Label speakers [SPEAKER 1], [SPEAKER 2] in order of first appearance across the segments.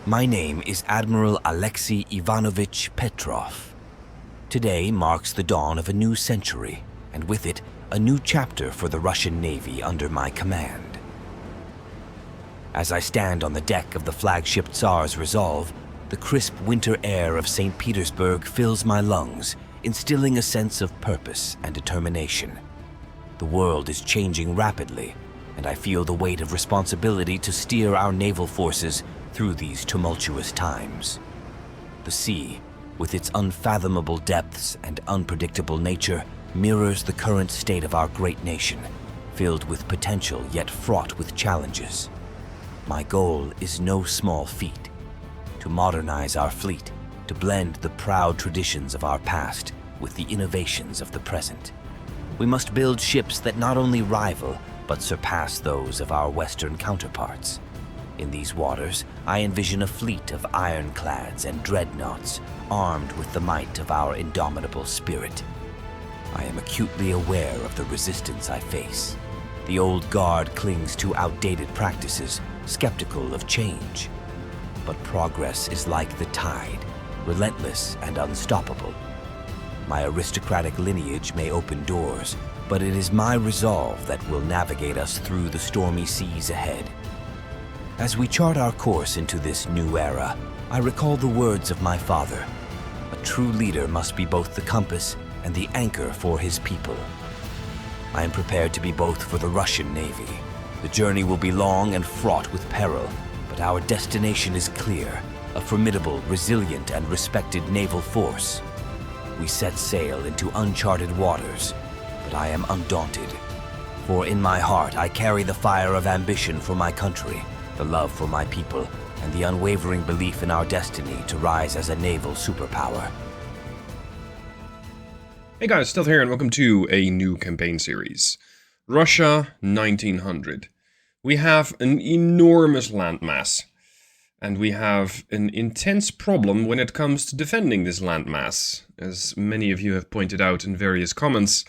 [SPEAKER 1] My name is Admiral Alexei Ivanovich Petrov. Today marks the dawn of a new century, and with it, a new chapter for the Russian Navy under my command. As I stand on the deck of the flagship Tsar's Resolve, the crisp winter air of St. Petersburg fills my lungs, instilling a sense of purpose and determination. The world is changing rapidly, and I feel the weight of responsibility to steer our naval forces through these tumultuous times. The sea, with its unfathomable depths and unpredictable nature, mirrors the current state of our great nation, filled with potential yet fraught with challenges. My goal is no small feat: to modernize our fleet, to blend the proud traditions of our past with the innovations of the present. We must build ships that not only rival, but surpass those of our Western counterparts. In these waters, I envision a fleet of ironclads and dreadnoughts, armed with the might of our indomitable spirit. I am acutely aware of the resistance I face. The old guard clings to outdated practices, skeptical of change. But progress is like the tide, relentless and unstoppable. My aristocratic lineage may open doors, but it is my resolve that will navigate us through the stormy seas ahead. As we chart our course into this new era, I recall the words of my father: a true leader must be both the compass and the anchor for his people. I am prepared to be both for the Russian Navy. The journey will be long and fraught with peril, but our destination is clear: a formidable, resilient, and respected naval force. We set sail into uncharted waters, but I am undaunted. For in my heart I carry the fire of ambition for my country, the love for my people, and the unwavering belief in our destiny to rise as a naval superpower.
[SPEAKER 2] Hey guys, Stealth here and welcome to a new campaign series. Russia 1900. We have an enormous landmass, and we have an intense problem when it comes to defending this landmass. As many of you have pointed out in various comments,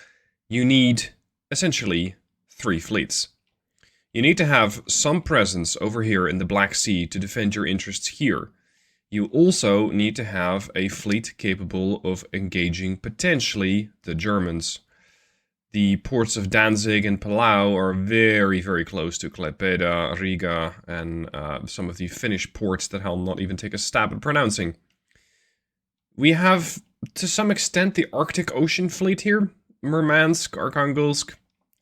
[SPEAKER 2] you need, essentially, 3 fleets. You need to have some presence over here in the Black Sea to defend your interests here. You also need to have a fleet capable of engaging, potentially, the Germans. The ports of Danzig and Palau are very, very close to Klaipėda, Riga, and some of the Finnish ports that I'll not even take a stab at pronouncing. We have, to some extent, the Arctic Ocean fleet here. Murmansk, Arkhangelsk.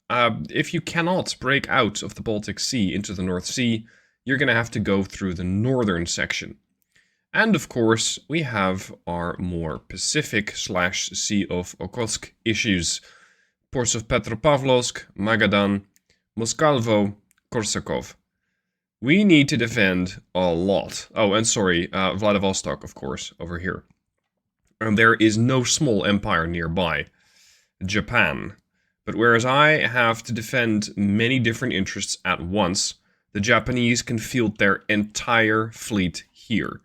[SPEAKER 2] If you cannot break out of the Baltic Sea into the North Sea, you're going to have to go through the northern section. And of course, we have our more Pacific/Sea of Okhotsk issues. Ports of Petropavlovsk, Magadan, Moskalvo, Korsakov. We need to defend a lot. Oh, and sorry, Vladivostok, of course, over here. And there is no small empire nearby. Japan. But whereas I have to defend many different interests at once, the Japanese can field their entire fleet here.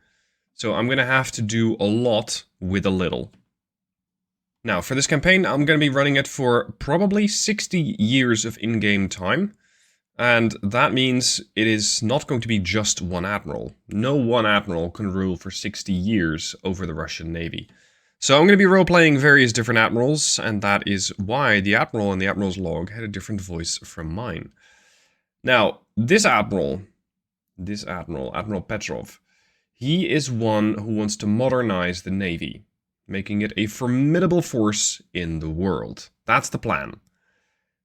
[SPEAKER 2] So I'm going to have to do a lot with a little. Now, for this campaign, I'm going to be running it for probably 60 years of in-game time. And that means it is not going to be just one admiral. No one admiral can rule for 60 years over the Russian Navy. So I'm going to be role-playing various different admirals, and that is why the admiral in the admiral's log had a different voice from mine. Now, this admiral, Admiral Petrov, he is one who wants to modernize the Navy, making it a formidable force in the world. That's the plan.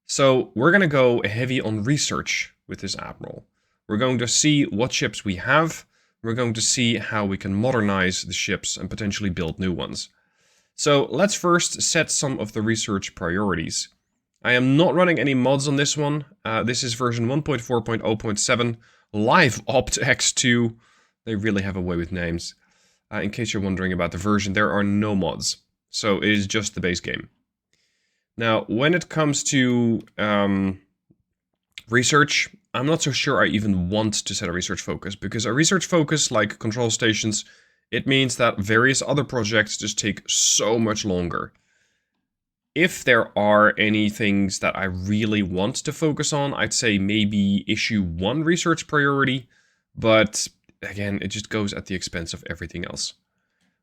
[SPEAKER 2] So we're going to go heavy on research with this admiral. We're going to see what ships we have. We're going to see how we can modernize the ships and potentially build new ones. So let's first set some of the research priorities. I am not running any mods on this one. This is version 1.4.0.7, Live Opt X2. They really have a way with names. In case you're wondering about the version, there are no mods. So it is just the base game. Now, when it comes to research, I'm not so sure I even want to set a research focus, because a research focus, like control stations, it means that various other projects just take so much longer. If there are any things that I really want to focus on, I'd say maybe issue 1 research priority, but again, it just goes at the expense of everything else.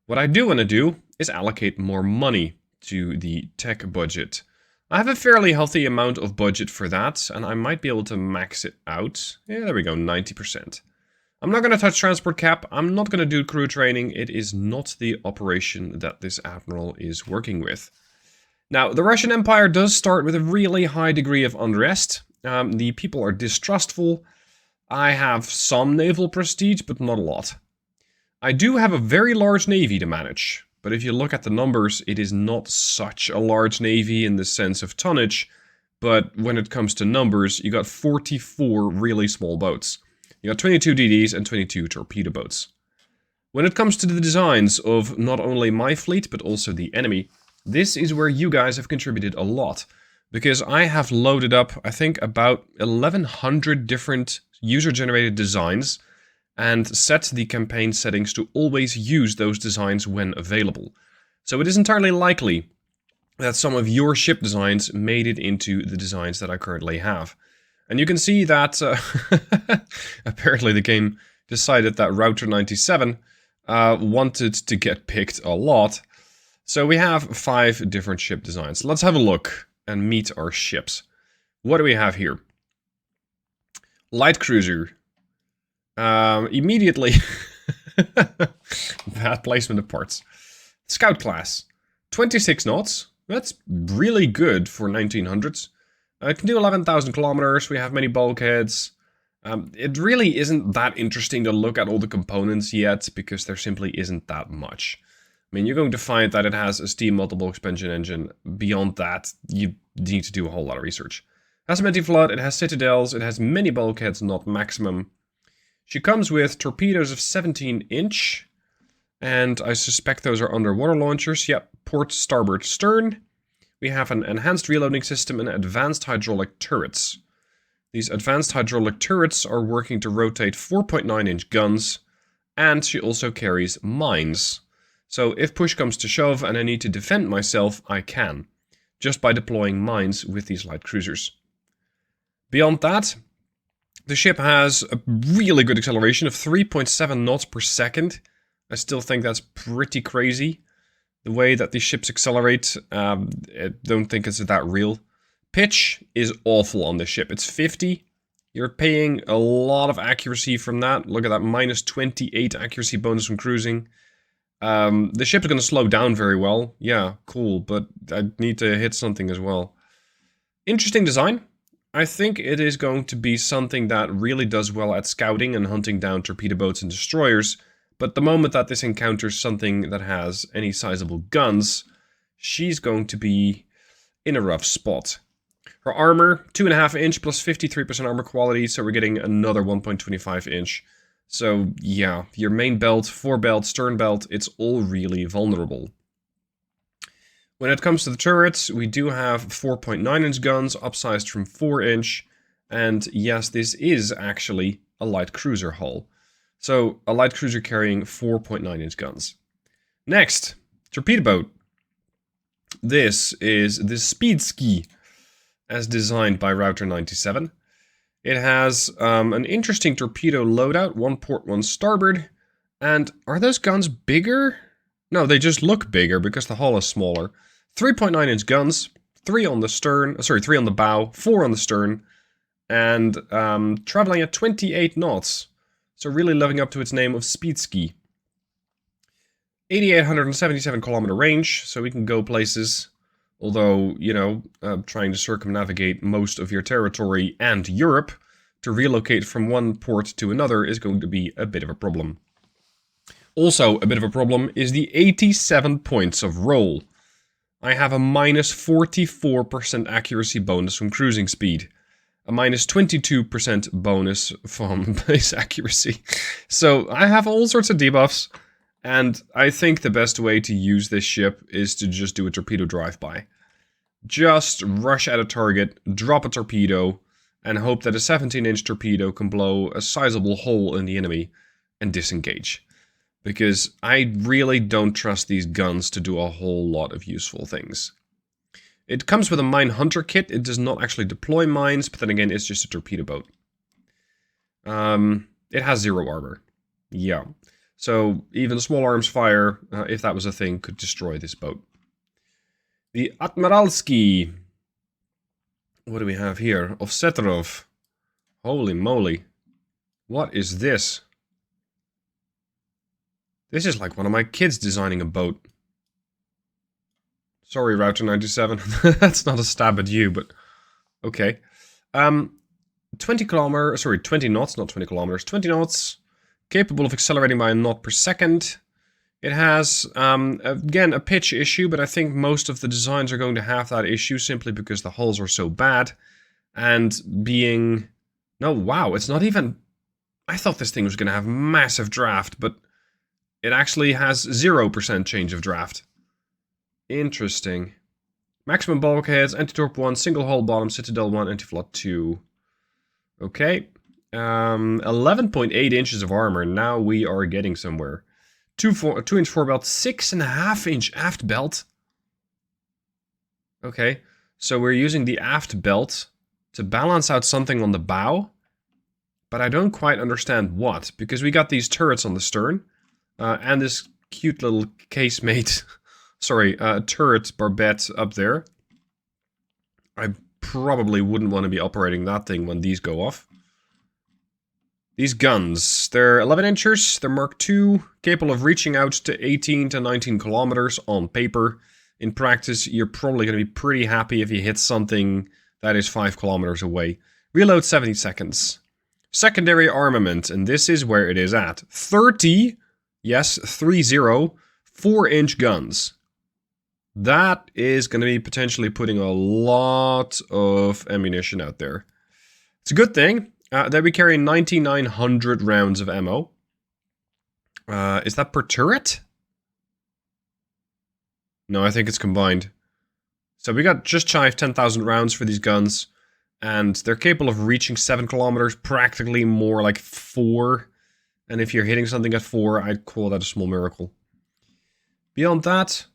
[SPEAKER 2] What I do want to do is allocate more money to the tech budget. I have a fairly healthy amount of budget for that, and I might be able to max it out. Yeah, there we go, 90%. I'm not going to touch transport cap. I'm not going to do crew training. It is not the operation that this admiral is working with. Now, the Russian Empire does start with a really high degree of unrest. The people are distrustful. I have some naval prestige, but not a lot. I do have a very large navy to manage. But if you look at the numbers, it is not such a large navy in the sense of tonnage. But when it comes to numbers, you got 44 really small boats. You got 22 DDs and 22 torpedo boats. When it comes to the designs of not only my fleet, but also the enemy, this is where you guys have contributed a lot. Because I have loaded up, I think, about 1,100 different user-generated designs and set the campaign settings to always use those designs when available. So it is entirely likely that some of your ship designs made it into the designs that I currently have. And you can see that apparently the game decided that Router 97 wanted to get picked a lot. So we have 5 different ship designs. Let's have a look and meet our ships. What do we have here? Light cruiser. Immediately bad placement of parts. Scout class, 26 knots. That's really good for 1900s. It can do 11,000 kilometers. We have many bulkheads. It really isn't that interesting to look at all the components yet, because there simply isn't that much. I mean, you're going to find that it has a steam multiple expansion engine. Beyond that, you need to do a whole lot of research. It has some anti-flood, it has citadels, it has many bulkheads, not maximum. She comes with torpedoes of 17-inch, and I suspect those are underwater launchers. Yep, port, starboard, stern. We have an enhanced reloading system and advanced hydraulic turrets. These advanced hydraulic turrets are working to rotate 4.9-inch guns, and she also carries mines. So if push comes to shove and I need to defend myself, I can, just by deploying mines with these light cruisers. Beyond that, the ship has a really good acceleration of 3.7 knots per second. I still think that's pretty crazy. The way that these ships accelerate, I don't think it's that real. Pitch is awful on this ship. It's 50. You're paying a lot of accuracy from that. Look at that, minus 28 accuracy bonus from cruising. The ship is going to slow down very well. Yeah, cool, but I need to hit something as well. Interesting design. I think it is going to be something that really does well at scouting and hunting down torpedo boats and destroyers, but the moment that this encounters something that has any sizable guns, she's going to be in a rough spot. Her armor, 2.5-inch plus 53% armor quality, so we're getting another 1.25-inch. So yeah, your main belt, forebelt, stern belt, it's all really vulnerable. When it comes to the turrets, we do have 4.9-inch guns, upsized from 4-inch, and yes, this is actually a light cruiser hull. So, a light cruiser carrying 4.9-inch guns. Next, torpedo boat. This is the Bsbsha, as designed by Router 97. It has an interesting torpedo loadout, 1 port, 1 starboard, and are those guns bigger? No, they just look bigger because the hull is smaller. 3.9-inch guns, 3 on the stern, 3 on the bow, 4 on the stern, and traveling at 28 knots. So really living up to its name of Bsbsha. 8,877 kilometer range, so we can go places. Although, you know, trying to circumnavigate most of your territory and Europe to relocate from one port to another is going to be a bit of a problem. Also, a bit of a problem is the 87 points of roll. I have a minus 44% accuracy bonus from cruising speed. A minus 22% bonus from base accuracy. So I have all sorts of debuffs, and I think the best way to use this ship is to just do a torpedo drive-by. Just rush at a target, drop a torpedo, and hope that a 17-inch torpedo can blow a sizable hole in the enemy and disengage. Because I really don't trust these guns to do a whole lot of useful things. It comes with a mine hunter kit. It does not actually deploy mines, but then again, it's just a torpedo boat. It has 0 armor. Yeah. So even small arms fire, if that was a thing, could destroy this boat. The Admiralski. What do we have here? Ovsetrov. Holy moly. What is this? This is like one of my kids designing a boat. Sorry, Router 97. That's not a stab at you, but okay. 20 knots, not 20 kilometers. 20 knots, capable of accelerating by a knot per second. It has, again, a pitch issue, but I think most of the designs are going to have that issue simply because the hulls are so bad. And being... No, wow, it's not even... I thought this thing was going to have massive draft, but it actually has 0% change of draft. Interesting. Maximum bulkheads, anti-torp 1, single hull bottom, citadel 1, anti-flood 2. Okay. 11.8 inches of armor. Now we are getting somewhere. 2-inch forebelt, 6.5-inch aft belt. Okay. So we're using the aft belt to balance out something on the bow. But I don't quite understand what. Because we got these turrets on the stern. And this cute little casemate... Sorry, turret barbette up there. I probably wouldn't want to be operating that thing when these go off. These guns, they're 11 inchers, they're Mark II, capable of reaching out to 18 to 19 kilometers on paper. In practice, you're probably going to be pretty happy if you hit something that is 5 kilometers away. Reload 70 seconds. Secondary armament, and this is where it is at. 30, yes, 30, 4-inch guns. That is going to be potentially putting a lot of ammunition out there. It's a good thing that we carry 9,900 rounds of ammo. Is that per turret? No, I think it's combined. So we got just shy of 10,000 rounds for these guns. And they're capable of reaching 7 kilometers, practically more like 4. And if you're hitting something at 4, I'd call that a small miracle. Beyond that,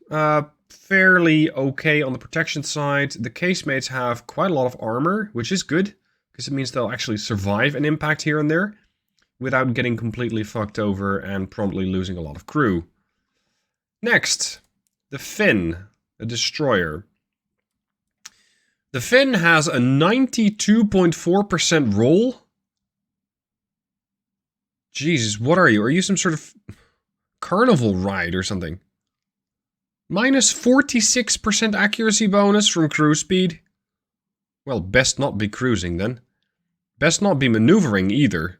[SPEAKER 2] fairly okay on the protection side. The casemates have quite a lot of armor, which is good, because it means they'll actually survive an impact here and there, without getting completely fucked over and promptly losing a lot of crew. Next, the Finn, a destroyer. The Finn has a 92.4% roll. Jesus, what are you? Are you some sort of carnival ride or something? Minus 46% accuracy bonus from cruise speed. Well, best not be cruising then. Best not be maneuvering either.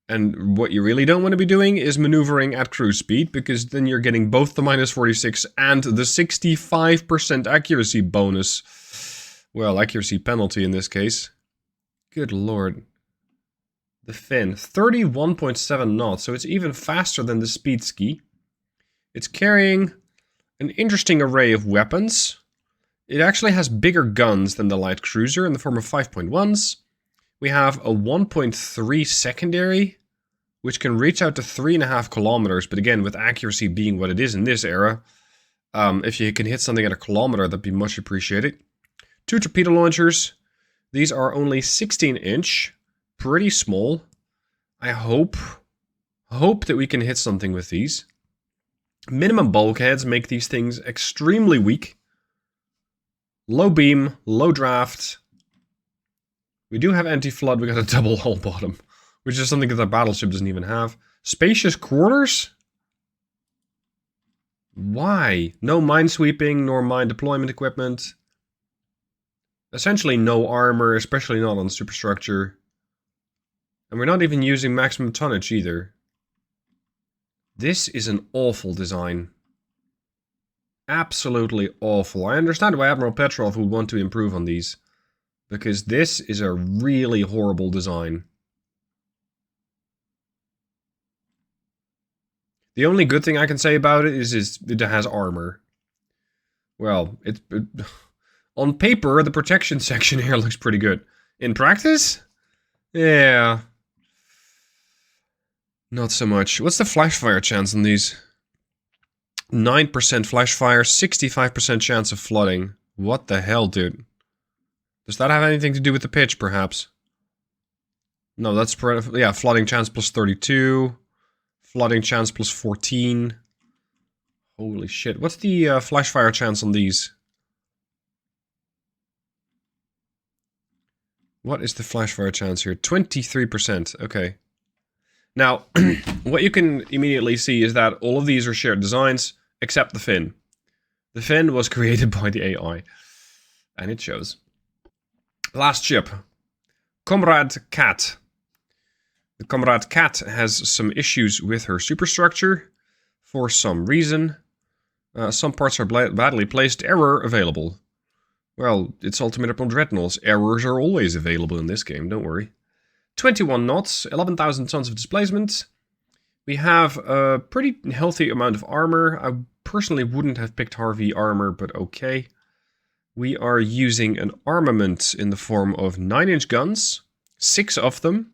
[SPEAKER 2] And what you really don't want to be doing is maneuvering at cruise speed, because then you're getting both the minus 46 and the 65% accuracy bonus. Well, accuracy penalty in this case. Good lord. The Finn, 31.7 knots, so it's even faster than the speed ski. It's carrying an interesting array of weapons. It actually has bigger guns than the light cruiser in the form of 5.1s. We have a 1.3 secondary, which can reach out to 3.5 kilometers, but again, with accuracy being what it is in this era, if you can hit something at a kilometer, that'd be much appreciated. 2 torpedo launchers. These are only 16-inch, pretty small. I hope that we can hit something with these. Minimum bulkheads make these things extremely weak. Low beam, low draft. We do have anti-flood, we got a double hull bottom, which is something that the battleship doesn't even have. Spacious quarters? Why? No minesweeping, nor mine deployment equipment. Essentially no armor, especially not on superstructure. And we're not even using maximum tonnage either. This is an awful design. Absolutely awful. I understand why Admiral Petro would want to improve on these, because this is a really horrible design. The only good thing I can say about it is it has armor. Well, on paper, the protection section here looks pretty good. In practice? Yeah. Not so much. What's the flash fire chance on these? 9% flash fire, 65% chance of flooding. What the hell, dude? Does that have anything to do with the pitch, perhaps? No, that's... yeah, flooding chance plus 32. Flooding chance plus 14. Holy shit. What's the flash fire chance on these? What is the flash fire chance here? 23%. Okay. Now, what you can immediately see is that all of these are shared designs, except the fin. The fin was created by the AI. And it shows. Last ship. Comrade Cat. The Comrade Cat has some issues with her superstructure. For some reason. Some parts are badly placed. Error available. Well, it's Ultimate Admiral Dreadnoughts. Errors are always available in this game, don't worry. 21 knots, 11,000 tons of displacement. We have a pretty healthy amount of armor. I personally wouldn't have picked Harvey armor, but okay. We are using an armament in the form of 9-inch guns. 6 of them.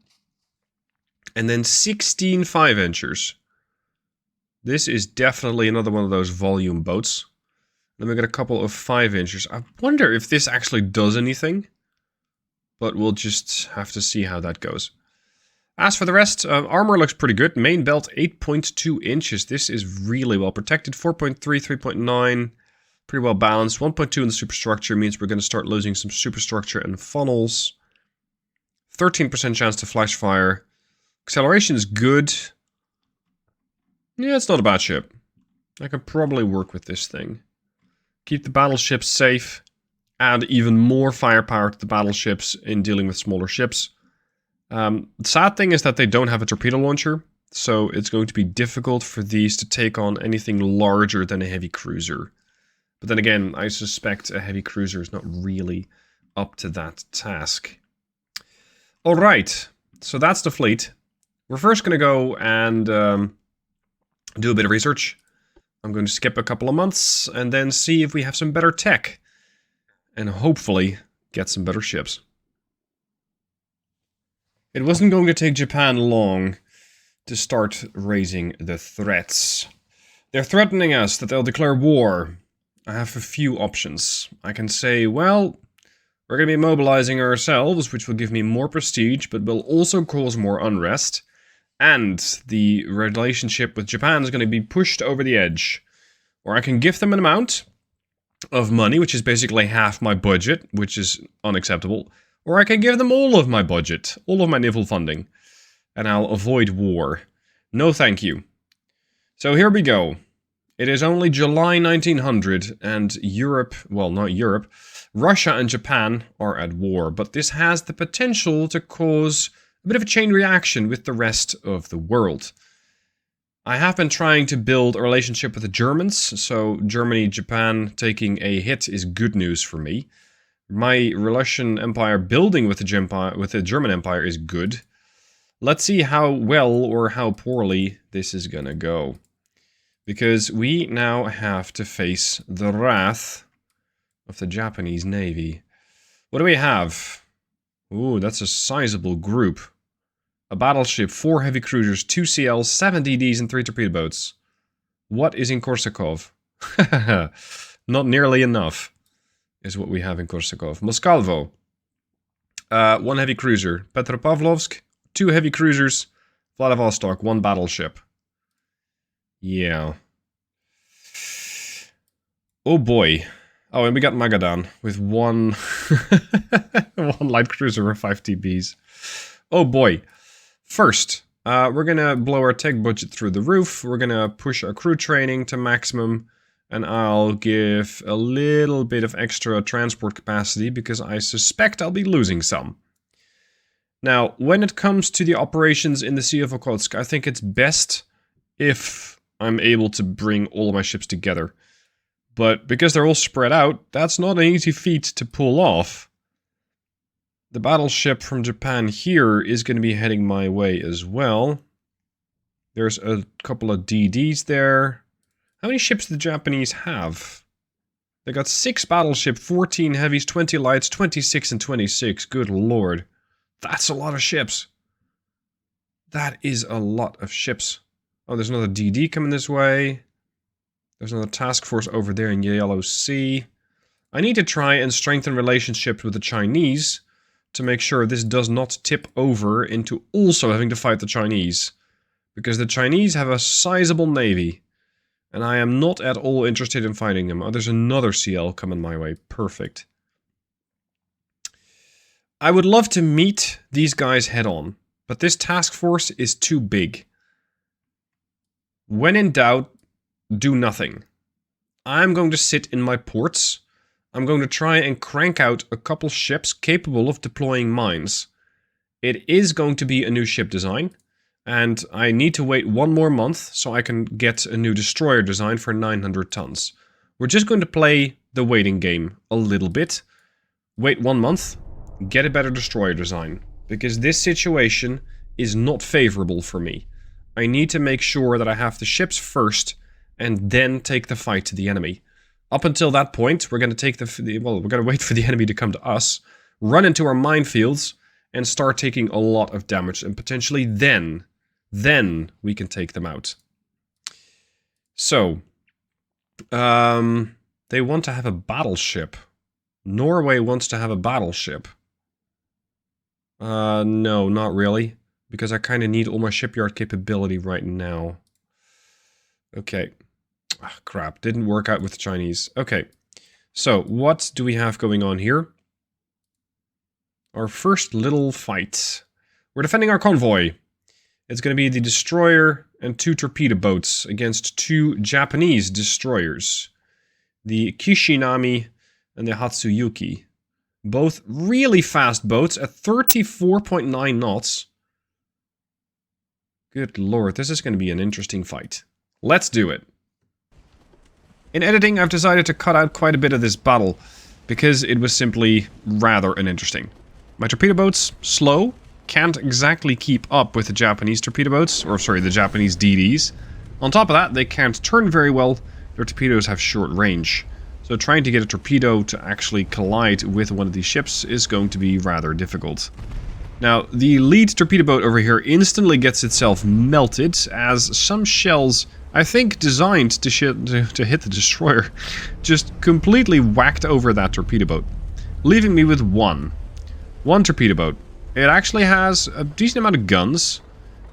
[SPEAKER 2] And then 16 5-inchers. This is definitely another one of those volume boats. Then we got a couple of 5-inchers. I wonder if this actually does anything. But we'll just have to see how that goes. As for the rest, armor looks pretty good. Main belt 8.2 inches. This is really well protected. 4.3, 3.9. Pretty well balanced. 1.2 in the superstructure means we're going to start losing some superstructure and funnels. 13% chance to flash fire. Acceleration is good. Yeah, it's not a bad ship. I can probably work with this thing. Keep the battleships safe. Add even more firepower to the battleships in dealing with smaller ships. The sad thing is that they don't have a torpedo launcher. So it's going to be difficult for these to take on anything larger than a heavy cruiser. But then again, I suspect a heavy cruiser is not really up to that task. Alright, so that's the fleet. We're first going to go and do a bit of research. I'm going to skip a couple of months and then see if we have some better tech. And hopefully get some better ships. It wasn't going to take Japan long to start raising the threats. They're threatening us that they'll declare war. I have a few options. I can say, well, we're going to be mobilizing ourselves, which will give me more prestige, but will also cause more unrest. And the relationship with Japan is going to be pushed over the edge. Or I can give them an amount of money, which is basically half my budget, which is unacceptable. Or I can give them all of my budget, all of my naval funding. And I'll avoid war. No thank you. So here we go. It is only July 1900 and Europe, well not Europe, Russia and Japan are at war. But this has the potential to cause a bit of a chain reaction with the rest of the world. I have been trying to build a relationship with the Germans, so Germany, Japan taking a hit is good news for me. My Russian Empire building with the German Empire is good. Let's see how well or how poorly this is gonna go. Because we now have to face the wrath of the Japanese Navy. What do we have? Ooh, that's a sizable group. A battleship, 4 heavy cruisers, 2 CLs, 7 DDs, and 3 torpedo boats. What is in Korsakov? Not nearly enough, is what we have in Korsakov. Moskalvo. 1 heavy cruiser. Petropavlovsk, 2 heavy cruisers. Vladivostok, 1 battleship. Yeah. Oh boy. Oh, and we got Magadan with 1 one light cruiser and 5 TBs. Oh boy. First, we're gonna blow our tech budget through the roof. We're gonna push our crew training to maximum. And I'll give a little bit of extra transport capacity because I suspect I'll be losing some. Now, when it comes to the operations in the Sea of Okhotsk, I think it's best if I'm able to bring all of my ships together. But because they're all spread out, that's not an easy feat to pull off. The battleship from Japan here is going to be heading my way as well. There's a couple of DDs there. How many ships do the Japanese have? They got 6 battleship, 14 heavies, 20 lights, 26 and 26. Good lord. That's a lot of ships. That is a lot of ships. Oh, there's another DD coming this way. There's another task force over there in Yellow Sea. I need to try and strengthen relationships with the Chinese to make sure this does not tip over into also having to fight the Chinese. Because the Chinese have a sizable navy. And I am not at all interested in fighting them. Oh, there's another CL coming my way. Perfect. I would love to meet these guys head on. But this task force is too big. When in doubt, do nothing. I'm going to sit in my ports. I'm going to try and crank out a couple ships capable of deploying mines. It is going to be a new ship design. And I need to wait 1 more month so I can get a new destroyer design for 900 tons. We're just going to play the waiting game a little bit. Wait 1 month, get a better destroyer design. Because this situation is not favorable for me. I need to make sure that I have the ships first and then take the fight to the enemy. Up until that point, we're going to take we're going to wait for the enemy to come to us, run into our minefields, and start taking a lot of damage, and potentially then we can take them out. So, they want to have a battleship. Norway wants to have a battleship. No, not really. Because I kind of need all my shipyard capability right now. Okay. Ah, crap, didn't work out with the Chinese. Okay, so what do we have going on here? Our first little fight. We're defending our convoy. It's going to be the destroyer and 2 torpedo boats against 2 Japanese destroyers. The Kishinami and the Hatsuyuki. Both really fast boats at 34.9 knots. Good lord, this is going to be an interesting fight. Let's do it. In editing, I've decided to cut out quite a bit of this battle, because it was simply rather uninteresting. My torpedo boats, slow, can't exactly keep up with the Japanese torpedo boats, or sorry, the Japanese DDs. On top of that, they can't turn very well, their torpedoes have short range. So trying to get a torpedo to actually collide with one of these ships is going to be rather difficult. Now, the lead torpedo boat over here instantly gets itself melted, as some shells, I think designed to hit the destroyer, just completely whacked over that torpedo boat, leaving me with one torpedo boat. It actually has a decent amount of guns,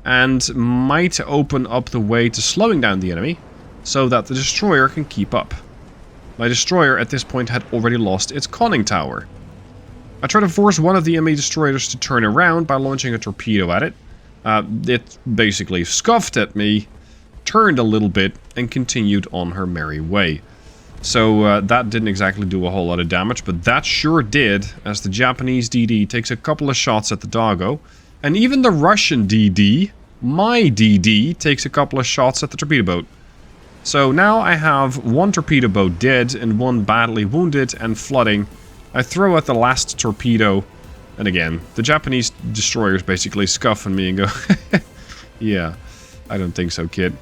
[SPEAKER 2] and might open up the way to slowing down the enemy, so that the destroyer can keep up. My destroyer at this point had already lost its conning tower. I tried to force one of the enemy destroyers to turn around by launching a torpedo at it. It basically scuffed at me, turned a little bit, and continued on her merry way. So that didn't exactly do a whole lot of damage, but that sure did, as the Japanese DD takes a couple of shots at the doggo, and even the Russian DD, my DD, takes a couple of shots at the torpedo boat. So now I have 1 torpedo boat dead and 1 badly wounded and flooding. I throw out the last torpedo, and again, the Japanese destroyers basically scuff on me and go, yeah, I don't think so, kid.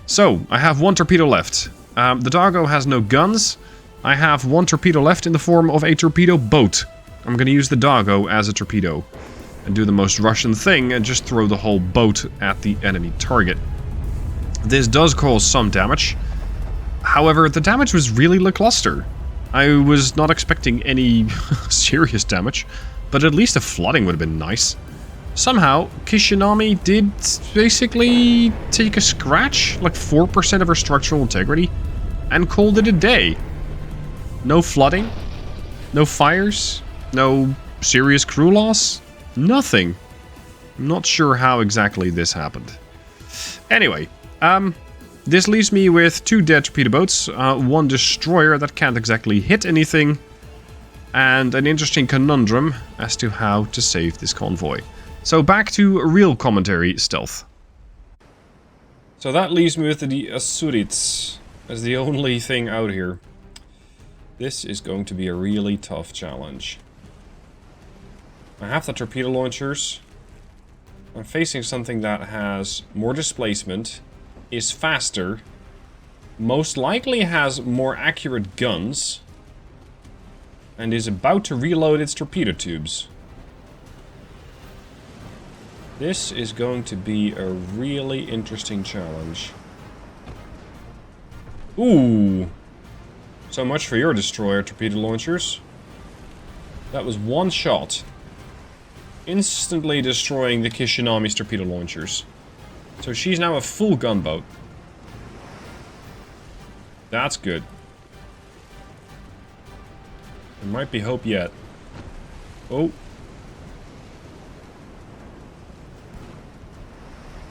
[SPEAKER 2] So, I have 1 torpedo left. The doggo has no guns. I have 1 torpedo left in the form of a torpedo boat. I'm going to use the doggo as a torpedo, and do the most Russian thing and just throw the whole boat at the enemy target. This does cause some damage. However, the damage was really lackluster. I was not expecting any serious damage, but at least a flooding would have been nice. Somehow, Kishinami did basically take a scratch, like 4% of her structural integrity, and called it a day. No flooding, no fires, no serious crew loss, nothing. I'm not sure how exactly this happened. Anyway, this leaves me with 2 dead torpedo boats, 1 destroyer that can't exactly hit anything, and an interesting conundrum as to how to save this convoy. So back to real commentary stealth. So that leaves me with the Asurids as the only thing out here. This is going to be a really tough challenge. I have the torpedo launchers. I'm facing something that has more displacement, is faster, most likely has more accurate guns, and is about to reload its torpedo tubes. This is going to be a really interesting challenge. Ooh! So much for your destroyer torpedo launchers. That was 1 shot, instantly destroying the Kishinami's torpedo launchers. So she's now a full gunboat. That's good. There might be hope yet. Oh.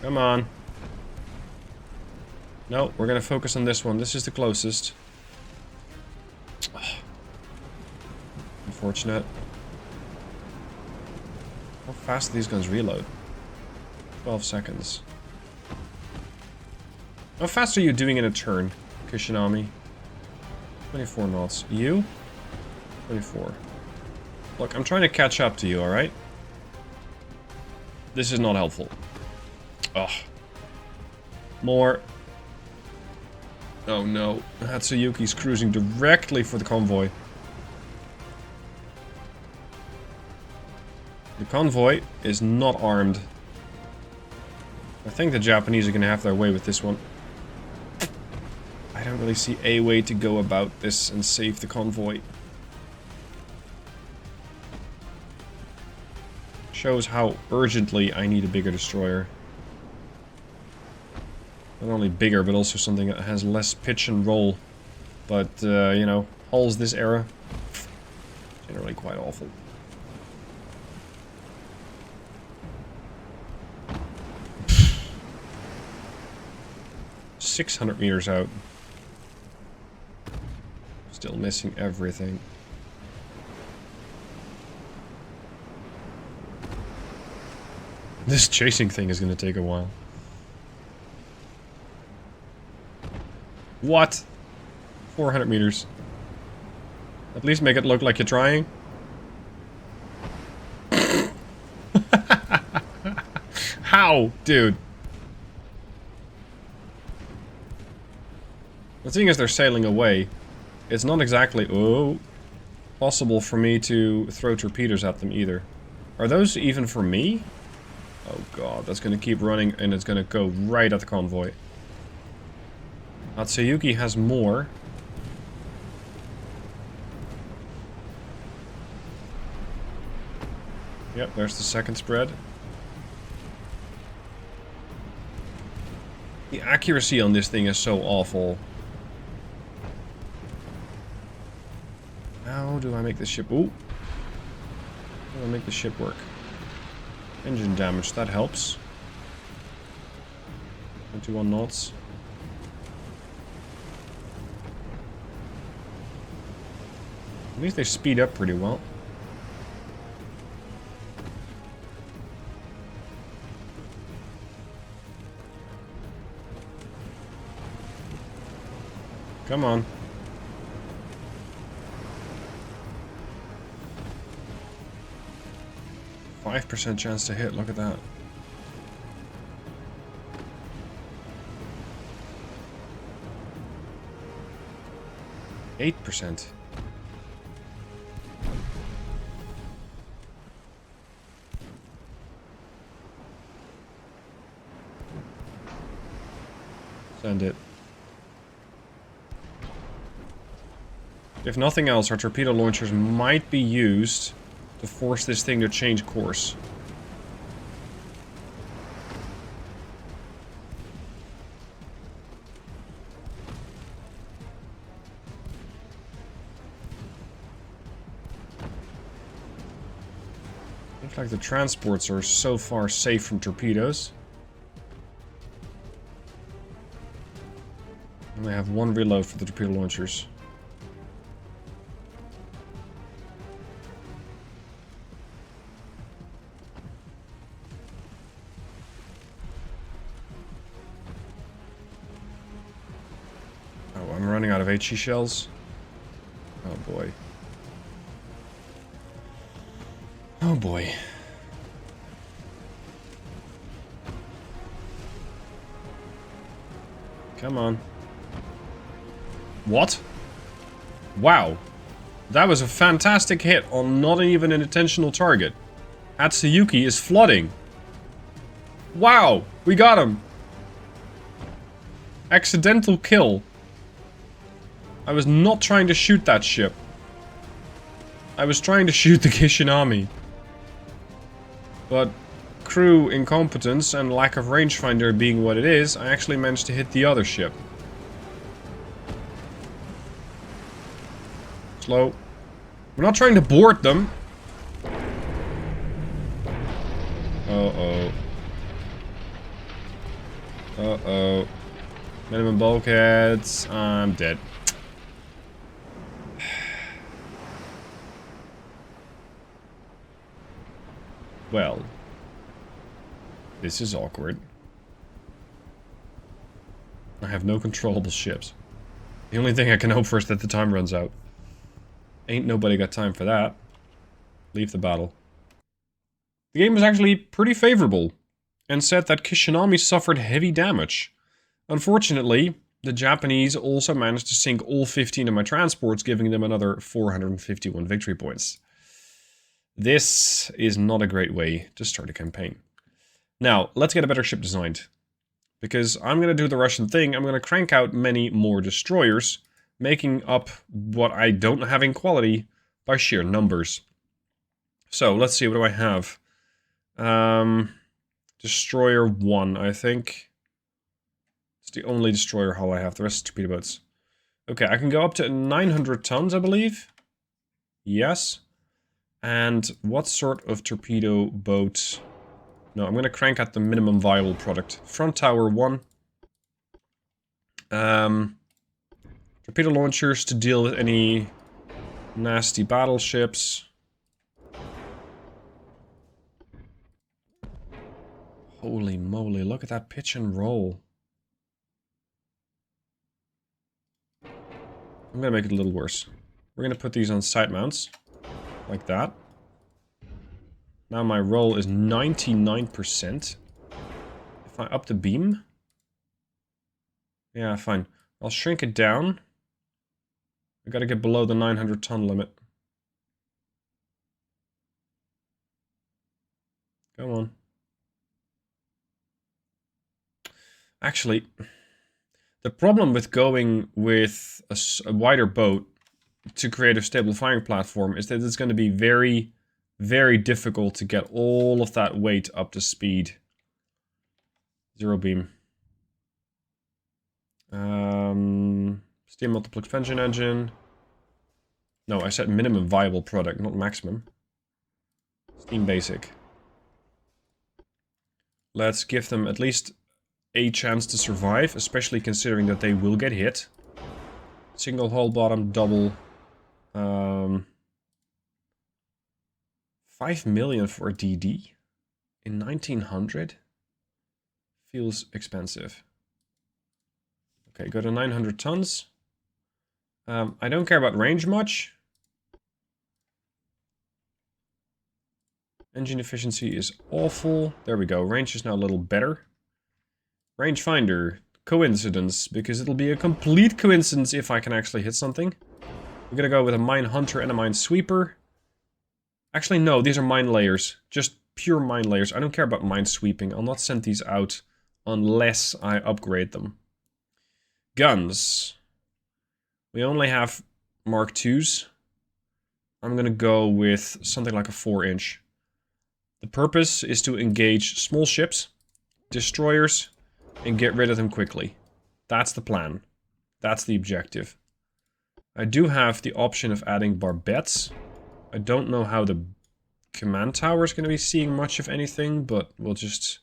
[SPEAKER 2] Come on. No, we're gonna focus on this one. This is the closest. Unfortunate. How fast do these guns reload? 12 seconds. How fast are you doing in a turn, Kishinami? 24 knots. You? 24. Look, I'm trying to catch up to you, alright? This is not helpful. Ugh. More. Oh no. Hatsuyuki's cruising directly for the convoy. The convoy is not armed. I think the Japanese are going to have their way with this one. I don't really see a way to go about this and save the convoy. Shows how urgently I need a bigger destroyer. Not only bigger, but also something that has less pitch and roll. But, you know, hulls this era, generally quite awful. Pfft. 600 meters out. Still missing everything. This chasing thing is going to take a while. What? 400 meters. At least make it look like you're trying. How? Dude. The thing is, they're sailing away. It's not exactly possible for me to throw torpedoes at them either. Are those even for me? Oh god, that's gonna keep running and it's gonna go right at the convoy. Hatsuyuki has more. Yep, there's the second spread. The accuracy on this thing is so awful. How do I make this ship... Ooh! How do I make the ship work? Engine damage, that helps. 21 knots. At least they speed up pretty well. Come on. %5 chance to hit, look at that. %8. Send it. If nothing else, our torpedo launchers might be used to force this thing to change course. Looks like the transports are so far safe from torpedoes. And they have one reload for the torpedo launchers. Oh, I'm running out of HE shells. Oh boy. Oh boy. Come on. What? Wow. That was a fantastic hit on not even an intentional target. Hatsuyuki is flooding. Wow, we got him. Accidental kill. I was not trying to shoot that ship. I was trying to shoot the Kishinami. But crew incompetence and lack of rangefinder being what it is, I actually managed to hit the other ship. Slow. We're not trying to board them. Uh-oh. Uh-oh. Minimum bulkheads. I'm dead. Well. This is awkward. I have no controllable ships. The only thing I can hope for is that the time runs out. Ain't nobody got time for that. Leave the battle. The game was actually pretty favorable, and said that Kishinami suffered heavy damage. Unfortunately, the Japanese also managed to sink all 15 of my transports, giving them another 451 victory points. This is not a great way to start a campaign. Now, let's get a better ship designed. Because I'm going to do the Russian thing, I'm going to crank out many more destroyers, making up what I don't have in quality by sheer numbers. So, let's see, what do I have? Destroyer 1, I think. It's the only destroyer hull I have, the rest is torpedo boats. Okay, I can go up to 900 tons, I believe. Yes. And what sort of torpedo boat? No, I'm going to crank out the minimum viable product. Front tower 1. Torpedo launchers to deal with any nasty battleships. Holy moly, look at that pitch and roll. I'm going to make it a little worse. We're going to put these on side mounts. Like that. Now my roll is 99%. If I up the beam... Yeah, fine. I'll shrink it down. I gotta get below the 900 ton limit. Come on. Actually, the problem with going with a wider boat to create a stable firing platform is that it's going to be very, very difficult to get all of that weight up to speed. Zero beam. Steam multiplex engine. No, I said minimum viable product, not maximum. Steam basic. Let's give them at least a chance to survive, especially considering that they will get hit. Single hull bottom, double. 5 million for a DD in 1900 feels expensive. Okay, go to 900 tons. I don't care about range much. Engine efficiency is awful. There we go. Range is now a little better. Rangefinder. Coincidence, because it'll be a complete coincidence if I can actually hit something. We're gonna go with a mine hunter and a mine sweeper. Actually, no, these are mine layers. Just pure mine layers. I don't care about mine sweeping. I'll not send these out unless I upgrade them. Guns. We only have Mark IIs. I'm gonna go with something like a 4-inch. The purpose is to engage small ships, destroyers, and get rid of them quickly. That's the plan. That's the objective. I do have the option of adding barbettes. I don't know how the command tower is going to be seeing much of anything, but we'll just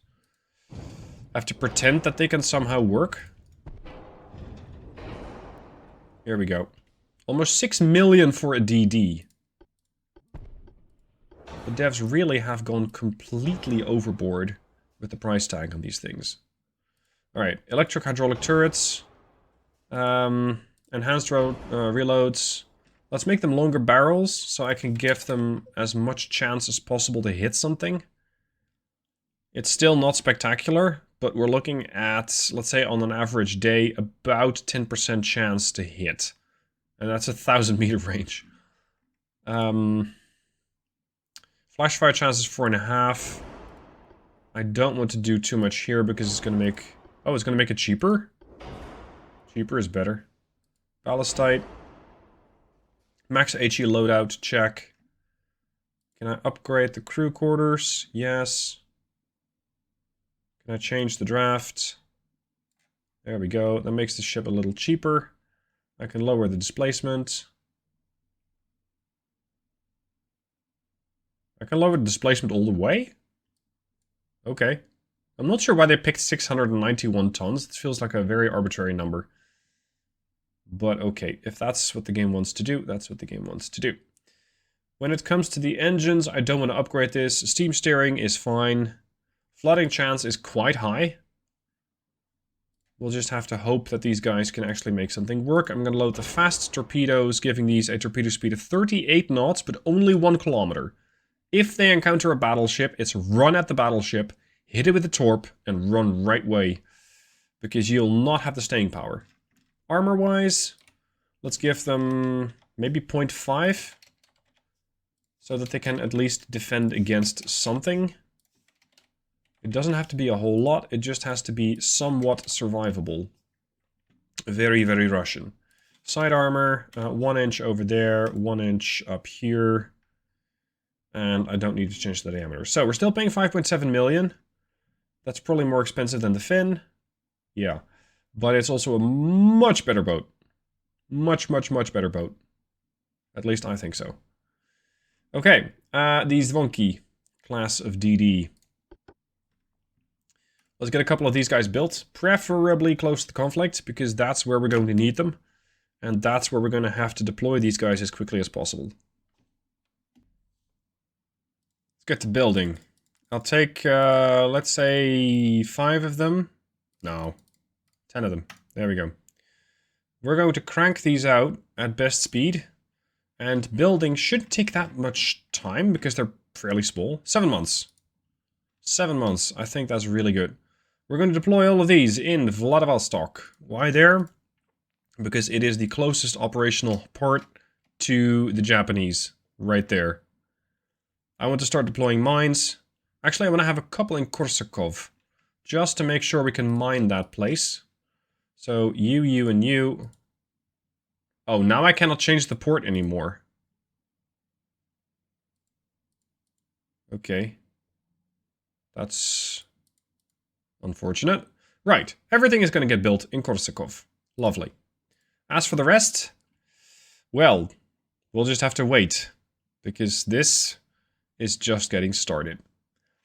[SPEAKER 2] have to pretend that they can somehow work. Here we go. Almost 6 million for a DD. The devs really have gone completely overboard with the price tag on these things. Alright, electric hydraulic turrets. Enhanced reloads. Let's make them longer barrels, so I can give them as much chance as possible to hit something. It's still not spectacular, but we're looking at, let's say on an average day, about 10% chance to hit. And that's a 1,000 meter range. Flash fire chances 4.5. I don't want to do too much here because it's going to make... Oh, it's going to make it cheaper? Cheaper is better. Ballastite. Max HE loadout, check. Can I upgrade the crew quarters? Yes. Can I change the draft? There we go. That makes the ship a little cheaper. I can lower the displacement. I can lower the displacement all the way? Okay. I'm not sure why they picked 691 tons. It feels like a very arbitrary number. But okay, if that's what the game wants to do, that's what the game wants to do. When it comes to the engines, I don't want to upgrade this. Steam steering is fine. Flooding chance is quite high. We'll just have to hope that these guys can actually make something work. I'm going to load the fast torpedoes, giving these a torpedo speed of 38 knots, but only 1 kilometer. If they encounter a battleship, it's run at the battleship, hit it with the torp, and run right way. Because you'll not have the staying power. Armor-wise, let's give them maybe 0.5. So that they can at least defend against something. It doesn't have to be a whole lot, it just has to be somewhat survivable. Very, very Russian. Side armor, 1 inch over there, 1 inch up here. And I don't need to change the diameter. So we're still paying 5.7 million. That's probably more expensive than the fin. Yeah. But it's also a much better boat. Much, much, much better boat. At least I think so. Okay, the Zvonky class of DD. Let's get a couple of these guys built, preferably close to the conflict, because that's where we're going to need them. And that's where we're going to have to deploy these guys as quickly as possible. Let's get to building. I'll take, let's say, 5 of them. No, 10 of them. There we go. We're going to crank these out at best speed. And building shouldn't take that much time because they're fairly small. 7 months. 7 months. I think that's really good. We're going to deploy all of these in Vladivostok. Why there? Because it is the closest operational port to the Japanese. Right there. I want to start deploying mines. Actually, I want to have a couple in Korsakov. Just to make sure we can mine that place. So you, and you. Oh, now I cannot change the port anymore. Okay. That's unfortunate. Right, everything is going to get built in Korsakov. Lovely. As for the rest, well, we'll just have to wait. Because this is just getting started.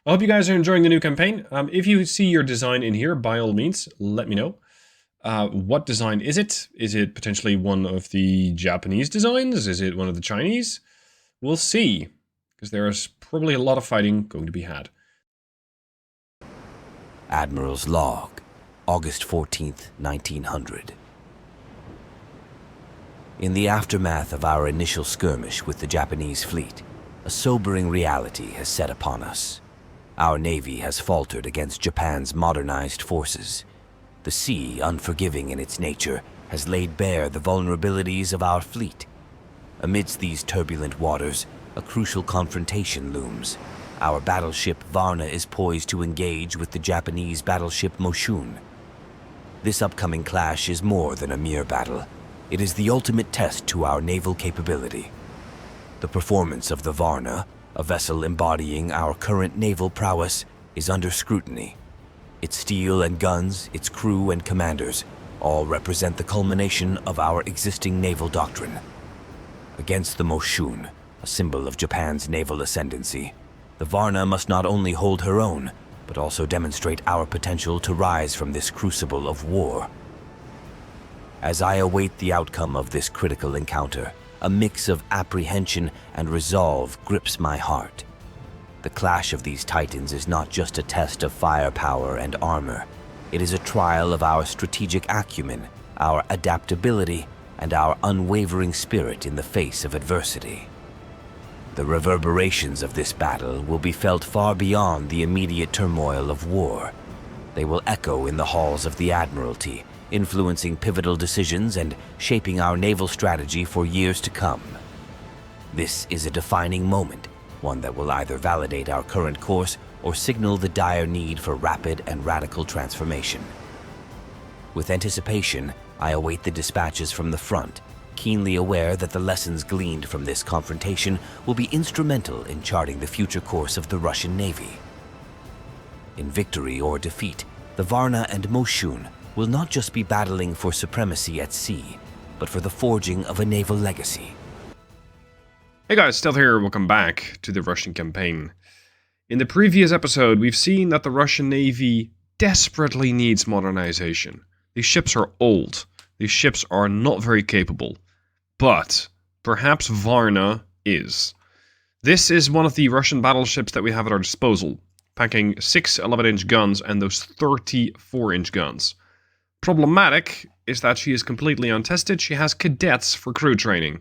[SPEAKER 2] I hope you guys are enjoying the new campaign. If you see your design in here, by all means, let me know. What design is it? Is it potentially one of the Japanese designs? Is it one of the Chinese? We'll see, because there is probably a lot of fighting going to be had.
[SPEAKER 1] Admiral's Log, August 14th, 1900. In the aftermath of our initial skirmish with the Japanese fleet, a sobering reality has set upon us. Our navy has faltered against Japan's modernized forces. The sea, unforgiving in its nature, has laid bare the vulnerabilities of our fleet. Amidst these turbulent waters, a crucial confrontation looms. Our battleship Varna is poised to engage with the Japanese battleship Moshun. This upcoming clash is more than a mere battle. It is the ultimate test to our naval capability. The performance of the Varna, a vessel embodying our current naval prowess, is under scrutiny. Its steel and guns, its crew and commanders, all represent the culmination of our existing naval doctrine. Against the Moshun, a symbol of Japan's naval ascendancy, the Varna must not only hold her own, but also demonstrate our potential to rise from this crucible of war. As I await the outcome of this critical encounter, a mix of apprehension and resolve grips my heart. The clash of these titans is not just a test of firepower and armor. It is a trial of our strategic acumen, our adaptability, and our unwavering spirit in the face of adversity. The reverberations of this battle will be felt far beyond the immediate turmoil of war. They will echo in the halls of the Admiralty, influencing pivotal decisions and shaping our naval strategy for years to come. This is a defining moment, one that will either validate our current course or signal the dire need for rapid and radical transformation. With anticipation, I await the dispatches from the front, keenly aware that the lessons gleaned from this confrontation will be instrumental in charting the future course of the Russian Navy. In victory or defeat, the Varna and Moshun will not just be battling for supremacy at sea, but for the forging of a naval legacy.
[SPEAKER 2] Hey guys, Stealth here, welcome back to the Russian campaign. In the previous episode, we've seen that the Russian Navy desperately needs modernization. These ships are old, these ships are not very capable, but perhaps Varna is. This is one of the Russian battleships that we have at our disposal, packing 6 11-inch guns and those 34-inch guns. Problematic is that she is completely untested. She has cadets for crew training.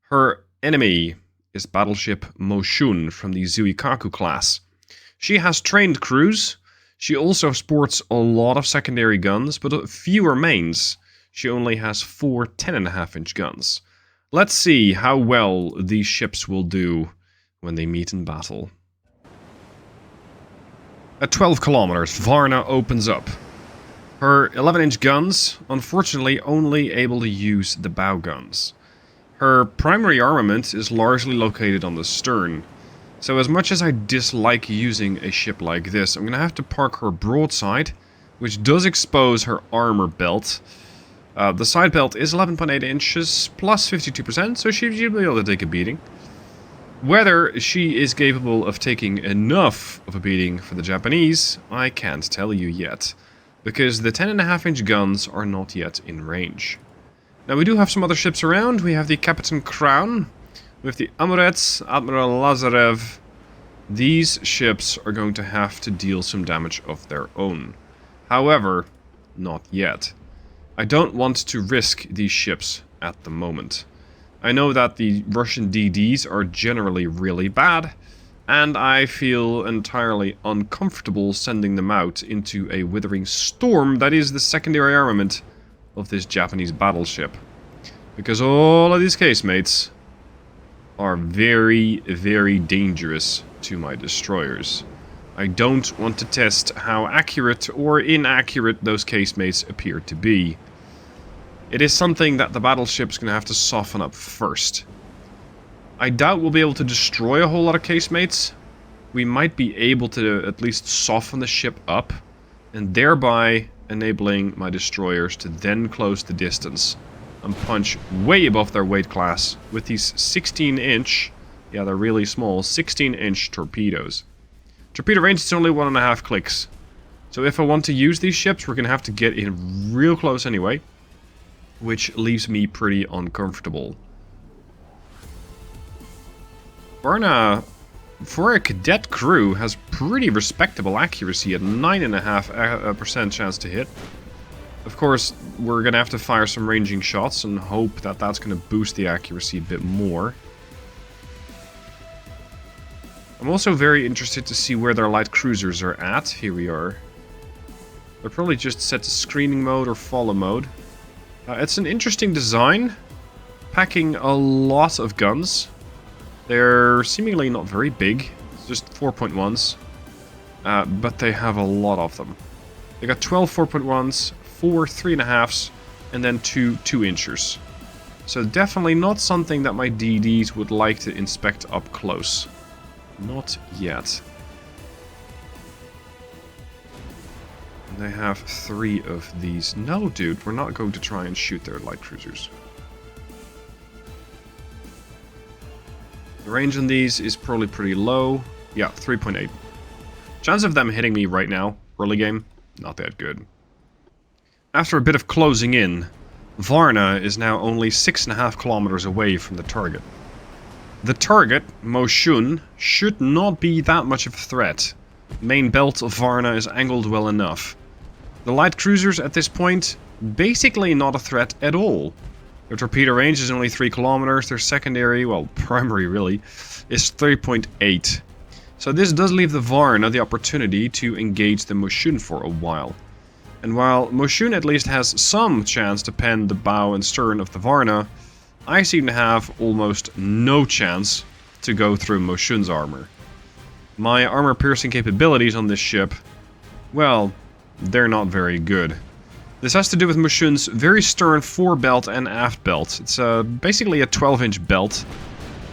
[SPEAKER 2] Her enemy is battleship Moshun from the Zuikaku class. She has trained crews. She also sports a lot of secondary guns, but fewer mains. She only has 4 10.5-inch guns. Let's see how well these ships will do when they meet in battle. At 12 kilometers, Varna opens up. Her 11-inch guns, unfortunately, only able to use the bow guns. Her primary armament is largely located on the stern, so as much as I dislike using a ship like this, I'm going to have to park her broadside, which does expose her armor belt. The side belt is 11.8 inches plus 52%, so she should be able to take a beating. Whether she is capable of taking enough of a beating for the Japanese, I can't tell you yet, because the 10.5-inch guns are not yet in range. Now we do have some other ships around. We have the Captain Crown, we have the Amurets, Admiral Lazarev. These ships are going to have to deal some damage of their own. However, not yet. I don't want to risk these ships at the moment. I know that the Russian DDs are generally really bad, and I feel entirely uncomfortable sending them out into a withering storm that is the secondary armament of this Japanese battleship. Because all of these casemates are very, very dangerous to my destroyers. I don't want to test how accurate or inaccurate those casemates appear to be. It is something that the battleship's going to have to soften up first. I doubt we'll be able to destroy a whole lot of casemates. We might be able to at least soften the ship up, and thereby enabling my destroyers to then close the distance and punch way above their weight class with these 16-inch, yeah, they're really small, 16-inch torpedoes. Torpedo range is only 1.5 clicks. So if I want to use these ships, we're going to have to get in real close anyway, which leaves me pretty uncomfortable. Varna, for a cadet crew, has pretty respectable accuracy at 9.5% chance to hit. Of course, we're going to have to fire some ranging shots and hope that that's going to boost the accuracy a bit more. I'm also very interested to see where their light cruisers are at. Here we are. They're probably just set to screening mode or follow mode. It's an interesting design, packing a lot of guns. They're seemingly not very big, it's just 4.1s, but they have a lot of them. They got 12 4.1s, 4 3.5s, and then 2 2-inchers. So definitely not something that my DDs would like to inspect up close. Not yet. And they have 3 of these. No, dude, we're not going to try and shoot their light cruisers. The range on these is probably pretty low. Yeah, 3.8. Chance of them hitting me right now, early game, not that good. After a bit of closing in, Varna is now only 6.5 kilometers away from the target. The target, Moshun, should not be that much of a threat. Main belt of Varna is angled well enough. The light cruisers at this point, basically not a threat at all. Their torpedo range is only 3 kilometers, their secondary, well, primary really, is 3.8. So this does leave the Varna the opportunity to engage the Moshun for a while. And while Moshun at least has some chance to pen the bow and stern of the Varna, I seem to have almost no chance to go through Moshun's armor. My armor-piercing capabilities on this ship, well, they're not very good. This has to do with Moshun's very stern fore-belt and aft belt. It's basically a 12-inch belt,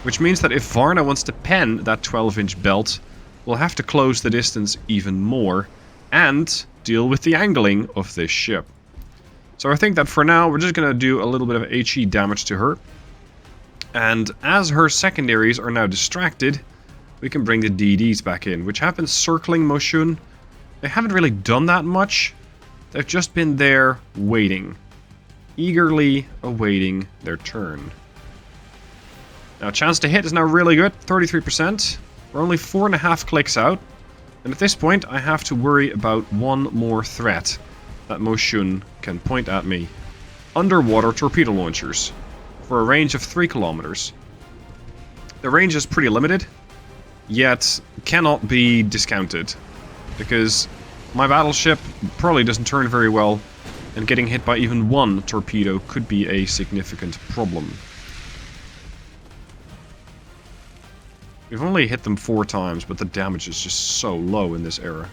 [SPEAKER 2] which means that if Varna wants to pen that 12-inch belt, we'll have to close the distance even more and deal with the angling of this ship. So I think that for now, we're just going to do a little bit of HE damage to her. And as her secondaries are now distracted, we can bring the DDs back in, which have been circling Moshun. They haven't really done that much. They've just been there waiting. Eagerly awaiting their turn. Now, chance to hit is now really good, 33%. We're only 4.5 clicks out. And at this point, I have to worry about one more threat that Moshun can point at me. Underwater torpedo launchers. For a range of 3 kilometers. The range is pretty limited, yet cannot be discounted. Because my battleship probably doesn't turn very well, and getting hit by even one torpedo could be a significant problem. We've only hit them 4 times, but the damage is just so low in this era.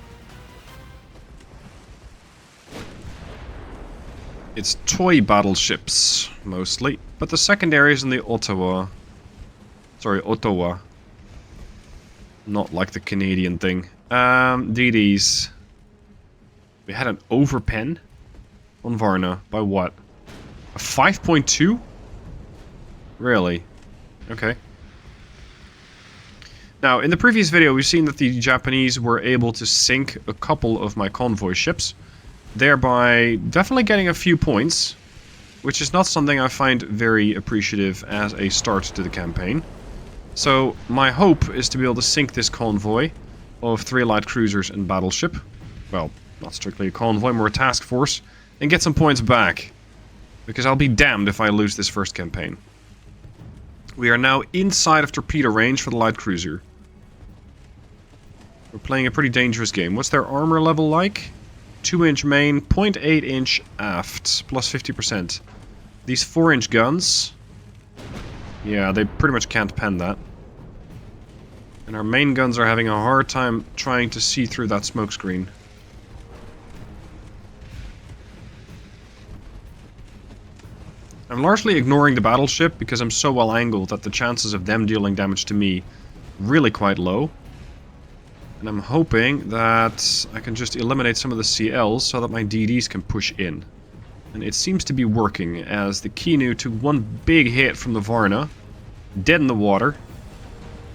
[SPEAKER 2] It's toy battleships, mostly, but the secondaries in the Ottawa... Not like the Canadian thing. DDs. We had an overpen on Varna. By what? A 5.2? Really? Okay. Now, in the previous video, we've seen that the Japanese were able to sink a couple of my convoy ships, thereby definitely getting a few points, which is not something I find very appreciative as a start to the campaign. So, my hope is to be able to sink this convoy of 3 light cruisers and battleship. Well, not strictly a convoy, more a task force, and get some points back. Because I'll be damned if I lose this first campaign. We are now inside of torpedo range for the light cruiser. We're playing a pretty dangerous game. What's their armor level like? 2-inch main, 0.8-inch aft, plus 50%. These 4-inch guns... Yeah, they pretty much can't pen that. And our main guns are having a hard time trying to see through that smoke screen. I'm largely ignoring the battleship because I'm so well angled that the chances of them dealing damage to me really quite low. And I'm hoping that I can just eliminate some of the CLs so that my DDs can push in. And it seems to be working, as the Kinu took one big hit from the Varna, dead in the water,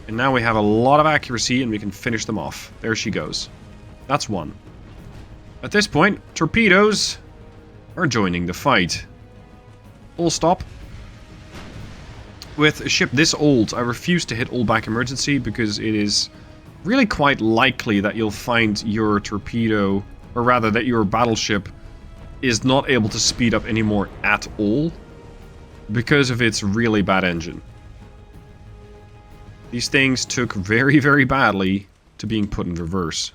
[SPEAKER 2] and now we have a lot of accuracy and we can finish them off. There she goes. That's one. At this point, torpedoes are joining the fight. All stop. With a ship this old, I refuse to hit all back emergency because it is really quite likely that you'll find your torpedo, or rather that your battleship is not able to speed up anymore at all because of its really bad engine. These things took very, very badly to being put in reverse.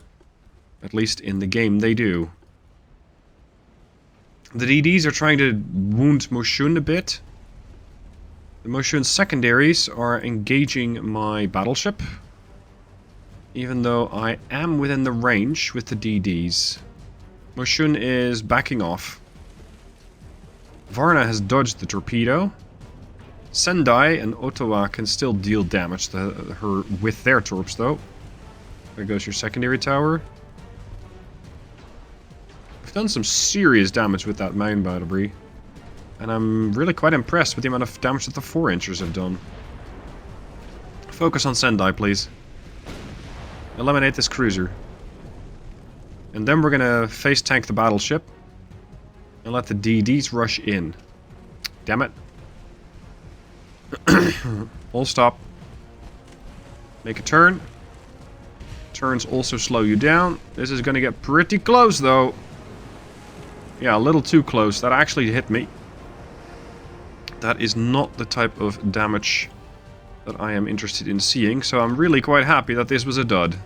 [SPEAKER 2] At least in the game they do. The DDs are trying to wound Moshun a bit. The Moshun secondaries are engaging my battleship, even though I am within the range with the DDs. Moshun is backing off. Varna has dodged the torpedo. Sendai and Ottawa can still deal damage to her with their torps, though. There goes your secondary tower. We've done some serious damage with that main battery. And I'm really quite impressed with the amount of damage that the 4-inchers have done. Focus on Sendai, please. Eliminate this cruiser. And then we're gonna face tank the battleship. And let the DDs rush in. Damn it. All stop. Make a turn. Turns also slow you down. This is gonna get pretty close though. Yeah, a little too close. That actually hit me. That is not the type of damage that I am interested in seeing, so I'm really quite happy that this was a dud.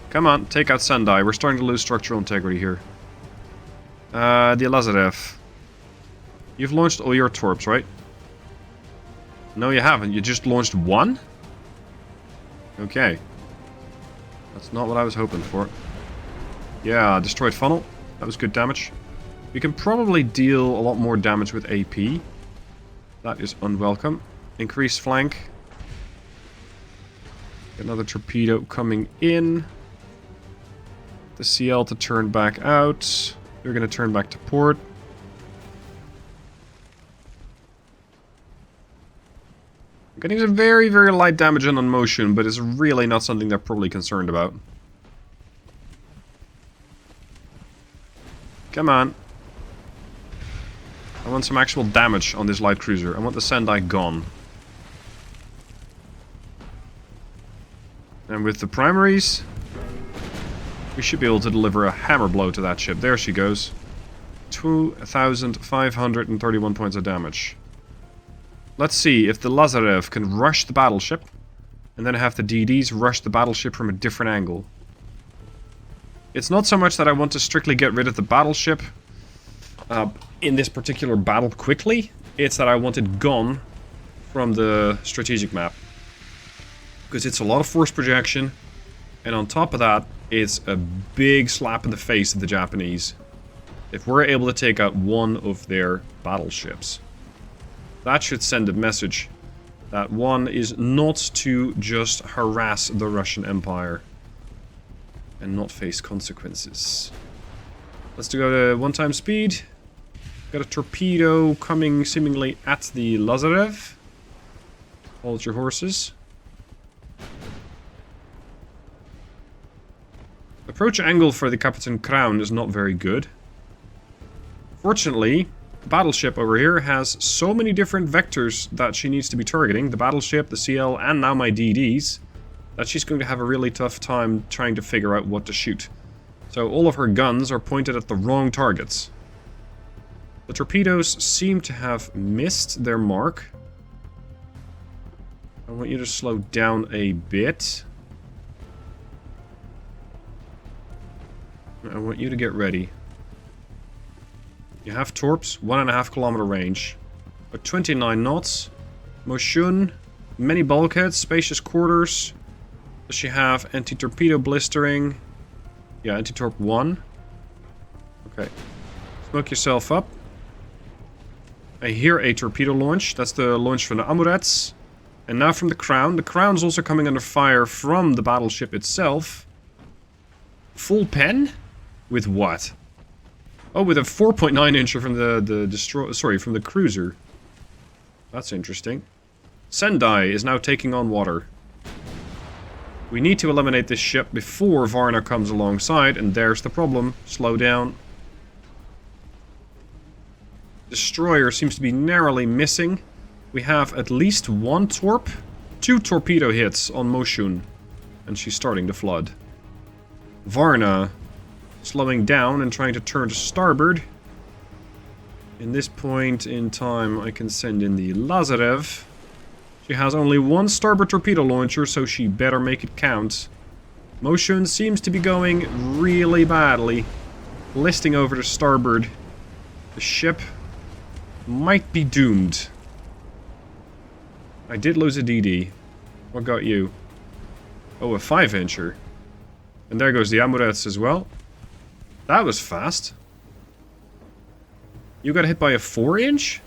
[SPEAKER 2] Come on, take out Sendai. We're starting to lose structural integrity here. The Lazarev. You've launched all your torps, right? No, you haven't. You just launched one? Okay. That's not what I was hoping for. Yeah, destroyed funnel. That was good damage. We can probably deal a lot more damage with AP. That is unwelcome. Increase flank. Another torpedo coming in. The CL to turn back out. They're going to turn back to port. I'm getting some very, very light damage on motion, but it's really not something they're probably concerned about. Come on. I want some actual damage on this light cruiser. I want the Sendai gone. And with the primaries, we should be able to deliver a hammer blow to that ship. There she goes. 2,531 points of damage. Let's see if the Lazarev can rush the battleship, and then have the DDs rush the battleship from a different angle. It's not so much that I want to strictly get rid of the battleship in this particular battle quickly. It's that I want it gone from the strategic map. Because it's a lot of force projection, and on top of that, it's a big slap in the face of the Japanese. If we're able to take out one of their battleships, that should send a message that one is not to just harass the Russian Empire and not face consequences. Let's go to 1 times speed. Got a torpedo coming seemingly at the Lazarev. Hold your horses. Approach angle for the Captain Crown is not very good. Fortunately, the battleship over here has so many different vectors that she needs to be targeting. The battleship, the CL, and now my DDs. That she's going to have a really tough time trying to figure out what to shoot. So all of her guns are pointed at the wrong targets. The torpedoes seem to have missed their mark. I want you to slow down a bit. I want you to get ready. You have torps, 1.5 kilometer range. At 29 knots. Moshun, many bulkheads, spacious quarters. Does she have anti-torpedo blistering? Yeah, anti-torp 1. Okay. Smoke yourself up. I hear a torpedo launch. That's the launch from the Amurets. And now from the Crown. The Crown's also coming under fire from the battleship itself. Full pen? With what? Oh, with a 4.9 incher from from the cruiser. That's interesting. Sendai is now taking on water. We need to eliminate this ship before Varna comes alongside, and there's the problem. Slow down. Destroyer seems to be narrowly missing. We have at least 1 torp, 2 torpedo hits on Moshun, and she's starting to flood. Varna slowing down and trying to turn to starboard. In this point in time, I can send in the Lazarev. She has only 1 starboard torpedo launcher, so she better make it count. Motion seems to be going really badly. Listing over to starboard. The ship might be doomed. I did lose a DD. What got you? Oh, a 5-incher. And there goes the Amurets as well. That was fast. You got hit by a 4-inch?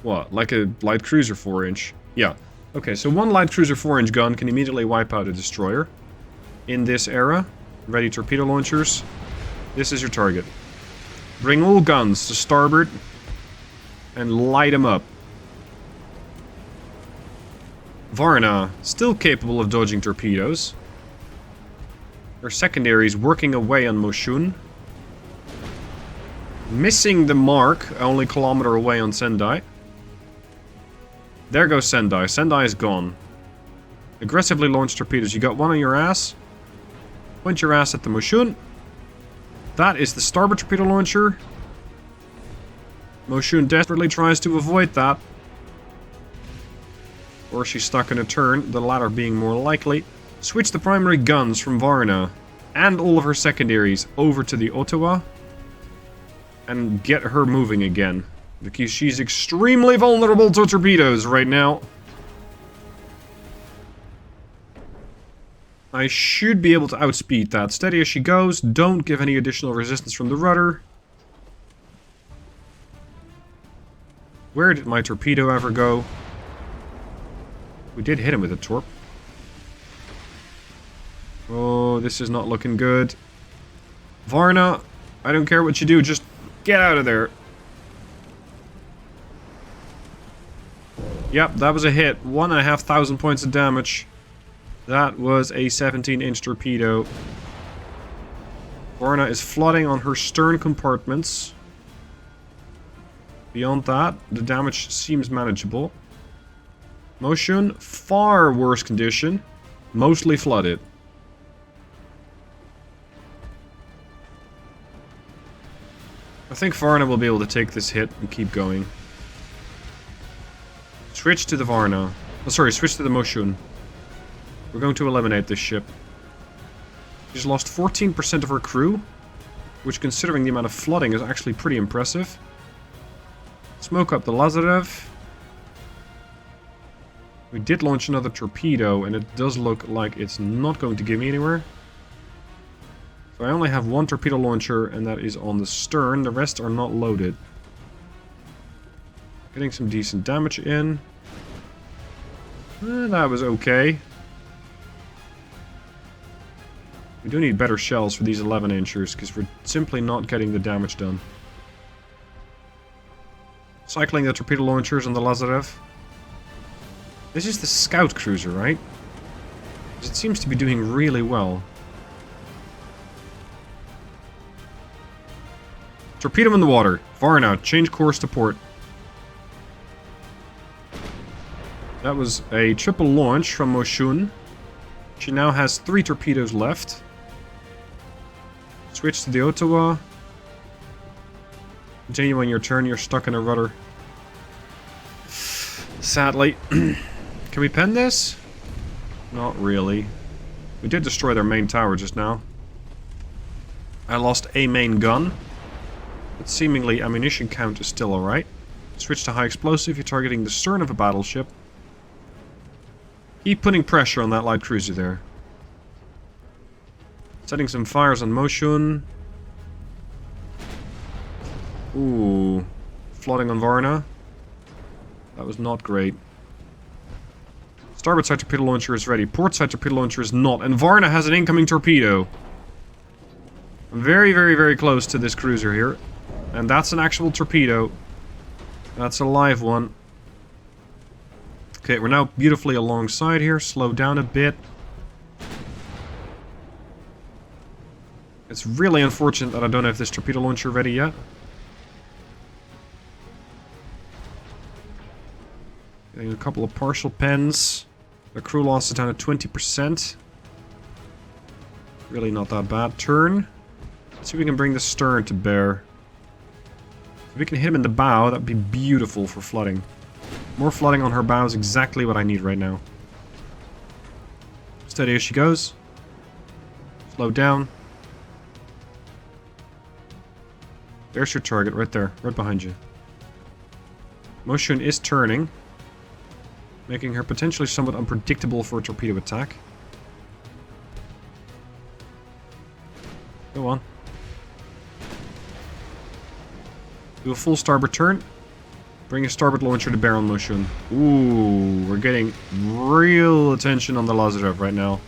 [SPEAKER 2] What, like a light cruiser 4-inch? Yeah. Okay, so 1 light cruiser 4-inch gun can immediately wipe out a destroyer. In this era, ready torpedo launchers. This is your target. Bring all guns to starboard and light them up. Varna, still capable of dodging torpedoes. Her secondaries working away on Moshun. Missing the mark, only a kilometer away on Sendai. There goes Sendai. Sendai is gone. Aggressively launched torpedoes. You got 1 on your ass. Point your ass at the Moshun. That is the starboard torpedo launcher. Moshun desperately tries to avoid that. Or she's stuck in a turn, the latter being more likely. Switch the primary guns from Varna and all of her secondaries over to the Ottawa. And get her moving again. Because she's extremely vulnerable to torpedoes right now. I should be able to outspeed that. Steady as she goes. Don't give any additional resistance from the rudder. Where did my torpedo ever go? We did hit him with a torp. this is not looking good. Varna, I don't care what you do, just get out of there. Yep, that was a hit. 1,500 points of damage. That was a 17-inch torpedo. Varna is flooding on her stern compartments. Beyond that, the damage seems manageable. Motion, far worse condition. Mostly flooded. I think Varna will be able to take this hit and keep going. Switch to the Varna. Oh, sorry, switch to the Moshun. We're going to eliminate this ship. She's lost 14% of her crew, which, considering the amount of flooding, is actually pretty impressive. Smoke up the Lazarev. We did launch another torpedo, and it does look like it's not going to get me anywhere. So I only have one torpedo launcher, and that is on the stern. The rest are not loaded. Getting some decent damage in. That was okay. We do need better shells for these 11-inchers, because we're simply not getting the damage done. Cycling the torpedo launchers on the Lazarev. This is the scout cruiser, right? Because it seems to be doing really well. Torpedo in the water. Varna, change course to port. That was a triple launch from Moshun. She now has 3 torpedoes left. Switch to the Ottawa. Continue on your turn, you're stuck in a rudder. Sadly. Can we pen this? Not really. We did destroy their main tower just now. I lost a main gun. But seemingly ammunition count is still alright. Switch to high explosive, you're targeting the stern of a battleship. Keep putting pressure on that light cruiser there. Setting some fires on Moshun. Ooh. Flooding on Varna. That was not great. Starboard side torpedo launcher is ready. Port side torpedo launcher is not. And Varna has an incoming torpedo. I'm very, very, very close to this cruiser here. And that's an actual torpedo. That's a live one. Okay, we're now beautifully alongside here. Slow down a bit. It's really unfortunate that I don't have this torpedo launcher ready yet. Getting a couple of partial pens. The crew loss is down to 20%. Really not that bad. Turn. Let's see if we can bring the stern to bear. If we can hit him in the bow, that'd be beautiful for flooding. More flooding on her bow is exactly what I need right now. Steady as she goes. Slow down. There's your target right there, right behind you. Motion is turning, making her potentially somewhat unpredictable for a torpedo attack. Go on. Do a full starboard turn. Bring a starboard launcher to bear on Motion. Ooh, we're getting real attention on the Lazarev right now.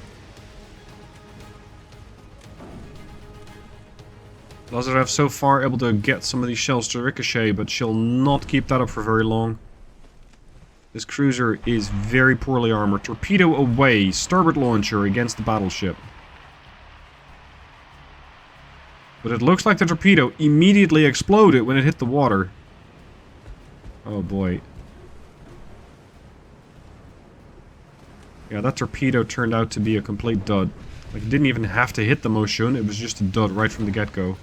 [SPEAKER 2] Lazarev so far able to get some of these shells to ricochet, but she'll not keep that up for very long. This cruiser is very poorly armored. Torpedo away, starboard launcher against the battleship. But it looks like the torpedo immediately exploded when it hit the water. Oh boy. Yeah, that torpedo turned out to be a complete dud. Like, it didn't even have to hit the Moshun, it was just a dud right from the get-go.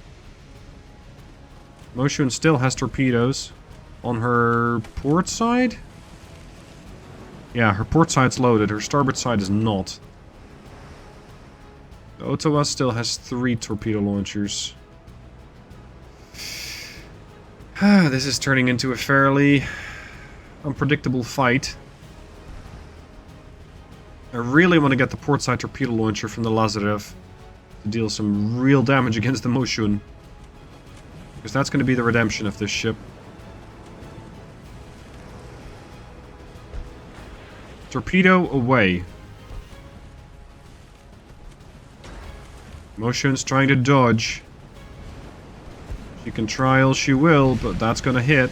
[SPEAKER 2] Moshun still has torpedoes. On her port side? Yeah, her port side's loaded, her starboard side is not. The Ottawa still has 3 torpedo launchers. This is turning into a fairly unpredictable fight. I really want to get the port side torpedo launcher from the Lazarev to deal some real damage against the Moshun. Because that's going to be the redemption of this ship. Torpedo away. Motion's trying to dodge. She can try all she will, but that's gonna hit.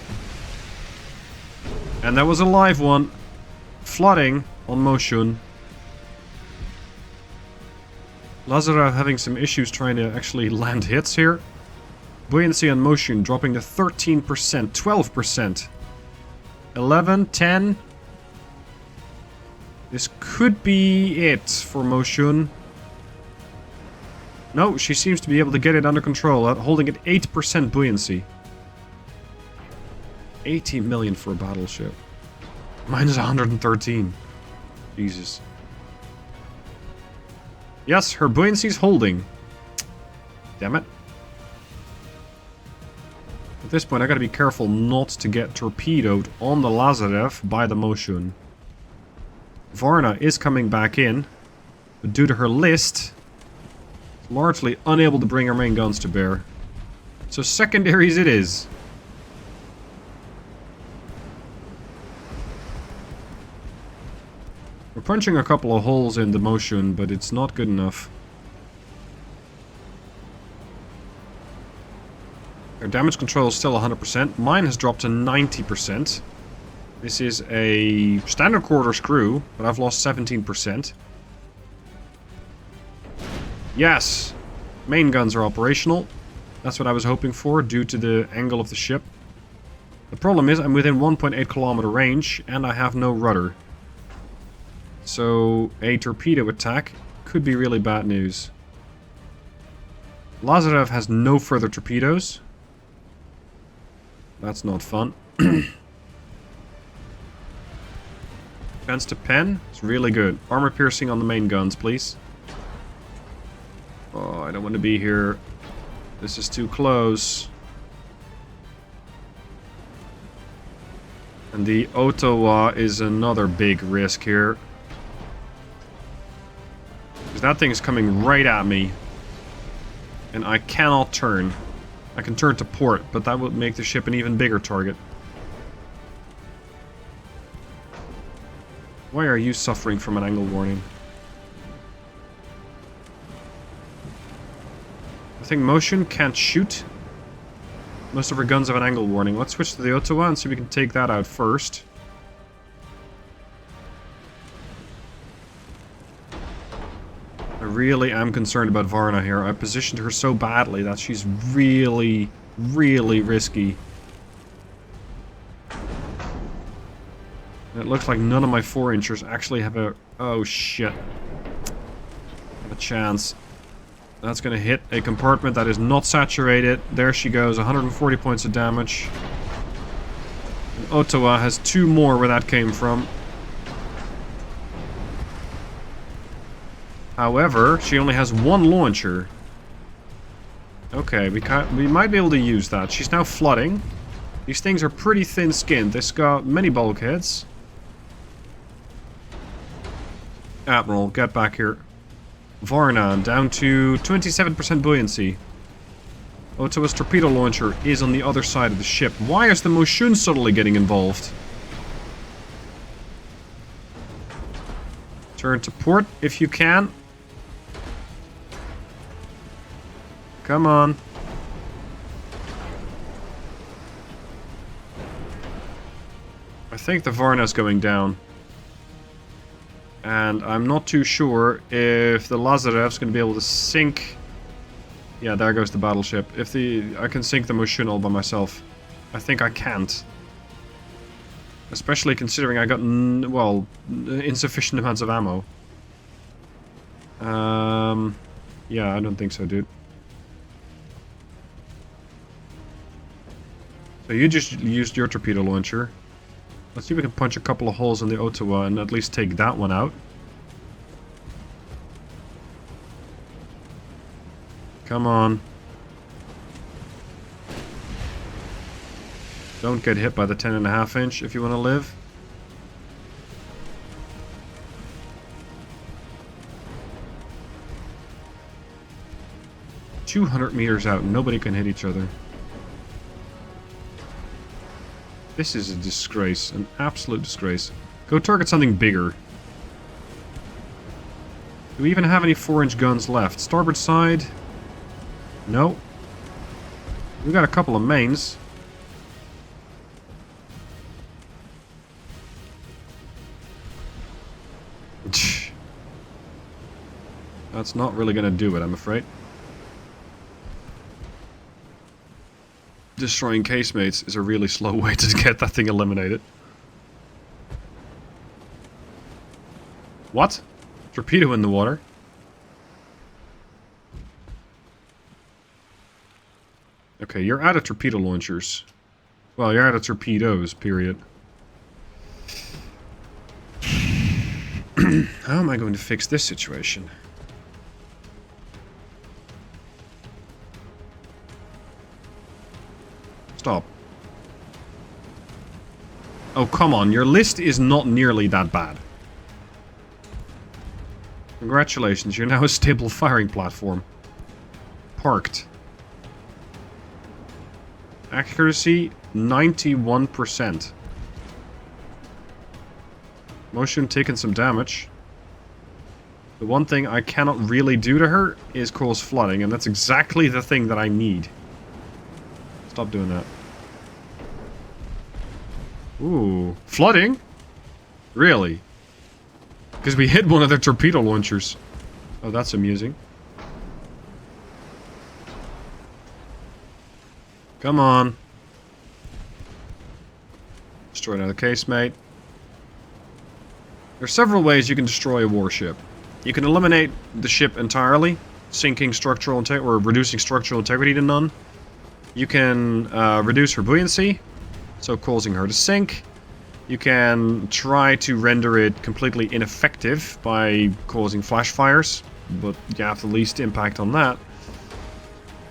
[SPEAKER 2] And that was a live one. Flooding on Motion. Lazarev having some issues trying to actually land hits here. Buoyancy on Motion dropping to 13%, 12%. 11, 10. This could be it for Motion. No, she seems to be able to get it under control, holding at 8% buoyancy. 18 million for a battleship. Mine is 113. Jesus. Yes, her buoyancy's holding. Damn it. At this point, I gotta be careful not to get torpedoed on the Lazarev by the Motion. Varna is coming back in, but due to her list, largely unable to bring her main guns to bear. So secondaries it is. We're punching a couple of holes in the Motion, but it's not good enough. Our damage control is still 100%. Mine has dropped to 90%. This is a standard quarters crew, but I've lost 17%. Yes! Main guns are operational. That's what I was hoping for, due to the angle of the ship. The problem is, I'm within 1.8 kilometer range, and I have no rudder. So, a torpedo attack could be really bad news. Lazarev has no further torpedoes. That's not fun. Defense to pen. It's really good. Armor piercing on the main guns, please. Oh, I don't want to be here. This is too close. And the Ottawa is another big risk here. Because that thing is coming right at me. And I cannot turn. I can turn to port, but that would make the ship an even bigger target. Why are you suffering from an angle warning? I think Motion can't shoot. Most of her guns have an angle warning. Let's switch to the Ottawa and see if we can take that out first. I really am concerned about Varna here. I positioned her so badly that she's really, really risky. And it looks like none of my 4-inchers actually have a... Oh, shit. Have a chance. That's going to hit a compartment that is not saturated. There she goes, 140 points of damage. And Ottawa has 2 more where that came from. However, she only has 1 launcher. Okay, we might be able to use that. She's now flooding. These things are pretty thin-skinned. They've got many bulkheads. Admiral, get back here. Varna, down to 27% buoyancy. Ottawa's torpedo launcher is on the other side of the ship. Why is the Motion suddenly getting involved? Turn to port if you can. Come on. I think the Varna's going down. And I'm not too sure if the Lazarev's going to be able to sink... Yeah, there goes the battleship. I can sink the Motion all by myself. I think I can't. Especially considering I got, well, insufficient amounts of ammo. Yeah, I don't think so, dude. So you just used your torpedo launcher. Let's see if we can punch a couple of holes in the Ottawa and at least take that one out. Come on. Don't get hit by the 10.5 inch if you want to live. "200 meters out, nobody can hit each other." This is a disgrace, an absolute disgrace. Go target something bigger. Do we even have any 4-inch guns left? Starboard side.
[SPEAKER 3] No. We got a couple of mains. That's not really going to do it, I'm afraid. Destroying casemates is a really slow way to get that thing eliminated. What? Torpedo in the water? Okay, you're out of torpedo launchers. Well, you're out of torpedoes, period. How am I going to fix this situation? Stop. Oh, come on. Your list is not nearly that bad. Congratulations, you're now a stable firing platform. Parked. Accuracy, 91%. Motion taking some damage. The one thing I cannot really do to her is cause flooding, and that's exactly the thing that I need. Stop doing that. Ooh. Flooding? Really? Because we hit one of their torpedo launchers. Oh, that's amusing. Come on. Destroy another casemate. There are several ways you can destroy a warship. You can eliminate the ship entirely, sinking structural integrity or reducing structural integrity to none. You can reduce her buoyancy, so causing her to sink. You can try to render it completely ineffective by causing flash fires, but you have the least impact on that.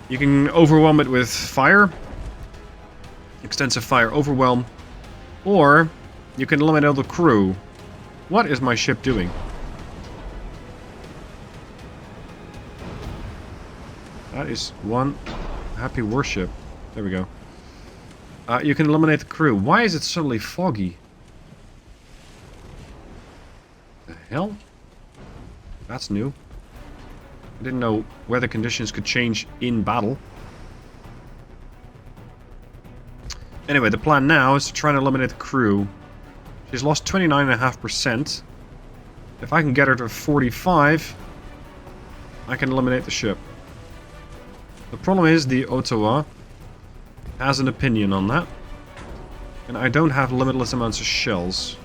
[SPEAKER 3] You can overwhelm it with fire, extensive fire overwhelm, or you can eliminate all the crew. What is my ship doing? That is one happy warship. There we go. You can eliminate the crew. Why is it suddenly foggy? The hell? That's new. I didn't know weather conditions could change in battle. Anyway, the plan now is to try and eliminate the crew. She's lost 29.5%. If I can get her to 45, I can eliminate the ship. The problem is the Ottawa has an opinion on that. And I don't have limitless amounts of shells,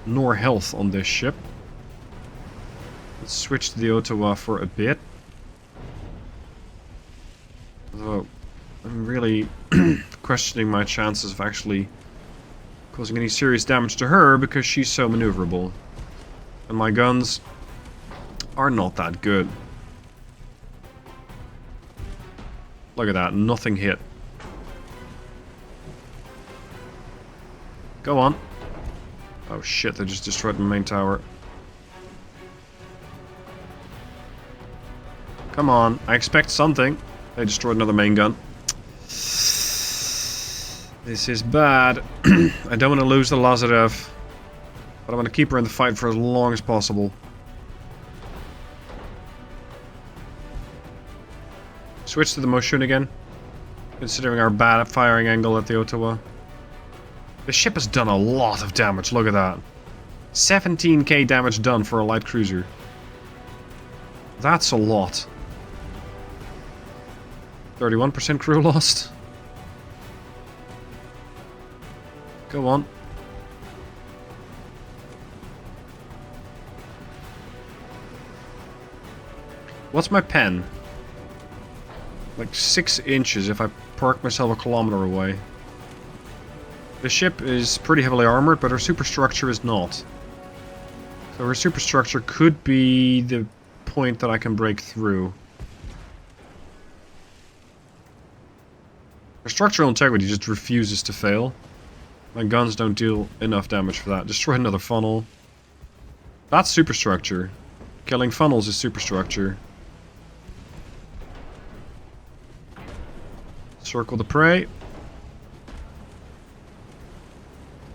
[SPEAKER 3] nor health on this ship. Let's switch to the Ottawa for a bit. Although, I'm really questioning my chances of actually causing any serious damage to her because she's so maneuverable. And my guns are not that good. Look at that, nothing hit. Go on. Oh shit, they just destroyed my main tower. Come on, I expect something. They destroyed another main gun. This is bad. I don't want to lose the Lazarev, but I want to keep her in the fight for as long as possible. Switch to the Moshun again, considering our bad firing angle at the Ottawa. The ship has done a lot of damage, look at that. 17k damage done for a light cruiser. That's a lot. 31% crew lost. Go on. What's my pen? Like 6 inches if I park myself a kilometer away. The ship is pretty heavily armored, but her superstructure is not. So her superstructure could be the point that I can break through. Her structural integrity just refuses to fail. My guns don't deal enough damage for that. Destroy another funnel. That's superstructure. Killing funnels is superstructure. Circle the prey.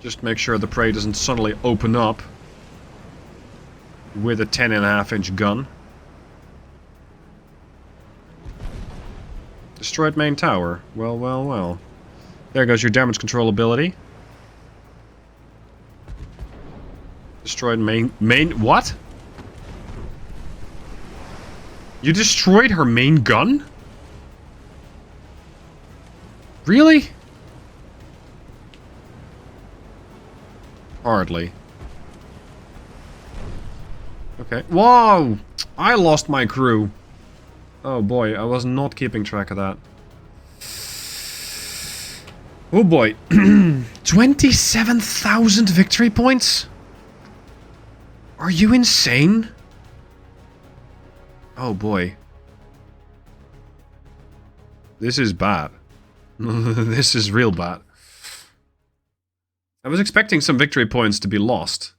[SPEAKER 3] Just make sure the prey doesn't suddenly open up with a 10.5-inch gun. destroyed main tower. Well, well, well. There goes your damage control ability. Destroyed main... What? You destroyed her main gun? Really? Hardly. Okay. Whoa! I lost my crew. Oh boy, I was not keeping track of that. Oh boy. 27,000 victory points? Are you insane? Oh boy. This is bad. This is real bad. I was expecting some victory points to be lost.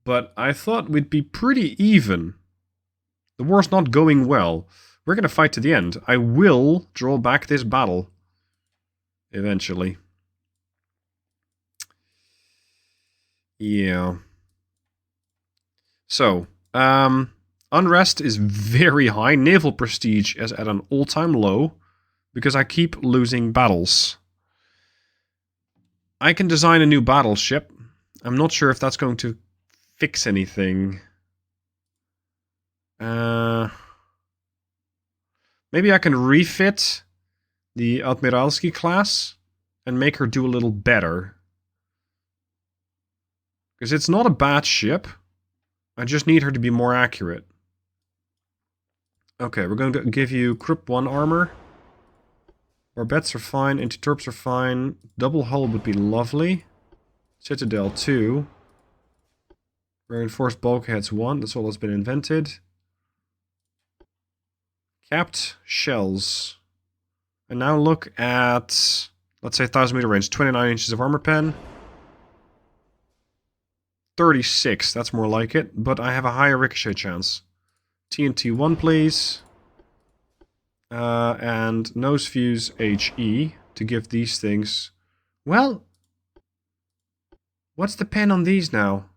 [SPEAKER 3] But I thought we'd be pretty even. The war's not going well. We're gonna fight to the end. I will draw back this battle. Eventually. Yeah. So, unrest is very high. Naval prestige is at an all-time low. Because I keep losing battles. I can design a new battleship. I'm not sure if that's going to fix anything. Maybe I can refit the Admiralski class and make her do a little better. Because it's not a bad ship. I just need her to be more accurate. Okay, we're going to give you Krupp 1 armor. Barbettes are fine, anti-torps are fine. Double hull would be lovely. Citadel 2. Reinforced bulkheads 1, that's all that's been invented. Capped shells. And now look at, let's say 1,000 meter range, 29 inches of armor pen. 36, that's more like it, but I have a higher ricochet chance. TNT 1, please. And nose fuse HE to give these things. Well, what's the pen on these now?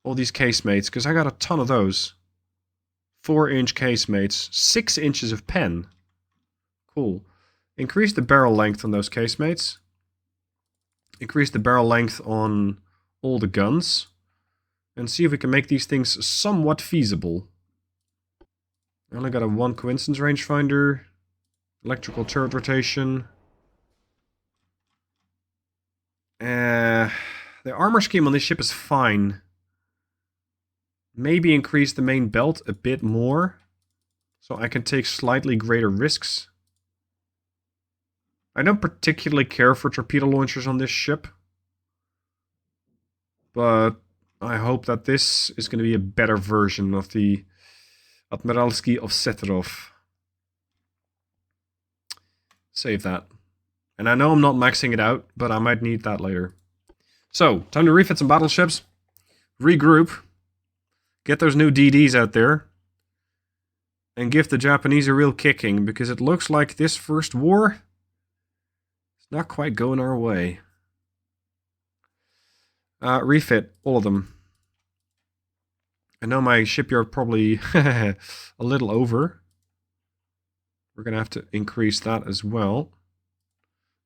[SPEAKER 3] All these casemates, because I got a ton of those. 4-inch casemates, 6 inches of pen. Cool. Increase the barrel length on those casemates. Increase the barrel length on all the guns. And see if we can make these things somewhat feasible. I only got a 1 coincidence rangefinder. Electrical turret rotation. The armor scheme on this ship is fine. Maybe increase the main belt a bit more. So I can take slightly greater risks. I don't particularly care for torpedo launchers on this ship. But I hope that this is going to be a better version of the Admiralski of Seterov. Save that. And I know I'm not maxing it out, but I might need that later. So, time to refit some battleships. Regroup. Get those new DDs out there. And give the Japanese a real kicking, because it looks like this first war is not quite going our way. Refit, all of them. I know my shipyard probably a little over. We're going to have to increase that as well.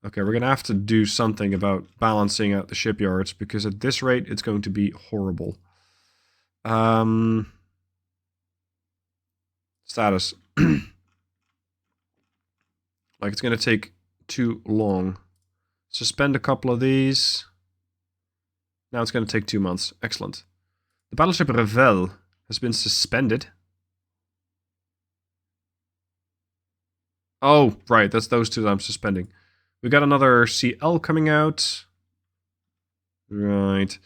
[SPEAKER 3] Okay, we're going to have to do something about balancing out the shipyards, because at this rate it's going to be horrible. Status. Like it's going to take too long. Suspend a couple of these. Now it's going to take 2 months. Excellent. The battleship Revel has been suspended. Oh, right. That's those two that I'm suspending. We got another CL coming out. Right.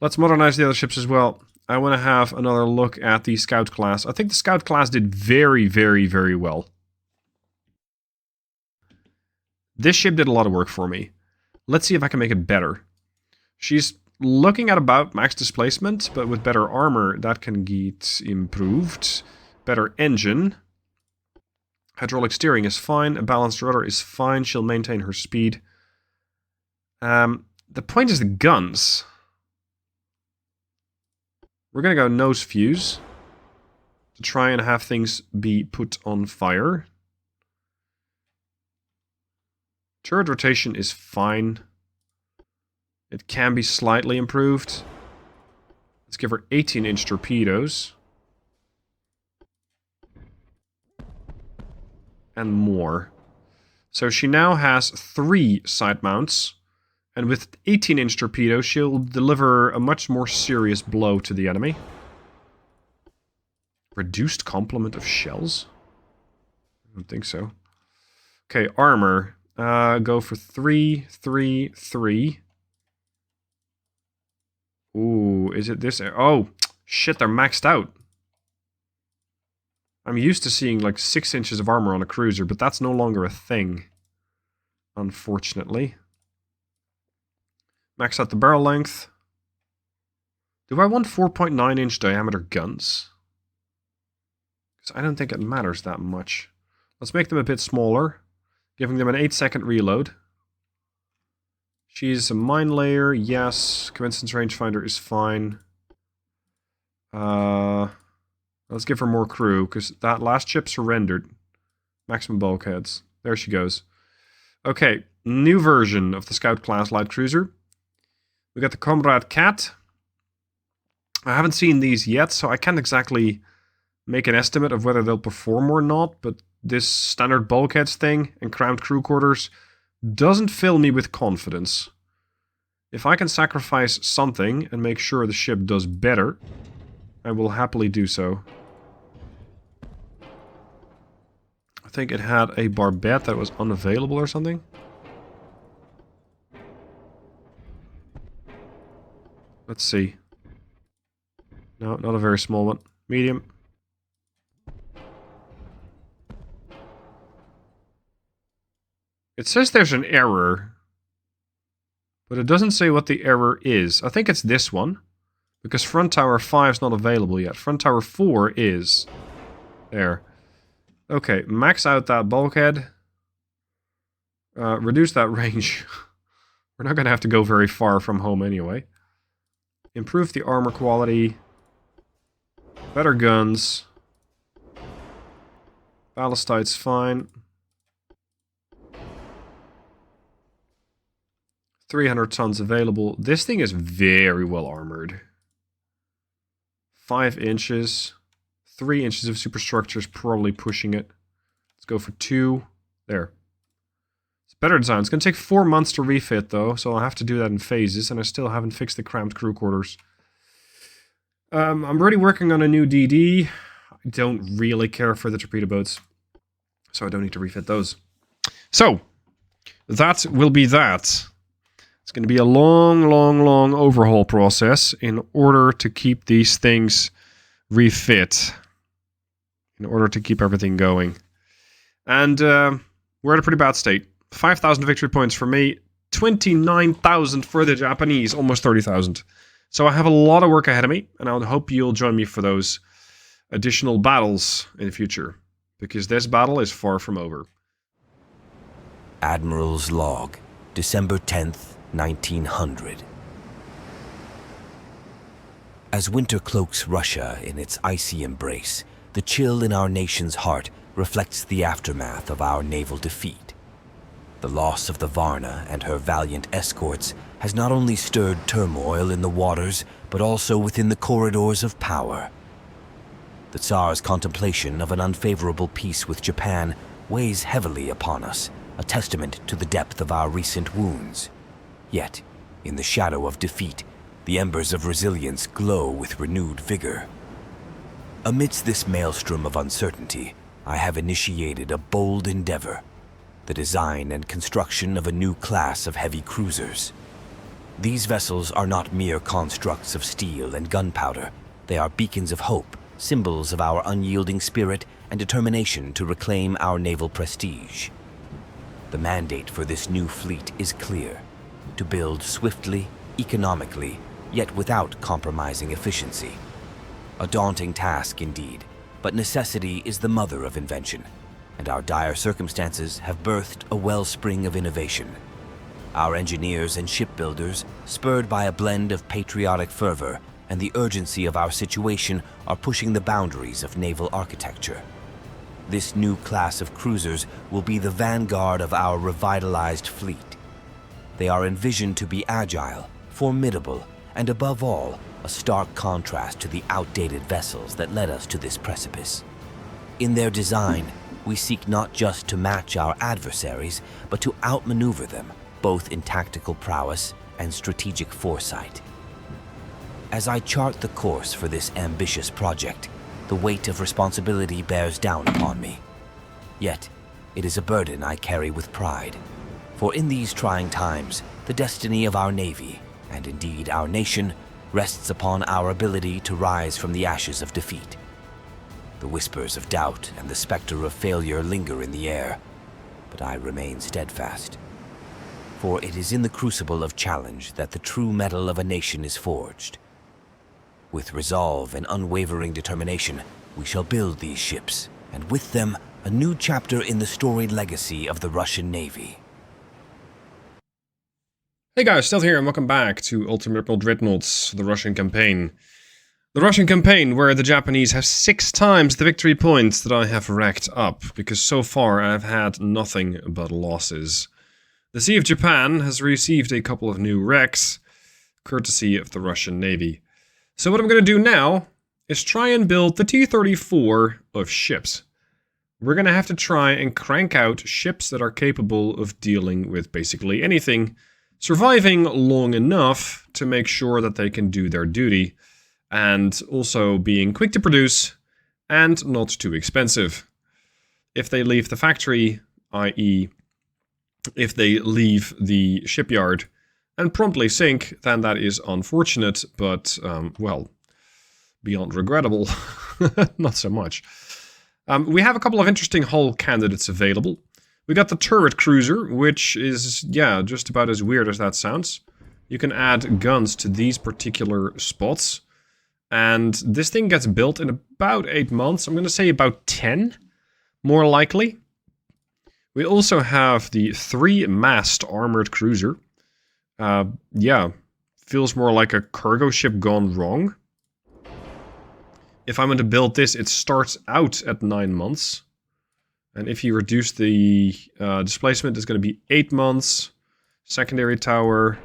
[SPEAKER 3] Let's modernize the other ships as well. I want to have another look at the Scout class. I think the Scout class did very, very, very well. This ship did a lot of work for me. Let's see if I can make it better. She's looking at about max displacement, but with better armor, that can get improved. Better engine. Hydraulic steering is fine. A balanced rudder is fine. She'll maintain her speed. The point is the guns. We're going to go nose fuse to try and have things be put on fire. Turret rotation is fine. It can be slightly improved. Let's give her 18-inch torpedoes. And more. So she now has 3 side mounts. And with 18-inch torpedoes, she'll deliver a much more serious blow to the enemy. Reduced complement of shells? I don't think so. Okay, armor. Go for 3, 3, 3. Ooh, is it this? Oh, shit, they're maxed out. I'm used to seeing like 6 inches of armor on a cruiser, but that's no longer a thing. Unfortunately. Max out the barrel length. Do I want 4.9-inch diameter guns? Because I don't think it matters that much. Let's make them a bit smaller. Giving them an 8-second reload. She's a mine layer, yes. Coincidence rangefinder is fine. Let's give her more crew, because that last ship surrendered. Maximum bulkheads. There she goes. Okay, new version of the Scout class light cruiser. We got the Comrade Cat. I haven't seen these yet, so I can't exactly make an estimate of whether they'll perform or not, but this standard bulkheads thing and cramped crew quarters doesn't fill me with confidence. If I can sacrifice something and make sure the ship does better, I will happily do so. I think it had a barbette that was unavailable or something. Let's see. No, not a very small one. Medium. It says there's an error, but it doesn't say what the error is. I think it's this one, because front tower 5 is not available yet. Front tower 4 is. There. Okay, max out that bulkhead. Reduce that range. We're not going to have to go very far from home anyway. Improve the armor quality. Better guns. Ballastite's fine. 300 tons available. This thing is very well armored. 5 inches. 3 inches of superstructure is probably pushing it. Let's go for 2. There. It's better design. It's going to take 4 months to refit though, so I'll have to do that in phases, and I still haven't fixed the cramped crew quarters. I'm already working on a new DD. I don't really care for the torpedo boats, so I don't need to refit those. So, that will be that. It's going to be a long, long, long overhaul process in order to keep these things refit. In order to keep everything going. And we're at a pretty bad state. 5,000 victory points for me. 29,000 for the Japanese. Almost 30,000. So I have a lot of work ahead of me. And I would hope you'll join me for those additional battles in the future. Because this battle is far from over.
[SPEAKER 1] Admiral's Log, December 10th, 1900. As winter cloaks Russia in its icy embrace, the chill in our nation's heart reflects the aftermath of our naval defeat. The loss of the Varna and her valiant escorts has not only stirred turmoil in the waters, but also within the corridors of power. The Tsar's contemplation of an unfavorable peace with Japan weighs heavily upon us, a testament to the depth of our recent wounds. Yet, in the shadow of defeat, the embers of resilience glow with renewed vigor. Amidst this maelstrom of uncertainty, I have initiated a bold endeavor, the design and construction of a new class of heavy cruisers. These vessels are not mere constructs of steel and gunpowder. They are beacons of hope, symbols of our unyielding spirit and determination to reclaim our naval prestige. The mandate for this new fleet is clear: to build swiftly, economically, yet without compromising efficiency. A daunting task indeed, but necessity is the mother of invention, and our dire circumstances have birthed a wellspring of innovation. Our engineers and shipbuilders, spurred by a blend of patriotic fervor and the urgency of our situation, are pushing the boundaries of naval architecture. This new class of cruisers will be the vanguard of our revitalized fleet. They are envisioned to be agile, formidable, and above all, a stark contrast to the outdated vessels that led us to this precipice. In their design, we seek not just to match our adversaries, but to outmaneuver them, both in tactical prowess and strategic foresight. As I chart the course for this ambitious project, the weight of responsibility bears down upon me. Yet, it is a burden I carry with pride. For in these trying times, the destiny of our Navy, and indeed our nation, rests upon our ability to rise from the ashes of defeat. The whispers of doubt and the specter of failure linger in the air, but I remain steadfast. For it is in the crucible of challenge that the true metal of a nation is forged. With resolve and unwavering determination, we shall build these ships, and with them, a new chapter in the storied legacy of the Russian Navy.
[SPEAKER 2] Hey guys, Stealth here, and welcome back to Admiral Dreadnoughts, the Russian campaign. The Russian campaign where the Japanese have 6 times the victory points that I have racked up, because so far I've had nothing but losses. The Sea of Japan has received a couple of new wrecks, courtesy of the Russian Navy. So what I'm going to do now is try and build the T-34 of ships. We're going to have to try and crank out ships that are capable of dealing with basically anything, surviving long enough to make sure that they can do their duty, and also being quick to produce and not too expensive. If they leave the factory, i.e. if they leave the shipyard and promptly sink, then that is unfortunate, but, well, beyond regrettable. Not so much. We have a couple of interesting hull candidates available. We got the turret cruiser, which is, yeah, just about as weird as that sounds. You can add guns to these particular spots. And this thing gets built in about 8 months. I'm going to say about 10, more likely. We also have the 3-mast armored cruiser. Yeah, feels more like a cargo ship gone wrong. If I'm going to build this, it starts out at 9 months. And if you reduce the displacement, it's going to be 8 months. Secondary tower.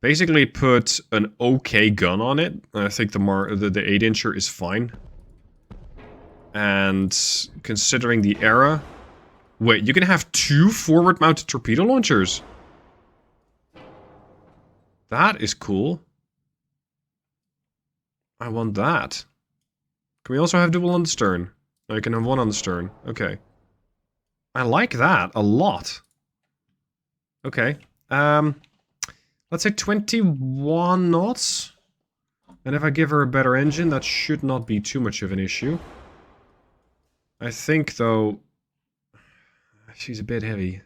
[SPEAKER 2] Basically put an okay gun on it. I think the 8-incher is fine. And considering the era... Wait, you can have 2 forward-mounted torpedo launchers? That is cool. I want that. Can we also have dual on the stern? No, you can have 1 on the stern. Okay. I like that a lot. Okay. Let's say 21 knots. And if I give her a better engine, that should not be too much of an issue. I think, though, she's a bit heavy.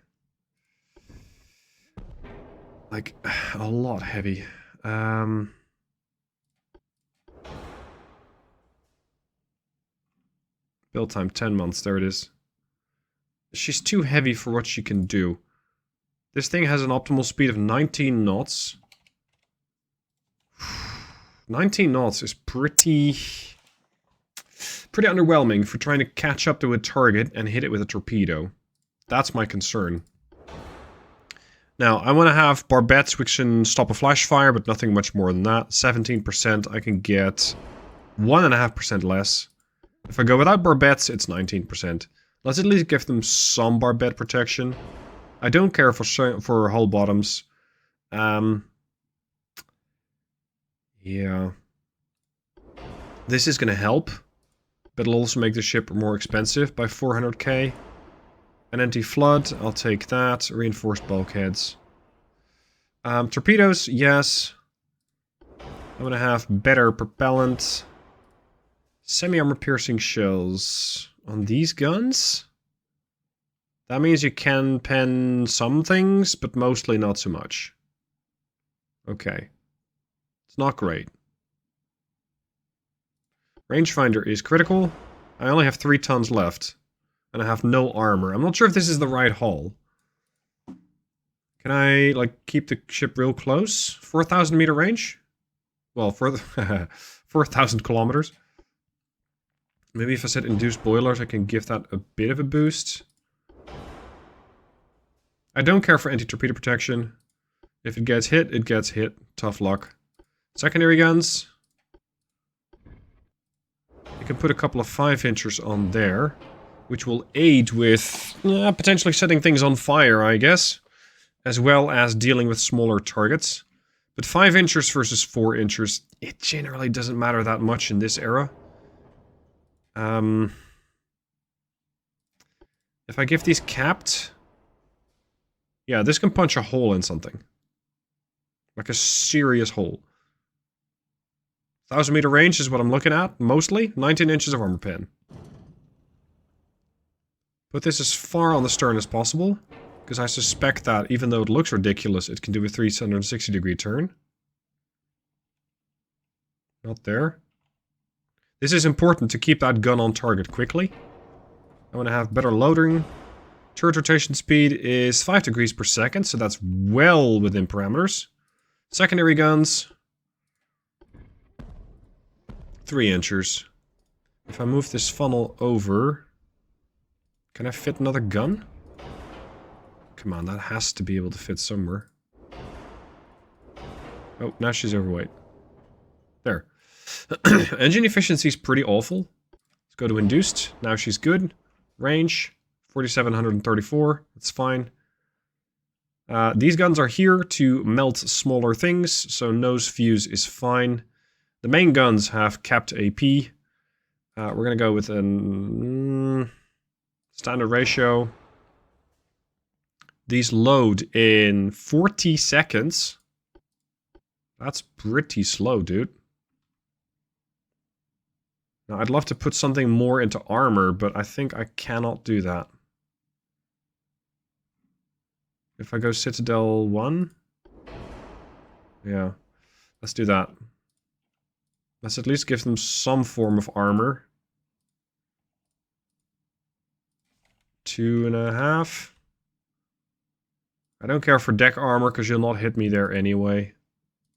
[SPEAKER 2] Like, a lot heavy. Build time 10 months, there it is. She's too heavy for what she can do. This thing has an optimal speed of 19 knots. 19 knots is pretty underwhelming for trying to catch up to a target and hit it with a torpedo. That's my concern. Now, I want to have barbettes which can stop a flash fire, but nothing much more than that. 17%, I can get 1.5% less. If I go without barbettes, it's 19%. Let's at least give them some barbette protection. I don't care for hull bottoms. Yeah. This is going to help, but it'll also make the ship more expensive by 400k. An anti-flood, I'll take that. Reinforced bulkheads. Torpedoes, yes. I'm going to have better propellant. Semi-armor piercing shells on these guns. That means you can pen some things, but mostly not so much. Okay. It's not great. Rangefinder is critical. I only have 3 tons left. And I have no armor. I'm not sure if this is the right hull. Can I, like, keep the ship real close? 4,000 meter range? Well, 4,000 kilometers.
[SPEAKER 3] Maybe if I set induced boilers, I can give that a bit of a boost. I don't care for anti-torpedo protection. If it gets hit, it gets hit. Tough luck. Secondary guns. You can put a couple of 5-inchers on there, which will aid with potentially setting things on fire, I guess, as well as dealing with smaller targets. But 5-inchers versus 4-inchers, it generally doesn't matter that much in this era. If I give these capped... Yeah, this can punch a hole in something. Like a serious hole. 1,000 meter range is what I'm looking at, mostly. 19 inches of armor pen. Put this as far on the stern as possible, because I suspect that, even though it looks ridiculous, it can do a 360-degree turn. Not there. This is important to keep that gun on target quickly. I want to have better loading. Turret rotation speed is 5 degrees per second, so that's well within parameters. Secondary guns. 3-inchers. If I move this funnel over... Can I fit another gun? Come on, that has to be able to fit somewhere. Oh, now she's overweight. There. Engine efficiency is pretty awful. Let's go to induced. Now she's good. Range, 4,734. That's fine. These guns are here to melt smaller things, so nose fuse is fine. The main guns have capped AP. We're going to go with a standard ratio. These load in 40 seconds. That's pretty slow, dude. Now, I'd love to put something more into armor, but I think I cannot do that. If I go Citadel 1? Yeah, let's do that. Let's at least give them some form of armor. 2.5. I don't care for deck armor, because you'll not hit me there anyway.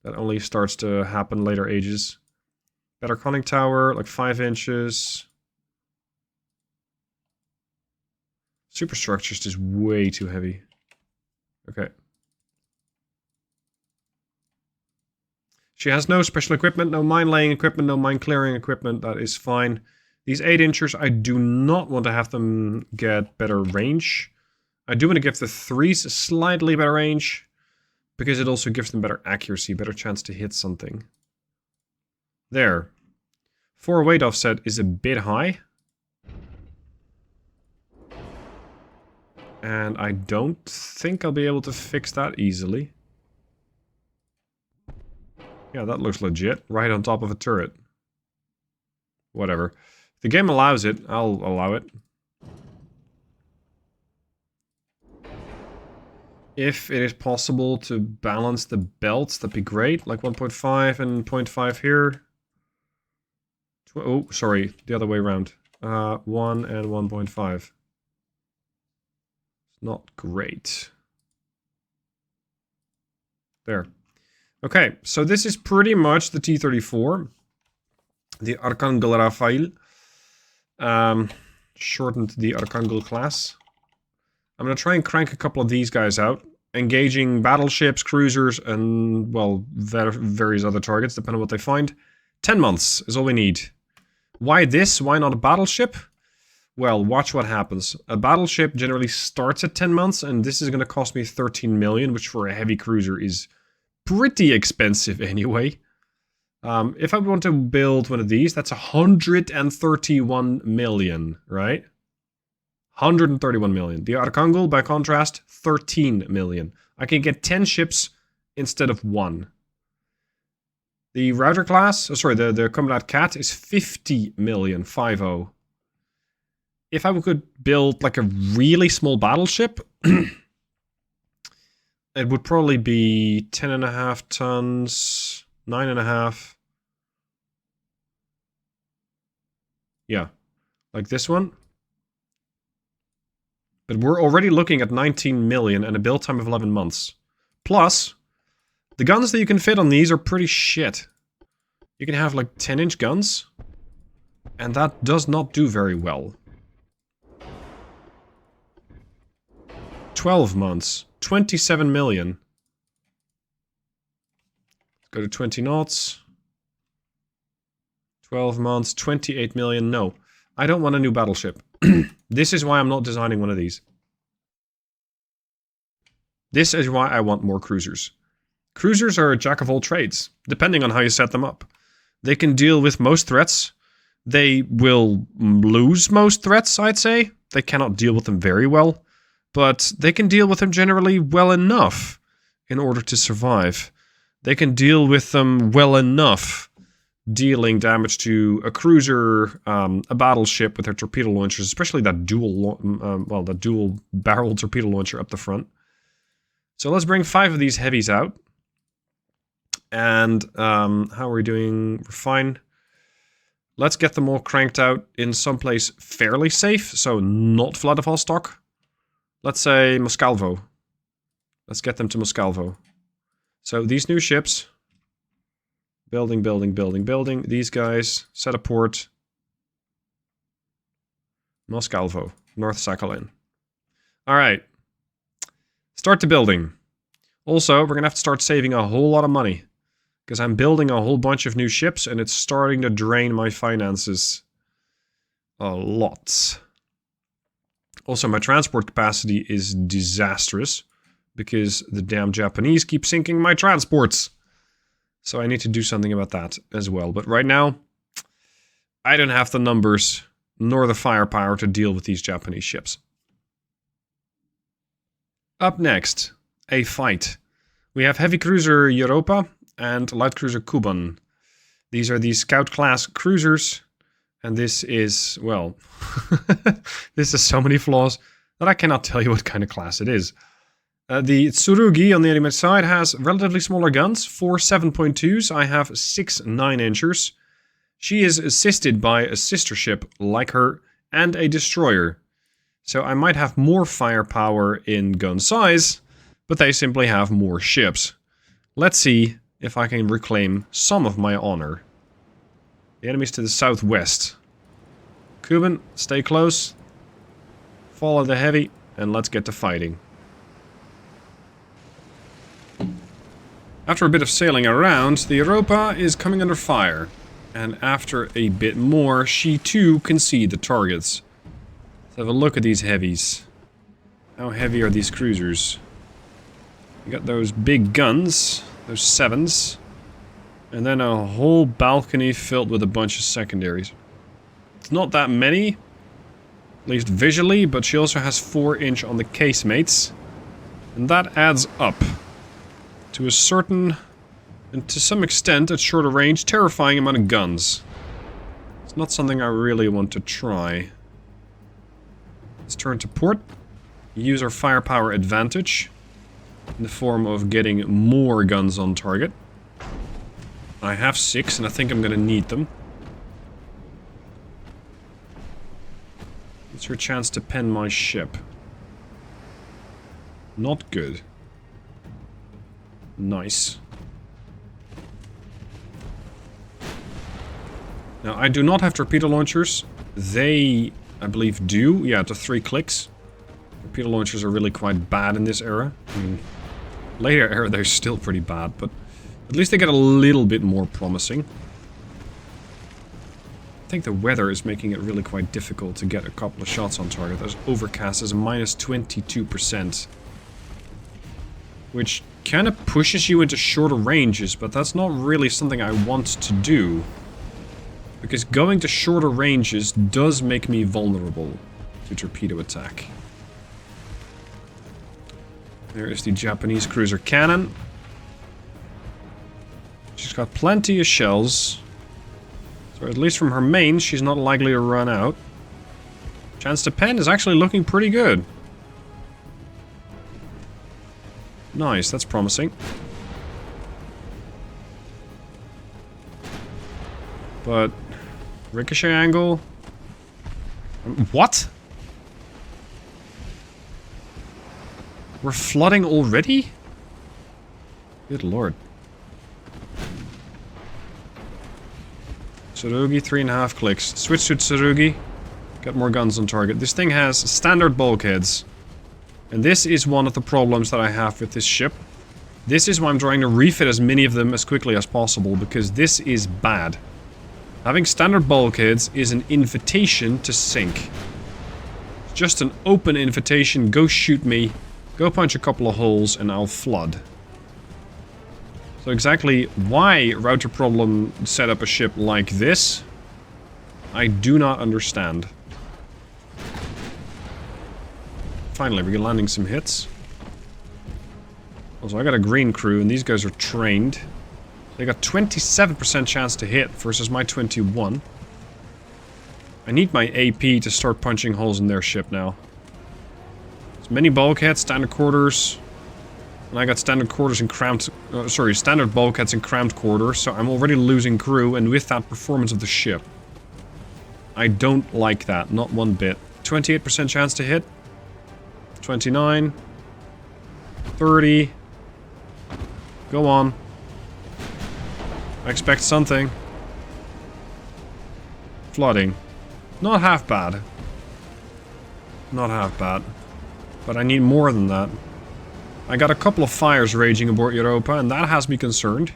[SPEAKER 3] That only starts to happen later ages. Better conning tower, like 5 inches. Superstructure is just way too heavy. Okay. She has no special equipment, no mine laying equipment, no mine clearing equipment. That is fine. These 8-inchers, I do not want to have them get better range. I do want to give the 3s a slightly better range, because it also gives them better accuracy, better chance to hit something. There. 4 weight offset is a bit high. And I don't think I'll be able to fix that easily. Yeah, that looks legit. Right on top of a turret. Whatever. If the game allows it, I'll allow it. If it is possible to balance the belts, that'd be great. Like 1.5 and 0.5 here. Oh, sorry. The other way around. 1 and 1.5. Not great. There. Okay, so this is pretty much the T-34. The Archangel Rafael. Shortened the Archangel class. I'm going to try and crank a couple of these guys out. Engaging battleships, cruisers, and, well, various other targets, depending on what they find. 10 months is all we need. Why this? Why not a battleship? Well, watch what happens. A battleship generally starts at 10 months, and this is going to cost me 13 million, which for a heavy cruiser is pretty expensive anyway. If I want to build one of these, that's 131 million, right? 131 million. The Archangel, by contrast, 13 million. I can get 10 ships instead of 1. The router class, the Combat Cat is 50 million, 50. If I could build like a really small battleship, it would probably be 10.5 tons, 9.5. Yeah, like this one. But we're already looking at 19 million and a build time of 11 months. Plus, the guns that you can fit on these are pretty shit. You can have like 10-inch guns. And that does not do very well. 12 months. 27 million. Let's go to 20 knots. 12 months. 28 million. No. I don't want a new battleship. This is why I'm not designing one of these. This is why I want more cruisers. Cruisers are a jack of all trades, depending on how you set them up. They can deal with most threats. They will lose most threats, I'd say. They cannot deal with them very well, but they can deal with them generally well enough in order to survive. They can deal with them well enough, dealing damage to a cruiser, a battleship with their torpedo launchers, especially that that dual barrel torpedo launcher up the front. So let's bring 5 of these heavies out. And how are we doing? We're fine. Let's get them all cranked out in someplace fairly safe, so not Vladivostok. Let's say Moskalvo. Let's get them to Moskalvo. So these new ships. Building, building, building, building. These guys. Set a port. Moskalvo. North Sakhalin. Alright. Start the building. Also, we're going to have to start saving a whole lot of money. Because I'm building a whole bunch of new ships and it's starting to drain my finances a lot. Also, my transport capacity is disastrous because the damn Japanese keep sinking my transports. So I need to do something about that as well. But right now, I don't have the numbers nor the firepower to deal with these Japanese ships. Up next, a fight. We have heavy cruiser Europa and light cruiser Kuban. These are the scout class cruisers, and this is, well, this has so many flaws that I cannot tell you what kind of class it is. The Tsurugi on the enemy side has relatively smaller guns, 4 7.2s. I have 6 9-inchers. She is assisted by a sister ship like her and a destroyer. So I might have more firepower in gun size, but they simply have more ships. Let's see if I can reclaim some of my honor. The enemy's to the southwest. Kuban, stay close. Follow the heavy, and let's get to fighting. After a bit of sailing around, the Europa is coming under fire. And after a bit more, she too can see the targets. Let's have a look at these heavies. How heavy are these cruisers? You got those big guns. Those 7s. And then a whole balcony filled with a bunch of secondaries. It's not that many. At least visually, but she also has 4-inch on the casemates. And that adds up. To a certain, and to some extent, at shorter range, terrifying amount of guns. It's not something I really want to try. Let's turn to port. Use our firepower advantage. In the form of getting more guns on target. I have 6 and I think I'm gonna need them. It's your chance to pen my ship. Not good. Nice. Now I do not have torpedo launchers. They, I believe, do. Yeah, to 3 clicks. Torpedo launchers are really quite bad in this era. I mean, later era they're still pretty bad, but at least they get a little bit more promising. I think the weather is making it really quite difficult to get a couple of shots on target. There's overcast is minus 22%. Which kind of pushes you into shorter ranges, but that's not really something I want to do. Because going to shorter ranges does make me vulnerable to torpedo attack. There is the Japanese cruiser cannon. She's got plenty of shells. So at least from her main, she's not likely to run out. Chance to pen is actually looking pretty good. Nice, that's promising. But ricochet angle. What? We're flooding already? Good lord. Tsurugi, 3.5 clicks. Switch to Tsurugi. Got more guns on target. This thing has standard bulkheads. And this is one of the problems that I have with this ship. This is why I'm trying to refit as many of them as quickly as possible, because this is bad. Having standard bulkheads is an invitation to sink. It's just an open invitation, go shoot me, go punch a couple of holes, and I'll flood. So exactly why Router Problem set up a ship like this, I do not understand. Finally, we get landing some hits. Also, I got a green crew, and these guys are trained. They got 27% chance to hit versus my 21. I need my AP to start punching holes in their ship now. There's many bulkheads, standard quarters. And I got standard quarters and cramped... standard bulkheads and cramped quarters, so I'm already losing crew, and with that, performance of the ship. I don't like that, not one bit. 28% chance to hit. 29. 30. Go on. I expect something. Flooding. Not half bad. Not half bad. But I need more than that. I got a couple of fires raging aboard Europa, and that has me concerned.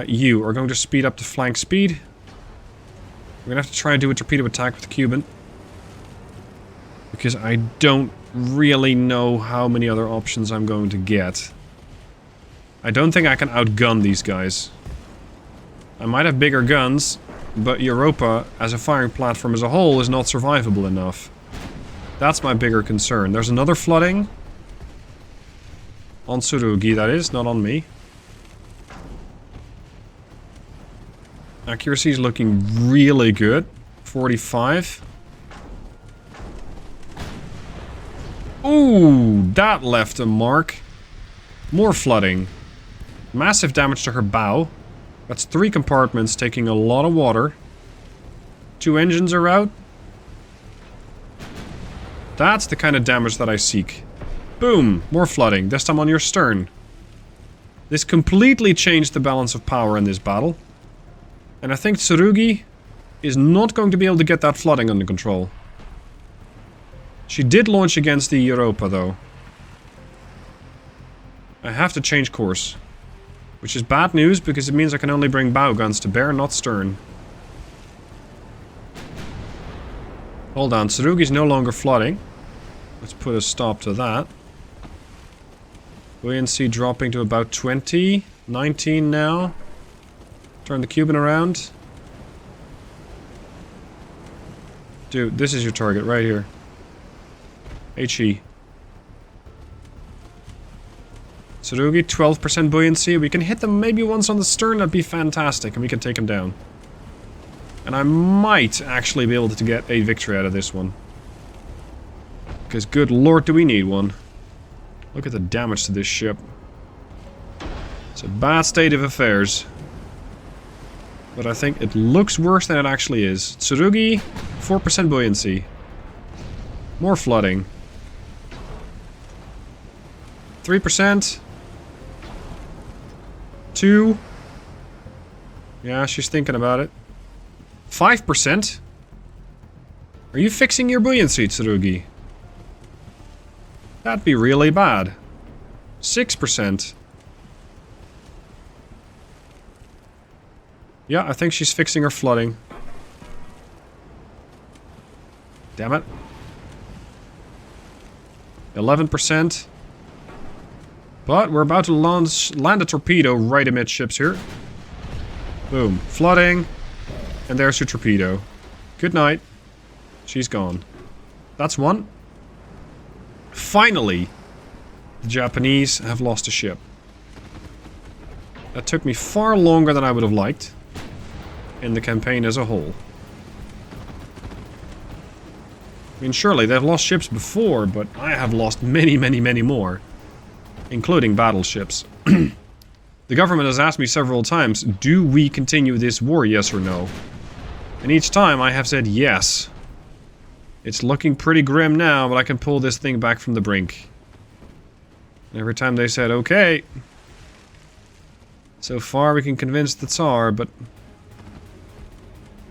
[SPEAKER 3] You are going to speed up to flank speed. We're gonna have to try and do a torpedo attack with the Cuban. Because I don't really know how many other options I'm going to get. I don't think I can outgun these guys. I might have bigger guns, but Europa, as a firing platform as a whole, is not survivable enough. That's my bigger concern. There's another flooding. On Tsurugi, that is, not on me. Accuracy is looking really good. 45. Ooh, that left a mark. More flooding. Massive damage to her bow. That's 3 compartments taking a lot of water. 2 engines are out. That's the kind of damage that I seek. Boom! More flooding, this time on your stern. This completely changed the balance of power in this battle. And I think Tsurugi is not going to be able to get that flooding under control. She did launch against the Europa, though. I have to change course. Which is bad news, because it means I can only bring bow guns to bear, not stern. Hold on, Tsurugi's no longer flooding. Let's put a stop to that. Buoyancy dropping to about 20. 19 now. Turn the Cuban around. Dude, this is your target right here. HE. Tsurugi, 12% buoyancy. We can hit them maybe once on the stern, that'd be fantastic, and we can take them down. And I might actually be able to get a victory out of this one. Because good lord do we need one. Look at the damage to this ship. It's a bad state of affairs. But I think it looks worse than it actually is. Tsurugi, 4% buoyancy. More flooding. 3%. 2. Yeah, she's thinking about it. 5%? Are you fixing your buoyancy, Tsurugi? That'd be really bad. 6%. Yeah, I think she's fixing her flooding. Damn it. 11%. But we're about to land a torpedo right amidships here. Boom. Flooding. And there's your torpedo. Good night. She's gone. That's one. Finally, the Japanese have lost a ship. That took me far longer than I would have liked in the campaign as a whole. I mean, surely they've lost ships before, but I have lost many, many, many more. Including battleships. The government has asked me several times, do we continue this war, yes or no? And each time I have said yes. It's looking pretty grim now, but I can pull this thing back from the brink. And every time they said, okay. So far we can convince the Tsar, but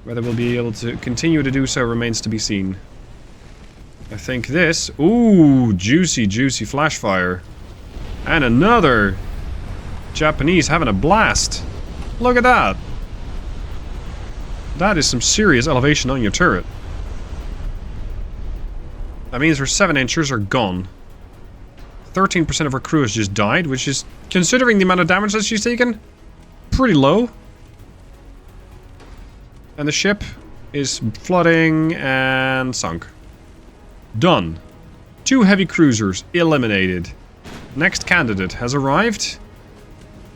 [SPEAKER 3] Whether we'll be able to continue to do so remains to be seen. I think this... Ooh, juicy, juicy flash fire. And another! Japanese having a blast. Look at that! That is some serious elevation on your turret. That means her 7-inchers are gone. 13% of her crew has just died, which is, considering the amount of damage that she's taken, pretty low. And the ship is flooding and sunk. Done. 2 heavy cruisers eliminated. Next candidate has arrived.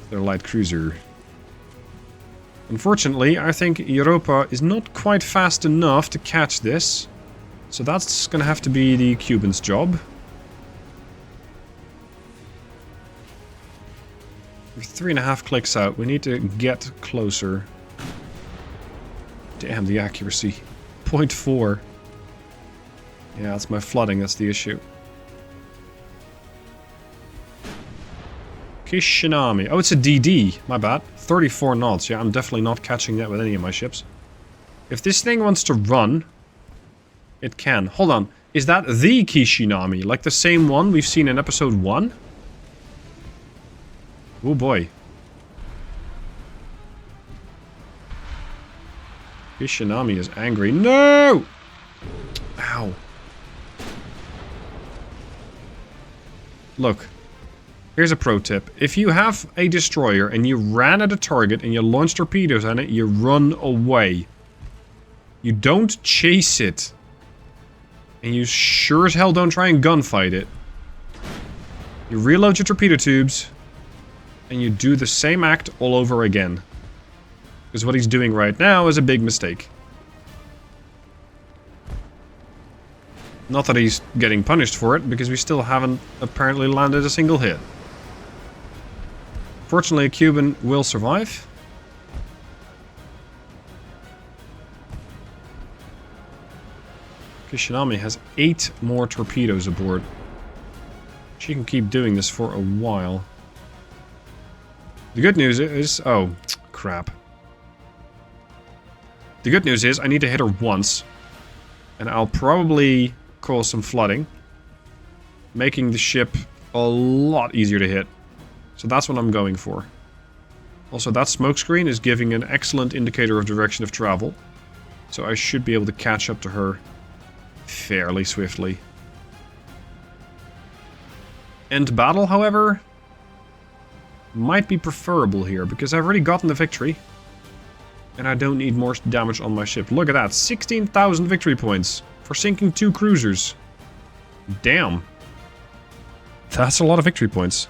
[SPEAKER 3] Their light cruiser. Unfortunately, I think Europa is not quite fast enough to catch this. So that's gonna have to be the Cuban's job. We're 3.5 clicks out. We need to get closer. Damn, the accuracy. 0.4. Yeah, that's my flooding, that's the issue. Kishinami. Oh, it's a DD. My bad. 34 knots. Yeah, I'm definitely not catching that with any of my ships. If this thing wants to run, it can. Hold on. Is that the Kishinami? Like the same one we've seen in episode 1? Oh boy. Kishinami is angry. No! Ow. Look. Here's a pro tip. If you have a destroyer and you ran at a target and you launch torpedoes at it, you run away. You don't chase it. And you sure as hell don't try and gunfight it. You reload your torpedo tubes. And you do the same act all over again. Because what he's doing right now is a big mistake. Not that he's getting punished for it, because we still haven't apparently landed a single hit. Fortunately, a Cuban will survive. Kishinami has 8 more torpedoes aboard. She can keep doing this for a while. The good news is... Oh, crap. The good news is I need to hit her once. And I'll probably cause some flooding. Making the ship a lot easier to hit. So that's what I'm going for. Also, that smokescreen is giving an excellent indicator of direction of travel. So I should be able to catch up to her fairly swiftly. End battle, however, might be preferable here, because I've already gotten the victory. And I don't need more damage on my ship. Look at that, 16,000 victory points for sinking 2 cruisers. Damn. That's a lot of victory points.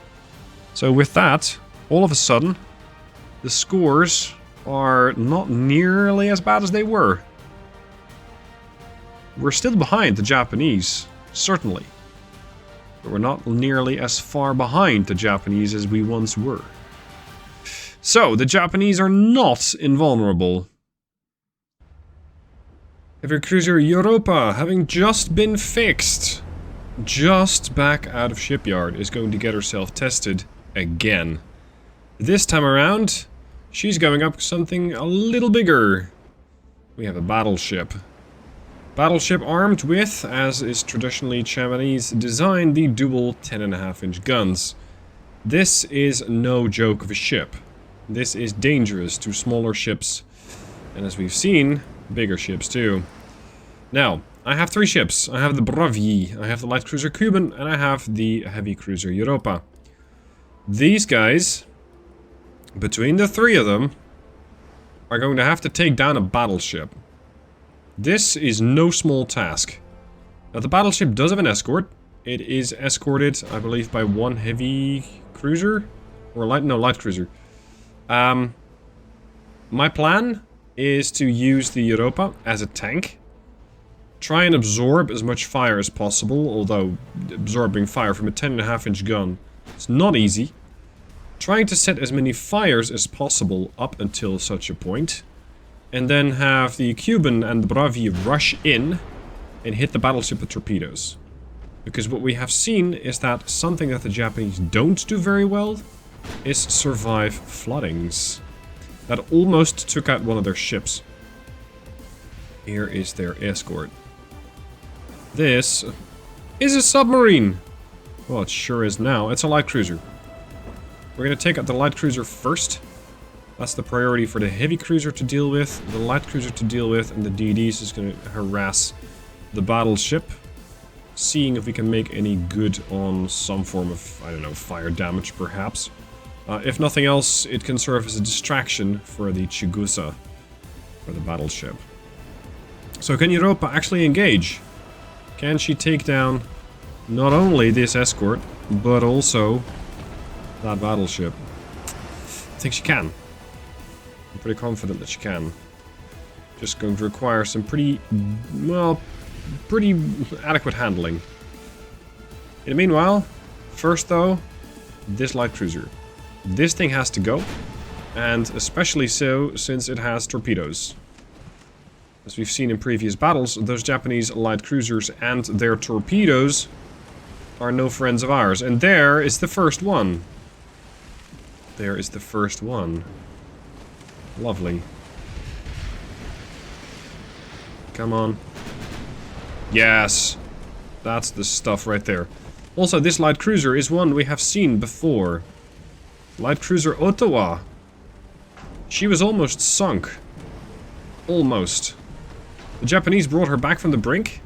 [SPEAKER 3] So with that, all of a sudden, the scores are not nearly as bad as they were. We're still behind the Japanese, certainly. But we're not nearly as far behind the Japanese as we once were. So, the Japanese are not invulnerable. Heavy cruiser Europa, having just been fixed, just back out of shipyard, is going to get herself tested again. This time around, she's going up something a little bigger. We have a battleship. Battleship armed with, as is traditionally Japanese design, the dual 10.5-inch guns. This is no joke of a ship. This is dangerous to smaller ships, and as we've seen, bigger ships too. Now, I have 3 ships. I have the Brendryen, I have the light cruiser Cuban, and I have the heavy cruiser Europa. These guys, between the 3 of them, are going to have to take down a battleship. This is no small task. Now, the battleship does have an escort. It is escorted, I believe, by 1 heavy cruiser? Or light cruiser. My plan is to use the Europa as a tank. Try and absorb as much fire as possible, although absorbing fire from a 10.5-inch gun is not easy. Trying to set as many fires as possible up until such a point. And then have the Cuban and the Brendryen rush in and hit the battleship with torpedoes. Because what we have seen is that something that the Japanese don't do very well is survive floodings. That almost took out one of their ships. Here is their escort. This is a submarine! Well, it sure is now. It's a light cruiser. We're going to take out the light cruiser first. That's the priority for the heavy cruiser to deal with, the light cruiser to deal with, and the DDs is going to harass the battleship. Seeing if we can make any good on some form of, I don't know, fire damage perhaps. If nothing else, it can serve as a distraction for the Chigusa, for the battleship. So can Europa actually engage? Can she take down not only this escort, but also that battleship? I think she can. I'm pretty confident that she can. Just going to require some pretty, well, pretty adequate handling. In the meanwhile, first though, this light cruiser. This thing has to go, and especially so since it has torpedoes. As we've seen in previous battles, those Japanese light cruisers and their torpedoes are no friends of ours. And there is the first one. There is the first one. Lovely. Come on. Yes. That's the stuff right there. Also, this light cruiser is one we have seen before. Light cruiser Ottawa. She was almost sunk. Almost. The Japanese brought her back from the brink,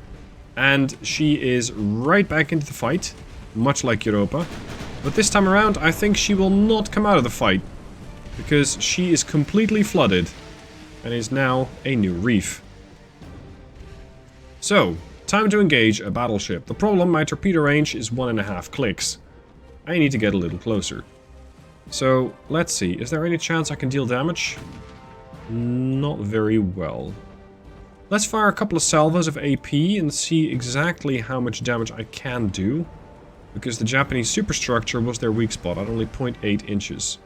[SPEAKER 3] and she is right back into the fight, much like Europa. But this time around, I think she will not come out of the fight, because she is completely flooded, and is now a new reef. So, time to engage a battleship. The problem, my torpedo range is 1.5 clicks. I need to get a little closer. So, let's see. Is there any chance I can deal damage? Not very well. Let's fire a couple of salvos of AP and see exactly how much damage I can do. Because the Japanese superstructure was their weak spot at only 0.8 inches.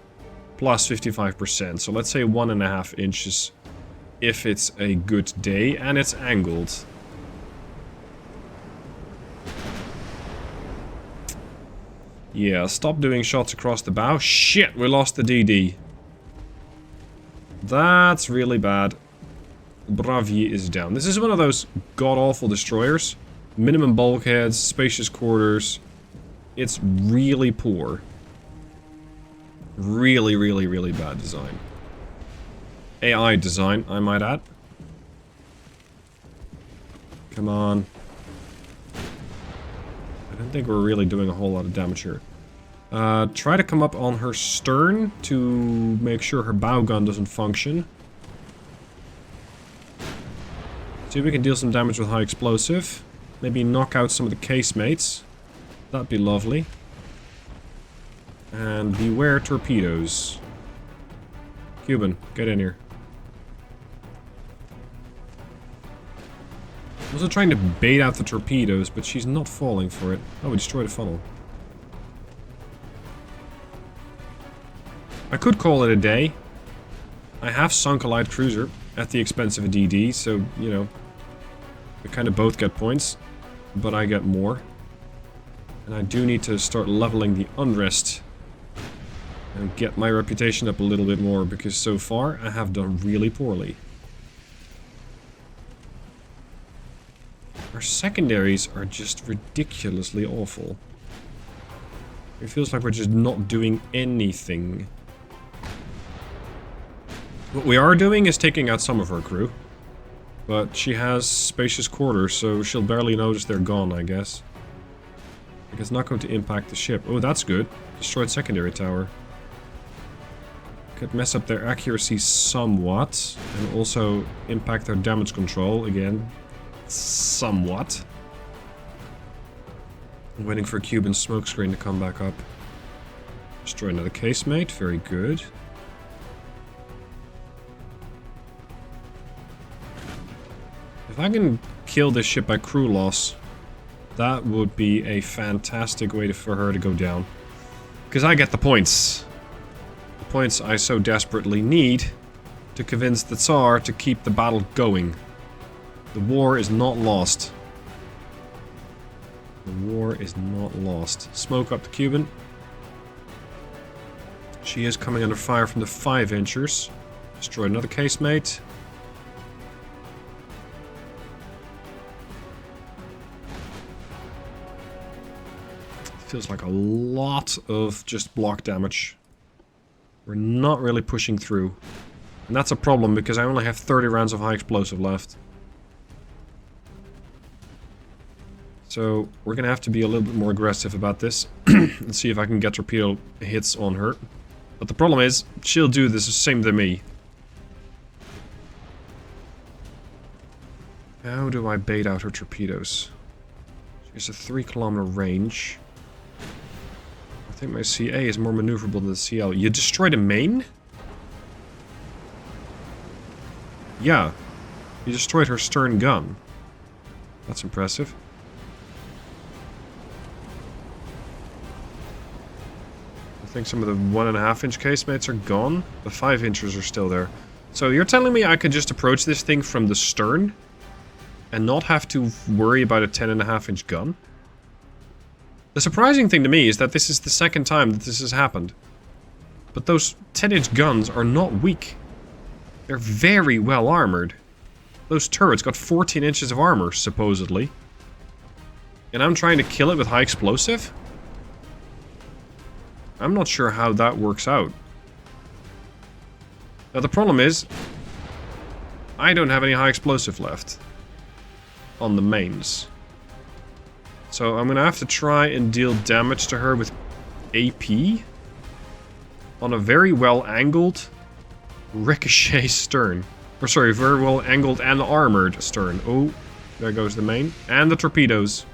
[SPEAKER 3] Plus 55%. So let's say 1.5 inches if it's a good day and it's angled. Yeah, stop doing shots across the bow. Shit, we lost the DD. That's really bad. Brendryen is down. This is one of those god-awful destroyers. Minimum bulkheads, spacious quarters. It's really poor. Really, really, really bad design. AI design, I might add. Come on. I don't think we're really doing a whole lot of damage here. Try to come up on her stern to make sure her bow gun doesn't function. See if we can deal some damage with high explosive. Maybe knock out some of the casemates. That'd be lovely. And beware torpedoes. Cuban, get in here. I'm also trying to bait out the torpedoes, but she's not falling for it. Oh, we destroyed a funnel. I could call it a day. I have sunk a light cruiser at the expense of a DD, so, you know, we kind of both get points, but I get more. And I do need to start leveling the unrest and get my reputation up a little bit more, because so far I have done really poorly. Our secondaries are just ridiculously awful. It feels like we're just not doing anything. What we are doing is taking out some of her crew. But she has spacious quarters, so she'll barely notice they're gone, I guess. Like, it's not going to impact the ship. Oh, that's good. Destroyed secondary tower. Could mess up their accuracy somewhat. And also impact their damage control, again. Somewhat. I'm waiting for a Cuban smokescreen to come back up. Destroy another casemate, very good. If I can kill this ship by crew loss, that would be a fantastic way for her to go down. Because I get the points. The points I so desperately need to convince the Tsar to keep the battle going. The war is not lost. The war is not lost. Smoke up the Cuban. She is coming under fire from the 5-inchers. Destroy another casemate. Feels like a lot of just block damage. We're not really pushing through. And that's a problem because I only have 30 rounds of high explosive left. So we're gonna have to be a little bit more aggressive about this. And see if I can get torpedo hits on her. But the problem is, she'll do this the same to me. How do I bait out her torpedoes? She has a 3-kilometer range. I think my CA is more maneuverable than the CL. You destroyed a main? Yeah. You destroyed her stern gun. That's impressive. I think some of the 1.5-inch casemates are gone. The 5-inchers are still there. So you're telling me I could just approach this thing from the stern? And not have to worry about a 10.5-inch gun? The surprising thing to me is that this is the second time that this has happened. But those 10-inch guns are not weak. They're very well armored. Those turrets got 14 inches of armor, supposedly. And I'm trying to kill it with high explosive? I'm not sure how that works out. Now the problem is, I don't have any high explosive left on the mains. So I'm gonna have to try and deal damage to her with AP on a very well angled ricochet stern. Or sorry, very well angled and armored stern. Oh, there goes the main. And the torpedoes.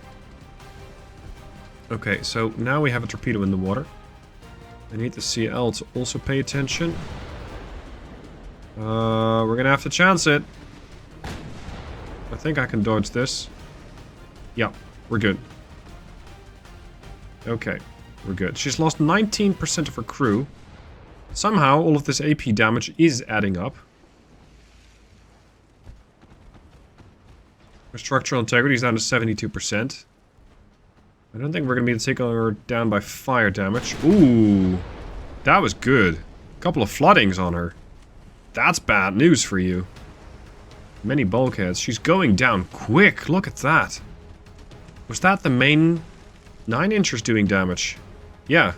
[SPEAKER 3] Okay, so now we have a torpedo in the water. I need the CL to also pay attention. We're gonna have to chance it. I think I can dodge this. Yeah, we're good. Okay, we're good. She's lost 19% of her crew. Somehow, all of this AP damage is adding up. Her structural integrity is down to 72%. I don't think we're going to be able to take her down by fire damage. Ooh, that was good. A couple of floodings on her. That's bad news for you. Many bulkheads. She's going down quick. Look at that. Was that the main 9-inchers doing damage? Yeah.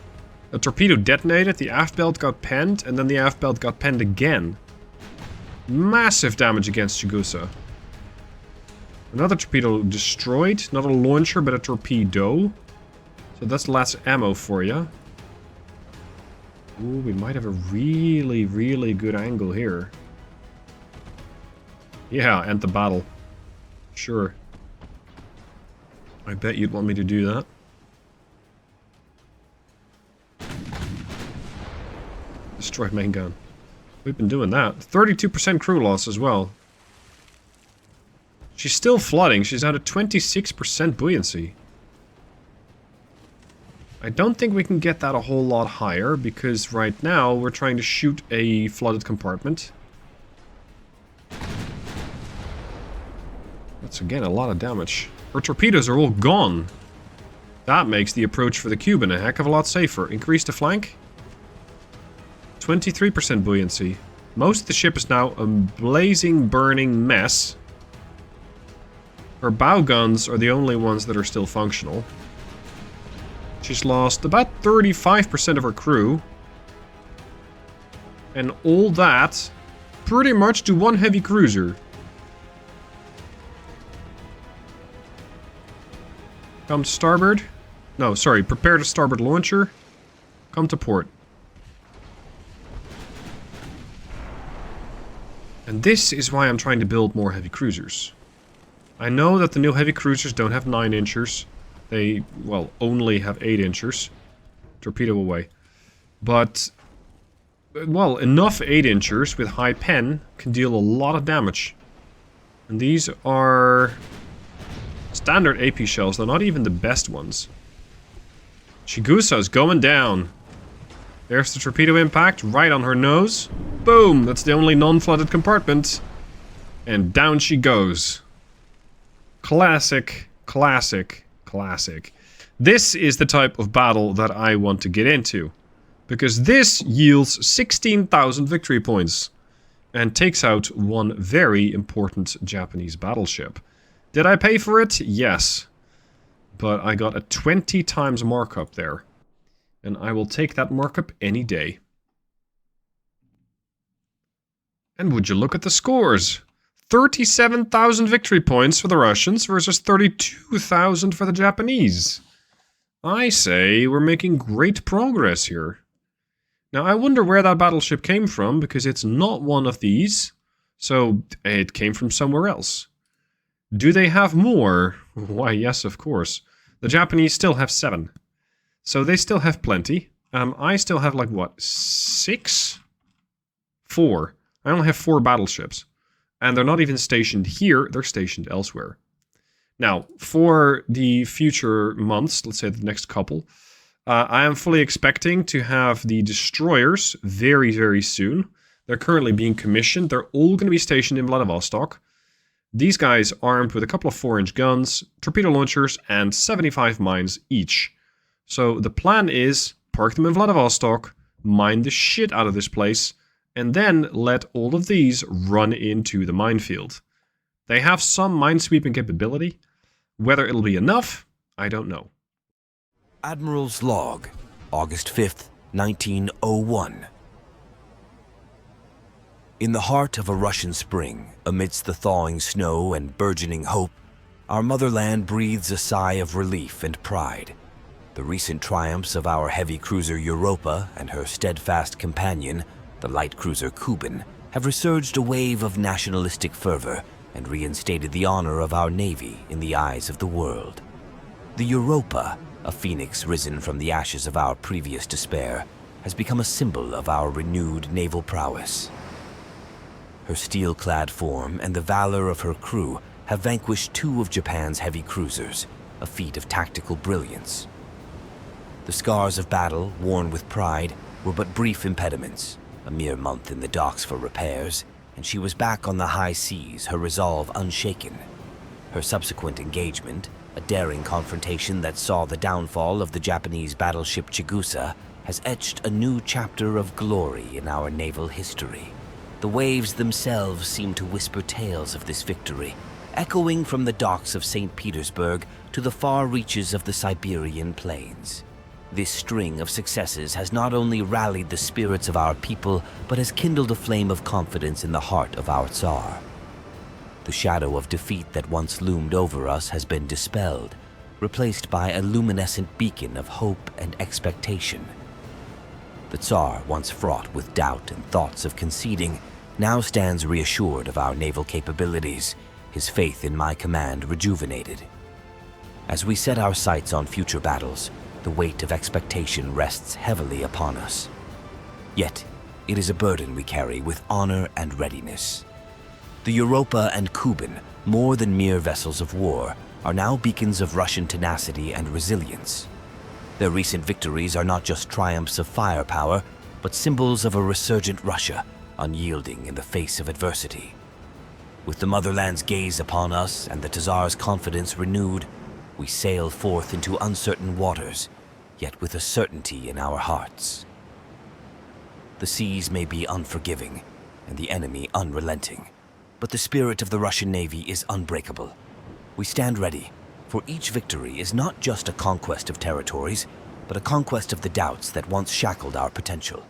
[SPEAKER 3] A torpedo detonated, the aft belt got penned, and then the aft belt got penned again. Massive damage against Chigusa. Another torpedo destroyed. Not a launcher, but a torpedo. So that's less ammo for you. Ooh, we might have a really, really good angle here. Yeah, end the battle. Sure. I bet you'd want me to do that. Destroy main gun. We've been doing that. 32% crew loss as well. She's still flooding. She's at a 26% buoyancy. I don't think we can get that a whole lot higher, because right now we're trying to shoot a flooded compartment. That's again a lot of damage. Her torpedoes are all gone. That makes the approach for the Cuban a heck of a lot safer. Increase the flank. 23% buoyancy. Most of the ship is now a blazing, burning mess. Her bow guns are the only ones that are still functional. She's lost about 35% of her crew. And all that pretty much to one heavy cruiser. Come to starboard. No, sorry, prepare to starboard launcher. Come to port. And this is why I'm trying to build more heavy cruisers. I know that the new heavy cruisers don't have 9-inchers. They, well, only have 8-inchers. Torpedo away. But, well, enough 8-inchers with high pen can deal a lot of damage. And these are standard AP shells. They're not even the best ones. Chigusa's going down. There's the torpedo impact right on her nose. Boom! That's the only non-flooded compartment. And down she goes. Classic, classic, classic. This is the type of battle that I want to get into. Because this yields 16,000 victory points. And takes out one very important Japanese battleship. Did I pay for it? Yes. but I got a 20 times markup there. And I will take that markup any day. And would you look at the scores? 37,000 victory points for the Russians versus 32,000 for the Japanese. I say we're making great progress here. Now I wonder where that battleship came from, because it's not one of these. So it came from somewhere else. Do they have more? Why, yes, of course. The Japanese still have 7. So they still have plenty. I still have, like, what, 6? 4. I only have 4 battleships. And they're not even stationed here, they're stationed elsewhere. Now, for the future months, let's say the next couple, I am fully expecting to have the destroyers very, very soon. They're currently being commissioned. They're all going to be stationed in Vladivostok. These guys armed with a couple of 4-inch guns, torpedo launchers, and 75 mines each. So the plan is, park them in Vladivostok, mine the shit out of this place, and then let all of these run into the minefield. They have some minesweeping capability. Whether it'll be enough, I don't know.
[SPEAKER 1] Admiral's Log, August 5th, 1901. In the heart of a Russian spring, amidst the thawing snow and burgeoning hope, our motherland breathes a sigh of relief and pride. The recent triumphs of our heavy cruiser Europa and her steadfast companion, the light cruiser Kuban, have resurged a wave of nationalistic fervor and reinstated the honor of our navy in the eyes of the world. The Europa, a phoenix risen from the ashes of our previous despair, has become a symbol of our renewed naval prowess. Her steel-clad form and the valor of her crew have vanquished 2 of Japan's heavy cruisers, a feat of tactical brilliance. The scars of battle, worn with pride, were but brief impediments, a mere month in the docks for repairs, and she was back on the high seas, her resolve unshaken. Her subsequent engagement, a daring confrontation that saw the downfall of the Japanese battleship Chigusa, has etched a new chapter of glory in our naval history. The waves themselves seem to whisper tales of this victory, echoing from the docks of St. Petersburg to the far reaches of the Siberian plains. This string of successes has not only rallied the spirits of our people, but has kindled a flame of confidence in the heart of our Tsar. The shadow of defeat that once loomed over us has been dispelled, replaced by a luminescent beacon of hope and expectation. The Tsar, once fraught with doubt and thoughts of conceding, now stands reassured of our naval capabilities, his faith in my command rejuvenated. As we set our sights on future battles, the weight of expectation rests heavily upon us. Yet, it is a burden we carry with honor and readiness. The Europa and Kuban, more than mere vessels of war, are now beacons of Russian tenacity and resilience. Their recent victories are not just triumphs of firepower, but symbols of a resurgent Russia, unyielding in the face of adversity. With the motherland's gaze upon us and the Tsar's confidence renewed, we sail forth into uncertain waters, yet with a certainty in our hearts. The seas may be unforgiving, and the enemy unrelenting, but the spirit of the Russian Navy is unbreakable. We stand ready, for each victory is not just a conquest of territories, but a conquest of the doubts that once shackled our potential.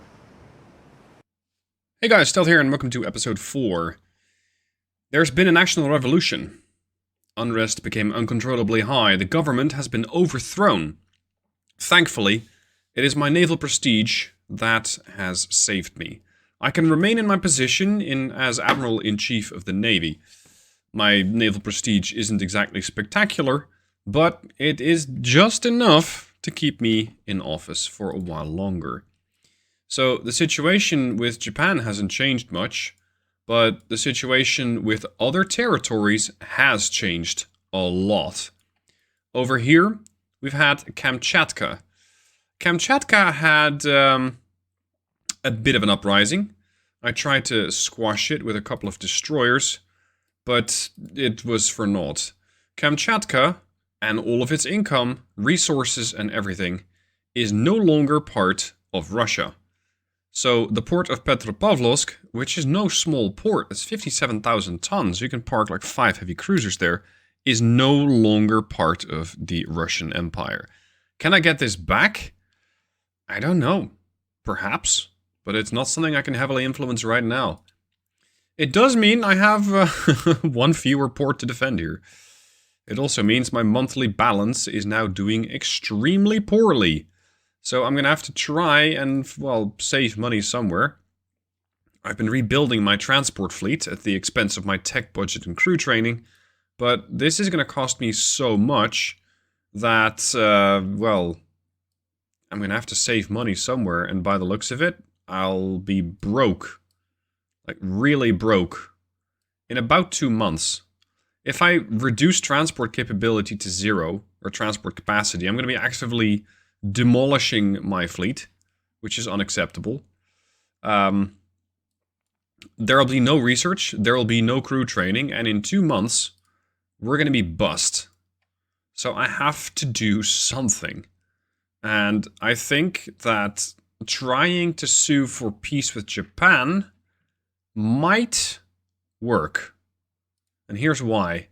[SPEAKER 2] Hey guys, Stealth here and welcome to episode 4. There's been a national revolution. Unrest became uncontrollably high. The government has been overthrown. Thankfully, it is my naval prestige that has saved me. I can remain in my position as Admiral-in-Chief of the Navy. My naval prestige isn't exactly spectacular, but it is just enough to keep me in office for a while longer. So the situation with Japan hasn't changed much, but the situation with other territories has changed a lot. Over here, we've had Kamchatka. Kamchatka had a bit of an uprising. I tried to squash it with a couple of destroyers, but it was for naught. Kamchatka, and all of its income, resources and everything, is no longer part of Russia. So the port of Petropavlovsk, which is no small port, it's 57,000 tons, you can park like 5 heavy cruisers there, is no longer part of the Russian Empire. Can I get this back? I don't know. Perhaps. But it's not something I can heavily influence right now. It does mean I have one fewer port to defend here. It also means my monthly balance is now doing extremely poorly. So I'm going to have to try and, well, save money somewhere. I've been rebuilding my transport fleet at the expense of my tech budget and crew training. But this is going to cost me so much that, well, I'm going to have to save money somewhere. And by the looks of it, I'll be broke. Like, really broke. In about 2 months. If I reduce transport capability to 0, or transport capacity, I'm going to be actively demolishing my fleet, which is unacceptable. There'll be no research, there'll be no crew training, and in 2 months, we're going to be bust. So I have to do something. And I think that trying to sue for peace with Japan might work. And here's why.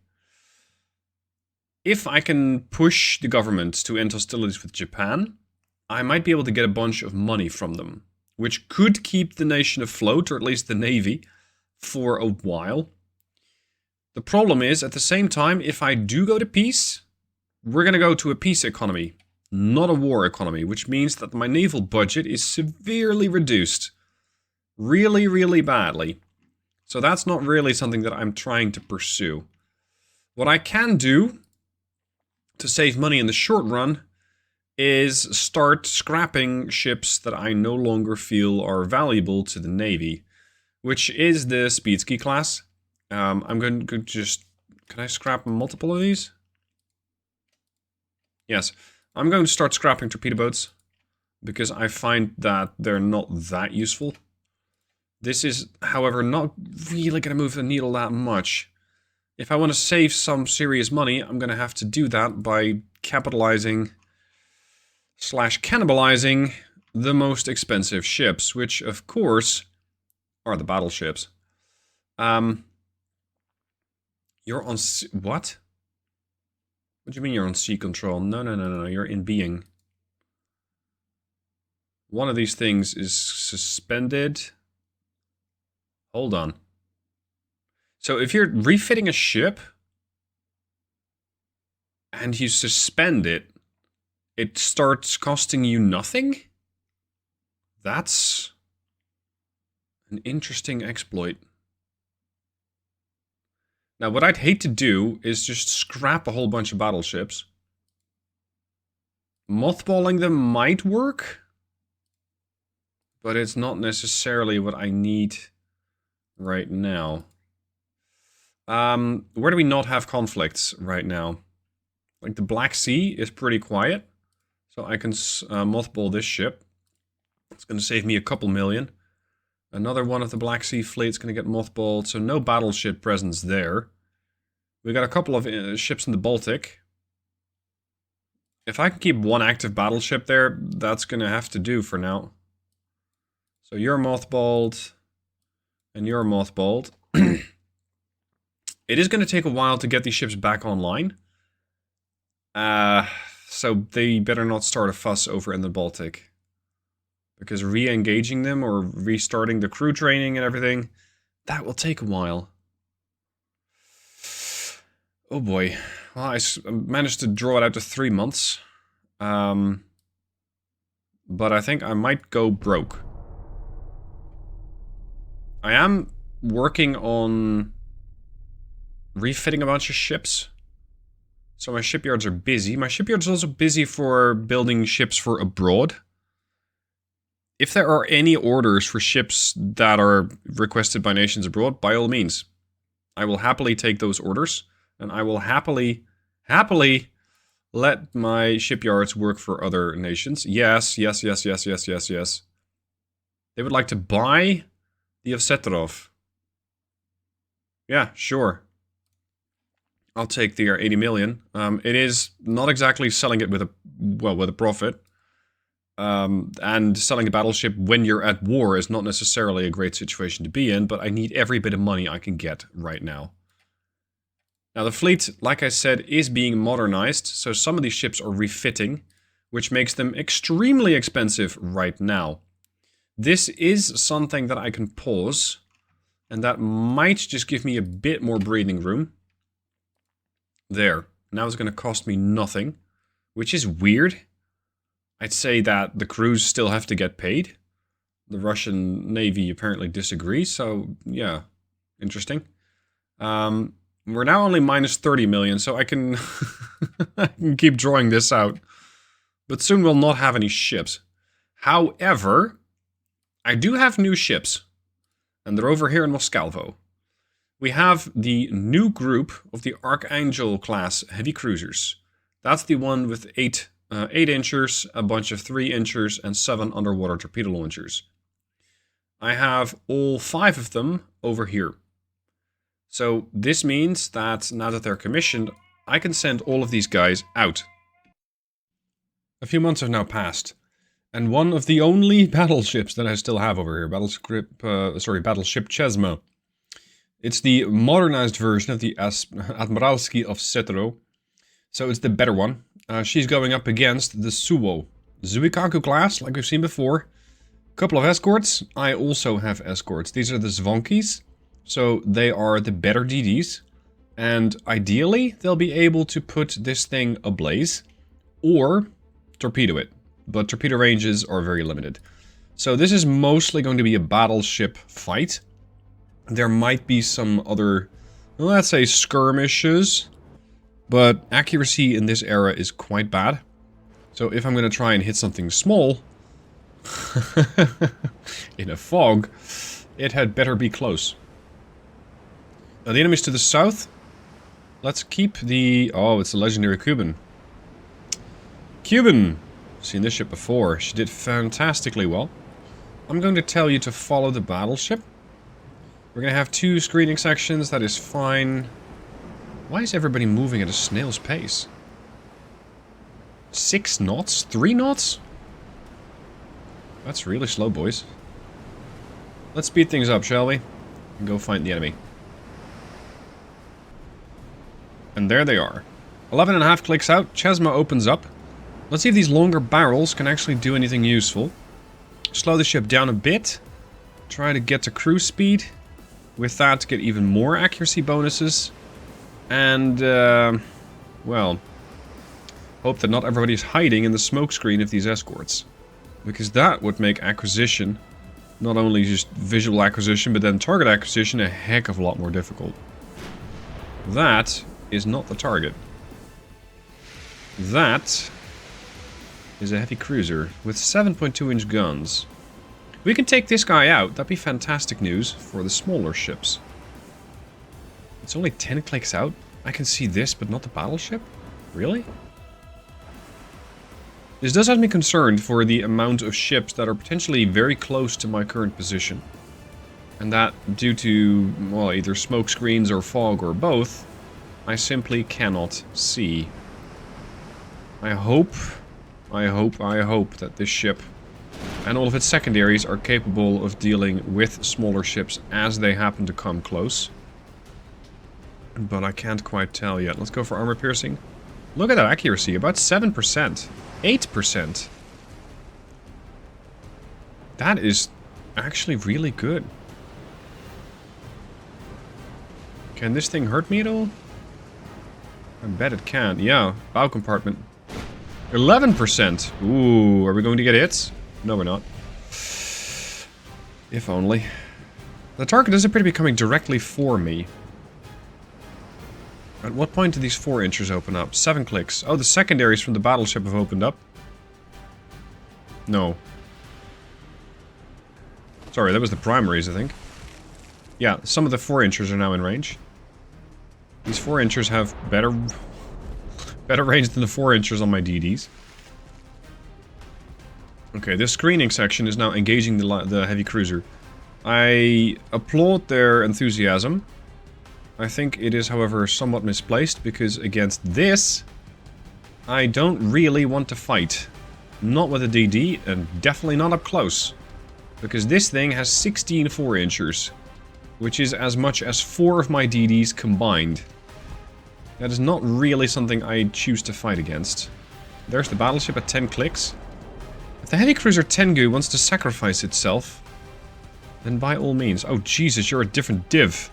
[SPEAKER 2] If I can push the government to end hostilities with Japan, I might be able to get a bunch of money from them, which could keep the nation afloat, or at least the navy, for a while. The problem is, at the same time, if I do go to peace, we're going to go to a peace economy, not a war economy, which means that my naval budget is severely reduced. Really, really badly. So that's not really something that I'm trying to pursue. What I can do to save money in the short run is start scrapping ships that I no longer feel are valuable to the Navy, which is the Speedski class. I'm going to just... Can I scrap multiple of these? Yes. I'm going to start scrapping torpedo boats, because I find that they're not that useful. This is, however, not really going to move the needle that much. If I want to save some serious money, I'm going to have to do that by capitalizing / cannibalizing the most expensive ships, which, of course, are the battleships. You're on... What? What do you mean you're on sea control? No, you're in being. One of these things is suspended. Hold on. So if you're refitting a ship and you suspend it, it starts costing you nothing? That's an interesting exploit. Now, what I'd hate to do is just scrap a whole bunch of battleships. Mothballing them might work, but it's not necessarily what I need right now. Where do we not have conflicts right now? Like, the Black Sea is pretty quiet, so I can mothball this ship. It's going to save me a couple million. Another one of the Black Sea fleet's going to get mothballed, so no battleship presence there. We got a couple of ships in the Baltic. If I can keep one active battleship there, that's going to have to do for now. So you're mothballed, and you're mothballed. It is going to take a while to get these ships back online. So they better not start a fuss over in the Baltic. Because re-engaging them or restarting the crew training and everything, that will take a while. Oh boy. Well, I managed to draw it out to 3 months. But I think I might go broke. I am working on refitting a bunch of ships. So my shipyards are busy. My shipyard's also busy for building ships for abroad. If there are any orders for ships that are requested by nations abroad, by all means, I will happily take those orders, and I will happily let my shipyards work for other nations. Yes. They would like to buy the Ovsetarov. Yeah, sure. I'll take the 80 million. It is not exactly selling it with a profit. And selling a battleship when you're at war is not necessarily a great situation to be in, but I need every bit of money I can get right now.
[SPEAKER 3] Now the fleet, like I said, is being modernized, so some of these ships are refitting, which makes them extremely expensive right now. This is something that I can pause, and that might just give me a bit more breathing room. There. Now it's going to cost me nothing, which is weird. I'd say that the crews still have to get paid. The Russian Navy apparently disagrees, so yeah, interesting. We're now only minus 30 million, so I can, I can keep drawing this out. But soon we'll not have any ships. However, I do have new ships, and they're over here in Moscalvo. We have the new group of the Archangel class heavy cruisers. That's the one with 8 inchers, a bunch of 3 inchers, and 7 underwater torpedo launchers. I have all 5 of them over here. So this means that now that they're commissioned, I can send all of these guys out. A few months have now passed, and one of the only battleships that I still have over here, Battleship Chesma. It's the modernized version of the Admiralski of Petro, so it's the better one. She's going up against the Suwo Zuikaku class, like we've seen before. Couple of escorts. I also have escorts. These are the Zvonkis, so they are the better DDs. And ideally, they'll be able to put this thing ablaze or torpedo it. But torpedo ranges are very limited. So this is mostly going to be a battleship fight. There might be some other, let's say, skirmishes. But accuracy in this era is quite bad. So if I'm going to try and hit something small in a fog, it had better be close. Now the enemies to the south. Let's keep the... Oh, it's a legendary Cuban. Cuban! Seen this ship before. She did fantastically well. I'm going to tell you to follow the battleship. We're going to have 2 screening sections. That is fine. Why is everybody moving at a snail's pace? 6 knots? 3 knots? That's really slow, boys. Let's speed things up, shall we? And go find the enemy. And there they are. 11.5 clicks out. Chesma opens up. Let's see if these longer barrels can actually do anything useful. Slow the ship down a bit. Try to get to cruise speed. With that, get even more accuracy bonuses. And, well, hope that not everybody's hiding in the smokescreen of these escorts. Because that would make acquisition, not only just visual acquisition, but then target acquisition a heck of a lot more difficult. That is not the target. That is a heavy cruiser with 7.2-inch guns. We can take this guy out. That'd be fantastic news for the smaller ships. It's only 10 clicks out. I can see this, but not the battleship? Really? This does have me concerned for the amount of ships that are potentially very close to my current position. And that, due to, well, either smoke screens or fog or both, I simply cannot see. I hope that this ship and all of its secondaries are capable of dealing with smaller ships as they happen to come close. But I can't quite tell yet. Let's go for armor piercing. Look at that accuracy, about 7%. 8%. That is actually really good. Can this thing hurt me at all? I bet it can. Yeah, bow compartment. 11%. Ooh, are we going to get hits? No, we're not. If only. The target doesn't appear to be coming directly for me. At what point do these 4 inchers open up? 7 clicks. Oh, the secondaries from the battleship have opened up. No. Sorry, that was the primaries, I think. Yeah, some of the 4 inchers are now in range. These 4 inchers have better range than the 4 inchers on my DDs. Okay, this screening section is now engaging the heavy cruiser. I applaud their enthusiasm. I think it is, however, somewhat misplaced, because against this, I don't really want to fight. Not with a DD, and definitely not up close. Because this thing has 16 4-inchers, which is as much as 4 of my DDs combined.
[SPEAKER 2] That is not really something I choose to fight against. There's the battleship at 10 clicks. If the heavy cruiser Tengu wants to sacrifice itself, then by all means. Oh, Jesus, you're a different div.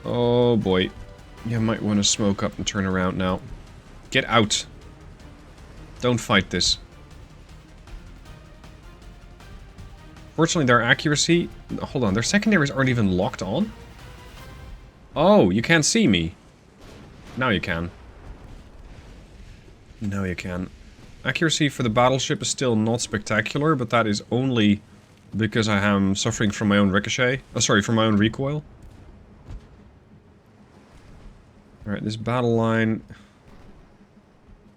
[SPEAKER 2] Oh, boy. You might want to smoke up and turn around now. Get out. Don't fight this. Fortunately, their accuracy... Hold on, their secondaries aren't even locked on? Oh, you can't see me. Now you can. Now you can. Accuracy for the battleship is still not spectacular, but that is only because I am suffering from my own ricochet. Oh, sorry, from my own recoil. Alright, this battle line...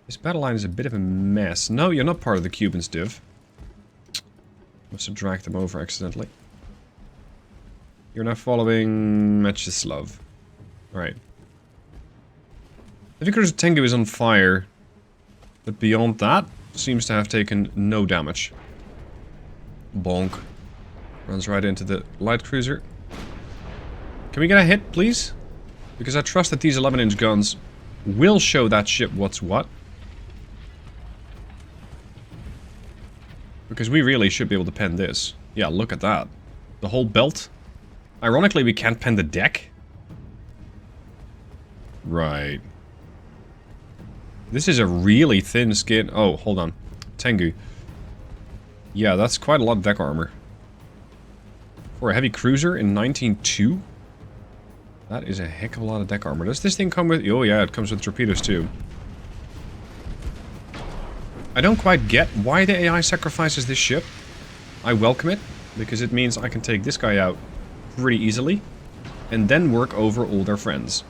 [SPEAKER 2] This battle line is a bit of a mess. No, you're not part of the Cubans, div. Must have dragged them over accidentally. You're now following Metzger. Alright. The Vickers Tengu is on fire, but beyond that, seems to have taken no damage. Bonk. Runs right into the light cruiser. Can we get a hit, please? Because I trust that these 11-inch guns will show that ship what's what. Because we really should be able to pen this. Yeah, look at that. The whole belt. Ironically, we can't pen the deck. Right. This is a really thin skin. Oh, hold on. Tengu. Yeah, that's quite a lot of deck armor. For a heavy cruiser in 1902? That is a heck of a lot of deck armor. Does this thing come with... Oh yeah, it comes with torpedoes too. I don't quite get why the AI sacrifices this ship. I welcome it, because it means I can take this guy out pretty easily, and then work over all their friends.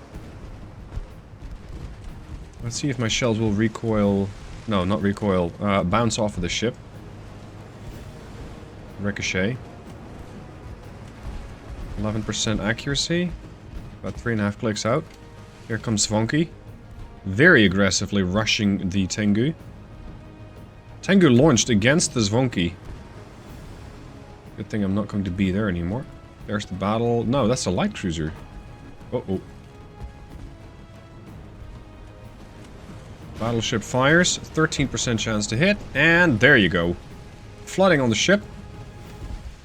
[SPEAKER 2] Let's see if my shells will recoil... No, not recoil. Bounce off of the ship. Ricochet. 11% accuracy. About 3.5 clicks out. Here comes Svonky. Very aggressively rushing the Tengu. Tengu launched against the Zvonky. Good thing I'm not going to be there anymore. There's the battle. No, that's a light cruiser. Uh-oh. Battleship fires. 13% chance to hit. And there you go. Flooding on the ship.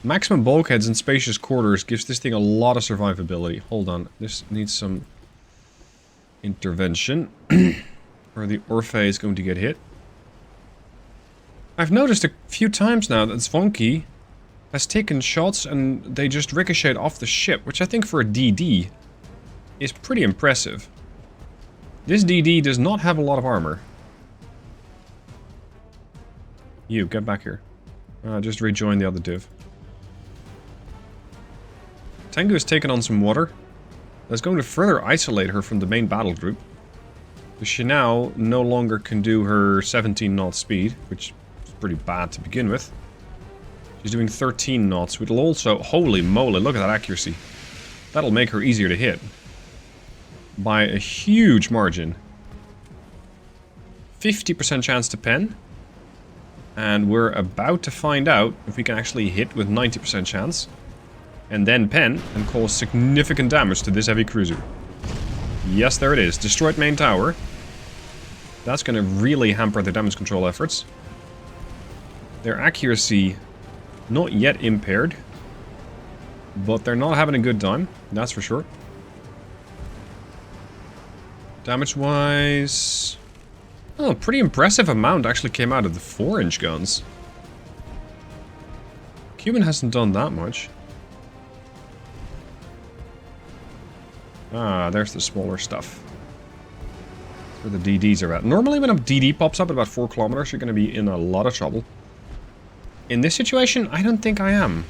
[SPEAKER 2] Maximum bulkheads and spacious quarters gives this thing a lot of survivability. Hold on. This needs some intervention. Or the Orphe is going to get hit. I've noticed a few times now that Zvonky has taken shots and they just ricocheted off the ship, which I think for a DD is pretty impressive. This DD does not have a lot of armor. You, get back here. Just rejoin the other div. Tengu has taken on some water. That's going to further isolate her from the main battle group. She now no longer can do her 17 knot speed, which is pretty bad to begin with. She's doing 13 knots, which will also... Holy moly, look at that accuracy. That'll make her easier to hit. By a huge margin. 50% chance to pen. And we're about to find out if we can actually hit with 90% chance. And then pen and cause significant damage to this heavy cruiser. Yes, there it is. Destroyed main tower. That's going to really hamper their damage control efforts. Their accuracy not yet impaired. But they're not having a good time. That's for sure. Damage-wise... Oh, pretty impressive amount actually came out of the 4-inch guns. Cuban hasn't done that much. Ah, there's the smaller stuff. That's where the DDs are at. Normally when a DD pops up at about 4 kilometers, you're going to be in a lot of trouble. In this situation, I don't think I am.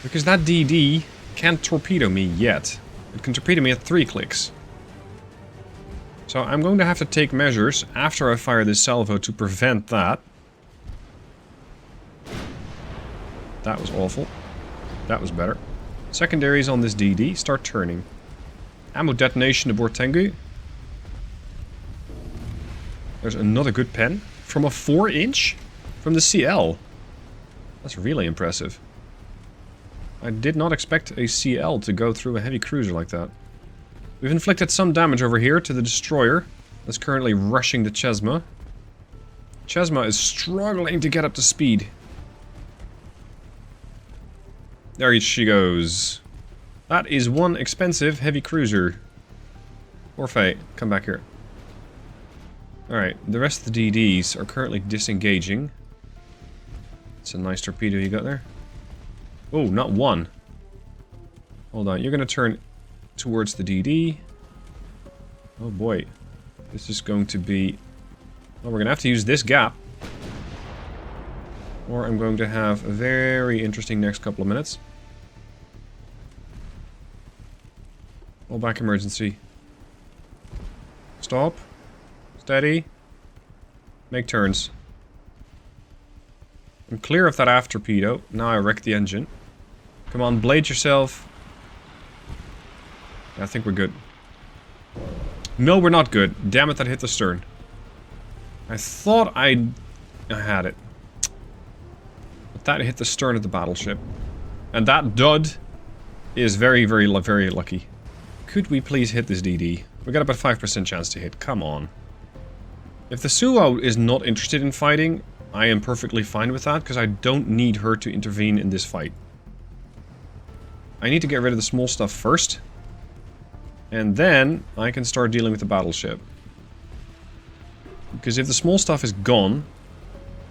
[SPEAKER 2] Because that DD can't torpedo me yet. It can torpedo me at 3 clicks. So I'm going to have to take measures after I fire this salvo to prevent that. That was awful. That was better. Secondaries on this DD start turning. Ammo detonation aboard Tengu. There's another good pen. From a 4-inch? From the CL. That's really impressive. I did not expect a CL to go through a heavy cruiser like that.
[SPEAKER 3] We've inflicted some damage over here to the destroyer that's currently rushing the Chesma. Chesma is struggling to get up to speed. There she goes. That is one expensive heavy cruiser. Orphe, come back here. Alright, the rest of the DDs are currently disengaging. It's a nice torpedo you got there. Oh, not one. Hold on, you're gonna turn towards the DD. Oh boy. This is going to be... Well, we're gonna have to use this gap. Or I'm going to have a very interesting next couple of minutes. All back emergency. Stop. Steady. Make turns. I'm clear of that aft torpedo. Now I wrecked the engine. Come on, blade yourself. I think we're good. No, we're not good. Damn it, that hit the stern. I thought I had it. But that hit the stern of the battleship. And that dud is very, very lucky. Could we please hit this DD? We got about a 5% chance to hit. Come on. If the Suo is not interested in fighting, I am perfectly fine with that, because I don't need her to intervene in this fight. I need to get rid of the small stuff first. And then I can start dealing with the battleship. Because if the small stuff is gone,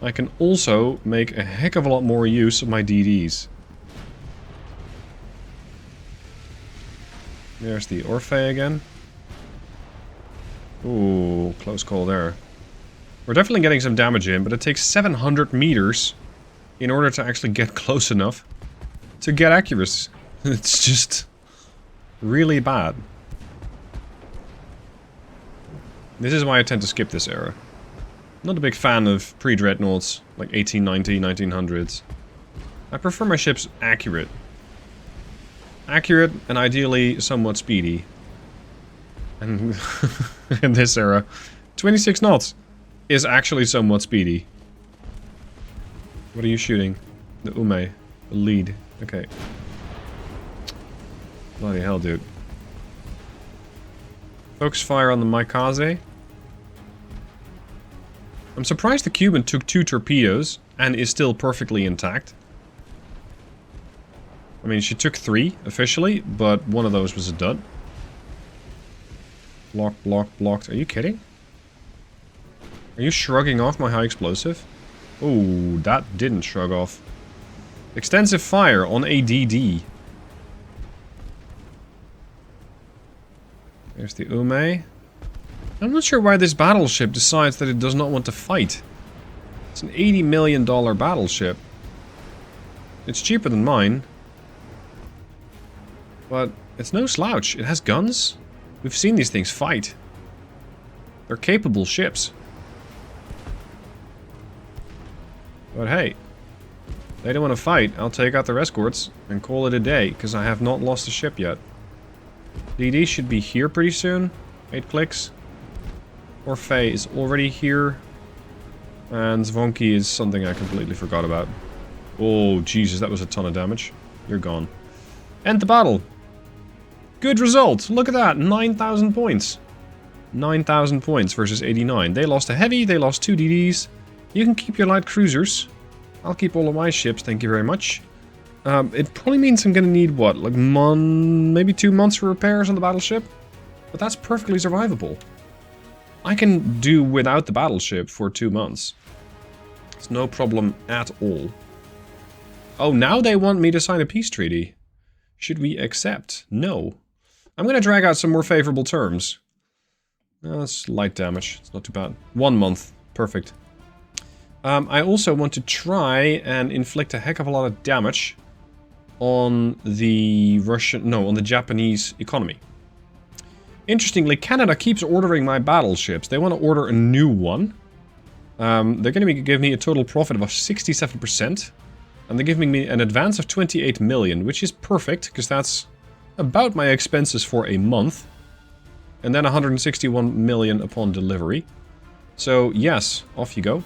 [SPEAKER 3] I can also make a heck of a lot more use of my DDs. There's the Orphe again. Ooh, close call there. We're definitely getting some damage in, but it takes 700 meters in order to actually get close enough to get accuracy. It's just really bad. This is why I tend to skip this era. Not a big fan of pre-dreadnoughts, like 1890, 1900s. I prefer my ships accurate. Accurate and ideally somewhat speedy. And in this era, 26 knots is actually somewhat speedy. What are you shooting? The Ume. The lead. Okay. Bloody hell, dude. Focus fire on the Maikaze. I'm surprised the Cuban took 2 torpedoes and is still perfectly intact. I mean, she took 3 officially, but one of those was a dud. Blocked, blocked, blocked. Are you kidding? Are you shrugging off my high explosive? Oh, that didn't shrug off. Extensive fire on ADD. There's the Ume. I'm not sure why this battleship decides that it does not want to fight. It's an $80 million battleship. It's cheaper than mine. But it's no slouch. It has guns. We've seen these things fight. They're capable ships. But hey, they don't want to fight. I'll take out their escorts and call it a day, because I have not lost a ship yet. DD should be here pretty soon. 8 clicks. Orphe is already here. And Zvonky is something I completely forgot about. Oh, Jesus, that was a ton of damage. You're gone. End the battle. Good result. Look at that. 9,000 points. 9,000 points versus 89. They lost a heavy. They lost 2 DDs. You can keep your light cruisers. I'll keep all of my ships. Thank you very much. It probably means I'm going to need, what, like maybe 2 months for repairs on the battleship? But that's perfectly survivable. I can do without the battleship for 2 months. It's no problem at all. Oh, now they want me to sign a peace treaty. Should we accept? No. I'm going to drag out some more favorable terms. That's light damage. It's not too bad. 1 month. Perfect. I also want to try and inflict a heck of a lot of damage on the on the Japanese economy. Interestingly, Canada keeps ordering my battleships. They want to order a new one. They're going to give me a total profit of 67%. And they're giving me an advance of 28 million, which is perfect, because that's about my expenses for a month. And then 161 million upon delivery. So, yes, off you go.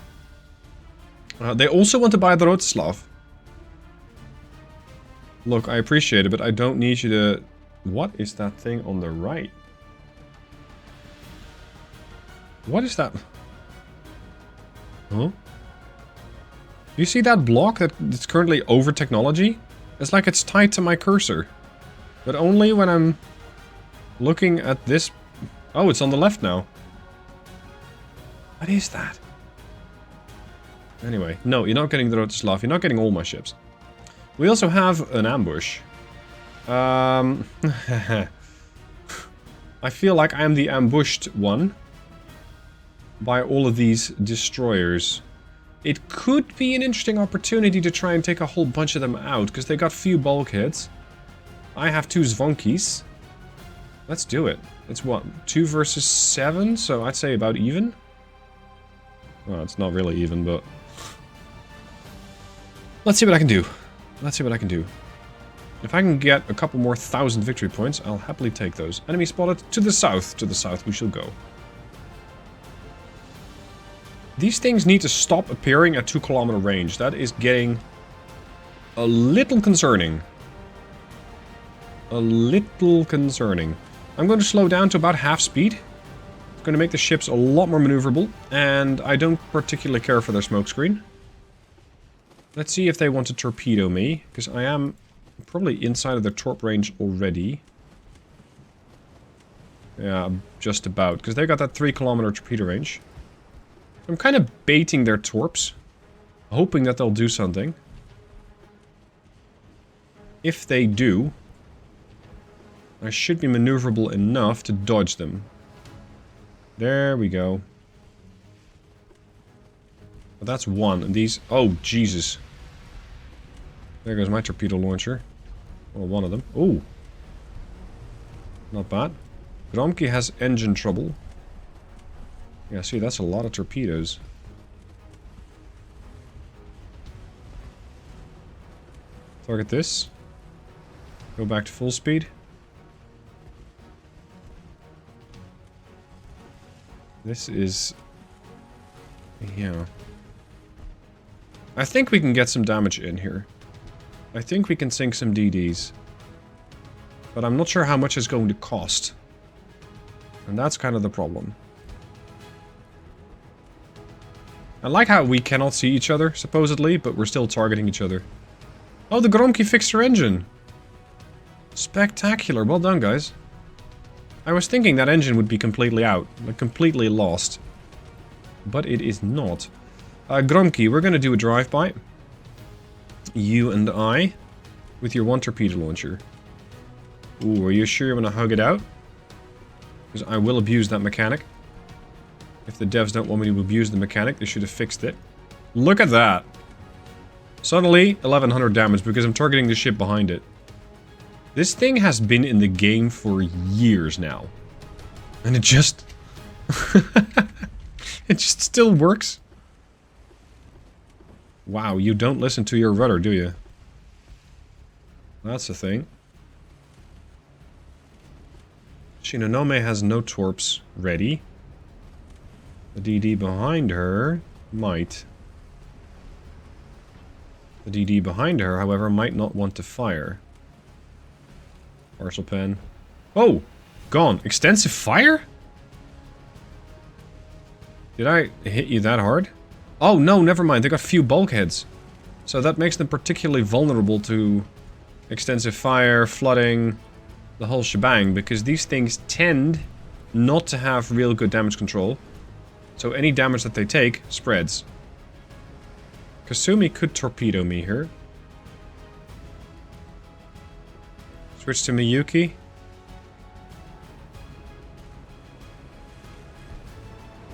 [SPEAKER 3] They also want to buy the Rotislav. Look, I appreciate it, but I don't need you to... What is that thing on the right?
[SPEAKER 2] What is that? Huh? You see that block that's currently over technology? It's like it's tied to my cursor. But only when I'm looking at this... Oh, it's on the left now. What is that? Anyway, no, you're not getting the Rotislav. You're not getting all my ships. We also have an ambush. I feel like I am the ambushed one by all of these destroyers. It could be an interesting opportunity to try and take a whole bunch of them out, because they got few bulkheads. I have 2 Zvonkis. Let's do it. It's what? 2 versus 7, so I'd say about even. Well, it's not really even, but... Let's see what I can do. Let's see what I can do. If I can get a couple more 1,000 victory points, I'll happily take those. Enemy spotted to the south. To the south we shall go. These things need to stop appearing at 2-kilometer range. That is getting a little concerning. A little concerning. I'm going to slow down to about half speed. It's going to make the ships a lot more maneuverable. And I don't particularly care for their smokescreen. Let's see if they want to torpedo me. Because I am probably inside of their torp range already. Yeah, just about. Because they got that 3-kilometer torpedo range. I'm kind of baiting their torps. Hoping that they'll do something. If they do, I should be maneuverable enough to dodge them. There we go. But that's one. And these... Oh, Jesus. There goes my torpedo launcher. Well, one of them. Oh. Not bad. Gromky has engine trouble. Yeah, see, that's a lot of torpedoes. Target this. Go back to full speed. This is... Yeah. I think we can get some damage in here. I think we can sink some DDs. But I'm not sure how much it's going to cost. And that's kind of the problem. I like how we cannot see each other, supposedly, but we're still targeting each other. Oh, the Gromky fixed her engine! Spectacular, well done, guys. I was thinking that engine would be completely out, like completely lost. But it is not. Gromky, we're gonna do a drive-by. You and I, with your 1 torpedo launcher. Ooh, are you sure you want to hug it out? Because I will abuse that mechanic. If the devs don't want me to abuse the mechanic, they should have fixed it. Look at that! Suddenly, 1100 damage because I'm targeting the ship behind it. This thing has been in the game for years now. And it just... it just still works. Wow, you don't listen to your rudder, do you? That's the thing. Shinonome has no torps ready. The DD behind her might. The DD behind her, however, might not want to fire. Parcel pen. Oh! Gone. Extensive fire? Did I hit you that hard? Oh, no, never mind. They got few bulkheads. So that makes them particularly vulnerable to extensive fire, flooding, the whole shebang, because these things tend not to have real good damage control. So any damage that they take spreads. Kasumi could torpedo me here. Switch to Miyuki.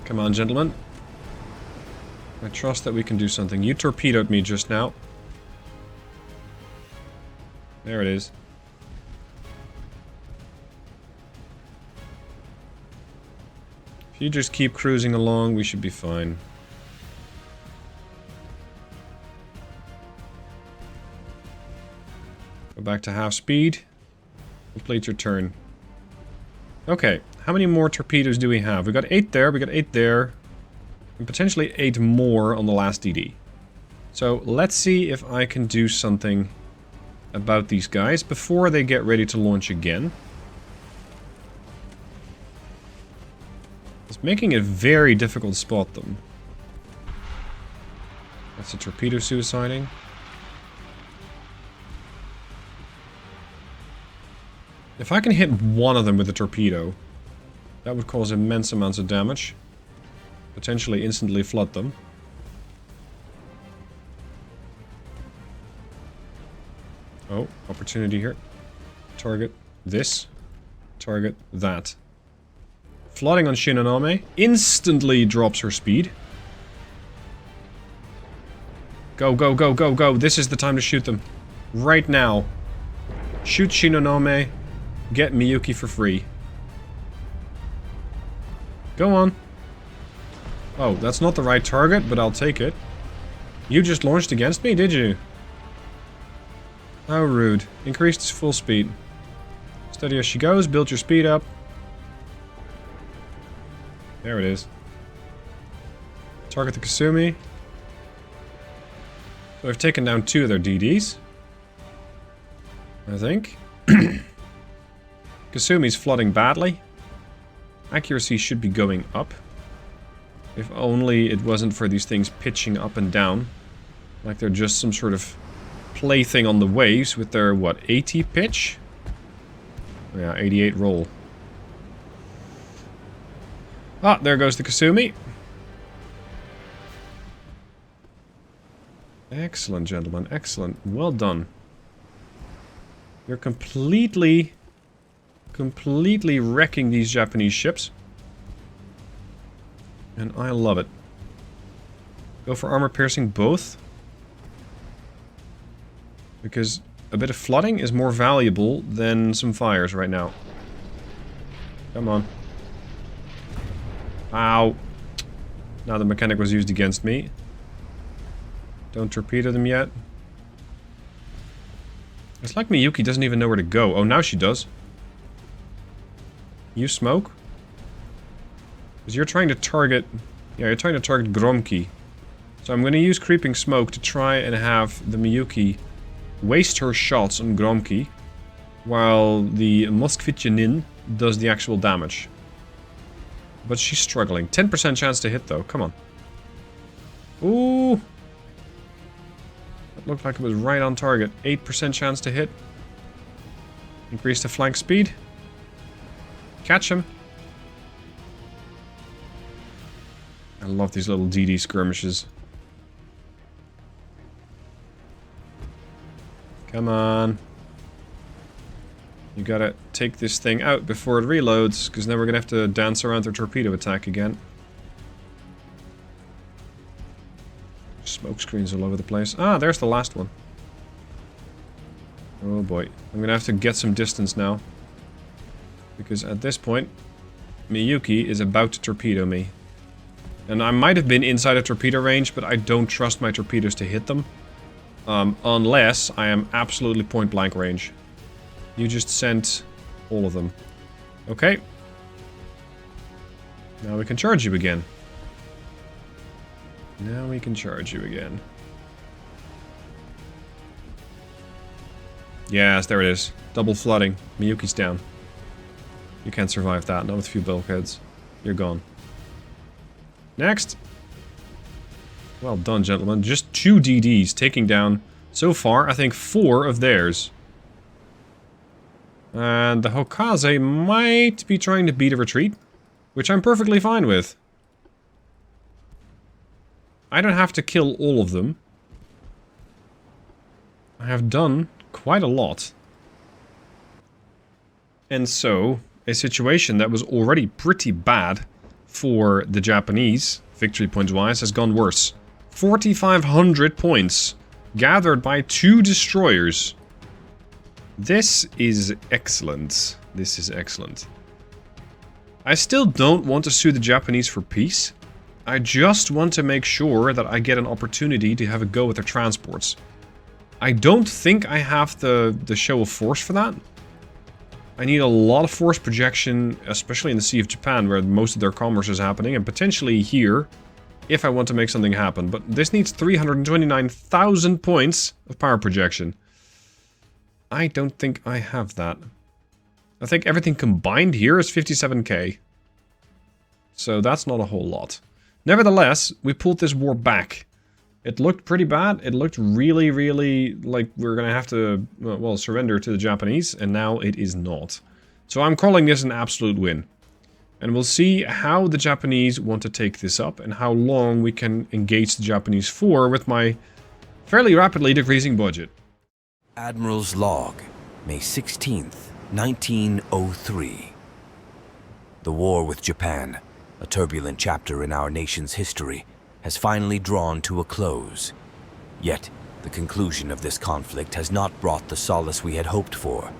[SPEAKER 2] Come on, gentlemen. I trust that we can do something. You torpedoed me just now. There it is. If you just keep cruising along, we should be fine. Go back to half speed. Complete your turn. Okay, how many more torpedoes do we have? We got 8 there, we got 8 there. And potentially 8 more on the last DD. So let's see if I can do something about these guys before they get ready to launch again. It's making it very difficult to spot them. That's a torpedo suiciding. If I can hit one of them with a torpedo, that would cause immense amounts of damage. Potentially instantly flood them. Oh, opportunity here. Target this. Target that. Flooding on Shinonome instantly drops her speed. Go, go, go, go, go. This is the time to shoot them. Right now. Shoot Shinonome. Get Miyuki for free. Go on. Oh, that's not the right target, but I'll take it. You just launched against me, did you? How rude. Increased its full speed. Steady as she goes. Build your speed up. There it is. Target the Kasumi. So I've taken down 2 of their DDs. I think. Kasumi's flooding badly. Accuracy should be going up. If only it wasn't for these things pitching up and down. Like they're just some sort of plaything on the waves with their, what, 80 pitch? Oh, yeah, 88 roll. Ah, there goes the Kasumi. Excellent, gentlemen. Excellent. Well done. You're completely wrecking these Japanese ships. And I love it. Go for armor piercing both. Because a bit of flooding is more valuable than some fires right now. Come on. Ow. Now the mechanic was used against me. Don't torpedo them yet. It's like Miyuki doesn't even know where to go. Oh, now she does. You smoke? Because you're trying to target... Yeah, you're trying to target Gromki. So I'm going to use Creeping Smoke to try and have the Miyuki waste her shots on Gromki, while the Moskvitchanin does the actual damage. But she's struggling. 10% chance to hit, though. Come on. Ooh! That looked like it was right on target. 8% chance to hit. Increase the flank speed. Catch him. I love these little DD skirmishes. Come on. You gotta take this thing out before it reloads, because then we're gonna have to dance around their torpedo attack again. Smoke screens all over the place. Ah, there's the last one. Oh boy. I'm gonna have to get some distance now. Because at this point, Miyuki is about to torpedo me. And I might have been inside a torpedo range, but I don't trust my torpedoes to hit them. Unless I am absolutely point blank range. You just sent all of them. Okay. Now we can charge you again. Now we can charge you again. Yes, there it is. Double flooding. Miyuki's down. You can't survive that, not with a few bulkheads. You're gone. Next. Well done, gentlemen. Just 2 DDs taking down, so far, I think 4 of theirs. And the Hokaze might be trying to beat a retreat, which I'm perfectly fine with. I don't have to kill all of them. I have done quite a lot. And so, a situation that was already pretty bad for the Japanese, victory points-wise, has gone worse. 4,500 points gathered by 2 destroyers. This is excellent. This is excellent. I still don't want to sue the Japanese for peace. I just want to make sure that I get an opportunity to have a go with their transports. I don't think I have the show of force for that. I need a lot of force projection, especially in the Sea of Japan, where most of their commerce is happening, and potentially here, if I want to make something happen. But this needs 329,000 points of power projection. I don't think I have that. I think everything combined here is 57k. So that's not a whole lot. Nevertheless, we pulled this war back. It looked pretty bad. It looked really, really like we were going to have to, well, surrender to the Japanese. And now it is not. So I'm calling this an absolute win. And we'll see how the Japanese want to take this up and how long we can engage the Japanese for with my fairly rapidly decreasing budget.
[SPEAKER 1] Admiral's Log, May 16th, 1903. The war with Japan, a turbulent chapter in our nation's history, has finally drawn to a close. Yet, the conclusion of this conflict has not brought the solace we had hoped for.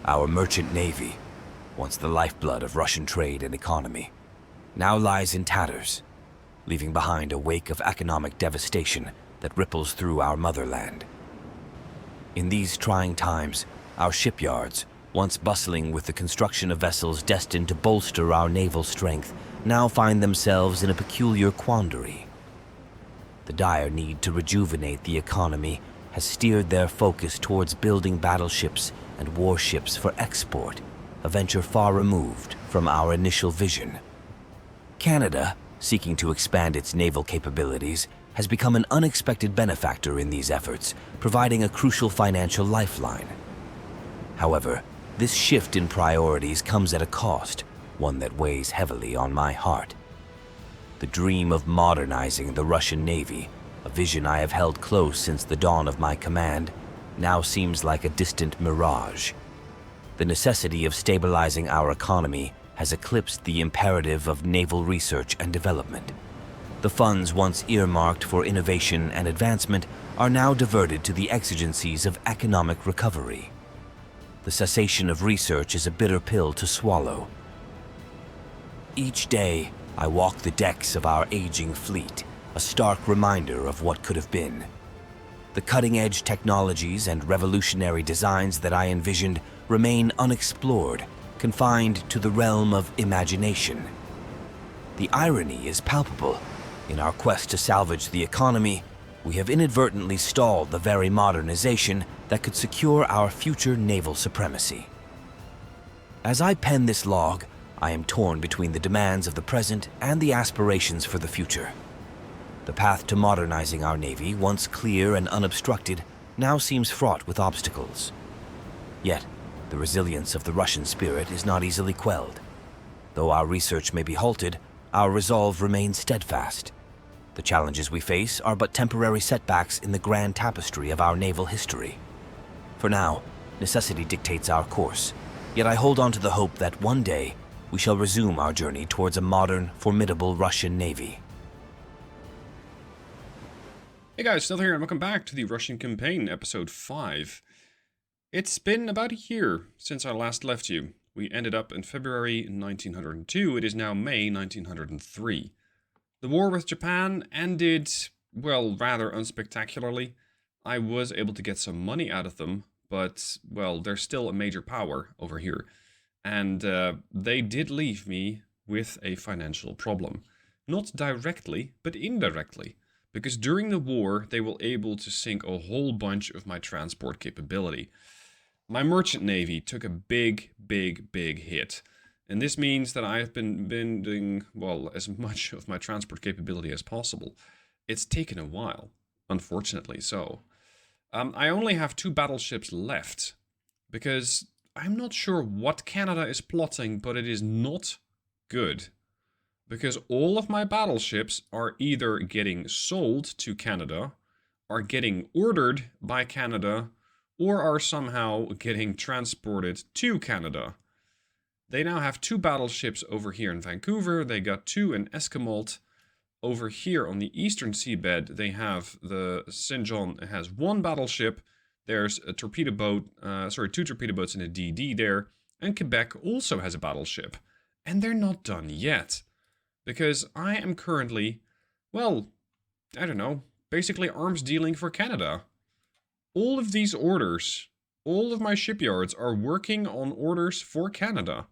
[SPEAKER 1] Our merchant navy, once the lifeblood of Russian trade and economy, now lies in tatters, leaving behind a wake of economic devastation that ripples through our motherland. In these trying times, our shipyards, once bustling with the construction of vessels destined to bolster our naval strength, now find themselves in a peculiar quandary. The dire need to rejuvenate the economy has steered their focus towards building battleships and warships for export, a venture far removed from our initial vision. Canada, seeking to expand its naval capabilities, has become an unexpected benefactor in these efforts, providing a crucial financial lifeline. However, this shift in priorities comes at a cost, one that weighs heavily on my heart. The dream of modernizing the Russian Navy, a vision I have held close since the dawn of my command, now seems like a distant mirage. The necessity of stabilizing our economy has eclipsed the imperative of naval research and development. The funds once earmarked for innovation and advancement are now diverted to the exigencies of economic recovery. The cessation of research is a bitter pill to swallow. Each day, I walk the decks of our aging fleet, a stark reminder of what could have been. The cutting-edge technologies and revolutionary designs that I envisioned remain unexplored, confined to the realm of imagination. The irony is palpable. In our quest to salvage the economy, we have inadvertently stalled the very modernization that could secure our future naval supremacy. As I pen this log, I am torn between the demands of the present and the aspirations for the future. The path to modernizing our Navy, once clear and unobstructed, now seems fraught with obstacles. Yet, the resilience of the Russian spirit is not easily quelled. Though our research may be halted, our resolve remains steadfast. The challenges we face are but temporary setbacks in the grand tapestry of our naval history. For now, necessity dictates our course, yet I hold on to the hope that one day we shall resume our journey towards a modern, formidable Russian Navy.
[SPEAKER 2] Hey guys, still here and welcome back to the Russian Campaign, episode 5. It's been about a year since I last left you. We ended up in February 1902, it is now May 1903. The war with Japan ended, well, rather unspectacularly. I was able to get some money out of them, but, well, they're still a major power over here. And they did leave me with a financial problem. Not directly, but indirectly. Because during the war, they were able to sink a whole bunch of my transport capability. My merchant navy took a big hit. And this means that I have been bending, well, as much of my transport capability as possible. It's taken a while, unfortunately so. I only have 2 battleships left, because I'm not sure what Canada is plotting, but it is not good. Because all of my battleships are either getting sold to Canada, are getting ordered by Canada, or are somehow getting transported to Canada. They now have 2 battleships over here in Vancouver. They got 2 in Esquimalt. Over here on the eastern seabed, they have the St. John has 1 battleship. There's a torpedo boat, 2 torpedo boats and a DD there. And Quebec also has a battleship. And they're not done yet. Because I am currently, well, I don't know, basically arms dealing for Canada. All of these orders, all of my shipyards are working on orders for Canada.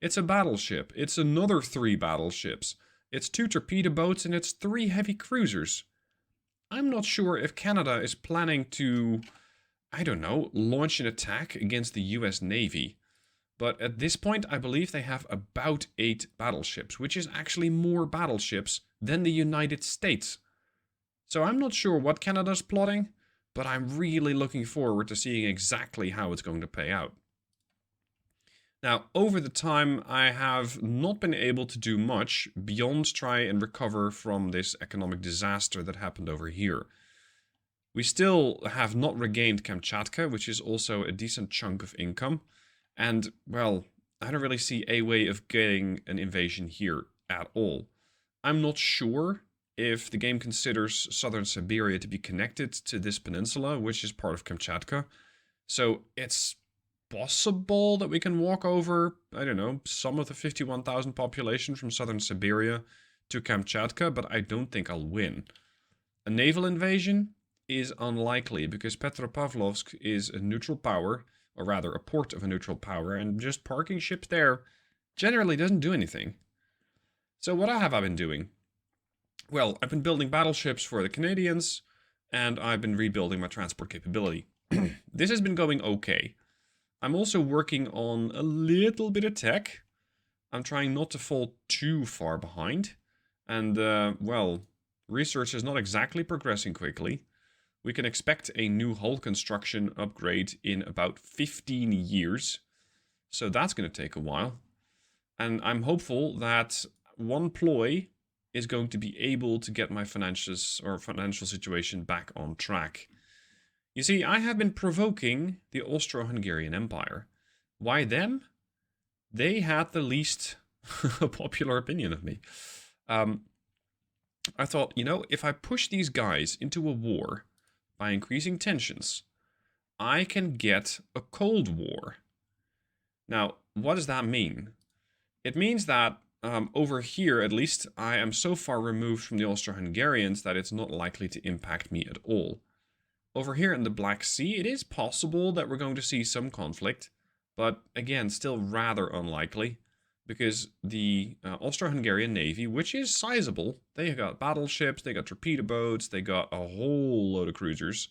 [SPEAKER 2] It's a battleship, it's another 3 battleships, it's 2 torpedo boats, and it's 3 heavy cruisers. I'm not sure if Canada is planning to, I don't know, launch an attack against the US Navy. But at this point, I believe they have about 8 battleships, which is actually more battleships than the United States. So I'm not sure what Canada's plotting, but I'm really looking forward to seeing exactly how it's going to pay out. Now, over the time, I have not been able to do much beyond try and recover from this economic disaster that happened over here. We still have not regained Kamchatka, which is also a decent chunk of income. And, well, I don't really see a way of getting an invasion here at all. I'm not sure if the game considers southern Siberia to be connected to this peninsula, which is part of Kamchatka. So it's possible that we can walk over, I don't know, some of the 51,000 population from southern Siberia to Kamchatka, but I don't think I'll win. A naval invasion is unlikely because Petropavlovsk is a neutral power, or rather a port of a neutral power, and just parking ships there generally doesn't do anything. So what have I been doing? Well, I've been building battleships for the Canadians, and I've been rebuilding my transport capability. This has been going okay. I'm also working on a little bit of tech. I'm trying not to fall too far behind. And, well, research is not exactly progressing quickly. We can expect a new hull construction upgrade in about 15 years. So that's going to take a while. And I'm hopeful that one ploy is going to be able to get my financial situation back on track. You see, I have been provoking the Austro-Hungarian Empire. Why them? They had the least popular opinion of me. I thought, you know, if I push these guys into a war by increasing tensions, I can get a Cold War. Now, what does that mean? It means that over here, at least, I am so far removed from the Austro-Hungarians that it's not likely to impact me at all. Over here in the Black Sea, it is possible that we're going to see some conflict, but again, still rather unlikely, because the Austro-Hungarian Navy, which is sizable, they got battleships, they got torpedo boats, they got a whole load of cruisers.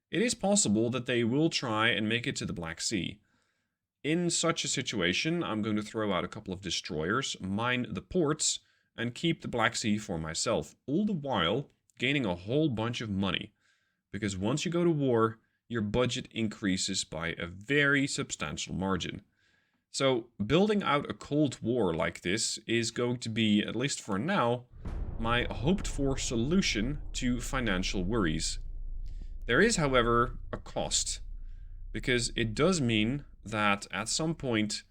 [SPEAKER 2] It is possible that they will try and make it to the Black Sea. In such a situation, I'm going to throw out a couple of destroyers, mine the ports, and keep the Black Sea for myself, all the while gaining a whole bunch of money. Because once you go to war, your budget increases by a very substantial margin. So building out a Cold War like this is going to be, at least for now, my hoped-for solution to financial worries. There is, however, a cost, because it does mean that at some point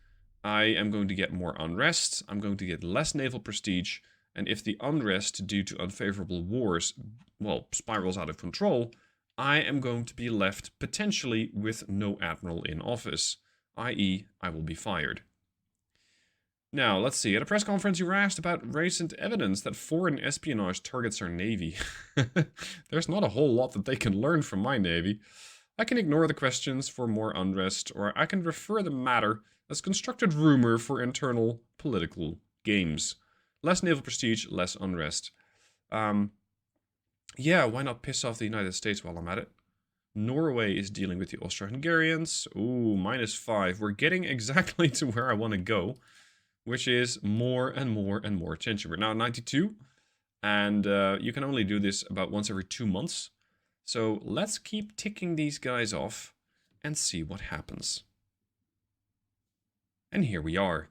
[SPEAKER 2] I am going to get more unrest, I'm going to get less naval prestige, and if the unrest due to unfavorable wars, well, spirals out of control, I am going to be left potentially with no admiral in office, i.e. I will be fired. Now, let's see. At a press conference, you were asked about recent evidence that foreign espionage targets our navy. There's not a whole lot that they can learn from my navy. I can ignore the questions for more unrest, or I can refer the matter as constructed rumor for internal political games. Less naval prestige, less unrest. Yeah, why not piss off the United States while I'm at it? Norway is dealing with the Austro-Hungarians. Ooh, -5. We're getting exactly to where I want to go, which is more and more and more tension. We're now at 92, and you can only do this about once every 2 months. So let's keep ticking these guys off and see what happens. And here we are.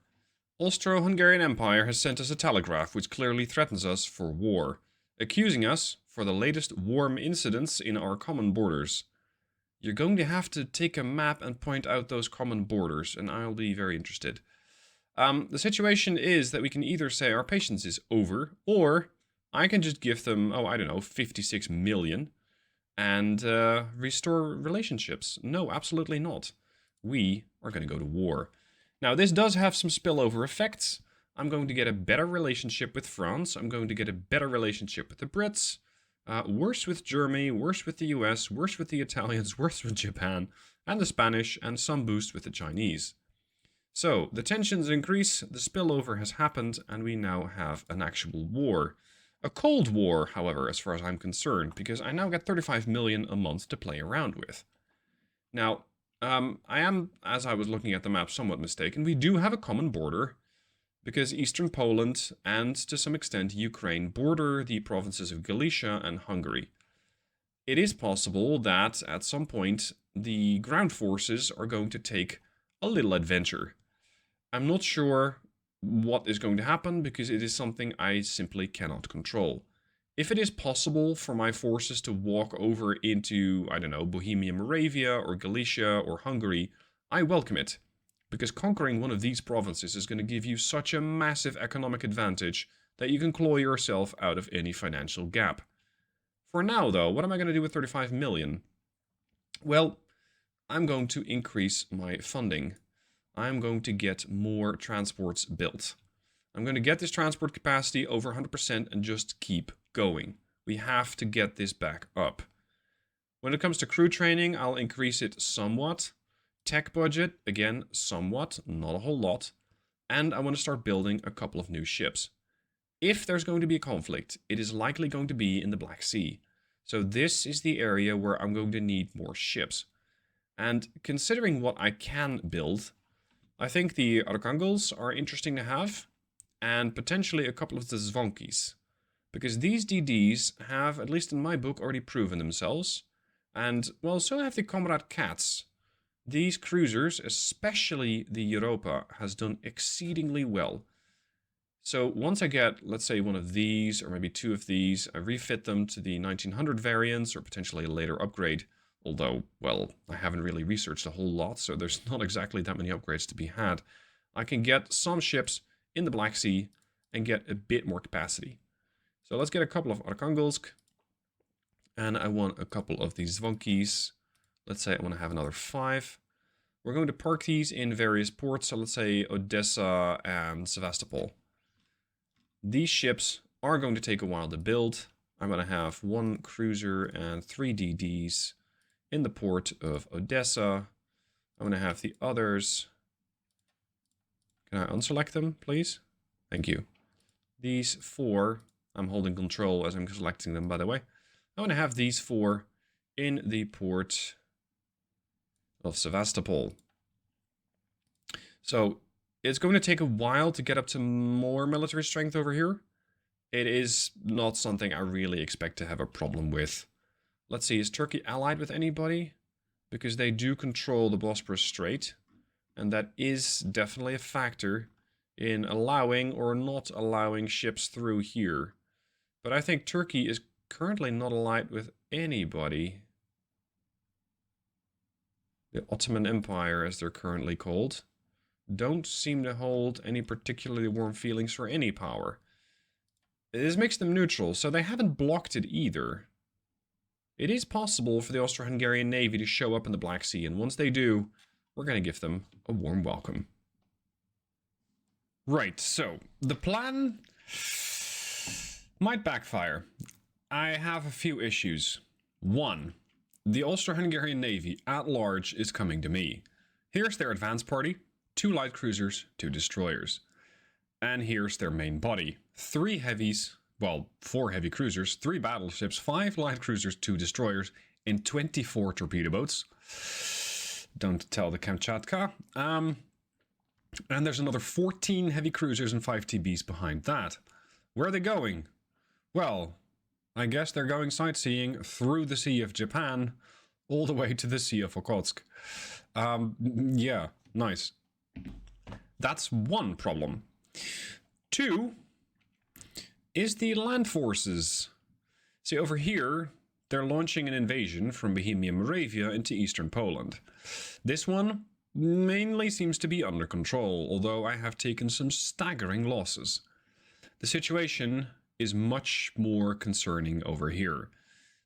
[SPEAKER 2] Austro-Hungarian Empire has sent us a telegraph which clearly threatens us for war, accusing us for the latest warm incidents in our common borders. You're going to have to take a map and point out those common borders, and I'll be very interested. The situation is that we can either say our patience is over, or I can just give them, oh, I don't know, 56 million and restore relationships. No, absolutely not. We are going to go to war. Now, this does have some spillover effects. I'm going to get a better relationship with France. I'm going to get a better relationship with the Brits. Worse with Germany, worse with the US, worse with the Italians, worse with Japan, and the Spanish, and some boost with the Chinese. So, the tensions increase, the spillover has happened, and we now have an actual war. A Cold War, however, as far as I'm concerned, because I now get 35 million a month to play around with. Now, I am, as I was looking at the map, somewhat mistaken. We do have a common border, because eastern Poland and, to some extent, Ukraine border the provinces of Galicia and Hungary. It is possible that, at some point, the ground forces are going to take a little adventure. I'm not sure what is going to happen, because it is something I simply cannot control. If it is possible for my forces to walk over into, I don't know, Bohemia, Moravia, or Galicia, or Hungary, I welcome it. Because conquering one of these provinces is going to give you such a massive economic advantage that you can claw yourself out of any financial gap. For now, though, what am I going to do with 35 million? Well, I'm going to increase my funding. I'm going to get more transports built. I'm going to get this transport capacity over 100% and just keep going. We have to get this back up. When it comes to crew training, I'll increase it somewhat. Tech budget, again, somewhat, not a whole lot. And I want to start building a couple of new ships. If there's going to be a conflict, it is likely going to be in the Black Sea. So this is the area where I'm going to need more ships. And considering what I can build, I think the Archangels are interesting to have, and potentially a couple of the Zvonkis. Because these DDs have, at least in my book, already proven themselves. And, well, so have the Comrade Cats. These cruisers, especially the Europa, has done exceedingly well. So once I get, let's say, one of these, or maybe two of these, I refit them to the 1900 variants, or potentially a later upgrade. Although, well, I haven't really researched a whole lot, so there's not exactly that many upgrades to be had. I can get some ships in the Black Sea and get a bit more capacity. So let's get a couple of Arkhangelsk. And I want a couple of these Zvonkis. Let's say I want to have another 5. We're going to park these in various ports, so let's say Odessa and Sevastopol. These ships are going to take a while to build. I'm going to have 1 cruiser and 3 DDs in the port of Odessa. I'm going to have the others. Can I unselect them, please? Thank you. These 4, I'm holding control as I'm selecting them, by the way. I'm going to have these 4 in the port of Sevastopol. So it's going to take a while to get up to more military strength over here. It is not something I really expect to have a problem with. Let's see, is Turkey allied with anybody? Because they do control the Bosporus Strait, and that is definitely a factor in allowing or not allowing ships through here. But I think Turkey is currently not allied with anybody. The Ottoman Empire, as they're currently called, don't seem to hold any particularly warm feelings for any power. This makes them neutral, so they haven't blocked it either. It is possible for the Austro-Hungarian Navy to show up in the Black Sea, and once they do, we're going to give them a warm welcome. Right, so the plan might backfire. I have a few issues. 1. The Austro-Hungarian Navy at large is coming to me. Here's their advance party, 2 light cruisers, 2 destroyers. And here's their main body, 3 heavies, well, 4 heavy cruisers, 3 battleships, 5 light cruisers, 2 destroyers, and 24 torpedo boats. Don't tell the Kamchatka. And there's another 14 heavy cruisers and 5 TBs behind that. Where are they going? Well, I guess they're going sightseeing through the Sea of Japan, all the way to the Sea of Okhotsk. Yeah, nice. That's one problem. 2 is the land forces. See, over here, they're launching an invasion from Bohemia, Moravia into eastern Poland. This one mainly seems to be under control, although I have taken some staggering losses. The situation is much more concerning over here.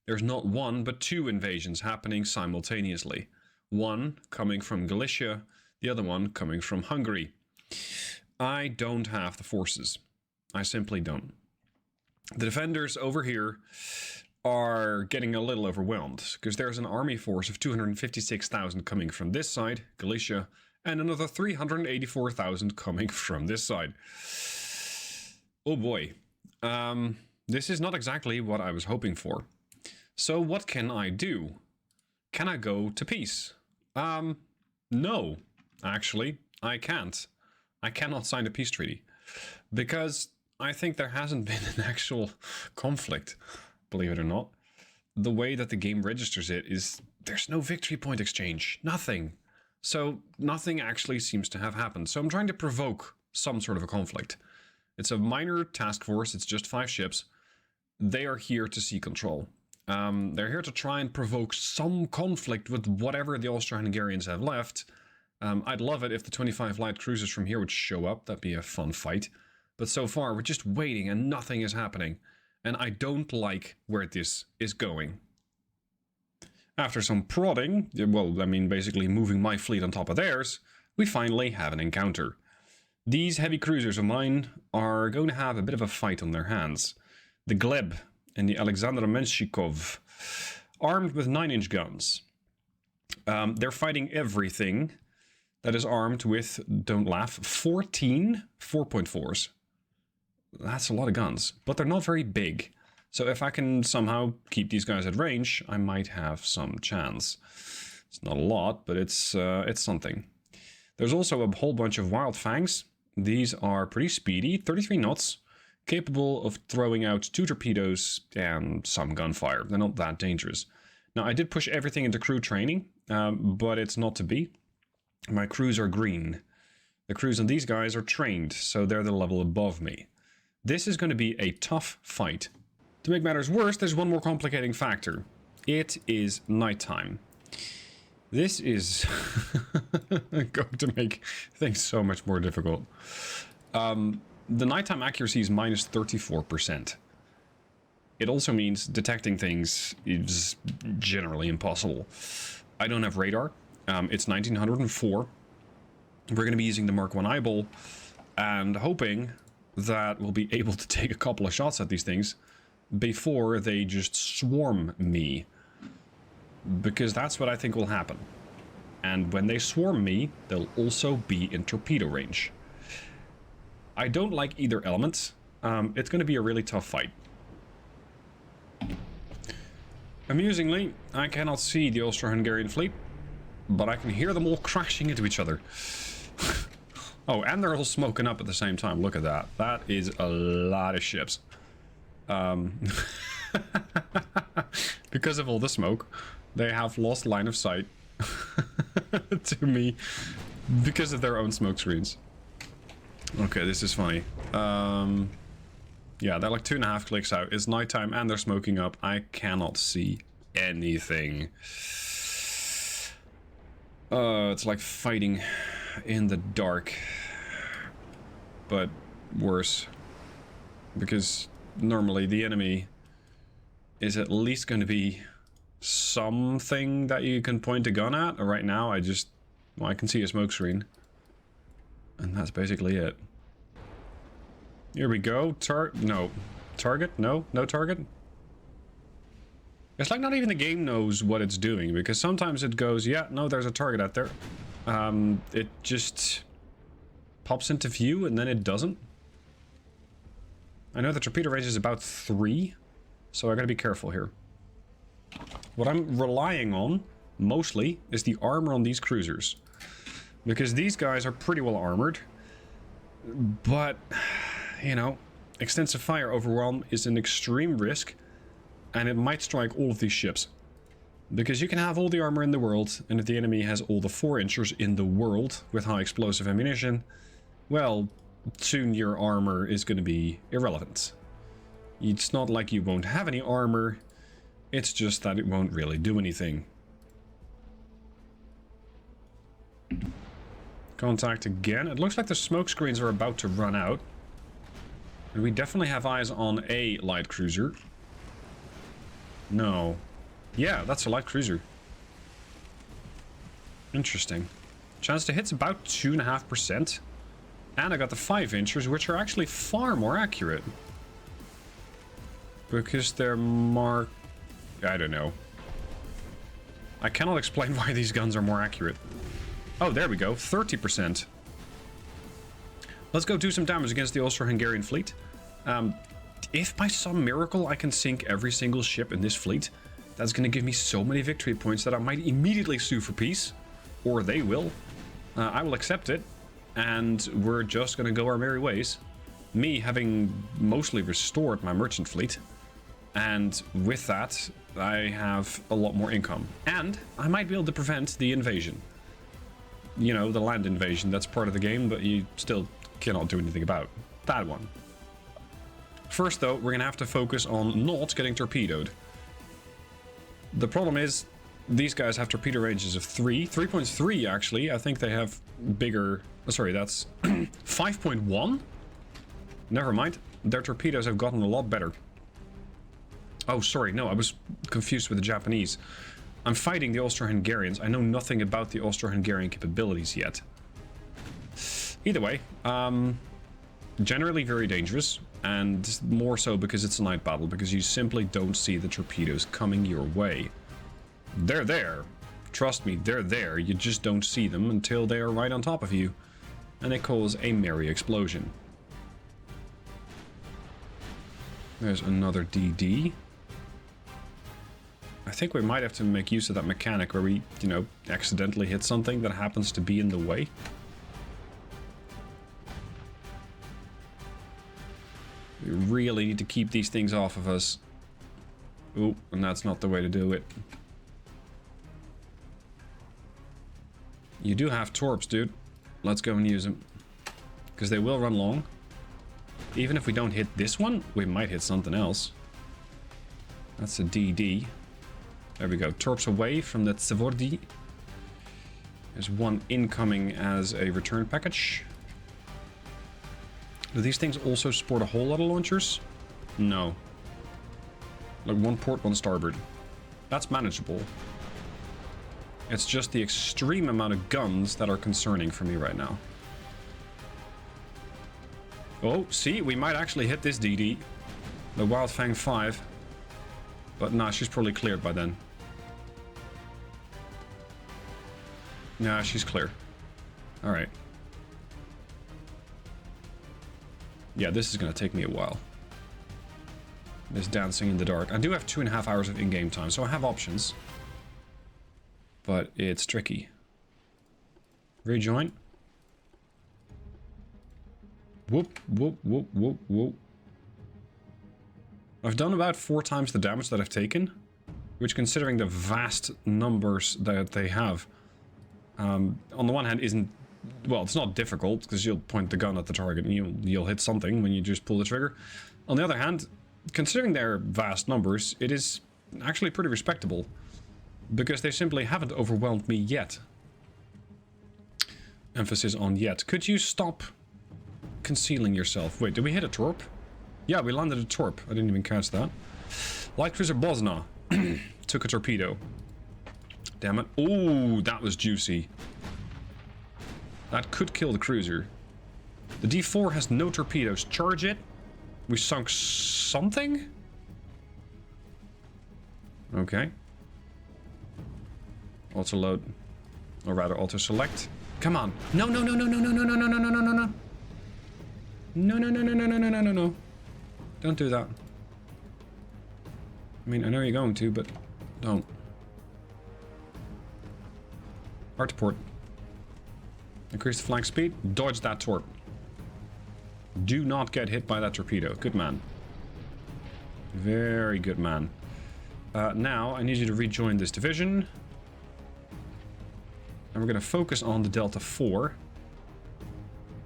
[SPEAKER 2] There's not 1, but 2 invasions happening simultaneously. One coming from Galicia, the other one coming from Hungary. I don't have the forces. I simply don't. The defenders over here are getting a little overwhelmed, because there's an army force of 256,000 coming from this side, Galicia, and another 384,000 coming from this side. Oh boy. This is not exactly what I was hoping for. So what can I do? Can I go to peace?
[SPEAKER 3] No, actually, I can't. I cannot sign a peace treaty. Because I think there hasn't been an actual conflict, believe it or not. The way that the game registers it is there's no victory point exchange. Nothing. So nothing actually seems to have happened. So I'm trying to provoke some sort of a conflict. It's a minor task force. It's just 5 ships. They are here to see control. They're here to try and provoke some conflict with whatever the Austro-Hungarians have left. I'd love it if the 25 light cruisers from here would show up. That'd be a fun fight. But so far, we're just waiting and nothing is happening. And I don't like where this is going. After some prodding, well, I mean, basically moving my fleet on top of theirs, we finally have an encounter. These heavy cruisers of mine are going to have a bit of a fight on their hands. The Gleb and the Alexander Menshikov, armed with 9-inch guns. They're fighting everything that is armed with, don't laugh, 14 4.4s. That's a lot of guns, but they're not very big. So if I can somehow keep these guys at range, I might have some chance. It's not a lot, but it's something. There's also a whole bunch of Wild Fangs. These are pretty speedy, 33 knots, capable of throwing out 2 torpedoes and some gunfire. They're not that dangerous. Now, I did push everything into crew training, but it's not to be. My crews are green. The crews on these guys are trained, so they're the level above me. This is going to be a tough fight. To make matters worse, there's one more complicating factor. It is nighttime. This is going to make things so much more difficult. The nighttime accuracy is minus 34%. It also means detecting things is generally impossible. I don't have radar. It's 1904. We're going to be using the Mark I eyeball and hoping that we'll be able to take a couple of shots at these things before they just swarm me. Because that's what I think will happen. And when they swarm me, they'll also be in torpedo range. I don't like either element. It's going to be a really tough fight. Amusingly, I cannot see the Austro-Hungarian fleet, but I can hear them all crashing into each other. Oh, and they're all smoking up at the same time. Look at that. That is a lot of ships. Because of all the smoke, they have lost line of sight to me because of their own smoke screens. Okay, this is funny. Yeah, they're like 2.5 clicks out. It's nighttime and they're smoking up. I cannot see anything. It's like fighting in the dark, but worse. Because normally the enemy is at least going to be something that you can point a gun at. Right now, I can see a smoke screen. And that's basically it. Here we go. Target? No, no target. It's like not even the game knows what it's doing, because sometimes it goes, yeah, no, there's a target out there. It just pops into view and then it doesn't. I know the torpedo range is about 3, so I gotta be careful here. What I'm relying on, mostly, is the armor on these cruisers. Because these guys are pretty well armored. But, you know, extensive fire overwhelm is an extreme risk. And it might strike all of these ships. Because you can have all the armor in the world, and if the enemy has all the 4-inchers in the world with high explosive ammunition, well, soon your armor is going to be irrelevant. It's not like you won't have any armor, it's just that it won't really do anything. Contact again. It looks like the smoke screens are about to run out. And we definitely have eyes on a light cruiser. No. Yeah, that's a light cruiser. Interesting. Chance to hit's about 2.5%. And I got the 5-inchers, which are actually far more accurate. Because they're marked... I don't know. I cannot explain why these guns are more accurate. Oh, there we go. 30%. Let's go do some damage against the Austro-Hungarian fleet. If by some miracle I can sink every single ship in this fleet, that's going to give me so many victory points that I might immediately sue for peace. or they will. I will accept it, and we're just going to go our merry ways. Me having mostly restored my merchant fleet, and with that, I have a lot more income. And I might be able to prevent the invasion. You know, the land invasion, that's part of the game, but you still cannot do anything about that one. First, though, we're going to have to focus on not getting torpedoed. The problem is, these guys have torpedo ranges of 3.3 actually. I think they have bigger... Oh, sorry, that's 5.1? Never mind. Their torpedoes have gotten a lot better. Oh, sorry, no, I was confused with the Japanese. I'm fighting the Austro-Hungarians. I know nothing about the Austro-Hungarian capabilities yet. Either way, generally very dangerous, and more so because it's a night battle, because you simply don't see the torpedoes coming your way. They're there. Trust me, they're there. You just don't see them until they are right on top of you, and they cause a merry explosion. There's another DD. I think we might have to make use of that mechanic where we, you know, accidentally hit something that happens to be in the way. We really need to keep these things off of us. Ooh, and that's not the way to do it. You do have torps, dude. Let's go and use them. Because they will run long. Even if we don't hit this one, we might hit something else. That's a DD. There we go. Torps away from the Tsevordi. There's one incoming as a return package. Do these things also sport a whole lot of launchers? No. Like one port, one starboard. That's manageable. It's just the extreme amount of guns that are concerning for me right now. Oh, see, we might actually hit this DD. The Wildfang 5. But nah, she's probably cleared by then. Nah, she's clear. Alright. Yeah, this is going to take me a while. This dancing in the dark. I do have 2.5 hours of in-game time, so I have options. But it's tricky. Rejoin. Whoop, whoop, whoop, whoop, whoop. I've done about 4 times the damage that I've taken, which, considering the vast numbers that they have, on the one hand isn't... Well, it's not difficult, because you'll point the gun at the target and you'll hit something when you just pull the trigger. On the other hand, considering their vast numbers, it is actually pretty respectable, because they simply haven't overwhelmed me yet. Emphasis on yet. Could you stop concealing yourself? Wait, did we hit a torp? Yeah, we landed a torp. I didn't even catch that. Light cruiser Bosna took a torpedo. Damn it. Ooh, that was juicy. That could kill the cruiser. The D4 has no torpedoes. Charge it. We sunk something? Okay. Auto load. Or rather, auto select. Come on. No, no, no, no, no, no, no, no, no, no, no, no, no. No, no, no, no, no, no, no, no, no, no. Don't do that. I mean, I know you're going to, but don't. Hard to port. Increase the flank speed. Dodge that torp. Do not get hit by that torpedo. Good man. Very good man. Now, I need you to rejoin this division. And we're going to focus on the Delta 4.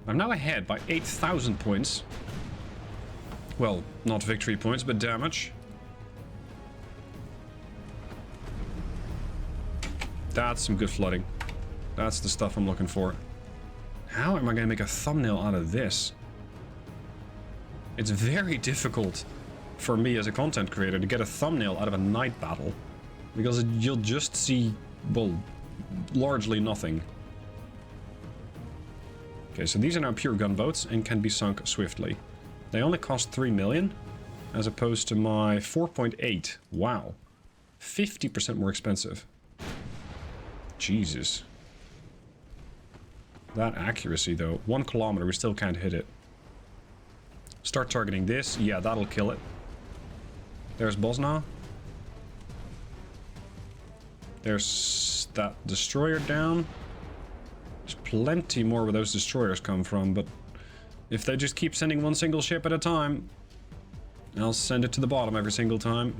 [SPEAKER 3] I'm now ahead by 8,000 points. Well, not victory points, but damage. That's some good flooding. That's the stuff I'm looking for. How am I going to make a thumbnail out of this? It's very difficult for me as a content creator to get a thumbnail out of a night battle. Because you'll just see, well, largely nothing. Okay, so these are now pure gunboats and can be sunk swiftly. They only cost 3 million, as opposed to my 4.8. Wow. 50% more expensive. Jesus. That accuracy, though. 1 kilometer, we still can't hit it. Start targeting this. Yeah, that'll kill it. There's Bosna. There's that destroyer down. plenty more where those destroyers come from, but if they just keep sending one single ship at a time, I'll send it to the bottom every single time.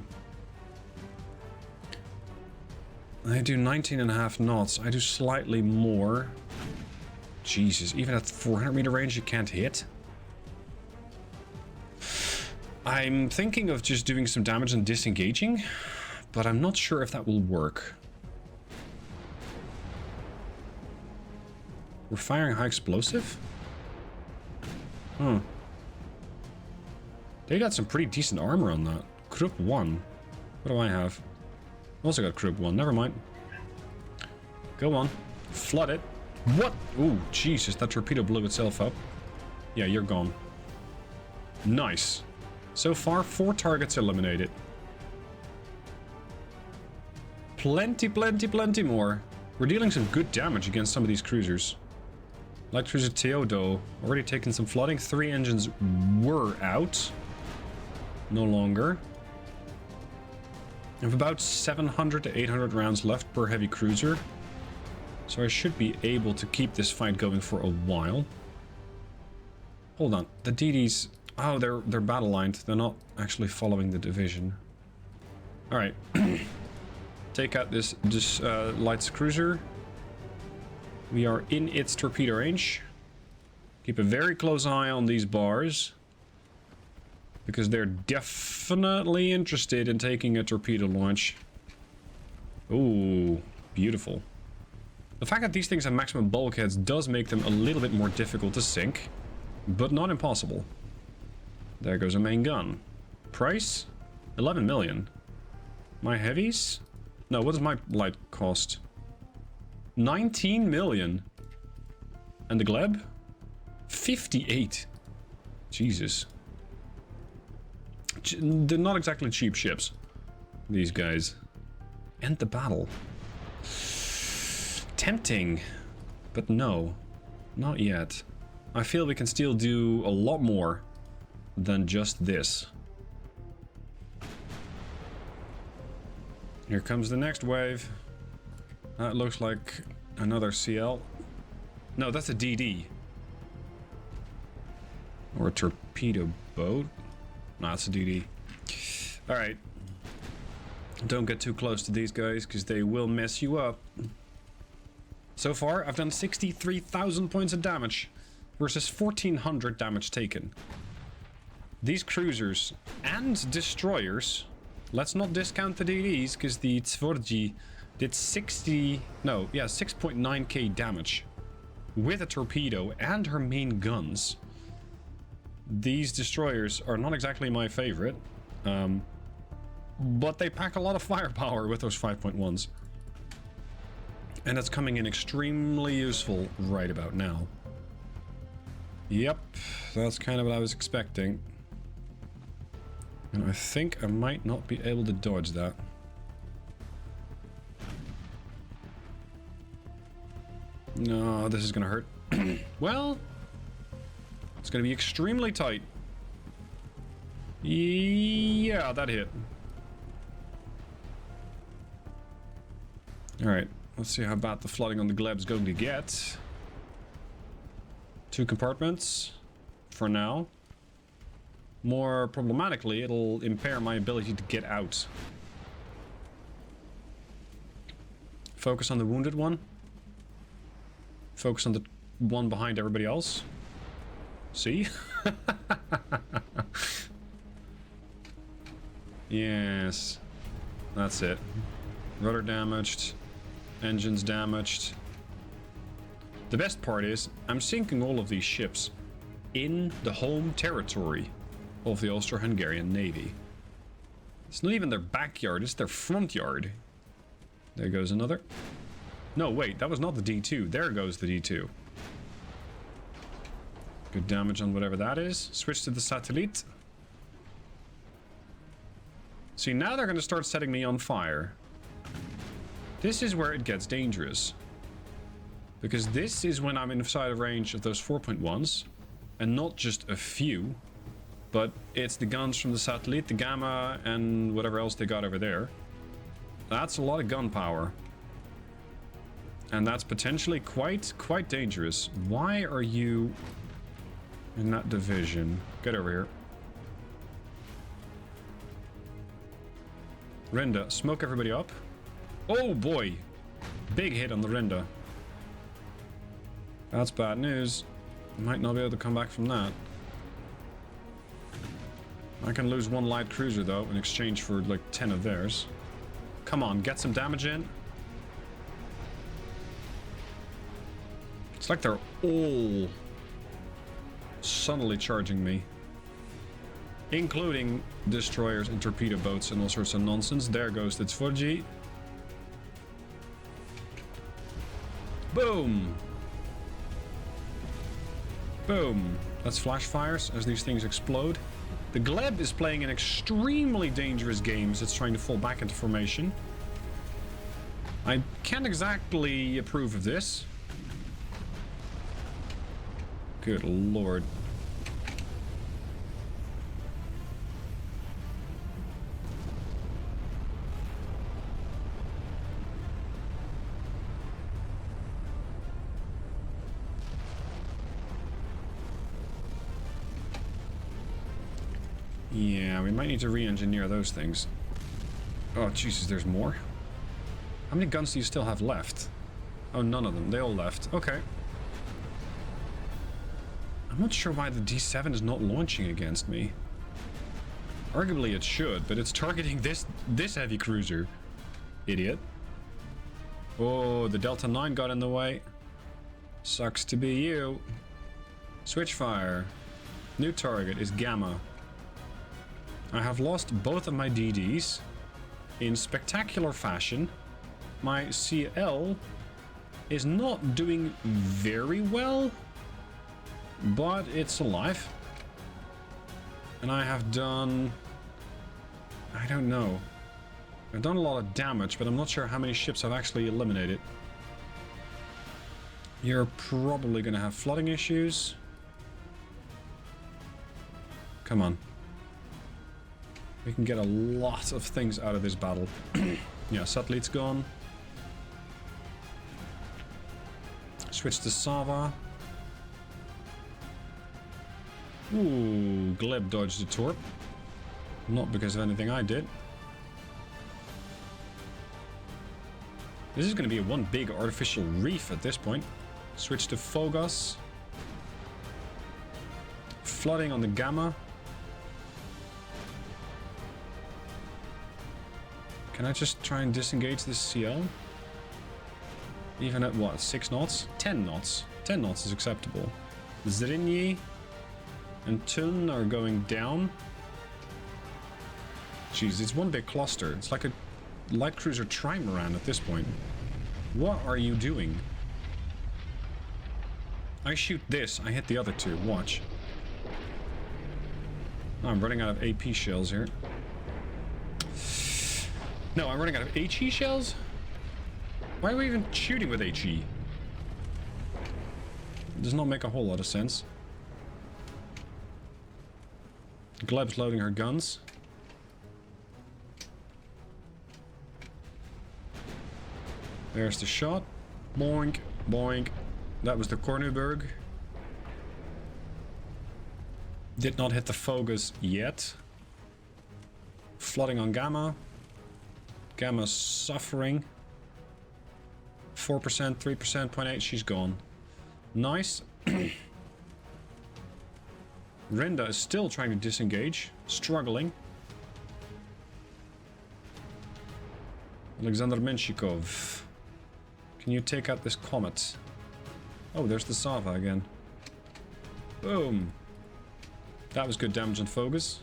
[SPEAKER 3] I do 19.5 knots. I do slightly more. Jesus, even at 400 meter range you can't hit? I'm thinking of just doing some damage and disengaging, but I'm not sure if that will work. We're firing high explosive? Huh. They got some pretty decent armor on that. Krupp 1. What do I have? Also got Krupp 1. Never mind. Go on. Flood it. What? Ooh, Jesus, that torpedo blew itself up. Yeah, you're gone. Nice. So far, 4 targets eliminated. Plenty, plenty, plenty more. We're dealing some good damage against some of these cruisers. Light cruiser Theodo, already taken some flooding. 3 engines were out. No longer. I have about 700 to 800 rounds left per heavy cruiser. So I should be able to keep this fight going for a while. Hold on, the DDs... Oh, they're battle lined. They're not actually following the division. Alright. Take out this light cruiser. We are in its torpedo range. Keep a very close eye on these bars. Because they're definitely interested in taking a torpedo launch. Ooh, beautiful. The fact that these things have maximum bulkheads does make them a little bit more difficult to sink. But not impossible. There goes a main gun. Price? 11 million. My heavies? No, what does my light cost? 19 million. And the Gleb? 58. Jesus. They're not exactly cheap ships. These guys. End the battle. Tempting. But no. Not yet. I feel we can still do a lot more than just this. Here comes the next wave. That looks like another CL. No, that's a DD. Or a torpedo boat. No, it's a DD. Alright. Don't get too close to these guys, because they will mess you up. So far, I've done 63,000 points of damage, versus 1,400 damage taken. These cruisers and destroyers, let's not discount the DDs, because the Tvordji did 6.9k damage with a torpedo and her main guns. These destroyers are not exactly my favorite, but they pack a lot of firepower with those 5.1s. And that's coming in extremely useful right about now. Yep, that's kind of what I was expecting. And I think I might not be able to dodge that. No, this is gonna hurt. Well, it's gonna be extremely tight. Yeah, that hit. Alright, let's see how bad the flooding on the Gleb's going to get. 2 compartments for now. More problematically, it'll impair my ability to get out. Focus on the wounded one. Focus on the one behind everybody else. See? Yes. That's it. Rudder damaged. Engines damaged. The best part is, I'm sinking all of these ships in the home territory of the Austro-Hungarian Navy. It's not even their backyard, it's their front yard. There goes another. No, wait, that was not the D2. There goes the D2. Good damage on whatever that is. Switch to the satellite. See, now they're going to start setting me on fire. This is where it gets dangerous. Because this is when I'm inside of range of those 4.1s. And not just a few. But it's the guns from the satellite, the Gamma, and whatever else they got over there. That's a lot of gunpowder. And that's potentially quite dangerous. Why are you in that division? Get over here. Renda, smoke everybody up. Oh boy! Big hit on the Renda. That's bad news. Might not be able to come back from that. I can lose one light cruiser though in exchange for like 10 of theirs. Come on, get some damage in. It's like they're all suddenly charging me. Including destroyers and torpedo boats and all sorts of nonsense. There goes the Tvorji. Boom! Boom. That's flash fires as these things explode. The Gleb is playing an extremely dangerous game as it's trying to fall back into formation. I can't exactly approve of this. Good lord. Yeah, we might need to re-engineer those things. Oh, Jesus, there's more? How many guns do you still have left? Oh, none of them. They all left. Okay. I'm not sure why the D7 is not launching against me. Arguably it should, but it's targeting this heavy cruiser. Idiot. Oh, the Delta 9 got in the way. Sucks to be you. Switch fire. New target is Gamma. I have lost both of my DDs in spectacular fashion. My CL is not doing very well, but it's alive. And I have done... I don't know. I've done a lot of damage, but I'm not sure how many ships I've actually eliminated. You're probably going to have flooding issues. Come on. We can get a lot of things out of this battle. Yeah, satellite's gone. Switch to Sava. Ooh, Gleb dodged the torp. Not because of anything I did. This is going to be one big artificial reef at this point. Switch to Phogos. Flooding on the Gamma. Can I just try and disengage this CL? Even at what, 6 knots? 10 knots. 10 knots is acceptable. Zrinyi and Tun are going down. Jeez, it's one big cluster. It's like a light cruiser trimaran at this point. What are you doing? I shoot this, I hit the other two. Watch. Oh, I'm running out of AP shells here. No, I'm running out of HE shells? Why are we even shooting with HE? It does not make a whole lot of sense. Gleb's loading her guns. There's the shot. Boink, boink. That was the Kornuberg. Did not hit the Phogos yet. Flooding on Gamma. Gamma's suffering. 4%, 3%, 0.8, she's gone. Nice. Renda is still trying to disengage. Struggling. Alexander Menshikov. Can you take out this comet? Oh, there's the Sava again. Boom. That was good damage on Phogos.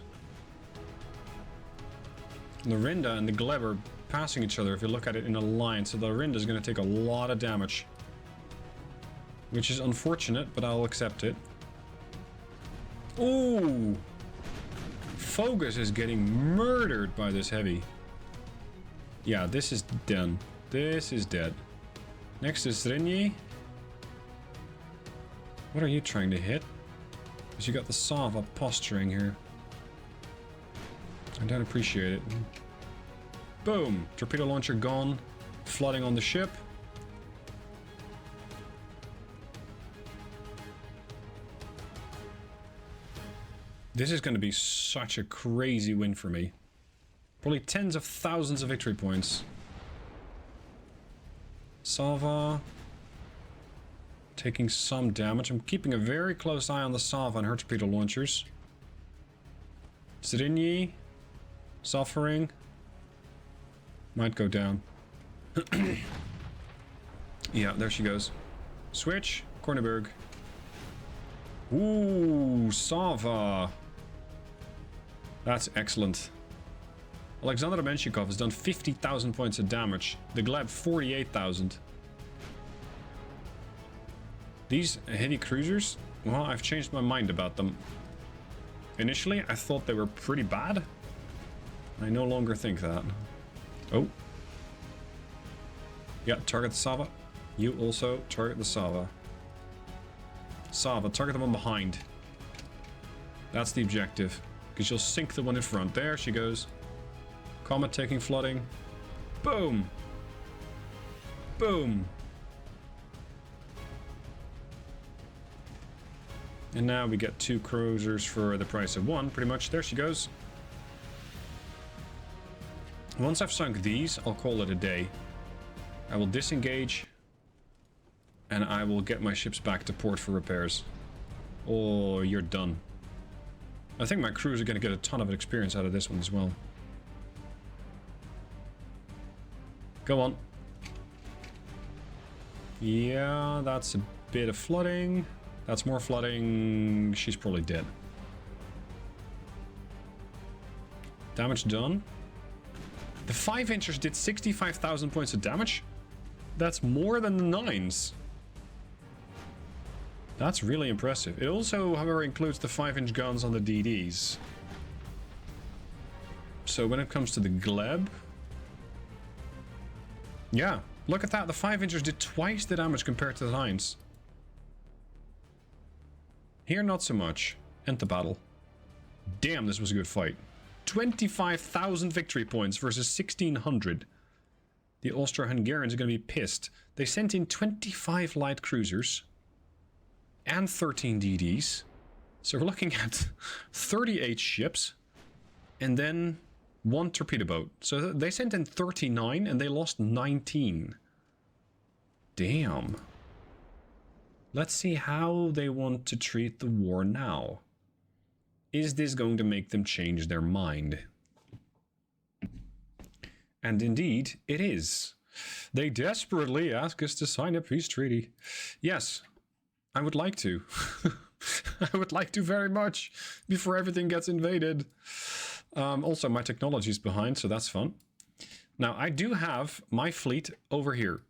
[SPEAKER 3] The Renda and the Gleb are passing each other if you look at it in a line, so the Renda is going to take a lot of damage. Which is unfortunate, but I'll accept it. Ooh! Phogos is getting murdered by this heavy. Yeah, this is done. This is dead. Next is Zrinyi. What are you trying to hit? Because you got the Sava posturing here. I don't appreciate it. Boom! Torpedo launcher gone. Flooding on the ship. This is going to be such a crazy win for me. Probably tens of thousands of victory points. Sava taking some damage. I'm keeping a very close eye on the Sava and her torpedo launchers. Zrinyi suffering. Might go down. Yeah, there she goes. Switch. Korneberg. Ooh, Sava. That's excellent. Alexander Menshikov has done 50,000 points of damage. The Gleb 48,000. These heavy cruisers, well, I've changed my mind about them. Initially, I thought they were pretty bad. I no longer think that. Oh. Yeah, target the Sava. You also target the Sava. Sava, target the one behind. That's the objective. Because you'll sink the one in front. There she goes. Comet taking flooding. Boom! Boom! And now we get 2 cruisers for the price of 1, pretty much. There she goes. Once I've sunk these, I'll call it a day. I will disengage. And I will get my ships back to port for repairs. Oh, you're done. I think my crews are going to get a ton of experience out of this one as well. Go on. Yeah, that's a bit of flooding. That's more flooding. She's probably dead. Damage done. The 5-inchers did 65,000 points of damage. That's more than the 9s. That's really impressive. It also, however, includes the 5-inch guns on the DDs. So when it comes to the Gleb... Yeah, look at that. The 5-inchers did twice the damage compared to the 9s. Here, not so much. End the battle. Damn, this was a good fight. 25,000 victory points versus 1,600. The Austro-Hungarians are going to be pissed. They sent in 25 light cruisers and 13 DDs. So we're looking at 38 ships and then 1 torpedo boat. So they sent in 39 and they lost 19. Damn. Let's see how they want to treat the war now. Is this going to make them change their mind? And indeed, it is. They desperately ask us to sign a peace treaty. Yes, I would like to. I would like to very much before everything gets invaded. Also, my technology is behind, so that's fun. Now, I do have my fleet over here.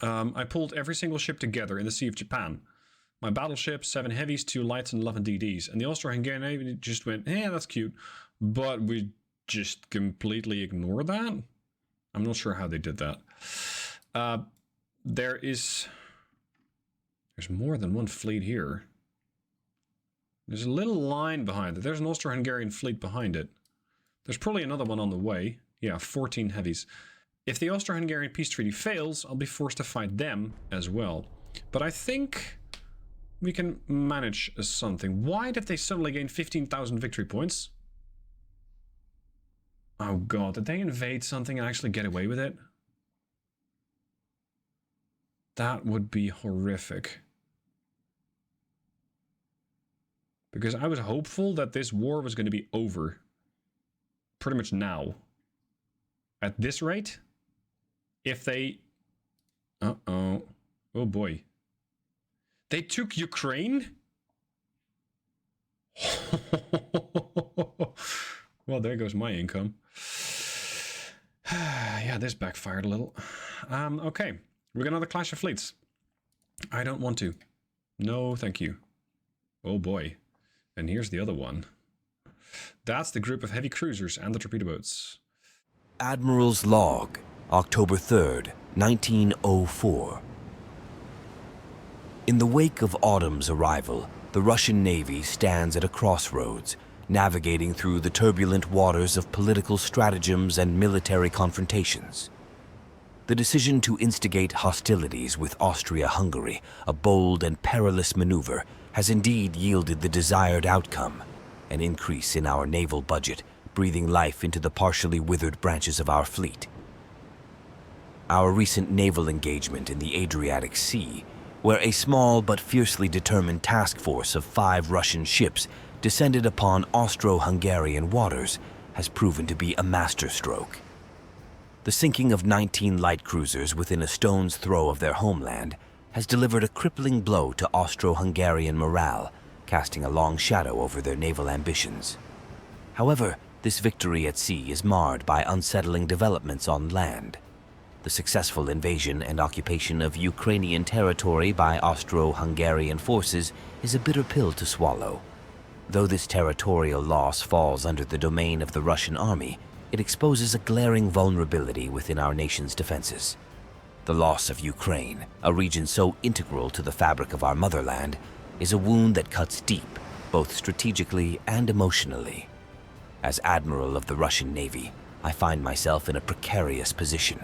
[SPEAKER 3] I pulled every single ship together in the Sea of Japan. My battleships, 7 heavies, 2 lights, and 11 DDs. And the Austro-Hungarian Navy just went, that's cute. But we just completely ignore that. I'm not sure how they did that. There's more than one fleet here. There's a little line behind it. There's an Austro-Hungarian fleet behind it. There's probably another one on the way. Yeah, 14 heavies. If the Austro-Hungarian peace treaty fails, I'll be forced to fight them as well. But I think we can manage something. Why did they suddenly gain 15,000 victory points? Oh god, did they invade something and actually get away with it? That would be horrific. Because I was hopeful that this war was going to be over. Pretty much now. At this rate, if they... Uh-oh. Oh boy. They took Ukraine? Well, there goes my income. Yeah, this backfired a little. Okay. We got another clash of fleets. I don't want to. No, thank you. Oh boy. And here's the other one. That's the group of heavy cruisers and the torpedo boats.
[SPEAKER 1] Admiral's Log, October 3rd, 1904. In the wake of autumn's arrival, the Russian Navy stands at a crossroads, navigating through the turbulent waters of political stratagems and military confrontations. The decision to instigate hostilities with Austria-Hungary, a bold and perilous maneuver, has indeed yielded the desired outcome, an increase in our naval budget, breathing life into the partially withered branches of our fleet. Our recent naval engagement in the Adriatic Sea, where a small but fiercely determined task force of 5 Russian ships descended upon Austro-Hungarian waters, has proven to be a masterstroke. The sinking of 19 light cruisers within a stone's throw of their homeland has delivered a crippling blow to Austro-Hungarian morale, casting a long shadow over their naval ambitions. However, this victory at sea is marred by unsettling developments on land. The successful invasion and occupation of Ukrainian territory by Austro-Hungarian forces is a bitter pill to swallow. Though this territorial loss falls under the domain of the Russian army, it exposes a glaring vulnerability within our nation's defenses. The loss of Ukraine, a region so integral to the fabric of our motherland, is a wound that cuts deep, both strategically and emotionally. As Admiral of the Russian Navy, I find myself in a precarious position.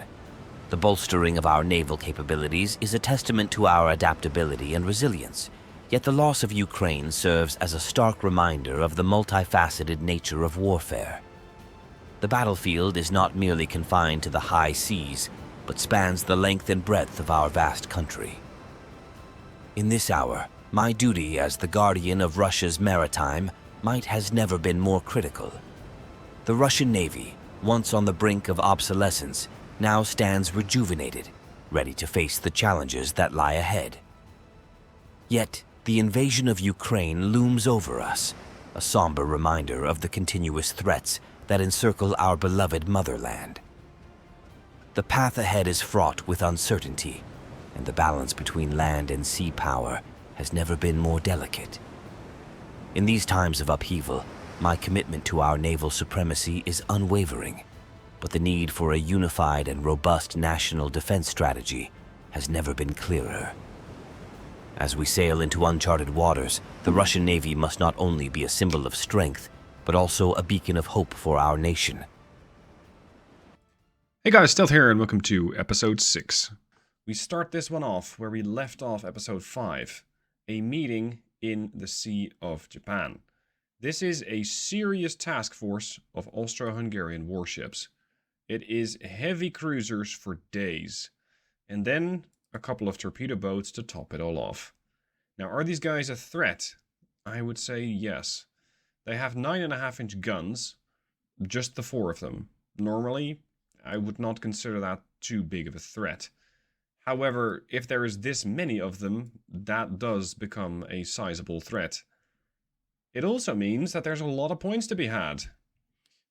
[SPEAKER 1] The bolstering of our naval capabilities is a testament to our adaptability and resilience, yet the loss of Ukraine serves as a stark reminder of the multifaceted nature of warfare. The battlefield is not merely confined to the high seas, but spans the length and breadth of our vast country. In this hour, my duty as the guardian of Russia's maritime might has never been more critical. The Russian Navy, once on the brink of obsolescence, now stands rejuvenated, ready to face the challenges that lie ahead. Yet, the invasion of Ukraine looms over us, a somber reminder of the continuous threats that encircle our beloved motherland. The path ahead is fraught with uncertainty, and the balance between land and sea power has never been more delicate. In these times of upheaval, my commitment to our naval supremacy is unwavering, but the need for a unified and robust national defense strategy has never been clearer. As we sail into uncharted waters, the Russian Navy must not only be a symbol of strength, but also a beacon of hope for our nation.
[SPEAKER 3] Hey guys, Stealth here, and welcome to episode 6.
[SPEAKER 2] We start this one off where we left off episode 5, a meeting in the Sea of Japan. This is a serious task force of Austro-Hungarian warships. It is heavy cruisers for days, and then a couple of torpedo boats to top it all off. Now, are these guys a threat? I would say yes. They have 9.5-inch guns, just the 4 of them. Normally, I would not consider that too big of a threat. However, if there is this many of them, that does become a sizable threat. It also means that there's a lot of points to be had.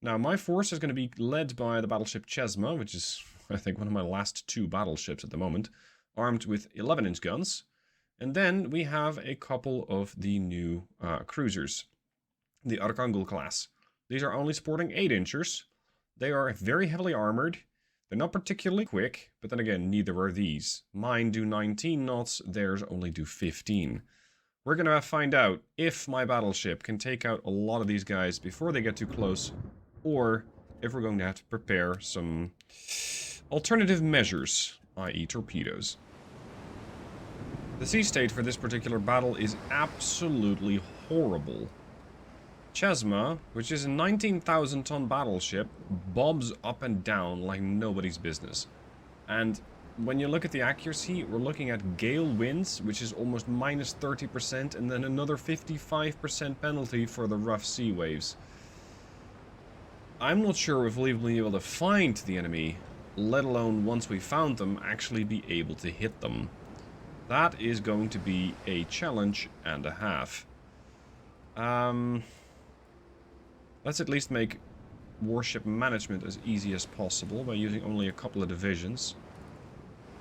[SPEAKER 2] Now, my force is going to be led by the battleship Chesma, which is, I think, one of my last 2 battleships at the moment, armed with 11-inch guns. And then we have a couple of the new cruisers, the Archangel class. These are only sporting 8-inchers. They are very heavily armored. They're not particularly quick, but then again, neither are these. Mine do 19 knots, theirs only do 15. We're going to find out if my battleship can take out a lot of these guys before they get too close, or if we're going to have to prepare some alternative measures, i.e. torpedoes. The sea state for this particular battle is absolutely horrible. Chesma, which is a 19,000-ton battleship, bobs up and down like nobody's business. And when you look at the accuracy, we're looking at gale winds, which is almost minus 30%, and then another 55% penalty for the rough sea waves. I'm not sure if we'll even be able to find the enemy, let alone once we found them, actually be able to hit them. That is going to be a challenge and a half. Let's at least make warship management as easy as possible by using only a couple of divisions.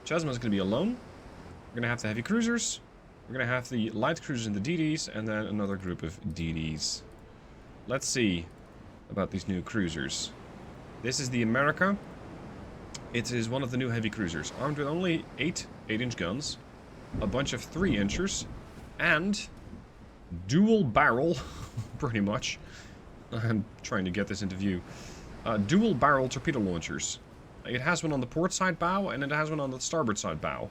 [SPEAKER 2] Chesma's going to be alone. We're going to have the heavy cruisers. We're going to have the light cruisers and the DDs, and then another group of DDs. Let's see about these new cruisers. This is the America. It is one of the new heavy cruisers, armed with only 8-inch guns, a bunch of 3-inchers, and dual barrel, pretty much. I'm trying to get this into view. Dual barrel torpedo launchers. It has one on the port side bow, and it has one on the starboard side bow.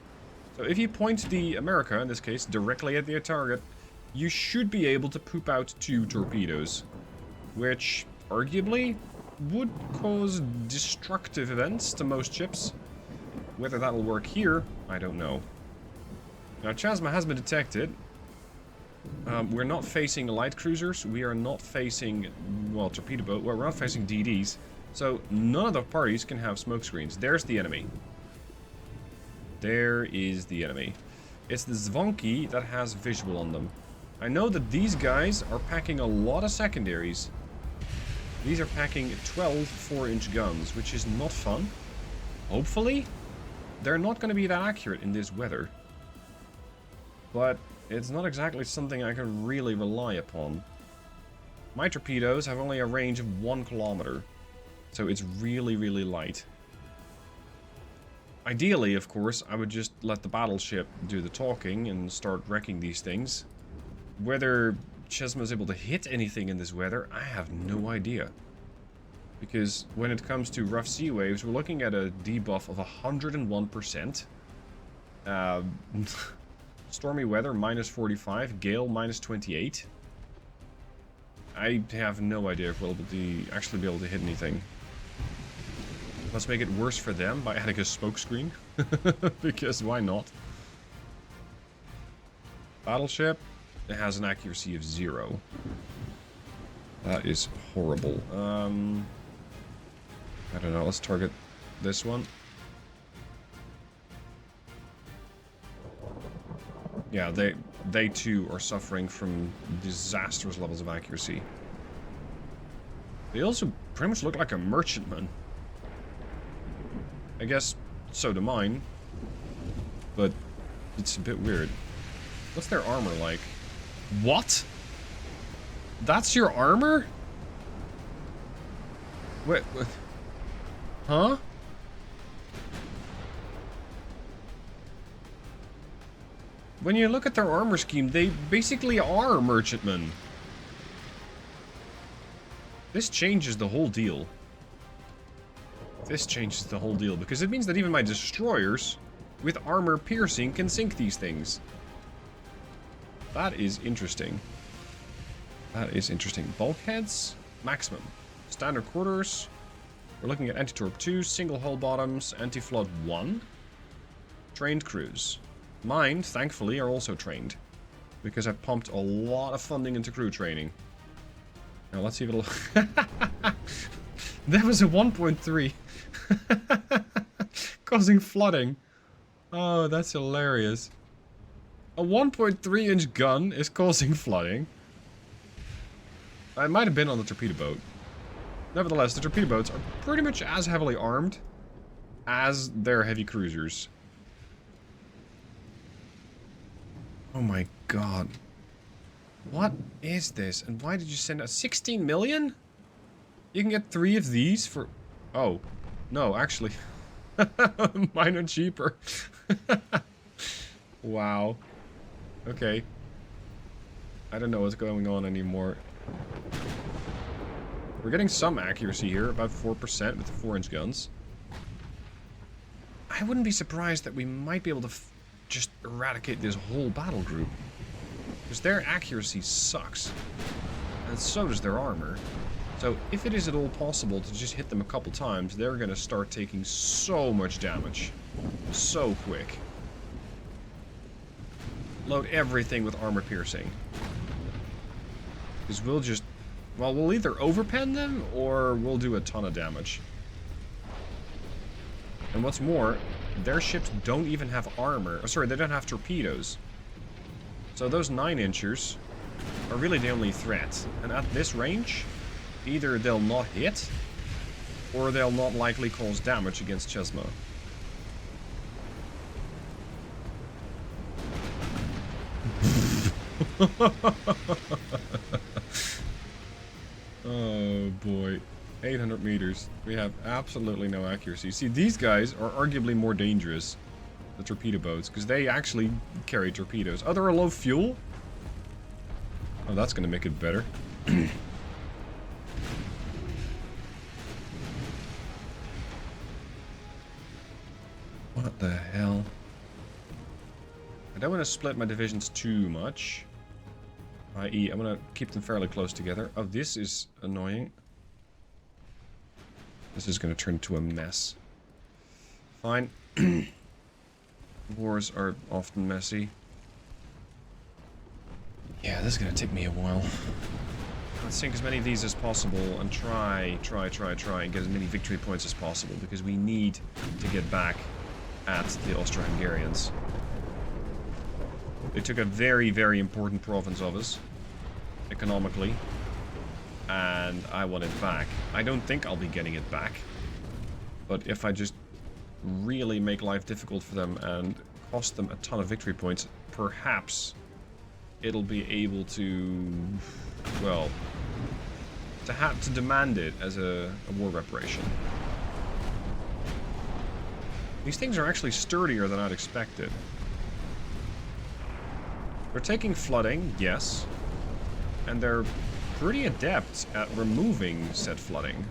[SPEAKER 2] So if you point the America, in this case, directly at the target, you should be able to poop out 2 torpedoes, which arguably would cause destructive events to most ships. Whether that'll work here, I don't know. Now, Chasma has been detected. We're not facing light cruisers. We are not facing, well, torpedo boat. Well, we're not facing DDs. So, none of the parties can have smoke screens. There's the enemy. There is the enemy. It's the Zvonki that has visual on them. I know that these guys are packing a lot of secondaries. These are packing 12 4-inch guns, which is not fun. Hopefully, they're not going to be that accurate in this weather. But it's not exactly something I can really rely upon. My torpedoes have only a range of 1 kilometer, so it's really, really light. Ideally, of course, I would just let the battleship do the talking and start wrecking these things. Whether Chesma is able to hit anything in this weather, I have no idea. Because when it comes to rough sea waves, we're looking at a debuff of 101%. Stormy weather, minus 45. Gale, minus 28. I have no idea if we'll actually be able to hit anything. Let's make it worse for them by adding a smoke screen. Because why not? Battleship. It has an accuracy of 0. That is horrible. I don't know, let's target this one. Yeah, they too are suffering from disastrous levels of accuracy. They also pretty much look like a merchantman. I guess so do mine. But it's a bit weird. What's their armor like? What? That's your armor? Wait, what? Huh? When you look at their armor scheme, they basically are merchantmen. This changes the whole deal. This changes the whole deal, because it means that even my destroyers with armor piercing can sink these things. That is interesting. That is interesting. Bulkheads? Maximum. Standard quarters. We're looking at anti-torp 2, single hull bottoms, anti-flood 1. Trained crews. Mine, thankfully, are also trained. Because I pumped a lot of funding into crew training. Now let's see if it'll... That was a 1.3. Causing flooding. Oh, that's hilarious. A 1.3-inch gun is causing flooding. I might have been on the torpedo boat. Nevertheless, the torpedo boats are pretty much as heavily armed as their heavy cruisers. Oh my god. What is this? And why did you send us 16 million? You can get 3 of these for... Oh. No, actually. Mine are cheaper. Wow. Okay. I don't know what's going on anymore. We're getting some accuracy here, about 4% with the 4-inch guns. I wouldn't be surprised that we might be able to just eradicate this whole battle group. Because their accuracy sucks. And so does their armor. So if it is at all possible to just hit them a couple times, they're going to start taking so much damage. So quick. Load everything with armor piercing. Because we'll just... Well, we'll either overpen them, or we'll do a ton of damage. And what's more, their ships don't even have armor. Oh, sorry, they don't have torpedoes. So those 9-inchers are really the only threat. And at this range, either they'll not hit, or they'll not likely cause damage against Chesma. Oh boy. 800 meters. We have absolutely no accuracy. See, these guys are arguably more dangerous, the torpedo boats, because they actually carry torpedoes. Oh, they're a low fuel? Oh, that's going to make it better. What the hell? I don't want to split my divisions too much. i.e. I'm gonna keep them fairly close together. Oh, this is annoying. This is gonna turn into a mess. Fine. Wars are often messy. Yeah, this is gonna take me a while. Let's sink as many of these as possible and try and get as many victory points as possible, because we need to get back at the Austro-Hungarians. They took a very, very important province of us, economically, and I want it back. I don't think I'll be getting it back, but if I just really make life difficult for them and cost them a ton of victory points, perhaps it'll be able to, well, to demand it as a war reparation. These things are actually sturdier than I'd expected. They're taking flooding, yes, and they're pretty adept at removing said flooding.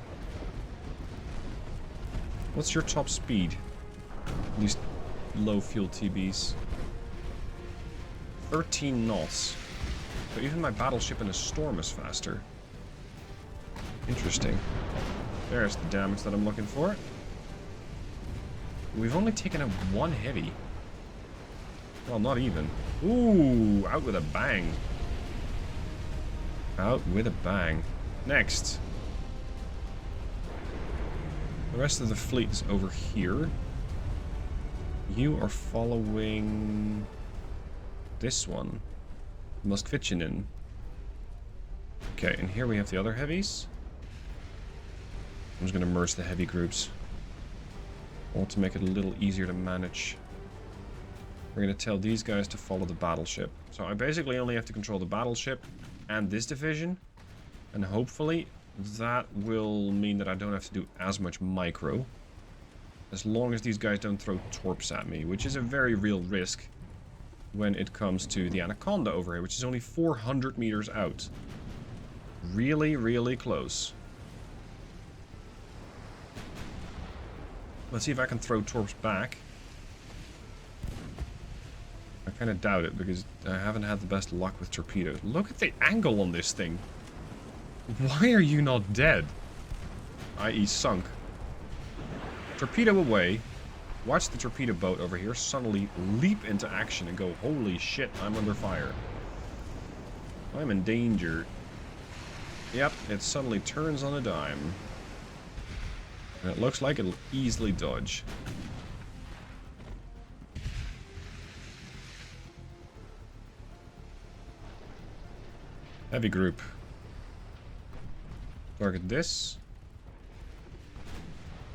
[SPEAKER 2] What's your top speed? These low fuel TBs. 13 knots. So even my battleship in a storm is faster. Interesting. There's the damage that I'm looking for. We've only taken out one heavy. Well, not even. Ooh, out with a bang. Out with a bang. Next. The rest of the fleet is over here. You are following this one. Moskvitchinen. Okay, and here we have the other heavies. I'm just going to merge the heavy groups. All to make it a little easier to manage. We're going to tell these guys to follow the battleship. So I basically only have to control the battleship and this division. And hopefully that will mean that I don't have to do as much micro. As long as these guys don't throw torps at me, which is a very real risk when it comes to the Anaconda over here, which is only 400 meters out. Really, really close. Let's see if I can throw torps back. I kind of doubt it, because I haven't had the best luck with torpedoes. Look at the angle on this thing. Why are you not dead? I.e. sunk. Torpedo away. Watch the torpedo boat over here suddenly leap into action and go, holy shit, I'm under fire. I'm in danger. Yep, it suddenly turns on a dime. And it looks like it'll easily dodge. Heavy group. Target this.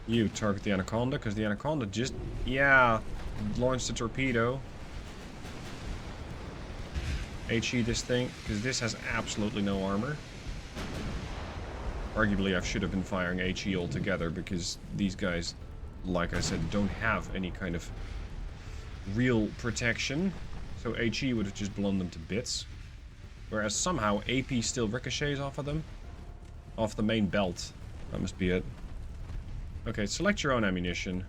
[SPEAKER 2] You target the Anaconda, because the Anaconda just, yeah, launched a torpedo. HE this thing, because this has absolutely no armor. Arguably, I should have been firing HE altogether, because these guys, like I said, don't have any kind of real protection. So HE would have just blown them to bits. Whereas somehow AP still ricochets off of them. Off the main belt. That must be it. Okay, select your own ammunition.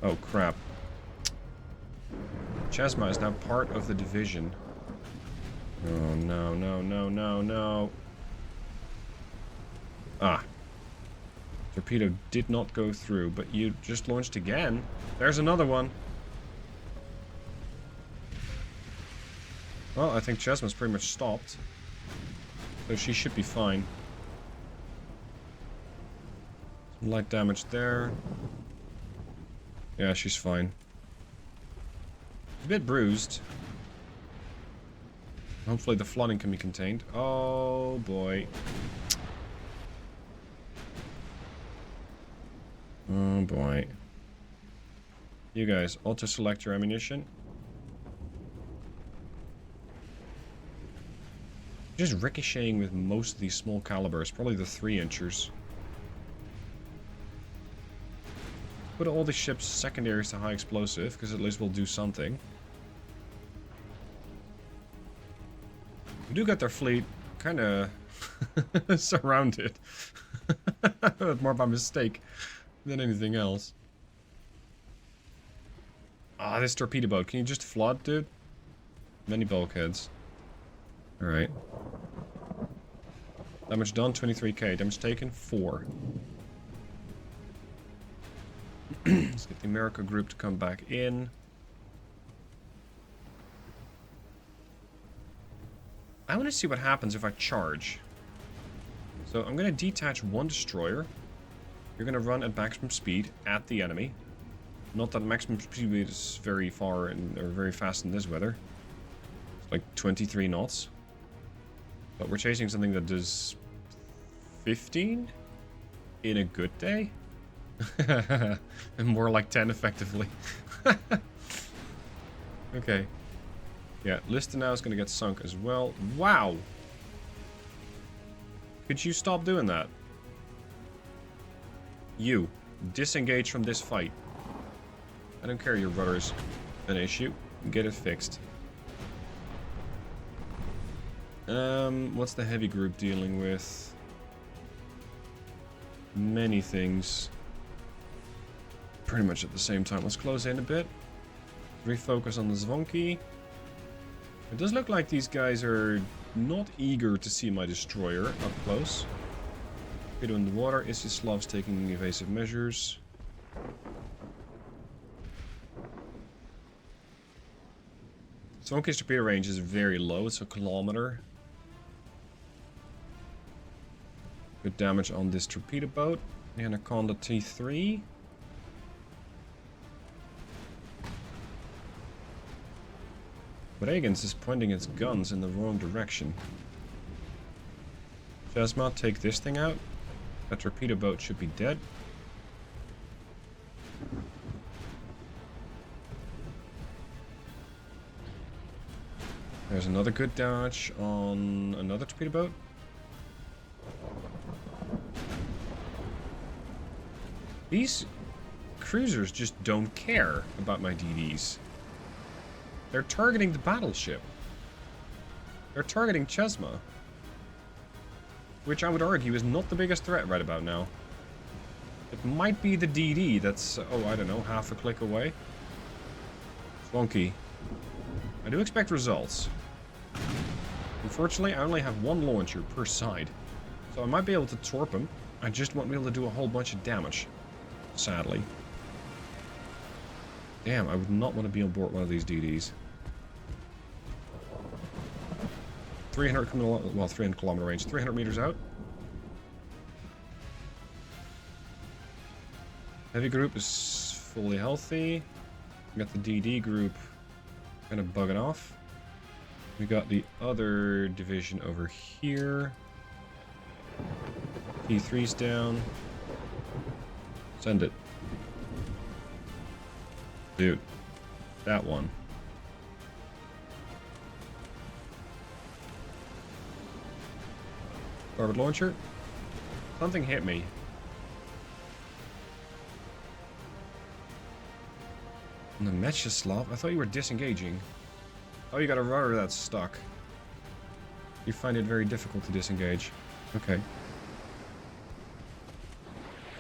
[SPEAKER 2] Oh, crap. Chesma is now part of the division. Oh, no, no, no, no, no. Ah. Torpedo did not go through, but you just launched again. There's another one. Well, I think Chesma's pretty much stopped. So she should be fine. Some light damage there. Yeah, she's fine. A bit bruised. Hopefully the flooding can be contained. Oh boy. Oh boy. You guys, auto-select your ammunition. Just ricocheting with most of these small calibers, probably the 3-inchers. Put all the ships secondaries to high explosive, because at least we'll do something. We do get their fleet kind of surrounded. More by mistake than anything else. Ah, this torpedo boat. Can you just flood, dude? Many bulkheads. Alright. Damage done, 23k. Damage taken, 4. Let's get the America group to come back in. I want to see what happens if I charge. So I'm going to detach one destroyer. You're going to run at maximum speed at the enemy. Not that maximum speed is very far or very fast in this weather. It's like 23 knots. But we're chasing something that does 15 in a good day. And more like 10 effectively. Okay. Yeah, Lister now is going to get sunk as well. Wow! Could you stop doing that? You, disengage from this fight. I don't care your rudder's an issue. Get it fixed. What's the heavy group dealing with? Many things. Pretty much at the same time. Let's close in a bit. Refocus on the Zvonki. It does look like these guys are not eager to see my destroyer up close. Torpedo in the water. Isislav's taking evasive measures. Zvonki's torpedo range is very low. It's a kilometer. Good damage on this torpedo boat. The Anaconda T3. Bregenz is pointing its guns in the wrong direction. Phasma, take this thing out. That torpedo boat should be dead. There's another good damage on another torpedo boat. These cruisers just don't care about my DDs. They're targeting the battleship. They're targeting Chesma. Which I would argue is not the biggest threat right about now. It might be the DD that's, oh, I don't know, half a click away. Wonky. I do expect results. Unfortunately, I only have one launcher per side. So I might be able to torp him. I just won't be able to do a whole bunch of damage. Sadly. Damn, I would not want to be on board one of these DDs. 300 kilometer range, 300 meters out. Heavy group is fully healthy. We got the DD group kind of bugging off. We got the other division over here. P3's down. Send it. Dude, that one. Starboard launcher. Something hit me. And the Metzger, I thought you were disengaging. Oh, you got a rudder that's stuck. You find it very difficult to disengage. Okay.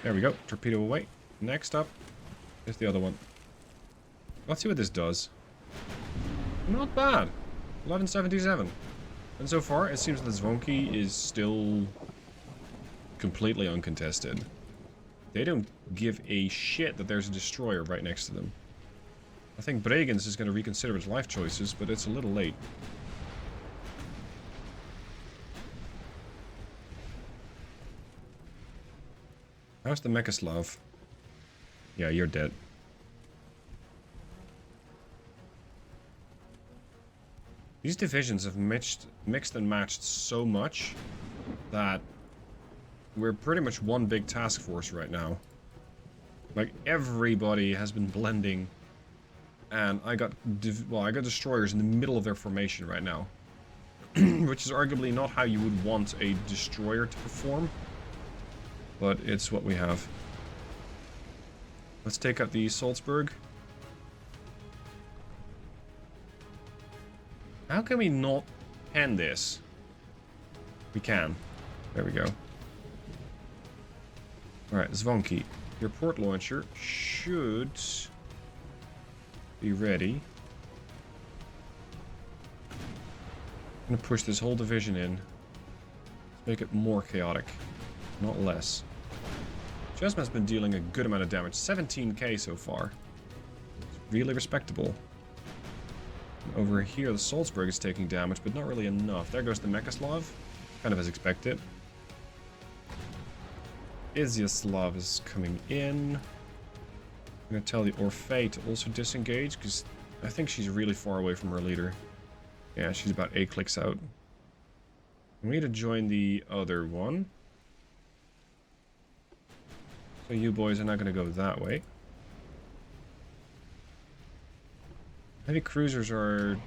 [SPEAKER 2] There we go. Torpedo away. Next up is the other one. Let's see what this does. Not bad. 1177. And so far, it seems that Zvonki is still completely uncontested. They don't give a shit that there's a destroyer right next to them. I think Bregenz is going to reconsider its life choices, but it's a little late. How's the Mechaslav? Yeah, you're dead. These divisions have mixed and matched so much that we're pretty much one big task force right now. Like, everybody has been blending, and I got destroyers in the middle of their formation right now. Which is arguably not how you would want a destroyer to perform, but it's what we have. Let's take out the Salzburg. How can we not pen this? We can. There we go. Alright, Zvonki. Your port launcher should be ready. I'm gonna push this whole division in. Let's make it more chaotic, not less. Jasmine's been dealing a good amount of damage. 17k so far. It's really respectable. And over here, the Salzburg is taking damage, but not really enough. There goes the Mechaslav. Kind of as expected. Izyaslav is coming in. I'm going to tell the Orfei to also disengage, because I think she's really far away from her leader. Yeah, she's about 8 clicks out. We need to join the other one. So you boys are not going to go that way. Heavy cruisers are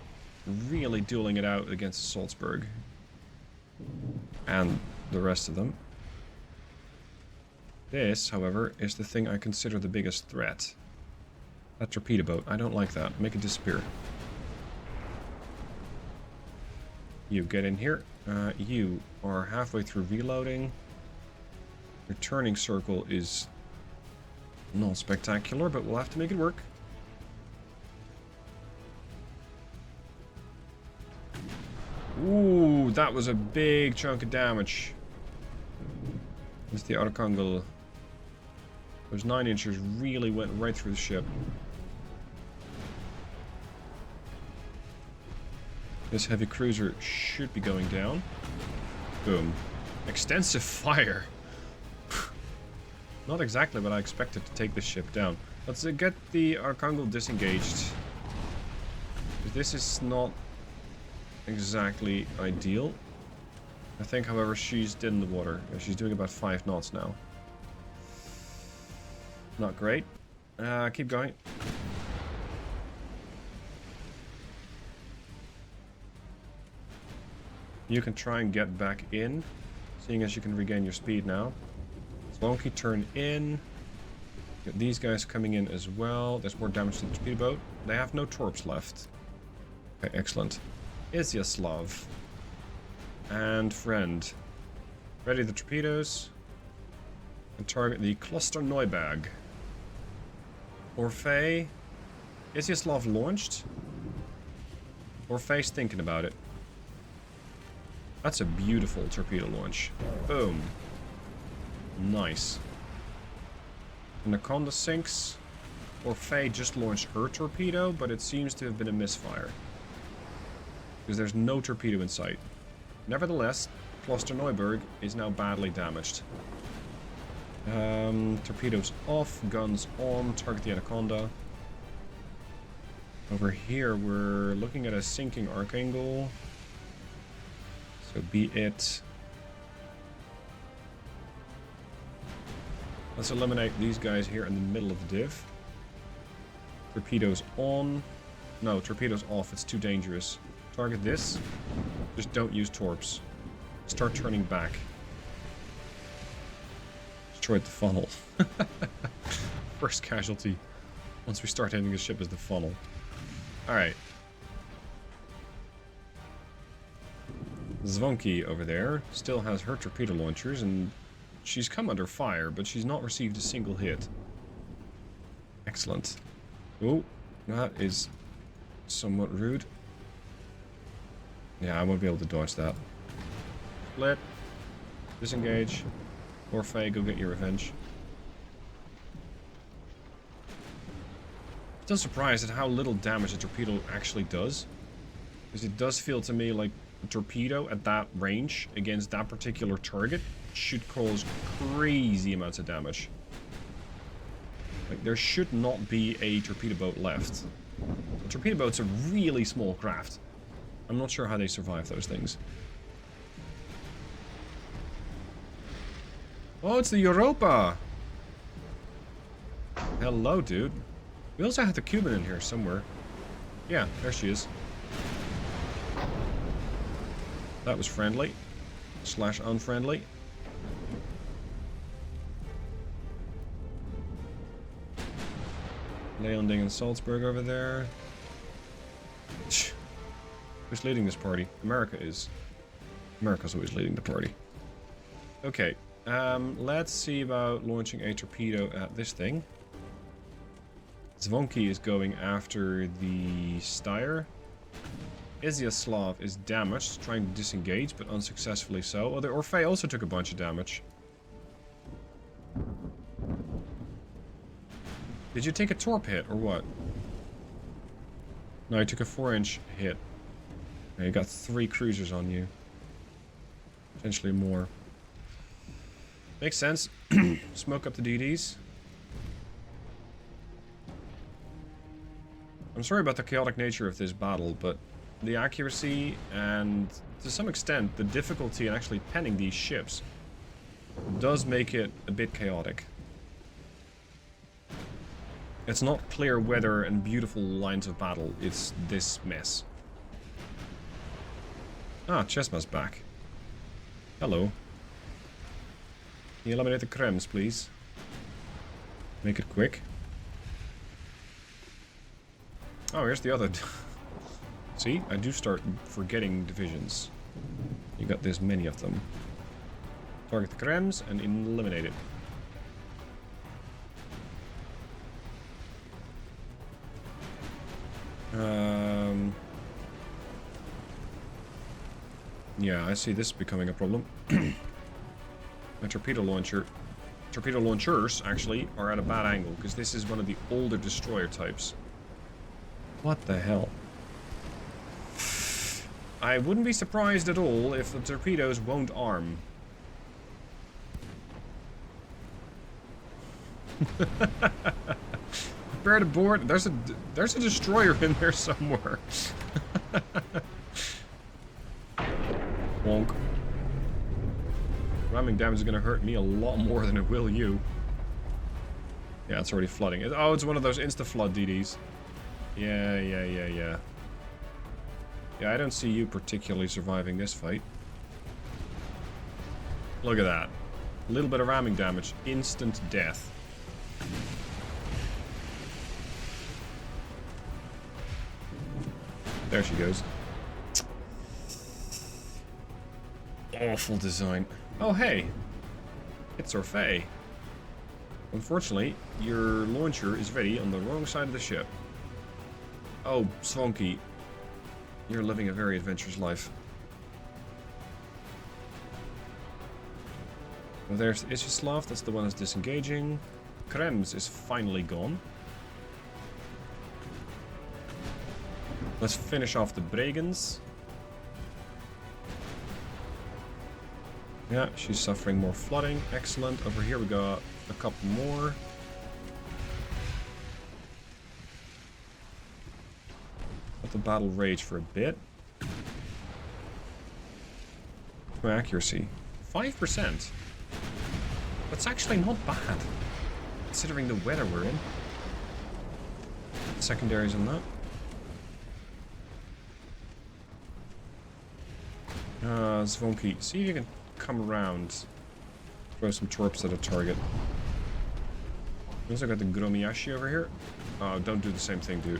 [SPEAKER 2] really dueling it out against Salzburg. And the rest of them. This, however, is the thing I consider the biggest threat. That torpedo boat. I don't like that. Make it disappear. You get in here. You are halfway through reloading. Your turning circle is not spectacular, but we'll have to make it work. Ooh, that was a big chunk of damage. It's the Archangel. Those 9-inchers really went right through the ship. This heavy cruiser should be going down. Boom. Extensive fire. Not exactly what I expected to take this ship down. Let's get the Archangel disengaged. This is not exactly ideal. I think, however, she's dead in the water. She's doing about 5 knots now. Not great. Keep going. You can try and get back in, seeing as you can regain your speed now. Slonky, turn in. Get these guys coming in as well. There's more damage to the speedboat. They have no torps left. Okay, excellent. Izyaslav. And friend. Ready the torpedoes. And target the cluster Neubag. Orfei. Izyaslav launched. Orfei's thinking about it. That's a beautiful torpedo launch. Boom. Nice. Anaconda sinks. Orfei just launched her torpedo, but it seems to have been a misfire. Because there's no torpedo in sight. Nevertheless, Cluster Neuberg is now badly damaged. Torpedoes off, guns on, target the Anaconda. Over here, we're looking at a sinking Archangel. So be it. Let's eliminate these guys here in the middle of the div. Torpedoes on. No, torpedoes off. It's too dangerous. Target this. Just don't use torps. Start turning back. Destroyed the funnel. First casualty. Once we start hitting the ship is the funnel. Alright. Zvonky over there still has her torpedo launchers, and she's come under fire, but she's not received a single hit. Excellent. Oh, that is somewhat rude. Yeah, I won't be able to dodge that. Split. Disengage. Orfei, go get your revenge. Still surprised at how little damage a torpedo actually does. Because it does feel to me like a torpedo at that range against that particular target should cause crazy amounts of damage. Like, there should not be a torpedo boat left. A torpedo boat's a really small craft. I'm not sure how they survive those things. Oh, it's the Europa! Hello, dude. We also have the Cuban in here somewhere. Yeah, there she is. That was friendly. Slash unfriendly. Leonding and Salzburg over there. Who's leading this party? America is. America's always leading the party. Okay. Let's see about launching a torpedo at this thing. Zvonky is going after the Steyr. Izyaslav is damaged, trying to disengage, but unsuccessfully so. Oh, the Orfei also took a bunch of damage. Did you take a torp hit, or what? No, you took a 4-inch hit. Yeah, you got 3 cruisers on you. Potentially more. Makes sense. Smoke up the DDs. I'm sorry about the chaotic nature of this battle, but the accuracy and, to some extent, the difficulty in actually penning these ships does make it a bit chaotic. It's not clear weather and beautiful lines of battle, it's this mess. Ah, Chesma's back. Hello. Can you eliminate the Krems, please? Make it quick. Oh, here's the other... See? I do start forgetting divisions. You got this many of them. Target the Krems and eliminate it. Yeah, I see this becoming a problem. My torpedo launchers, actually, are at a bad angle, because this is one of the older destroyer types. What the hell? I wouldn't be surprised at all if the torpedoes won't arm. Prepare to board. There's a destroyer in there somewhere. Wonk. Ramming damage is going to hurt me a lot more than it will you. Yeah, it's already flooding. Oh, it's one of those insta-flood DDs. Yeah. Yeah, I don't see you particularly surviving this fight. Look at that. A little bit of ramming damage. Instant death. There she goes. Awful design. Oh, hey. It's Orfei. Unfortunately, your launcher is ready on the wrong side of the ship. Oh, Svonky. You're living a very adventurous life. Well, there's Izyaslav. That's the one that's disengaging. Krems is finally gone. Let's finish off the Bregens. Yeah, she's suffering more flooding. Excellent. Over here we got a couple more. Let the battle rage for a bit. My accuracy. 5%. That's actually not bad, considering the weather we're in. Secondaries on that. Zvonky, see if you can come around. Throw some torps at a target. Also got the Gromiyashi over here. Oh, don't do the same thing, dude.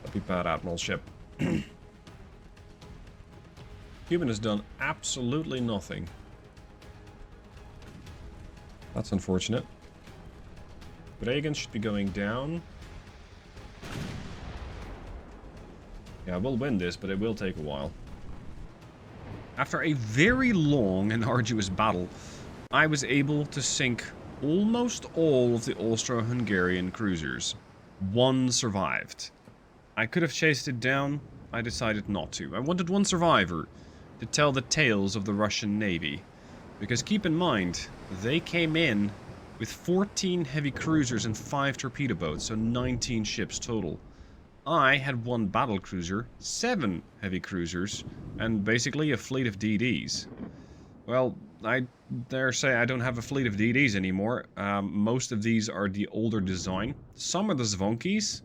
[SPEAKER 2] That'd be bad, Admiral ship. Cuban has done absolutely nothing. That's unfortunate. Bregan should be going down. Yeah, we'll win this, but it will take a while. After a very long and arduous battle, I was able to sink almost all of the Austro-Hungarian cruisers. One survived. I could have chased it down. I decided not to. I wanted one survivor to tell the tales of the Russian Navy. Because keep in mind, they came in with 14 heavy cruisers and 5 torpedo boats, so 19 ships total. I had 1 battle cruiser, 7 heavy cruisers, and basically a fleet of DDs. Well, I dare say I don't have a fleet of DDs anymore. Most of these are the older design. Some are the Zvonkis,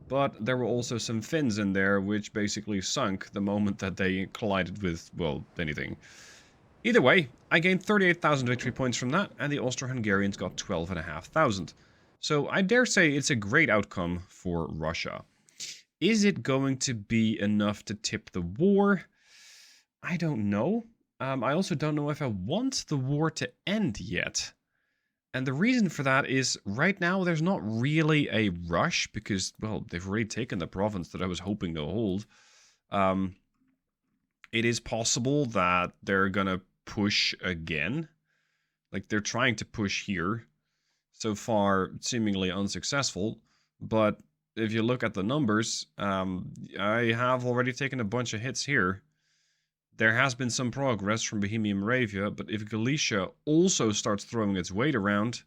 [SPEAKER 2] but there were also some Finns in there which basically sunk the moment that they collided with, well, anything. Either way, I gained 38,000 victory points from that, and the Austro-Hungarians got 12,500. So I dare say it's a great outcome for Russia. Is it going to be enough to tip the war? I don't know. I also don't know if I want the war to end yet.
[SPEAKER 3] And the reason for that is right now there's not really a rush because, well, they've already taken the province that I was hoping to hold. It is possible that they're gonna push again. Like, they're trying to push here. So far, seemingly unsuccessful. But if you look at the numbers, I have already taken a bunch of hits here. There has been some progress from Bohemia and Moravia, but if Galicia also starts throwing its weight around,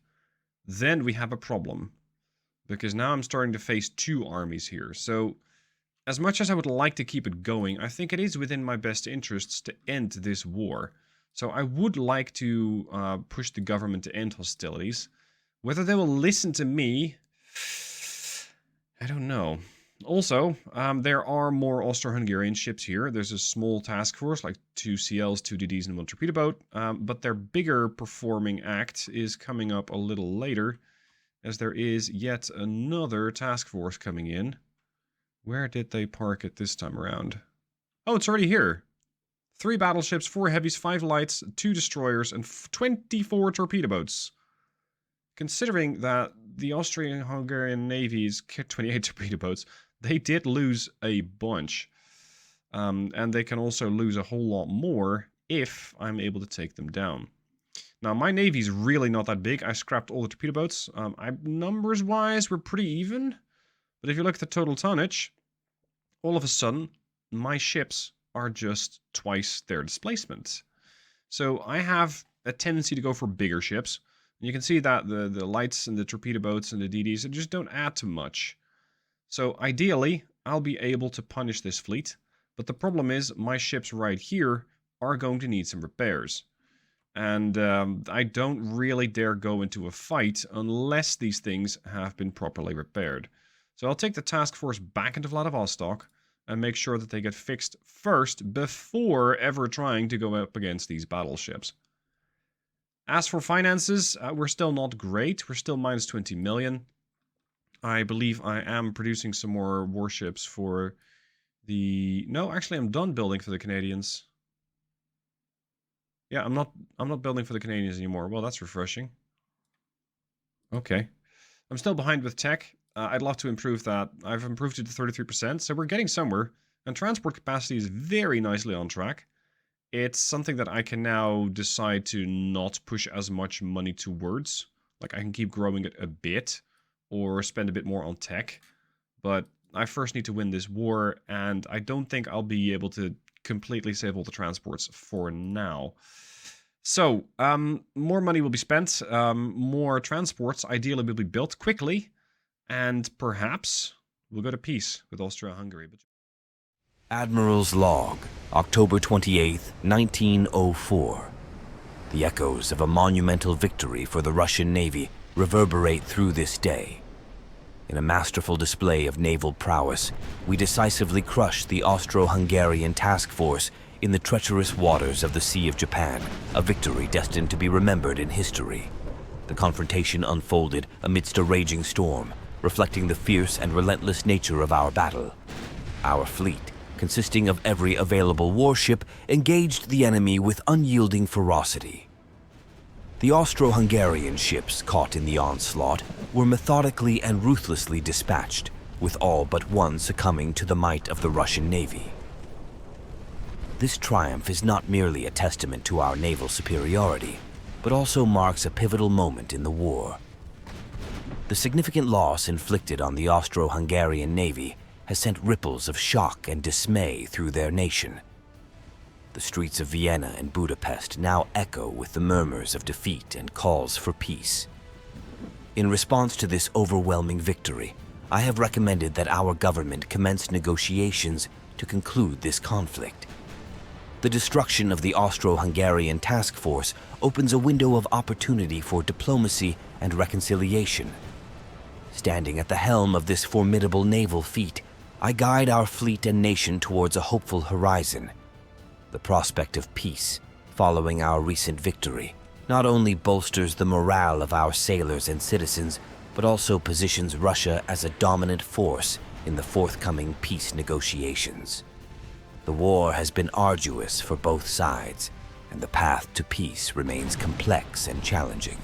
[SPEAKER 3] then we have a problem. Because now I'm starting to face 2 armies here. So, as much as I would like to keep it going, I think it is within my best interests to end this war. So I would like to push the government to end hostilities. Whether they will listen to me, I don't know. Also, there are more Austro-Hungarian ships here. There's a small task force, like 2 CLs, 2 DDs, and 1 torpedo boat. But their bigger performing act is coming up a little later, as there is yet another task force coming in. Where did they park it this time around? Oh, it's already here. 3 battleships, 4 heavies, 5 lights, 2 destroyers, and 24 torpedo boats. Considering that the Austrian-Hungarian Navy's 28 torpedo boats, they did lose a bunch. And they can also lose a whole lot more if I'm able to take them down. Now, my Navy's really not that big. I scrapped all the torpedo boats. Numbers-wise, we're pretty even. But if you look at the total tonnage, all of a sudden, my ships are just twice their displacement. So I have a tendency to go for bigger ships. And you can see that the lights and the torpedo boats and the DDs, they just don't add too much. So ideally, I'll be able to punish this fleet. But the problem is, my ships right here are going to need some repairs. And I don't really dare go into a fight unless these things have been properly repaired. So I'll take the task force back into Vladivostok and make sure that they get fixed first before ever trying to go up against these battleships. As for finances, we're still not great. We're still minus 20 million. I believe I am producing some more warships for the... No, actually I'm done building for the Canadians. Yeah, I'm not building for the Canadians anymore. Well, that's refreshing. Okay. I'm still behind with tech. I'd love to improve that. I've improved it to 33%, so we're getting somewhere. And transport capacity is very nicely on track. It's something that I can now decide to not push as much money towards. Like, I can keep growing it a bit, or spend a bit more on tech. But I first need to win this war, and I don't think I'll be able to completely save all the transports for now. So, more money will be spent, more transports ideally will be built quickly, and perhaps we'll go to peace with Austria-Hungary.
[SPEAKER 1] Admiral's Log, October 28, 1904. The echoes of a monumental victory for the Russian Navy reverberate through this day. In a masterful display of naval prowess, we decisively crushed the Austro-Hungarian task force in the treacherous waters of the Sea of Japan, a victory destined to be remembered in history. The confrontation unfolded amidst a raging storm, reflecting the fierce and relentless nature of our battle. Our fleet, consisting of every available warship, engaged the enemy with unyielding ferocity. The Austro-Hungarian ships caught in the onslaught were methodically and ruthlessly dispatched, with all but one succumbing to the might of the Russian Navy. This triumph is not merely a testament to our naval superiority, but also marks a pivotal moment in the war. The significant loss inflicted on the Austro-Hungarian Navy has sent ripples of shock and dismay through their nation. The streets of Vienna and Budapest now echo with the murmurs of defeat and calls for peace. In response to this overwhelming victory, I have recommended that our government commence negotiations to conclude this conflict. The destruction of the Austro-Hungarian task force opens a window of opportunity for diplomacy and reconciliation. Standing at the helm of this formidable naval feat, I guide our fleet and nation towards a hopeful horizon. The prospect of peace, following our recent victory, not only bolsters the morale of our sailors and citizens, but also positions Russia as a dominant force in the forthcoming peace negotiations. The war has been arduous for both sides, and the path to peace remains complex and challenging.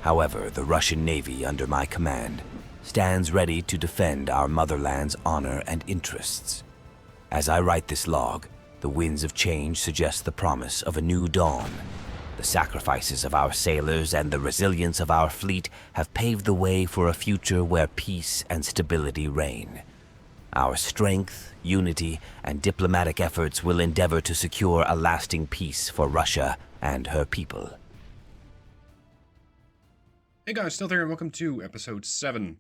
[SPEAKER 1] However, the Russian Navy under my command stands ready to defend our motherland's honor and interests. As I write this log, the winds of change suggest the promise of a new dawn. The sacrifices of our sailors and the resilience of our fleet have paved the way for a future where peace and stability reign. Our strength, unity, and diplomatic efforts will endeavor to secure a lasting peace for Russia and her people.
[SPEAKER 2] Hey guys, still there and welcome to episode 7.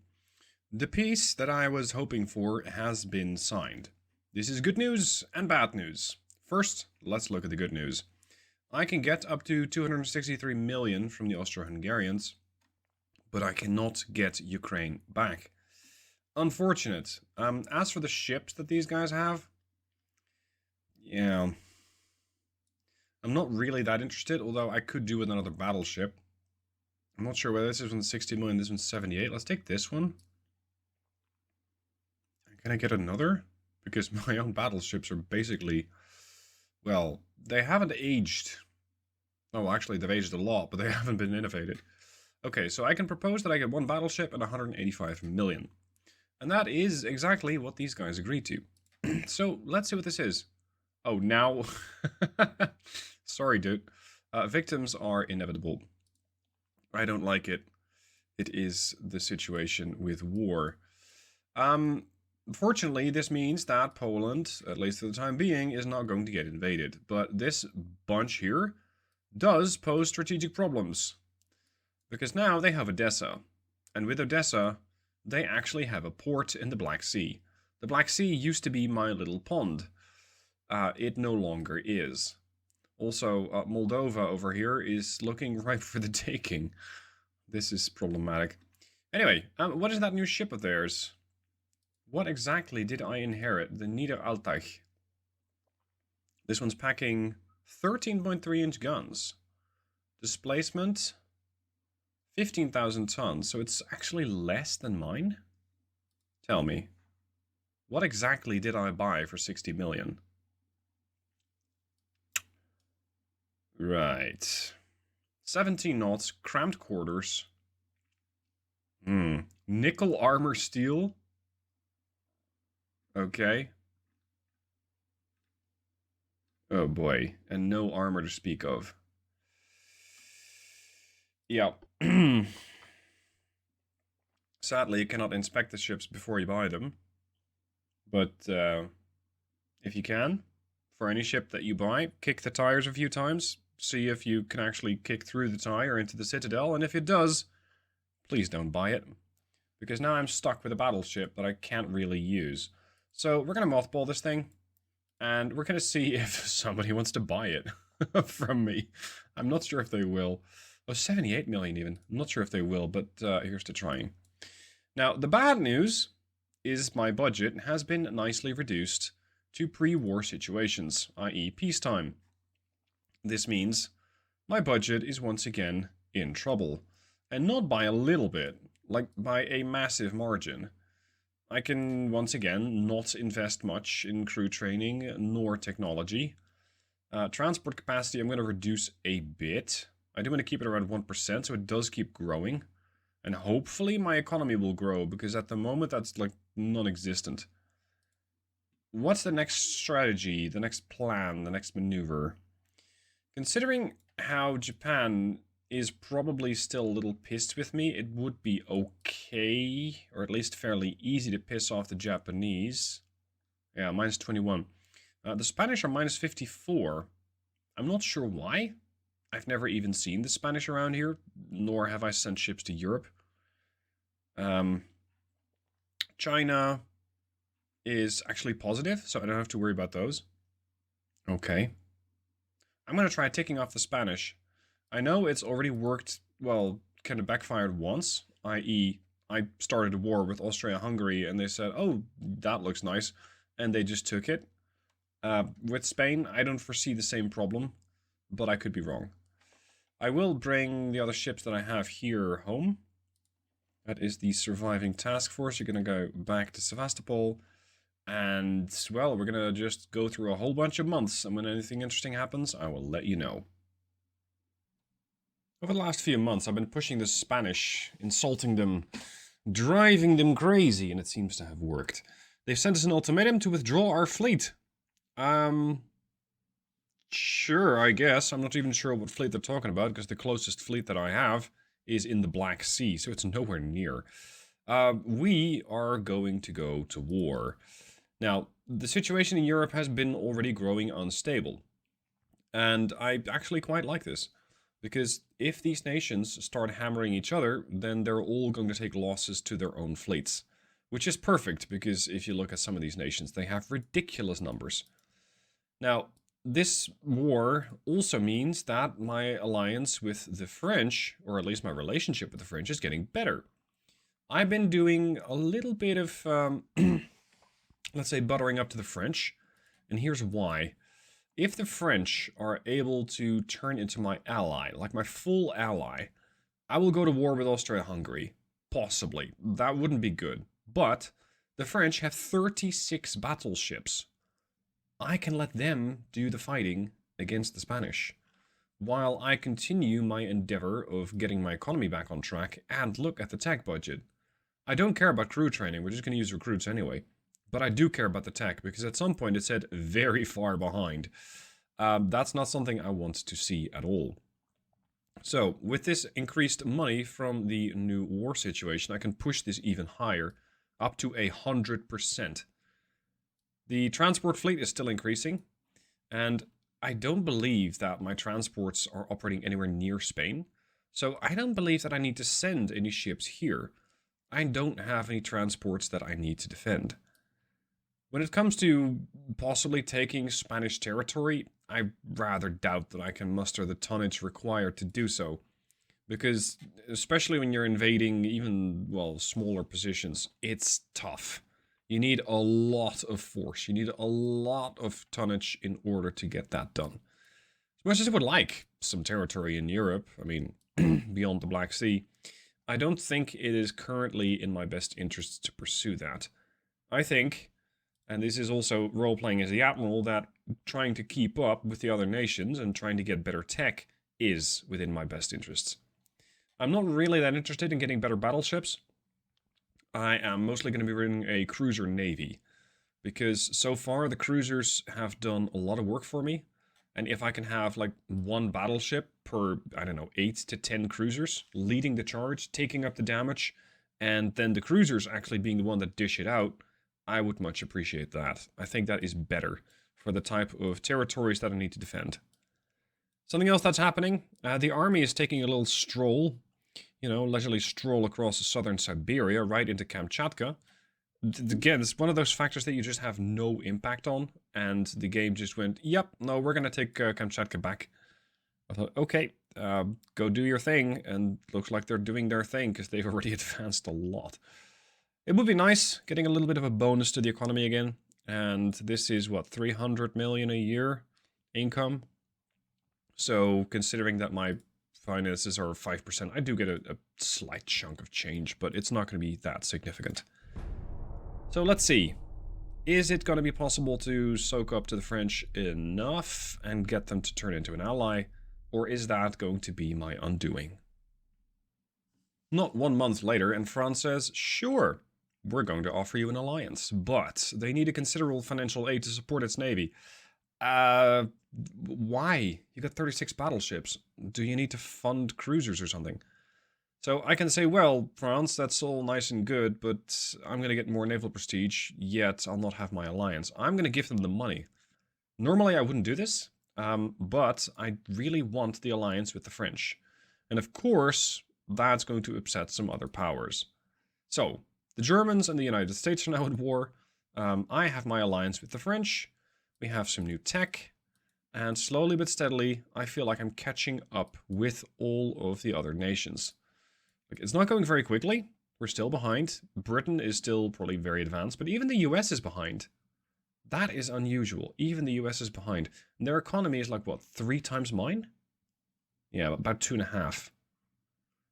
[SPEAKER 2] The peace that I was hoping for has been signed. This is good news and bad news. First, let's look at the good news. I can get up to 263 million from the Austro-Hungarians, but I cannot get Ukraine back. Unfortunate. As for the ships that these guys have, yeah, I'm not really that interested, although I could do with another battleship. I'm not sure whether this one's 60 million, this one's 78. Let's take this one. Can I get another? Because my own battleships are basically, well, they haven't aged. Oh, actually, they've aged a lot, but they haven't been innovated. Okay, so I can propose that I get one battleship and 185 million. And that is exactly what these guys agreed to. So, let's see what this is. Oh, now... Sorry, dude. Victims are inevitable. I don't like it. It is the situation with war. Fortunately, this means that Poland, at least for the time being, is not going to get invaded. But this bunch here does pose strategic problems. Because now they have Odessa. And with Odessa, they actually have a port in the Black Sea. The Black Sea used to be my little pond. It no longer is. Also, Moldova over here is looking ripe for the taking. This is problematic. Anyway, what is that new ship of theirs? What exactly did I inherit? The Niederaltaich. This one's packing 13.3-inch guns. Displacement, 15,000 tons. So it's actually less than mine? Tell me, what exactly did I buy for 60 million? Right. 17 knots, cramped quarters. Nickel armor steel. Okay. Oh boy, and no armor to speak of. Yeah. Sadly, you cannot inspect the ships before you buy them. But if you can, for any ship that you buy, kick the tires a few times. See if you can actually kick through the tire into the citadel, and if it does, please don't buy it. Because now I'm stuck with a battleship that I can't really use. So we're going to mothball this thing, and we're going to see if somebody wants to buy it from me. I'm not sure if they will. Oh, 78 million even. I'm not sure if they will, but here's to trying. Now, the bad news is my budget has been nicely reduced to pre-war situations, i.e. peacetime. This means my budget is once again in trouble. And not by a little bit, like by a massive margin. I can once again not invest much in crew training nor technology. Transport capacity I'm going to reduce a bit. I do want to keep it around 1%, so it does keep growing. And hopefully my economy will grow, because at the moment that's like non-existent. What's the next strategy, the next plan, the next maneuver? Considering how Japan is probably still a little pissed with me, it would be okay, or at least fairly easy to piss off the Japanese. Yeah, minus 21. The Spanish are minus 54. I'm not sure why. I've never even seen the Spanish around here, nor have I sent ships to Europe. China is actually positive, so I don't have to worry about those. Okay. I'm going to try ticking off the Spanish. I know it's already worked, well, kind of backfired once, i.e. I started a war with Austro-Hungary and they said, oh, that looks nice, and they just took it. With Spain, I don't foresee the same problem, but I could be wrong. I will bring the other ships that I have here home. That is the surviving task force. You're going to go back to Sevastopol. And, well, we're going to just go through a whole bunch of months. And when anything interesting happens, I will let you know. Over the last few months, I've been pushing the Spanish, insulting them, driving them crazy, and it seems to have worked. They've sent us an ultimatum to withdraw our fleet. Sure, I guess. I'm not even sure what fleet they're talking about, because the closest fleet that I have is in the Black Sea, so it's nowhere near. We are going to go to war. Now, the situation in Europe has been already growing unstable. And I actually quite like this. Because if these nations start hammering each other, then they're all going to take losses to their own fleets. Which is perfect, because if you look at some of these nations, they have ridiculous numbers. Now, this war also means that my alliance with the French, or at least my relationship with the French, is getting better. I've been doing a little bit of, let's say, buttering up to the French, and here's why. If the French are able to turn into my ally, like my full ally, I will go to war with Austro-Hungary. Possibly. That wouldn't be good. But the French have 36 battleships. I can let them do the fighting against the Spanish, while I continue my endeavor of getting my economy back on track and look at the tech budget. I don't care about crew training, we're just going to use recruits anyway. But I do care about the tech, because at some point it said very far behind. That's not something I want to see at all. So, with this increased money from the new war situation, I can push this even higher, up to 100%. The transport fleet is still increasing, and I don't believe that my transports are operating anywhere near Spain, so I don't believe that I need to send any ships here. I don't have any transports that I need to defend. When it comes to possibly taking Spanish territory, I rather doubt that I can muster the tonnage required to do so. Because, especially when you're invading even, well, smaller positions, it's tough. You need a lot of force. You need a lot of tonnage in order to get that done. As much as I would like some territory in Europe, I mean, beyond the Black Sea, I don't think it is currently in my best interest to pursue that. I think, and this is also role-playing as the Admiral, that trying to keep up with the other nations and trying to get better tech is within my best interests. I'm not really that interested in getting better battleships. I am mostly going to be running a cruiser navy, because so far the cruisers have done a lot of work for me, and if I can have like one battleship per, I don't know, 8 to 10 cruisers leading the charge, taking up the damage, and then the cruisers actually being the one that dish it out, I would much appreciate that. I think that is better for the type of territories that I need to defend. Something else that's happening, the army is taking a little stroll, leisurely stroll across southern Siberia, right into Kamchatka. Again, it's one of those factors that you just have no impact on, and the game just went, yep, no, we're going to take Kamchatka back. I thought, okay, go do your thing, and looks like they're doing their thing, because they've already advanced a lot. It would be nice getting a little bit of a bonus to the economy again, and this is, what, 300 million a year income? So, considering that my finances are 5%, I do get a slight chunk of change, but it's not going to be that significant. So, let's see. Is it going to be possible to soak up to the French enough and get them to turn into an ally, or is that going to be my undoing? Not 1 month later, and France says, sure, we're going to offer you an alliance, but they need a considerable financial aid to support its navy. Why? You got 36 battleships. Do you need to fund cruisers or something? So I can say, well, France, that's all nice and good, but I'm going to get more naval prestige, yet I'll not have my alliance. I'm going to give them the money. Normally I wouldn't do this, but I really want the alliance with the French. And of course, that's going to upset some other powers. So, the Germans and the United States are now at war. I have my alliance with the French. We have some new tech. And slowly but steadily, I feel like I'm catching up with all of the other nations. Like, it's not going very quickly. We're still behind. Britain is still probably very advanced, but even the US is behind. That is unusual. Even the US is behind. And their economy is like, what, 3 times mine? Yeah, about 2.5.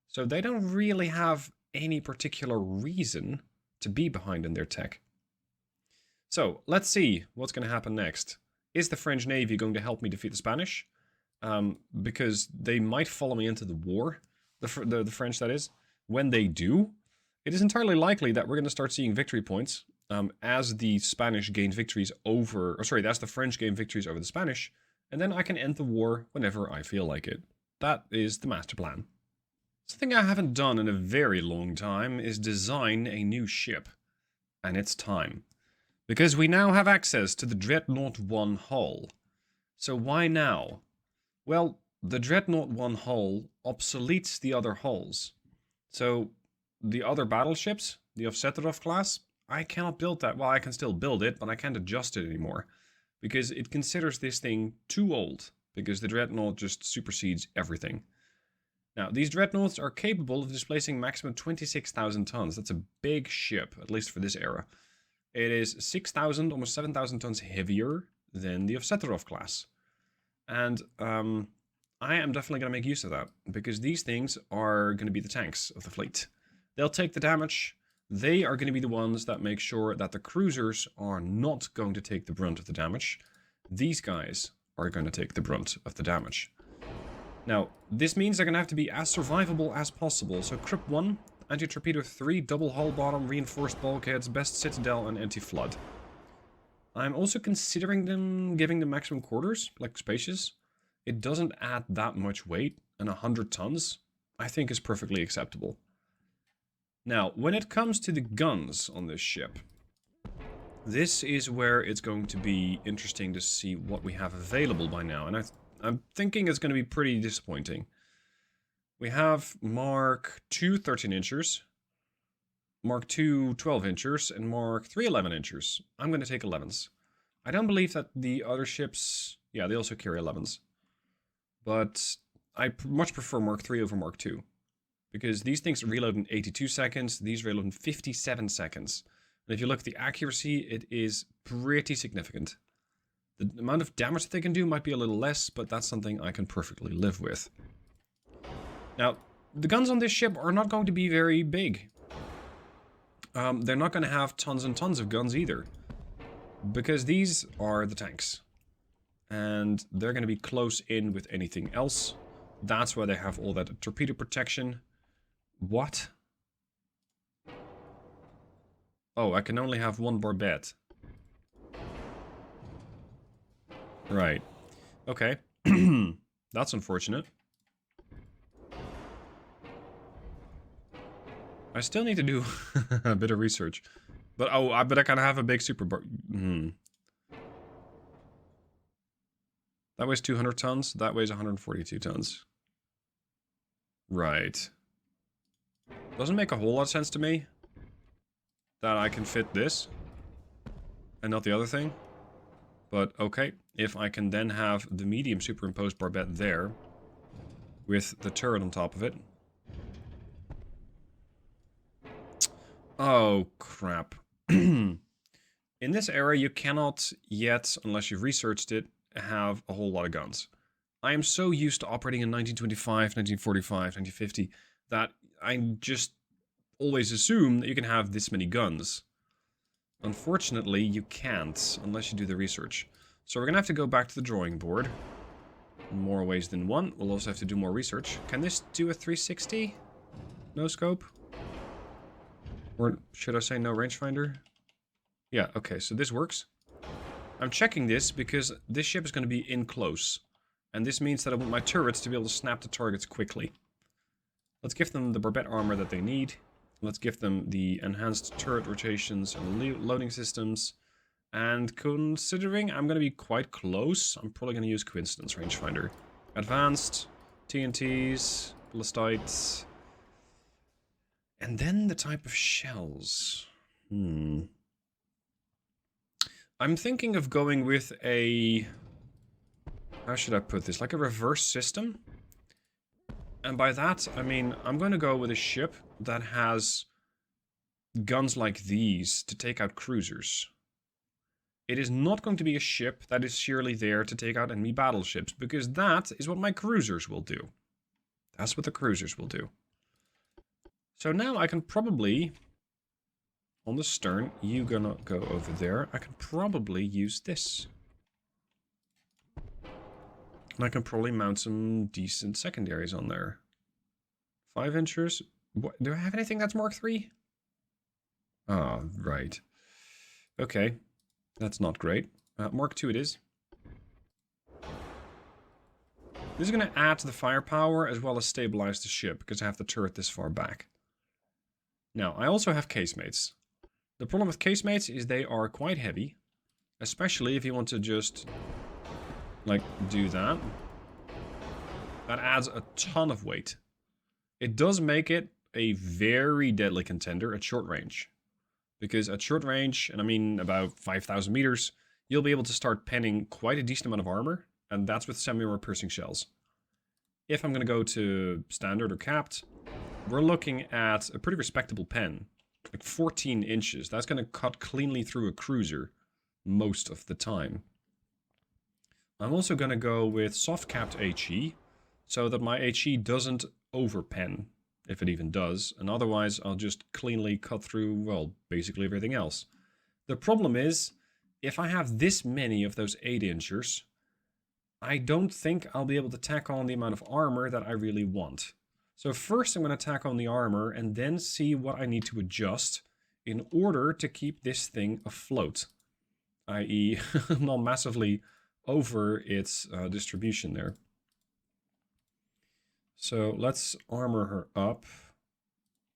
[SPEAKER 2] So they don't really have any particular reason to be behind in their tech. So, let's see what's going to happen next. Is the French Navy going to help me defeat the Spanish? because they might follow me into the war, the French that is. When they do, it is entirely likely that we're going to start seeing victory points as the Spanish gain victories over, or sorry, as the French gain victories over the Spanish, and then I can end the war whenever I feel like it. That is the master plan. Something I haven't done in a very long time is design a new ship. And it's time. Because we now have access to the Dreadnought 1 hull. So why now? Well, the Dreadnought 1 hull obsoletes the other hulls. So the other battleships, the Ovsetterov class, I cannot build that. Well, I can still build it, but I can't adjust it anymore. Because it considers this thing too old. Because the Dreadnought just supersedes everything. Now, these Dreadnoughts are capable of displacing maximum 26,000 tons. That's a big ship, at least for this era. It is 6,000, almost 7,000 tons heavier than the Ovsetterov class. And I am definitely going to make use of that, because these things are going to be the tanks of the fleet. They'll take the damage. They are going to be the ones that make sure that the cruisers are not going to take the brunt of the damage. These guys are going to take the brunt of the damage. Now, this means they're going to have to be as survivable as possible. So Crypt 1, Anti-Torpedo 3, Double Hull Bottom, Reinforced Bulkheads, Best Citadel, and Anti-Flood. I'm also considering them giving them maximum quarters, like spacious. It doesn't add that much weight, and 100 tons, I think, is perfectly acceptable. Now, when it comes to the guns on this ship, this is where it's going to be interesting to see what we have available by now, and I'm thinking it's going to be pretty disappointing. We have Mark II 13-inchers, Mark II 12-inchers, and Mark III 11-inchers. I'm going to take 11s. I don't believe that the other ships... Yeah, they also carry 11s. But I much prefer Mark III over Mark II. Because these things reload in 82 seconds, these reload in 57 seconds. And if you look at the accuracy, it is pretty significant. The amount of damage that they can do might be a little less, but that's something I can perfectly live with. Now, the guns on this ship are not going to be very big. They're not going to have tons and tons of guns either. Because these are the tanks. And they're going to be close in with anything else. That's why they have all that torpedo protection. What? Oh, I can only have one barbette. Right. Okay. That's unfortunate. I still need to do a bit of research. But, oh, I bet I can have a big super bar... That weighs 200 tons. That weighs 142 tons. Right. Doesn't make a whole lot of sense to me that I can fit this and not the other thing. But, okay. If I can then have the medium superimposed barbette there with the turret on top of it. Oh, crap. In this era, you cannot yet, unless you've researched it, have a whole lot of guns. I am so used to operating in 1925, 1945, 1950 that I just always assume that you can have this many guns. Unfortunately, you can't unless you do the research. So we're going to have to go back to the drawing board. More ways than one. We'll also have to do more research. Can this do a 360? No scope? Or should I say no rangefinder? Yeah, okay, so this works. I'm checking this because this ship is going to be in close. And this means that I want my turrets to be able to snap the targets quickly. Let's give them the barbette armor that they need. Let's give them the enhanced turret rotations and loading systems. And considering I'm going to be quite close, I'm probably going to use Coincidence Rangefinder. Advanced, TNTs, Ballistites. And then the type of shells. I'm thinking of going with a... How should I put this? Like a reverse system? And by that, I mean, I'm going to go with a ship that has guns like these to take out cruisers. It is not going to be a ship that is sheerly there to take out enemy battleships, because that is what my cruisers will do. That's what the cruisers will do. So now I can probably, on the stern, you gonna go over there, I can probably use this.
[SPEAKER 3] And I can probably mount some decent secondaries on there. 5 inchers? What, do I have anything that's Mark III? Oh, right. Okay. That's not great. Mark II it is. This is going to add to the firepower as well as stabilize the ship, because I have the turret this far back. Now, I also have casemates. The problem with casemates is they are quite heavy. Especially if you want to just, like, do that. That adds a ton of weight. It does make it a very deadly contender at short range. Because at short range, and I mean about 5,000 meters, you'll be able to start penning quite a decent amount of armor, and that's with semi-armor piercing shells. If I'm going to go to standard or capped, we're looking at a pretty respectable pen. Like 14 inches. That's going to cut cleanly through a cruiser most of the time. I'm also going to go with soft-capped HE, so that my HE doesn't overpen, if it even does, and otherwise I'll just cleanly cut through, well, basically everything else. The problem is, if I have this many of those 8-inchers, I don't think I'll be able to tack on the amount of armor that I really want. So first I'm going to tack on the armor, and then see what I need to adjust in order to keep this thing afloat. I.e. not massively over its distribution there. So let's armor her up.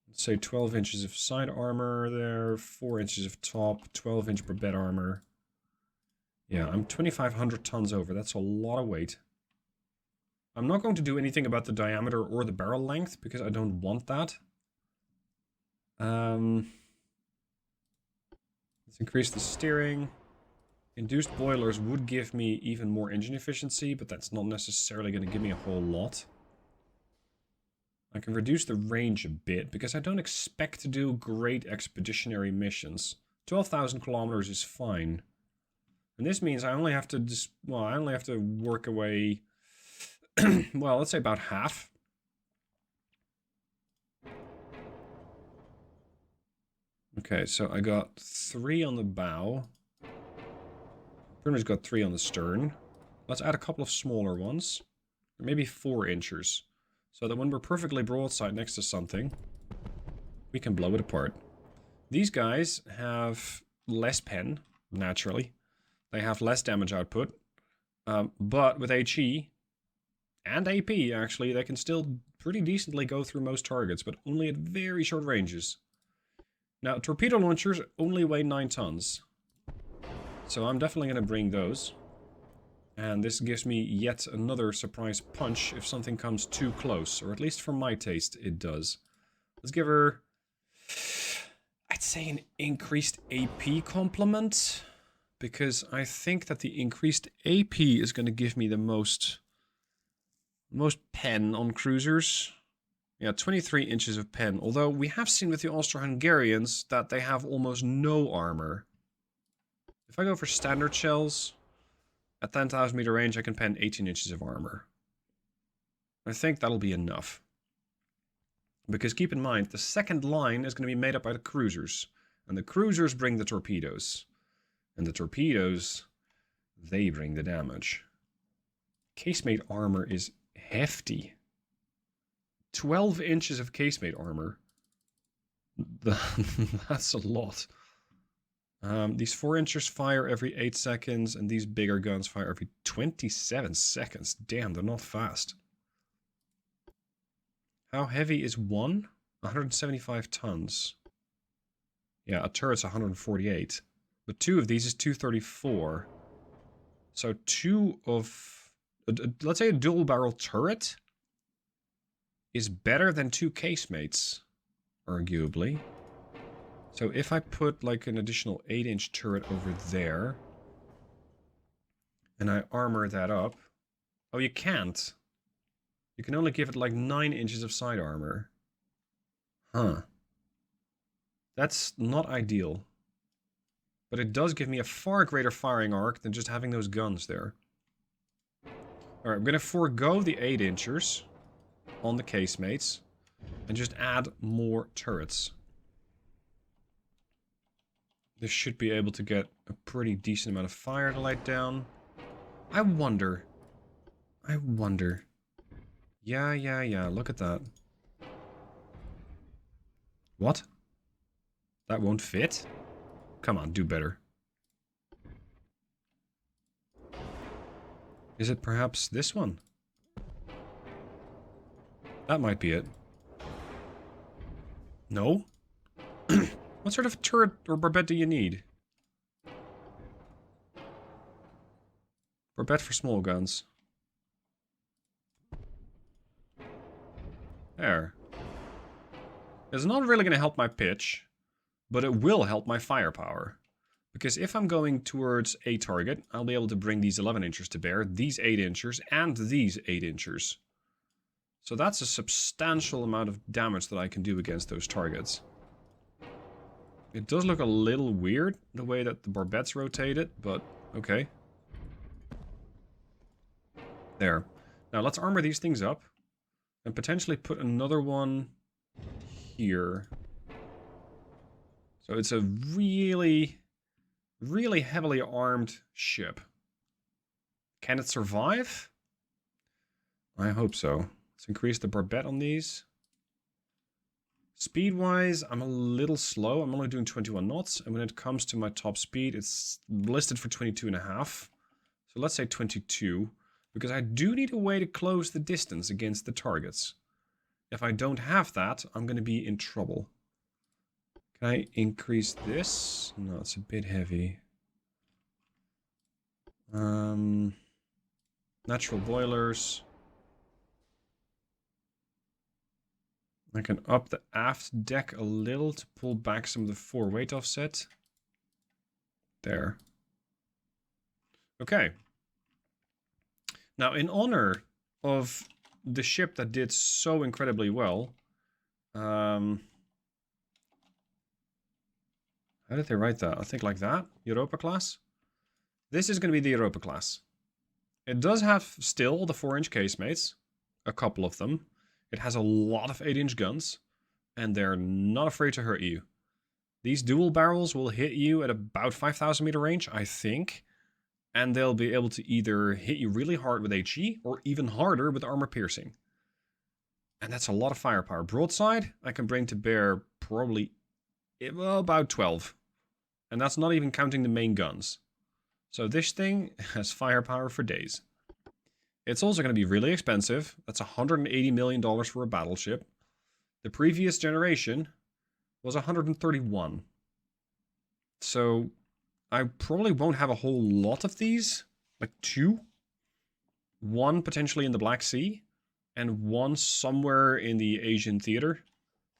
[SPEAKER 3] Let's say 12 inches of side armor there, 4 inches of top, 12 inch per bed armor. Yeah, I'm 2,500 tons over. That's a lot of weight. I'm not going to do anything about the diameter or the barrel length, because I don't want that. Let's increase the steering. Induced boilers would give me even more engine efficiency, but that's not necessarily going to give me a whole lot. I can reduce the range a bit, because I don't expect to do great expeditionary missions. 12,000 kilometers is fine. And this means I only have to I only have to work away, well, let's say about half. Okay, so I got 3 on the bow. Pretty much got 3 on the stern. Let's add a couple of smaller ones. Maybe 4 inchers. So that when we're perfectly broadside next to something, we can blow it apart. These guys have less pen, naturally. They have less damage output. But with HE, and AP actually, they can still pretty decently go through most targets, but only at very short ranges. Now, torpedo launchers only weigh 9 tons. So I'm definitely going to bring those. And this gives me yet another surprise punch if something comes too close. Or at least for my taste, it does. Let's give her, I'd say, an increased AP complement. Because I think that the increased AP is going to give me the most pen on cruisers. Yeah, 23 inches of pen. Although we have seen with the Austro-Hungarians that they have almost no armor. If I go for standard shells, at 10,000 meter range I can pen 18 inches of armor. I think that'll be enough. Because keep in mind, the second line is going to be made up by the cruisers. And the cruisers bring the torpedoes. And the torpedoes, they bring the damage. Casemate armor is hefty. 12 inches of casemate armor. That's a lot. These 4 inchers fire every 8 seconds, and these bigger guns fire every 27 seconds. Damn, they're not fast. How heavy is one? 175 tons. Yeah, a turret's 148. But 2 of these is 234. So 2 of... let's say a dual barrel turret is better than 2 casemates, arguably. So if I put like an additional 8-inch turret over there, and I armor that up... Oh, you can't. You can only give it like 9 inches of side armor. Huh. That's not ideal. But it does give me a far greater firing arc than just having those guns there. Alright, I'm going to forego the 8-inchers on the casemates and just add more turrets. This should be able to get a pretty decent amount of fire to light down. I wonder, I wonder. Yeah, look at that. What? That won't fit? Come on, do better. Is it perhaps this one? That might be it. No? What sort of turret or barbette do you need? Barbette for small guns. There. It's not really going to help my pitch, but it will help my firepower. Because if I'm going towards a target, I'll be able to bring these 11 inchers to bear, these 8 inchers, and these 8 inchers. So that's a substantial amount of damage that I can do against those targets. It does look a little weird, the way that the barbettes rotate it, but okay. There. Now let's armor these things up, and potentially put another one here. So it's a really heavily armed ship. Can it survive? I hope so. Let's increase the barbette on these. Speed-wise, I'm a little slow. I'm only doing 21 knots. And when it comes to my top speed, it's listed for 22.5. So let's say 22. Because I do need a way to close the distance against the targets. If I don't have that, I'm going to be in trouble. Can I increase this? No, it's a bit heavy. Natural boilers. I can up the aft deck a little to pull back some of the fore weight offset. There. Okay. Now, in honor of the ship that did so incredibly well, how did they write that? I think like that. Europa class. This is going to be the Europa class. It does have still the 4-inch casemates. A couple of them. It has a lot of 8-inch guns. And they're not afraid to hurt you. These dual barrels will hit you at about 5,000 meter range, I think. And they'll be able to either hit you really hard with HE or even harder with armor piercing. And that's a lot of firepower. Broadside, I can bring to bear probably about 12. And that's not even counting the main guns. So this thing has firepower for days. It's also going to be really expensive. That's $180 million for a battleship. The previous generation was 131. So I probably won't have a whole lot of these. Like 2. 1 potentially in the Black Sea. And 1 somewhere in the Asian theater.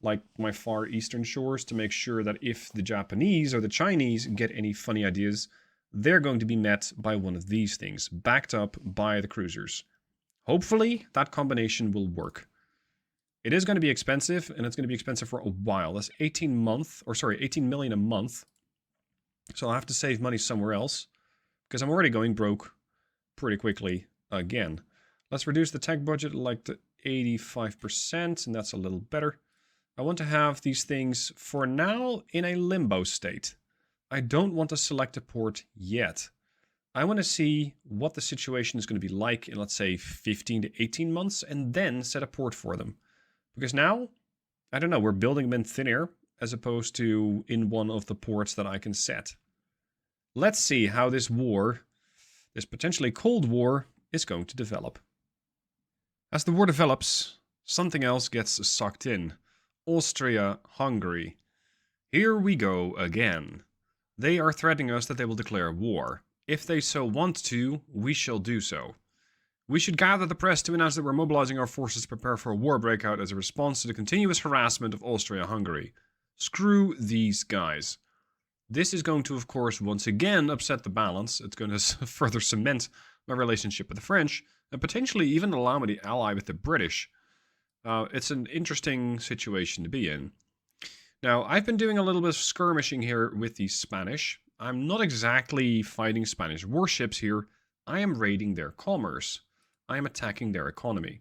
[SPEAKER 3] Like my far eastern shores, to make sure that if the Japanese or the Chinese get any funny ideas, they're going to be met by one of these things, backed up by the cruisers. Hopefully, that combination will work. It is going to be expensive, and it's going to be expensive for a while. That's 18 million a month. So I'll have to save money somewhere else, because I'm already going broke pretty quickly again. Let's reduce the tech budget like to 85%, and that's a little better. I want to have these things, for now, in a limbo state. I don't want to select a port yet. I want to see what the situation is going to be like in, let's say, 15 to 18 months, and then set a port for them. Because now, I don't know, we're building them in thin air, as opposed to in one of the ports that I can set. Let's see how this war, this potentially Cold War, is going to develop. As the war develops, something else gets sucked in. Austro-Hungary. Here we go again. They are threatening us that they will declare war. If they so want to, we shall do so. We should gather the press to announce that we're mobilizing our forces to prepare for a war breakout as a response to the continuous harassment of Austro-Hungary. Screw these guys. This is going to, of course, once again upset the balance. It's going to further cement my relationship with the French, and potentially even allow me to ally with the British. It's an interesting situation to be in. Now, I've been doing a little bit of skirmishing here with the Spanish. I'm not exactly fighting Spanish warships here. I am raiding their commerce. I am attacking their economy.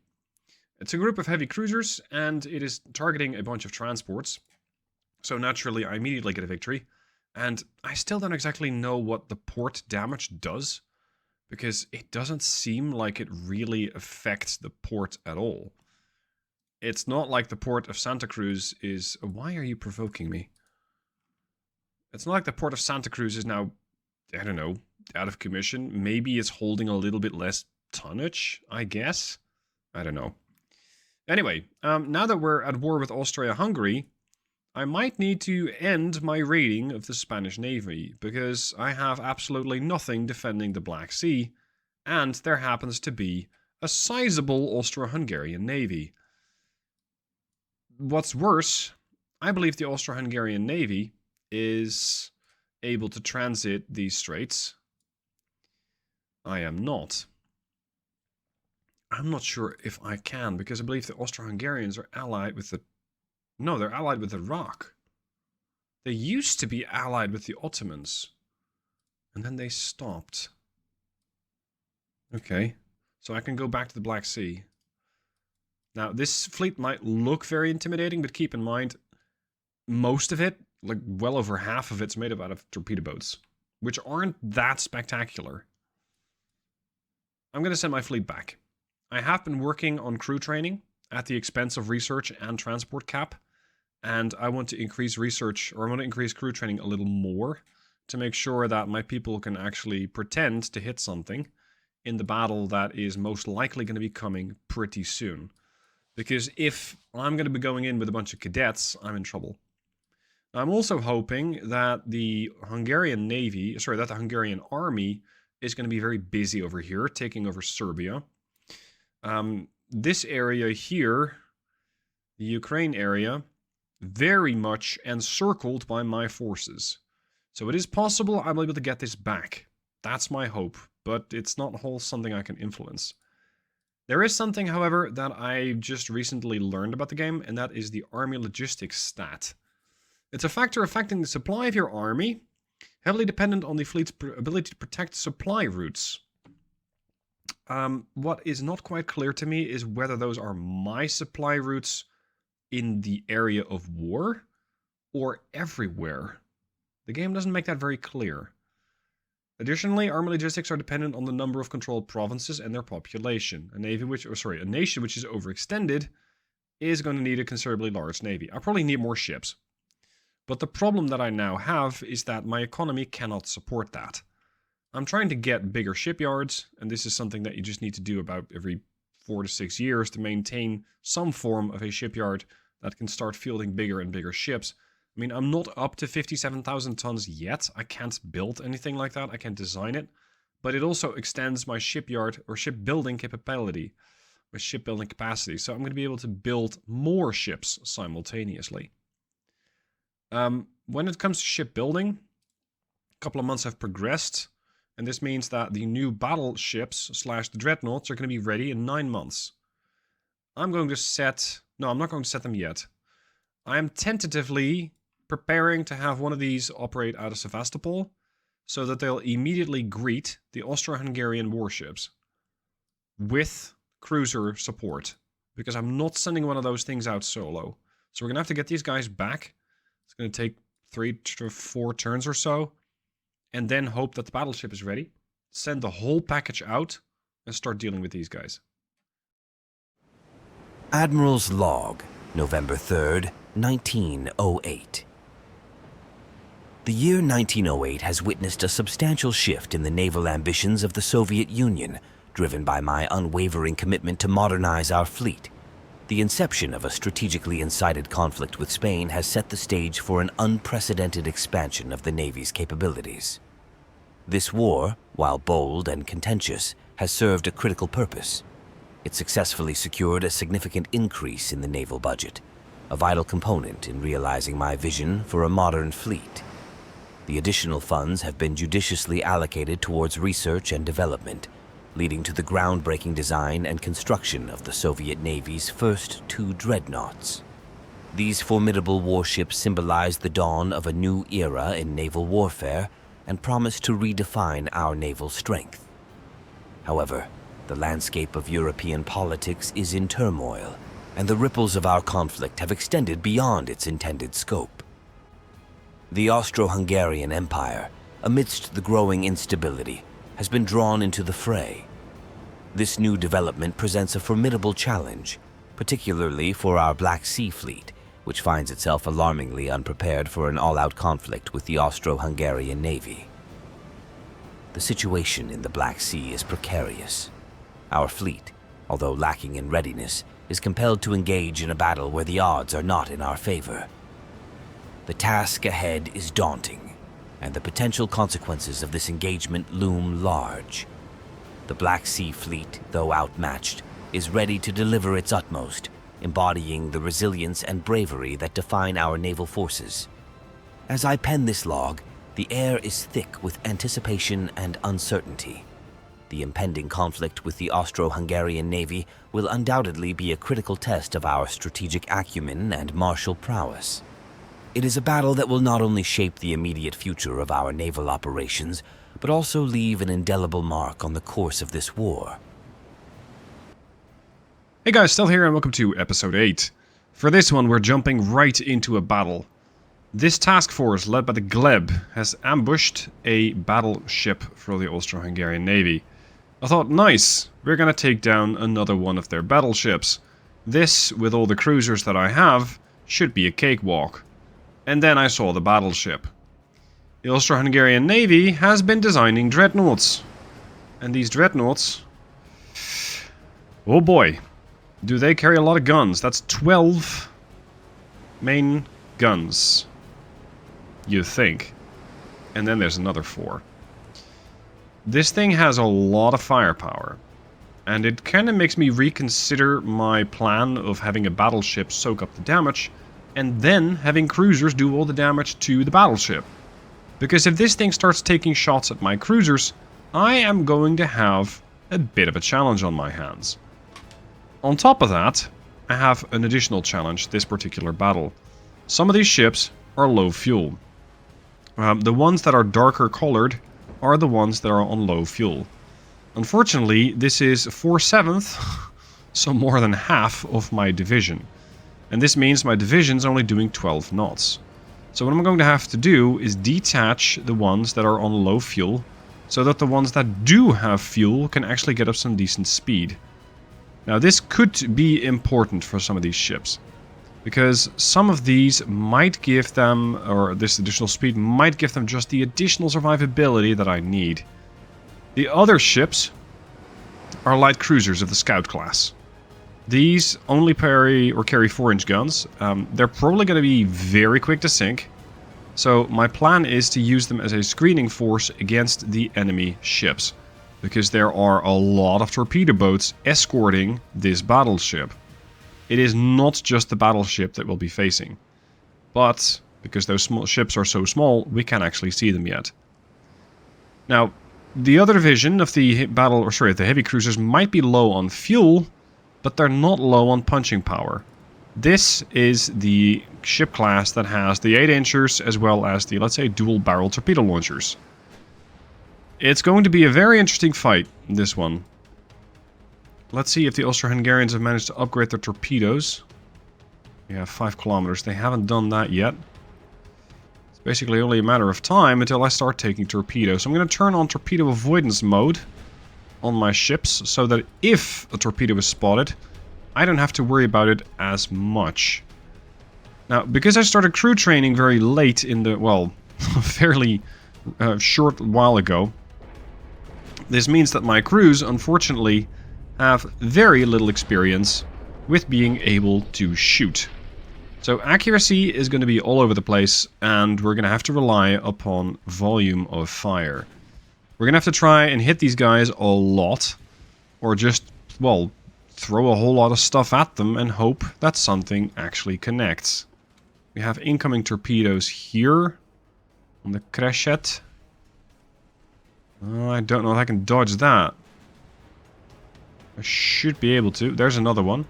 [SPEAKER 3] It's a group of heavy cruisers, and it is targeting a bunch of transports. So naturally, I immediately get a victory. And I still don't exactly know what the port damage does. because it doesn't seem like it really affects the port at all. It's not like the port of Santa Cruz is... Why are you provoking me? It's not like the port of Santa Cruz is now, I don't know, out of commission. Maybe it's holding a little bit less tonnage, I guess. I don't know. Anyway, now that we're at war with Austro-Hungary, I might need to end my raiding of the Spanish Navy, because I have absolutely nothing defending the Black Sea, and there happens to be a sizable Austro-Hungarian Navy. What's worse, I believe the Austro-Hungarian Navy is able to transit these straits. I am not. I'm not sure if I can, because I believe the Austro-Hungarians are allied with the... No, they're allied with the Rock. They used to be allied with the Ottomans. And then they stopped. Okay. So I can go back to the Black Sea. Now, this fleet might look very intimidating, but keep in mind, most of it, like well over half of it's made up out of torpedo boats, which aren't that spectacular. I'm going to send my fleet back. I have been working on crew training at the expense of research and transport cap, and I want to increase research, or I want to increase crew training a little more to make sure that my people can actually pretend to hit something in the battle that is most likely going to be coming pretty soon. Because if I'm going to be going in with a bunch of cadets, I'm in trouble. I'm also hoping that the Hungarian Navy, sorry, that the Hungarian Army is going to be very busy over here, taking over Serbia. This area here, the Ukraine area, very much encircled by my forces. So it is possible I'll be able to get this back. That's my hope, but it's not something I can influence. There is something, however, that I just recently learned about the game, and that is the army logistics stat. It's a factor affecting the supply of your army, heavily dependent on the fleet's ability to protect supply routes. What is not quite clear to me is whether those are my supply routes in the area of war or everywhere. The game doesn't make that very clear. Additionally, army logistics are dependent on the number of controlled provinces and their population. A nation which is overextended is going to need a considerably large navy. I probably need more ships. But the problem that I now have is that my economy cannot support that. I'm trying to get bigger shipyards, and this is something that you just need to do about every 4 to 6 years to maintain some form of a shipyard that can start fielding bigger and bigger ships. I mean, I'm not up to 57,000 tons yet. I can't build anything like that. I can't design it. But it also extends my shipyard or shipbuilding capability, my shipbuilding capacity. So I'm going to be able to build more ships simultaneously. When it comes to shipbuilding, a couple of months have progressed. And this means that the new battleships / the Dreadnoughts are going to be ready in 9 months. I'm not going to set them yet. I am tentatively preparing to have one of these operate out of Sevastopol so that they'll immediately greet the Austro-Hungarian warships with cruiser support, because I'm not sending one of those things out solo. So we're going to have to get these guys back. It's going to take 3 to 4 turns or so, and then hope that the battleship is ready, send the whole package out, and start dealing with these guys.
[SPEAKER 1] Admiral's Log, November 3rd, 1908. The year 1908 has witnessed a substantial shift in the naval ambitions of the Soviet Union, driven by my unwavering commitment to modernize our fleet. The inception of a strategically incited conflict with Spain has set the stage for an unprecedented expansion of the Navy's capabilities. This war, while bold and contentious, has served a critical purpose. It successfully secured a significant increase in the naval budget, a vital component in realizing my vision for a modern fleet. The additional funds have been judiciously allocated towards research and development, leading to the groundbreaking design and construction of the Soviet Navy's first 2 dreadnoughts. These formidable warships symbolize the dawn of a new era in naval warfare and promise to redefine our naval strength. However, the landscape of European politics is in turmoil, and the ripples of our conflict have extended beyond its intended scope. The Austro-Hungarian Empire, amidst the growing instability, has been drawn into the fray. This new development presents a formidable challenge, particularly for our Black Sea Fleet, which finds itself alarmingly unprepared for an all-out conflict with the Austro-Hungarian Navy. The situation in the Black Sea is precarious. Our fleet, although lacking in readiness, is compelled to engage in a battle where the odds are not in our favor. The task ahead is daunting, and the potential consequences of this engagement loom large. The Black Sea Fleet, though outmatched, is ready to deliver its utmost, embodying the resilience and bravery that define our naval forces. As I pen this log, the air is thick with anticipation and uncertainty. The impending conflict with the Austro-Hungarian Navy will undoubtedly be a critical test of our strategic acumen and martial prowess. It is a battle that will not only shape the immediate future of our naval operations, but also leave an indelible mark on the course of this war.
[SPEAKER 3] Hey guys, still here and welcome to episode 8. For this one we're jumping right into a battle. This task force led by the Gleb has ambushed a battleship for the Austro-Hungarian Navy. I thought, nice, we're gonna take down another one of their battleships. This, with all the cruisers that I have, should be a cakewalk. And then I saw the battleship. The Austro-Hungarian Navy has been designing dreadnoughts. And these dreadnoughts... oh boy, do they carry a lot of guns. That's 12 main guns, you think. And then there's another 4. This thing has a lot of firepower. And it kind of makes me reconsider my plan of having a battleship soak up the damage, and then having cruisers do all the damage to the battleship. Because if this thing starts taking shots at my cruisers, I am going to have a bit of a challenge on my hands. On top of that, I have an additional challenge this particular battle. Some of these ships are low fuel. The ones that are darker colored are the ones that are on low fuel. Unfortunately, this is 4/7, so more than half of my division. And this means my division's only doing 12 knots. So what I'm going to have to do is detach the ones that are on low fuel, so that the ones that do have fuel can actually get up some decent speed. Now this could be important for some of these ships, because some of these might give them, or this additional speed might give them just the additional survivability that I need. The other ships are light cruisers of the Scout class. These only carry 4-inch guns. They're probably going to be very quick to sink. So my plan is to use them as a screening force against the enemy ships. Because there are a lot of torpedo boats escorting this battleship. It is not just the battleship that we'll be facing. But, because those small ships are so small, we can't actually see them yet. Now, the other division of the the heavy cruisers might be low on fuel, but they're not low on punching power. This is the ship class that has the 8-inchers as well as the, let's say, dual-barrel torpedo launchers. It's going to be a very interesting fight, this one. Let's see if the Austro-Hungarians have managed to upgrade their torpedoes. We have 5 kilometers. They haven't done that yet. It's basically only a matter of time until I start taking torpedoes. So I'm going to turn on torpedo avoidance mode on my ships, so that if a torpedo is spotted, I don't have to worry about it as much. Now, because I started crew training very late in the, well, fairly short while ago, this means that my crews, unfortunately, have very little experience with being able to shoot. So accuracy is going to be all over the place, and we're going to have to rely upon volume of fire. We're going to have to try and hit these guys a lot, or just, well, throw a whole lot of stuff at them and hope that something actually connects. We have incoming torpedoes here on the Crescent. I don't know if I can dodge that. I should be able to. There's another one.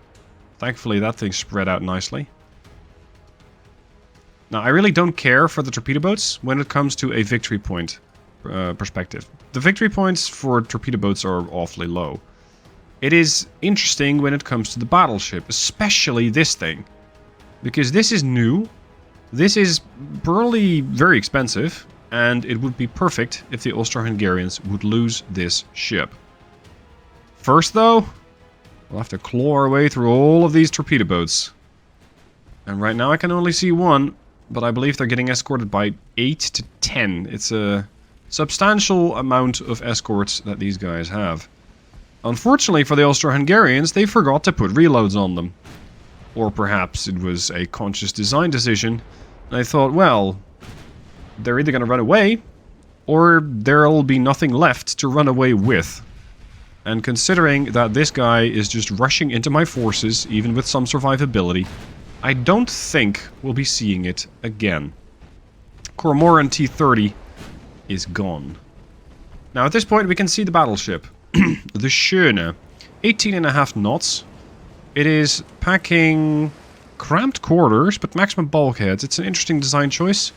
[SPEAKER 3] Thankfully that thing spread out nicely. Now I really don't care for the torpedo boats when it comes to a victory point perspective. The victory points for torpedo boats are awfully low. It is interesting when it comes to the battleship, especially this thing. Because this is new. This is probably very expensive. and it would be perfect if the Austro-Hungarians would lose this ship. First, though, we'll have to claw our way through all of these torpedo boats. And right now I can only see one, but I believe they're getting escorted by 8 to 10. It's a substantial amount of escorts that these guys have. Unfortunately for the Austro-Hungarians, they forgot to put reloads on them. Or perhaps it was a conscious design decision. And they thought, well, they're either going to run away, or there'll be nothing left to run away with. And considering that this guy is just rushing into my forces, even with some survivability, I don't think we'll be seeing it again. Cormoran T-30 is gone. Now at this point we can see the battleship. The Schöne. 18.5 knots. It is packing cramped quarters, but maximum bulkheads. It's an interesting design choice,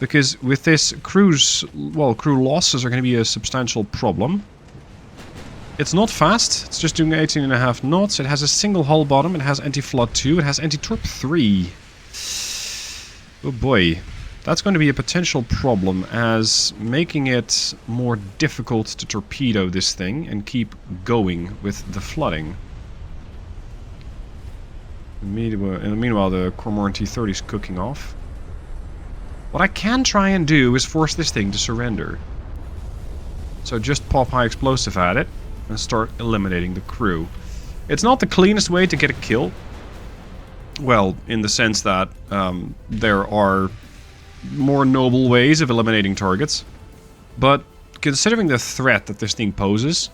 [SPEAKER 3] because with this crew losses are going to be a substantial problem. It's not fast, it's just doing 18.5 knots, it has a single hull bottom, it has anti-flood 2, it has anti-torp 3. Oh boy, that's going to be a potential problem, as making it more difficult to torpedo this thing and keep going with the flooding. Meanwhile, the Cormoran T-30 is cooking off. What I can try and do is force this thing to surrender. So just pop high explosive at it and start eliminating the crew. It's not the cleanest way to get a kill. Well, in the sense that there are more noble ways of eliminating targets. But considering the threat that this thing poses,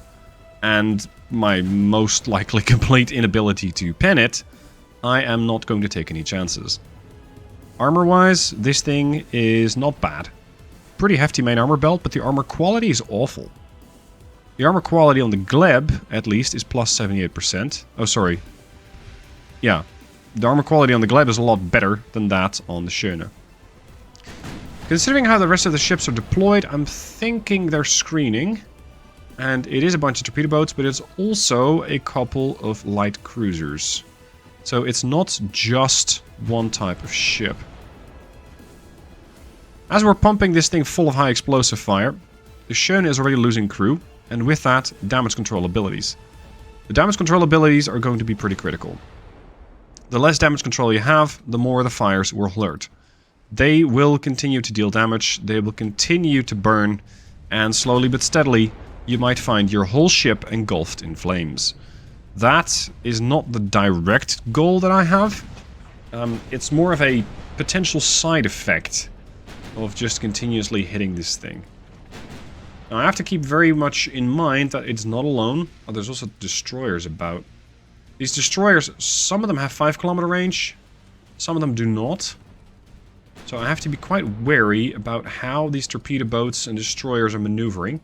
[SPEAKER 3] and my most likely complete inability to pen it, I am not going to take any chances. Armor-wise, this thing is not bad. Pretty hefty main armor belt, but the armor quality is awful. The armor quality on the Gleb, at least, is plus 78%. Oh, sorry. Yeah. The armor quality on the Gleb is a lot better than that on the Schöne. Considering how the rest of the ships are deployed, I'm thinking they're screening. And it is a bunch of torpedo boats, but it's also a couple of light cruisers. So it's not just one type of ship. As we're pumping this thing full of high explosive fire, the Schöne is already losing crew, and with that, damage control abilities. The damage control abilities are going to be pretty critical. The less damage control you have, the more the fires will hurt. They will continue to deal damage, they will continue to burn, and slowly but steadily, you might find your whole ship engulfed in flames. That is not the direct goal that I have. It's more of a potential side effect of just continuously hitting this thing. Now I have to keep very much in mind that it's not alone. Oh, there's also destroyers about. These destroyers, some of them have 5-kilometer range, some of them do not. So I have to be quite wary about how these torpedo boats and destroyers are maneuvering,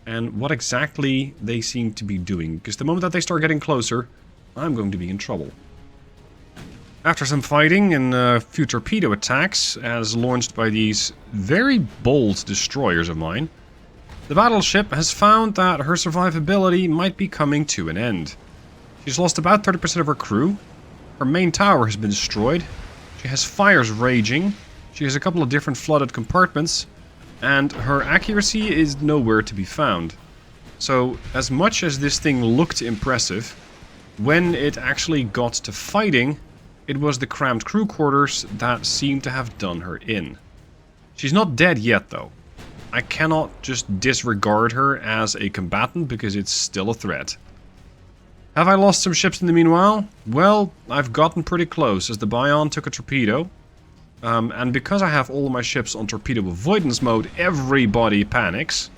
[SPEAKER 3] and what exactly they seem to be doing, because the moment that they start getting closer, I'm going to be in trouble. After some fighting and a few torpedo attacks, as launched by these very bold destroyers of mine, the battleship has found that her survivability might be coming to an end. She's lost about 30% of her crew, her main tower has been destroyed, she has fires raging, she has a couple of different flooded compartments, and her accuracy is nowhere to be found. So, as much as this thing looked impressive, when it actually got to fighting, it was the cramped crew quarters that seemed to have done her in. She's not dead yet, though. I cannot just disregard her as a combatant because it's still a threat. Have I lost some ships in the meanwhile? Well, I've gotten pretty close as the Bion took a torpedo. And because I have all of my ships on torpedo avoidance mode, everybody panics.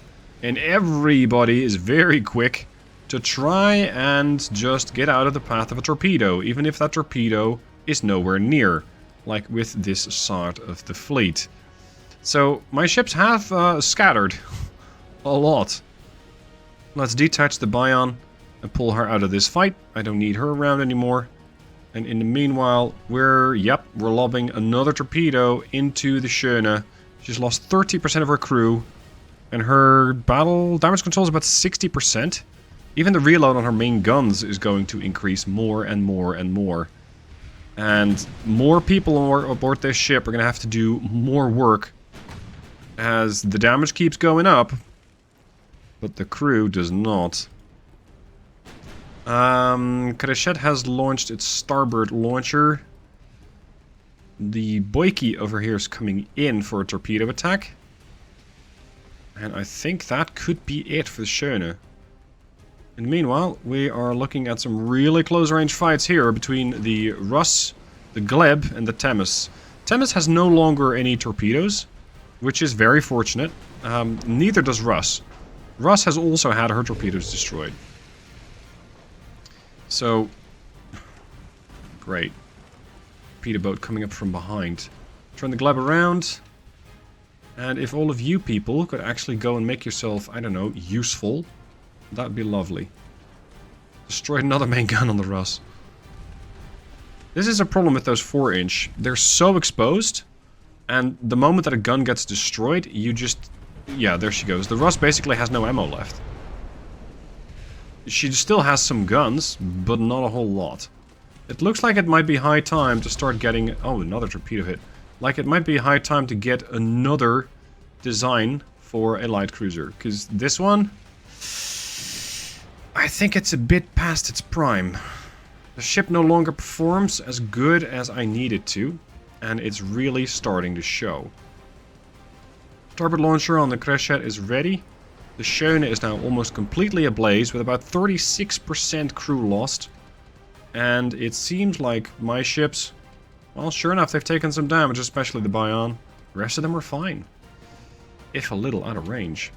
[SPEAKER 3] And everybody is very quick to try and just get out of the path of a torpedo, even if that torpedo is nowhere near, like with this side of the fleet. So my ships have scattered a lot. Let's detach the Bion and pull her out of this fight. I don't need her around anymore. And in the meanwhile, we're lobbing another torpedo into the Schöne. She's lost 30% of her crew, and her battle damage control is about 60%. Even the reload on her main guns is going to increase more and more and more. And more people aboard this ship are going to have to do more work as the damage keeps going up, but the crew does not. Kreshet has launched its starboard launcher. The Boyki over here is coming in for a torpedo attack. And I think that could be it for the Schöne. And meanwhile, we are looking at some really close range fights here between the Russ, the Gleb, and the Themis. Themis has no longer any torpedoes, which is very fortunate. Neither does Russ. Russ has also had her torpedoes destroyed. So, great. Torpedo boat coming up from behind. Turn the Gleb around. And if all of you people could actually go and make yourself, I don't know, useful, that would be lovely. Destroyed another main gun on the Russ. This is a problem with those 4-inch. They're so exposed, and the moment that a gun gets destroyed, you just... Yeah, there she goes. The Russ basically has no ammo left. She still has some guns, but not a whole lot. It looks like it might be high time to start getting... Oh, another torpedo hit. Like it might be high time to get another design for a light cruiser. Because this one... I think it's a bit past its prime. The ship no longer performs as good as I need it to. And it's really starting to show. Starboard launcher on the Kreshet is ready. The Schöne is now almost completely ablaze with about 36% crew lost. And it seems like my ships... Well, sure enough, they've taken some damage, especially the Bion. The rest of them are fine. If a little out of range.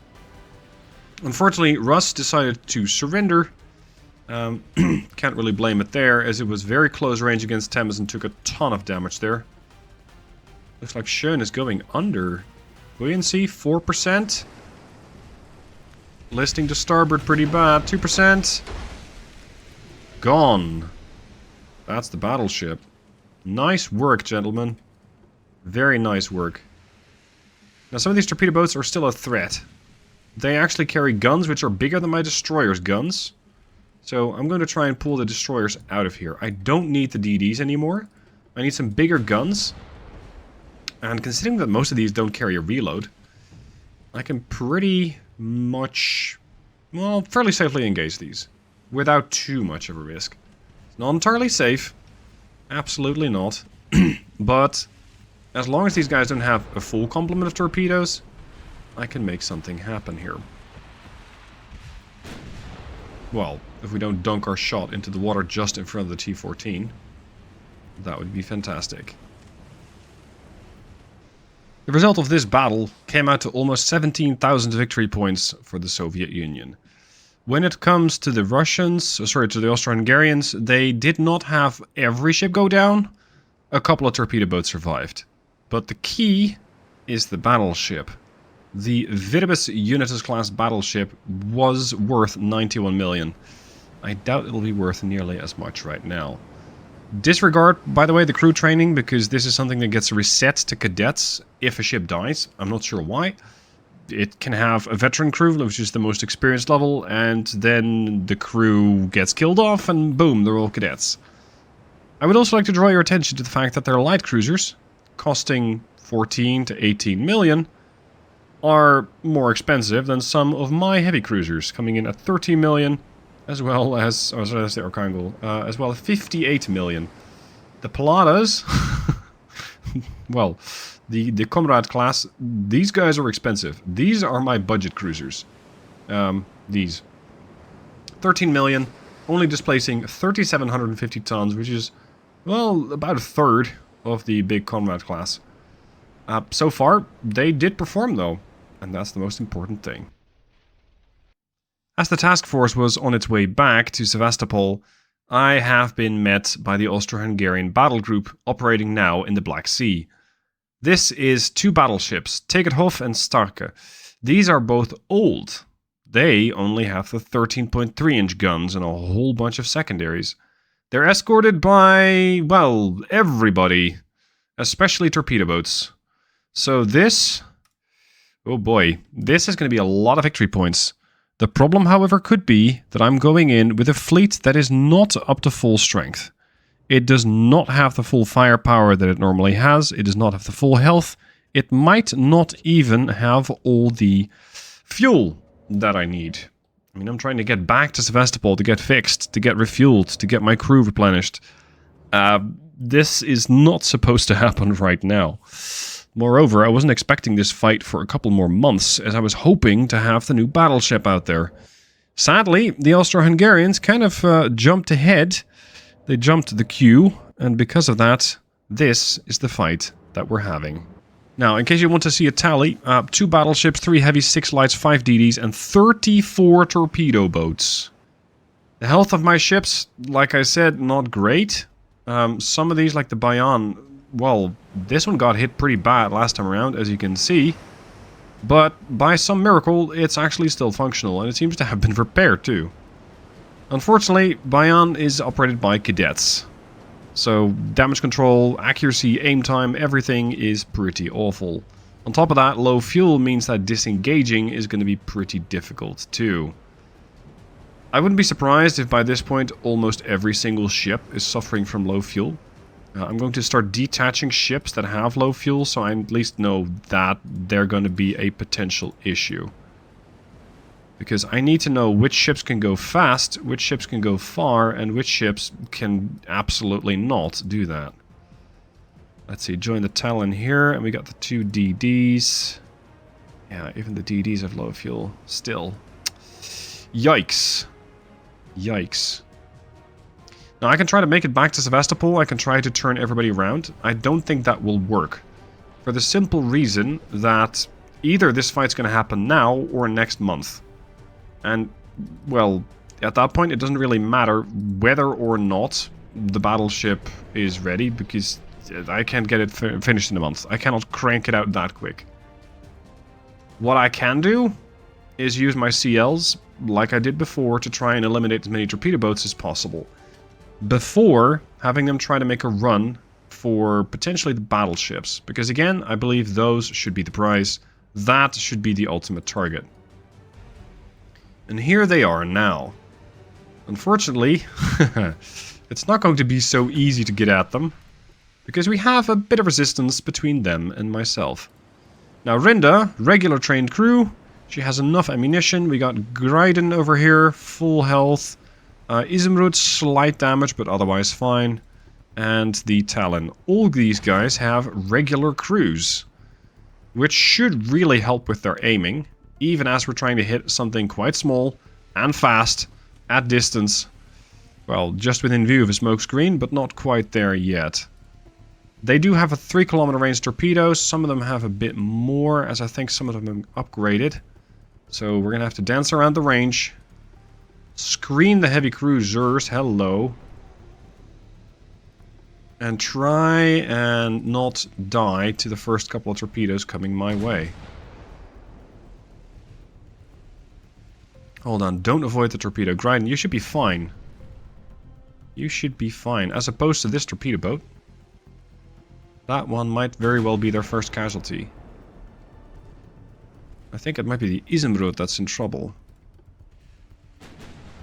[SPEAKER 3] Unfortunately, Russ decided to surrender. Can't really blame it there, as it was very close range against Thames and took a ton of damage there. Looks like Schön is going under. Buoyancy, 4%. Listing to starboard pretty bad, 2%. Gone. That's the battleship. Nice work, gentlemen. Very nice work. Now, some of these torpedo boats are still a threat. They actually carry guns which are bigger than my destroyer's guns. So I'm going to try and pull the destroyers out of here. I don't need the DDs anymore. I need some bigger guns. And considering that most of these don't carry a reload, I can pretty much, well, fairly safely engage these. Without too much of a risk. It's not entirely safe. Absolutely not. But as long as these guys don't have a full complement of torpedoes, I can make something happen here. Well, if we don't dunk our shot into the water just in front of the T-14, that would be fantastic. The result of this battle came out to almost 17,000 victory points for the Soviet Union. When it comes to the Russians, to the Austro-Hungarians, they did not have every ship go down. A couple of torpedo boats survived. But the key is the battleship. The Bsbsha Unitas class battleship was worth 91 million. I doubt it'll be worth nearly as much right now. Disregard, by the way, the crew training, because this is something that gets reset to cadets if a ship dies. I'm not sure why. It can have a veteran crew, which is the most experienced level, and then the crew gets killed off, and boom, they're all cadets. I would also like to draw your attention to the fact that their light cruisers, costing 14 to 18 million, are more expensive than some of my heavy cruisers, coming in at 13 million, as well as, as well as 58 million. The Pilatas, well, the Comrade class, these guys are expensive. These are my budget cruisers. These. 13 million, only displacing 3,750 tons, which is, well, about a third of the big Comrade class. So far, they did perform though, and that's the most important thing. As the task force was on its way back to Sevastopol, I have been met by the Austro-Hungarian battle group operating now in the Black Sea. This is two battleships, Tegethoff and Starke. These are both old. They only have the 13.3-inch guns and a whole bunch of secondaries. They're escorted by, well, everybody, especially torpedo boats. So this, oh boy, this is going to be a lot of victory points. The problem, however, could be that I'm going in with a fleet that is not up to full strength. It does not have the full firepower that it normally has. It does not have the full health. it might not even have all the fuel that I need. I mean, I'm trying to get back to Sevastopol to get fixed, to get refueled, to get my crew replenished. This is not supposed to happen right now. Moreover, I wasn't expecting this fight for a couple more months, as I was hoping to have the new battleship out there. Sadly, the Austro-Hungarians kind of jumped ahead. They jumped the queue, and because of that, this is the fight that we're having. Now, in case you want to see a tally, 2 battleships, 3 heavies, 6 lights, 5 DDs, and 34 torpedo boats. The health of my ships, like I said, not great. Some of these, like the Bayan, well, this one got hit pretty bad last time around, as you can see. But by some miracle, it's actually still functional, and it seems to have been repaired too. Unfortunately, Bayan is operated by cadets. So, damage control, accuracy, aim time, everything is pretty awful. On top of that, low fuel means that disengaging is going to be pretty difficult too. I wouldn't be surprised if by this point almost every single ship is suffering from low fuel. I'm going to start detaching ships that have low fuel, so I at least know that they're going to be a potential issue. Because I need to know which ships can go fast, which ships can go far, and which ships can absolutely not do that. Let's see, join the Talon here, and we got the 2 DDs. Yeah, even the DDs have low fuel. Still. Yikes. Yikes. Now, I can try to make it back to Sevastopol. I can try to turn everybody around. I don't think that will work. For the simple reason that either this fight's going to happen now or next month. And, well, at that point, it doesn't really matter whether or not the battleship is ready, because I can't get it finished in a month. I cannot crank it out that quick. What I can do is use my CLs, like I did before, to try and eliminate as many torpedo boats as possible, before having them try to make a run for potentially the battleships. Because again, I believe those should be the prize. That should be the ultimate target. And here they are now. Unfortunately, it's not going to be so easy to get at them, because we have a bit of resistance between them and myself. Now Rinda, regular trained crew, she has enough ammunition. We got Greven over here, full health. Izumrud, slight damage, but otherwise fine. And the Talon. All these guys have regular crews, which should really help with their aiming, even as we're trying to hit something quite small and fast at distance. Well, just within view of a smokescreen, but not quite there yet. They do have a 3-kilometer range torpedoes. Some of them have a bit more, as I think some of them are upgraded. So we're going to have to dance around the range. Screen the heavy cruisers, hello. And try and not die to the first couple of torpedoes coming my way. Hold on, don't avoid the torpedo. Greven, you should be fine. You should be fine, as opposed to this torpedo boat. That one might very well be their first casualty. I think it might be the Izumrud that's in trouble.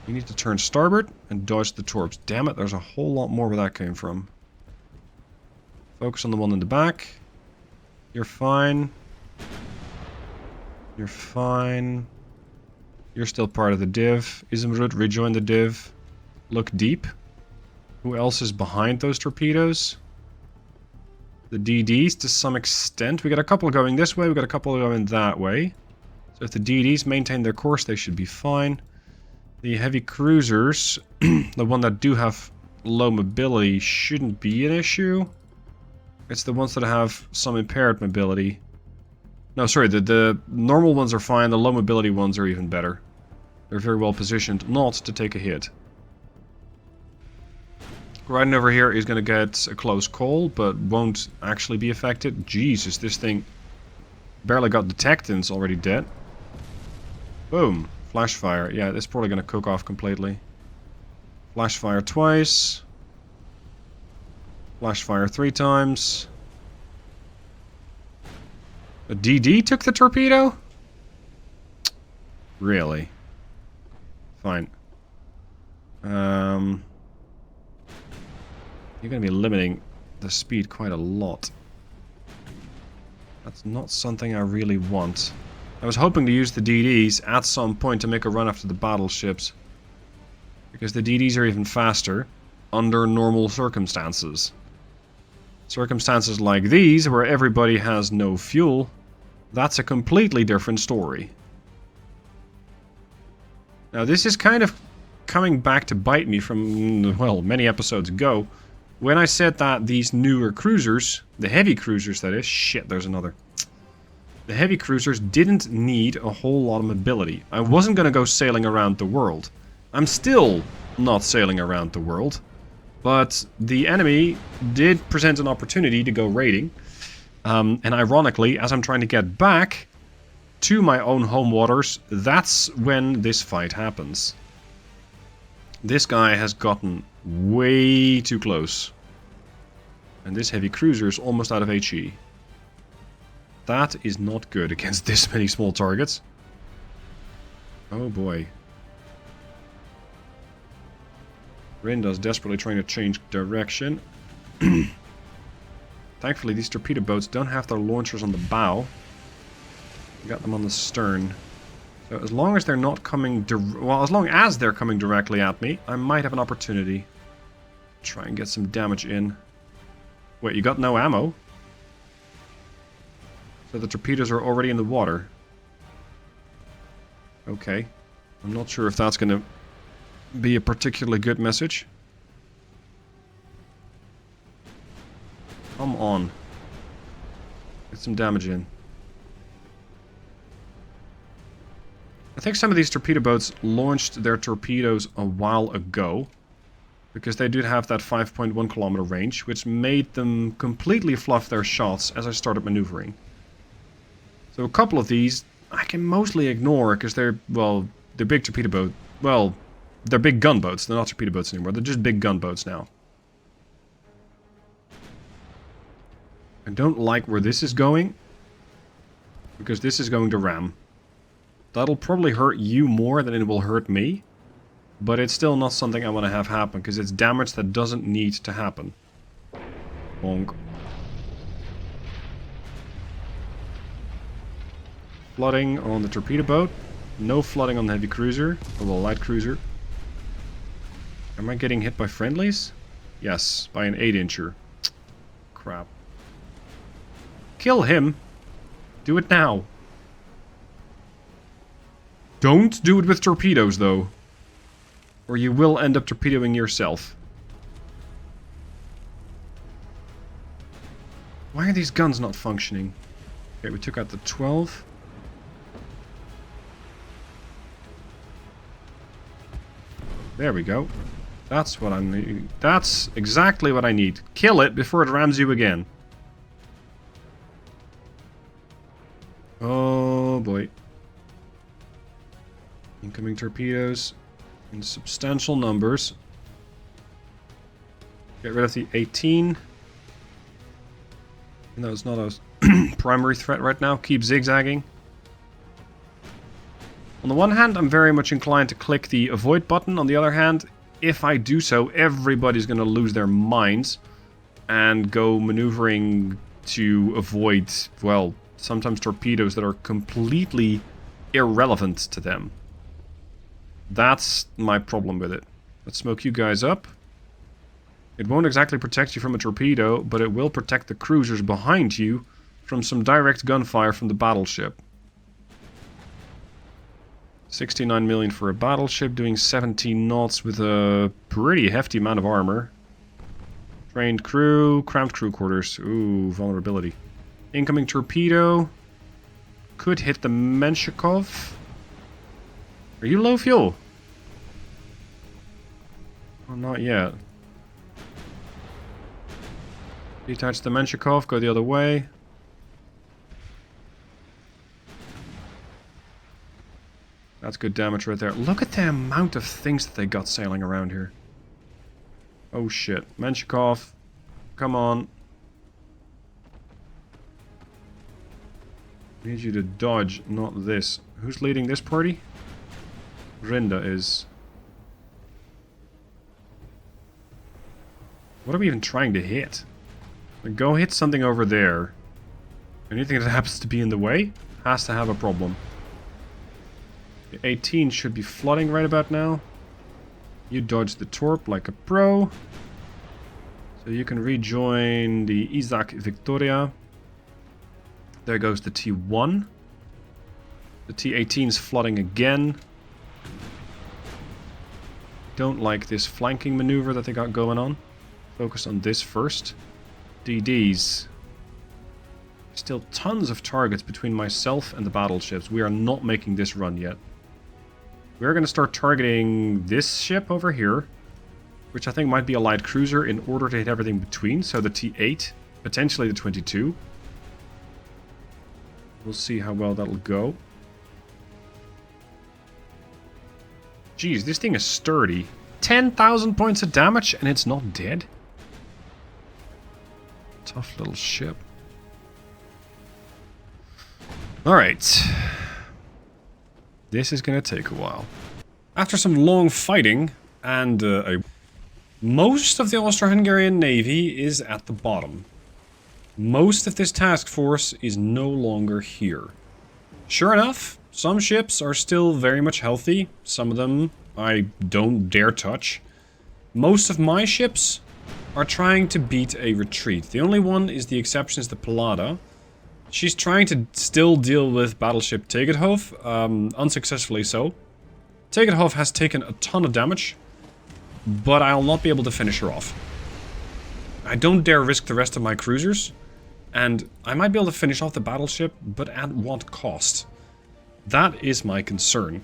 [SPEAKER 3] You need to turn starboard and dodge the torps. Damn it, there's a whole lot more where that came from. Focus on the one in the back. You're fine. You're fine. You're still part of the div. Izumrud, rejoin the div. Look deep. Who else is behind those torpedoes? The DDs to some extent. We got a couple going this way, we got a couple going that way. So if the DDs maintain their course, they should be fine. The heavy cruisers, the one that do have low mobility, shouldn't be an issue. It's the ones that have some impaired mobility. No, sorry, the normal ones are fine, the low mobility ones are even better. They're very well positioned not to take a hit. Greven over here is going to get a close call, but won't actually be affected. Jesus, this thing barely got detected and it's already dead. Boom. Flash fire. Yeah, it's probably going to cook off completely. Flash fire twice. Flash fire 3 times. A DD took the torpedo? Really? Fine. You're going to be limiting the speed quite a lot. That's not something I really want. I was hoping to use the DDs at some point to make a run after the battleships. Because the DDs are even faster under normal circumstances. Circumstances like these, where everybody has no fuel, that's a completely different story. Now this is kind of coming back to bite me from, well, many episodes ago. When I said that these newer cruisers, the heavy cruisers that is, shit, there's another. The heavy cruisers didn't need a whole lot of mobility. I wasn't going to go sailing around the world. I'm still not sailing around the world. But the enemy did present an opportunity to go raiding. And ironically, as I'm trying to get back to my own home waters, that's when this fight happens. This guy has gotten way too close. And this heavy cruiser is almost out of HE. That is not good against this many small targets. Oh boy. Rinda's desperately trying to change direction. Thankfully, these torpedo boats don't have their launchers on the bow. We got them on the stern. So as long as they're not coming... well, as long as they're coming directly at me, I might have an opportunity. Try and get some damage in. Wait, you got no ammo? So the torpedoes are already in the water. Okay. I'm not sure if that's going to be a particularly good message. Come on. Get some damage in. I think some of these torpedo boats launched their torpedoes a while ago. Because they did have that 5.1 kilometer range, which made them completely fluff their shots as I started maneuvering. So a couple of these I can mostly ignore because they're, well, they're big torpedo boat. Well, they're big gunboats. They're not torpedo boats anymore. They're just big gunboats now. I don't like where this is going. Because this is going to ram. That'll probably hurt you more than it will hurt me. But it's still not something I want to have happen. Because it's damage that doesn't need to happen. Bonk. Flooding on the torpedo boat. No flooding on the heavy cruiser. Or the light cruiser. Am I getting hit by friendlies? Yes, by an 8-incher. Crap. Kill him. Do it now. Don't do it with torpedoes, though. Or you will end up torpedoing yourself. Why are these guns not functioning? Okay, we took out the 12. There we go. That's what I need. That's exactly what I need. Kill it before it rams you again. Oh boy. Incoming torpedoes in substantial numbers. Get rid of the 18. No, it's not a primary threat right now. Keep zigzagging. On the one hand, I'm very much inclined to click the avoid button. On the other hand, if I do so, everybody's going to lose their minds and go maneuvering to avoid, well, sometimes torpedoes that are completely irrelevant to them. That's my problem with it. Let's smoke you guys up. It won't exactly protect you from a torpedo, but it will protect the cruisers behind you from some direct gunfire from the battleship. 69 million for a battleship, doing 17 knots with a pretty hefty amount of armor. Trained crew, cramped crew quarters. Ooh, vulnerability. Incoming torpedo. Could hit the Menshikov. Are you low fuel? Oh, not yet. Detach the Menshikov, go the other way. That's good damage right there. Look at the amount of things that they got sailing around here. Oh shit. Menshikov, come on. Need you to dodge, not this. Who's leading this party? Rinda is. What are we even trying to hit? Go hit something over there. Anything that happens to be in the way has to have a problem. The 18 should be flooding right about now. You dodge the torp like a pro. So you can rejoin the Isaac Victoria. There goes the T1. The T18 is flooding again. Don't like this flanking maneuver that they got going on. Focus on this first. DDs. Still tons of targets between myself and the battleships. We are not making this run yet. We're going to start targeting this ship over here, which I think might be a light cruiser, in order to hit everything between. So the T8, potentially the 22. We'll see how well that'll go. Jeez, this thing is sturdy. 10,000 points of damage and it's not dead? Tough little ship. Alright. This is going to take a while. After some long fighting, and most of the Austro-Hungarian Navy is at the bottom. Most of this task force is no longer here. Sure enough, some ships are still very much healthy. Some of them I don't dare touch. Most of my ships are trying to beat a retreat. The only one is the exception is the Pallada. She's trying to still deal with battleship Tegethoff, unsuccessfully so. Tegethoff has taken a ton of damage, but I'll not be able to finish her off. I don't dare risk the rest of my cruisers, and I might be able to finish off the battleship, but at what cost? That is my concern.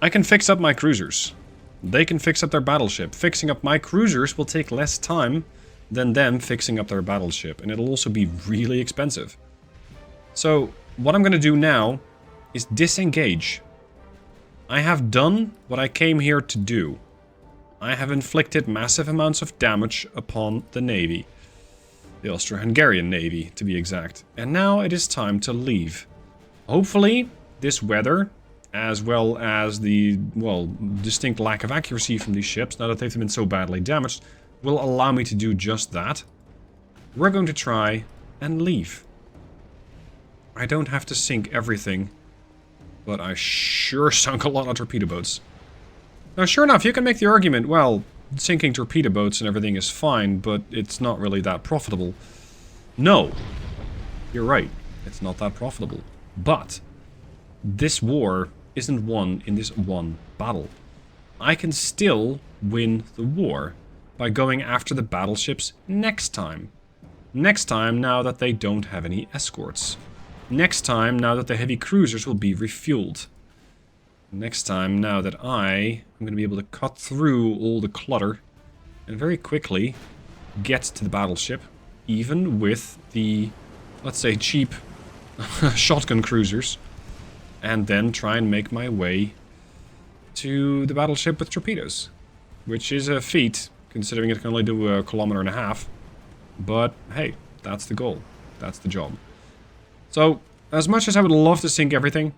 [SPEAKER 3] I can fix up my cruisers. They can fix up their battleship. Fixing up my cruisers will take less time than them fixing up their battleship, and it'll also be really expensive. So, what I'm going to do now is disengage. I have done what I came here to do. I have inflicted massive amounts of damage upon the Navy. The Austro-Hungarian Navy, to be exact. And now it is time to leave. Hopefully, this weather, as well as the, well, distinct lack of accuracy from these ships, now that they've been so badly damaged, will allow me to do just that. We're going to try and leave. I don't have to sink everything, but I sure sunk a lot of torpedo boats. Now, sure enough, you can make the argument, well, sinking torpedo boats and everything is fine, but it's not really that profitable. No, you're right, it's not that profitable. But this war isn't won in this one battle. I can still win the war by going after the battleships next time. Next time, now that they don't have any escorts. Next time, now that the heavy cruisers will be refueled. Next time, now that I am going to be able to cut through all the clutter and very quickly get to the battleship, even with the, let's say, cheap shotgun cruisers, and then try and make my way to the battleship with torpedoes, which is a feat, considering it can only do 1.5 kilometers. But hey, that's the goal. That's the job. So, as much as I would love to sink everything,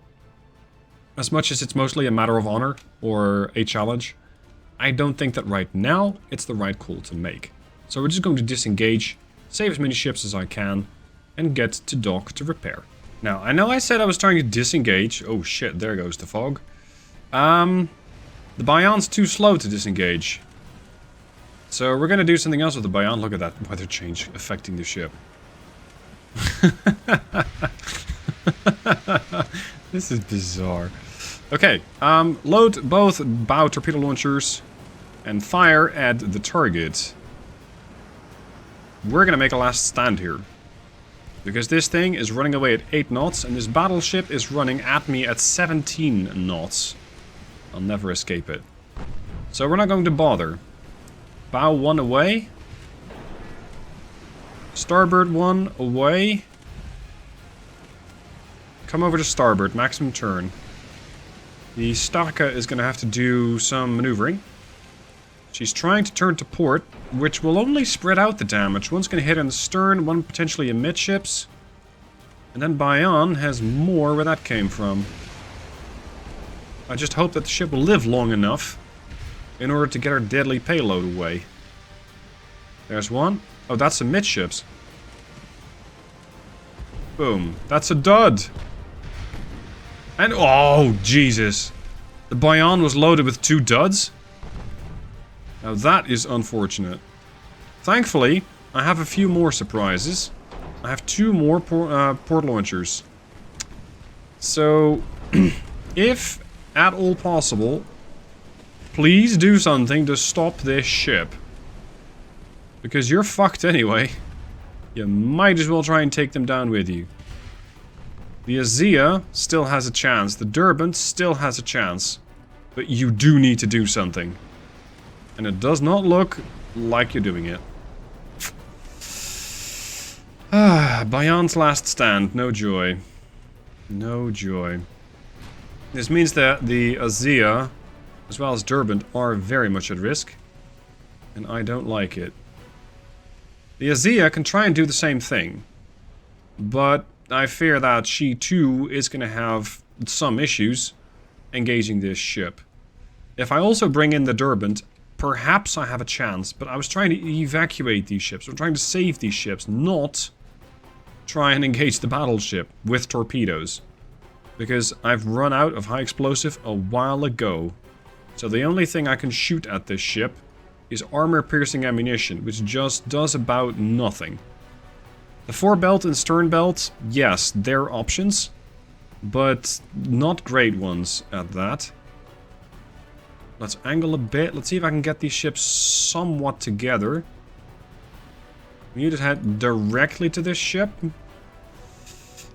[SPEAKER 3] as much as it's mostly a matter of honor or a challenge, I don't think that right now it's the right call to make. So we're just going to disengage, save as many ships as I can, and get to dock to repair. Now, I know I said I was trying to disengage. Oh shit, there goes the fog. The Bayon's too slow to disengage. So we're going to do something else with the Bayon. Look at that weather change affecting the ship. This is bizarre. Okay, load both bow torpedo launchers and fire at the target. We're gonna make a last stand here, because this thing is running away at 8 knots and this battleship is running at me at 17 knots. I'll never escape it. So we're not going to bother. Bow 1 away. Starboard 1 away. Come over to starboard, maximum turn. The Staka is going to have to do some maneuvering. She's trying to turn to port, which will only spread out the damage. One's going to hit in the stern, one potentially amidships. And then Bayon has more where that came from. I just hope that the ship will live long enough in order to get our deadly payload away. There's one. Oh, that's amidships. Boom. That's a dud. And, oh, Jesus. The Bayan was loaded with 2 duds? Now that is unfortunate. Thankfully, I have a few more surprises. I have 2 more port launchers. So, if at all possible, please do something to stop this ship. Because you're fucked anyway. You might as well try and take them down with you. The Azia still has a chance. The Derbent still has a chance. But you do need to do something. And it does not look like you're doing it. Bayan's last stand. No joy. No joy. This means that the Azia, as well as Derbent, are very much at risk. And I don't like it. The Azia can try and do the same thing. But I fear that she too is going to have some issues engaging this ship. If I also bring in the Derbent, perhaps I have a chance. But I was trying to evacuate these ships. I'm trying to save these ships, not try and engage the battleship with torpedoes. Because I've run out of high explosive a while ago. So the only thing I can shoot at this ship is armor-piercing ammunition, which just does about nothing. The forebelt and stern belt, yes, they're options, but not great ones at that. Let's angle a bit. Let's see if I can get these ships somewhat together. We need to head directly to this ship.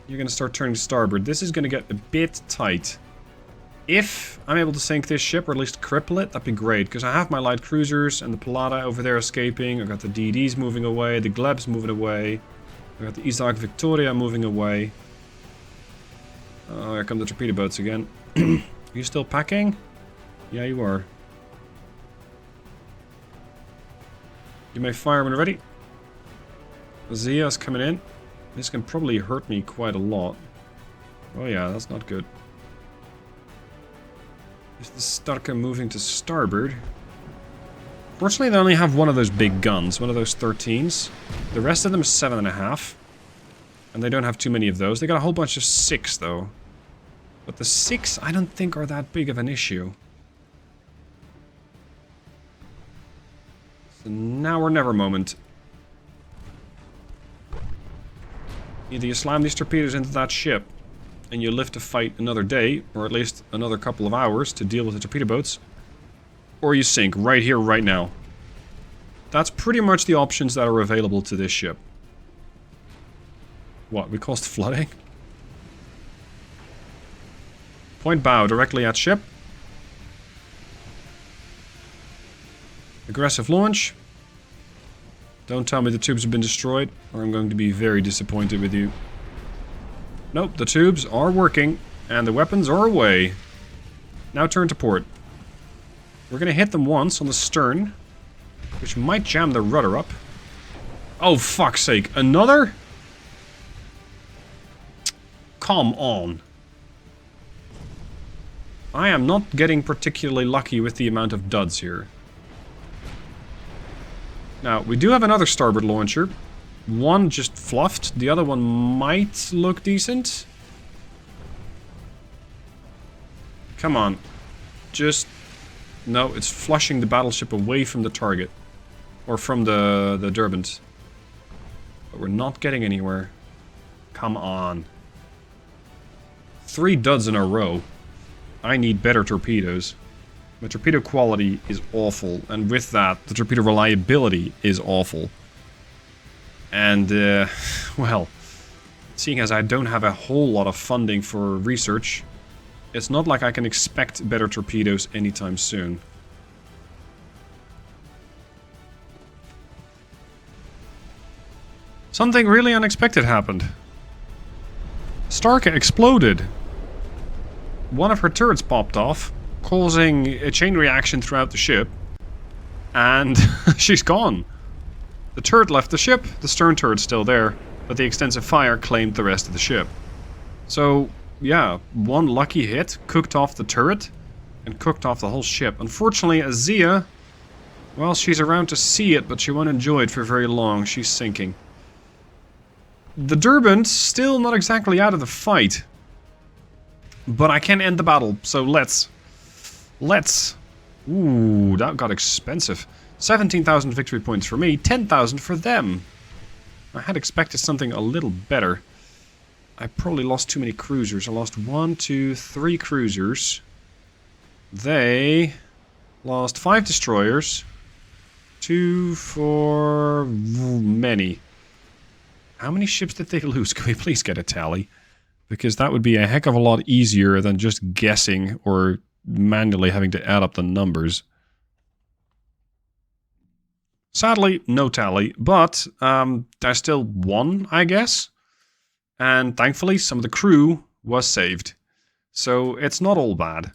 [SPEAKER 3] You're going to start turning starboard. This is going to get a bit tight. If I'm able to sink this ship, or at least cripple it, that'd be great. Because I have my light cruisers and the Pallada over there escaping. I've got the DDs moving away, the Glebs moving away. I've got the Isaac Victoria moving away. Oh, here come the torpedo boats again. Are you still packing? Yeah, you are. You may fire when ready. Zia's coming in. This can probably hurt me quite a lot. Oh yeah, that's not good. Is the Starka moving to starboard? Fortunately, they only have one of those big guns, one of those 13s. The rest of them is 7.5. And they don't have too many of those. They got a whole bunch of 6, though. But the 6, I don't think are that big of an issue. It's a now or never moment. Either you slam these torpedoes into that ship, and you live to fight another day, or at least another couple of hours to deal with the torpedo boats, or you sink right here, right now. That's pretty much the options that are available to this ship. What, we caused flooding? Point bow directly at ship. Aggressive launch. Don't tell me the tubes have been destroyed, or I'm going to be very disappointed with you. Nope, the tubes are working, and the weapons are away. Now turn to port. We're going to hit them once on the stern, which might jam the rudder up. Oh, fuck's sake. Another? Come on. I am not getting particularly lucky with the amount of duds here. Now, we do have another starboard launcher. One just fluffed. The other one might look decent. Come on. Just... No, it's flushing the battleship away from the target. Or from the Derbent. But we're not getting anywhere. Come on. 3 duds in a row. I need better torpedoes. The torpedo quality is awful. And with that, the torpedo reliability is awful. And, well, seeing as I don't have a whole lot of funding for research, it's not like I can expect better torpedoes anytime soon. Something really unexpected happened. Starka exploded. One of her turrets popped off, causing a chain reaction throughout the ship. And she's gone. The turret left the ship, the stern turret's still there, but the extensive fire claimed the rest of the ship. So, yeah, one lucky hit cooked off the turret and cooked off the whole ship. Unfortunately, Azia, well, she's around to see it, but she won't enjoy it for very long. She's sinking. The Durbin's still not exactly out of the fight. But I can end the battle, so let's. Ooh, that got expensive. 17,000 victory points for me, 10,000 for them. I had expected something a little better. I probably lost too many cruisers. I lost 1, 2, 3 cruisers. They lost 5 destroyers. 2, 4... many. How many ships did they lose? Can we please get a tally? Because that would be a heck of a lot easier than just guessing or manually having to add up the numbers. Sadly, no tally, but there's still 1, I guess. And thankfully, some of the crew was saved. So it's not all bad.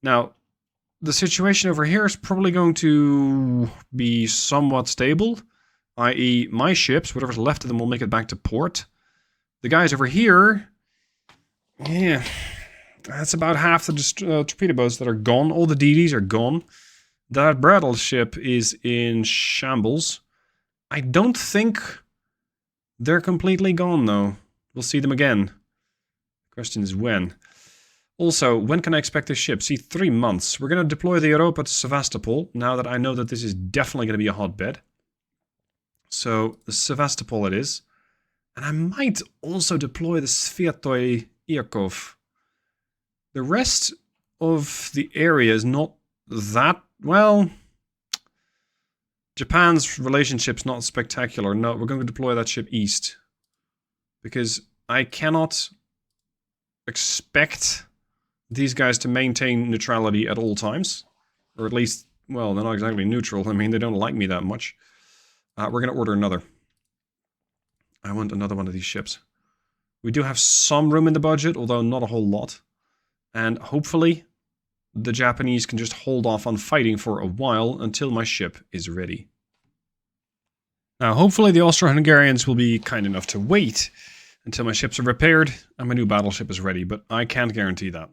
[SPEAKER 3] Now, the situation over here is probably going to be somewhat stable. I.e., my ships, whatever's left of them, will make it back to port. The guys over here... yeah, that's about half the torpedo boats that are gone. All the DDs are gone. That battleship is in shambles. I don't think they're completely gone, though. We'll see them again. The question is when. Also, when can I expect this ship? See, 3 months. We're going to deploy the Europa to Sevastopol, now that I know that this is definitely going to be a hotbed. So, the Sevastopol it is. And I might also deploy the Sviatoy Iakov. The rest of the area is not that... well, Japan's relationship's not spectacular. No, we're going to deploy that ship east. Because I cannot expect these guys to maintain neutrality at all times. Or at least, well, they're not exactly neutral. I mean, they don't like me that much. We're going to order another. I want another one of these ships. We do have some room in the budget, although not a whole lot. And hopefully... the Japanese can just hold off on fighting for a while until my ship is ready. Now, hopefully the Austro-Hungarians will be kind enough to wait until my ships are repaired and my new battleship is ready, but I can't guarantee that.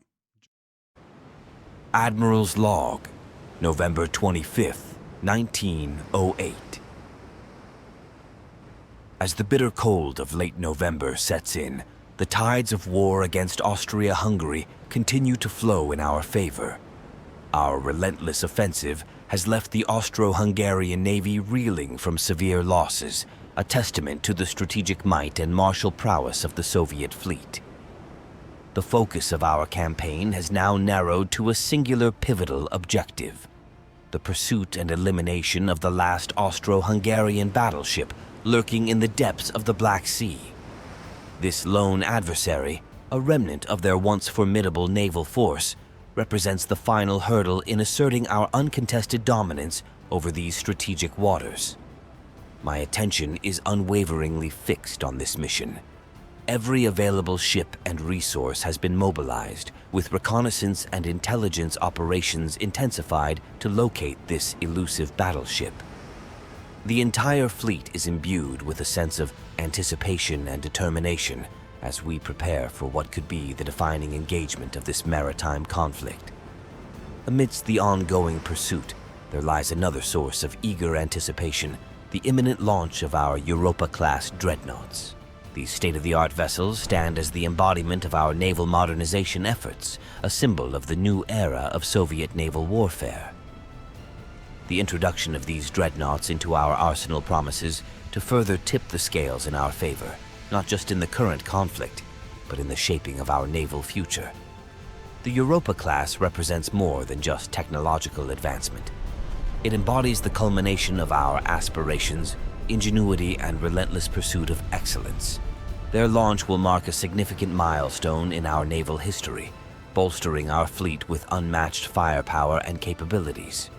[SPEAKER 1] Admiral's Log, November 25th, 1908. As the bitter cold of late November sets in, the tides of war against Austria-Hungary continue to flow in our favor. Our relentless offensive has left the Austro-Hungarian Navy reeling from severe losses, a testament to the strategic might and martial prowess of the Soviet fleet. The focus of our campaign has now narrowed to a singular pivotal objective: the pursuit and elimination of the last Austro-Hungarian battleship lurking in the depths of the Black Sea. This lone adversary, a remnant of their once formidable naval force, represents the final hurdle in asserting our uncontested dominance over these strategic waters. My attention is unwaveringly fixed on this mission. Every available ship and resource has been mobilized, with reconnaissance and intelligence operations intensified to locate this elusive battleship. The entire fleet is imbued with a sense of anticipation and determination as we prepare for what could be the defining engagement of this maritime conflict. Amidst the ongoing pursuit, there lies another source of eager anticipation: the imminent launch of our Europa-class dreadnoughts. These state-of-the-art vessels stand as the embodiment of our naval modernization efforts, a symbol of the new era of Soviet naval warfare. The introduction of these dreadnoughts into our arsenal promises to further tip the scales in our favor, not just in the current conflict, but in the shaping of our naval future. The Europa class represents more than just technological advancement. It embodies the culmination of our aspirations, ingenuity, and relentless pursuit of excellence. Their launch will mark a significant milestone in our naval history, bolstering our fleet with unmatched firepower and capabilities.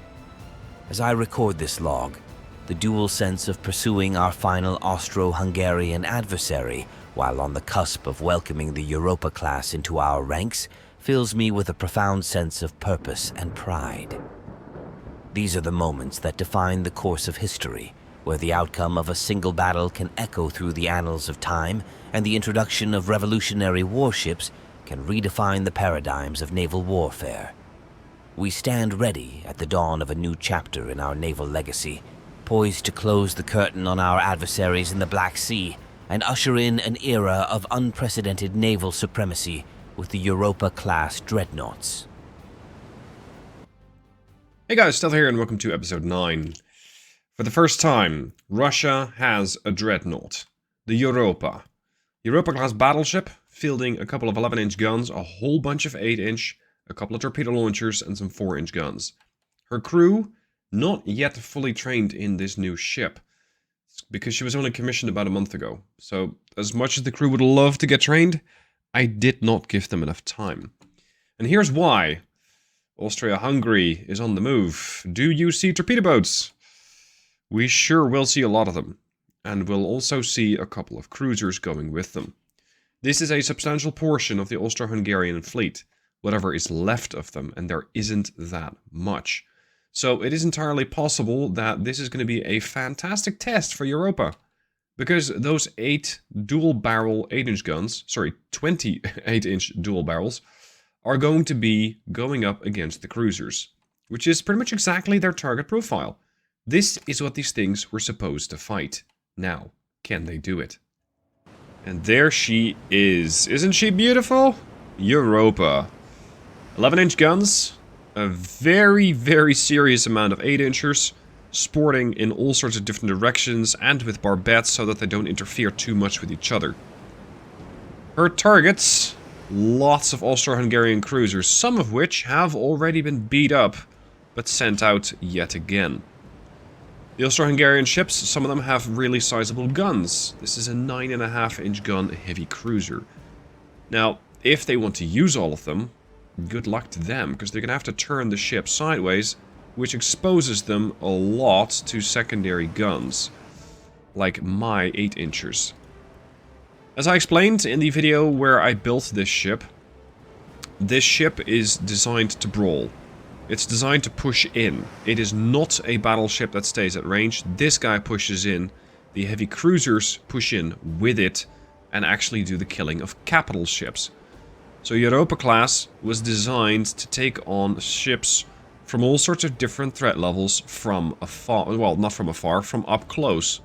[SPEAKER 1] As I record this log, the dual sense of pursuing our final Austro-Hungarian adversary while on the cusp of welcoming the Europa class into our ranks fills me with a profound sense of purpose and pride. These are the moments that define the course of history, where the outcome of a single battle can echo through the annals of time, and the introduction of revolutionary warships can redefine the paradigms of naval warfare. We stand ready at the dawn of a new chapter in our naval legacy, poised to close the curtain on our adversaries in the Black Sea and usher in an era of unprecedented naval supremacy with the Europa-class dreadnoughts.
[SPEAKER 2] Hey guys, Stealth here and welcome to episode 9. For the first time, Russia has a dreadnought, the Europa. Europa-class battleship, fielding a couple of 11-inch guns, a whole bunch of 8-inch, a couple of torpedo launchers and some 4-inch guns. Her crew, not yet fully trained in this new ship, because she was only commissioned about a month ago. So, as much as the crew would love to get trained, I did not give them enough time. And here's why. Austro-Hungary is on the move. Do you see torpedo boats? We sure will see a lot of them. And we'll also see a couple of cruisers going with them. This is a substantial portion of the Austro-Hungarian fleet, whatever is left of them, and there isn't that much. So it is entirely possible that this is going to be a fantastic test for Europa. Because those 8 dual-barrel 8-inch guns, 20 8-inch dual barrels, are going to be going up against the cruisers, which is pretty much exactly their target profile. This is what these things were supposed to fight. Now, can they do it? And there she is. Isn't she beautiful? Europa. 11-inch guns, a very, very serious amount of 8-inchers, sporting in all sorts of different directions and with barbettes so that they don't interfere too much with each other. Her targets, lots of Austro-Hungarian cruisers, some of which have already been beat up, but sent out yet again. The Austro-Hungarian ships, some of them have really sizable guns. This is a 9.5-inch gun heavy cruiser. Now, if they want to use all of them, good luck to them, because they're going to have to turn the ship sideways, which exposes them a lot to secondary guns, like my 8-inchers. As I explained in the video where I built this ship is designed to brawl. It's designed to push in. It is not a battleship that stays at range. This guy pushes in. The heavy cruisers push in with it and actually do the killing of capital ships. So Europa class was designed to take on ships from all sorts of different threat levels from afar. Well, not from afar, from up close.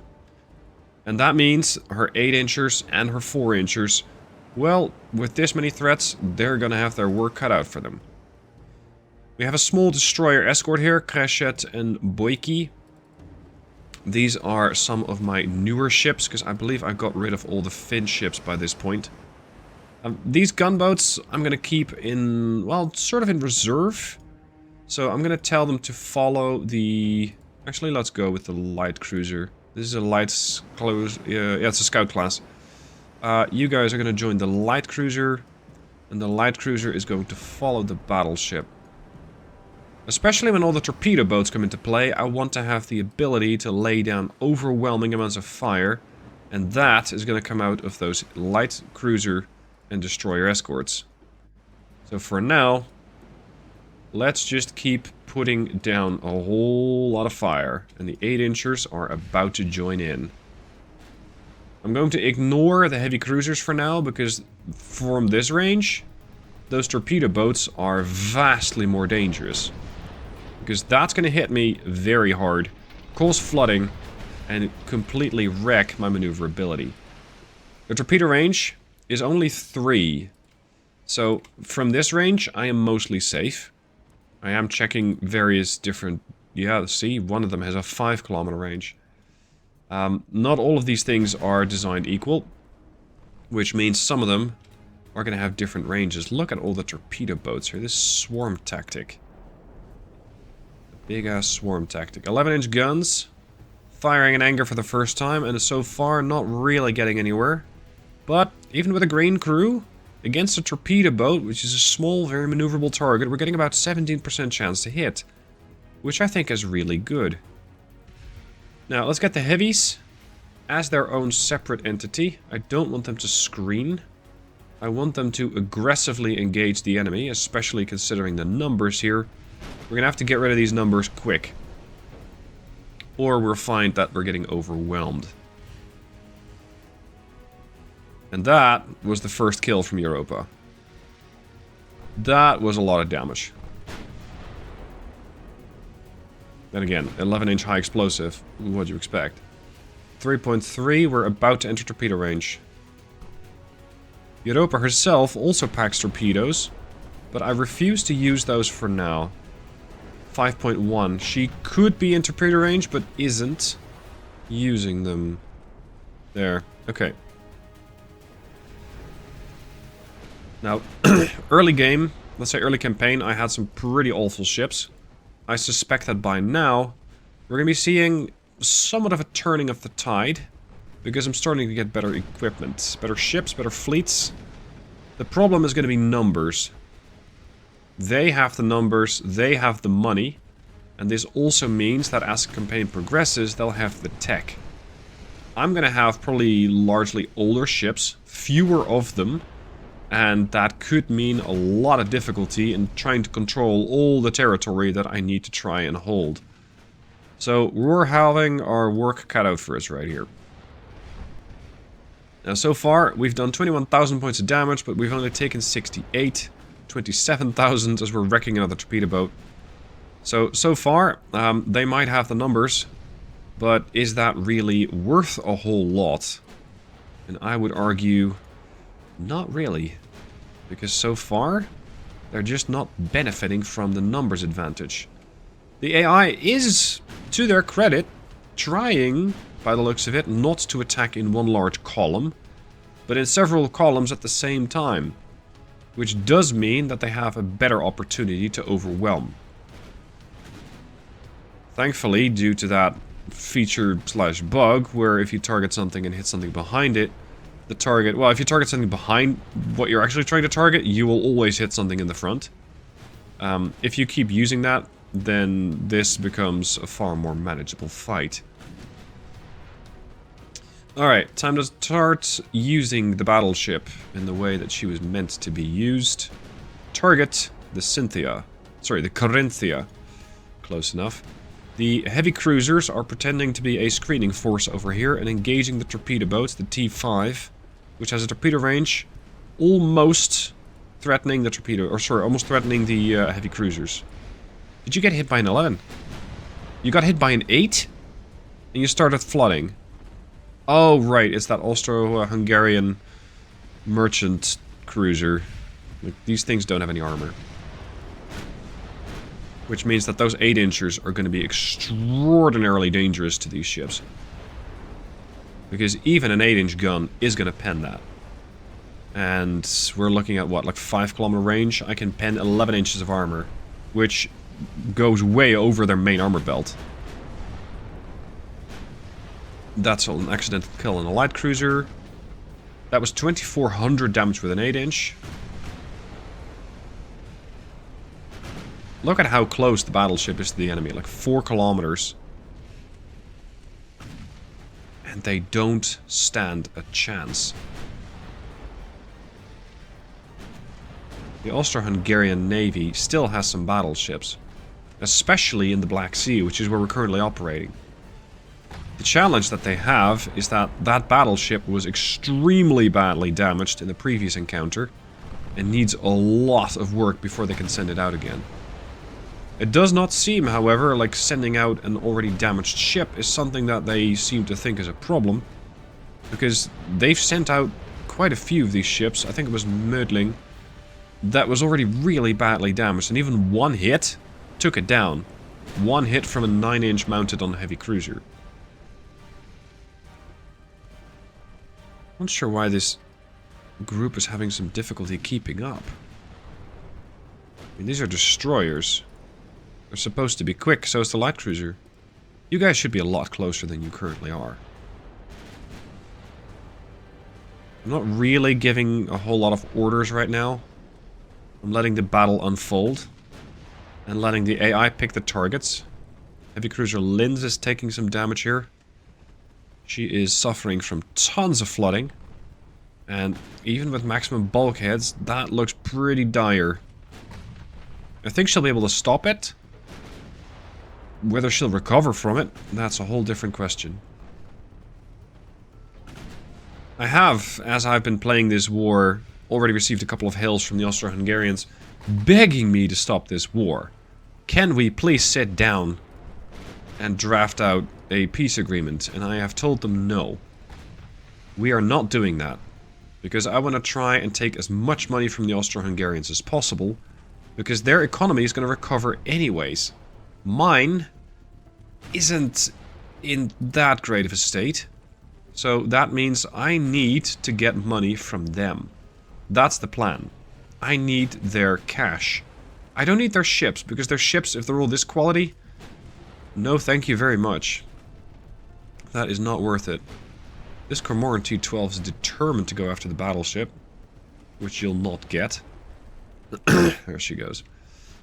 [SPEAKER 2] And that means her 8-inchers and her 4-inchers, well, with this many threats, they're gonna have their work cut out for them. We have a small destroyer escort here, Krashet and Boyki. These are some of my newer ships, because I believe I got rid of all the Finn ships by this point. These gunboats I'm going to keep in, well, sort of in reserve. So I'm going to tell them to follow the... Actually, let's go with the light cruiser. This is a light cruiser. Yeah, it's a scout class. You guys are going to join the light cruiser. And the light cruiser is going to follow the battleship. Especially when all the torpedo boats come into play, I want to have the ability to lay down overwhelming amounts of fire. And that is going to come out of those light cruiser and destroyer escorts. So for now, let's just keep putting down a whole lot of fire. And the 8-inchers are about to join in. I'm going to ignore the heavy cruisers for now, because from this range, those torpedo boats are vastly more dangerous. Because that's going to hit me very hard, cause flooding, and completely wreck my maneuverability. The torpedo range is only 3. So from this range, I am mostly safe. I am checking various different... Yeah, see, one of them has a 5-kilometer range. Not all of these things are designed equal, which means some of them are going to have different ranges. Look at all the torpedo boats here. This swarm tactic. Big-ass swarm tactic. 11-inch guns. Firing in anger for the first time, and so far not really getting anywhere. But even with a green crew, against a torpedo boat, which is a small, very maneuverable target, we're getting about 17% chance to hit. Which I think is really good. Now, let's get the heavies as their own separate entity. I don't want them to screen. I want them to aggressively engage the enemy, especially considering the numbers here. We're gonna have to get rid of these numbers quick. Or we'll find that we're getting overwhelmed. And that was the first kill from Europa. That was a lot of damage. Then again, 11-inch high explosive. What'd you expect?
[SPEAKER 3] 3.3, we're about to enter torpedo range. Europa herself also packs torpedoes, but I refuse to use those for now. 5.1, she could be in torpedo range, but isn't using them. There, okay. Now, early game, let's say early campaign, I had some pretty awful ships. I suspect that by now, we're going to be seeing somewhat of a turning of the tide, because I'm starting to get better equipment. Better ships, better fleets. The problem is going to be numbers. They have the numbers, they have the money, and this also means that as the campaign progresses, they'll have the tech. I'm going to have probably largely older ships, fewer of them, and that could mean a lot of difficulty in trying to control all the territory that I need to try and hold. So we're having our work cut out for us right here. Now so far we've done 21,000 points of damage, but we've only taken 68, 27,000 as we're wrecking another torpedo boat. So far they might have the numbers, but is that really worth a whole lot? And I would argue not really, because so far they're just not benefiting from the numbers advantage. The AI is, to their credit, trying, by the looks of it, not to attack in one large column, but in several columns at the same time, which does mean that they have a better opportunity to overwhelm. Thankfully, due to that feature/bug, where if you target something and hit something behind it, the target, well, if you target something behind what you're actually trying to target, you will always hit something in the front. If you keep using that, then this becomes a far more manageable fight. Alright, time to start using the battleship in the way that she was meant to be used. Target the Corinthia. Close enough. The heavy cruisers are pretending to be a screening force over here and engaging the torpedo boats, the T5, which has a torpedo range almost threatening the torpedo, or sorry, almost threatening the heavy cruisers. Did you get hit by an 11? You got hit by an 8? And you started flooding. Oh, right, it's that Austro-Hungarian merchant cruiser. Like, these things don't have any armor. Which means that those 8-inchers are going to be extraordinarily dangerous to these ships. Because even an 8-inch gun is going to pen that. And we're looking at what, like 5-kilometer range? I can pen 11 inches of armor, which goes way over their main armor belt. That's an accidental kill on a light cruiser. That was 2,400 damage with an 8-inch. Look at how close the battleship is to the enemy, like 4 kilometers. And they don't stand a chance. The Austro-Hungarian Navy still has some battleships, especially in the Black Sea, which is where we're currently operating. The challenge that they have is that that battleship was extremely badly damaged in the previous encounter and needs a lot of work before they can send it out again. It does not seem, however, like sending out an already damaged ship is something that they seem to think is a problem, because they've sent out quite a few of these ships. I think it was Mödling that was already really badly damaged, and even one hit took it down. One hit from a 9-inch mounted on a heavy cruiser. Not sure why this group is having some difficulty keeping up. I mean, these are destroyers. They're supposed to be quick, so is the light cruiser. You guys should be a lot closer than you currently are. I'm not really giving a whole lot of orders right now. I'm letting the battle unfold. And letting the AI pick the targets. Heavy cruiser Linz is taking some damage here. She is suffering from tons of flooding. And even with maximum bulkheads, that looks pretty dire. I think she'll be able to stop it. Whether she'll recover from it, that's a whole different question. I have, as I've been playing this war, already received a couple of hails from the Austro-Hungarians begging me to stop this war. Can we please sit down? and draft out a peace agreement, and I have told them no. We are not doing that, because I want to try and take as much money from the Austro-Hungarians as possible, because their economy is going to recover anyways. Mine isn't in that great of a state, so that means I need to get money from them. That's the plan. I need their cash. I don't need their ships, because their ships, if they're all this quality, no thank you very much. That is not worth it. This Cormoran T-12 is determined to go after the battleship, which you'll not get. There she goes.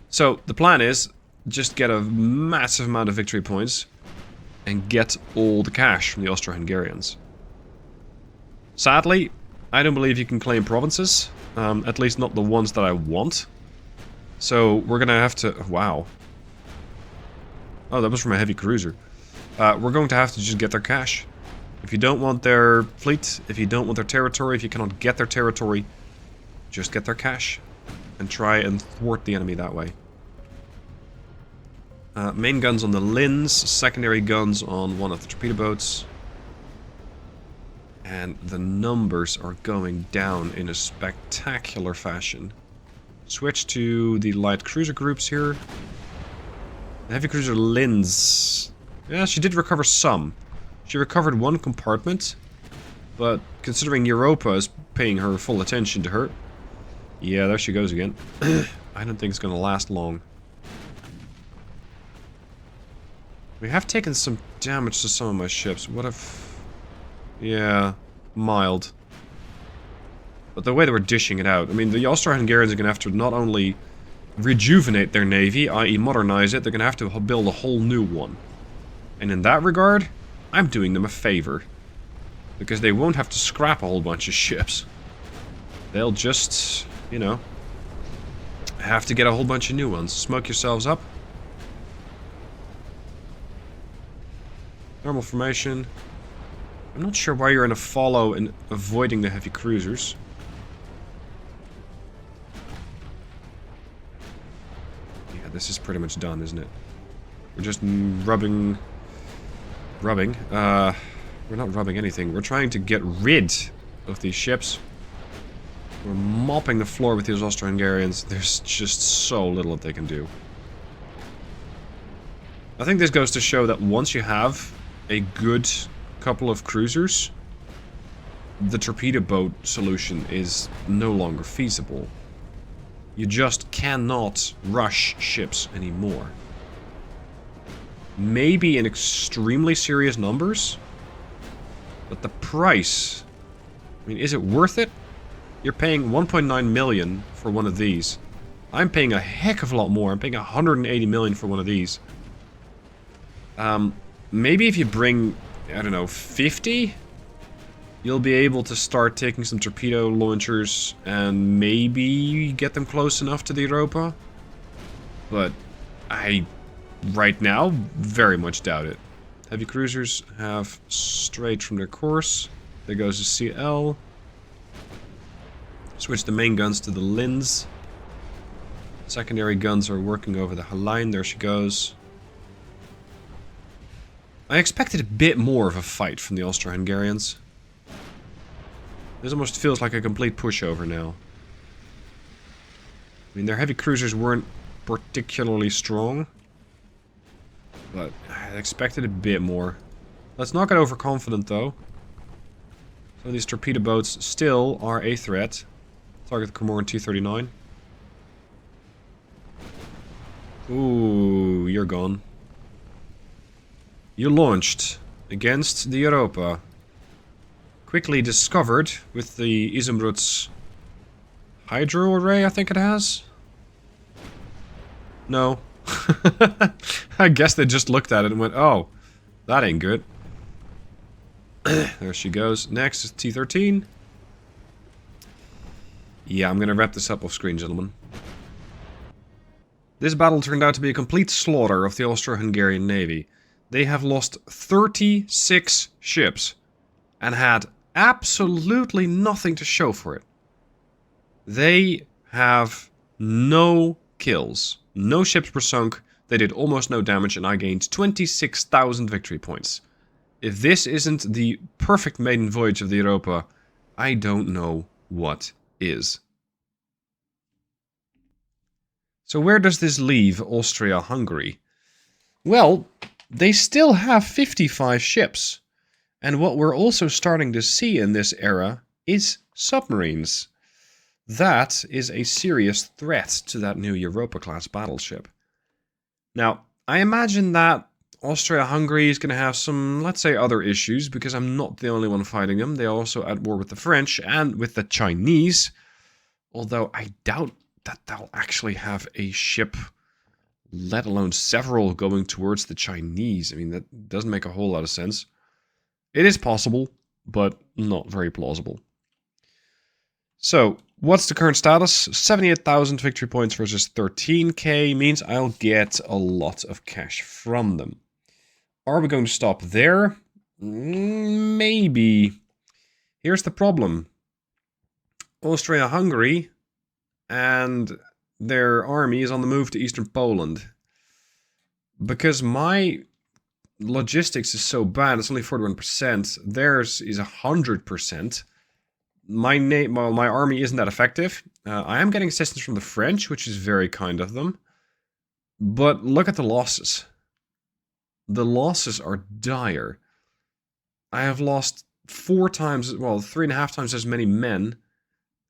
[SPEAKER 3] So, the plan is, just get a massive amount of victory points, and get all the cash from the Austro-Hungarians. Sadly, I don't believe you can claim provinces, at least not the ones that I want. So, we're gonna have to... Wow. Oh, that was from a heavy cruiser. We're going to have to just get their cash. If you don't want their fleet, if you don't want their territory, if you cannot get their territory, just get their cash. And try and thwart the enemy that way. Main guns on the Lins, secondary guns on one of the torpedo boats. And the numbers are going down in a spectacular fashion. Switch to the light cruiser groups here. The heavy cruiser Lins. Yeah, she did recover some. She recovered one compartment. But considering Europa is paying her full attention to her. Yeah, there she goes again. I don't think it's going to last long. We have taken some damage to some of my ships. What if... Yeah, mild. But the way they were dishing it out... I mean, the Austro-Hungarians are going to have to not only rejuvenate their navy, i.e. modernize it, they're going to have to build a whole new one. And in that regard, I'm doing them a favor. Because they won't have to scrap a whole bunch of ships. They'll just, you know, have to get a whole bunch of new ones. Smoke yourselves up. Normal formation. I'm not sure why you're in a follow and avoiding the heavy cruisers. Yeah, this is pretty much done, isn't it? We're just rubbing... we're not rubbing anything. We're trying to get rid of these ships. We're mopping the floor with these Austro-Hungarians. There's just so little that they can do. I think this goes to show that once you have a good couple of cruisers, the torpedo boat solution is no longer feasible. You just cannot rush ships anymore. Maybe in extremely serious numbers, but the price... I mean, is it worth it? You're paying 1.9 million for one of these. I'm paying a heck of a lot more. I'm paying 180 million for one of these. Maybe if you bring, I don't know, 50, you'll be able to start taking some torpedo launchers and maybe get them close enough to the Europa. But I, right now, very much doubt it. Heavy cruisers have strayed from their course. There goes the CL. Switch the main guns to the Lins. Secondary guns are working over the Helene. There she goes. I expected a bit more of a fight from the Austro-Hungarians. This almost feels like a complete pushover now. I mean, their heavy cruisers weren't particularly strong. But I expected a bit more. Let's not get overconfident, though. Some of these torpedo boats still are a threat. Target the Cormoran T-39. Ooh, you're gone. You launched against the Europa. Quickly discovered with the Izumrud's hydro array, I think it has? No. I guess they just looked at it and went, oh, that ain't good. There she goes. Next is T-13. Yeah, I'm gonna wrap this up off screen, gentlemen. This battle turned out to be a complete slaughter of the Austro-Hungarian Navy. They have lost 36 ships and had absolutely nothing to show for it. They have no kills. No ships were sunk. They did almost no damage, and I gained 26,000 victory points. If this isn't the perfect maiden voyage of the Europa, I don't know what is. So where does this leave Austria-Hungary? Well, they still have 55 ships. And what we're also starting to see in this era is submarines. That is a serious threat to that new Europa-class battleship. Now, I imagine that Austria-Hungary is going to have some, let's say, other issues, because I'm not the only one fighting them. They're also at war with the French and with the Chinese. Although I doubt that they'll actually have a ship, let alone several, going towards the Chinese. I mean, that doesn't make a whole lot of sense. It is possible, but not very plausible. So, what's the current status? 78,000 victory points versus 13k means I'll get a lot of cash from them. Are we going to stop there? Maybe. Here's the problem. Austria-Hungary and their army is on the move to eastern Poland. Because my logistics is so bad, it's only 41%. Theirs is 100%. My army isn't that effective. I am getting assistance from the French, which is very kind of them. But look at the losses. The losses are dire. I have lost 3.5 times as many men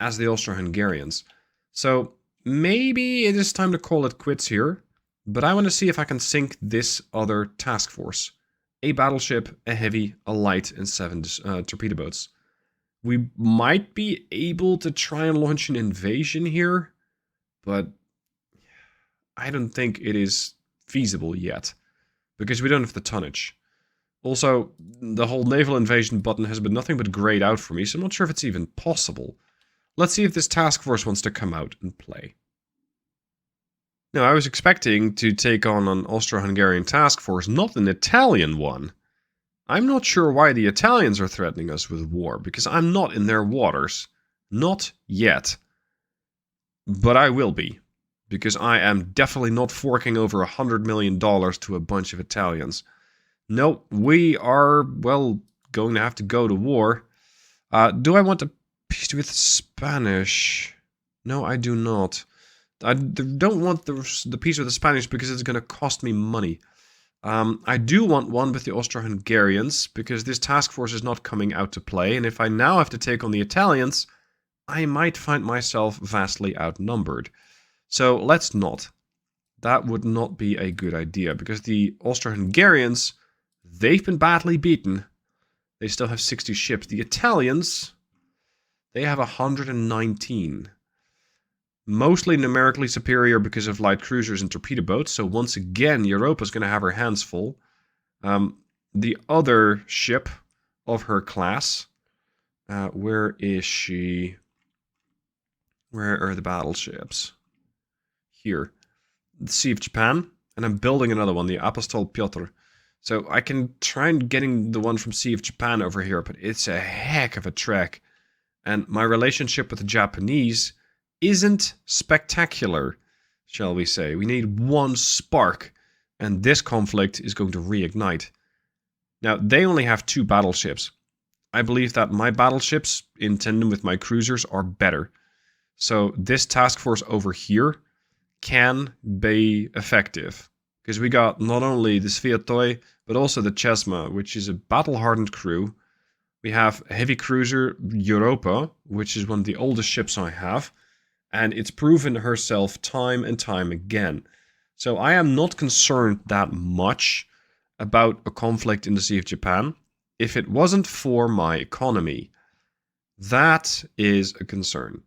[SPEAKER 3] as the Austro-Hungarians. So maybe it is time to call it quits here. But I want to see if I can sink this other task force. A battleship, a heavy, a light, and 7 torpedo boats. We might be able to try and launch an invasion here, but I don't think it is feasible yet, because we don't have the tonnage. Also, the whole naval invasion button has been nothing but grayed out for me, so I'm not sure if it's even possible. Let's see if this task force wants to come out and play. Now, I was expecting to take on an Austro-Hungarian task force, not an Italian one. I'm not sure why the Italians are threatening us with war, because I'm not in their waters. Not yet. But I will be, because I am definitely not forking over $100 million to a bunch of Italians. No, we are, well, going to have to go to war. Do I want a peace treaty with the Spanish? No, I do not. I don't want the peace with the Spanish because it's going to cost me money. I do want one with the Austro-Hungarians because this task force is not coming out to play, and if I now have to take on the Italians, I might find myself vastly outnumbered. So let's not. That would not be a good idea, because the Austro-Hungarians, they've been badly beaten. They still have 60 ships. The Italians, they have 119. Mostly numerically superior because of light cruisers and torpedo boats, so once again, Europa's going to have her hands full. The other ship of her class, where is she? Where are the battleships? Here. The Sea of Japan, and I'm building another one, the Apostol Piotr. So I can try and getting the one from Sea of Japan over here, but it's a heck of a trek. And my relationship with the Japanese isn't spectacular, shall we say. We need one spark, and this conflict is going to reignite. Now, they only have 2 battleships. I believe that my battleships, in tandem with my cruisers, are better. So this task force over here can be effective. Because we got not only the Sviatoi, but also the Chesma, which is a battle-hardened crew. We have a heavy cruiser, Europa, which is one of the oldest ships I have. And it's proven herself time and time again. So I am not concerned that much about a conflict in the Sea of Japan. If it wasn't for my economy, that is a concern.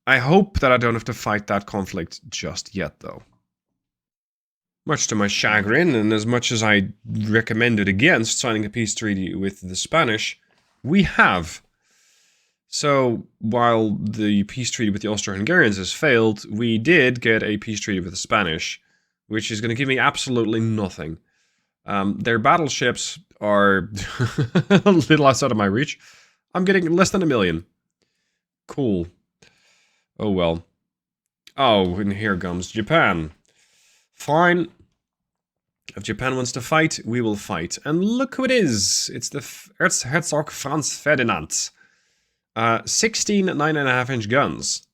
[SPEAKER 3] I hope that I don't have to fight that conflict just yet, though. Much to my chagrin, and as much as I recommended against signing a peace treaty with the Spanish, we have. So, while the peace treaty with the Austro-Hungarians has failed, we did get a peace treaty with the Spanish, which is going to give me absolutely nothing. Their battleships are a little outside of my reach. I'm getting less than 1 million. Cool. Oh well. Oh, and here comes Japan. Fine. If Japan wants to fight, we will fight. And look who it is. It's the Erzherzog Franz Ferdinand. 16 9.5-inch guns.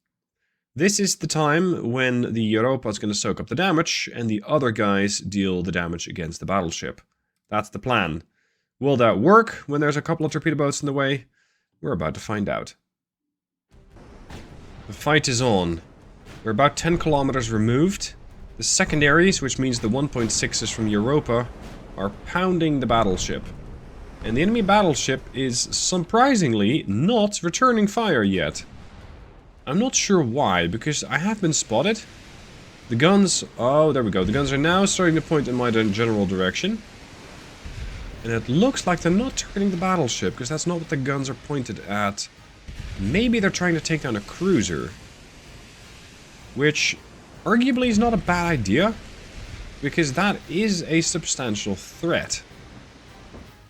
[SPEAKER 3] This is the time when the Europa is going to soak up the damage, and the other guys deal the damage against the battleship. That's the plan. Will that work when there's a couple of torpedo boats in the way? We're about to find out. The fight is on. We're about 10 kilometers removed. The secondaries, which means the 1.6s from Europa, are pounding the battleship. And the enemy battleship is surprisingly not returning fire yet. I'm not sure why, because I have been spotted. The guns... oh, there we go. The guns are now starting to point in my general direction. And it looks like they're not turning the battleship, because that's not what the guns are pointed at. Maybe they're trying to take down a cruiser. Which, arguably, is not a bad idea. Because that is a substantial threat.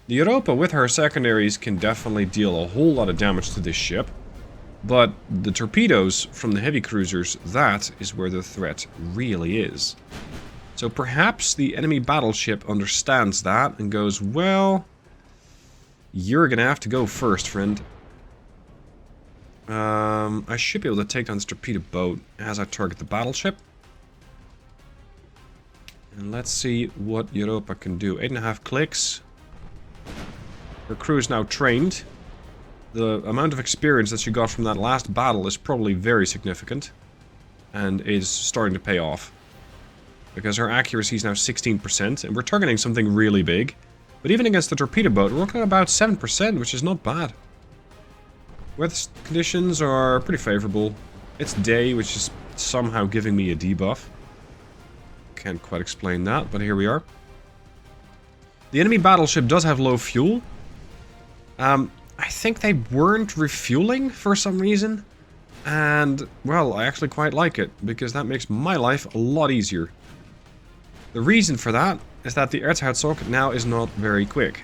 [SPEAKER 3] The Europa, with her secondaries, can definitely deal a whole lot of damage to this ship. But the torpedoes from the heavy cruisers, that is where the threat really is. So perhaps the enemy battleship understands that and goes, well, you're gonna have to go first, friend. I should be able to take down this torpedo boat as I target the battleship. And let's see what Europa can do. 8.5 clicks. Her crew is now trained. The amount of experience that she got from that last battle is probably very significant. And is starting to pay off. Because her accuracy is now 16%, and we're targeting something really big. But even against the torpedo boat, we're looking at about 7%, which is not bad. Weather conditions are pretty favorable. It's day, which is somehow giving me a debuff. Can't quite explain that, but here we are. The enemy battleship does have low fuel. I think they weren't refueling for some reason. And, well, I actually quite like it, because that makes my life a lot easier. The reason for that is that the Erzherzog now is not very quick.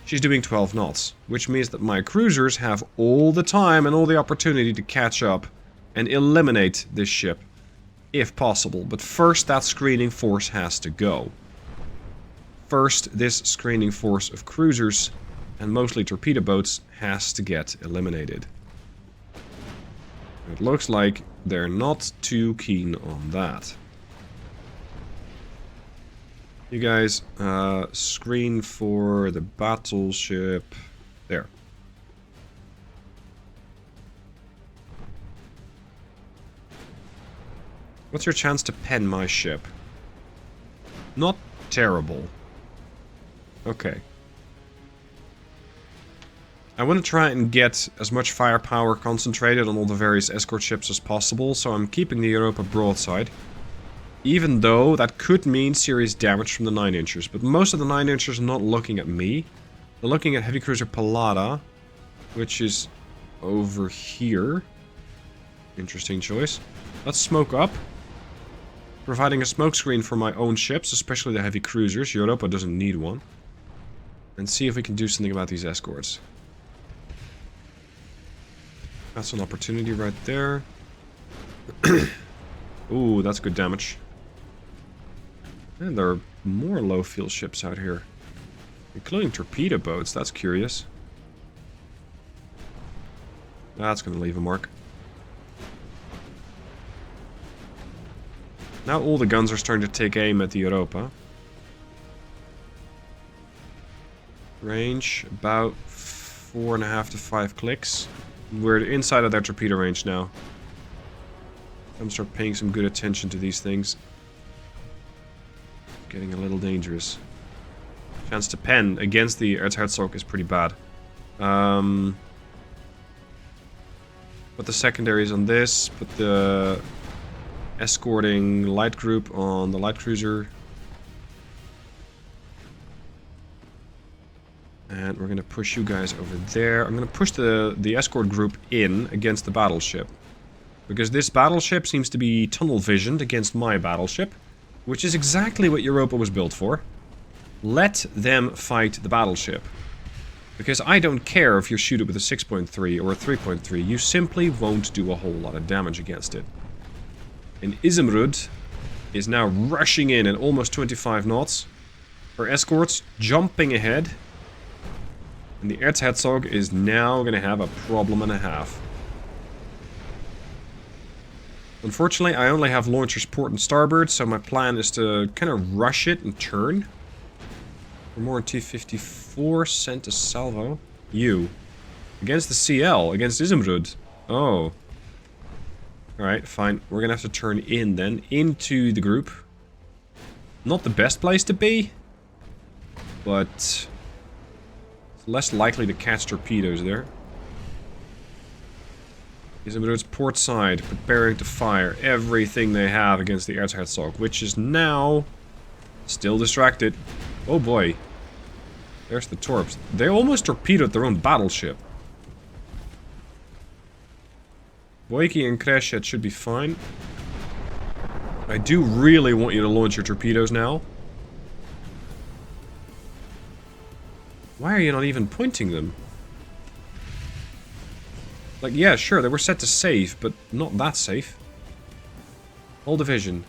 [SPEAKER 3] She's doing 12 knots, which means that my cruisers have all the time and all the opportunity to catch up and eliminate this ship, if possible. But first, that screening force has to go. First, this screening force of cruisers, and mostly torpedo boats, has to get eliminated. It looks like they're not too keen on that. You guys, screen for the battleship. There. What's your chance to pen my ship? Not terrible. Okay. I want to try and get as much firepower concentrated on all the various escort ships as possible, so I'm keeping the Europa broadside. Even though that could mean serious damage from the 9-inchers. But most of the 9-inchers are not looking at me. They're looking at heavy cruiser Pallada, which is over here. Interesting choice. Let's smoke up. Providing a smoke screen for my own ships, especially the heavy cruisers. Europa doesn't need one. And see if we can do something about these escorts. That's an opportunity right there. Ooh, that's good damage. And there are more low fuel ships out here. Including torpedo boats, that's curious. That's gonna leave a mark. Now all the guns are starting to take aim at the Europa. Range, about 4.5 to 5 clicks. We're inside of their torpedo range now. I'm gonna start paying some good attention to these things. Getting a little dangerous. Chance to pen against the Erzherzog is pretty bad. Put the secondaries on this. Put the escorting light group on the light cruiser. And we're gonna push you guys over there. I'm gonna push the escort group in against the battleship. Because this battleship seems to be tunnel visioned against my battleship. Which is exactly what Europa was built for. Let them fight the battleship. Because I don't care if you shoot it with a 6.3 or a 3.3, you simply won't do a whole lot of damage against it. And Izumrud is now rushing in at almost 25 knots. Her escorts jumping ahead. And the Erzherzog is now going to have a problem and a half. Unfortunately, I only have launchers port and starboard, so my plan is to kind of rush it and turn. For more T-54, sent a salvo. You. Against the CL, against Izumrud. Oh. Alright, fine. We're gonna have to turn in then, into the group. Not the best place to be, but it's less likely to catch torpedoes there. Izumrud's port side, preparing to fire everything they have against the Erzherzog, which is now still distracted. Oh boy. There's the torps. They almost torpedoed their own battleship. Boyki and Kreshet should be fine. I do really want you to launch your torpedoes now. Why are you not even pointing them? Like, yeah, sure, they were set to safe, but not that safe. Whole division.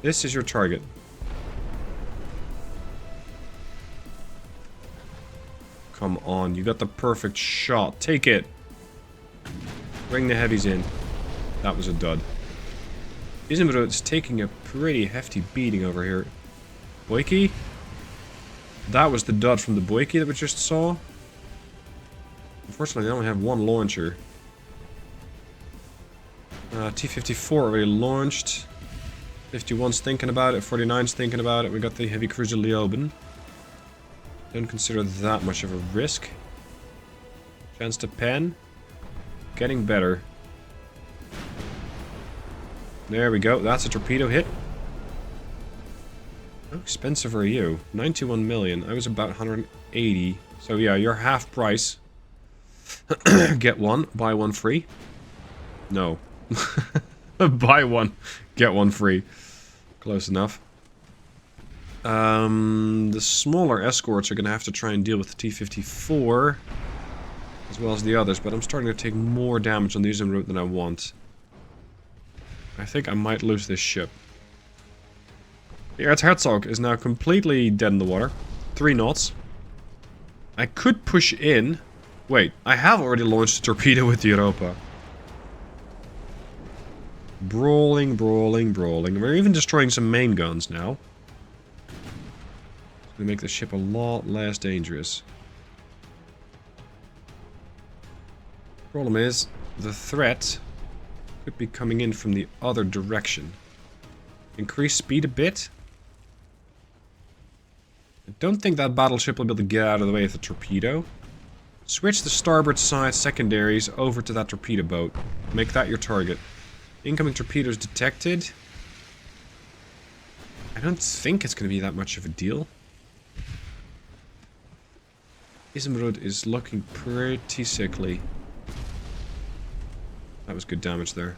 [SPEAKER 3] This is your target. Come on, you got the perfect shot. Take it. Bring the heavies in. That was a dud. Izumrud's taking a pretty hefty beating over here. Boyki? That was the dud from the Boyki that we just saw. Unfortunately, they only have one launcher. T-54 already launched. 51's thinking about it. 49's thinking about it. We got the heavy cruiser Leoben. Don't consider that much of a risk. Chance to pen. Getting better. There we go. That's a torpedo hit. How expensive are you? 91 million. I was about 180. So yeah, you're half price. Get one, buy one free. No. Buy one, get one free. Close enough. The smaller escorts are going to have to try and deal with the T-54. As well as the others, but I'm starting to take more damage on the Izumrud than I want. I think I might lose this ship. The Erzherzog is now completely dead in the water. 3 knots. I could push in. Wait, I have already launched a torpedo with the Europa. Brawling, brawling, brawling. We're even destroying some main guns now. It's going to make the ship a lot less dangerous. Problem is, the threat could be coming in from the other direction. Increase speed a bit. I don't think that battleship will be able to get out of the way of the torpedo. Switch the starboard side secondaries over to that torpedo boat. Make that your target. Incoming torpedoes detected. I don't think it's going to be that much of a deal. Izumrud is looking pretty sickly. That was good damage there.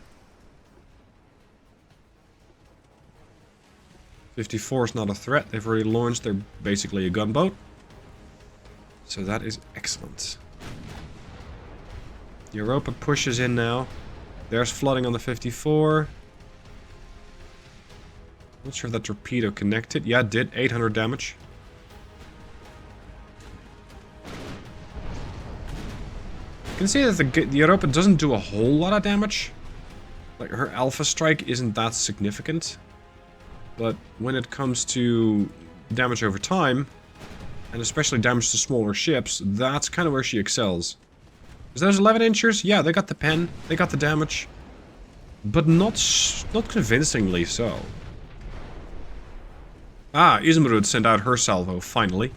[SPEAKER 3] 54 is not a threat. They've already launched. They're basically a gunboat. So that is excellent. Europa pushes in now. There's flooding on the 54. Not sure if that torpedo connected. Yeah, it did. 800 damage. You can see that the Europa doesn't do a whole lot of damage. Like, her alpha strike isn't that significant. But when it comes to damage over time, and especially damage to smaller ships, that's kind of where she excels. Is those 11 inchers? Yeah, they got the pen, they got the damage. But not convincingly so. Ah, Izumrud sent out her salvo, finally.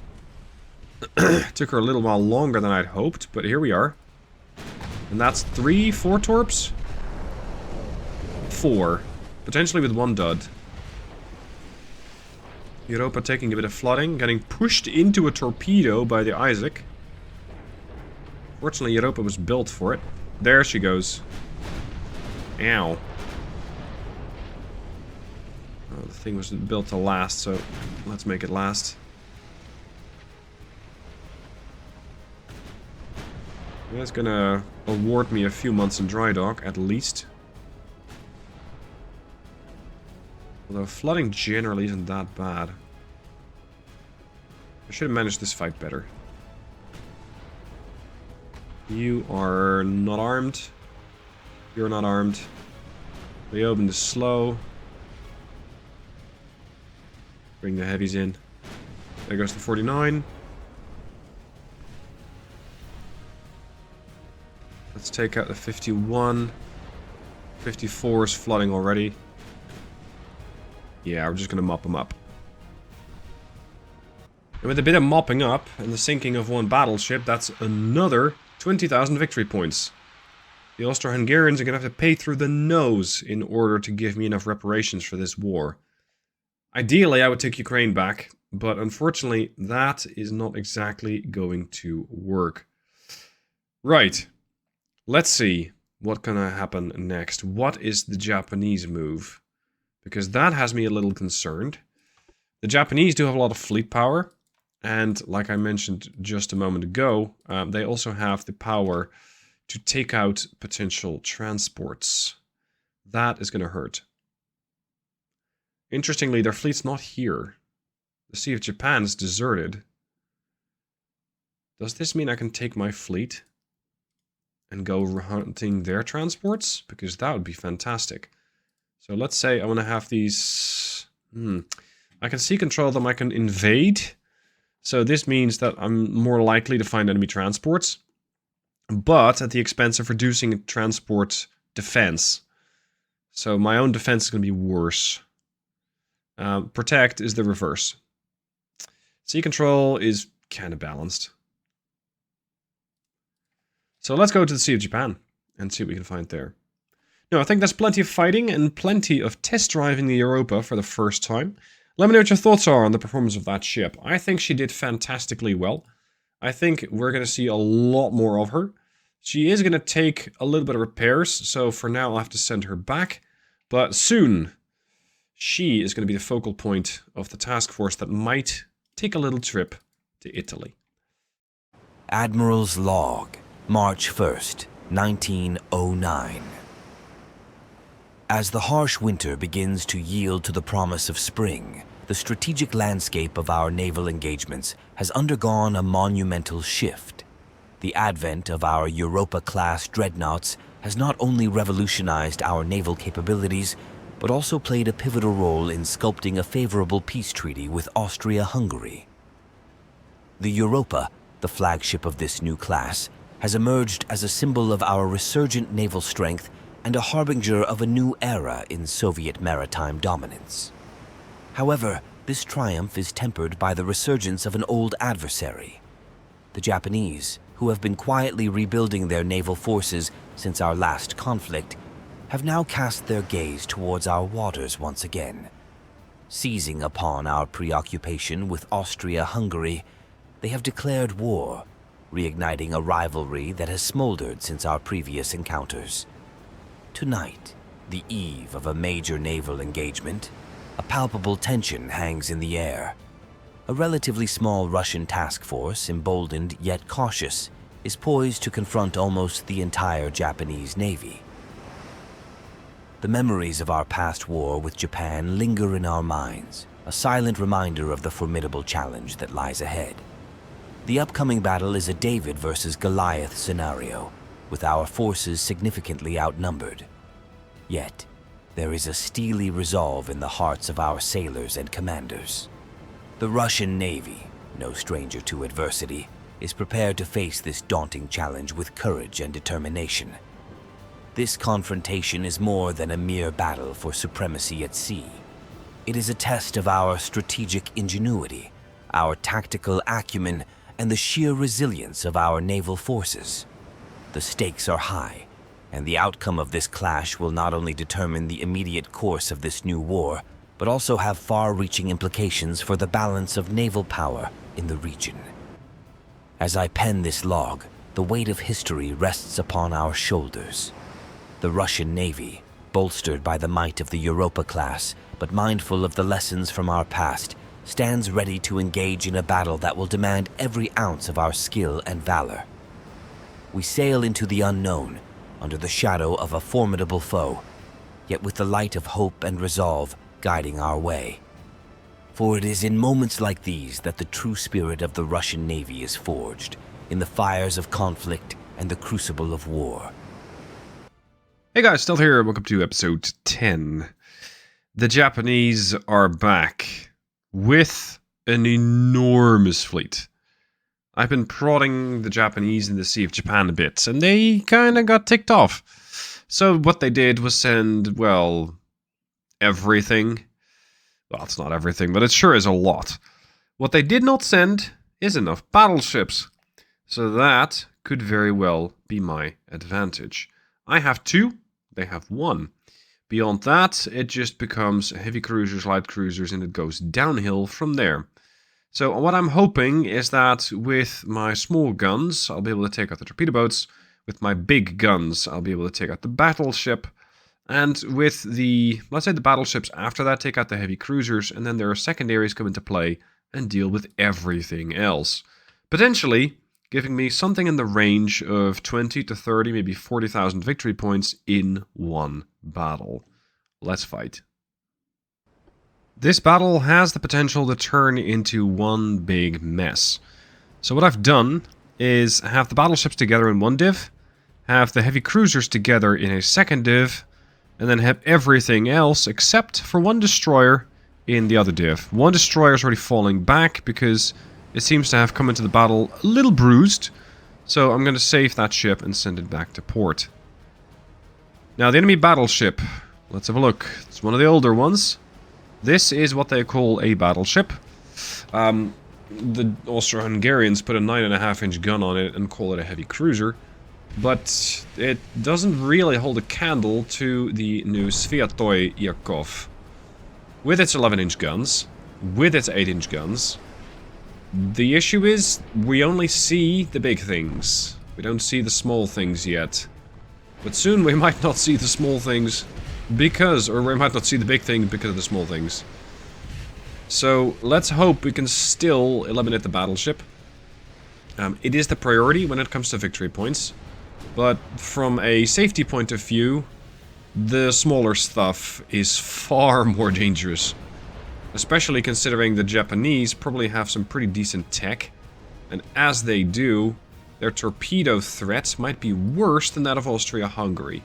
[SPEAKER 3] Took her a little while longer than I'd hoped, but here we are. And that's 4 torps? 4. Potentially with 1 dud. Europa taking a bit of flooding, getting pushed into a torpedo by the Isaac. Fortunately, Europa was built for it. There she goes. Ow. Oh, the thing was built to last, so let's make it last. That's gonna award me a few months in dry dock, at least. Although flooding generally isn't that bad. I should have managed this fight better. You are not armed. You're not armed. Leoben is slow. Bring the heavies in. There goes the 49. Let's take out the 51. 54 is flooding already. Yeah, we're just gonna mop them up. And with a bit of mopping up and the sinking of one battleship, that's another 20,000 victory points. The Austro-Hungarians are gonna have to pay through the nose in order to give me enough reparations for this war. Ideally, I would take Ukraine back, but unfortunately, that is not exactly going to work. Right. Let's see what's gonna happen next. What is the Japanese move? Because that has me a little concerned. The Japanese do have a lot of fleet power. And like I mentioned just a moment ago, they also have the power to take out potential transports. That is going to hurt. Interestingly, their fleet's not here. The Sea of Japan is deserted. Does this mean I can take my fleet and go hunting their transports? Because that would be fantastic. So let's say I want to have these... I can sea control them, I can invade. So this means that I'm more likely to find enemy transports. But at the expense of reducing transport defense. So my own defense is going to be worse. Protect is the reverse. Sea control is kind of balanced. So let's go to the Sea of Japan and see what we can find there. No, I think there's plenty of fighting and plenty of test driving the Europa for the first time. Let me know what your thoughts are on the performance of that ship. I think she did fantastically well. I think we're going to see a lot more of her. She is going to take a little bit of repairs, so for now I'll have to send her back. But soon, she is going to be the focal point of the task force that might take a little trip to Italy.
[SPEAKER 1] Admiral's Log, March 1st, 1909. As the harsh winter begins to yield to the promise of spring, the strategic landscape of our naval engagements has undergone a monumental shift. The advent of our Europa-class dreadnoughts has not only revolutionized our naval capabilities, but also played a pivotal role in sculpting a favorable peace treaty with Austria-Hungary. The Europa, the flagship of this new class, has emerged as a symbol of our resurgent naval strength and a harbinger of a new era in Soviet maritime dominance. However, this triumph is tempered by the resurgence of an old adversary. The Japanese, who have been quietly rebuilding their naval forces since our last conflict, have now cast their gaze towards our waters once again. Seizing upon our preoccupation with Austria-Hungary, they have declared war, reigniting a rivalry that has smoldered since our previous encounters. Tonight, the eve of a major naval engagement, a palpable tension hangs in the air. A relatively small Russian task force, emboldened yet cautious, is poised to confront almost the entire Japanese Navy. The memories of our past war with Japan linger in our minds, a silent reminder of the formidable challenge that lies ahead. The upcoming battle is a David versus Goliath scenario, with our forces significantly outnumbered. Yet, there is a steely resolve in the hearts of our sailors and commanders. The Russian Navy, no stranger to adversity, is prepared to face this daunting challenge with courage and determination. This confrontation is more than a mere battle for supremacy at sea. It is a test of our strategic ingenuity, our tactical acumen, and the sheer resilience of our naval forces. The stakes are high, and the outcome of this clash will not only determine the immediate course of this new war, but also have far-reaching implications for the balance of naval power in the region. As I pen this log, the weight of history rests upon our shoulders. The Russian Navy, bolstered by the might of the Europa class, but mindful of the lessons from our past, stands ready to engage in a battle that will demand every ounce of our skill and valor. We sail into the unknown, under the shadow of a formidable foe, yet with the light of hope and resolve guiding our way. For it is in moments like these that the true spirit of the Russian Navy is forged, in the fires of conflict and the crucible of war.
[SPEAKER 3] Hey guys, Stealth here, welcome to episode 10. The Japanese are back with an enormous fleet. I've been prodding the Japanese in the Sea of Japan a bit, and they kinda got ticked off. So what they did was send, well, everything. Well, it's not everything, but it sure is a lot. What they did not send is enough battleships. So that could very well be my advantage. I have 2, they have 1. Beyond that, it just becomes heavy cruisers, light cruisers, and it goes downhill from there. So what I'm hoping is that with my small guns, I'll be able to take out the torpedo boats. With my big guns, I'll be able to take out the battleship. And with the, let's say the battleships after that, take out the heavy cruisers, and then there are secondaries come into play and deal with everything else. Potentially giving me something in the range of 20 to 30, maybe 40,000 victory points in one battle. Let's fight. This battle has the potential to turn into one big mess. So what I've done is have the battleships together in one div, have the heavy cruisers together in a second div, and then have everything else except for one destroyer in the other div. One destroyer is already falling back because it seems to have come into the battle a little bruised, so I'm going to save that ship and send it back to port. Now the enemy battleship, let's have a look. It's one of the older ones. This is what they call a battleship. The Austro-Hungarians put a 9.5-inch gun on it and call it a heavy cruiser, but it doesn't really hold a candle to the new Sviatoy Yakov. With its 11-inch guns, with its 8-inch guns, the issue is we only see the big things. We don't see the small things yet. But soon we might not see the small things because, or we might not see the big things because of the small things. So let's hope we can still eliminate the battleship. It is the priority when it comes to victory points. But from a safety point of view, the smaller stuff is far more dangerous. Especially considering the Japanese probably have some pretty decent tech. And as they do, their torpedo threat might be worse than that of Austria-Hungary.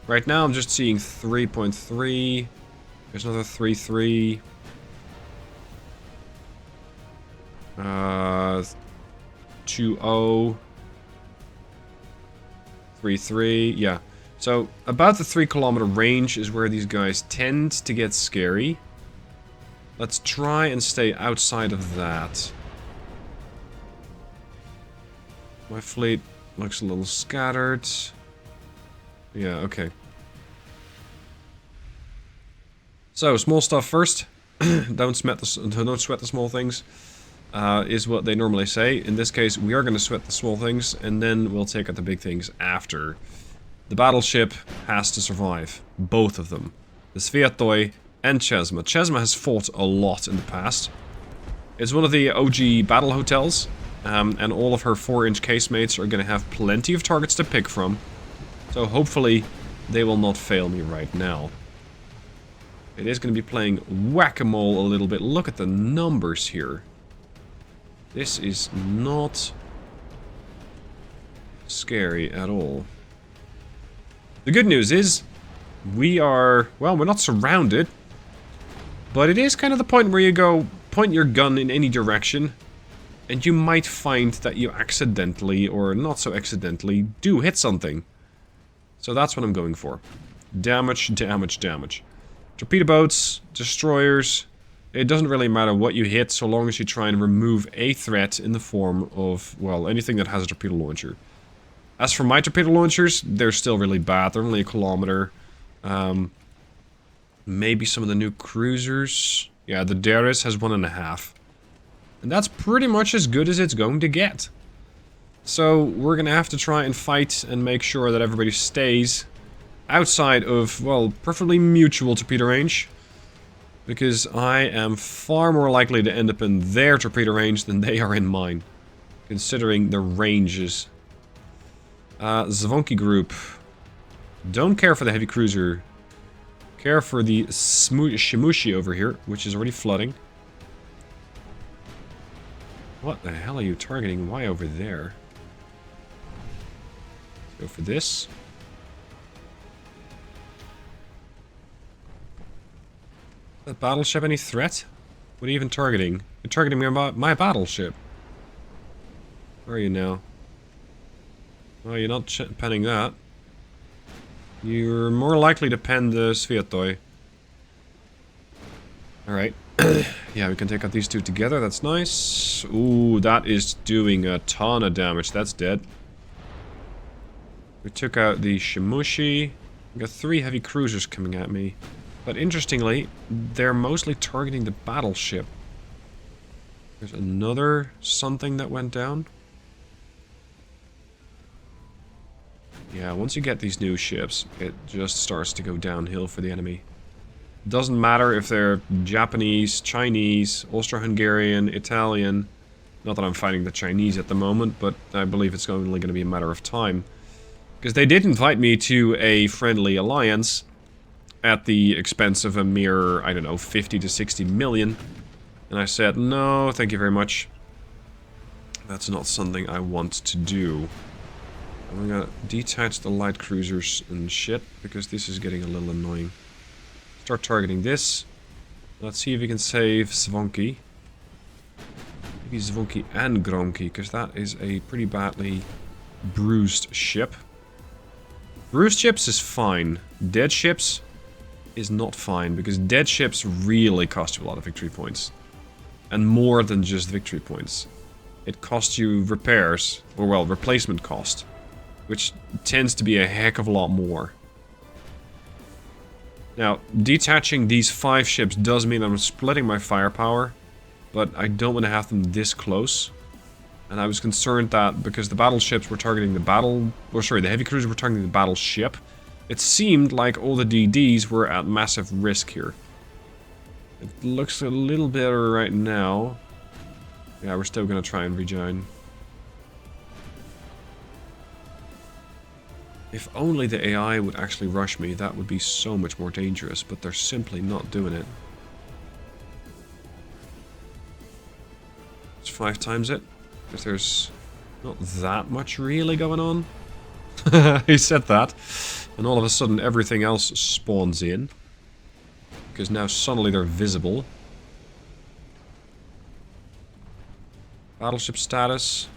[SPEAKER 3] Right now I'm just seeing 3.3. There's another 3.3. 2.0. 3.3. Yeah. So about the 3-kilometer range is where these guys tend to get scary. Let's try and stay outside of that. My fleet looks a little scattered. Yeah, okay. So, small stuff first. Don't sweat the small things, is what they normally say. In this case, we are going to sweat the small things, and then we'll take out the big things after. The battleship has to survive. Both of them. The Sviatoy and Chesma. Chesma has fought a lot in the past. It's one of the OG battle hotels, and all of her 4-inch casemates are going to have plenty of targets to pick from. So hopefully they will not fail me right now. It is going to be playing whack-a-mole a little bit. Look at the numbers here. This is not scary at all. The good news is we are, well, we're not surrounded. But it is kind of the point where you go, point your gun in any direction, and you might find that you accidentally, or not so accidentally, do hit something. So that's what I'm going for. Damage, damage, damage. Torpedo boats, destroyers, it doesn't really matter what you hit, so long as you try and remove a threat in the form of, well, anything that has a torpedo launcher. As for my torpedo launchers, they're still really bad. They're only a kilometer. Maybe some of the new cruisers. Yeah, the Darth has 1.5. And that's pretty much as good as it's going to get. So we're going to have to try and fight and make sure that everybody stays outside of, well, preferably mutual torpedo range. Because I am far more likely to end up in their torpedo range than they are in mine. Considering the ranges. Zvonky group. Don't care for the heavy cruiser Care for the Shimushi over here, which is already flooding. What the hell are you targeting? Why over there? Let's go for this. Is that battleship any threat? What are you even targeting? You're targeting my battleship. Where are you now? Oh, you're not penning that. You're more likely to pen the Sviatoy. Alright. Yeah, we can take out these two together. That's nice. Ooh, that is doing a ton of damage. That's dead. We took out the Shimushi. We got 3 heavy cruisers coming at me. But interestingly, they're mostly targeting the battleship. There's another something that went down. Yeah, once you get these new ships, it just starts to go downhill for the enemy. Doesn't matter if they're Japanese, Chinese, Austro-Hungarian, Italian. Not that I'm fighting the Chinese at the moment, but I believe it's only going to be a matter of time. Because they did invite me to a friendly alliance at the expense of a mere, I don't know, 50 to 60 million. And I said, no, thank you very much. That's not something I want to do. I'm gonna detach the light cruisers and shit, because this is getting a little annoying. Start targeting this. Let's see if we can save Zvonky. Maybe Zvonky and Gronky, because that is a pretty badly bruised ship. Bruised ships is fine. Dead ships is not fine, because dead ships really cost you a lot of victory points. And more than just victory points. It costs you repairs, or well, replacement cost. Which tends to be a heck of a lot more. Now, detaching these 5 ships does mean I'm splitting my firepower, but I don't want to have them this close. And I was concerned that because the battleships were targeting the the heavy cruisers were targeting the battleship, it seemed like all the DDs were at massive risk here. It looks a little better right now. Yeah, we're still going to try and rejoin. If only the AI would actually rush me, that would be so much more dangerous, but they're simply not doing it. It's 5 times it, because there's not that much really going on. He said that, and all of a sudden everything else spawns in. Because now suddenly they're visible. Battleship status.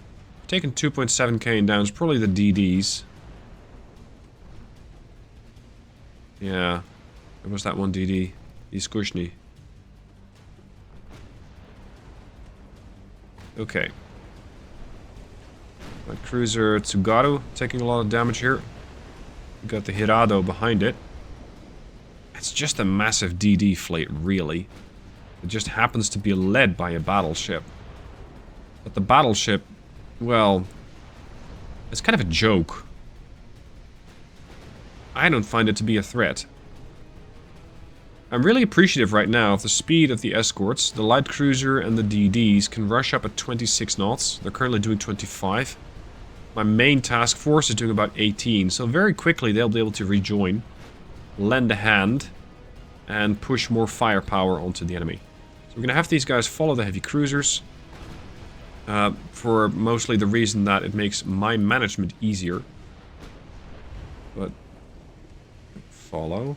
[SPEAKER 3] Taking 2.7k down, it's probably the DDs. Yeah, it was that one DD, Iskushny. Okay. Light cruiser Tsugaru taking a lot of damage here. We got the Hirado behind it. It's just a massive DD fleet, really. It just happens to be led by a battleship. But the battleship, well, it's kind of a joke. I don't find it to be a threat. I'm really appreciative right now of the speed of the escorts. The light cruiser and the DDs can rush up at 26 knots. They're currently doing 25. My main task force is doing about 18. So very quickly they'll be able to rejoin, lend a hand, and push more firepower onto the enemy. So we're going to have these guys follow the heavy cruisers. For mostly the reason that it makes my management easier. But follow.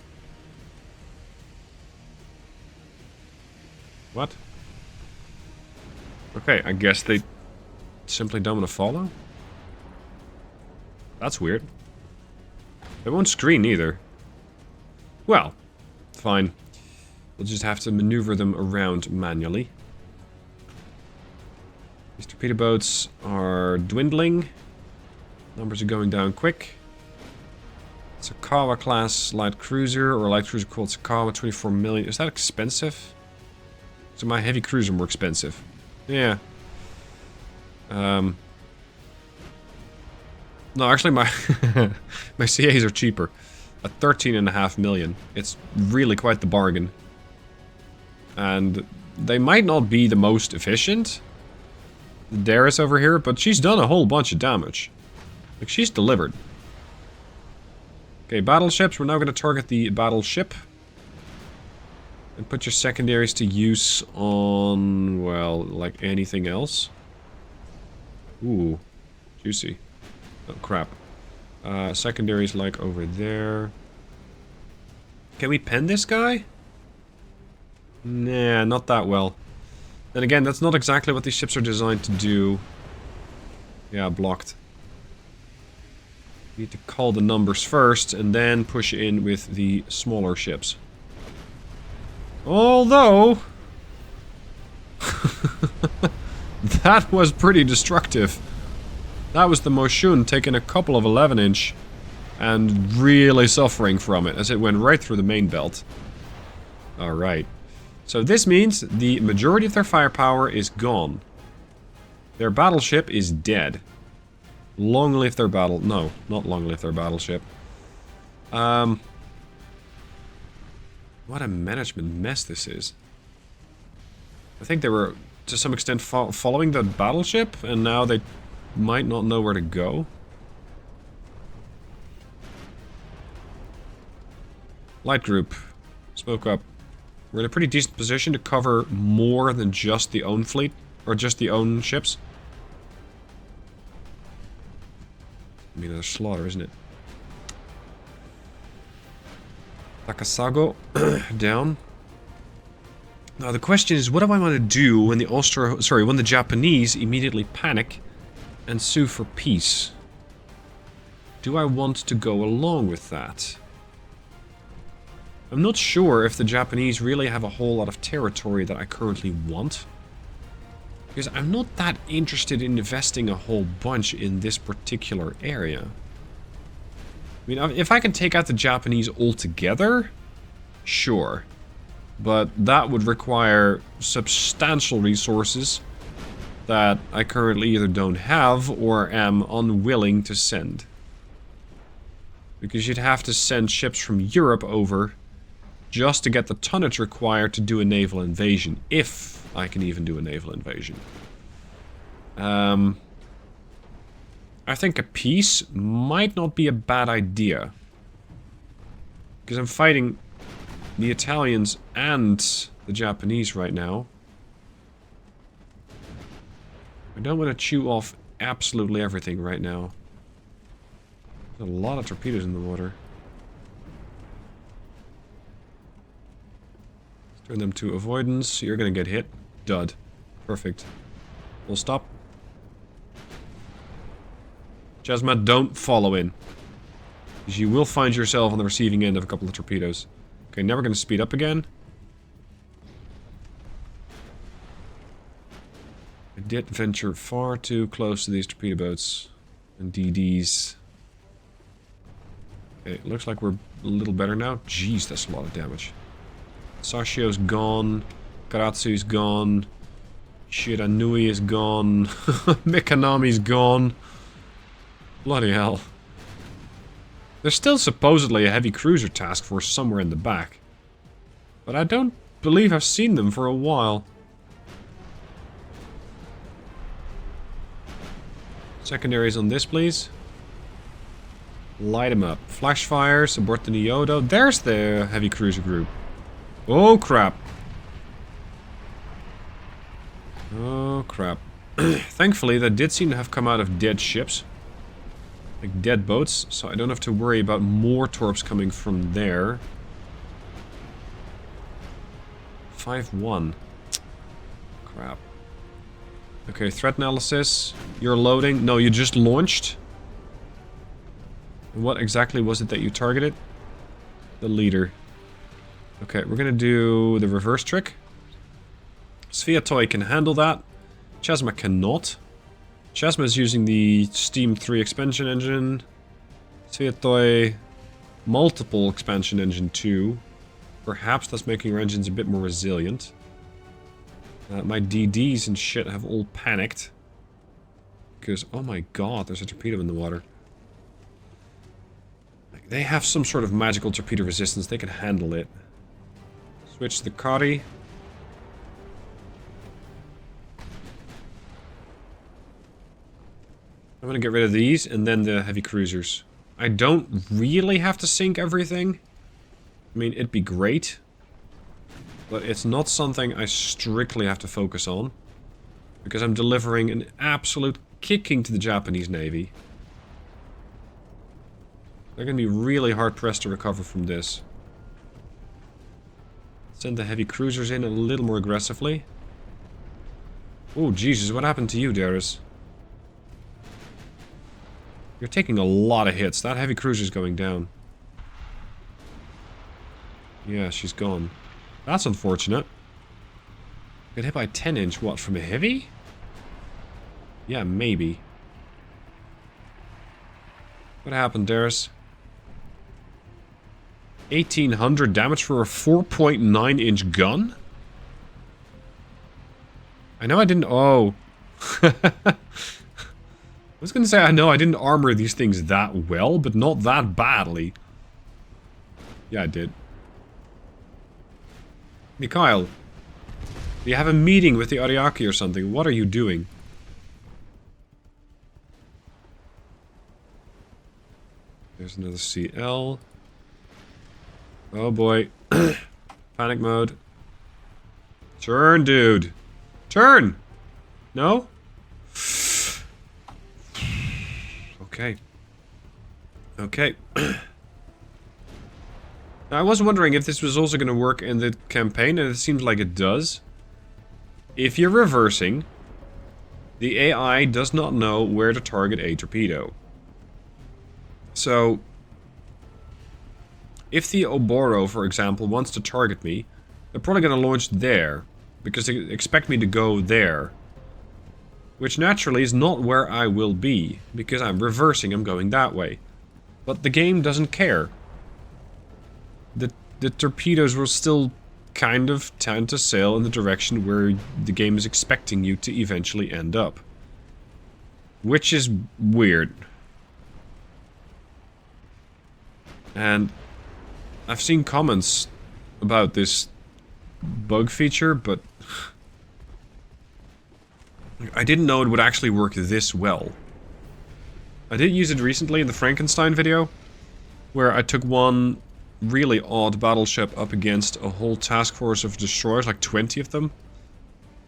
[SPEAKER 3] What? Okay, I guess they simply don't want to follow? That's weird. They won't screen either. Well, fine. We'll just have to maneuver them around manually. These torpedo boats are dwindling. Numbers are going down quick. Sakawa class light cruiser, or light cruiser called Sakawa, 24 million. Is that expensive? So my heavy cruiser more expensive. Yeah. No, actually my my CAs are cheaper. At 13.5 million. It's really quite the bargain. And they might not be the most efficient. Darius over here, but she's done a whole bunch of damage. Like, she's delivered. Okay, battleships. We're now going to target the battleship. And put your secondaries to use on, well, like anything else. Ooh, juicy. Oh, crap. Secondaries like over there. Can we pen this guy? Nah, not that well. Then again, that's not exactly what these ships are designed to do. Yeah, blocked. Need to call the numbers first and then push in with the smaller ships. Although... that was pretty destructive. That was the Moshun taking a couple of 11-inch and really suffering from it as it went right through the main belt. Alright. So this means the majority of their firepower is gone. Their battleship is dead. Long live their battle... No, not long live their battleship. What a management mess this is. I think they were, to some extent, following the battleship, and now they might not know where to go. Light group. Smoke up. We're in a pretty decent position to cover more than just the own fleet, or just the own ships. I mean, there's slaughter, isn't it? Takasago down. Now the question is, what do I want to do when when the Japanese immediately panic and sue for peace? Do I want to go along with that? I'm not sure if the Japanese really have a whole lot of territory that I currently want. Because I'm not that interested in investing a whole bunch in this particular area. I mean, if I can take out the Japanese altogether, sure. But that would require substantial resources that I currently either don't have or am unwilling to send. Because you'd have to send ships from Europe over just to get the tonnage required to do a naval invasion, if I can even do a naval invasion. I think a peace might not be a bad idea. Because I'm fighting the Italians and the Japanese right now. I don't want to chew off absolutely everything right now. There's a lot of torpedoes in the water. Turn them to avoidance. You're gonna get hit. Dud. Perfect. We'll stop. Jasma, don't follow in. Because you will find yourself on the receiving end of a couple of torpedoes. Okay, now we're gonna speed up again. I did venture far too close to these torpedo boats. And DDs. Okay, it looks like we're a little better now. Jeez, that's a lot of damage. Sashio's gone. Karatsu's gone. Shiranui is gone. Mikanami's gone. Bloody hell. There's still supposedly a heavy cruiser task force somewhere in the back. But I don't believe I've seen them for a while. Secondaries on this, please. Light them up. Flash fires, abort the Nyodo. There's the heavy cruiser group. Oh, crap. Oh, crap. Thankfully, that did seem to have come out of dead ships. Like dead boats, so I don't have to worry about more torps coming from there. 5-1. Crap. Okay, threat analysis. You're loading. No, you just launched. And what exactly was it that you targeted? The leader. Okay, we're gonna do the reverse trick. Sviatoy can handle that. Chasma cannot. Chasma is using the Steam 3 expansion engine. Sviatoy, multiple expansion engine 2. Perhaps that's making our engines a bit more resilient. My DDs and shit have all panicked. Because, oh my god, there's a torpedo in the water. They have some sort of magical torpedo resistance. They can handle it. Switch to the Kari. I'm gonna get rid of these and then the heavy cruisers. I don't really have to sink everything. I mean, it'd be great. But it's not something I strictly have to focus on. Because I'm delivering an absolute kicking to the Japanese Navy. They're going to be really hard-pressed to recover from this. Send the heavy cruisers in a little more aggressively. Oh, Jesus, what happened to you, Darius? You're taking a lot of hits. That heavy cruiser's going down. Yeah, she's gone. That's unfortunate. Got hit by a 10-inch, what, from a heavy? Yeah, maybe. What happened, Darius? 1800 damage for a 4.9-inch gun? I know I didn't... Oh. I was gonna say, I know I didn't armor these things that well, but not that badly. Yeah, I did. Mikhail, do you have a meeting with the Ariake or something? What are you doing? There's another CL. Oh boy. Panic mode. Turn, dude. Turn! No? Okay. Okay. I was wondering if this was also going to work in the campaign, and it seems like it does. If you're reversing, the AI does not know where to target a torpedo. So, if the Oboro, for example, wants to target me, they're probably going to launch there, because they expect me to go there. Which naturally is not where I will be, because I'm reversing, I'm going that way. But the game doesn't care. The torpedoes will still kind of tend to sail in the direction where the game is expecting you to eventually end up. Which is weird. And I've seen comments about this bug feature, but I didn't know it would actually work this well. I did use it recently in the Frankenstein video, where I took one really odd battleship up against a whole task force of destroyers, like 20 of them.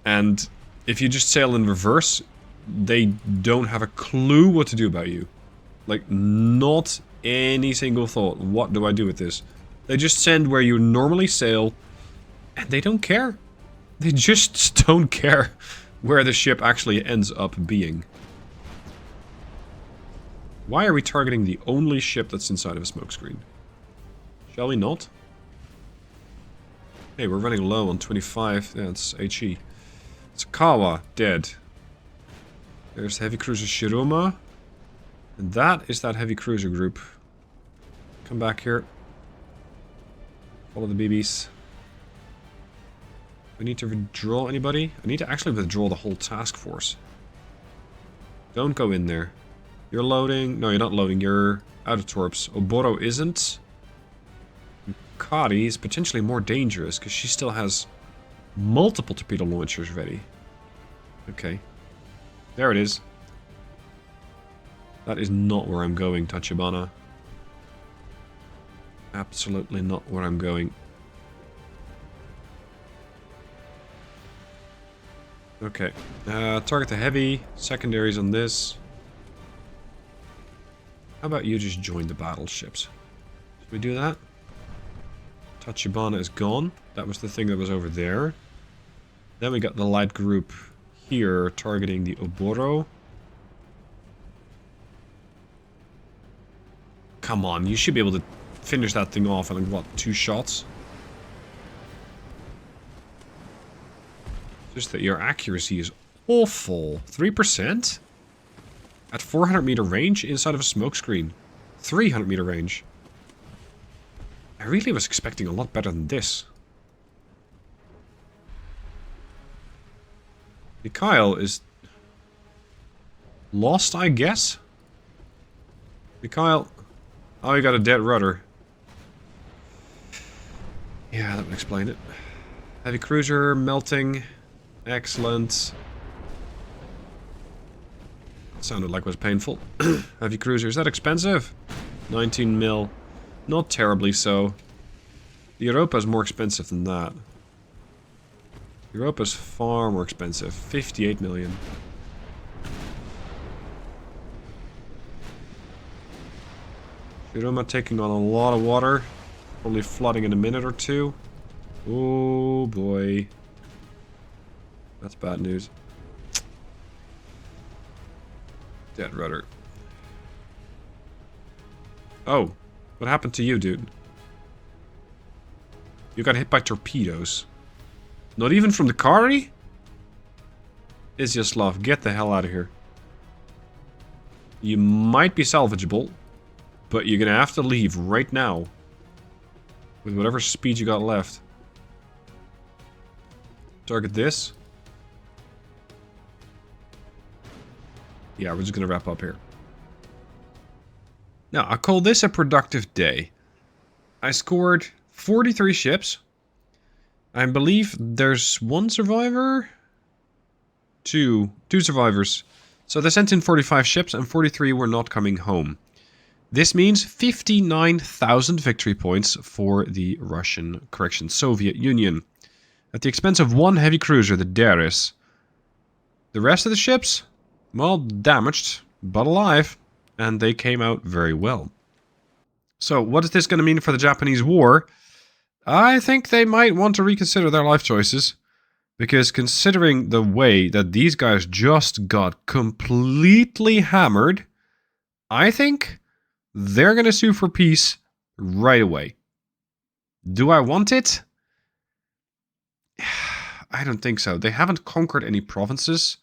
[SPEAKER 3] And if you just sail in reverse, they don't have a clue what to do about you. Like, not any single thought. What do I do with this? They just send where you normally sail, and they don't care. They just don't care where the ship actually ends up being. Why are we targeting the only ship that's inside of a smokescreen? Shall we not? Hey, we're running low on 25. Yeah, it's HE. Sakawa, dead. There's the heavy cruiser Shiroma. And that is that heavy cruiser group. Come back here. Follow the BBs. We need to withdraw anybody? I need to actually withdraw the whole task force. Don't go in there. You're loading. No, you're not loading. You're out of torps. Oboro isn't. Kari is potentially more dangerous because she still has multiple torpedo launchers ready. Okay. There it is. That is not where I'm going, Tachibana. Absolutely not where I'm going. Okay. Target the heavy. Secondaries on this. How about you just join the battleships? Should we do that? Tachibana is gone. That was the thing that was over there. Then we got the light group here targeting the Oboro. Come on, you should be able to finish that thing off in like, what, 2 shots? Just that your accuracy is awful. 3%? At 400 meter range inside of a smokescreen. 300 meter range. I really was expecting a lot better than this. Mikhail is lost, I guess? Mikhail... Oh, you got a dead rudder. Yeah, that would explain it. Heavy cruiser, melting. Excellent. Sounded like it was painful. Heavy cruiser, is that expensive? 19 mil. Not terribly so. The Europa is more expensive than that. Europa's far more expensive. 58 million. Roma taking on a lot of water. Only flooding in a minute or two. Oh boy. That's bad news. Dead rudder. Oh, what happened to you, dude? You got hit by torpedoes. Not even from the Kari? Izyaslav, get the hell out of here. You might be salvageable, but you're gonna have to leave right now. With whatever speed you got left. Target this. Yeah, we're just gonna wrap up here. Now, I call this a productive day. I scored 43 ships. I believe there's one survivor? Two survivors. So they sent in 45 ships and 43 were not coming home. This means 59,000 victory points for the Soviet Union. At the expense of one heavy cruiser, the Darth. The rest of the ships, well, damaged, but alive. And they came out very well. So, what is this going to mean for the Japanese war? I think they might want to reconsider their life choices. Because considering the way that these guys just got completely hammered, I think they're going to sue for peace right away. Do I want it? I don't think so. They haven't conquered any provinces.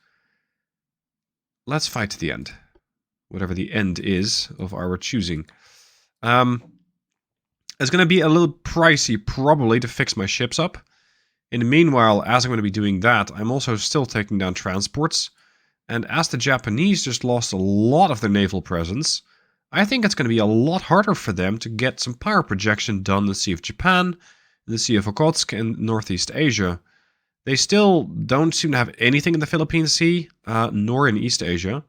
[SPEAKER 3] Let's fight to the end. Whatever the end is of our choosing. It's going to be a little pricey, probably, to fix my ships up. In the meanwhile, as I'm going to be doing that, I'm also still taking down transports. And as the Japanese just lost a lot of their naval presence, I think it's going to be a lot harder for them to get some power projection done in the Sea of Japan, in the Sea of Okhotsk, and Northeast Asia. They still don't seem to have anything in the Philippine Sea, nor in East Asia.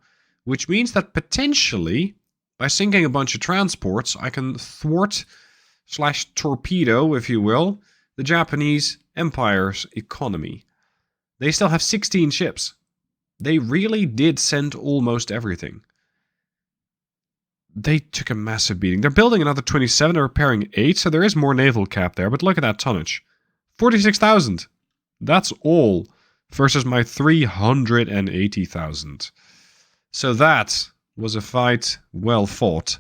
[SPEAKER 3] Which means that potentially, by sinking a bunch of transports, I can thwart / torpedo, if you will, the Japanese Empire's economy. They still have 16 ships. They really did send almost everything. They took a massive beating. They're building another 27, they're repairing 8, so there is more naval cap there, but look at that tonnage. 46,000. That's all, versus my 380,000. So that was a fight well fought,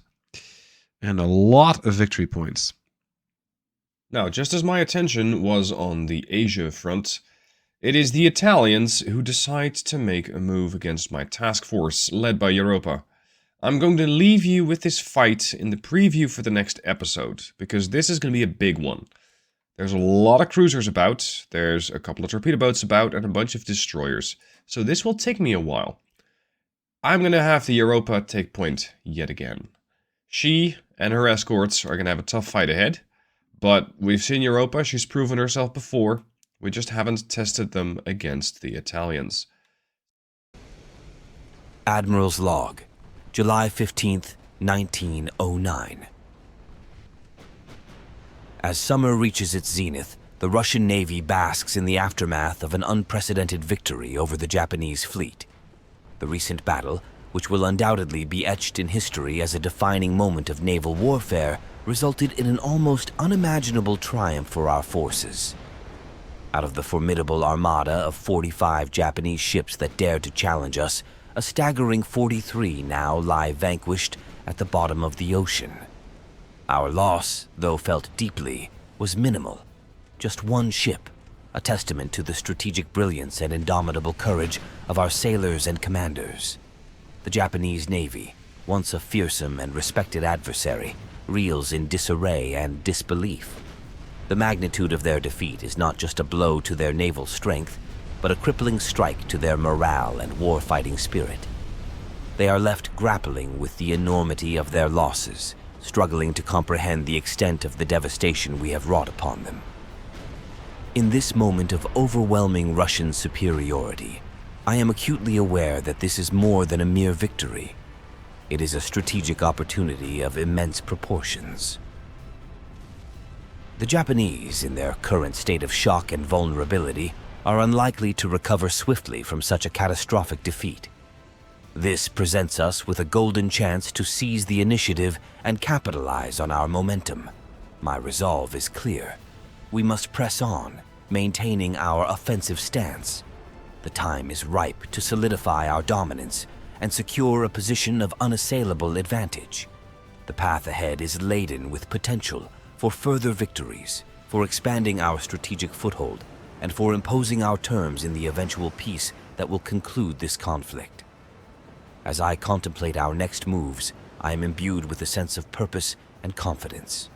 [SPEAKER 3] and a lot of victory points. Now, just as my attention was on the Asia front, it is the Italians who decide to make a move against my task force led by Europa. I'm going to leave you with this fight in the preview for the next episode, because this is going to be a big one. There's a lot of cruisers about, there's a couple of torpedo boats about, and a bunch of destroyers. So this will take me a while. I'm going to have the Europa take point yet again. She and her escorts are going to have a tough fight ahead, but we've seen Europa, she's proven herself before, we just haven't tested them against the Italians.
[SPEAKER 1] Admiral's Log, July 15th, 1909. As summer reaches its zenith, the Russian Navy basks in the aftermath of an unprecedented victory over the Japanese fleet. The recent battle, which will undoubtedly be etched in history as a defining moment of naval warfare, resulted in an almost unimaginable triumph for our forces. Out of the formidable armada of 45 Japanese ships that dared to challenge us, a staggering 43 now lie vanquished at the bottom of the ocean. Our loss, though felt deeply, was minimal. Just one ship, a testament to the strategic brilliance and indomitable courage of our sailors and commanders. The Japanese Navy, once a fearsome and respected adversary, reels in disarray and disbelief. The magnitude of their defeat is not just a blow to their naval strength, but a crippling strike to their morale and war-fighting spirit. They are left grappling with the enormity of their losses, struggling to comprehend the extent of the devastation we have wrought upon them. In this moment of overwhelming Russian superiority, I am acutely aware that this is more than a mere victory. It is a strategic opportunity of immense proportions. The Japanese, in their current state of shock and vulnerability, are unlikely to recover swiftly from such a catastrophic defeat. This presents us with a golden chance to seize the initiative and capitalize on our momentum. My resolve is clear. We must press on, maintaining our offensive stance. The time is ripe to solidify our dominance and secure a position of unassailable advantage. The path ahead is laden with potential for further victories, for expanding our strategic foothold, and for imposing our terms in the eventual peace that will conclude this conflict. As I contemplate our next moves, I am imbued with a sense of purpose and confidence.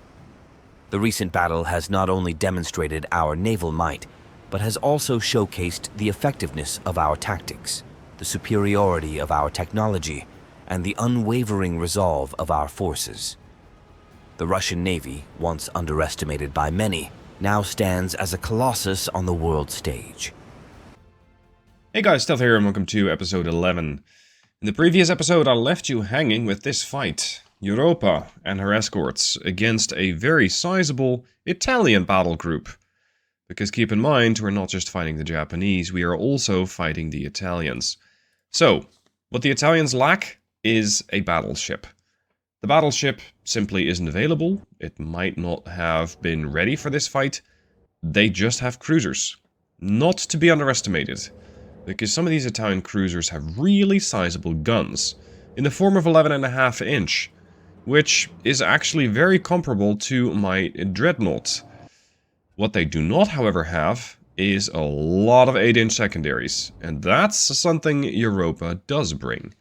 [SPEAKER 1] The recent battle has not only demonstrated our naval might, but has also showcased the effectiveness of our tactics, the superiority of our technology, and the unwavering resolve of our forces. The Russian Navy, once underestimated by many, now stands as a colossus on the world stage.
[SPEAKER 2] Hey guys, Stealth here and welcome to episode 11. In the previous episode I left you hanging with this fight. Europa and her escorts against a very sizable Italian battle group. Because keep in mind, we're not just fighting the Japanese, we are also fighting the Italians. So, what the Italians lack is a battleship. The battleship simply isn't available, it might not have been ready for this fight, they just have cruisers. Not to be underestimated, because some of these Italian cruisers have really sizable guns, in the form of 11.5 inch, which is actually very comparable to my Dreadnought. What they do not, however, have is a lot of 8-inch secondaries, and that's something Europa does bring.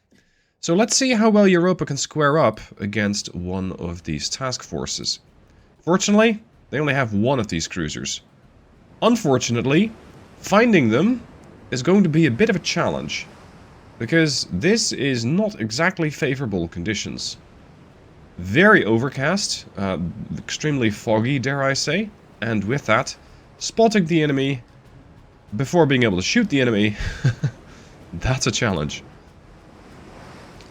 [SPEAKER 2] So let's see how well Europa can square up against one of these task forces. Fortunately, they only have one of these cruisers. Unfortunately, finding them is going to be a bit of a challenge, because this is not exactly favorable conditions. Very overcast, extremely foggy, dare I say, and with that, spotting the enemy before being able to shoot the enemy, that's a challenge.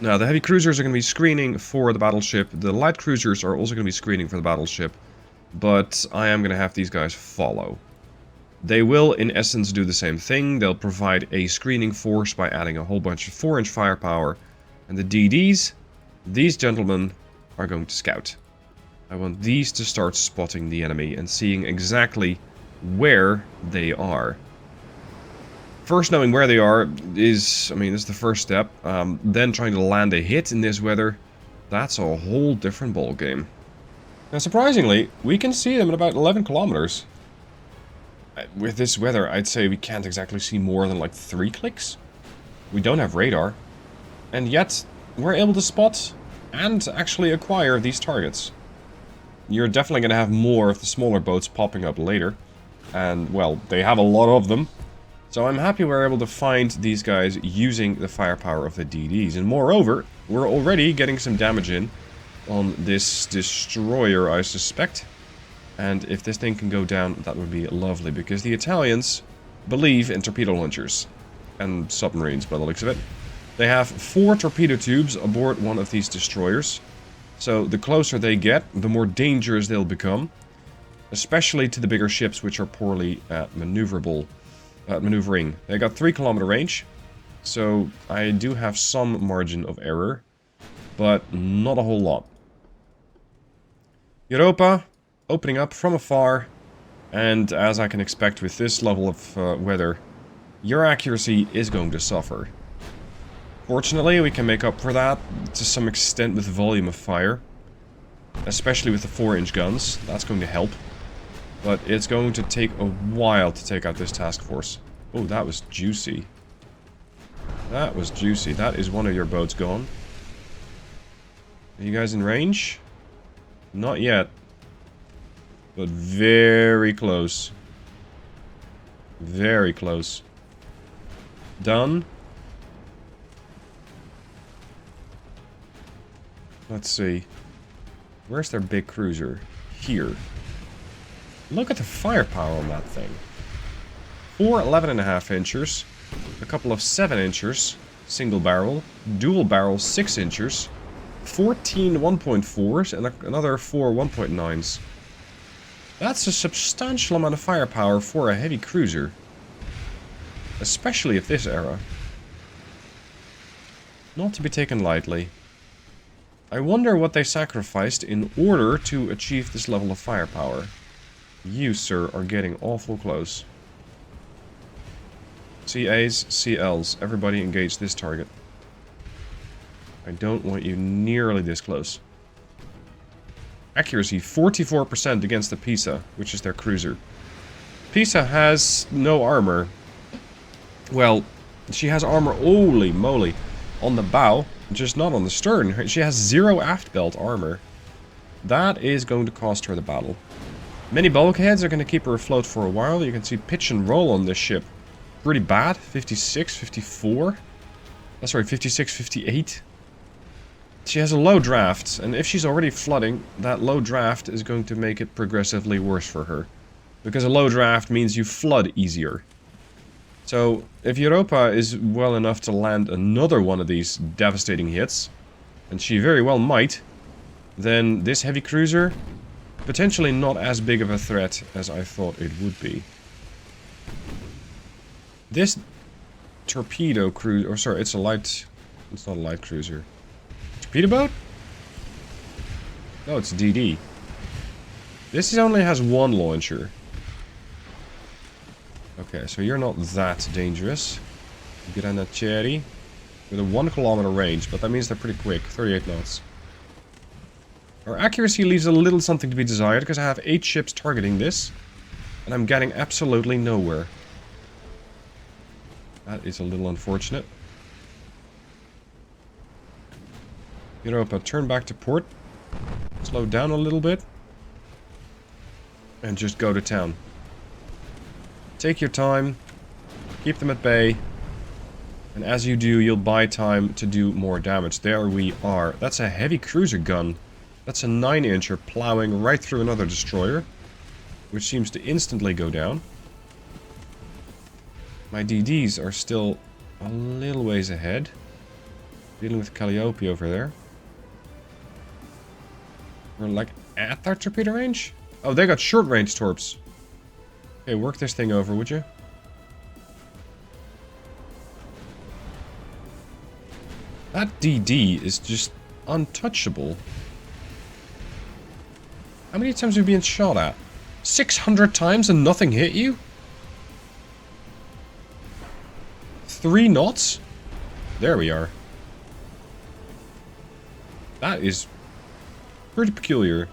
[SPEAKER 2] Now, the heavy cruisers are going to be screening for the battleship, the light cruisers are also going to be screening for the battleship, but I am going to have these guys follow. They will, in essence, do the same thing. They'll provide a screening force by adding a whole bunch of 4-inch firepower, and the DDs, these gentlemen, are going to scout. I want these to start spotting the enemy and seeing exactly where they are. First, knowing where they are is, is the first step. Then trying to land a hit in this weather, that's a whole different ballgame. Now, surprisingly, we can see them at about 11 kilometers. With this weather, I'd say we can't exactly see more than like 3 clicks. We don't have radar. And yet, we're able to spot and actually acquire these targets. You're definitely going to have more of the smaller boats popping up later. And, well, they have a lot of them. So I'm happy we're able to find these guys using the firepower of the DDs. And moreover, we're already getting some damage in on this destroyer, I suspect. And if this thing can go down, that would be lovely. Because the Italians believe in torpedo launchers. And submarines, by the looks of it. They have 4 torpedo tubes aboard one of these destroyers. So the closer they get, the more dangerous they'll become. Especially to the bigger ships, which are poorly at maneuvering. They got 3-kilometer range, so I do have some margin of error, but not a whole lot. Europa, opening up from afar, and as I can expect with this level of weather, your accuracy is going to suffer. Fortunately, we can make up for that to some extent with the volume of fire, especially with the 4-inch guns. That's going to help. But it's going to take a while to take out this task force. Oh, that was juicy. That was juicy. That is one of your boats gone. Are you guys in range? Not yet. But very close. Very close. Done. Let's see. Where's their big cruiser? Here. Look at the firepower on that thing. 4 11.5 inchers, a couple of 7-inchers, single barrel, dual barrel 6-inchers, 14 1.4s, and another 4 1.9s. That's a substantial amount of firepower for a heavy cruiser. especially of this era. Not to be taken lightly. I wonder what they sacrificed in order to achieve this level of firepower. You, sir, are getting awful close. CAs, CLs, everybody engage this target. I don't want you nearly this close. Accuracy, 44% against the Pisa, which is their cruiser. Pisa has no armor. Well, she has armor, holy moly, on the bow, just not on the stern. She has 0 aft belt armor. That is going to cost her the battle. Many bulkheads are going to keep her afloat for a while. You can see pitch and roll on this ship. Pretty bad. 56, 54. Oh, sorry, 56, 58. She has a low draft, and if she's already flooding, that low draft is going to make it progressively worse for her. Because a low draft means you flood easier. So, if Europa is well enough to land another one of these devastating hits, and she very well might, then this heavy cruiser, potentially not as big of a threat as I thought it would be. This torpedo cruiser, or sorry, it's not a light cruiser. Torpedo boat? No, it's DD. This only has 1 launcher. Okay, so you're not that dangerous. Granatieri. With a 1 kilometer range, but that means they're pretty quick. 38 knots. Our accuracy leaves a little something to be desired, because I have 8 ships targeting this. And I'm getting absolutely nowhere. That is a little unfortunate. Europa, turn back to port. Slow down a little bit. And just go to town. Take your time. Keep them at bay. And as you do, you'll buy time to do more damage. There we are. That's a heavy cruiser gun. That's a 9-incher plowing right through another destroyer. Which seems to instantly go down. My DDs are still a little ways ahead. Dealing with Calliope over there. We're like at their torpedo range? Oh, they got short range torps. Okay, work this thing over, would you? That DD is just untouchable. How many times have you been shot at? 600 times and nothing hit you? 3 knots? There we are. That is pretty peculiar.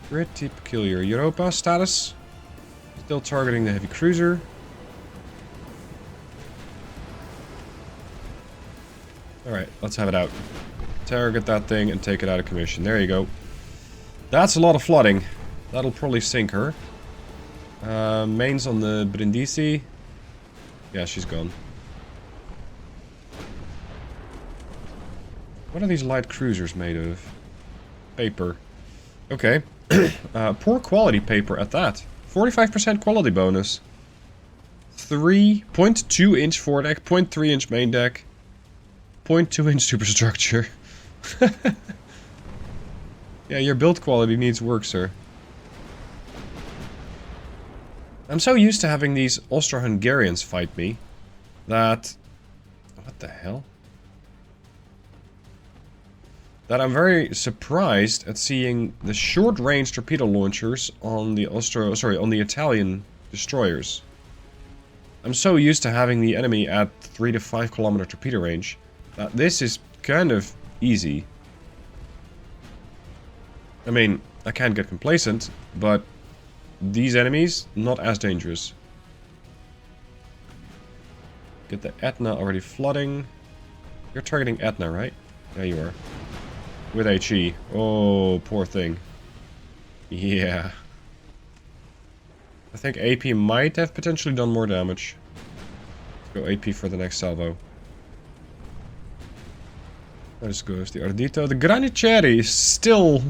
[SPEAKER 2] Pretty peculiar. Europa status. Still targeting the heavy cruiser. Alright, let's have it out. Target that thing and take it out of commission. There you go. That's a lot of flooding. That'll probably sink her. Mains on the Brindisi. Yeah, she's gone. What are these light cruisers made of? Paper. Okay. Poor quality paper at that. 45% quality bonus. 3.2 inch foredeck, 0.3 inch main deck, 0.2 inch superstructure. Yeah, your build quality needs work, sir. I'm so used to having these Austro-Hungarians fight me that... What the hell? That I'm very surprised at seeing the short-range torpedo launchers on the on the Italian destroyers. I'm so used to having the enemy at 3 to 5 kilometer torpedo range that this is kind of easy. I mean, I can't get complacent, but these enemies, not as dangerous. Get the Etna already flooding. You're targeting Etna, right? There you are. With HE. Oh, poor thing. Yeah. I think AP might have potentially done more damage. Let's go AP for the next salvo. There goes the Ardito. The Granatieri is still...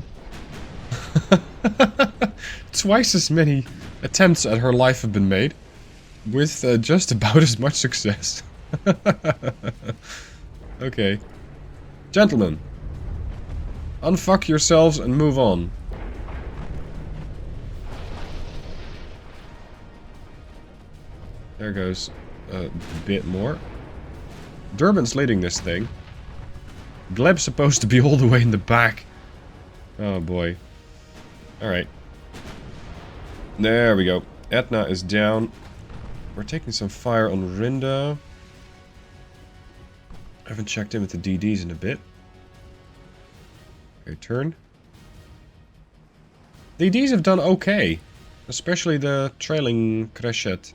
[SPEAKER 2] twice as many attempts at her life have been made. With just about as much success. Okay. Gentlemen. Unfuck yourselves and move on. There goes a bit more. Durban's leading this thing. Gleb's supposed to be all the way in the back. Oh boy. Alright. There we go. Etna is down. We're taking some fire on Rinda. I haven't checked in with the DDs in a bit. Okay, turn. The DDs have done okay. Especially the trailing Crescent.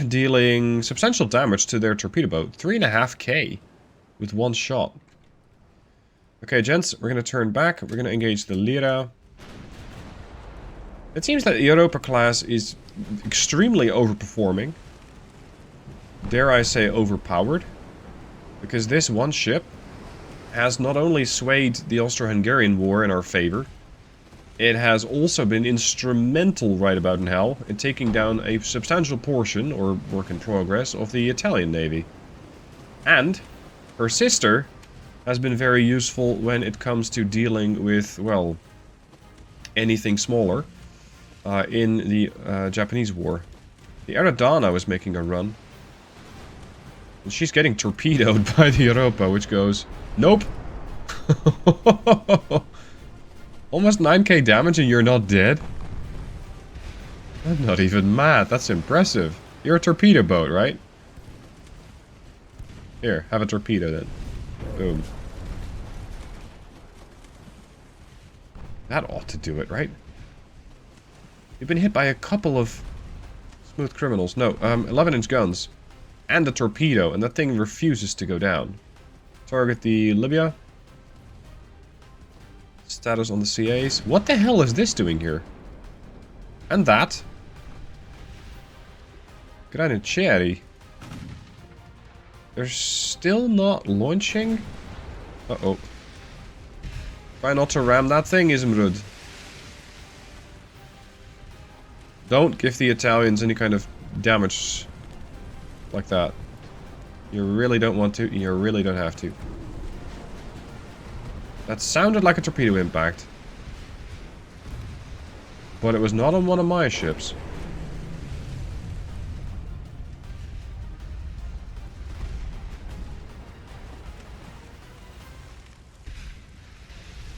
[SPEAKER 2] Dealing substantial damage to their torpedo boat. 3.5k with one shot. Okay, gents, we're going to turn back. We're going to engage the Lyra. It seems that the Europa class is extremely overperforming. Dare I say overpowered. Because this one ship has not only swayed the Austro-Hungarian war in our favor, it has also been instrumental right about now in taking down a substantial portion, or work in progress, of the Italian navy. And her sister has been very useful when it comes to dealing with, well, anything smaller in the Japanese war. The Eridana was making a run. And she's getting torpedoed by the Europa, which goes, nope. Almost 9k damage and you're not dead? I'm not even mad. That's impressive. You're a torpedo boat, right? Here, have a torpedo then. Boom. That ought to do it, right? You've been hit by a couple of smooth criminals. No, 11-inch guns. And a torpedo, and that thing refuses to go down. Target the Libya. Status on the CAs. What the hell is this doing here? And that. Granatieri. They're still not launching? Uh-oh. Try not to ram that thing, Ismrud. Don't give the Italians any kind of damage like that. You really don't want to, you really don't have to. That sounded like a torpedo impact. But it was not on one of my ships.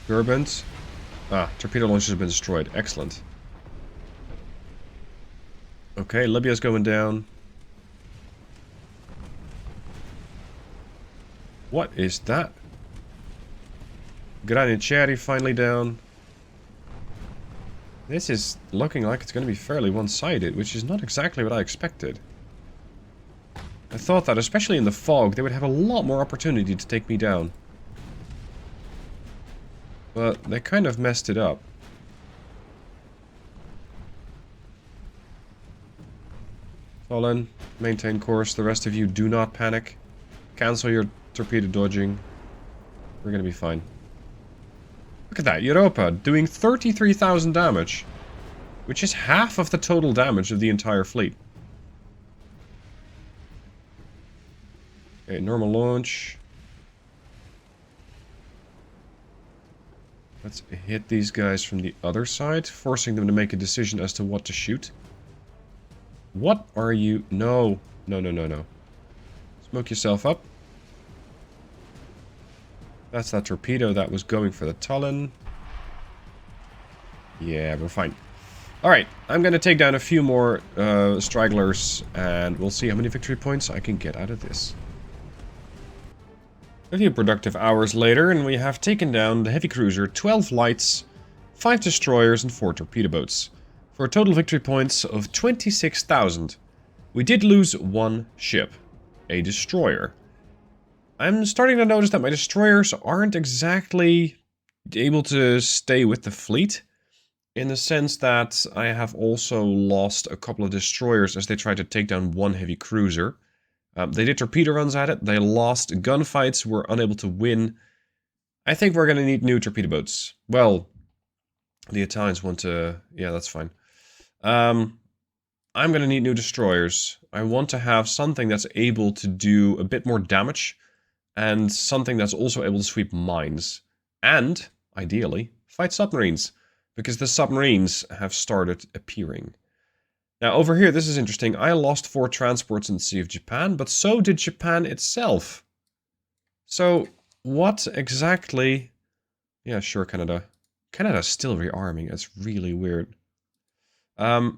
[SPEAKER 2] Turbines. Ah, torpedo launchers have been destroyed. Excellent. Okay, Libya's going down. What is that? Granatieri finally down. This is looking like it's going to be fairly one-sided, which is not exactly what I expected. I thought that, especially in the fog, they would have a lot more opportunity to take me down. But they kind of messed it up. Fall in, maintain course, the rest of you do not panic. Cancel your torpedo dodging. We're going to be fine. Look at that, Europa doing 33,000 damage, which is half of the total damage of the entire fleet. Okay, normal launch. Let's hit these guys from the other side, forcing them to make a decision as to what to shoot. What are you? No. No, no, no, no. Smoke yourself up. That's that torpedo that was going for the Tallinn. Yeah, we're fine. Alright, I'm going to take down a few more stragglers, and we'll see how many victory points I can get out of this. A few productive hours later, and we have taken down the heavy cruiser, 12 lights, 5 destroyers, and 4 torpedo boats, for a total victory points of 26,000. We did lose one ship, a destroyer. I'm starting to notice that my destroyers aren't exactly able to stay with the fleet, in the sense that I have also lost a couple of destroyers as they tried to take down one heavy cruiser. They did torpedo runs at it, they lost gunfights, were unable to win. I think we're going to need new torpedo boats. Well, the Italians want to... yeah, that's fine. I'm going to need new destroyers. I want to have something that's able to do a bit more damage, and something that's also able to sweep mines. And, ideally, fight submarines, because the submarines have started appearing. Now, over here, this is interesting. I lost 4 transports in the Sea of Japan, but so did Japan itself. So, what exactly... Yeah, sure, Canada. Canada's still rearming. It's really weird. Why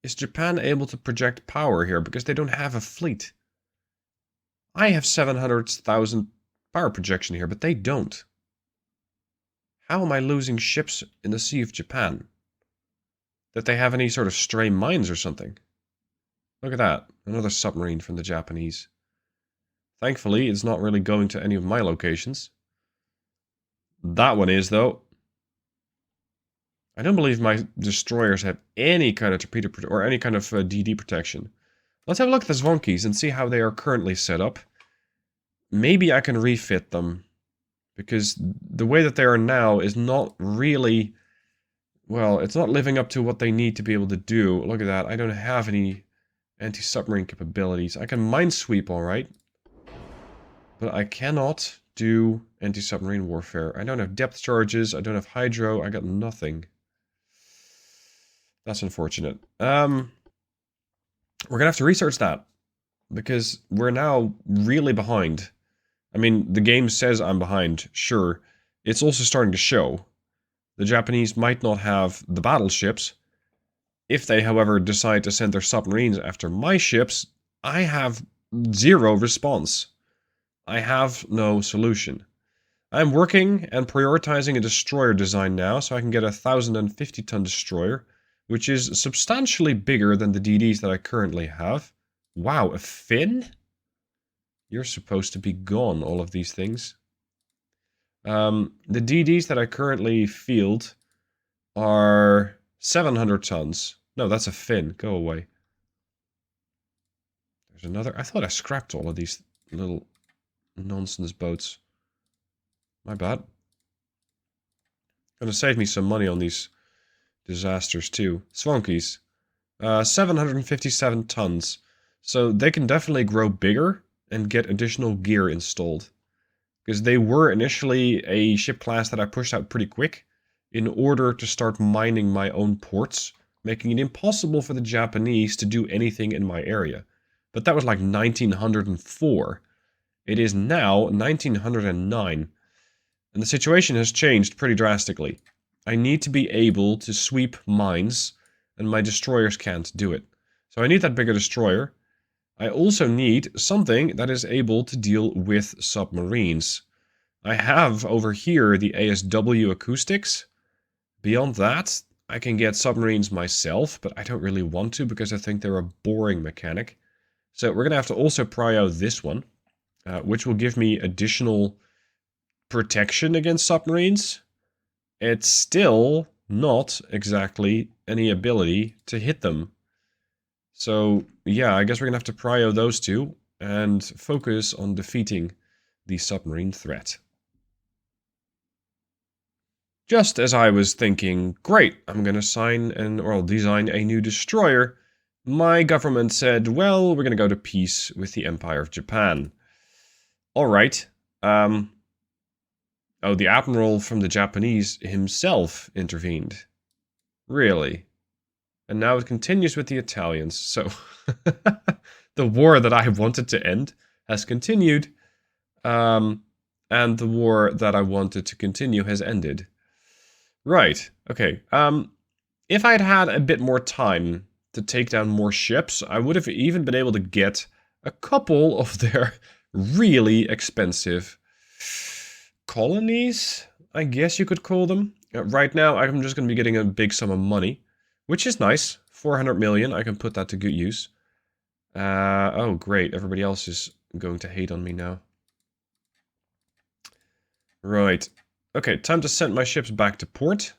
[SPEAKER 2] is Japan able to project power here? Because they don't have a fleet. I have 700,000 power projection here, but they don't. How am I losing ships in the Sea of Japan? That they have any sort of stray mines or something? Look at that. Another submarine from the Japanese. Thankfully, it's not really going to any of my locations. That one is, though. I don't believe my destroyers have any kind of torpedo or any kind of DD protection. Let's have a look at the Zwonkis and see how they are currently set up. Maybe I can refit them. Because the way that they are now is not really... Well, it's not living up to what they need to be able to do. Look at that. I don't have any anti-submarine capabilities. I can minesweep, alright. But I cannot do anti-submarine warfare. I don't have depth charges. I don't have hydro. I got nothing. That's unfortunate. We're gonna have to research that. Because we're now really behind. I mean, the game says I'm behind, sure. It's also starting to show. The Japanese might not have the battleships. If they, however, decide to send their submarines after my ships, I have zero response. I have no solution. I'm working and prioritizing a destroyer design now, so I can get a 1,050-ton destroyer, which is substantially bigger than the DDs that I currently have. Wow, a fin? You're supposed to be gone, all of these things. The DDs that I currently field are 700 tons. No, that's a fin. Go away. There's another. I thought I scrapped all of these little nonsense boats. My bad. Gonna save me some money on these disasters too. Zwonkis. 757 tons. So they can definitely grow bigger and get additional gear installed. Because they were initially a ship class that I pushed out pretty quick in order to start mining my own ports, making it impossible for the Japanese to do anything in my area. But that was like 1904. It is now 1909. And the situation has changed pretty drastically. I need to be able to sweep mines, and my destroyers can't do it. So I need that bigger destroyer. I also need something that is able to deal with submarines. I have over here the ASW acoustics. Beyond that, I can get submarines myself, but I don't really want to because I think they're a boring mechanic. So we're going to have to also prio this one, which will give me additional protection against submarines. It's still not exactly any ability to hit them. So, yeah, I guess we're going to have to prio those two and focus on defeating the submarine threat. Just as I was thinking, great, I'm going to design a new destroyer, my government said, well, we're going to go to peace with the Empire of Japan. Alright. Oh, the Admiral from the Japanese himself intervened. Really? And now it continues with the Italians, so the war that I wanted to end has continued, and the war that I wanted to continue has ended. Right, okay. If I'd had a bit more time to take down more ships, I would have even been able to get a couple of their really expensive colonies, I guess you could call them. Right now, I'm just going to be getting a big sum of money. Which is nice. 400 million. I can put that to good use. Oh, great. Everybody else is going to hate on me now. Right. Okay, time to send my ships back to port.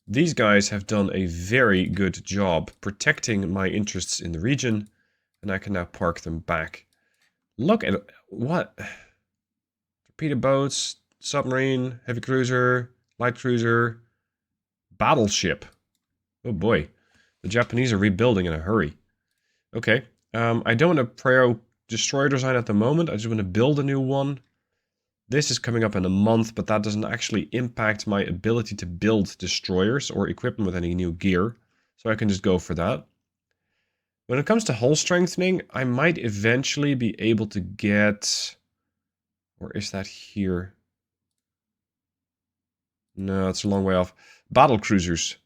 [SPEAKER 2] These guys have done a very good job protecting my interests in the region. And I can now park them back. Look at what? Torpedo boats, submarine, heavy cruiser, light cruiser, battleship. Oh boy, the Japanese are rebuilding in a hurry. Okay, I don't want to prio destroyer design at the moment. I just want to build a new one.
[SPEAKER 3] This is coming up in a month, but that doesn't actually impact my ability to build destroyers or equip them with any new gear. So I can just go for that. When it comes to hull strengthening, I might eventually be able to get... Or is that here? No, it's a long way off. Battle cruisers.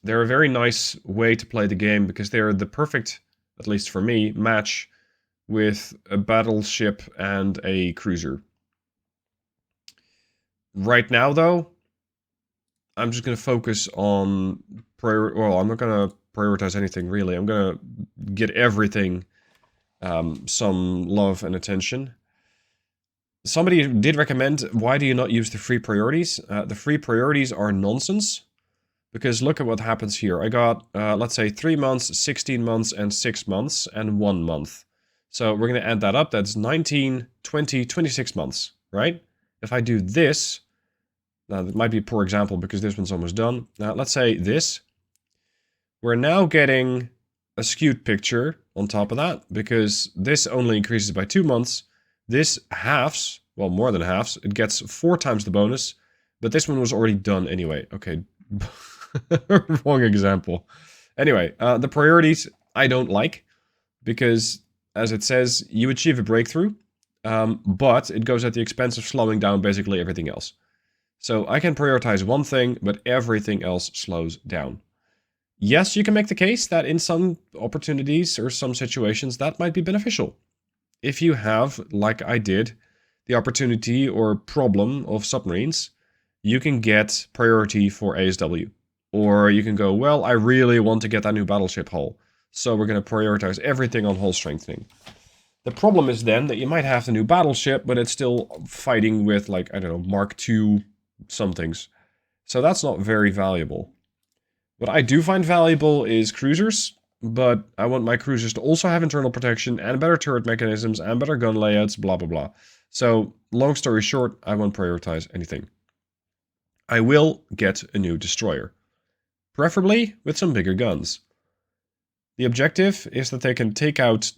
[SPEAKER 3] They're a very nice way to play the game because they're the perfect, at least for me, match with a battleship and a cruiser. Right now, though, I'm just going to focus on... Well, I'm not going to prioritize anything, really. I'm going to get everything some love and attention. Somebody did recommend, why do you not use the free priorities? The free priorities are nonsense. Because look at what happens here. I got, let's say, 3 months, 16 months, and 6 months, and 1 month. So we're going to add that up. That's 19, 20, 26 months, right? If I do this, now that might be a poor example because this one's almost done. Now, let's say this. We're now getting a skewed picture on top of that because this only increases by 2 months. This halves, well, more than halves. It gets 4 times the bonus, but this one was already done anyway. Okay, wrong example. Anyway, the priorities I don't like because, as it says, you achieve a breakthrough, but it goes at the expense of slowing down basically everything else. So I can prioritize one thing, but everything else slows down. Yes, you can make the case that in some opportunities or some situations that might be beneficial. If you have, like I did, the opportunity or problem of submarines, you can get priority for ASW. Or you can go, well, I really want to get that new battleship hull, so we're going to prioritize everything on hull strengthening. The problem is then that you might have the new battleship, but it's still fighting with, like, I don't know, Mark II somethings. So that's not very valuable. What I do find valuable is cruisers, but I want my cruisers to also have internal protection and better turret mechanisms and better gun layouts, blah, blah, blah. So, long story short, I won't prioritize anything. I will get a new destroyer, preferably with some bigger guns. The objective is that they can take out,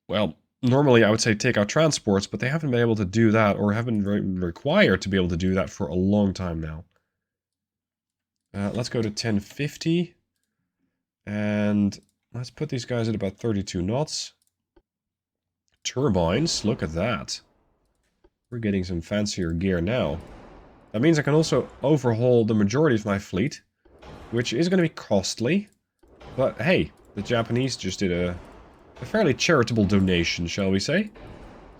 [SPEAKER 3] well, normally I would say take out transports, but they haven't been able to do that or haven't been required to be able to do that for a long time now. Let's go to 1050. And let's put these guys at about 32 knots. Turbines, look at that. We're getting some fancier gear now. That means I can also overhaul the majority of my fleet, which is going to be costly. But hey, the Japanese just did a fairly charitable donation, shall we say.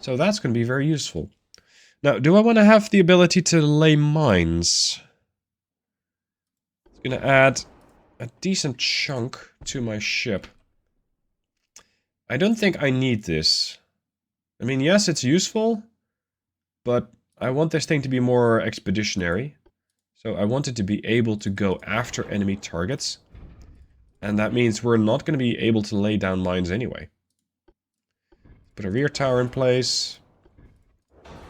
[SPEAKER 3] So that's going to be very useful. Now, do I want to have the ability to lay mines? It's going to add a decent chunk to my ship. I don't think I need this. I mean, yes, it's useful, but I want this thing to be more expeditionary. So I want it to be able to go after enemy targets. And that means we're not going to be able to lay down mines anyway. Put a rear tower in place.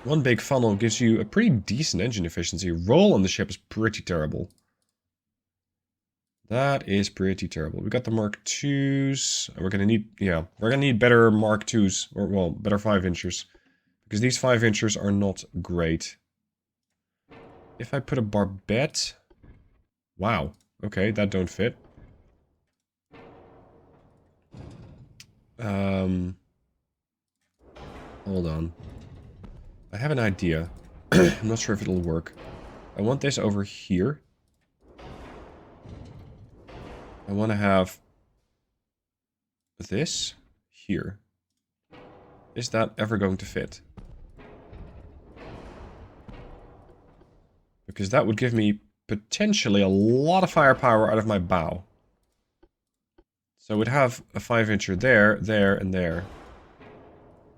[SPEAKER 3] One big funnel gives you a pretty decent engine efficiency. Roll on the ship is pretty terrible. That is pretty terrible. We got the Mark IIs. We're going to need, yeah, we're going to need better Mark IIs. Or, well, better 5-inchers. Because these 5-inchers are not great. If I put a barbette... Wow. Okay, that don't fit. Hold on. I have an idea. I'm not sure if it'll work. I want this over here. I want to have this here. Is that ever going to fit? Because that would give me potentially a lot of firepower out of my bow. So we'd have a 5-incher there, there, and there.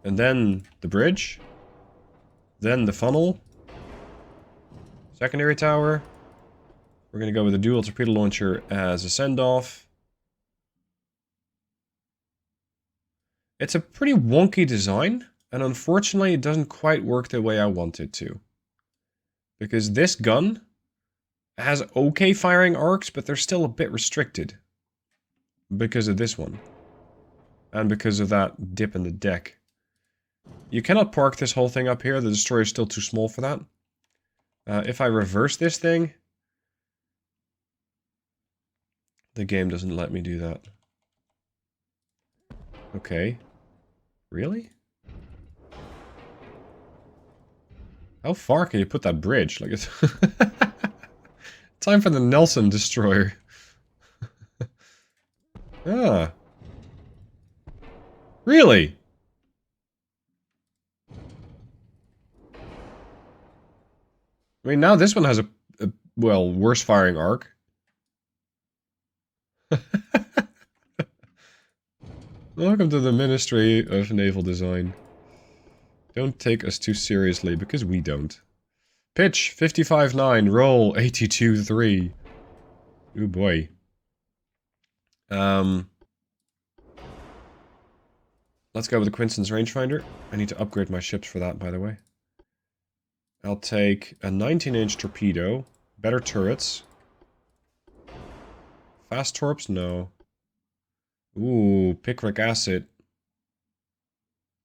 [SPEAKER 3] And then the bridge. Then the funnel. Secondary tower. We're going to go with a dual torpedo launcher as a send-off. It's a pretty wonky design, and unfortunately it doesn't quite work the way I want it to. Because this gun has okay firing arcs, but they're still a bit restricted. Because of this one. And because of that dip in the deck.
[SPEAKER 2] You cannot park this whole thing up here. The destroyer is still too small for that. If I reverse this thing... The game doesn't let me do that. Okay. Really? How far can you put that bridge? Like it's time for the Nelson destroyer. Ah. Really? I mean, now this one has a well, worse firing arc. Welcome to the Ministry of Naval Design. Don't take us too seriously, because we don't. Pitch, 55-9, roll, 82-3. Ooh boy. Let's go with the Quinson's rangefinder. I need to upgrade my ships for that, by the way. I'll take a 19-inch torpedo. Better turrets. Fast torps? No. Ooh, picric acid.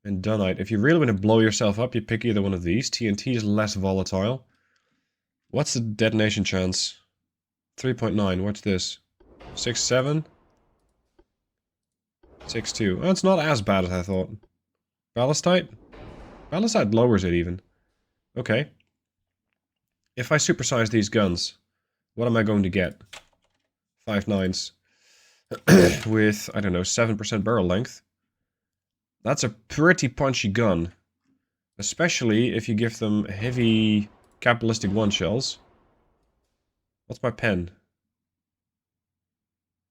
[SPEAKER 2] And dunite. If you really want to blow yourself up, you pick either one of these. TNT is less volatile. What's the detonation chance? 3.9. What's this? 6.7? 6.2. Oh, it's not as bad as I thought. Ballastite? Ballastite lowers it even. Okay. If I supersize these guns, what am I going to get? 5.9s. With, I don't know, 7% barrel length. That's a pretty punchy gun. Especially if you give them heavy capitalistic one-shells. What's my pen?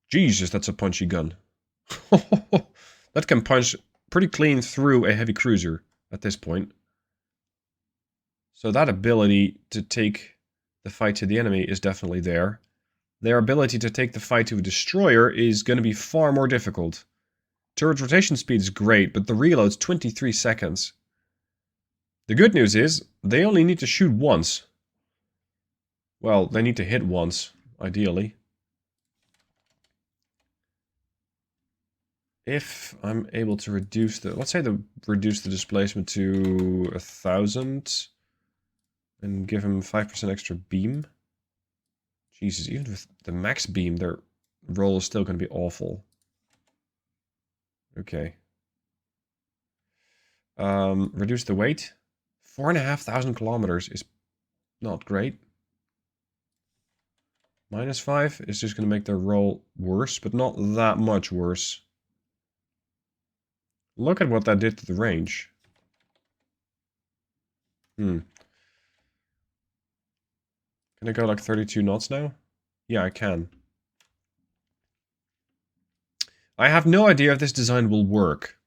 [SPEAKER 2] Jesus, that's a punchy gun. That can punch pretty clean through a heavy cruiser at this point. So that ability to take the fight to the enemy is definitely there. Their ability to take the fight to a destroyer is going to be far more difficult. Turret rotation speed is great, but the reload's 23 seconds. The good news is, they only need to shoot once. Well, they need to hit once, ideally. If I'm able to reduce the... Let's say reduce the displacement to 1,000. And give him 5% extra beam. Jesus, even with the max beam, their roll is still going to be awful. Okay. Reduce the weight. 4,500 kilometers is not great. -5 is just going to make their roll worse, but not that much worse. Look at what that did to the range. Can I go like 32 knots now? Yeah, I can. I have no idea if this design will work.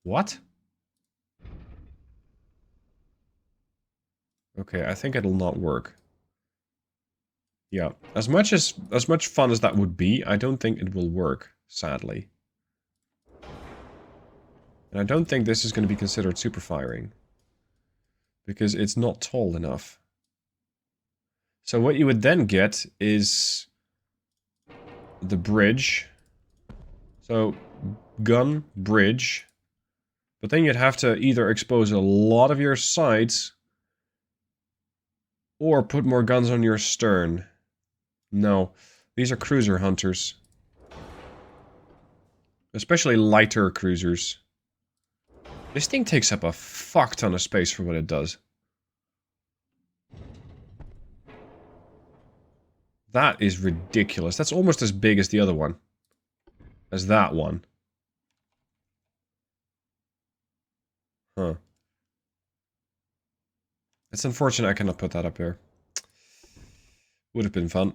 [SPEAKER 2] What? Okay, I think it'll not work. Yeah, as much fun as that would be, I don't think it will work, sadly. And I don't think this is going to be considered super firing. Because it's not tall enough. So what you would then get is the bridge. So gun, bridge. But then you'd have to either expose a lot of your sides or put more guns on your stern. No, these are cruiser hunters. Especially lighter cruisers. This thing takes up a fuck ton of space for what it does. That is ridiculous. That's almost as big as the other one. As that one. Huh. It's unfortunate I cannot put that up there. Would have been fun.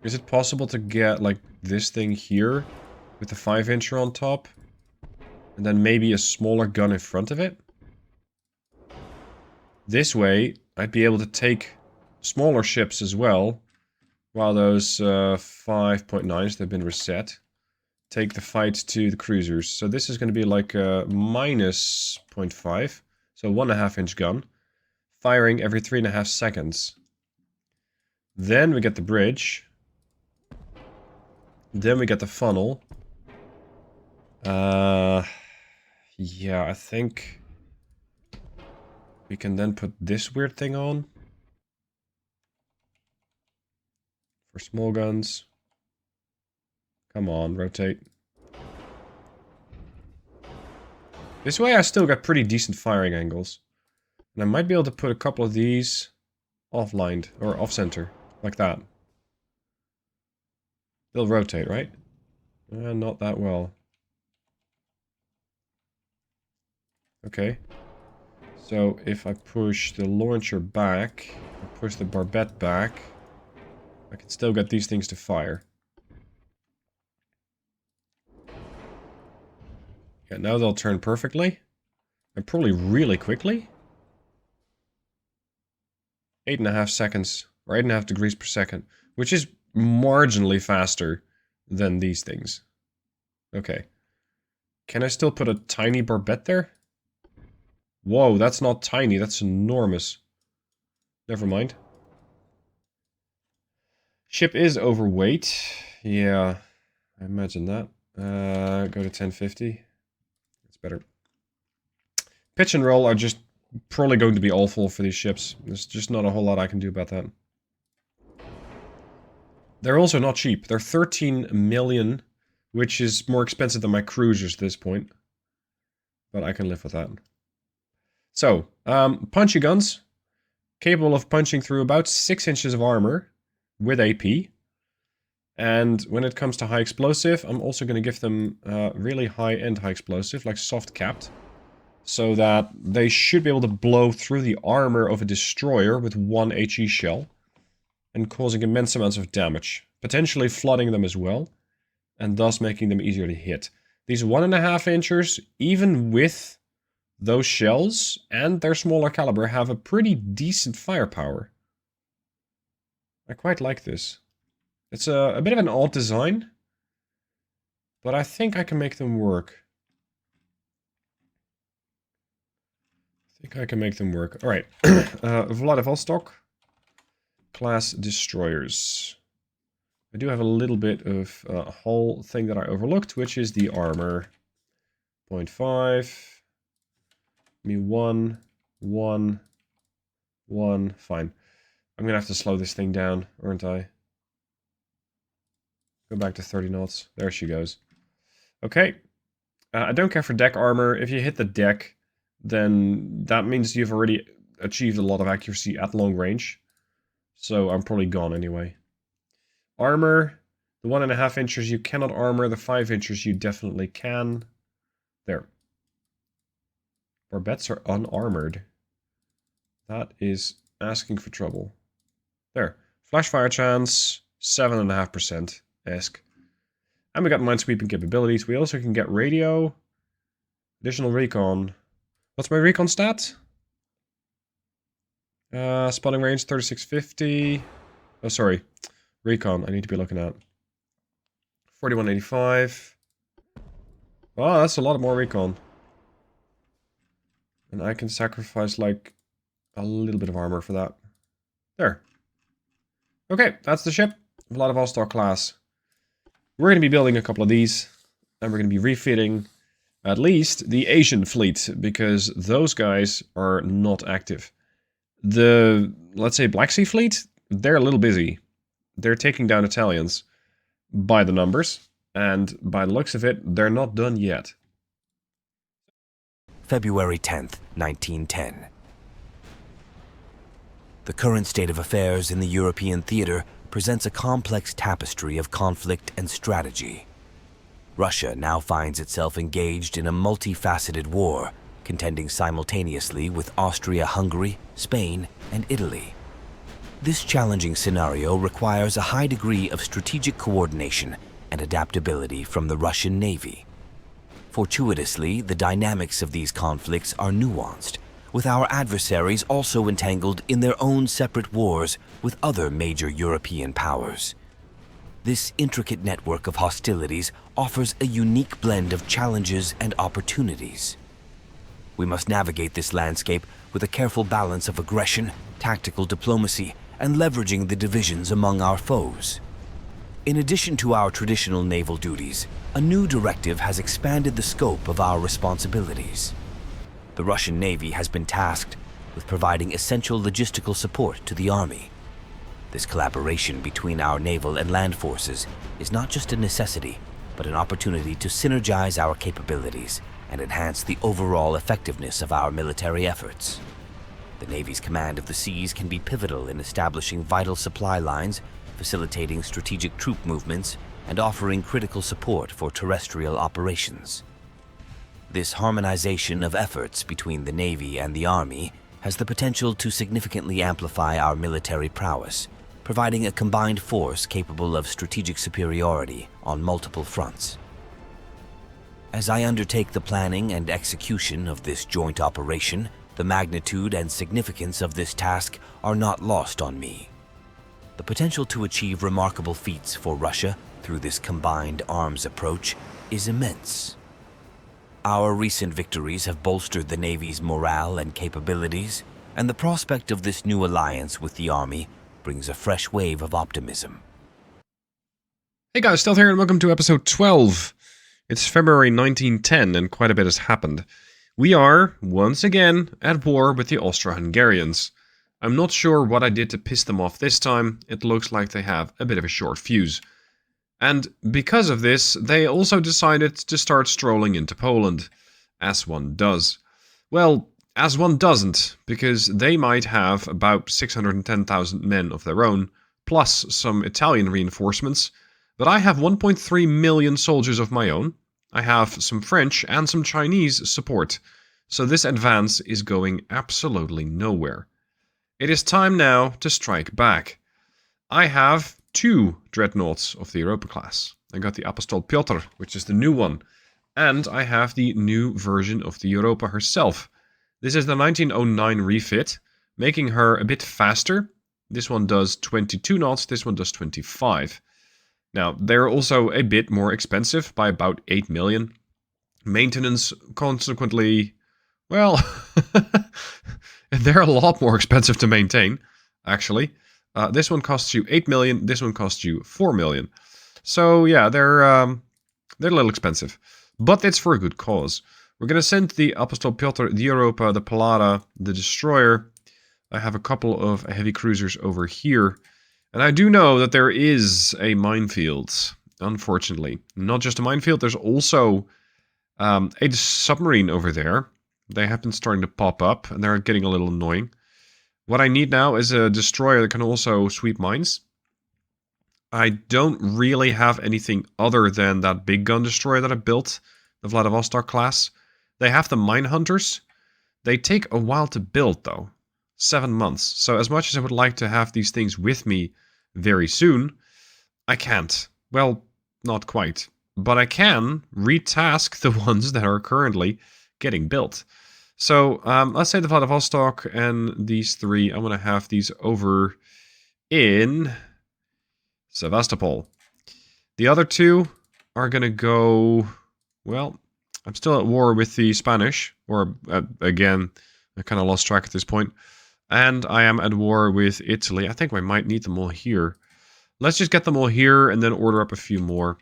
[SPEAKER 2] Is it possible to get, like, this thing here? With the 5-incher on top? And then maybe a smaller gun in front of it? This way, I'd be able to take smaller ships as well, while those 5.9s, they've been reset, take the fight to the cruisers. So this is going to be like a minus 0.5, so 1.5-inch gun, firing every 3.5 seconds. Then we get the bridge. Then we get the funnel. Yeah, I think we can then put this weird thing on. For small guns. Come on, rotate. This way I still got pretty decent firing angles. And I might be able to put a couple of these off-lined, or off-center, like that. They'll rotate, right? Not that well. Okay. So if I push the launcher back, I push the barbette back, I can still get these things to fire. Yeah, now they'll turn perfectly. And probably really quickly. 8.5 seconds, or 8.5 degrees per second, which is marginally faster than these things. Okay. Can I still put a tiny barbette there? Whoa, that's not tiny, that's enormous. Never mind. Ship is overweight. Yeah, I imagine that. Go to 1050. That's better. Pitch and roll are just probably going to be awful for these ships. There's just not a whole lot I can do about that. They're also not cheap. They're 13 million, which is more expensive than my cruisers at this point. But I can live with that. So, punchy guns. Capable of punching through about 6 inches of armor with AP. And when it comes to high explosive, I'm also going to give them really high-end high explosive, like soft capped. So that they should be able to blow through the armor of a destroyer with 1 HE shell. And causing immense amounts of damage. Potentially flooding them as well. And thus making them easier to hit. These 1.5 inchers, even with those shells and their smaller caliber, have a pretty decent firepower. I quite like this. It's a bit of an odd design. But I think I can make them work. Alright. Vladivostok. Class destroyers. I do have a little bit of a whole thing that I overlooked, which is the armor. 0.5. Me 1. 1. 1. Fine. I'm gonna have to slow this thing down, aren't I? Go back to 30 knots. There she goes. Okay. I don't care for deck armor. If you hit the deck, then that means you've already achieved a lot of accuracy at long range. So I'm probably gone anyway. Armor. The 1.5 inches you cannot armor. The 5 inches you definitely can. There. Barbettes are unarmored. That is asking for trouble. There. Flash fire chance. 7.5%. Esque. And we got minesweeping capabilities. We also can get radio. Additional recon. What's my recon stat? Spotting range 3650. Oh, sorry. Recon, I need to be looking at. 4185. Oh, that's a lot more recon. And I can sacrifice, like, a little bit of armor for that. There. Okay, that's the ship. Vladivostok class. We're going to be building a couple of these. And we're going to be refitting at least the Asian fleet. Because those guys are not active. The, let's say, Black Sea fleet, they're a little busy. They're taking down Italians by the numbers. And by the looks of it, they're not done yet.
[SPEAKER 1] February 10th, 1910. The current state of affairs in the European theater presents a complex tapestry of conflict and strategy. Russia now finds itself engaged in a multifaceted war, contending simultaneously with Austria-Hungary, Spain, and Italy. This challenging scenario requires a high degree of strategic coordination and adaptability from the Russian Navy. Fortuitously, the dynamics of these conflicts are nuanced, with our adversaries also entangled in their own separate wars with other major European powers. This intricate network of hostilities offers a unique blend of challenges and opportunities. We must navigate this landscape with a careful balance of aggression, tactical diplomacy, and leveraging the divisions among our foes. In addition to our traditional naval duties, a new directive has expanded the scope of our responsibilities. The Russian Navy has been tasked with providing essential logistical support to the Army. This collaboration between our naval and land forces is not just a necessity, but an opportunity to synergize our capabilities and enhance the overall effectiveness of our military efforts. The Navy's command of the seas can be pivotal in establishing vital supply lines, facilitating strategic troop movements, and offering critical support for terrestrial operations. This harmonization of efforts between the Navy and the Army has the potential to significantly amplify our military prowess, providing a combined force capable of strategic superiority on multiple fronts. As I undertake the planning and execution of this joint operation, the magnitude and significance of this task are not lost on me. The potential to achieve remarkable feats for Russia through this combined arms approach is immense. Our recent victories have bolstered the Navy's morale and capabilities, and the prospect of this new alliance with the Army brings a fresh wave of optimism.
[SPEAKER 3] Hey guys, Stealth here, and welcome to episode 12. It's February 1910, and quite a bit has happened. We are, once again, at war with the Austro-Hungarians. I'm not sure what I did to piss them off this time. It looks like they have a bit of a short fuse. And because of this, they also decided to start strolling into Poland. As one does. Well, as one doesn't, because they might have about 610,000 men of their own, plus some Italian reinforcements, but I have 1.3 million soldiers of my own. I have some French and some Chinese support, so this advance is going absolutely nowhere. It is time now to strike back. I have 2 dreadnoughts of the Europa class. I got the Admiral Petro, which is the new one, and I have the new version of the Europa herself. This is the 1909 refit, making her a bit faster. This one does 22 knots, this one does 25. Now, they're also a bit more expensive by about 8 million. Maintenance, consequently, well, they're a lot more expensive to maintain, actually. This one costs you 8 million, this one costs you 4 million. So, yeah, they're a little expensive. But it's for a good cause. We're going to send the Admiral Petro, the Europa, the Pallada, the Destroyer. I have a couple of heavy cruisers over here. And I do know that there is a minefield, unfortunately. Not just a minefield, there's also a submarine over there. They have been starting to pop up, and they're getting a little annoying. What I need now is a destroyer that can also sweep mines. I don't really have anything other than that big gun destroyer that I built, the Vladivostok class. They have the mine hunters. They take a while to build, though. 7 months. So as much as I would like to have these things with me very soon, I can't. Well, not quite. But I can retask the ones that are currently getting built. So let's say the Vladivostok and these 3, I'm going to have these over in Sevastopol. The other 2 are going to go, well, I'm still at war with the Spanish, or again, I kind of lost track at this point. And I am at war with Italy. I think I might need them all here. Let's just get them all here and then order up a few more.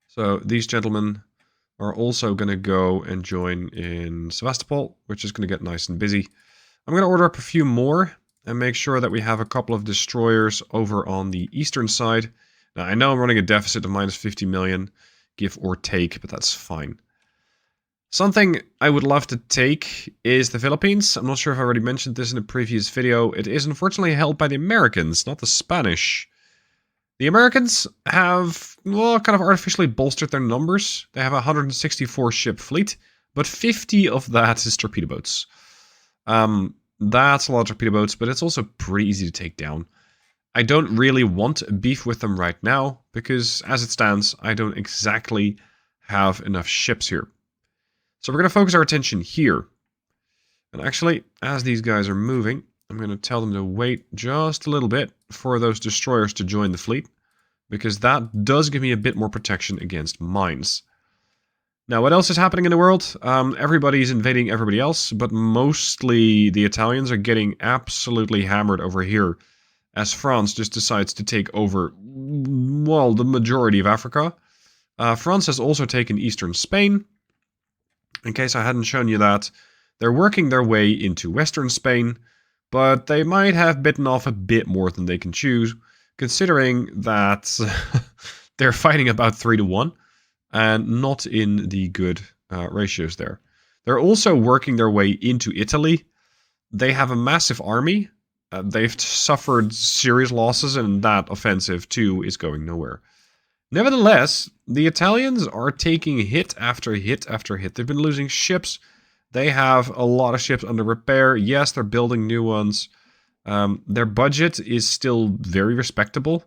[SPEAKER 3] So these gentlemen are also going to go and join in Sevastopol, which is going to get nice and busy. I'm going to order up a few more and make sure that we have a couple of destroyers over on the eastern side. Now, I know I'm running a deficit of minus 50 million, give or take, but that's fine. Something I would love to take is the Philippines. I'm not sure if I already mentioned this in a previous video. It is unfortunately held by the Americans, not the Spanish. The Americans have, well, kind of artificially bolstered their numbers. They have a 164 ship fleet, but 50 of that is torpedo boats. That's a lot of torpedo boats, but it's also pretty easy to take down. I don't really want beef with them right now, because as it stands, I don't exactly have enough ships here. So we're going to focus our attention here. And actually, as these guys are moving, I'm going to tell them to wait just a little bit for those destroyers to join the fleet, because that does give me a bit more protection against mines. Now, what else is happening in the world? Everybody's invading everybody else, but mostly the Italians are getting absolutely hammered over here as France just decides to take over, well, the majority of Africa. France has also taken eastern Spain. In case I hadn't shown you that, they're working their way into western Spain, but they might have bitten off a bit more than they can chew, considering that they're fighting about 3-1, and not in the good ratios there. They're also working their way into Italy. They have a massive army. They've suffered serious losses, and that offensive too is going nowhere. Nevertheless, the Italians are taking hit after hit after hit. They've been losing ships. They have a lot of ships under repair. Yes, they're building new ones. Their budget is still very respectable.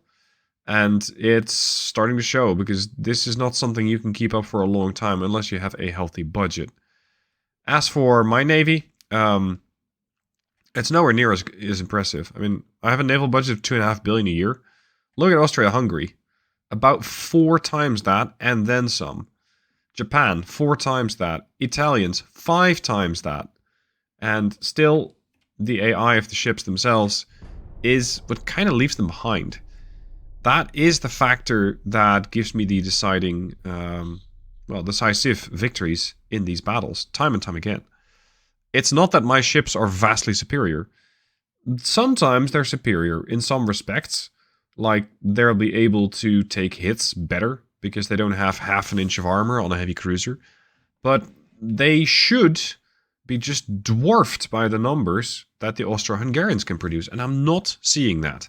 [SPEAKER 3] And it's starting to show, because this is not something you can keep up for a long time unless you have a healthy budget. As for my navy, it's nowhere near as impressive. I mean, I have a naval budget of 2.5 billion a year. Look at Austro-Hungary. About 4 times that, and then some. Japan, 4 times that. Italians, 5 times that. And still, the AI of the ships themselves is what kind of leaves them behind. That is the factor that gives me the deciding, decisive victories in these battles, time and time again. It's not that my ships are vastly superior. Sometimes they're superior in some respects, like they'll be able to take hits better because they don't have half an inch of armor on a heavy cruiser, but they should be just dwarfed by the numbers that the Austro-Hungarians can produce, and I'm not seeing that.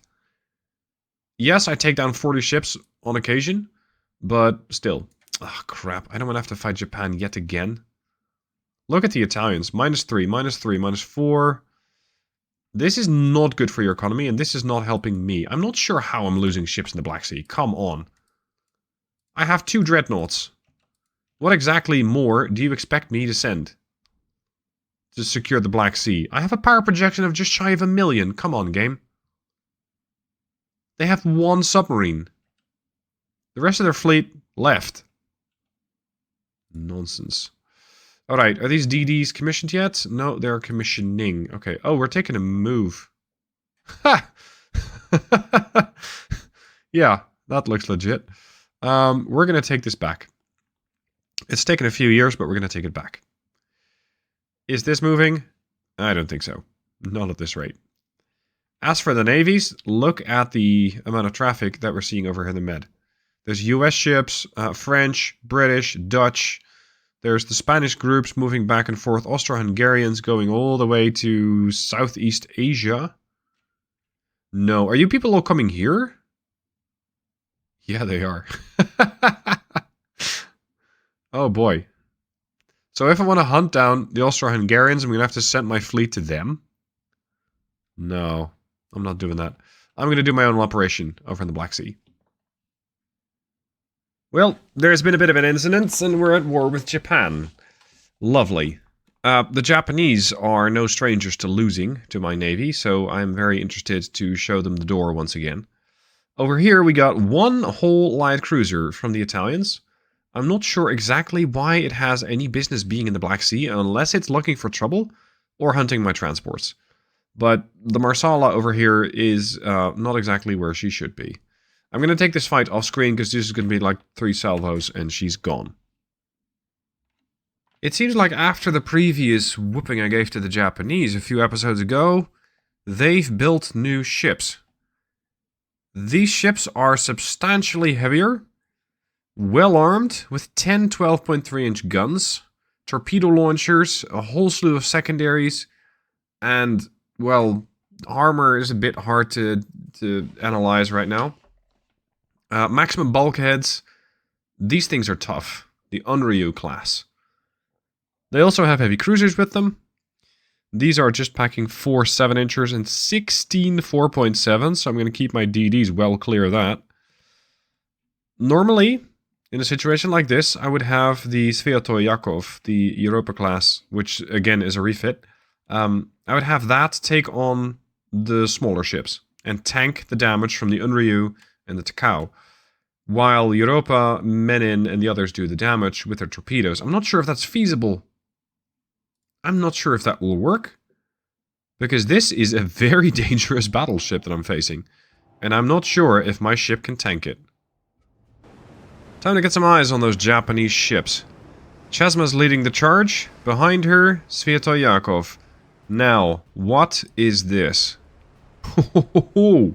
[SPEAKER 3] Yes, I take down 40 ships on occasion, but still. Oh, crap. I don't want to have to fight Japan yet again. Look at the Italians. -3, -3, -4. This is not good for your economy, and this is not helping me. I'm not sure how I'm losing ships in the Black Sea. Come on. I have 2 dreadnoughts. What exactly more do you expect me to send to secure the Black Sea? I have a power projection of just shy of 1 million. Come on, game. They have 1 submarine. The rest of their fleet left. Nonsense. Alright, are these DDs commissioned yet? No, they're commissioning. Okay. Oh, we're taking a move. Ha! Yeah, that looks legit. We're going to take this back. It's taken a few years, but we're going to take it back. Is this moving? I don't think so. Not at this rate. As for the navies, look at the amount of traffic that we're seeing over here in the Med. There's US ships, French, British, Dutch. There's the Spanish groups moving back and forth. Austro-Hungarians going all the way to Southeast Asia. No. Are you people all coming here? Yeah, they are. Oh boy. So if I want to hunt down the Austro-Hungarians, I'm going to have to send my fleet to them? No. I'm not doing that. I'm going to do my own operation over in the Black Sea. Well, there's been a bit of an incident, and we're at war with Japan. Lovely. The Japanese are no strangers to losing to my navy, so I'm very interested to show them the door once again. Over here, we got 1 whole light cruiser from the Italians. I'm not sure exactly why it has any business being in the Black Sea, unless it's looking for trouble or hunting my transports. But the Marsala over here is not exactly where she should be. I'm going to take this fight off screen because this is going to be like 3 salvos and she's gone. It seems like after the previous whooping I gave to the Japanese a few episodes ago, they've built new ships. These ships are substantially heavier, well armed with 10 12.3-inch guns, torpedo launchers, a whole slew of secondaries, and, well, armor is a bit hard to analyze right now. Maximum bulkheads. These things are tough. The Unryu class. They also have heavy cruisers with them. These are just packing 4 7-inchers and 16 4.7, so I'm going to keep my DDs well clear of that. Normally, in a situation like this, I would have the Sviatoy Yakov, the Europa class, which again is a refit. I would have that take on the smaller ships and tank the damage from the Unryu and the Takao, while Europa, Menin, and the others do the damage with their torpedoes. I'm not sure if that's feasible. I'm not sure if that will work. Because this is a very dangerous battleship that I'm facing. And I'm not sure if my ship can tank it. Time to get some eyes on those Japanese ships. Chesma's leading the charge. Behind her, Sviatoy Yakov. Now, what is this? The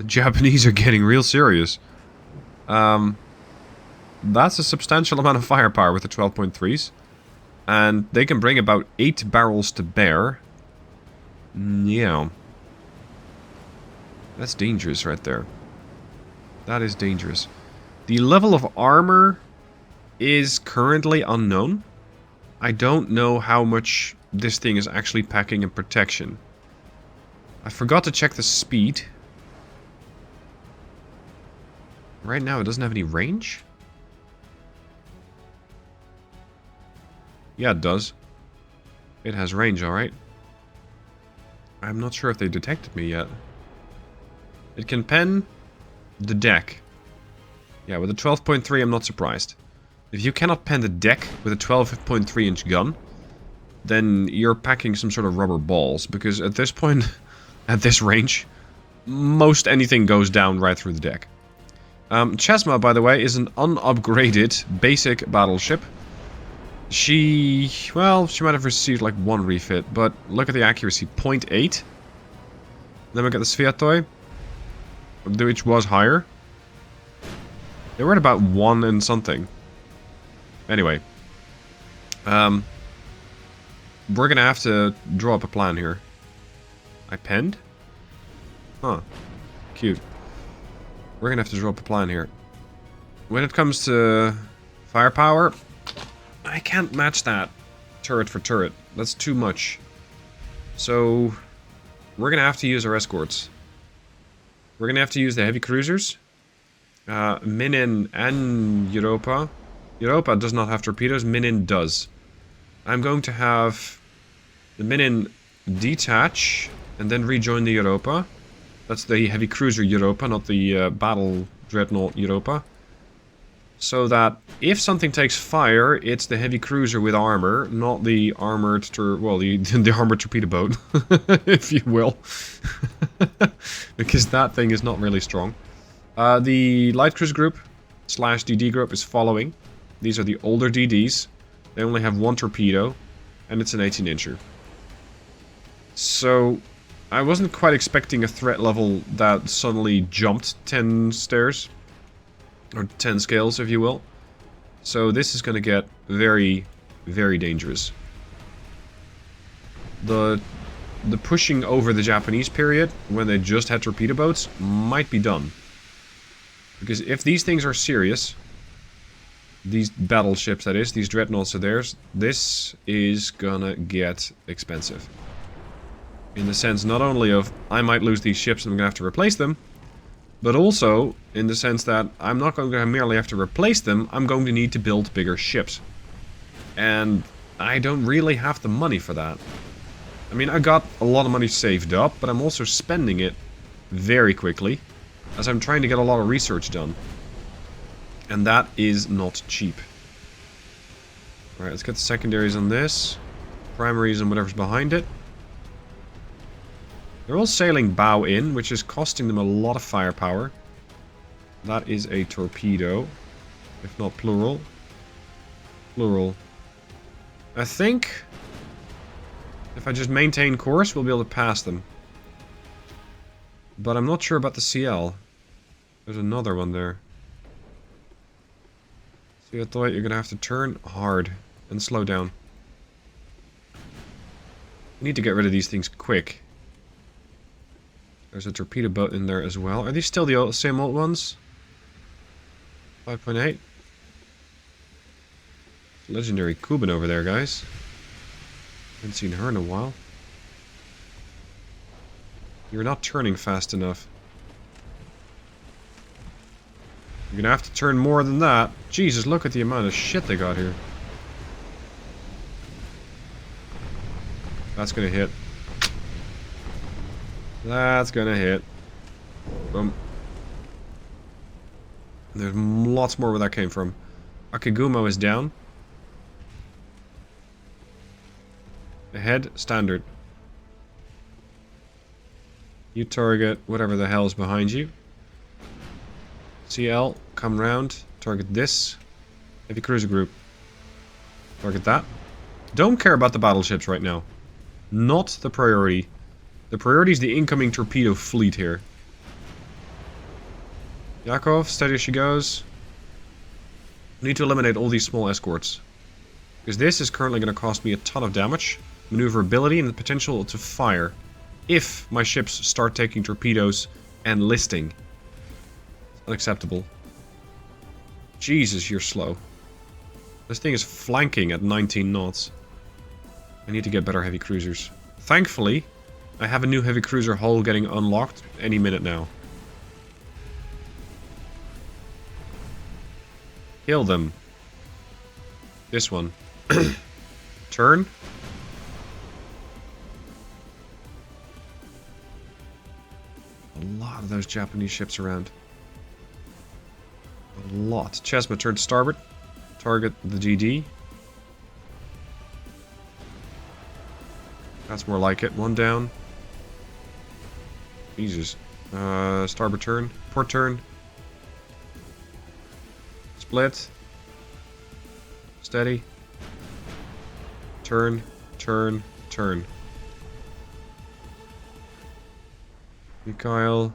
[SPEAKER 3] Japanese are getting real serious. That's a substantial amount of firepower with the 12.3s. And they can bring about 8 barrels to bear. Yeah. That's dangerous right there. That is dangerous. The level of armor is currently unknown. I don't know how much this thing is actually packing in protection. I forgot to check the speed. Right now it doesn't have any range? Yeah, it does. It has range, alright. I'm not sure if they detected me yet. It can pen the deck. Yeah, with a 12.3 I'm not surprised. If you cannot pen the deck with a 12.3 inch gun, then you're packing some sort of rubber balls, because at this point, at this range, most anything goes down right through the deck. Chesma, by the way, is an unupgraded basic battleship. She might have received like 1 refit, but look at the accuracy, 0.8. Then we got the Sviatoy, which was higher. They were at about 1 and something. Anyway. We're gonna have to draw up a plan here. I penned? Huh. Cute. We're gonna have to draw up a plan here. When it comes to firepower, I can't match that turret for turret. That's too much. So, we're gonna have to use our escorts. We're gonna have to use the heavy cruisers. Minin and Europa. Europa does not have torpedoes, Minin does. I'm going to have the Minin detach and then rejoin the Europa. That's the heavy cruiser Europa, not the battle dreadnought Europa. So that if something takes fire, it's the heavy cruiser with armor, not the armored, the armored torpedo boat, if you will. Because that thing is not really strong. The light cruise group / DD group is following. These are the older DDs. They only have 1 torpedo, and it's an 18-incher. So, I wasn't quite expecting a threat level that suddenly jumped 10 stairs. Or 10 scales, if you will. So this is going to get very, very dangerous. The pushing over the Japanese period, when they just had torpedo boats, might be done. Because if these things are serious, these battleships that is, these dreadnoughts are theirs, this is gonna get expensive. In the sense not only of, I might lose these ships and I'm gonna have to replace them, but also in the sense that I'm not going to merely have to replace them, I'm going to need to build bigger ships. And I don't really have the money for that. I mean, I got a lot of money saved up, but I'm also spending it very quickly, as I'm trying to get a lot of research done. And that is not cheap. Alright, let's get the secondaries on this. Primaries and whatever's behind it. They're all sailing bow in, which is costing them a lot of firepower. That is a torpedo, if not plural. Plural. I think if I just maintain course, we'll be able to pass them. But I'm not sure about the CL. There's another one there. See, I thought you're gonna have to turn hard and slow down. We need to get rid of these things quick. There's a torpedo boat in there as well. Are these still the same old ones? 5.8. Legendary Kuban over there, guys. Haven't seen her in a while. You're not turning fast enough. You're gonna have to turn more than that. Jesus, look at the amount of shit they got here. That's gonna hit. That's gonna hit. Boom. There's lots more where that came from. Akigumo is down. Ahead, standard. You target whatever the hell is behind you. CL, come round. Target this. Heavy cruiser group. Target that. Don't care about the battleships right now. Not the priority. The priority is the incoming torpedo fleet here. Yakov, steady as she goes. We need to eliminate all these small escorts. Because this is currently going to cost me a ton of damage, maneuverability, and the potential to fire. If my ships start taking torpedoes and listing. It's unacceptable. Jesus, you're slow. This thing is flanking at 19 knots. I need to get better heavy cruisers. Thankfully, I have a new heavy cruiser hull getting unlocked any minute now. Kill them. This one. Turn. A lot of those Japanese ships around. A lot. Chesma, turn to starboard. Target the GD. That's more like it. One down. Jesus. Starboard turn. Port turn. Split. Steady. Turn. Turn. Turn. Mikhail.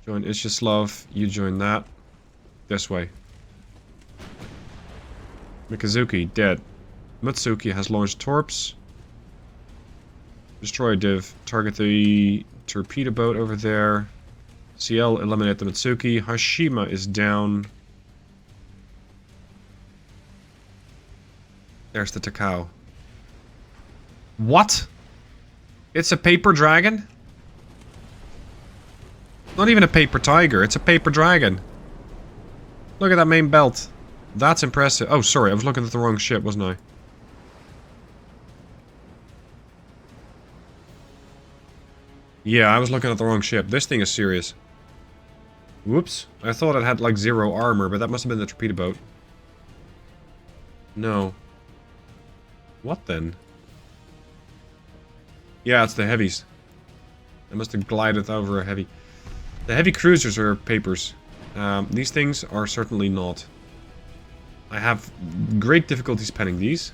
[SPEAKER 3] Join Ishislav. You join that. This way. Mikazuki, dead. Mutsuki has launched torps. Destroy div. Target the torpedo boat over there. CL, eliminate the Mitsuki. Hashima is down. There's the Takao. What? It's a paper dragon? Not even a paper tiger, it's a paper dragon. Look at that main belt. That's impressive. Oh, sorry, I was looking at the wrong ship, wasn't I? Yeah, I was looking at the wrong ship. This thing is serious. Whoops. I thought it had like 0 armor, but that must have been the torpedo boat. No. What then? Yeah, it's the heavies. I must have glided over a heavy. The heavy cruisers are papers. These things are certainly not. I have great difficulties penning these.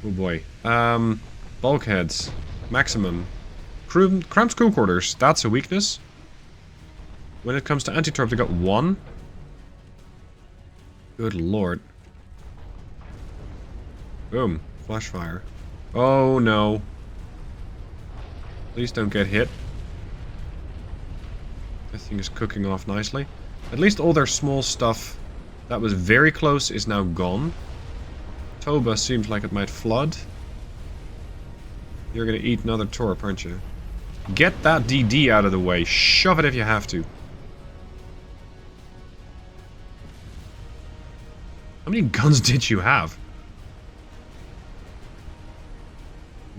[SPEAKER 3] Oh boy. Bulkheads. Maximum. Cramped crew quarters. That's a weakness. When it comes to anti-torp, they got 1. Good lord. Boom. Flash fire. Oh no. Please don't get hit. That thing is cooking off nicely. At least all their small stuff that was very close is now gone. Toba seems like it might flood. You're gonna eat another torp, aren't you? Get that DD out of the way. Shove it if you have to. How many guns did you have?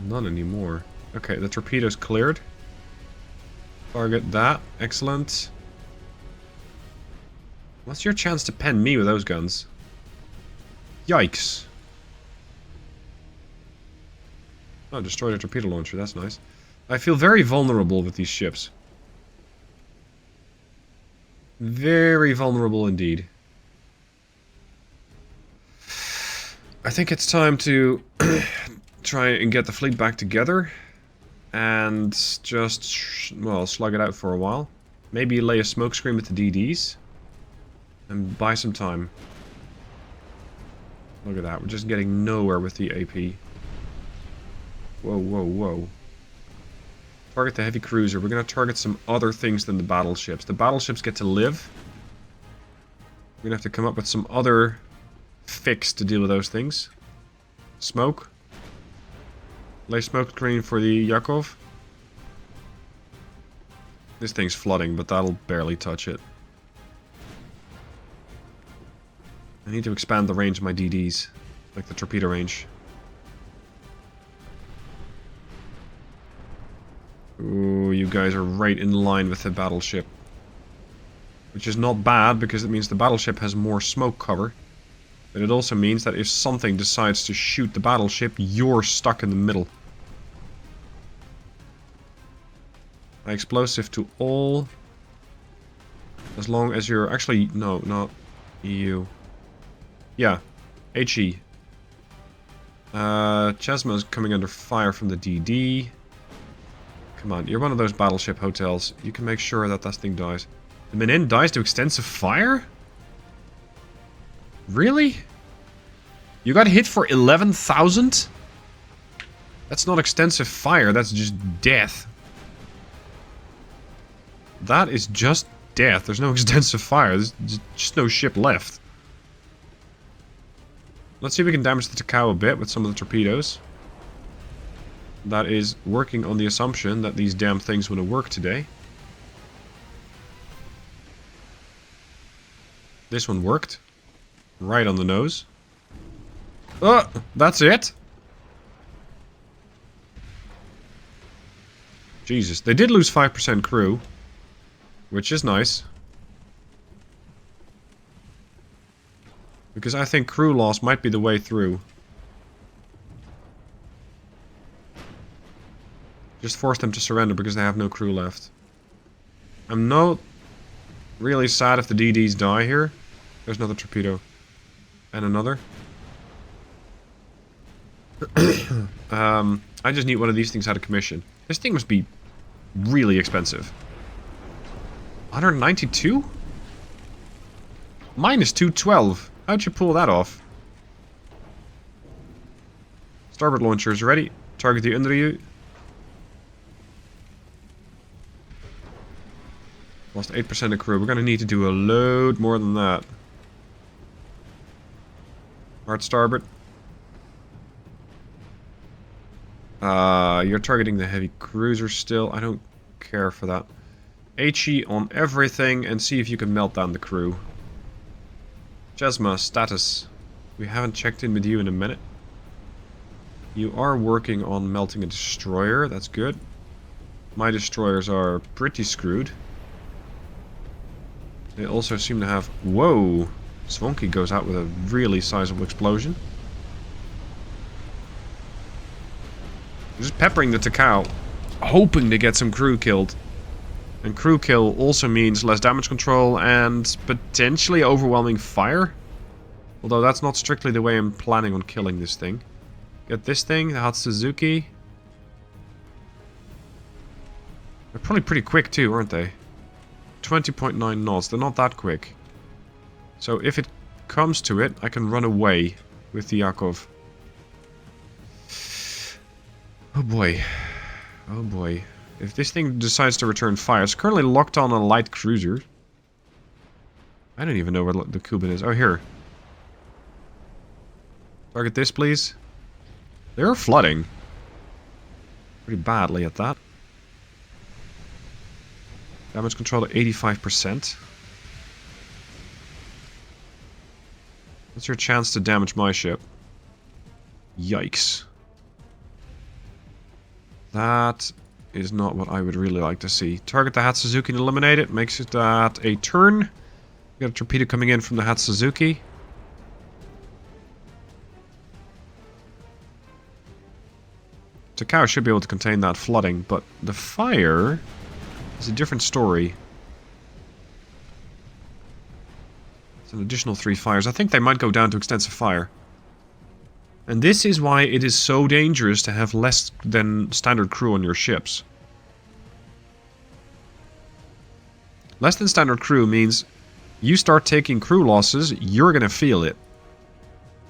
[SPEAKER 3] None anymore. Okay, the torpedo's cleared. Target that. Excellent. What's your chance to pen me with those guns? Yikes. Oh, destroyed a torpedo launcher. That's nice. I feel very vulnerable with these ships. Very vulnerable indeed. I think it's time to try and get the fleet back together. And just, well, slug it out for a while. Maybe lay a smokescreen with the DDs. And buy some time. Look at that. We're just getting nowhere with the AP. Whoa, whoa, whoa. Target the heavy cruiser. We're going to target some other things than the battleships. The battleships get to live. We're going to have to come up with some other fix to deal with those things. Smoke. Lay smoke screen for the Yakov. This thing's flooding, but that'll barely touch it. I need to expand the range of my DDs, like the torpedo range. Ooh, you guys are right in line with the battleship. Which is not bad, because it means the battleship has more smoke cover. But it also means that if something decides to shoot the battleship, you're stuck in the middle. Explosive to all. As long as you're... Actually, no, not EU. Yeah, HE. Chesma is coming under fire from the DD. Come on, you're one of those battleship hotels. You can make sure that that thing dies. The Menin dies to extensive fire? Really? You got hit for 11,000? That's not extensive fire, that's just death. That is just death. There's no extensive fire. There's just no ship left. Let's see if we can damage the Takao a bit with some of the torpedoes. That is working on the assumption that these damn things want to work today. This one worked. Right on the nose. Oh, that's it? Jesus, they did lose 5% crew. Which is nice. Because I think crew loss might be the way through. Just force them to surrender because they have no crew left. I'm not really sad if the DDs die here. There's another torpedo. And another. I just need one of these things out of commission. This thing must be really expensive. 192? Minus 212. How'd you pull that off? Starboard launchers ready. Target the under you. Lost 8% of crew. We're gonna need to do a load more than that. Hard starboard. You're targeting the heavy cruiser still. I don't care for that. HE on everything and see if you can melt down the crew. Chesma, status. We haven't checked in with you in a minute. You are working on melting a destroyer, that's good. My destroyers are pretty screwed. They also seem to have... Whoa! Svonky goes out with a really sizable explosion. Just peppering the Takao, hoping to get some crew killed. And crew kill also means less damage control and potentially overwhelming fire. Although that's not strictly the way I'm planning on killing this thing. Get this thing, the Hatsuzuki. They're probably pretty quick too, aren't they? 20.9 knots, they're not that quick. So if it comes to it, I can run away with the Yakov. Oh boy. Oh boy. If this thing decides to return fire, it's currently locked on a light cruiser. I don't even know where the Kuban is. Oh, here. Target this, please. They're flooding. Pretty badly at that. Damage control at 85%. What's your chance to damage my ship? Yikes. That is not what I would really like to see. Target the Hatsuzuki and eliminate it. Makes it at a turn. We got a torpedo coming in from the Hatsuzuki. Takao should be able to contain that flooding, but the fire is a different story. It's an additional 3 fires. I think they might go down to extensive fire. And this is why it is so dangerous to have less than standard crew on your ships. Less than standard crew means you start taking crew losses, you're gonna feel it.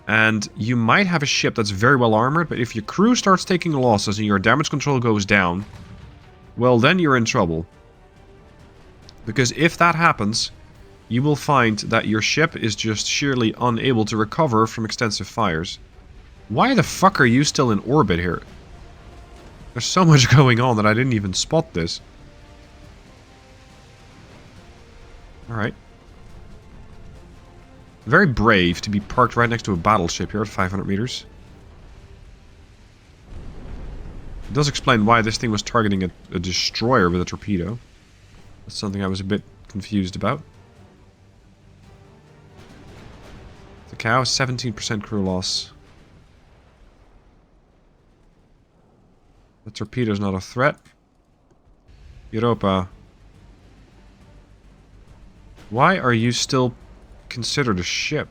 [SPEAKER 3] And you might have a ship that's very well armored, but if your crew starts taking losses and your damage control goes down, well then you're in trouble. Because if that happens, you will find that your ship is just sheerly unable to recover from extensive fires. Why the fuck are you still in orbit here? There's so much going on that I didn't even spot this. Alright. Very brave to be parked right next to a battleship here at 500 meters. It does explain why this thing was targeting a destroyer with a torpedo. That's something I was a bit confused about. The cow, 17% crew loss. The torpedo's not a threat. Europa. Why are you still considered a ship?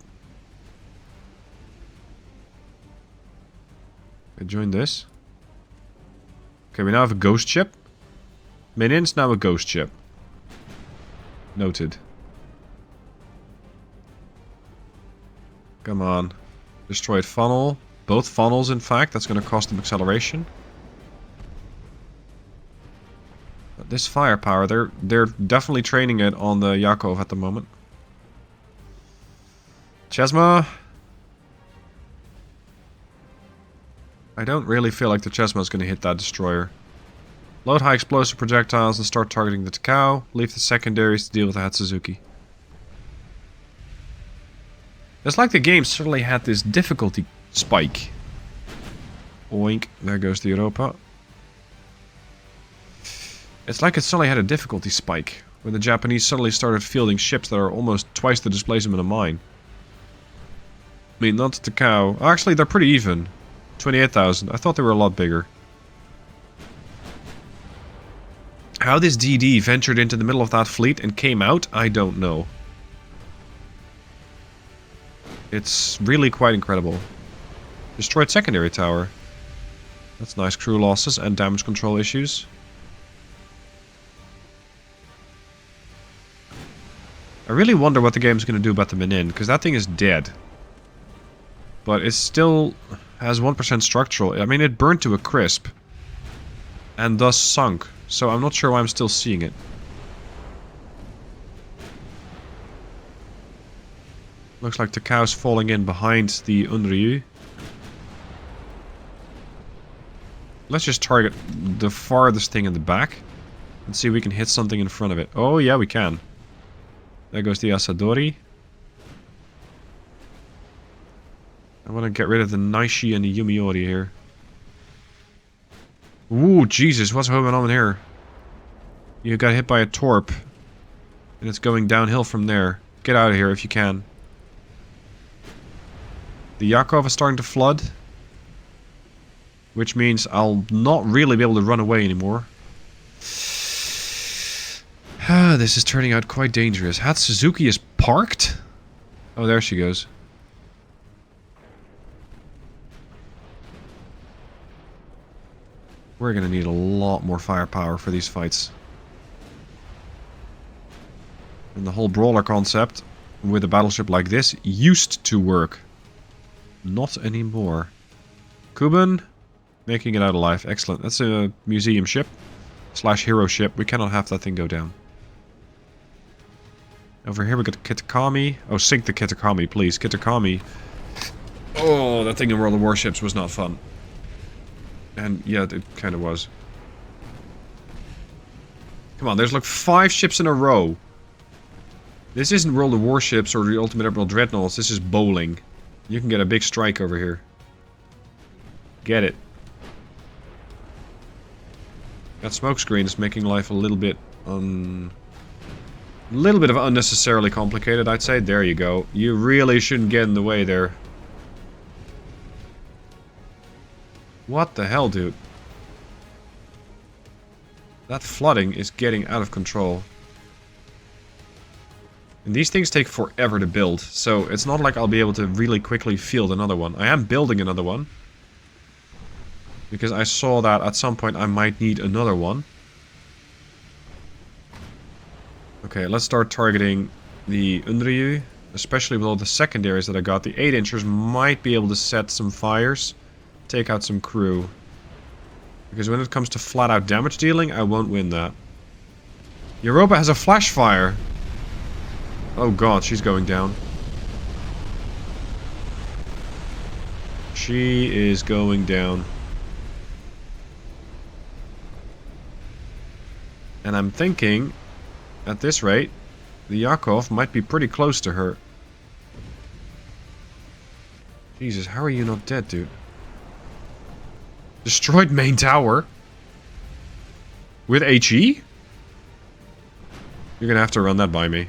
[SPEAKER 3] I joined this. Okay, we now have a ghost ship. Menin's now a ghost ship. Noted. Come on. Destroyed funnel. Both funnels, in fact. That's going to cost them acceleration. But this firepower, they're definitely training it on the Yakov at the moment. Chesma. I don't really feel like the Chesma is going to hit that destroyer. Load high explosive projectiles and start targeting the Takao. Leave the secondaries to deal with the Hatsuzuki. It's like the game suddenly had this difficulty spike. Oink, there goes the Europa. It's like it suddenly had a difficulty spike, when the Japanese suddenly started fielding ships that are almost twice the displacement of mine. I mean, not the Takao. Actually, they're pretty even. 28,000. I thought they were a lot bigger. How this DD ventured into the middle of that fleet and came out, I don't know. It's really quite incredible. Destroyed secondary tower. That's nice crew losses and damage control issues. I really wonder what the game's going to do about the Menin, because that thing is dead. But it still has 1% structural. I mean, it burned to a crisp. And thus sunk. So I'm not sure why I'm still seeing it. Looks like the cow's falling in behind the Unryu. Let's just target the farthest thing in the back. And see if we can hit something in front of it. Oh yeah, we can. There goes the Asadori. I want to get rid of the Naishi and the Yumiori here. Ooh, Jesus, what's going on here? You got hit by a torp. And it's going downhill from there. Get out of here if you can. The Yakov is starting to flood. Which means I'll not really be able to run away anymore. This is turning out quite dangerous. Hatsuzuki is parked? Oh, there she goes. We're gonna need a lot more firepower for these fights. And the whole brawler concept with a battleship like this used to work. Not anymore. Kuban, making it out alive. Excellent. That's a museum ship. / hero ship. We cannot have that thing go down. Over here we got the Kitakami. Oh, sink the Kitakami, please. Kitakami. Oh, that thing in World of Warships was not fun. And yeah, it kind of was. Come on, there's like 5 ships in a row. This isn't World of Warships or the Ultimate Admiral Dreadnoughts. This is bowling. You can get a big strike over here. Get it. That smokescreen is making life a little bit of unnecessarily complicated, I'd say. There you go. You really shouldn't get in the way there. What the hell, dude? That flooding is getting out of control. And these things take forever to build, so it's not like I'll be able to really quickly field another one. I am building another one. Because I saw that at some point I might need another one. Okay, let's start targeting the Unryu. Especially with all the secondaries that I got. The 8-inchers might be able to set some fires. Take out some crew. Because when it comes to flat out damage dealing, I won't win that. Europa has a flash fire. Oh god, she's going down. She is going down. And I'm thinking, at this rate, the Yakov might be pretty close to her. Jesus, how are you not dead, dude? Destroyed main tower? With HE? You're gonna have to run that by me.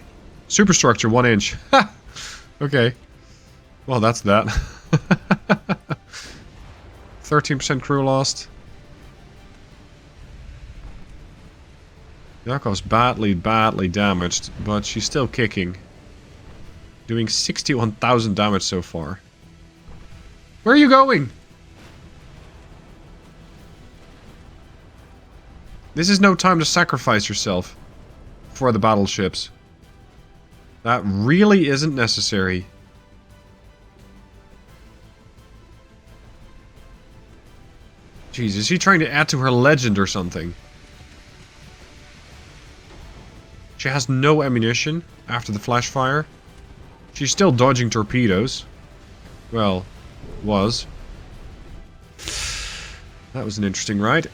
[SPEAKER 3] Superstructure, 1 inch. Ha! Okay. Well, that's that. 13% crew lost. Yakov's badly damaged, but she's still kicking. Doing 61,000 damage so far. Where are you going? This is no time to sacrifice yourself for the battleships. That really isn't necessary. Jeez, is she trying to add to her legend or something? She has no ammunition after the flash fire. She's still dodging torpedoes. Well, was. That was an interesting ride.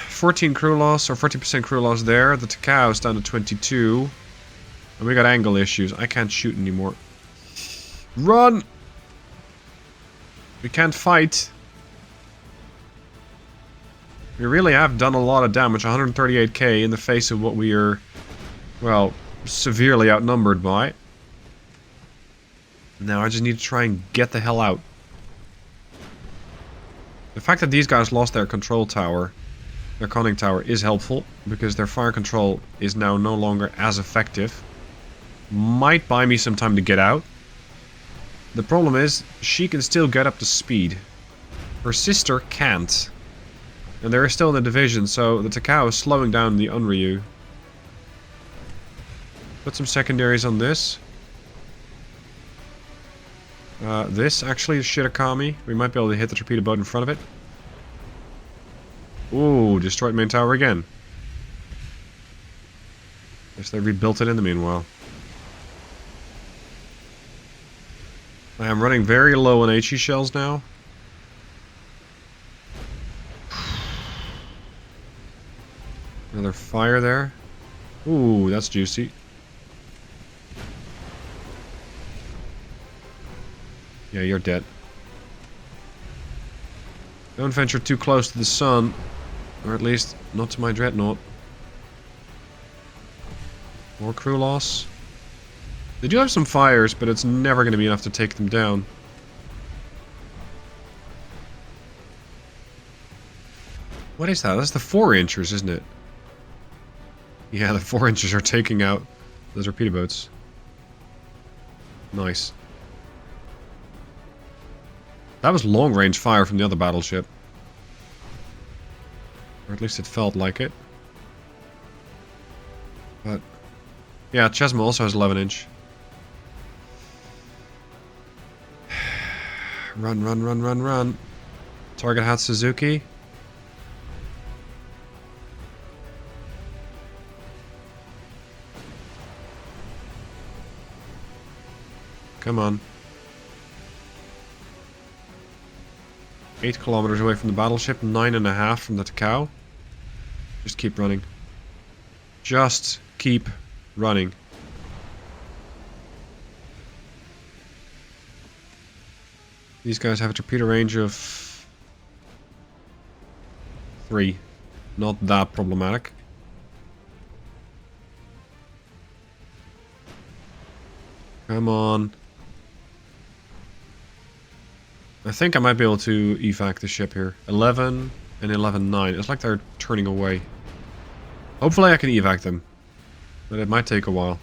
[SPEAKER 3] 14 crew loss, or 40% crew loss there. The Takau's down to 22. And we got angle issues. I can't shoot anymore. Run! We can't fight. We really have done a lot of damage. 138k in the face of what we are, well, severely outnumbered by. Now I just need to try and get the hell out. The fact that these guys lost their control tower, their conning tower, is helpful, because their fire control is now no longer as effective. Might buy me some time to get out. The problem is, she can still get up to speed. Her sister can't. And they're still in the division, so the Takao is slowing down the Unryu. Put some secondaries on this. This actually is Shirakami. We might be able to hit the torpedo boat in front of it. Ooh, destroyed main tower again. Guess they rebuilt it in the meanwhile. I am running very low on HE shells now. Another fire there. Ooh, that's juicy. Yeah, you're dead. Don't venture too close to the sun. Or at least, not to my dreadnought. More crew loss. They do have some fires, but it's never going to be enough to take them down. What is that? That's the 4-inchers, isn't it? Yeah, the 4-inchers are taking out those torpedo boats. Nice. That was long-range fire from the other battleship. Or at least it felt like it. But... yeah, Chesma also has 11-inch. Run, run, run, run, run. Target hat Suzuki. Come on. 8 kilometers away from the battleship, 9.5 from the Takao. Just keep running. Just keep running. These guys have a torpedo range of 3. Not that problematic. Come on. I think I might be able to evac the ship here. 11 and 11-9. It's like they're turning away. Hopefully I can evac them. But it might take a while.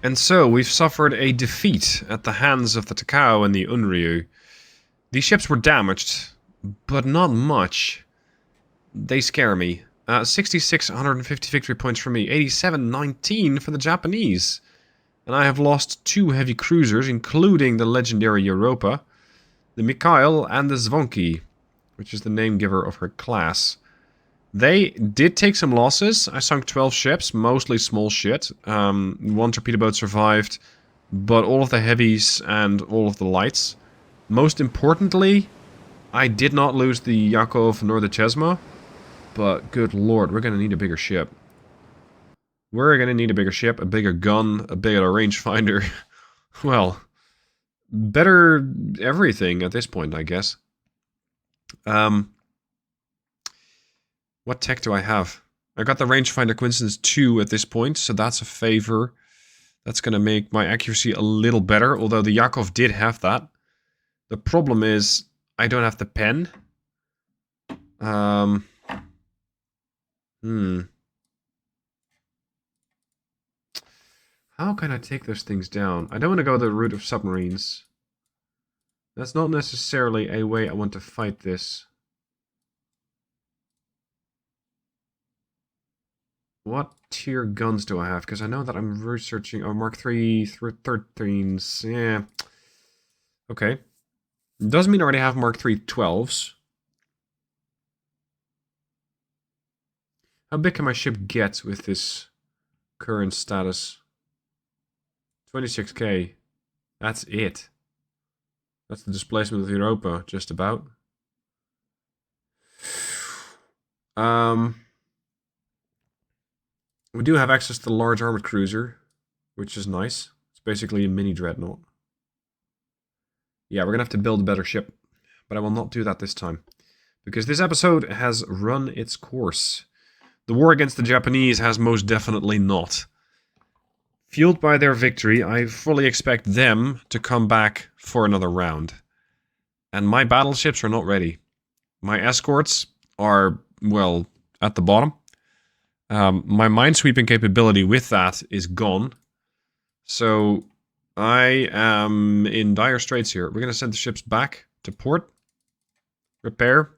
[SPEAKER 3] And so, we've suffered a defeat at the hands of the Takao and the Unryu. These ships were damaged, but not much. They scare me. 66, 150 victory points for me. 87, 19 for the Japanese. And I have lost 2 heavy cruisers, including the legendary Europa, the Mikhail and the Zvonky, which is the name giver of her class. They did take some losses. I sunk 12 ships, mostly small shit. 1 torpedo boat survived, but all of the heavies and all of the lights. Most importantly, I did not lose the Yakov nor the Chesma, but good lord, we're going to need a bigger ship. We're going to need a bigger ship, a bigger gun, a bigger rangefinder. Well, better everything at this point, I guess. What tech do I have? I got the rangefinder Coincidence 2 at this point, so that's a favor. That's going to make my accuracy a little better, although the Yakov did have that. The problem is, I don't have the pen. How can I take those things down? I don't want to go the route of submarines. That's not necessarily a way I want to fight this. What tier guns do I have? Because I know that I'm researching... Oh, Mark III 13s. Yeah. Okay. Doesn't mean I already have Mark III 12s. How big can my ship get with this current status? 26k. That's it. That's the displacement of Europa, just about. We do have access to the large armored cruiser, which is nice. It's basically a mini dreadnought. Yeah, we're going to have to build a better ship. But I will not do that this time. Because this episode has run its course. The war against the Japanese has most definitely not. Fueled by their victory, I fully expect them to come back for another round. And my battleships are not ready. My escorts are, well, at the bottom. My minesweeping capability with that is gone. So I am in dire straits here. We're going to send the ships back to port, repair,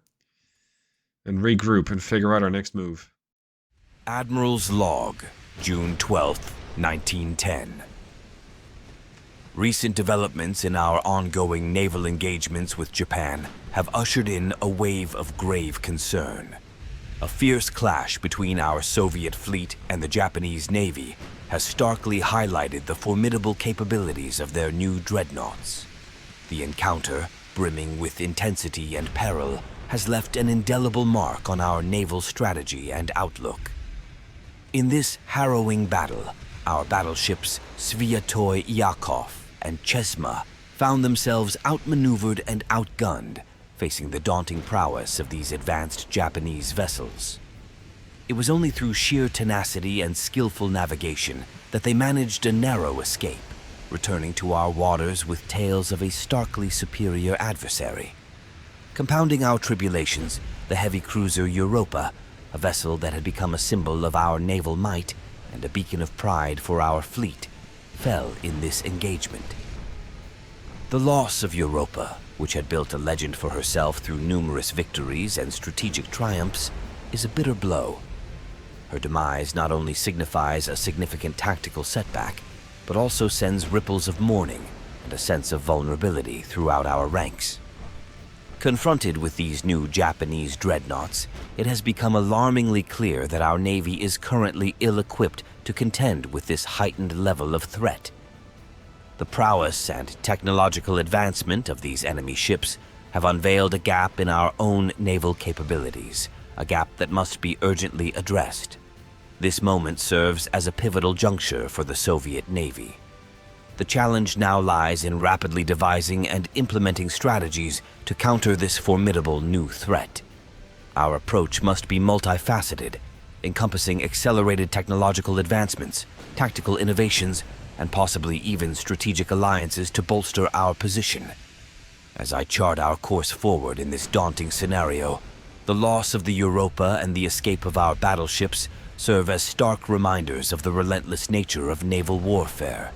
[SPEAKER 3] and regroup and figure out our next move.
[SPEAKER 1] Admiral's Log, June 12th, 1910. Recent developments in our ongoing naval engagements with Japan have ushered in a wave of grave concern. A fierce clash between our Soviet fleet and the Japanese Navy has starkly highlighted the formidable capabilities of their new dreadnoughts. The encounter, brimming with intensity and peril, has left an indelible mark on our naval strategy and outlook. In this harrowing battle, our battleships Sviatoy Yakov and Chesma found themselves outmaneuvered and outgunned, facing the daunting prowess of these advanced Japanese vessels. It was only through sheer tenacity and skillful navigation that they managed a narrow escape, returning to our waters with tales of a starkly superior adversary. Compounding our tribulations, the heavy cruiser Europa, a vessel that had become a symbol of our naval might and a beacon of pride for our fleet, fell in this engagement. The loss of Europa, which had built a legend for herself through numerous victories and strategic triumphs, is a bitter blow. Her demise not only signifies a significant tactical setback, but also sends ripples of mourning and a sense of vulnerability throughout our ranks. Confronted with these new Japanese dreadnoughts, it has become alarmingly clear that our Navy is currently ill-equipped to contend with this heightened level of threat. The prowess and technological advancement of these enemy ships have unveiled a gap in our own naval capabilities, a gap that must be urgently addressed. This moment serves as a pivotal juncture for the Soviet Navy. The challenge now lies in rapidly devising and implementing strategies to counter this formidable new threat. Our approach must be multifaceted, encompassing accelerated technological advancements, tactical innovations, and possibly even strategic alliances to bolster our position. As I chart our course forward in this daunting scenario, the loss of the Europa and the escape of our battleships serve as stark reminders of the relentless nature of naval warfare.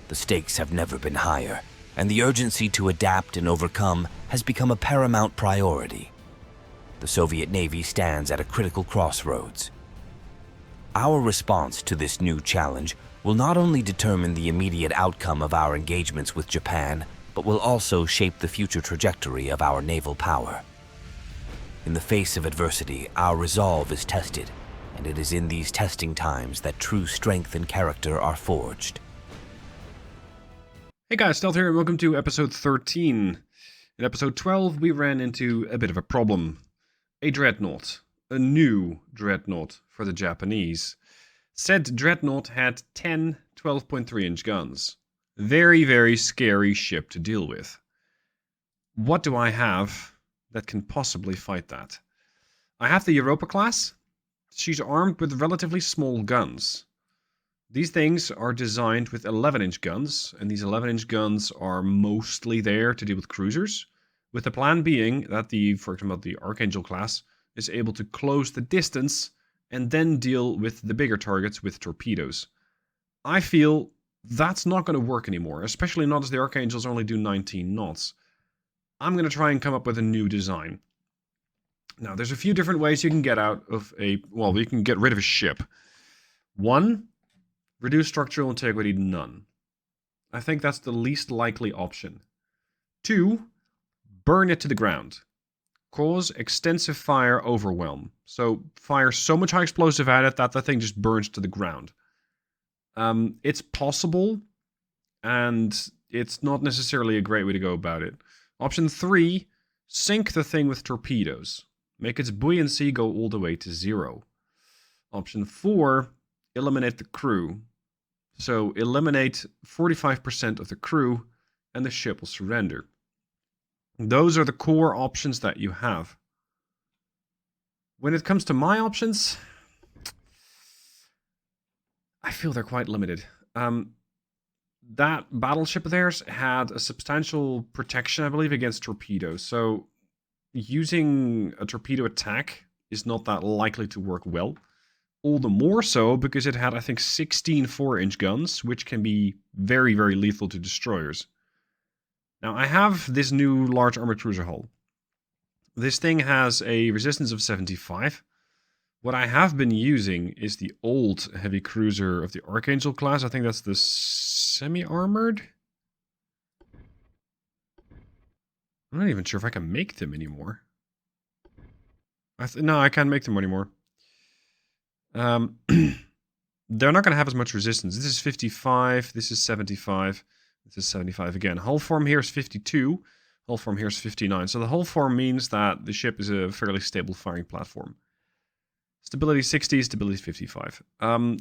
[SPEAKER 1] The stakes have never been higher, and the urgency to adapt and overcome has become a paramount priority. The Soviet Navy stands at a critical crossroads. Our response to this new challenge will not only determine the immediate outcome of our engagements with Japan, but will also shape the future trajectory of our naval power. In the face of adversity, our resolve is tested, and it is in these testing times that true strength and character are forged.
[SPEAKER 3] Hey guys, Stealth here, and welcome to episode 13. In episode 12, we ran into a bit of a problem. A dreadnought. A new dreadnought for the Japanese. Said dreadnought had 10 12.3-inch guns. Very, very scary ship to deal with. What do I have that can possibly fight that? I have the Europa class. She's armed with relatively small guns. These things are designed with 11-inch guns, and these 11-inch guns are mostly there to deal with cruisers, with the plan being that for example, the Archangel class is able to close the distance and then deal with the bigger targets with torpedoes. I feel that's not going to work anymore, especially not as the Archangels only do 19 knots. I'm going to try and come up with a new design. Now, there's a few different ways you can get out of you can get rid of a ship. 1, reduce structural integrity to none. I think that's the least likely option. 2, burn it to the ground. Cause extensive fire overwhelm. So fire so much high explosive at it that the thing just burns to the ground. It's possible, and it's not necessarily a great way to go about it. Option 3, sink the thing with torpedoes. Make its buoyancy go all the way to 0. Option 4, eliminate the crew. So eliminate 45% of the crew, and the ship will surrender. Those are the core options that you have. When it comes to my options, I feel they're quite limited. That battleship of theirs had a substantial protection, I believe, against torpedoes. So using a torpedo attack is not that likely to work well. All the more so because it had, I think, 16 4-inch guns, which can be very, very lethal to destroyers. Now, I have this new large armored cruiser hull. This thing has a resistance of 75. What I have been using is the old heavy cruiser of the Archangel class. I think that's the semi-armored. I'm not even sure if I can make them anymore. No, I can't make them anymore. They're not going to have as much resistance. This is 55, this is 75, this is 75 again. Hull form here is 52, hull form here is 59. So the hull form means that the ship is a fairly stable firing platform. Stability 60, stability 55.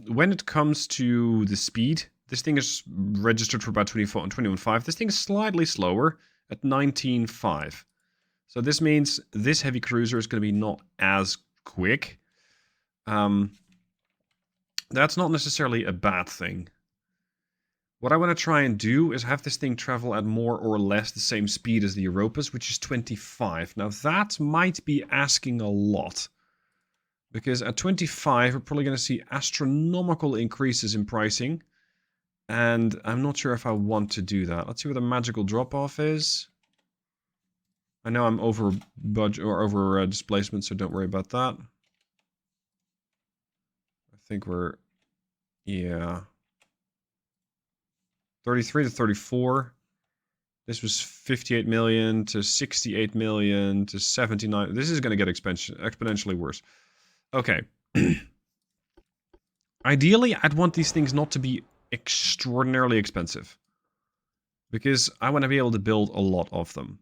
[SPEAKER 3] When it comes to the speed, this thing is registered for about 21.5. This thing is slightly slower at 19.5. So this means this heavy cruiser is going to be not as quick. That's not necessarily a bad thing. What I want to try and do is have this thing travel at more or less the same speed as the Europas, which is 25. Now that might be asking a lot. Because at 25, we're probably going to see astronomical increases in pricing. And I'm not sure if I want to do that. Let's see what the magical drop-off is. I know I'm over budget or over displacement, so don't worry about that. I think we're, yeah, 33 to 34. This was 58 million to 68 million to 79. This is going to get exponentially worse. Okay. Ideally, I'd want these things not to be extraordinarily expensive, because I want to be able to build a lot of them.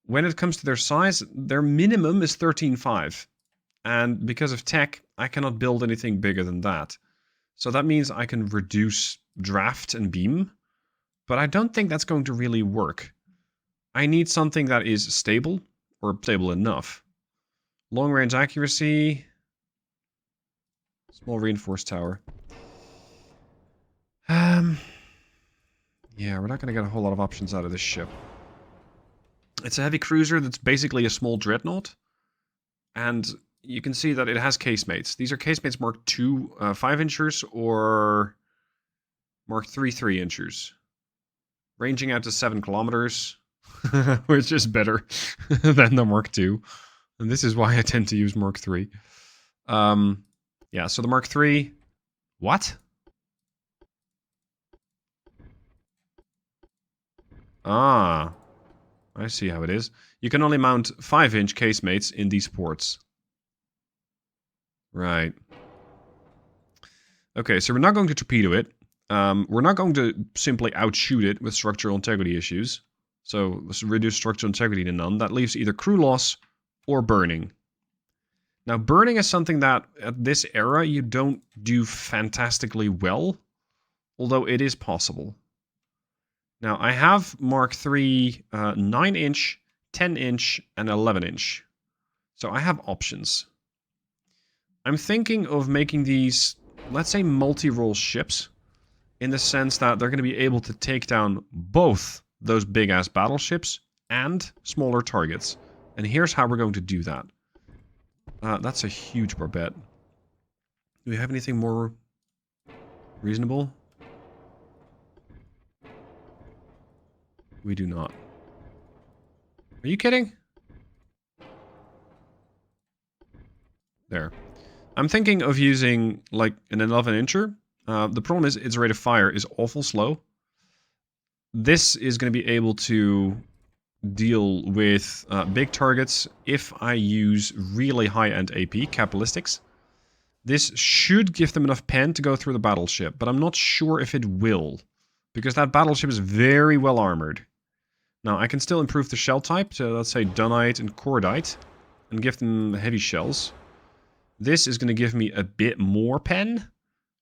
[SPEAKER 3] When it comes to their size, their minimum is 13.5. And because of tech, I cannot build anything bigger than that. So that means I can reduce draft and beam, but I don't think that's going to really work. I need something that is stable, or stable enough. Long range accuracy. Small reinforced tower. Yeah, we're not going to get a whole lot of options out of this ship. It's a heavy cruiser that's basically a small dreadnought. And you can see that it has casemates. These are casemates Mark II 5-inchers or Mark III 3-inchers. Ranging out to 7 kilometers, which is better than the Mark II. And this is why I tend to use Mark III. Yeah, so the Mark III... What? Ah, I see how it is. You can only mount 5-inch casemates in these ports. Right. Okay, so we're not going to torpedo it. We're not going to simply outshoot it with structural integrity issues. So let's reduce structural integrity to none. That leaves either crew loss or burning. Now, burning is something that at this era you don't do fantastically well, although it is possible. Now, I have Mark III 9-inch, 10-inch, and 11-inch. So I have options. I'm thinking of making these let's say, multi-role ships, in the sense that they're going to be able to take down both those big-ass battleships and smaller targets. And here's how we're going to do that. That's a huge barbette. Do we have anything more reasonable? We do not. Are you kidding? There. I'm thinking of using, like, an 11-incher. The problem is its rate of fire is awful slow. This is going to be able to deal with big targets if I use really high-end AP, capitalistics. This should give them enough pen to go through the battleship, but I'm not sure if it will, because that battleship is very well armored. Now, I can still improve the shell type, so let's say Dunite and Cordite, and give them heavy shells. This is going to give me a bit more pen,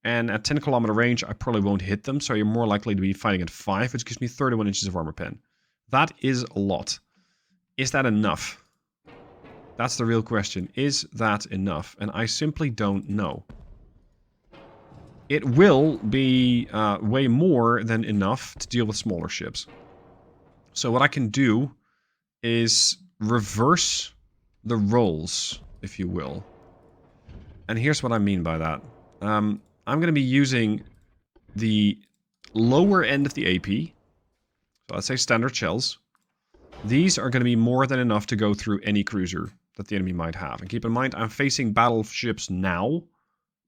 [SPEAKER 3] and at 10 kilometer range, I probably won't hit them, so you're more likely to be fighting at 5, which gives me 31 inches of armor pen. That is a lot. Is that enough? That's the real question. Is that enough? And I simply don't know. It will be way more than enough to deal with smaller ships. So what I can do is reverse the roles, if you will. And here's what I mean by that. I'm going to be using the lower end of the AP. So let's say standard shells. These are going to be more than enough to go through any cruiser that the enemy might have. And keep in mind, I'm facing battleships now,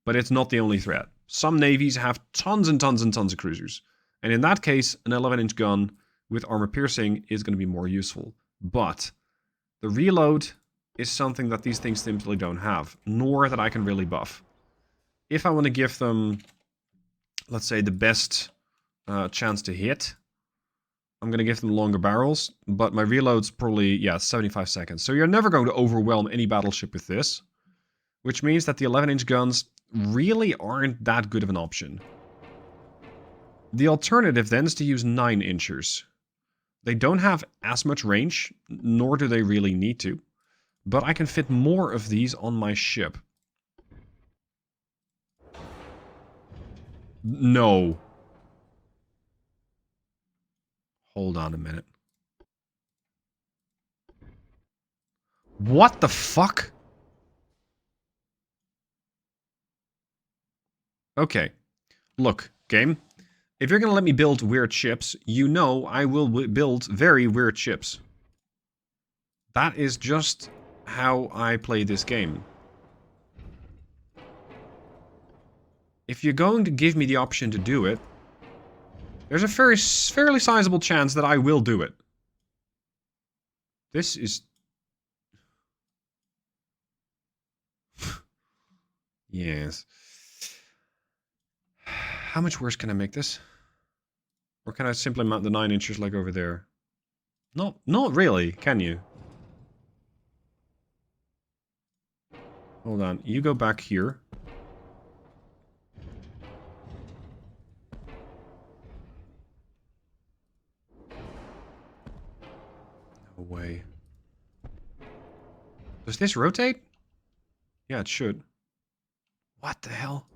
[SPEAKER 3] but it's not the only threat. Some navies have tons and tons and tons of cruisers. And in that case, an 11-inch gun with armor piercing is going to be more useful. But the reload is something that these things simply don't have, nor that I can really buff. If I want to give them, let's say, the best chance to hit, I'm going to give them longer barrels, but my reload's probably, 75 seconds. So you're never going to overwhelm any battleship with this, which means that the 11-inch guns really aren't that good of an option. The alternative then is to use 9-inchers. They don't have as much range, nor do they really need to, but I can fit more of these on my ship. No. Hold on a minute. What the fuck? Okay. Look, game. If you're gonna let me build weird ships, you know I will build very weird ships. That is just how I play this game. If you're going to give me the option to do it, there's a fairly sizable chance that I will do it. This is... yes. How much worse can I make this? Or can I simply mount the 9-inchers like over there? No, not really, can you? Hold on, you go back here. No way. Does this rotate? Yeah, it should. What the hell?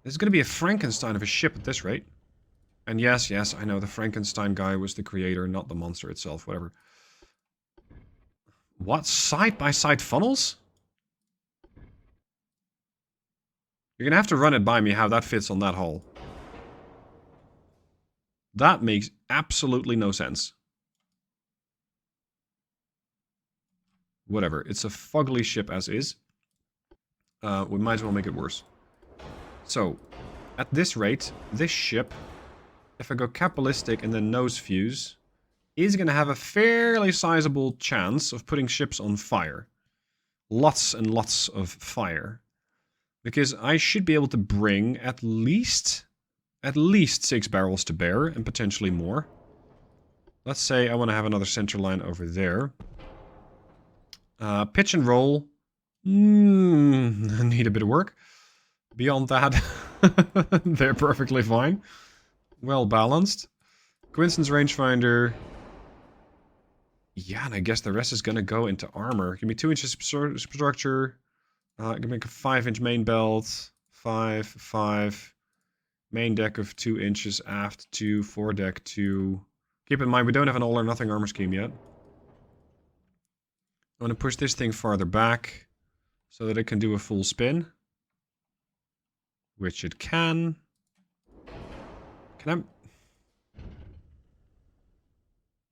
[SPEAKER 3] This is going to be a Frankenstein of a ship at this rate. And yes, I know the Frankenstein guy was the creator, not the monster itself, whatever. What? Side-by-side funnels? You're going to have to run it by me how that fits on that hull. That makes absolutely no sense. Whatever, it's a fugly ship as is. We might as well make it worse. So, at this rate, this ship, if I go capitalistic and then nose fuse, is going to have a fairly sizable chance of putting ships on fire. Lots and lots of fire. Because I should be able to bring at least 6 barrels to bear, and potentially more. Let's say I want to have another center line over there. Pitch and roll. Need a bit of work. Beyond that, they're perfectly fine. Well balanced. Coincidence rangefinder. Yeah, and I guess the rest is going to go into armor. Give me 2 inches superstructure. I can make a 5-inch main belt. 5, 5. Main deck of 2 inches, aft 2, foredeck 2. Keep in mind, we don't have an all or nothing armor scheme yet. I want to push this thing farther back so that it can do a full spin. Which it can. Can I?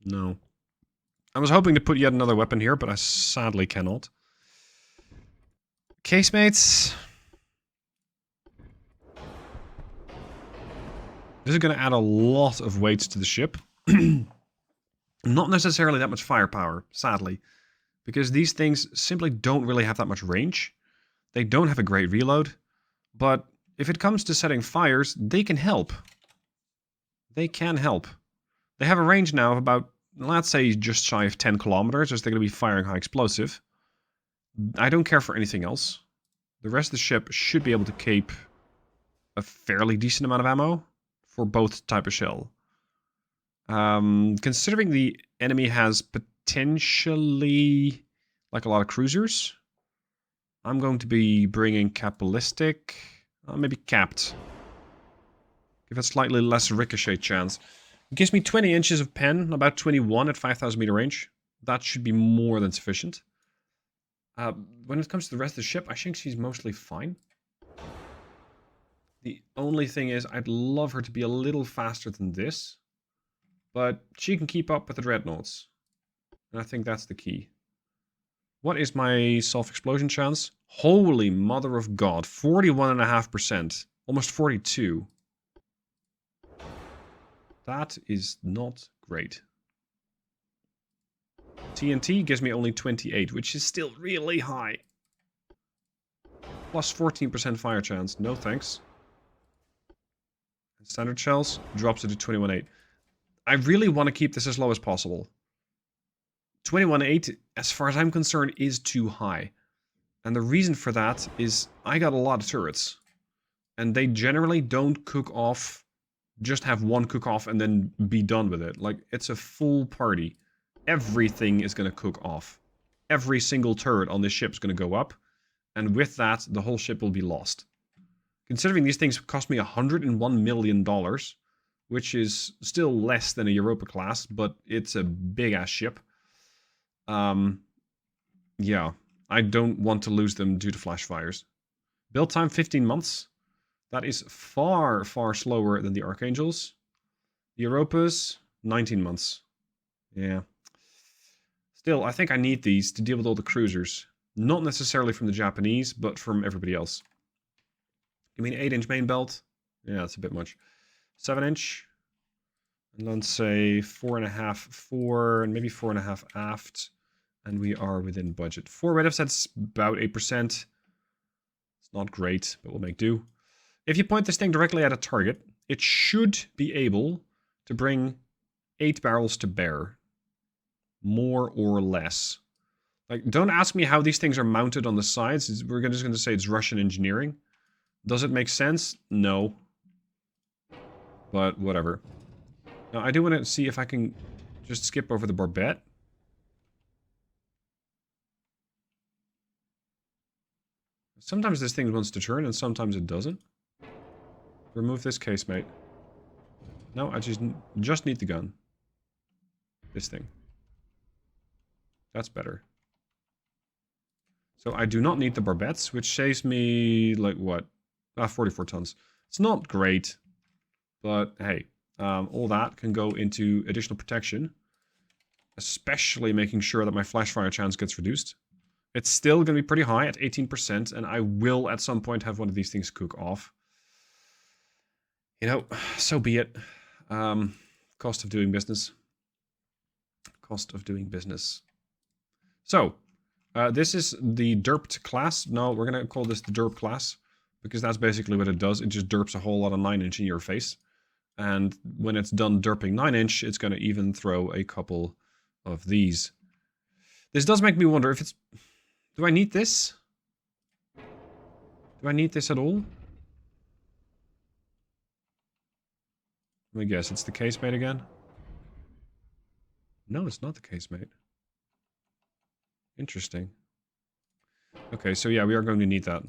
[SPEAKER 3] No. I was hoping to put yet another weapon here, but I sadly cannot. Casemates. This is going to add a lot of weight to the ship. Not necessarily that much firepower, sadly. Because these things simply don't really have that much range. They don't have a great reload. But if it comes to setting fires, they can help. They can help. They have a range now of about, let's say, just shy of 10 kilometers, as they're going to be firing high explosive. I don't care for anything else. The rest of the ship should be able to cape a fairly decent amount of ammo for both type of shell. Considering the enemy has potentially like a lot of cruisers, I'm going to be bringing capballistic, maybe capped. Give it slightly less ricochet chance. It gives me 20 inches of pen, about 21 at 5,000 meter range. That should be more than sufficient. When it comes to the rest of the ship, I think she's mostly fine. The only thing is, I'd love her to be a little faster than this. But she can keep up with the Dreadnoughts. And I think that's the key. What is my self-explosion chance? Holy mother of God. 41.5%. Almost 42. That is not great. TNT gives me only 28, which is still really high. Plus 14% fire chance. No thanks. Standard shells drops it to 21.8. I really want to keep this as low as possible. 21.8, as far as I'm concerned, is too high. And the reason for that is I got a lot of turrets. And they generally don't cook off, just have one cook off and then be done with it. Like, it's a full party. Everything is going to cook off. Every single turret on this ship is going to go up. And with that, the whole ship will be lost. Considering these things cost me $101 million, which is still less than a Europa class, but it's a big-ass ship. Yeah, I don't want to lose them due to flash fires. Build time, 15 months. That is far, far slower than the Archangels. The Europas, 19 months. Yeah. Still, I think I need these to deal with all the cruisers. Not necessarily from the Japanese, but from everybody else. You mean 8-inch main belt? Yeah, that's a bit much. 7-inch. And let's say 4.5 fore, and maybe 4.5 aft. And we are within budget. 4 red offsets, about 8%. It's not great, but we'll make do. If you point this thing directly at a target, it should be able to bring 8 barrels to bear. More or less. Like, don't ask me how these things are mounted on the sides. We're just going to say it's Russian engineering. Does it make sense? No. But whatever. Now, I do want to see if I can just skip over the barbette. Sometimes this thing wants to turn, and sometimes it doesn't. Remove this casemate. No, I just need the gun. This thing. That's better. So I do not need the barbettes, which saves me, like, what? 44 tons. It's not great, but hey, all that can go into additional protection, especially making sure that my flash fire chance gets reduced. It's still going to be pretty high at 18%, and I will at some point have one of these things cook off. You know, so be it. Cost of doing business. Cost of doing business. So, this is the derped class. No, we're going to call this the derp class, because that's basically what it does. It just derps a whole lot of 9-inch in your face. And when it's done derping 9-inch, it's going to even throw a couple of these. This does make me wonder if it's... Do I need this? Do I need this at all? Let me guess, it's the casemate again? No, it's not the casemate. Interesting. Okay, so yeah, we are going to need that.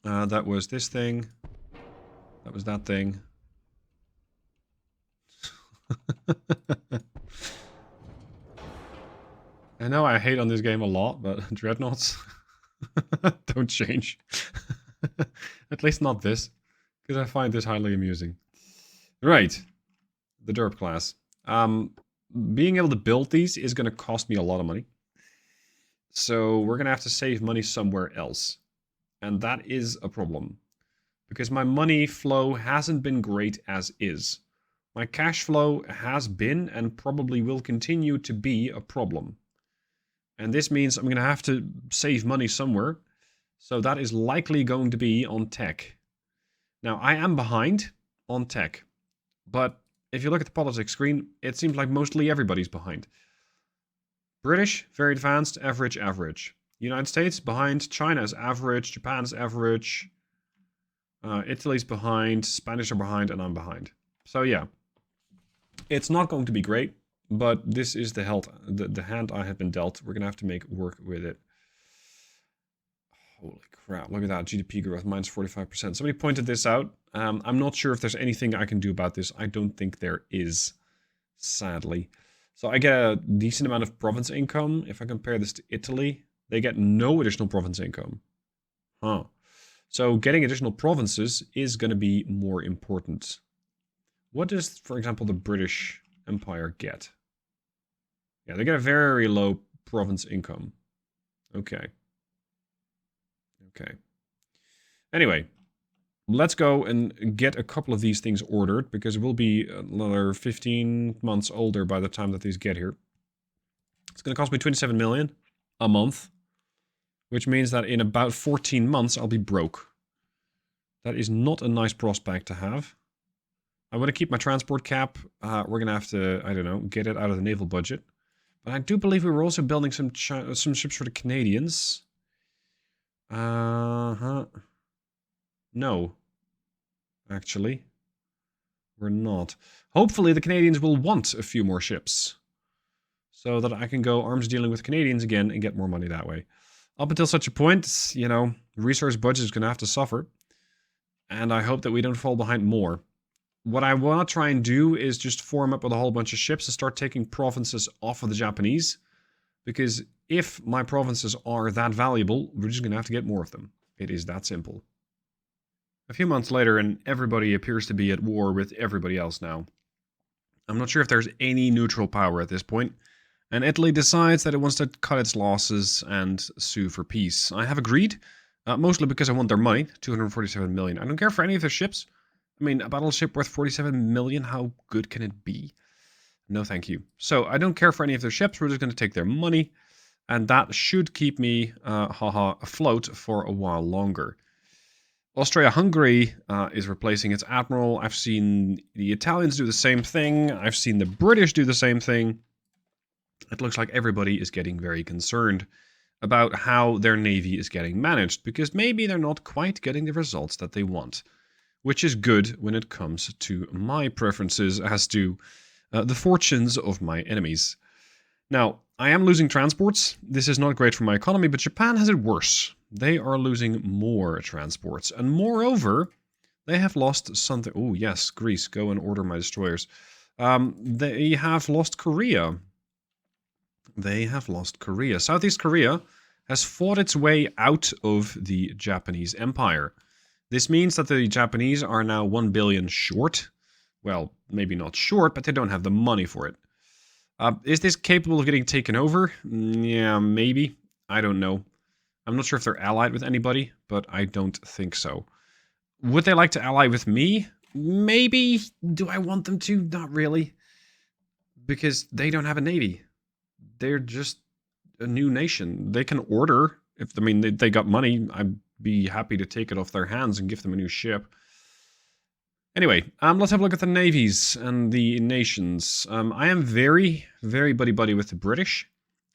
[SPEAKER 3] That was this thing. That was that thing. I know I hate on this game a lot, but Dreadnoughts don't change. At least not this, because I find this highly amusing. Right, the derp class. Being able to build these is going to cost me a lot of money. So we're going to have to save money somewhere else. And that is a problem. Because my money flow hasn't been great as is. My cash flow has been and probably will continue to be a problem. And this means I'm going to have to save money somewhere. So that is likely going to be on tech. Now, I am behind on tech. But if you look at the politics screen, it seems like mostly everybody's behind. British, very advanced, average, average. United States, behind. China's average. Japan's average. Italy's behind. Spanish are behind, and I'm behind. So yeah. It's not going to be great, but this is the hand I have been dealt. We're going to have to make work with it. Holy crap, look at that. GDP growth, minus 45%. Somebody pointed this out. I'm not sure if there's anything I can do about this. I don't think there is, sadly. So I get a decent amount of province income. If I compare this to Italy, they get no additional province income. Huh. So getting additional provinces is going to be more important. What does, for example, the British Empire get? Yeah, they get a very low province income. Okay. Okay. Anyway, let's go and get a couple of these things ordered, because it will be another 15 months older by the time that these get here. It's going to cost me 27 million a month, which means that in about 14 months I'll be broke. That is not a nice prospect to have. I want to keep my transport cap. We're going to have to, I don't know, get it out of the naval budget. But I do believe we were also building some ships for the Canadians. No. Actually. We're not. Hopefully the Canadians will want a few more ships. So that I can go arms dealing with Canadians again and get more money that way. Up until such a point, you know, resource budget is going to have to suffer. And I hope that we don't fall behind more. What I want to try and do is just form up with a whole bunch of ships and start taking provinces off of the Japanese. Because if my provinces are that valuable, we're just going to have to get more of them. It is that simple. A few months later, and everybody appears to be at war with everybody else now. I'm not sure if there's any neutral power at this point. And Italy decides that it wants to cut its losses and sue for peace. I have agreed, mostly because I want their money, 247 million. I don't care for any of their ships. I mean, a battleship worth 47 million, how good can it be? No, thank you. So, I don't care for any of their ships, we're just going to take their money, and that should keep me, afloat for a while longer. Austro-Hungary is replacing its admiral. I've seen the Italians do the same thing. I've seen the British do the same thing. It looks like everybody is getting very concerned about how their navy is getting managed, because maybe they're not quite getting the results that they want. Which is good when it comes to my preferences as to the fortunes of my enemies. Now, I am losing transports. This is not great for my economy, but Japan has it worse. They are losing more transports. And moreover, they have lost something. Oh, yes, Greece, go and order my destroyers. They have lost Korea. They have lost Korea. Southeast Korea has fought its way out of the Japanese Empire. This means that the Japanese are now 1 billion short. Well, maybe not short, but they don't have the money for it. Is this capable of getting taken over? Yeah, maybe. I don't know. I'm not sure if they're allied with anybody, but I don't think so. Would they like to ally with me? Maybe. Do I want them to? Not really. Because they don't have a navy. They're just a new nation. They can order. If I mean, they got money. I'd be happy to take it off their hands and give them a new ship. Anyway, let's have a look at the navies and the nations. I am very, very buddy-buddy with the British.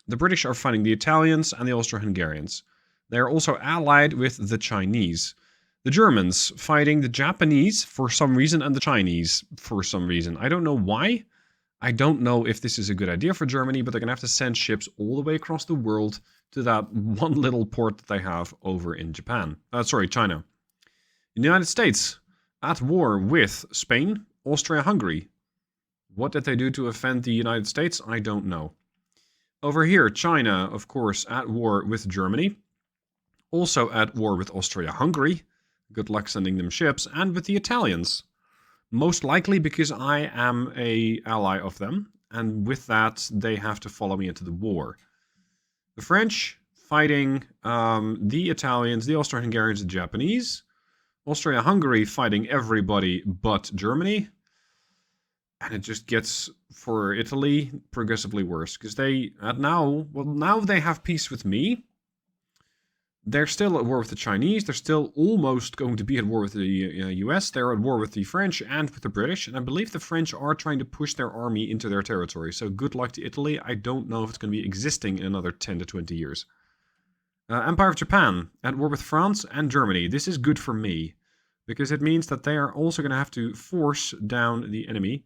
[SPEAKER 3] The British are fighting the Italians and the Austro-Hungarians. They are also allied with the Chinese. The Germans fighting the Japanese for some reason and the Chinese for some reason. I don't know why. I don't know if this is a good idea for Germany, but they're going to have to send ships all the way across the world to that one little port that they have over in China. In the United States, at war with Spain, Austro-Hungary. What did they do to offend the United States? I don't know. Over here, China, of course, at war with Germany. Also at war with Austria-Hungary. Good luck sending them ships. And with the Italians. Most likely because I am an ally of them. And with that, they have to follow me into the war. The French fighting the Italians, the Austro-Hungarians, the Japanese. Austria-Hungary fighting everybody but Germany. And it just gets, for Italy, progressively worse. Because now they have peace with me. They're still at war with the Chinese. They're still almost going to be at war with the US. They're at war with the French and with the British. And I believe the French are trying to push their army into their territory. So good luck to Italy. I don't know if it's going to be existing in another 10 to 20 years. Empire of Japan at war with France and Germany. This is good for me. Because it means that they are also going to have to force down the enemy.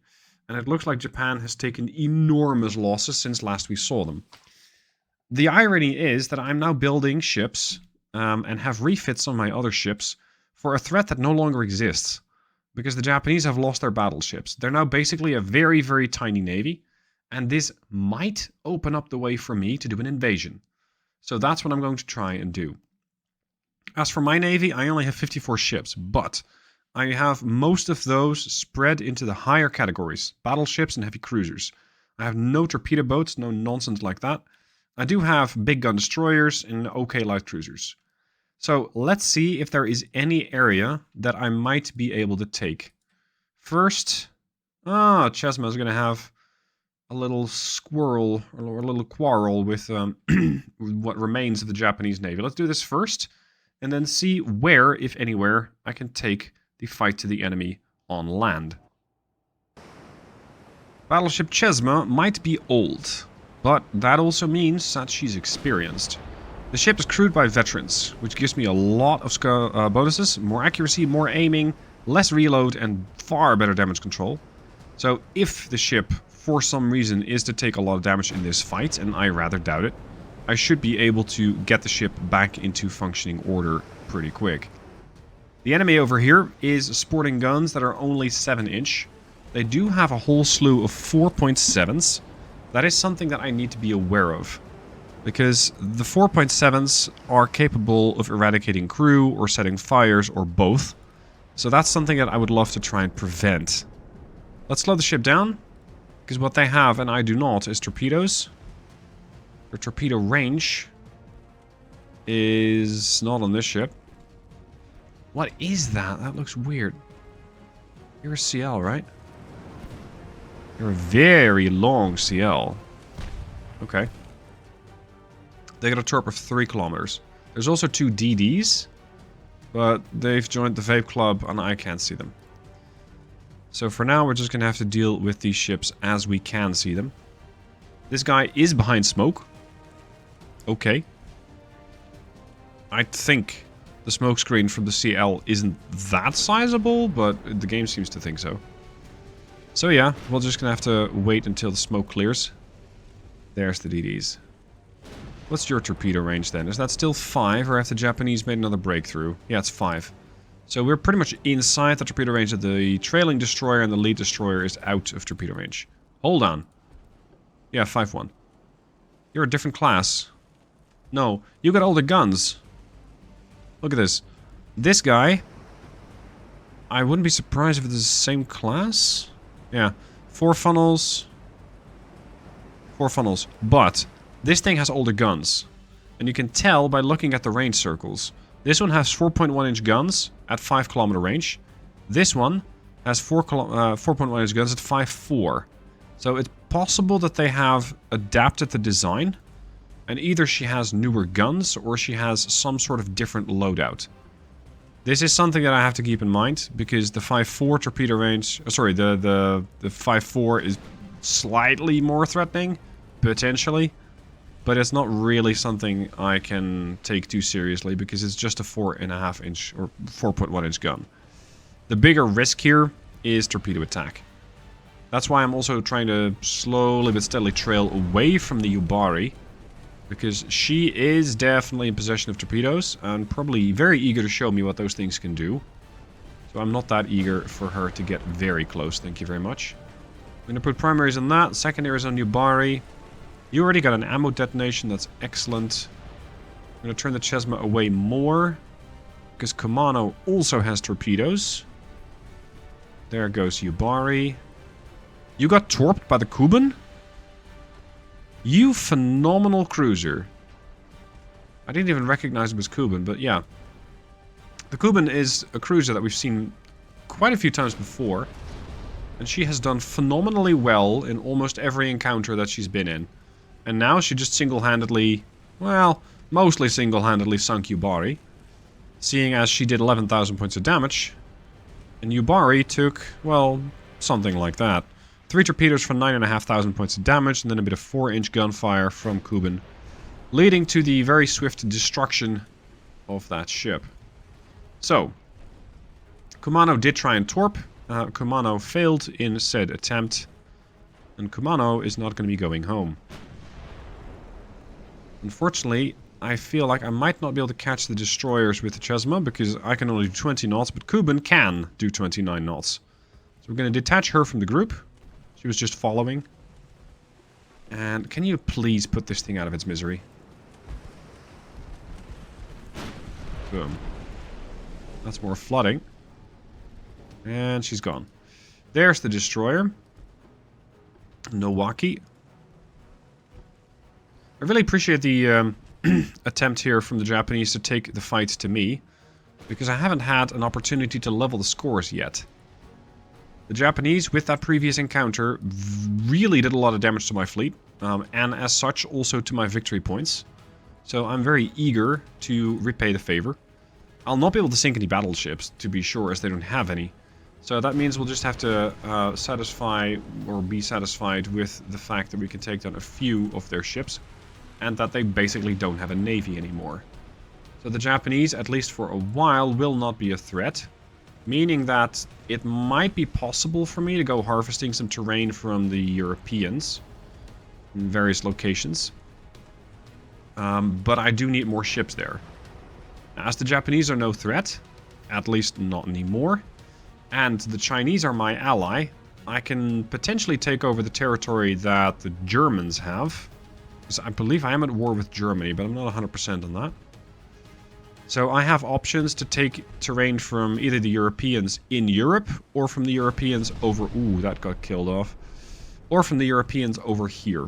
[SPEAKER 3] And it looks like Japan has taken enormous losses since last we saw them. The irony is that I'm now building ships and have refits on my other ships for a threat that no longer exists. Because the Japanese have lost their battleships. They're now basically a very, very tiny navy. And this might open up the way for me to do an invasion. So that's what I'm going to try and do. As for my navy, I only have 54 ships, but I have most of those spread into the higher categories, battleships and heavy cruisers. I have no torpedo boats, no nonsense like that. I do have big gun destroyers and okay light cruisers. So let's see if there is any area that I might be able to take. First, Chesma is going to have a little squirrel or a little quarrel with what remains of the Japanese navy. Let's do this first. And then see where, if anywhere, I can take the fight to the enemy on land. Battleship Chesma might be old, but that also means that she's experienced. The ship is crewed by veterans, which gives me a lot of bonuses, more accuracy, more aiming, less reload, and far better damage control. So if the ship, for some reason, is to take a lot of damage in this fight, and I rather doubt it, I should be able to get the ship back into functioning order pretty quick. The enemy over here is sporting guns that are only 7-inch. They do have a whole slew of 4.7s. That is something that I need to be aware of. Because the 4.7s are capable of eradicating crew or setting fires or both. So that's something that I would love to try and prevent. Let's slow the ship down. Because what they have, and I do not, is torpedoes. Their torpedo range is not on this ship. What is that? That looks weird. You're a CL, right? You're a very long CL. Okay. They got a torp of 3 kilometers. There's also 2 DDs, but they've joined the Vape Club and I can't see them. So for now, we're just going to have to deal with these ships as we can see them. This guy is behind smoke. Okay. I think the smoke screen from the CL isn't that sizable, but the game seems to think so. So yeah, we're just gonna have to wait until the smoke clears. There's the DDs. What's your torpedo range then? Is that still 5, or have the Japanese made another breakthrough? Yeah, it's 5. So we're pretty much inside the torpedo range of the trailing destroyer, and the lead destroyer is out of torpedo range. Hold on. Yeah, 5-1. You're a different class. No, you got all the guns. Look at this. This guy, I wouldn't be surprised if it's the same class. Yeah, 4 funnels. 4 funnels. But this thing has older guns. And you can tell by looking at the range circles. This one has 4.1-inch guns at 5 kilometer range. This one has 4.1-inch guns at 5.4. So it's possible that they have adapted the design. And either she has newer guns or she has some sort of different loadout. This is something that I have to keep in mind, because the 5.4 torpedo range... sorry, the 5.4 is slightly more threatening, potentially. But it's not really something I can take too seriously, because it's just a 4.5-inch or 4.1-inch gun. The bigger risk here is torpedo attack. That's why I'm also trying to slowly but steadily trail away from the Yubari. Because she is definitely in possession of torpedoes. And probably very eager to show me what those things can do. So I'm not that eager for her to get very close, thank you very much. I'm going to put primaries on that, secondaries on Yubari. You already got an ammo detonation, that's excellent. I'm going to turn the Chesma away more. Because Kumano also has torpedoes. There goes Yubari. You got torped by the Kuban? You phenomenal cruiser. I didn't even recognize it was Kuban, but yeah. The Kuban is a cruiser that we've seen quite a few times before. And she has done phenomenally well in almost every encounter that she's been in. And now she just single-handedly, well, mostly single-handedly sunk Yubari. Seeing as she did 11,000 points of damage. And Yubari took, well, something like that. 3 torpedoes for 9,500 points of damage, and then a bit of 4-inch gunfire from Kuban. Leading to the very swift destruction of that ship. So, Kumano did try and torp. Kumano failed in said attempt. And Kumano is not going to be going home. Unfortunately, I feel like I might not be able to catch the destroyers with the Chesma, because I can only do 20 knots, but Kuban can do 29 knots. So we're going to detach her from the group. She was just following. And can you please put this thing out of its misery? Boom. That's more flooding. And she's gone. There's the destroyer. Nowaki. I really appreciate the attempt here from the Japanese to take the fight to me. Because I haven't had an opportunity to level the scores yet. The Japanese, with that previous encounter, really did a lot of damage to my fleet. And as such, also to my victory points. So I'm very eager to repay the favor. I'll not be able to sink any battleships, to be sure, as they don't have any. So that means we'll just have to satisfy, or be satisfied with the fact that we can take down a few of their ships. And that they basically don't have a navy anymore. So the Japanese, at least for a while, will not be a threat. Meaning that it might be possible for me to go harvesting some terrain from the Europeans. In various locations. But I do need more ships there. As the Japanese are no threat, at least not anymore, and the Chinese are my ally, I can potentially take over the territory that the Germans have. Because I believe I am at war with Germany, but I'm not 100% on that. So I have options to take terrain from either the Europeans in Europe, or from the Europeans over... Ooh, that got killed off. Or from the Europeans over here.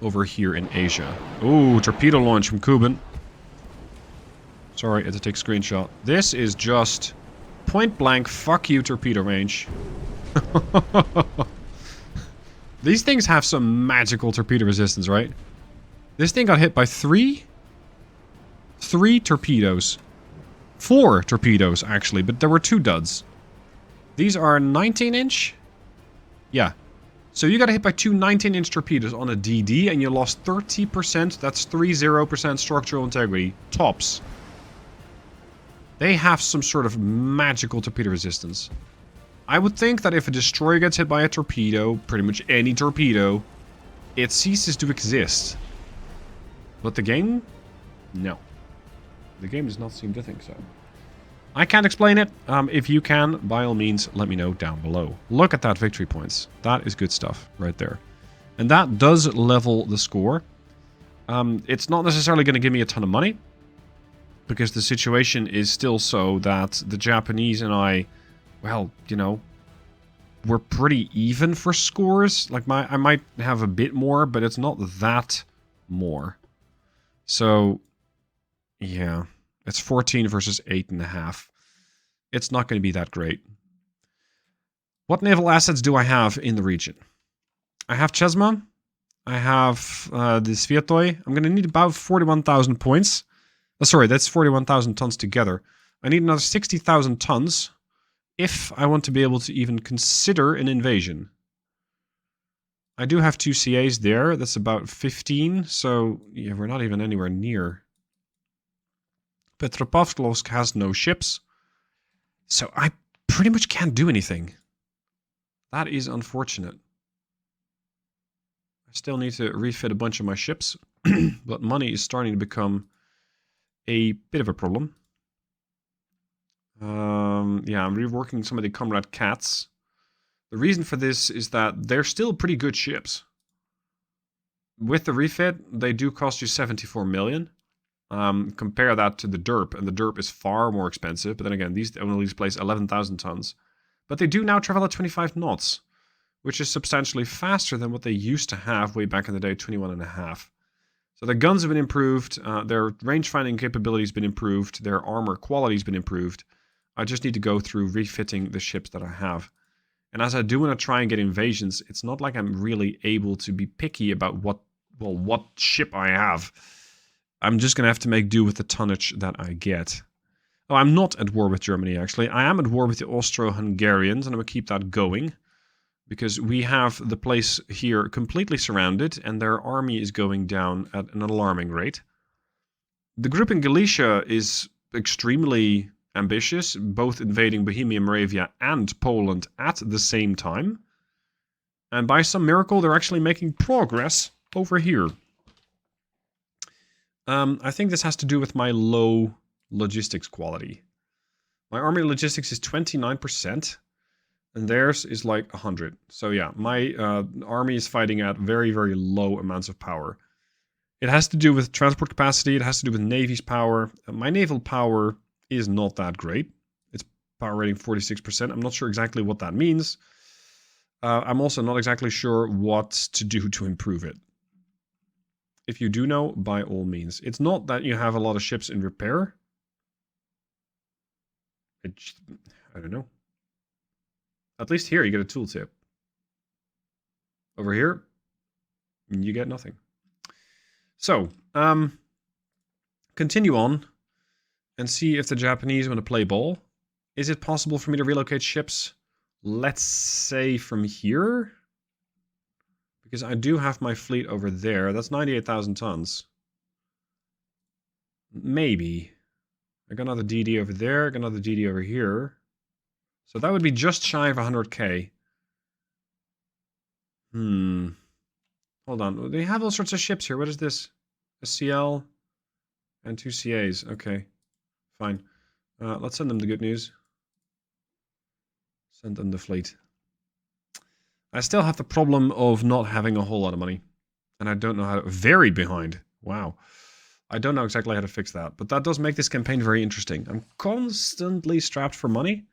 [SPEAKER 3] Over here in Asia. Ooh, torpedo launch from Kuban. Sorry, I had to take a screenshot. This is just point blank fuck you torpedo range. These things have some magical torpedo resistance, right? This thing got hit by three torpedoes. 4 torpedoes, actually, but there were 2 duds. These are 19-inch? Yeah. So you got hit by 2 19-inch torpedoes on a DD, and you lost 30%. That's 30% structural integrity. Tops. They have some sort of magical torpedo resistance. I would think that if a destroyer gets hit by a torpedo, pretty much any torpedo, it ceases to exist. But the game? No. The game does not seem to think so. I can't explain it. If you can, by all means, let me know down below. Look at that victory points. That is good stuff right there. And that does level the score. It's not necessarily going to give me a ton of money. Because the situation is still so that the Japanese and I, well, you know, we're pretty even for scores. Like, I might have a bit more, but it's not that more. So, yeah. It's 14 versus 8.5. It's not going to be that great. What naval assets do I have in the region? I have Chesma. I have the Sviatoy. I'm going to need about 41,000 points. Sorry, that's 41,000 tons together. I need another 60,000 tons if I want to be able to even consider an invasion. I do have 2 CAs there. That's about 15. So, yeah, we're not even anywhere near. Petropavlovsk has no ships. So I pretty much can't do anything. That is unfortunate. I still need to refit a bunch of my ships, but money is starting to become a bit of a problem. Yeah, I'm reworking some of the Comrade Cats. The reason for this is that they're still pretty good ships. With the refit, they do cost you 74 million. Compare that to the Derp, and the Derp is far more expensive. But then again, these only displace 11,000 tons. But they do now travel at 25 knots, which is substantially faster than what they used to have way back in the day, 21.5. So their guns have been improved, their range-finding capability has been improved, their armor quality has been improved. I just need to go through refitting the ships that I have. And as I do want to try and get invasions, it's not like I'm really able to be picky about what ship I have. I'm just going to have to make do with the tonnage that I get. Oh, I'm not at war with Germany, actually. I am at war with the Austro-Hungarians, and I'm going to keep that going. Because we have the place here completely surrounded, and their army is going down at an alarming rate. The group in Galicia is extremely ambitious, both invading Bohemia, Moravia, and Poland at the same time. And by some miracle, they're actually making progress over here. I think this has to do with my low logistics quality. My army logistics is 29%. And theirs is like 100. So yeah, my army is fighting at very, very low amounts of power. It has to do with transport capacity. It has to do with Navy's power. My naval power is not that great. It's power rating 46%. I'm not sure exactly what that means. I'm also not exactly sure what to do to improve it. If you do know, by all means. It's not that you have a lot of ships in repair. I don't know. At least here you get a tooltip. Over here, you get nothing. So, continue on and see if the Japanese want to play ball. Is it possible for me to relocate ships, let's say from here? Because I do have my fleet over there. That's 98,000 tons. Maybe. I got another DD over there, I got another DD over here. So that would be just shy of 100k. Hold on. They have all sorts of ships here. What is this? A CL and 2 CAs. Okay. Fine. Let's send them the good news. Send them the fleet. I still have the problem of not having a whole lot of money. And I don't know how to... Very behind. Wow. I don't know exactly how to fix that. But that does make this campaign very interesting. I'm constantly strapped for money.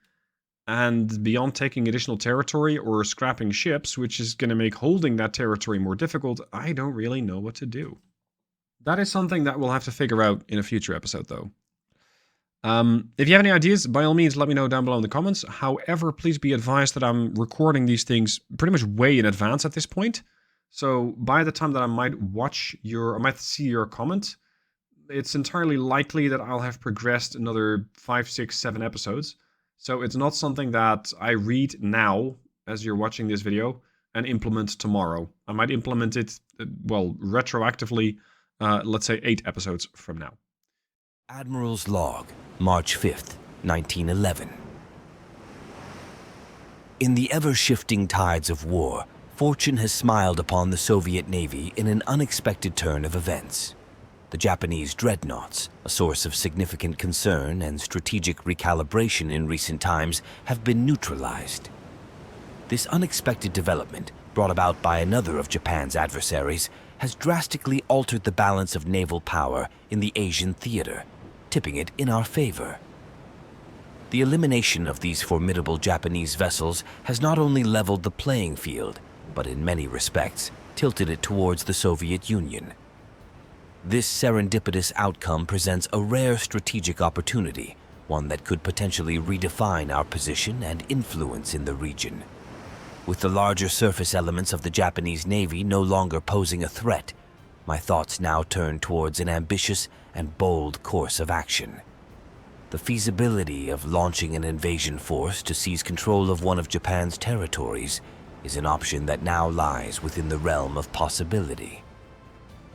[SPEAKER 3] And beyond taking additional territory or scrapping ships, which is going to make holding that territory more difficult, I don't really know what to do. That is something that we'll have to figure out in a future episode, though. If you have any ideas, by all means, let me know down below in the comments. However, please be advised that I'm recording these things pretty much way in advance at this point. So by the time that I might see your comment, it's entirely likely that I'll have progressed another 5, 6, 7 episodes. So it's not something that I read now, as you're watching this video, and implement tomorrow. I might implement it, well, retroactively, let's say 8 episodes from now.
[SPEAKER 1] Admiral's Log, March 5th, 1911. In the ever-shifting tides of war, fortune has smiled upon the Soviet Navy in an unexpected turn of events. The Japanese dreadnoughts, a source of significant concern and strategic recalibration in recent times, have been neutralized. This unexpected development, brought about by another of Japan's adversaries, has drastically altered the balance of naval power in the Asian theater, tipping it in our favor. The elimination of these formidable Japanese vessels has not only leveled the playing field, but in many respects tilted it towards the Soviet Union. This serendipitous outcome presents a rare strategic opportunity, one that could potentially redefine our position and influence in the region. With the larger surface elements of the Japanese Navy no longer posing a threat, my thoughts now turn towards an ambitious and bold course of action. The feasibility of launching an invasion force to seize control of one of Japan's territories is an option that now lies within the realm of possibility.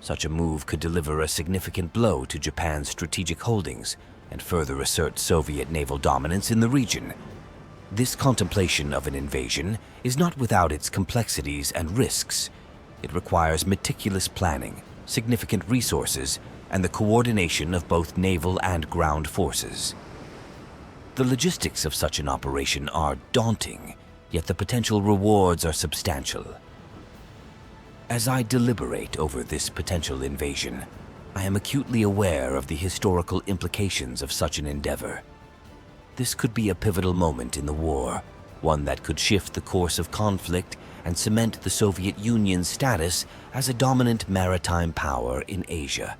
[SPEAKER 1] Such a move could deliver a significant blow to Japan's strategic holdings and further assert Soviet naval dominance in the region. This contemplation of an invasion is not without its complexities and risks. It requires meticulous planning, significant resources, and the coordination of both naval and ground forces. The logistics of such an operation are daunting, yet the potential rewards are substantial. As I deliberate over this potential invasion, I am acutely aware of the historical implications of such an endeavor. This could be a pivotal moment in the war, one that could shift the course of conflict and cement the Soviet Union's status as a dominant maritime power in Asia.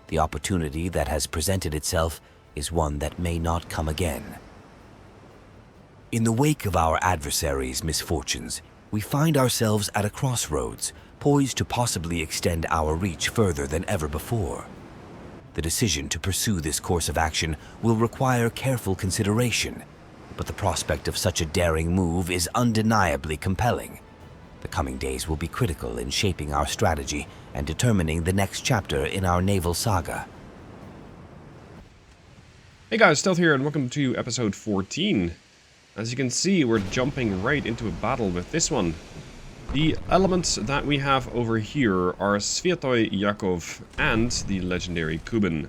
[SPEAKER 1] The opportunity that has presented itself is one that may not come again. In the wake of our adversaries' misfortunes, we find ourselves at a crossroads, poised to possibly extend our reach further than ever before. The decision to pursue this course of action will require careful consideration, but the prospect of such a daring move is undeniably compelling. The coming days will be critical in shaping our strategy and determining the next chapter in our naval saga.
[SPEAKER 2] Hey guys, Stealth here and welcome to episode 14. As you can see, we're jumping right into a battle with this one. The elements that we have over here are Sviatoy Yakov and the legendary Kuben.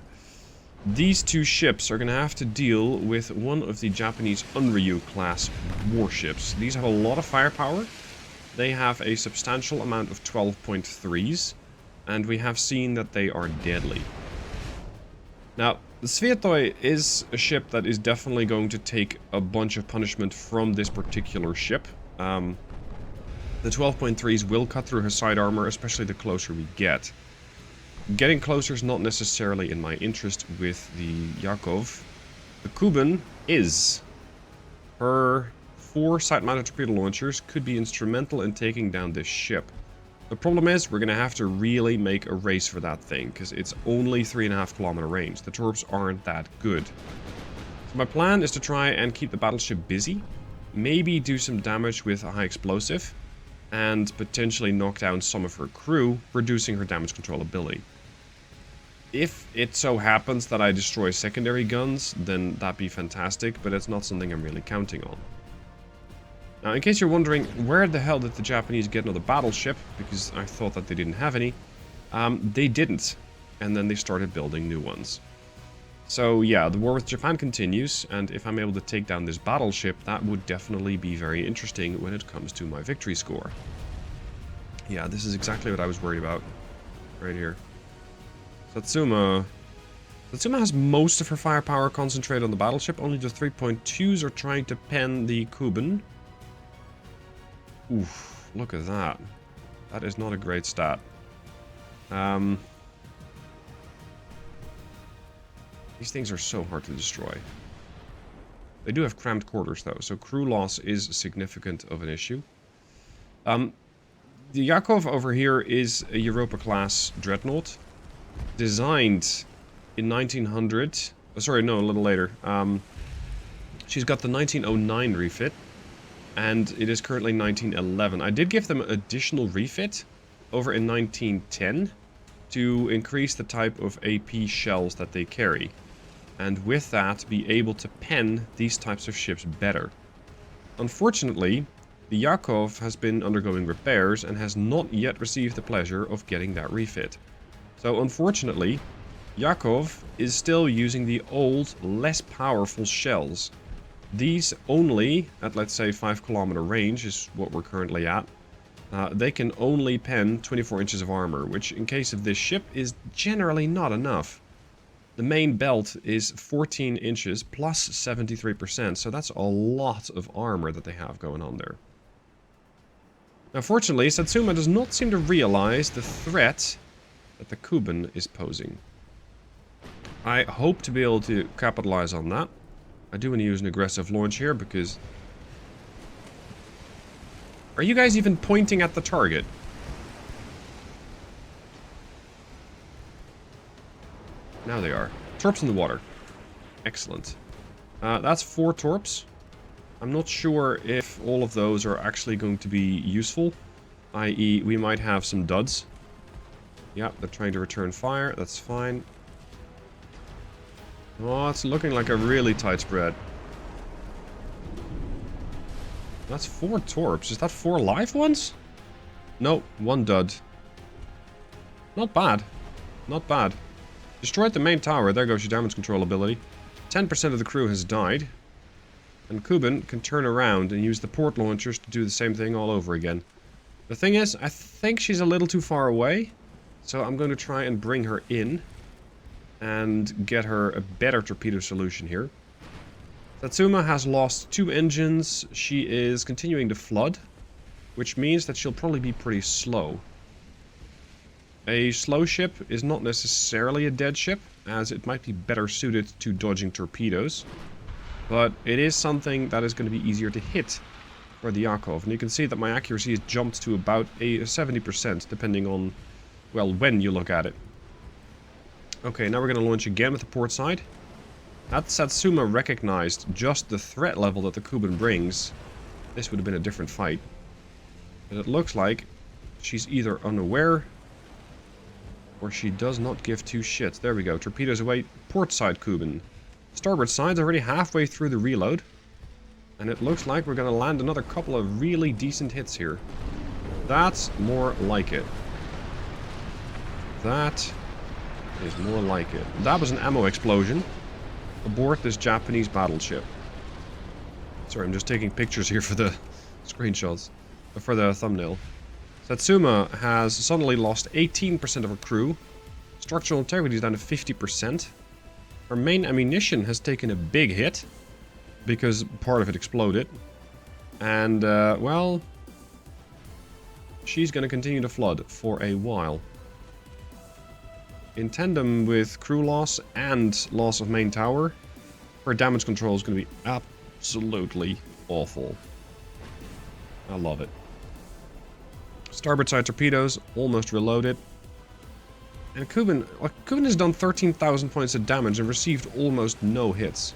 [SPEAKER 2] These two ships are going to have to deal with one of the Japanese Unryu class warships. These have a lot of firepower. They have a substantial amount of 12.3s, and we have seen that they are deadly. Now, the Sviatoy is a ship that is definitely going to take a bunch of punishment from this particular ship. The 12.3s will cut through her side armor, especially the closer we get. Getting closer is not necessarily in my interest with the Yakov. The Kuben is. Her 4 side-mounted torpedo launchers could be instrumental in taking down this ship. The problem is, we're going to have to really make a race for that thing, because it's only 3.5 kilometer range. The torps aren't that good. So my plan is to try and keep the battleship busy, maybe do some damage with a high explosive, and potentially knock down some of her crew, reducing her damage control ability. If it so happens that I destroy secondary guns, then that'd be fantastic, but it's not something I'm really counting on. Now, in case you're wondering, where the hell did the Japanese get another battleship? Because I thought that they didn't have any. They didn't, and then they started building new ones. So yeah, the war with Japan continues, and if I'm able to take down this battleship, that would definitely be very interesting when it comes to my victory score. Yeah, this is exactly what I was worried about. Right here. Satsuma has most of her firepower concentrated on the battleship, only the 3.2s are trying to pen the Kuben. Oof, look at that. That is not a great stat. These things are so hard to destroy. They do have cramped quarters though, so crew loss is significant of an issue. The Yakov over here is a Europa-class dreadnought, designed in 1900. Oh, sorry, no, a little later. She's got the 1909 refit, and it is currently 1911. I did give them additional refit over in 1910 to increase the type of AP shells that they carry, and with that be able to pen these types of ships better. Unfortunately, the Yakov has been undergoing repairs and has not yet received the pleasure of getting that refit. So unfortunately, Yakov is still using the old, less powerful shells. These only, at let's say 5 kilometer range is what we're currently at, they can only pen 24 inches of armor, which in case of this ship is generally not enough. The main belt is 14 inches plus 73%, so that's a lot of armor that they have going on there. Now fortunately, Satsuma does not seem to realize the threat that the Kuben is posing. I hope to be able to capitalize on that. I do want to use an aggressive launch here because... Are you guys even pointing at the target? Now they are. Torps in the water. Excellent. That's 4 torps. I'm not sure if all of those are actually going to be useful. I.e., we might have some duds. Yeah, they're trying to return fire. That's fine. Oh, it's looking like a really tight spread. That's 4 torps. Is that 4 live ones? No, 1 dud. Not bad. Not bad. Destroyed the main tower. There goes your damage control ability. 10% of the crew has died. And Kuben can turn around and use the port launchers to do the same thing all over again. The thing is, I think she's a little too far away. So I'm going to try and bring her in. And get her a better torpedo solution here. Satsuma has lost 2 engines. She is continuing to flood. Which means that she'll probably be pretty slow. A slow ship is not necessarily a dead ship, as it might be better suited to dodging torpedoes. But it is something that is going to be easier to hit for the Yakov. And you can see that my accuracy has jumped to about a 70%, depending on, well, when you look at it. Okay, now we're going to launch again with the port side. Had Satsuma recognized just the threat level that the Kuben brings, this would have been a different fight. But it looks like she's either unaware or she does not give 2 shits. There we go. Torpedoes away. Port side Kuben. Starboard side's already halfway through the reload. And it looks like we're going to land another couple of really decent hits here. That's more like it. That is more like it. That was an ammo explosion aboard this Japanese battleship. Sorry, I'm just taking pictures here for the screenshots. For the thumbnail. Satsuma has suddenly lost 18% of her crew. Structural integrity is down to 50%. Her main ammunition has taken a big hit. Because part of it exploded. And, well... she's going to continue to flood for a while. In tandem with crew loss and loss of main tower, her damage control is going to be absolutely awful. I love it. Starboard side torpedoes, almost reloaded. And Kuben has done 13,000 points of damage and received almost no hits.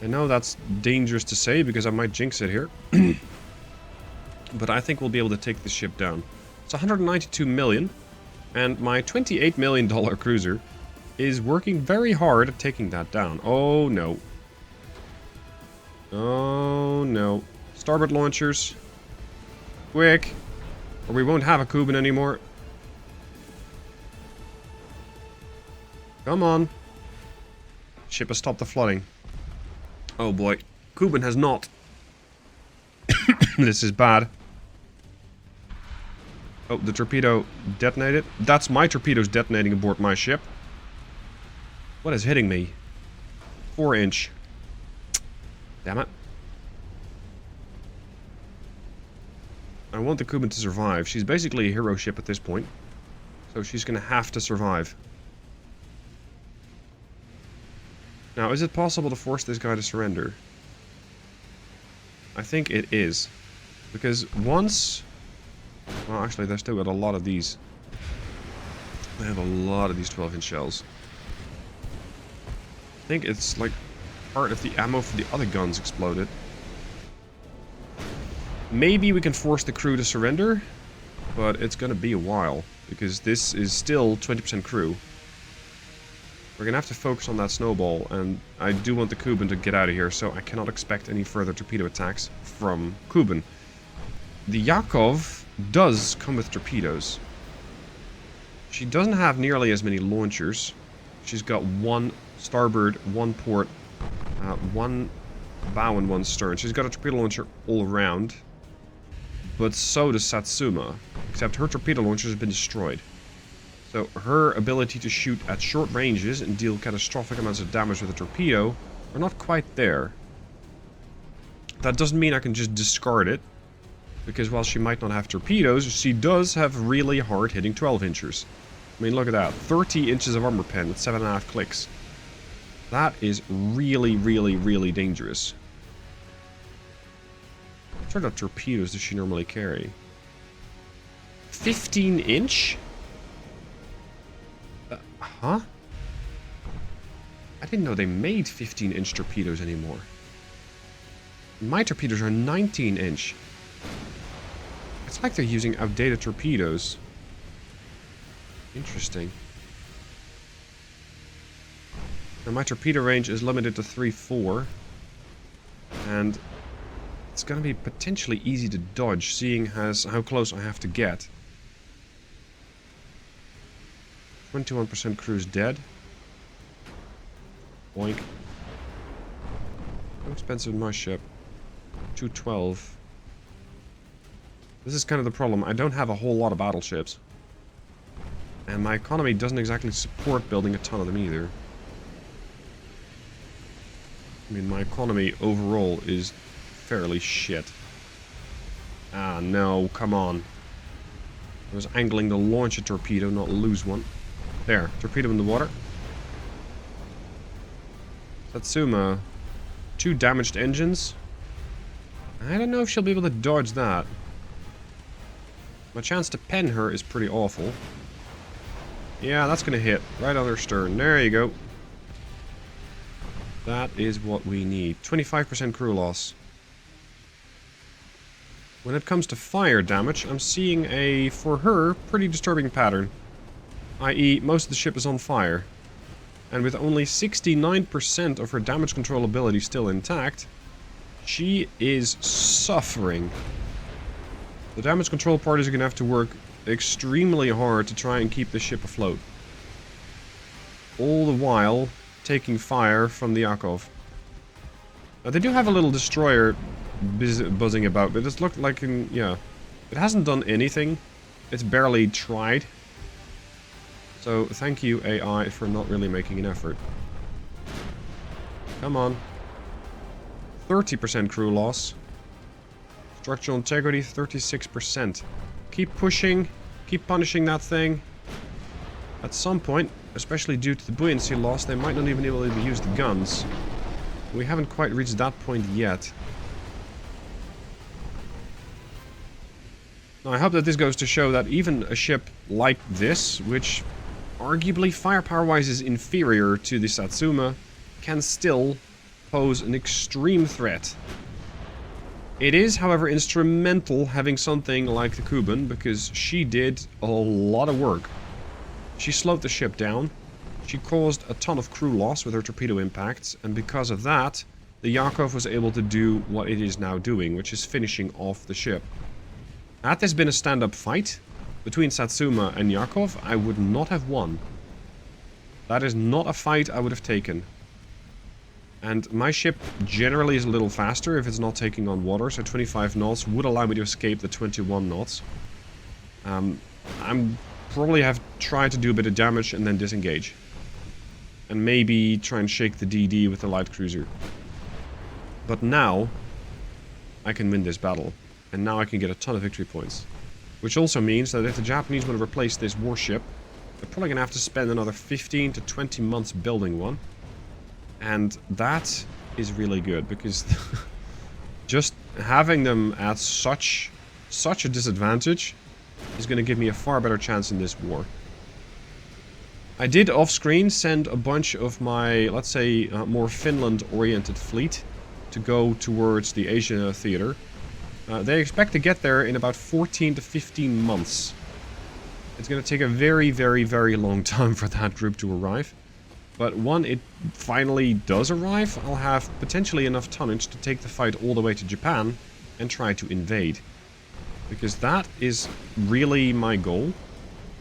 [SPEAKER 2] I know that's dangerous to say because I might jinx it here. But I think we'll be able to take this ship down. It's 192 million. And my $28 million cruiser is working very hard at taking that down. Oh no. Oh no. Starboard launchers. Quick. Or we won't have a Kuben anymore. Come on. Ship has stopped the flooding. Oh boy. Kuben has not. This is bad. Oh, the torpedo detonated. That's my torpedoes detonating aboard my ship. What is hitting me? 4-inch. Damn it. I want the Kuben to survive. She's basically a hero ship at this point. So she's going to have to survive. Now, is it possible to force this guy to surrender? I think it is. Because once... well, actually, they've still got a lot of these. They have a lot of these 12-inch shells. I think it's like part of the ammo for the other guns exploded. Maybe we can force the crew to surrender, but it's going to be a while, because this is still 20% crew. We're going to have to focus on that snowball, and I do want the Kuben to get out of here, so I cannot expect any further torpedo attacks from Kuben. The Yakov does come with torpedoes. She doesn't have nearly as many launchers. She's got 1 starboard, 1 port, 1 bow and 1 stern. She's got a torpedo launcher all around. But so does Satsuma, except her torpedo launchers have been destroyed. So her ability to shoot at short ranges and deal catastrophic amounts of damage with a torpedo are not quite there. That doesn't mean I can just discard it, because while she might not have torpedoes, she does have really hard-hitting 12-inchers. I mean, look at that. 30 inches of armor pen at 7.5 clicks. That is really, really, really dangerous. What sort of torpedoes does she normally carry? 15-inch? Huh? I didn't know they made 15-inch torpedoes anymore. My torpedoes are 19-inch. It's like they're using outdated torpedoes. Interesting. Now my torpedo range is limited to 3-4. And
[SPEAKER 3] it's going to be potentially easy to dodge, seeing as how close I have to get. 21% crew's dead. Boink. How expensive is my ship? 212. This is kind of the problem. I don't have a whole lot of battleships. And my economy doesn't exactly support building a ton of them either. I mean, my economy overall is fairly shit. Ah, no, come on. I was angling to launch a torpedo, not lose one. There, torpedo in the water. Satsuma. 2 damaged engines. I don't know if she'll be able to dodge that. My chance to pen her is pretty awful. Yeah, that's gonna hit. Right on her stern. There you go. That is what we need. 25% crew loss. When it comes to fire damage, I'm seeing a, for her, pretty disturbing pattern. I.e., most of the ship is on fire. And with only 69% of her damage control ability still intact, she is suffering. The damage control parties are going to have to work extremely hard to try and keep the ship afloat. All the while taking fire from the Yakov. Now they do have a little destroyer buzzing about, but it's looked like, yeah, it hasn't done anything. It's barely tried. So thank you AI for not really making an effort. Come on. 30% crew loss. Structural integrity 36%. Keep pushing, keep punishing that thing. At some point, especially due to the buoyancy loss, they might not even be able to use the guns. We haven't quite reached that point yet. Now I hope that this goes to show that even a ship like this, which arguably firepower-wise is inferior to the Satsuma, can still pose an extreme threat. It is, however, instrumental having something like the Kuban, because she did a lot of work. She slowed the ship down, she caused a ton of crew loss with her torpedo impacts, and because of that, the Yakov was able to do what it is now doing, which is finishing off the ship. Had this been a stand-up fight between Satsuma and Yakov, I would not have won. That is not a fight I would have taken. And my ship generally is a little faster if it's not taking on water, so 25 knots would allow me to escape the 21 knots. I'm probably have tried to do a bit of damage and then disengage. And maybe try and shake the DD with the light cruiser. But now, I can win this battle. And now I can get a ton of victory points. Which also means that if the Japanese want to replace this warship, they're probably going to have to spend another 15 to 20 months building one. And that is really good, because just having them at such a disadvantage is going to give me a far better chance in this war. I did off-screen send a bunch of my, let's say, more Finland-oriented fleet to go towards the Asia theater. They expect to get there in about 14 to 15 months. It's going to take a very, very, very long time for that group to arrive. But when it finally does arrive, I'll have potentially enough tonnage to take the fight all the way to Japan and try to invade. Because that is really my goal.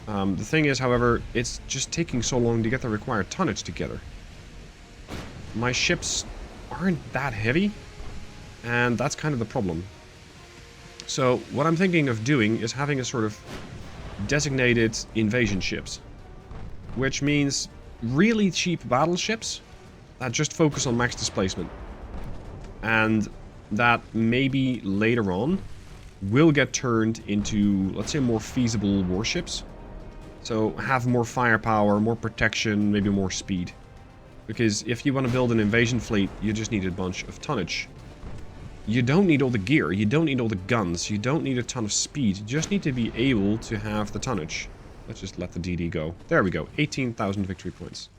[SPEAKER 3] The thing is, however, it's just taking so long to get the required tonnage together. My ships aren't that heavy, and that's kind of the problem. So what I'm thinking of doing is having a sort of designated invasion ships. Which means really cheap battleships that just focus on max displacement. And that maybe later on will get turned into, let's say, more feasible warships. So have more firepower, more protection, maybe more speed. Because if you want to build an invasion fleet, you just need a bunch of tonnage. You don't need all the gear, you don't need all the guns, you don't need a ton of speed. You just need to be able to have the tonnage. Let's just let the DD go. There we go, 18,000 victory points.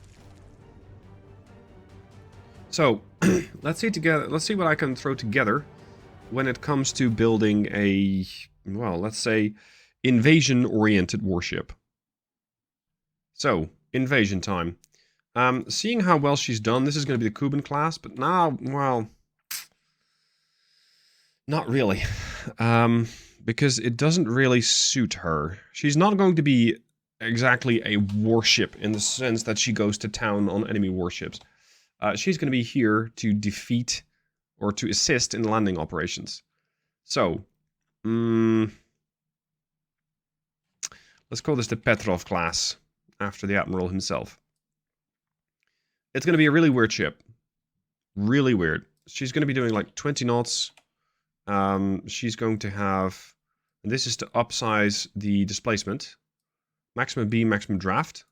[SPEAKER 3] So, let's see what I can throw together when it comes to building a, well, let's say, invasion-oriented warship. So, invasion time. Seeing how well she's done, this is going to be the Kuban class, but now, well, Not really. Because it doesn't really suit her. She's not going to be exactly a warship in the sense that she goes to town on enemy warships. She's going to be here to defeat or to assist in landing operations. So, let's call this the Petrov class, after the Admiral himself. It's going to be a really weird ship. Really weird. She's going to be doing like 20 knots. She's going to have... And this is to upsize the displacement. Maximum beam, maximum draft.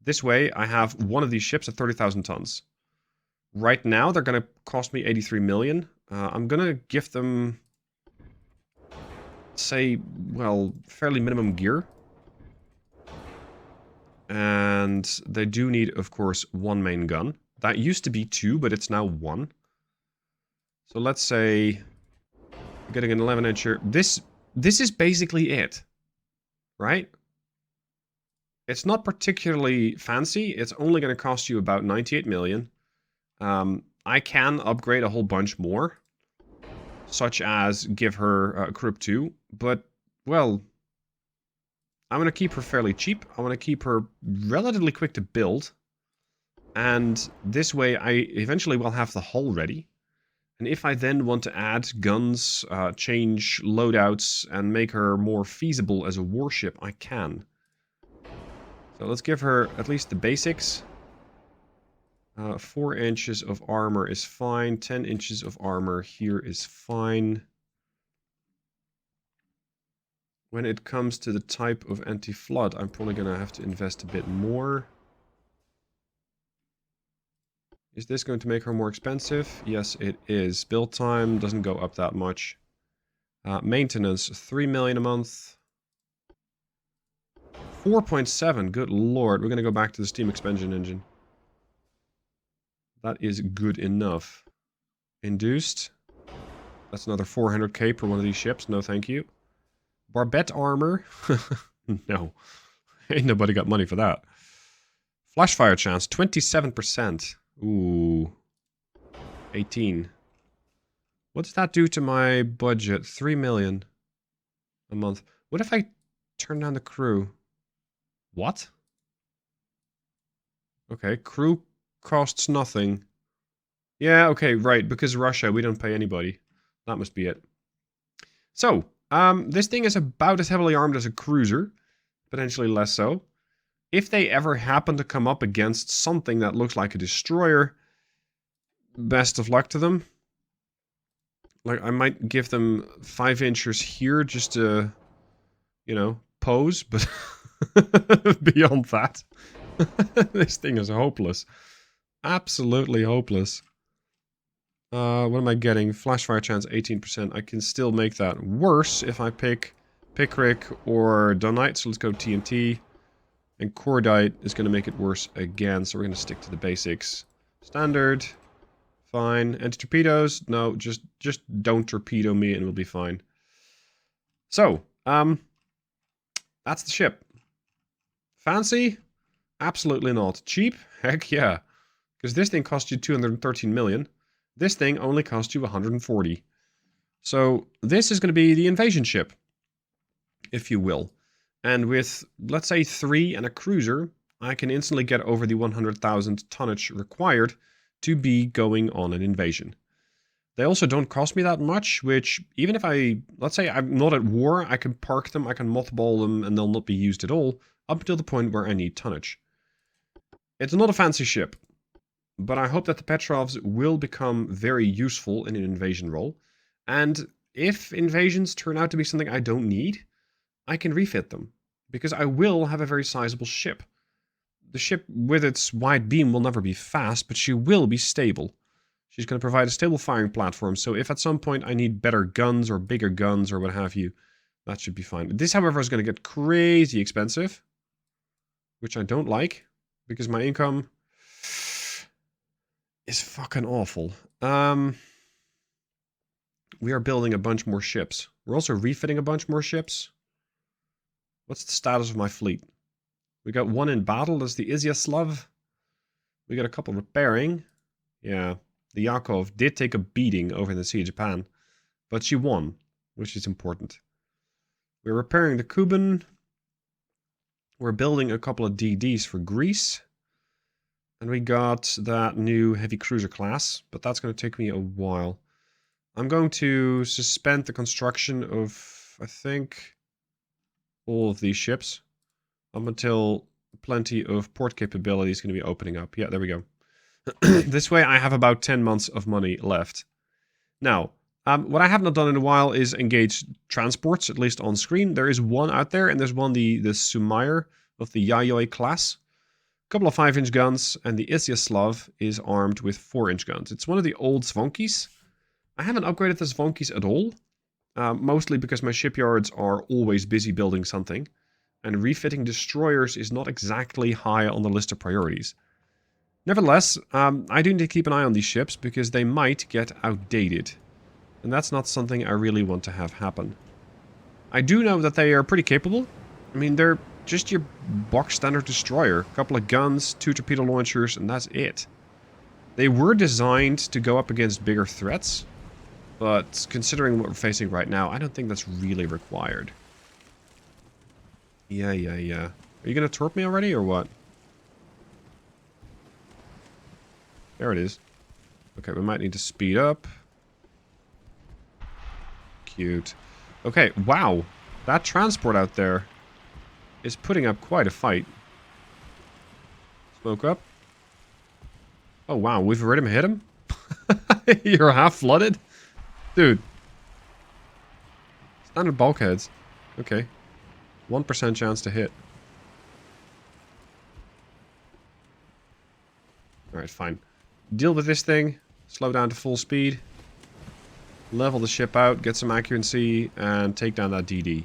[SPEAKER 3] This way, I have one of these ships at 30,000 tons. Right now, they're going to cost me 83 million. I'm going to give them... say, well, fairly minimum gear. And they do need, of course, one main gun. That used to be 2, but it's now 1. So let's say getting an 11-incher. This is basically it, right? It's not particularly fancy. It's only going to cost you about 98 million. I can upgrade a whole bunch more, such as give her Krupp 2, but, well, I'm going to keep her fairly cheap. I want to keep her relatively quick to build, and this way I eventually will have the hull ready. And if I then want to add guns, change loadouts, and make her more feasible as a warship, I can. So let's give her at least the basics. 4 inches of armor is fine. 10 inches of armor here is fine. When it comes to the type of anti-flood, I'm probably going to have to invest a bit more. Is this going to make her more expensive? Yes, it is. Build time doesn't go up that much. Maintenance, 3 million a month. 4.7, good lord. We're going to go back to the steam expansion engine. That is good enough. Induced. That's another 400k per one of these ships. No, thank you. Barbette armor. No. Ain't nobody got money for that. Flash fire chance, 27%. Ooh. 18. What does that do to my budget? 3 million a month. What if I turn down the crew? What? Okay, crew costs nothing. Yeah, okay, right, because Russia, we don't pay anybody. That must be it. So, this thing is about as heavily armed as a cruiser. Potentially less so. If they ever happen to come up against something that looks like a destroyer, best of luck to them. Like, I might give them 5 inches here just to, you know, pose, but beyond that, this thing is hopeless. Absolutely hopeless. What am I getting? Flash fire chance 18%. I can still make that worse if I pick Pickrick or Dunite, so let's go TNT. And Cordite is going to make it worse again, so we're going to stick to the basics. Standard. Fine. Anti-torpedoes? No, just don't torpedo me and we'll be fine. So, that's the ship. Fancy? Absolutely not. Cheap? Heck yeah. Because this thing cost you 213 million. This thing only cost you 140. So, this is going to be the invasion ship, if you will. And with, let's say, 3 and a cruiser, I can instantly get over the 100,000 tonnage required to be going on an invasion. They also don't cost me that much, which, even if let's say I'm not at war, I can park them, I can mothball them, and they'll not be used at all, up until the point where I need tonnage. It's not a fancy ship, but I hope that the Petrovs will become very useful in an invasion role, and if invasions turn out to be something I don't need, I can refit them, because I will have a very sizable ship. The ship with its wide beam will never be fast, but she will be stable. She's going to provide a stable firing platform, so if at some point I need better guns or bigger guns or what have you, that should be fine. This, however, is going to get crazy expensive, which I don't like, because my income is fucking awful. We are building a bunch more ships. We're also refitting a bunch more ships. What's the status of my fleet? We got 1 in battle, that's the Izyaslav. We got a couple repairing. Yeah, the Yakov did take a beating over in the Sea of Japan. But she won, which is important. We're repairing the Kuban. We're building a couple of DDs for Greece. And we got that new heavy cruiser class, but that's going to take me a while. I'm going to suspend the construction of, I think, all of these ships up until plenty of port capability is going to be opening up. Yeah, there we go. This way I have about 10 months of money left. Now, what I have not done in a while is engage transports, at least on screen. There is one out there, and there's one, the Sumair of the Yayoi class. A couple of 5-inch guns, and the Isyaslav is armed with 4-inch guns. It's one of the old Zvonkis. I haven't upgraded the Zvonkis at all, mostly because my shipyards are always busy building something, and refitting destroyers is not exactly high on the list of priorities. Nevertheless, I do need to keep an eye on these ships because they might get outdated. And that's not something I really want to have happen. I do know that they are pretty capable. I mean, they're just your box standard destroyer. A couple of guns, 2 torpedo launchers, and that's it. They were designed to go up against bigger threats. But considering what we're facing right now, I don't think that's really required. Yeah. Are you going to torp me already, or what? There it is. Okay, we might need to speed up. Cute. Okay, wow. That transport out there is putting up quite a fight. Smoke up. Oh, wow. We've already hit him? You're half flooded? Dude. Standard bulkheads. Okay. 1% chance to hit. Alright, fine. Deal with this thing, slow down to full speed, level the ship out, get some accuracy, and take down that DD.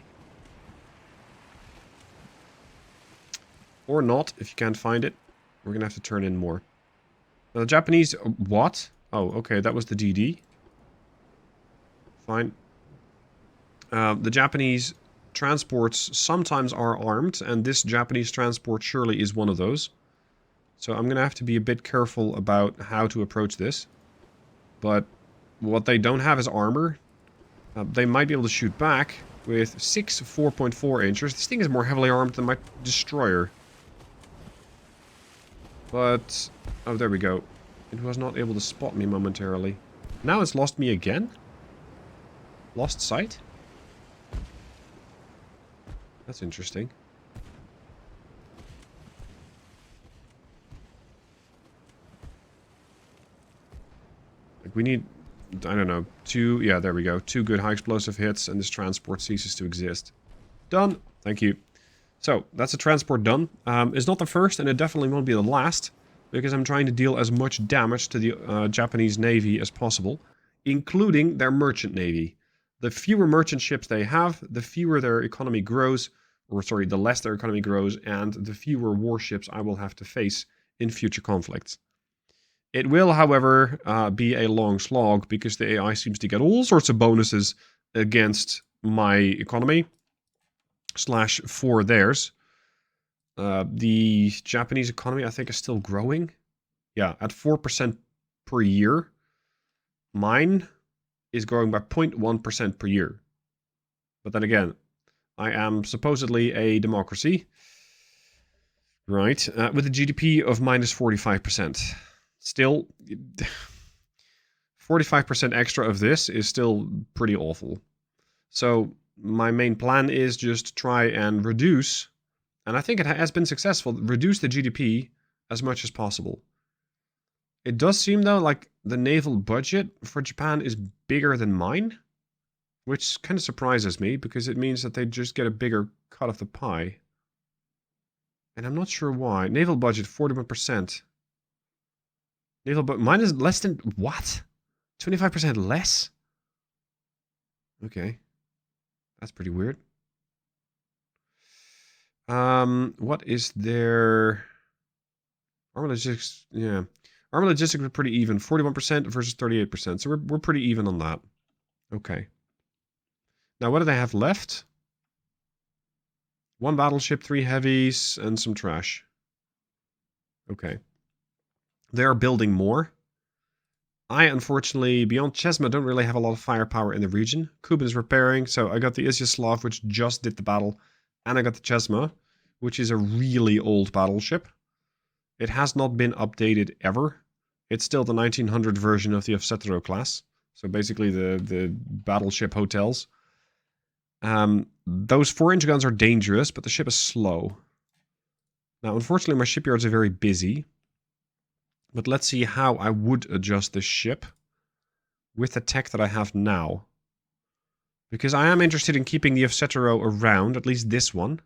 [SPEAKER 3] Or not, if you can't find it. We're gonna have to turn in more. Now the Japanese... What? Oh, okay, that was the DD. Fine. The Japanese transports sometimes are armed, and this Japanese transport surely is one of those. So I'm going to have to be a bit careful about how to approach this. But what they don't have is armor. They might be able to shoot back with 6 4.4 inchers. This thing is more heavily armed than my destroyer. But... oh, there we go. It was not able to spot me momentarily. Now it's lost me again? Lost sight? That's interesting. Like, we need, I don't know, 2, yeah, there we go. 2 good high explosive hits, and this transport ceases to exist. Done. Thank you. So, that's a transport done. It's not the first, and it definitely won't be the last, because I'm trying to deal as much damage to the Japanese Navy as possible, including their merchant navy. The fewer merchant ships they have, the fewer their economy grows, or sorry, the less their economy grows, and the fewer warships I will have to face in future conflicts. It will, however, be a long slog, because the AI seems to get all sorts of bonuses against my economy, / for theirs. The Japanese economy, I think, is still growing. Yeah, at 4% per year. Mine is growing by 0.1% per year. But then again, I am supposedly a democracy. Right, with a GDP of minus 45%. Still, 45% extra of this is still pretty awful. So, my main plan is just try and reduce, and I think it has been successful, reduce the GDP as much as possible. It does seem, though, like the naval budget for Japan is bigger than mine, which kind of surprises me, because it means that they just get a bigger cut of the pie. And I'm not sure why. Naval budget, 41%. Naval budget, mine is less than, what? 25% less? Okay. That's pretty weird. What is their... Armor logistics, yeah. Armor logistics were pretty even. 41% versus 38%. So we're pretty even on that. Okay. Now, what do they have left? 1 battleship, 3 heavies, and some trash. Okay. They are building more. I, unfortunately, beyond Chesma, don't really have a lot of firepower in the region. Kuban is repairing, so I got the Izyaslav, which just did the battle. And I got the Chesma, which is a really old battleship. It has not been updated ever. It's still the 1900 version of the Ovsetero class. So basically the battleship hotels. Those 4-inch guns are dangerous, but the ship is slow. Now, unfortunately, my shipyards are very busy. But let's see how I would adjust this ship with the tech that I have now. Because I am interested in keeping the Ovsetero around, at least this one,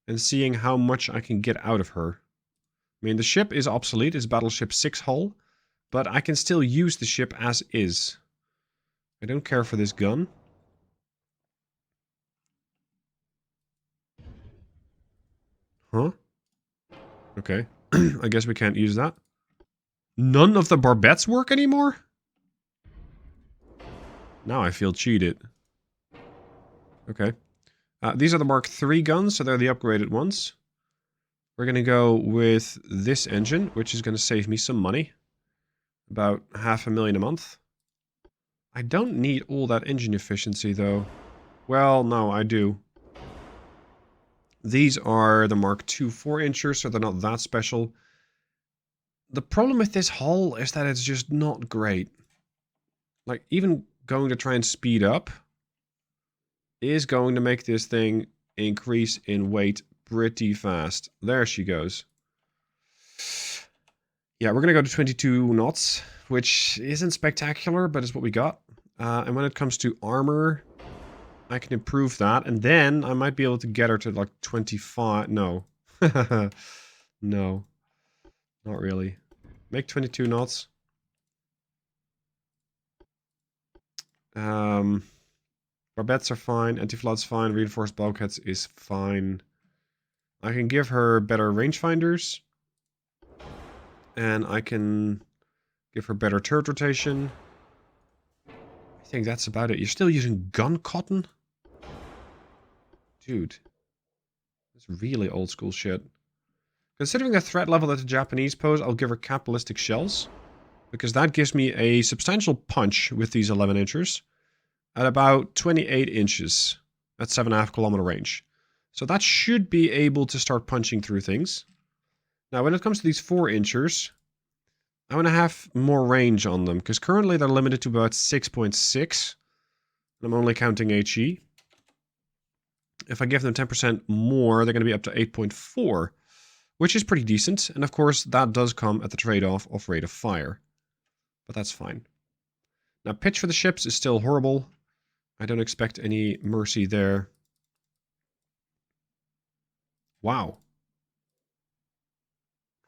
[SPEAKER 3] and seeing how much I can get out of her. I mean, the ship is obsolete, it's battleship 6 hull, but I can still use the ship as is. I don't care for this gun. Huh? Okay. I guess we can't use that. None of the barbettes work anymore? Now I feel cheated. Okay. These are the Mark III guns, so they're the upgraded ones. We're going to go with this engine, which is going to save me some money. About $500,000 a month. I don't need all that engine efficiency, though. Well, no, I do. These are the Mark II 4-inchers, so they're not that special. The problem with this hull is that it's just not great. Like, even going to try and speed up is going to make this thing increase in weight pretty fast. There she goes. Yeah, we're going to go to 22 knots, which isn't spectacular, but it's what we got. And when it comes to armor, I can improve that. And then I might be able to get her to like 25. No. No. Not really. Make 22 knots. Barbettes are fine. Anti-flood's fine. Reinforced bulkheads is fine. I can give her better rangefinders. And I can give her better turret rotation. I think that's about it. You're still using gun cotton? Dude. That's really old school shit. Considering the threat level that the Japanese pose, I'll give her capitalistic shells. Because that gives me a substantial punch with these 11-inchers. At about 28 inches. At 7.5 kilometer range. So that should be able to start punching through things. Now when it comes to these 4-inchers, I want to have more range on them. Because currently they're limited to about 6.6. I'm only counting HE. If I give them 10% more, they're going to be up to 8.4. Which is pretty decent, and of course that does come at the trade-off of rate of fire. But that's fine. Now pitch for the ships is still horrible. I don't expect any mercy there. Wow.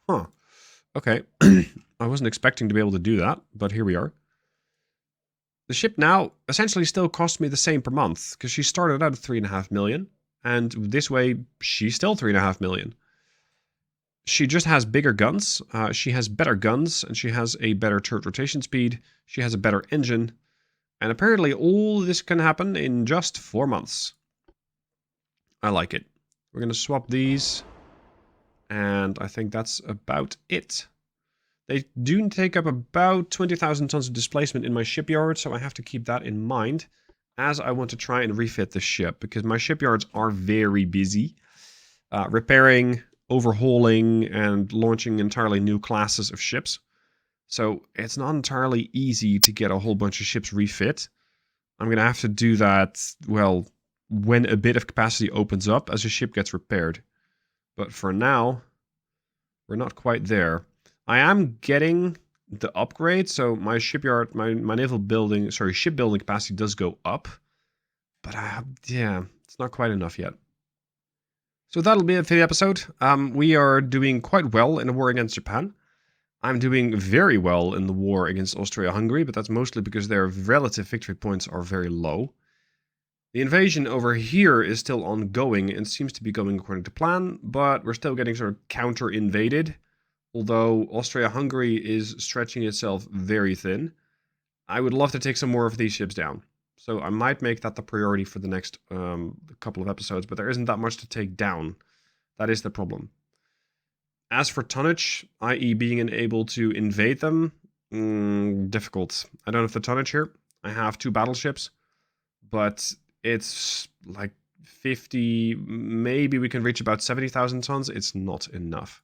[SPEAKER 3] Huh. Okay. I wasn't expecting to be able to do that, but here we are. The ship now essentially still costs me the same per month, because she started out at 3.5 million, and this way she's still 3.5 million. She just has bigger guns, she has better guns, and she has a better turret rotation speed, she has a better engine, and apparently all this can happen in just 4 months. I like it. We're going to swap these, and I think that's about it. They do take up about 20,000 tons of displacement in my shipyard, so I have to keep that in mind as I want to try and refit the ship, because my shipyards are very busy. Repairing, overhauling, and launching entirely new classes of ships. So it's not entirely easy to get a whole bunch of ships refit. I'm going to have to do that, well, when a bit of capacity opens up as a ship gets repaired. But for now, we're not quite there. I am getting the upgrade, so my shipyard, my naval building, sorry, shipbuilding capacity does go up. But yeah, it's not quite enough yet. So that'll be it for the episode. We are doing quite well in the war against Japan. I'm doing very well in the war against Austro-Hungary, but that's mostly because their relative victory points are very low. The invasion over here is still ongoing and seems to be going according to plan, but we're still getting sort of counter-invaded. Although Austria-Hungary is stretching itself very thin. I would love to take some more of these ships down. So I might make that the priority for the next couple of episodes, but there isn't that much to take down. That is the problem. As for tonnage, i.e. being able to invade them, Difficult. I don't have the tonnage here. I have 2 battleships, but it's like 50, maybe we can reach about 70,000 tons. It's not enough.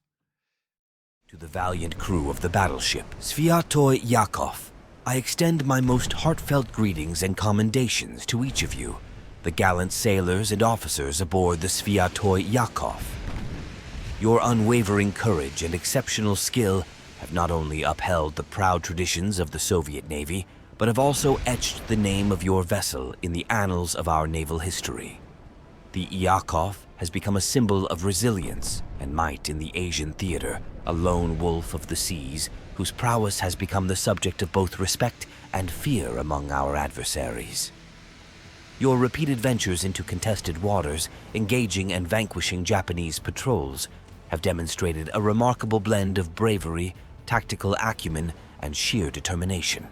[SPEAKER 1] To the valiant crew of the battleship Sviatoi Yakov, I extend my most heartfelt greetings and commendations to each of you, the gallant sailors and officers aboard the Sviatoi Yakov. Your unwavering courage and exceptional skill have not only upheld the proud traditions of the Soviet Navy, but have also etched the name of your vessel in the annals of our naval history. The Yakov has become a symbol of resilience and might in the Asian theater, a lone wolf of the seas whose prowess has become the subject of both respect and fear among our adversaries. Your repeated ventures into contested waters, engaging and vanquishing Japanese patrols, have demonstrated a remarkable blend of bravery, tactical acumen, and sheer determination.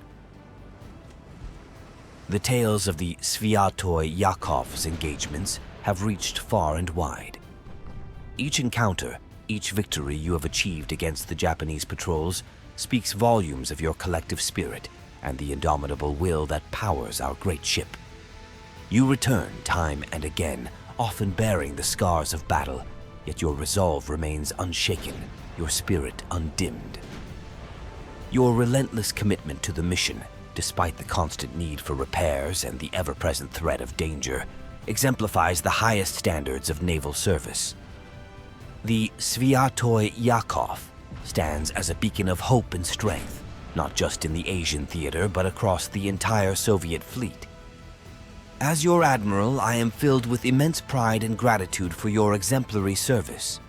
[SPEAKER 1] The tales of the Sviatoi Yakov's engagements have reached far and wide. Each encounter, each victory you have achieved against the Japanese patrols speaks volumes of your collective spirit and the indomitable will that powers our great ship. You return time and again, often bearing the scars of battle, yet your resolve remains unshaken, your spirit undimmed. Your relentless commitment to the mission, despite the constant need for repairs and the ever-present threat of danger, exemplifies the highest standards of naval service. The Sviatoi Yakov stands as a beacon of hope and strength, not just in the Asian theater, but across the entire Soviet fleet. As your admiral, I am filled with immense pride and gratitude for your exemplary service.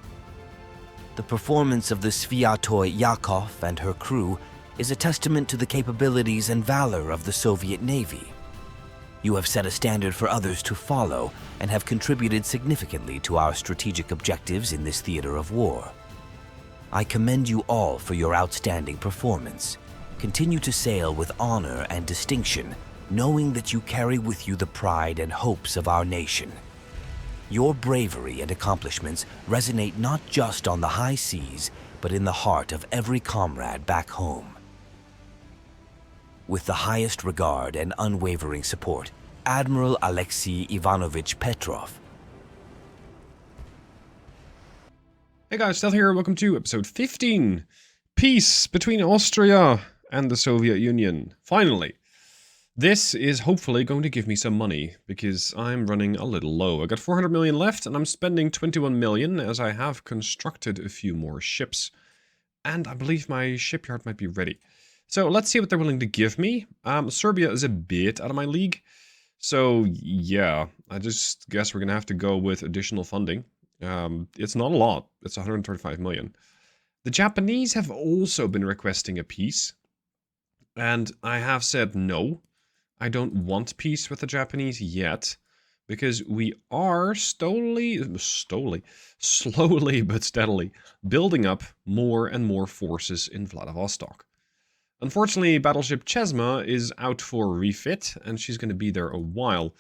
[SPEAKER 1] The performance of the Sviatoi Yakov and her crew is a testament to the capabilities and valor of the Soviet Navy. You have set a standard for others to follow and have contributed significantly to our strategic objectives in this theater of war. I commend you all for your outstanding performance. Continue to sail with honor and distinction, knowing that you carry with you the pride and hopes of our nation. Your bravery and accomplishments resonate not just on the high seas, but in the heart of every comrade back home. With the highest regard and unwavering support, Admiral Alexei Ivanovich Petrov.
[SPEAKER 3] Hey guys, Stealth here, welcome to episode 15. Peace between Austria and the Soviet Union. Finally. This is hopefully going to give me some money, because I'm running a little low. I got 400 million left, and I'm spending 21 million, as I have constructed a few more ships. And I believe my shipyard might be ready. So let's see what they're willing to give me. Serbia is a bit out of my league. So yeah, I just guess we're going to have to go with additional funding. It's not a lot. It's 135 million. The Japanese have also been requesting a peace. And I have said no. I don't want peace with the Japanese yet. Because we are slowly but steadily building up more and more forces in Vladivostok. Unfortunately, Battleship Chesma is out for refit, and she's going to be there a while.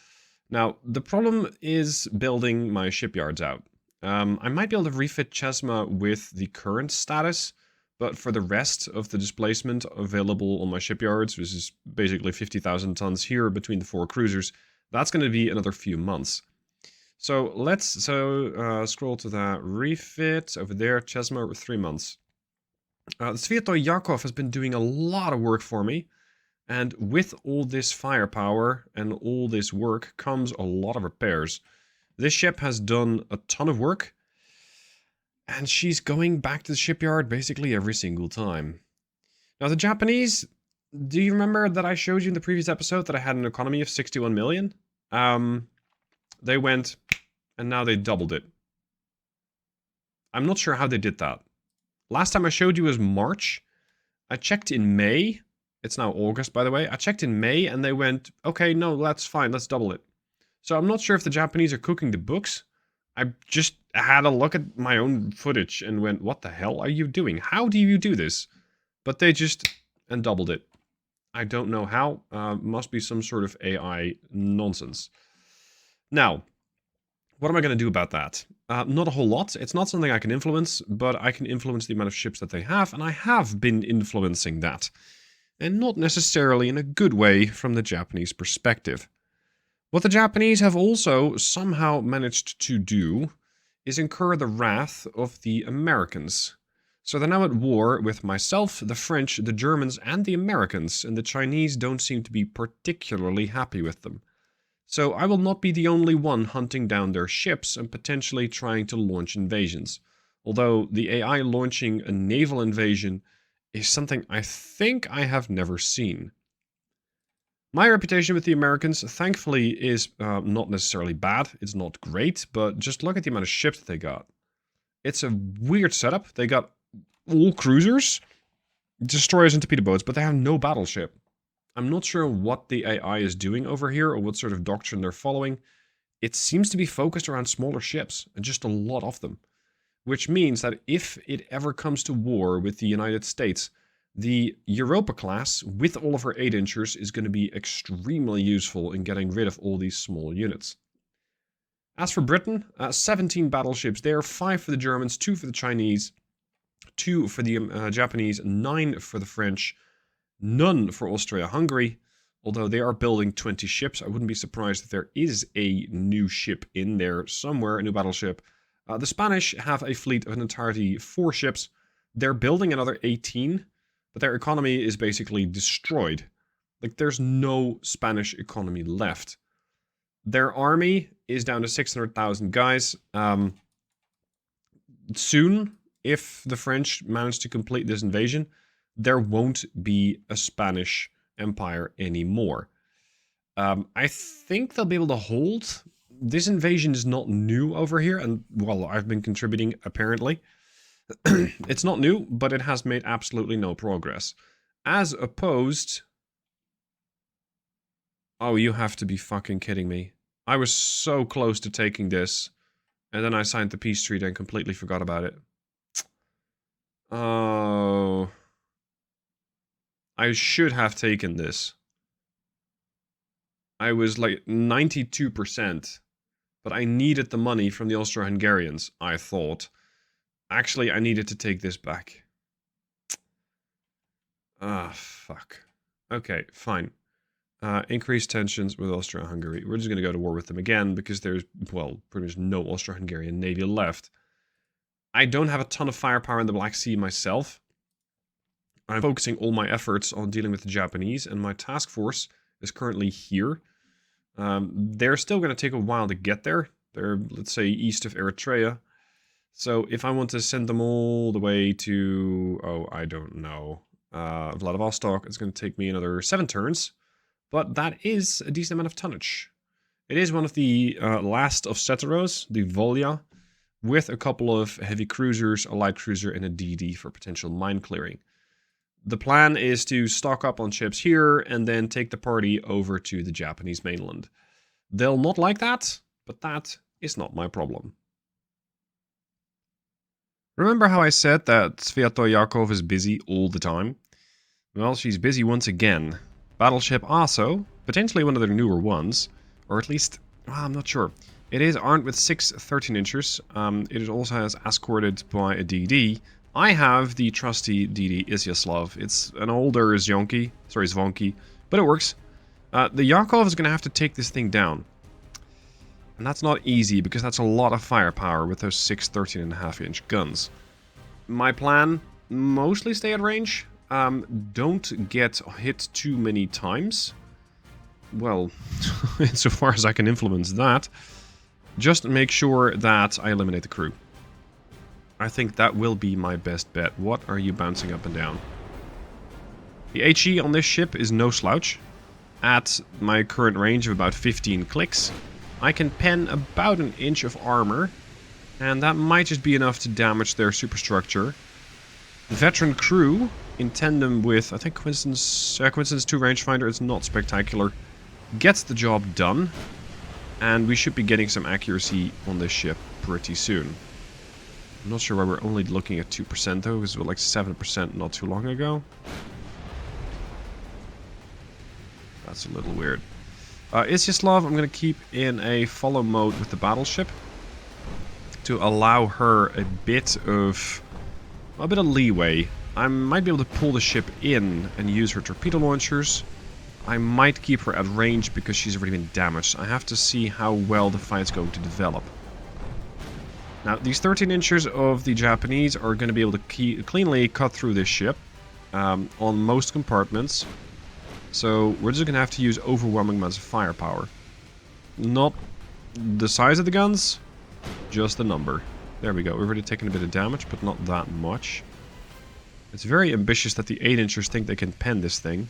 [SPEAKER 3] Now, the problem is building my shipyards out. I might be able to refit Chesma with the current status, but for the rest of the displacement available on my shipyards, which is basically 50,000 tons here between the 4 cruisers, that's going to be another few months. So let's scroll to that refit over there, Chesma, 3 months. The Sviatoi Yakov has been doing a lot of work for me, and with all this firepower and all this work comes a lot of repairs. This ship has done a ton of work, and she's going back to the shipyard basically every single time. Now the Japanese, do you remember that I showed you in the previous episode that I had an economy of 61 million? They went, and now they doubled it. I'm not sure how they did that. Last time I showed you was March. I checked in May. It's now August, by the way. I checked in May, and they went, okay, no, that's fine, let's double it. So I'm not sure if the Japanese are cooking the books. I just had a look at my own footage and went, what the hell are you doing? How do you do this? But they just and doubled it. I don't know how. Must be some sort of AI nonsense. Now, what am I going to do about that? Not a whole lot. It's not something I can influence, but I can influence the amount of ships that they have, and I have been influencing that. and not necessarily in a good way from the Japanese perspective. What the Japanese have also somehow managed to do is incur the wrath of the Americans. So they're now at war with myself, the French, the Germans, and the Americans, and the Chinese don't seem to be particularly happy with them. So I will not be the only one hunting down their ships and potentially trying to launch invasions. Although the AI launching a naval invasion is something I think I have never seen. My reputation with the Americans, thankfully, is not necessarily bad. It's not great, but just look at the amount of ships that they got. It's a weird setup. They got all cruisers, destroyers and torpedo boats, but they have no battleship. I'm not sure what the AI is doing over here or what sort of doctrine they're following. It seems to be focused around smaller ships, and just a lot of them. Which means that if it ever comes to war with the United States, the Europa class, with all of her 8-inchers, is going to be extremely useful in getting rid of all these small units. As for Britain, 17 battleships there, 5 for the Germans, 2 for the Chinese, 2 for the Japanese, 9 for the French, none for Austro-Hungary, although they are building 20 ships. I wouldn't be surprised if there is a new ship in there somewhere, a new battleship. The Spanish have a fleet of an entirety 4 ships. They're building another 18, but their economy is basically destroyed. Like, there's no Spanish economy left. Their army is down to 600,000 guys. Soon, if the French manage to complete this invasion, there won't be a Spanish empire anymore. I think they'll be able to hold. This invasion is not new over here, and, well, I've been contributing, apparently. It's not new, but it has made absolutely no progress. As opposed... Oh, you have to be fucking kidding me. I was so close to taking this, and then I signed the peace treaty and completely forgot about it. Oh... I should have taken this. I was like 92%, but I needed the money from the Austro-Hungarians, I thought. Actually, I needed to take this back. Ah, fuck. Okay, fine. Increased tensions with Austro-Hungary. We're just going to go to war with them again, because there's, well, pretty much no Austro-Hungarian navy left. I don't have a ton of firepower in the Black Sea myself. I'm focusing all my efforts on dealing with the Japanese, and my task force is currently here. They're still going to take a while to get there. They're, let's say, east of Eritrea. So if I want to send them all the way to, oh, I don't know, Vladivostok, it's going to take me another 7 turns. But that is a decent amount of tonnage. It is one of the last of Seteros, the Volya, with a couple of heavy cruisers, a light cruiser, and a DD for potential mine clearing. The plan is to stock up on ships here and then take the party over to the Japanese mainland. They'll not like that, but that is not my problem. Remember how I said that Sviatoyakov is busy all the time? Well, she's busy once again. Battleship Aso, potentially one of their newer ones, or at least, well, I'm not sure. It is armed with 6 13-inchers. It also has escorted by a DD. I have the trusty DD Izyaslav. It's an older Zvonky, but it works. The Yakov is going to have to take this thing down. And that's not easy, because that's a lot of firepower with those 6 13.5-inch guns. My plan, mostly stay at range. Don't get hit too many times. Well, insofar as I can influence that. Just make sure that I eliminate the crew. I think that will be my best bet. What are you bouncing up and down? The HE on this ship is no slouch. At my current range of about 15 clicks, I can pen about an inch of armor, and that might just be enough to damage their superstructure. The veteran crew, in tandem with, I think, Coincidence 2 rangefinder, is not spectacular, gets the job done, and we should be getting some accuracy on this ship pretty soon. I'm not sure why we're only looking at 2% though, because we were like 7% not too long ago. That's a little weird. Izyaslav, I'm going to keep in a follow mode with the battleship to allow her a bit of leeway I might be able to pull the ship in and use her torpedo launchers. I might keep her at range because she's already been damaged. I have to see how well the fight's going to develop. Now, these 13 inchers of the Japanese are going to be able to cleanly cut through this ship on most compartments. So we're just going to have to use overwhelming amounts of firepower. Not the size of the guns, just the number. There we go. We've already taken a bit of damage, but not that much. It's very ambitious that the 8-inchers think they can pen this thing,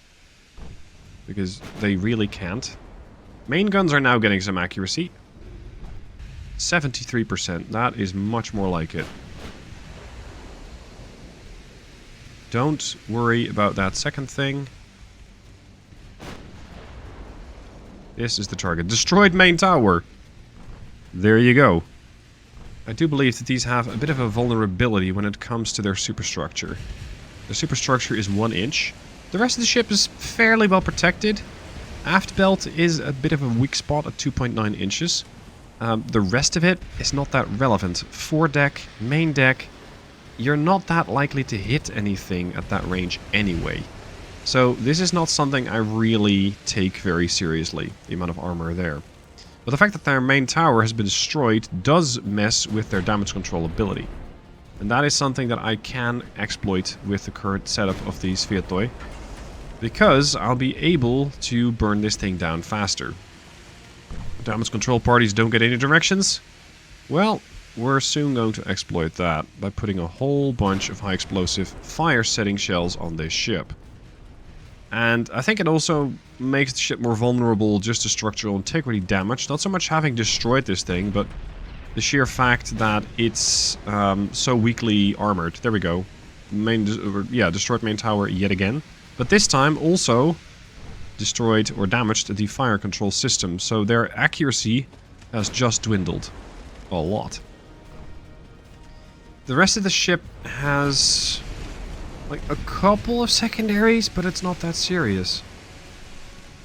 [SPEAKER 3] because they really can't. Main guns are now getting some accuracy. 73%. That is much more like it. Don't worry about that second thing. This is the target. Destroyed main tower. There you go. I do believe that these have a bit of a vulnerability when it comes to their superstructure. The superstructure is 1 inch. The rest of the ship is fairly well protected. Aft belt is a bit of a weak spot at 2.9 inches. The rest of it is not that relevant. Foredeck, main deck, you're not that likely to hit anything at that range anyway. So this is not something I really take very seriously, the amount of armor there. But the fact that their main tower has been destroyed does mess with their damage control ability. And that is something that I can exploit with the current setup of the Sviatoi, because I'll be able to burn this thing down faster. Damage control parties don't get any directions? Well, we're soon going to exploit that by putting a whole bunch of high explosive fire-setting shells on this ship. And I think it also makes the ship more vulnerable just to structural integrity damage. Not so much having destroyed this thing, but the sheer fact that it's so weakly armored. There we go. Destroyed main tower yet again. But this time also destroyed or damaged the fire control system. So their accuracy has just dwindled a lot. The rest of the ship has like a couple of secondaries, but it's not that serious.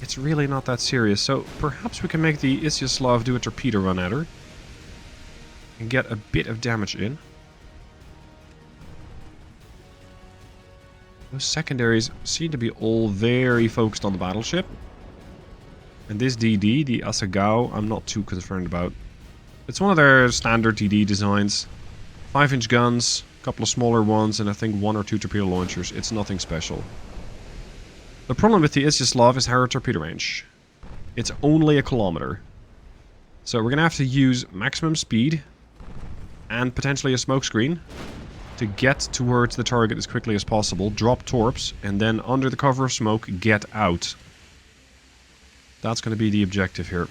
[SPEAKER 3] It's really not that serious. So perhaps we can make the Isyaslav do a torpedo run at her and get a bit of damage in. Those secondaries seem to be all very focused on the battleship. And this DD, the Asagao, I'm not too concerned about. It's one of their standard DD designs. 5-inch guns, a couple of smaller ones, and I think 1 or 2 torpedo launchers. It's nothing special. The problem with the Isyaslav is her torpedo range. It's only 1 kilometer. So we're going to have to use maximum speed and potentially a smokescreen to get towards the target as quickly as possible, drop torps, and then under the cover of smoke, get out. That's going to be the objective here.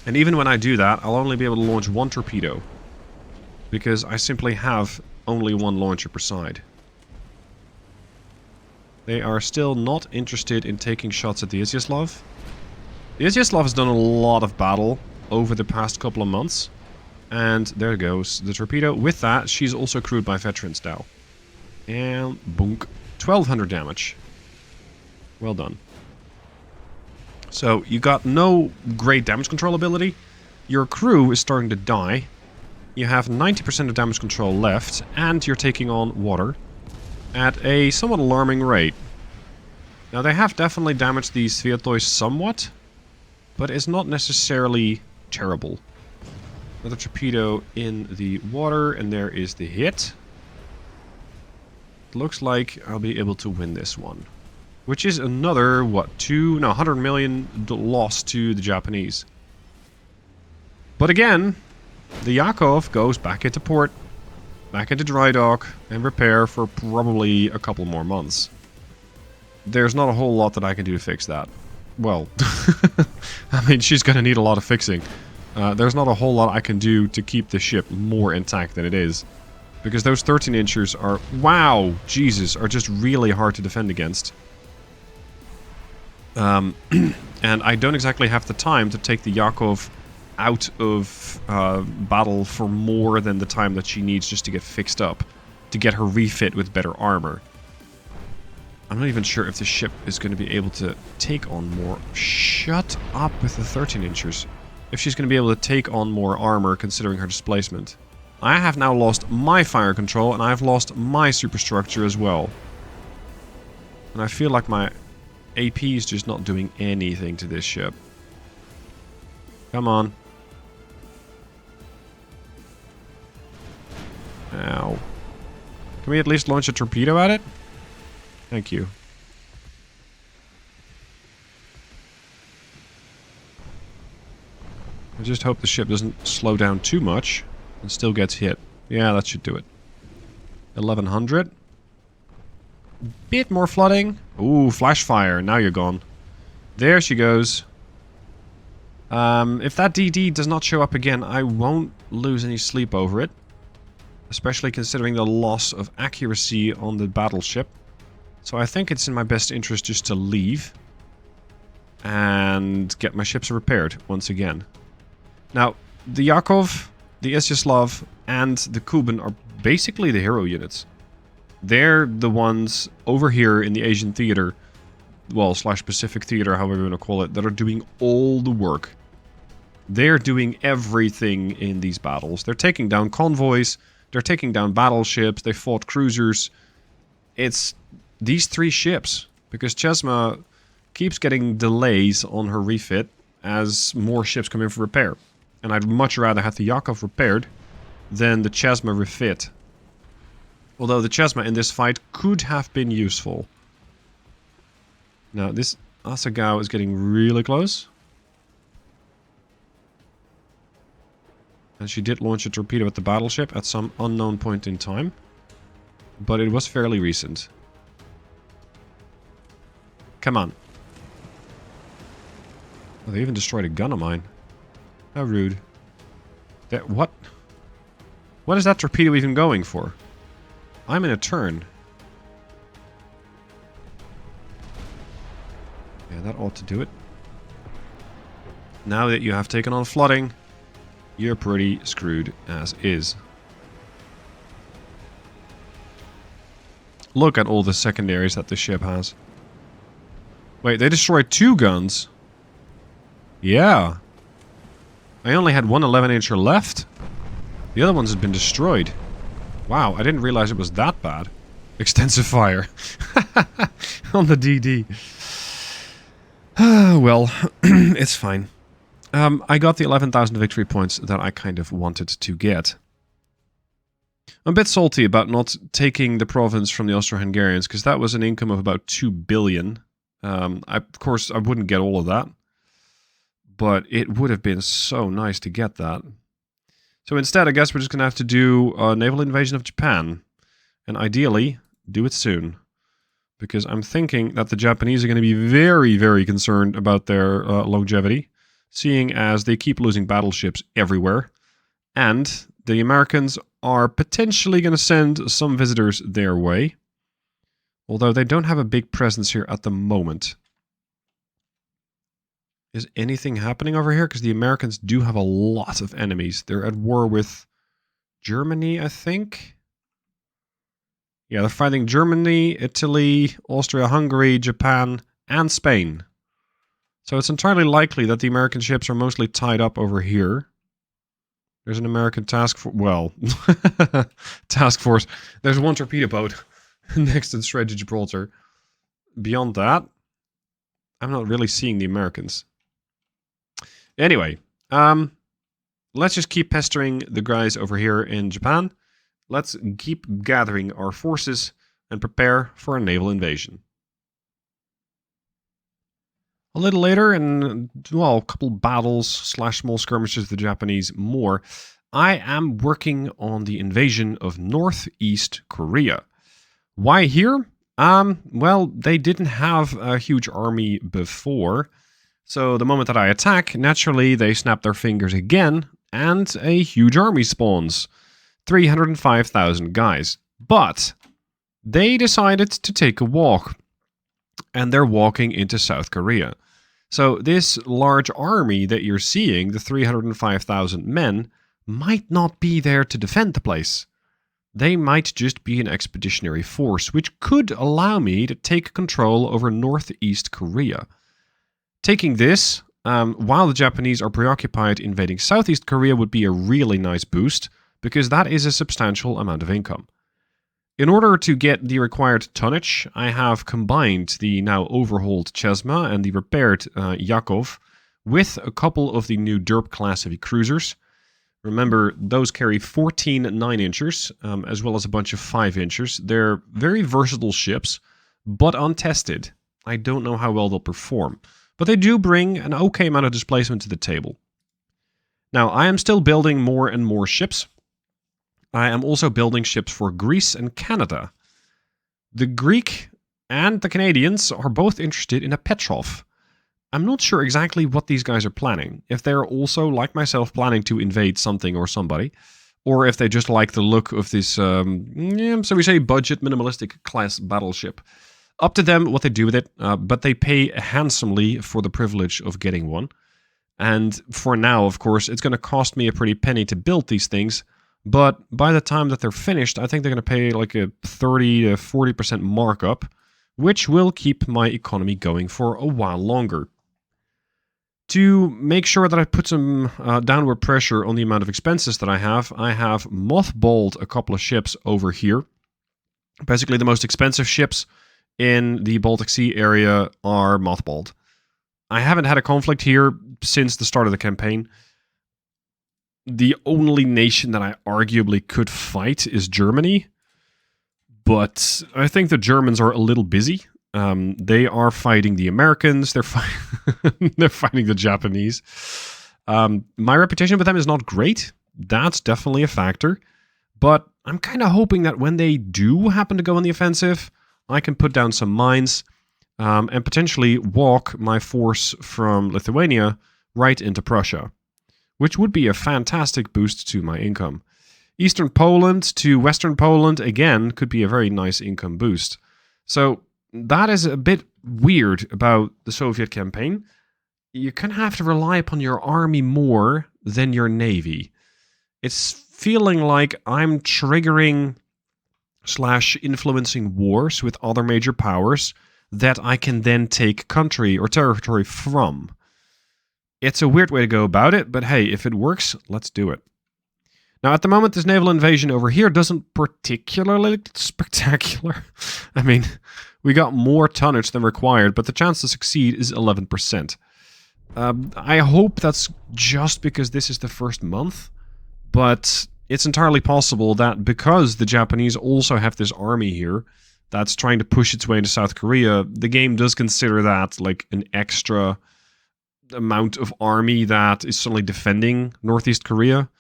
[SPEAKER 3] And even when I do that, I'll only be able to launch 1 torpedo, because I simply have only 1 launcher per side. They are still not interested in taking shots at the Isyaslav. The Isyaslav has done a lot of battle over the past couple of months. And there goes the torpedo. With that, she's also crewed by veterans now. And boonk. 1200 damage. Well done. So, you got no great damage control ability. Your crew is starting to die. You have 90% of damage control left. And you're taking on water at a somewhat alarming rate. Now, they have definitely damaged the Sviatoi somewhat, but it's not necessarily terrible. Another torpedo in the water, and there is the hit. Looks like I'll be able to win this one. Which is another, what, 100 million loss to the Japanese. But again, the Yakov goes back into port, back into dry dock, and repair for probably a couple more months. There's not a whole lot that I can do to fix that. Well, I mean, she's going to need a lot of fixing. There's not a whole lot I can do to keep the ship more intact than it is. Because those 13-inchers are, wow, Jesus, are just really hard to defend against. And I don't exactly have the time to take the Yakov out of battle for more than the time that she needs just to get fixed up. To get her refit with better armor. I'm not even sure if the ship is going to be able to take on more. Shut up with the 13-inchers. If she's going to be able to take on more armor considering her displacement. I have now lost my fire control, and I've lost my superstructure as well. And I feel like my AP is just not doing anything to this ship. Come on. Ow. Can we at least launch a torpedo at it? Thank you. I just hope the ship doesn't slow down too much and still gets hit. Yeah, that should do it. 1100. Bit more flooding. Ooh, flash fire. Now you're gone. There she goes. If that DD does not show up again, I won't lose any sleep over it. Especially considering the loss of accuracy on the battleship. So I think it's in my best interest just to leave. And get my ships repaired once again. Now, the Yakov, the Isyaslav, and the Kuban are basically the hero units. They're the ones over here in the Asian theater, well, / Pacific theater, however you want to call it, that are doing all the work. They're doing everything in these battles. They're taking down convoys, they're taking down battleships, they fought cruisers. It's these 3 ships, because Chesma keeps getting delays on her refit as more ships come in for repair. And I'd much rather have the Yakov repaired than the Chesma refit. Although the Chesma in this fight could have been useful. Now, this Asagao is getting really close. And she did launch a torpedo at the battleship at some unknown point in time. But it was fairly recent. Come on. Oh, they even destroyed a gun of mine. How rude. That, what? What is that torpedo even going for? I'm in a turn. Yeah, that ought to do it. Now that you have taken on flooding, you're pretty screwed as is. Look at all the secondaries that the ship has. Wait, they destroyed 2 guns? Yeah. I only had one 11-incher left. The other ones had been destroyed. Wow, I didn't realize it was that bad. Extensive fire. On the DD. Well, it's fine. I got the 11,000 victory points that I kind of wanted to get. I'm a bit salty about not taking the province from the Austro-Hungarians, because that was an income of about 2 billion. Of course, I wouldn't get all of that. But it would have been so nice to get that. So instead, I guess we're just going to have to do a naval invasion of Japan. And ideally, do it soon. Because I'm thinking that the Japanese are going to be very, very concerned about their longevity. Seeing as they keep losing battleships everywhere. And the Americans are potentially going to send some visitors their way. Although they don't have a big presence here at the moment. Is anything happening over here? Because the Americans do have a lot of enemies. They're at war with Germany, I think. Yeah, they're fighting Germany, Italy, Austria-Hungary, Japan, and Spain. So it's entirely likely that the American ships are mostly tied up over here. There's an American task force. Well, task force. There's one torpedo boat next to the Strait of Gibraltar. Beyond that, I'm not really seeing the Americans. Anyway, let's just keep pestering the guys over here in Japan. Let's keep gathering our forces and prepare for a naval invasion. A little later, in, well, a couple battles / small skirmishes with the Japanese more, I am working on the invasion of Northeast Korea. Why here? Well, they didn't have a huge army before. So the moment that I attack, naturally they snap their fingers again, and a huge army spawns. 305,000 guys. But they decided to take a walk. And they're walking into South Korea. So this large army that you're seeing, the 305,000 men, might not be there to defend the place. They might just be an expeditionary force, which could allow me to take control over Northeast Korea. Taking this, while the Japanese are preoccupied invading Southeast Korea, would be a really nice boost, because that is a substantial amount of income. In order to get the required tonnage, I have combined the now overhauled Chesma and the repaired Yakov with a couple of the new Derp class heavy cruisers. Remember, those carry 14 9-inchers, as well as a bunch of 5-inchers. They're very versatile ships, but untested. I don't know how well they'll perform, but they do bring an okay amount of displacement to the table. Now, I am still building more and more ships. I am also building ships for Greece and Canada. The Greek and the Canadians are both interested in a Petrov. I'm not sure exactly what these guys are planning. If they're also, like myself, planning to invade something or somebody, or if they just like the look of this, so we say budget minimalistic class battleship. Up to them what they do with it, but they pay handsomely for the privilege of getting one. And for now, of course, it's going to cost me a pretty penny to build these things, but by the time that they're finished, I think they're going to pay like a 30 to 40% markup, which will keep my economy going for a while longer. To make sure that I put some downward pressure on the amount of expenses that I have mothballed a couple of ships over here. Basically, the most expensive ships in the Baltic Sea area are mothballed. I haven't had a conflict here since the start of the campaign. The only nation that I arguably could fight is Germany, but I think the Germans are a little busy. They are fighting the Americans. They're fighting the Japanese. My reputation with them is not great. That's definitely a factor. But I'm kind of hoping that when they do happen to go on the offensive, I can put down some mines and potentially walk my force from Lithuania right into Prussia, which would be a fantastic boost to my income. Eastern Poland to Western Poland, again, could be a very nice income boost. So that is a bit weird about the Soviet campaign. You kind of have to rely upon your army more than your navy. It's feeling like I'm triggering / influencing wars with other major powers that I can then take country or territory from. It's a weird way to go about it, but hey, if it works, let's do it. Now, at the moment, this naval invasion over here doesn't particularly look spectacular. I mean, we got more tonnage than required, but the chance to succeed is 11%. I hope that's just because this is the first month, but it's entirely possible that because the Japanese also have this army here that's trying to push its way into South Korea, the game does consider that like an extra amount of army that is suddenly defending Northeast Korea,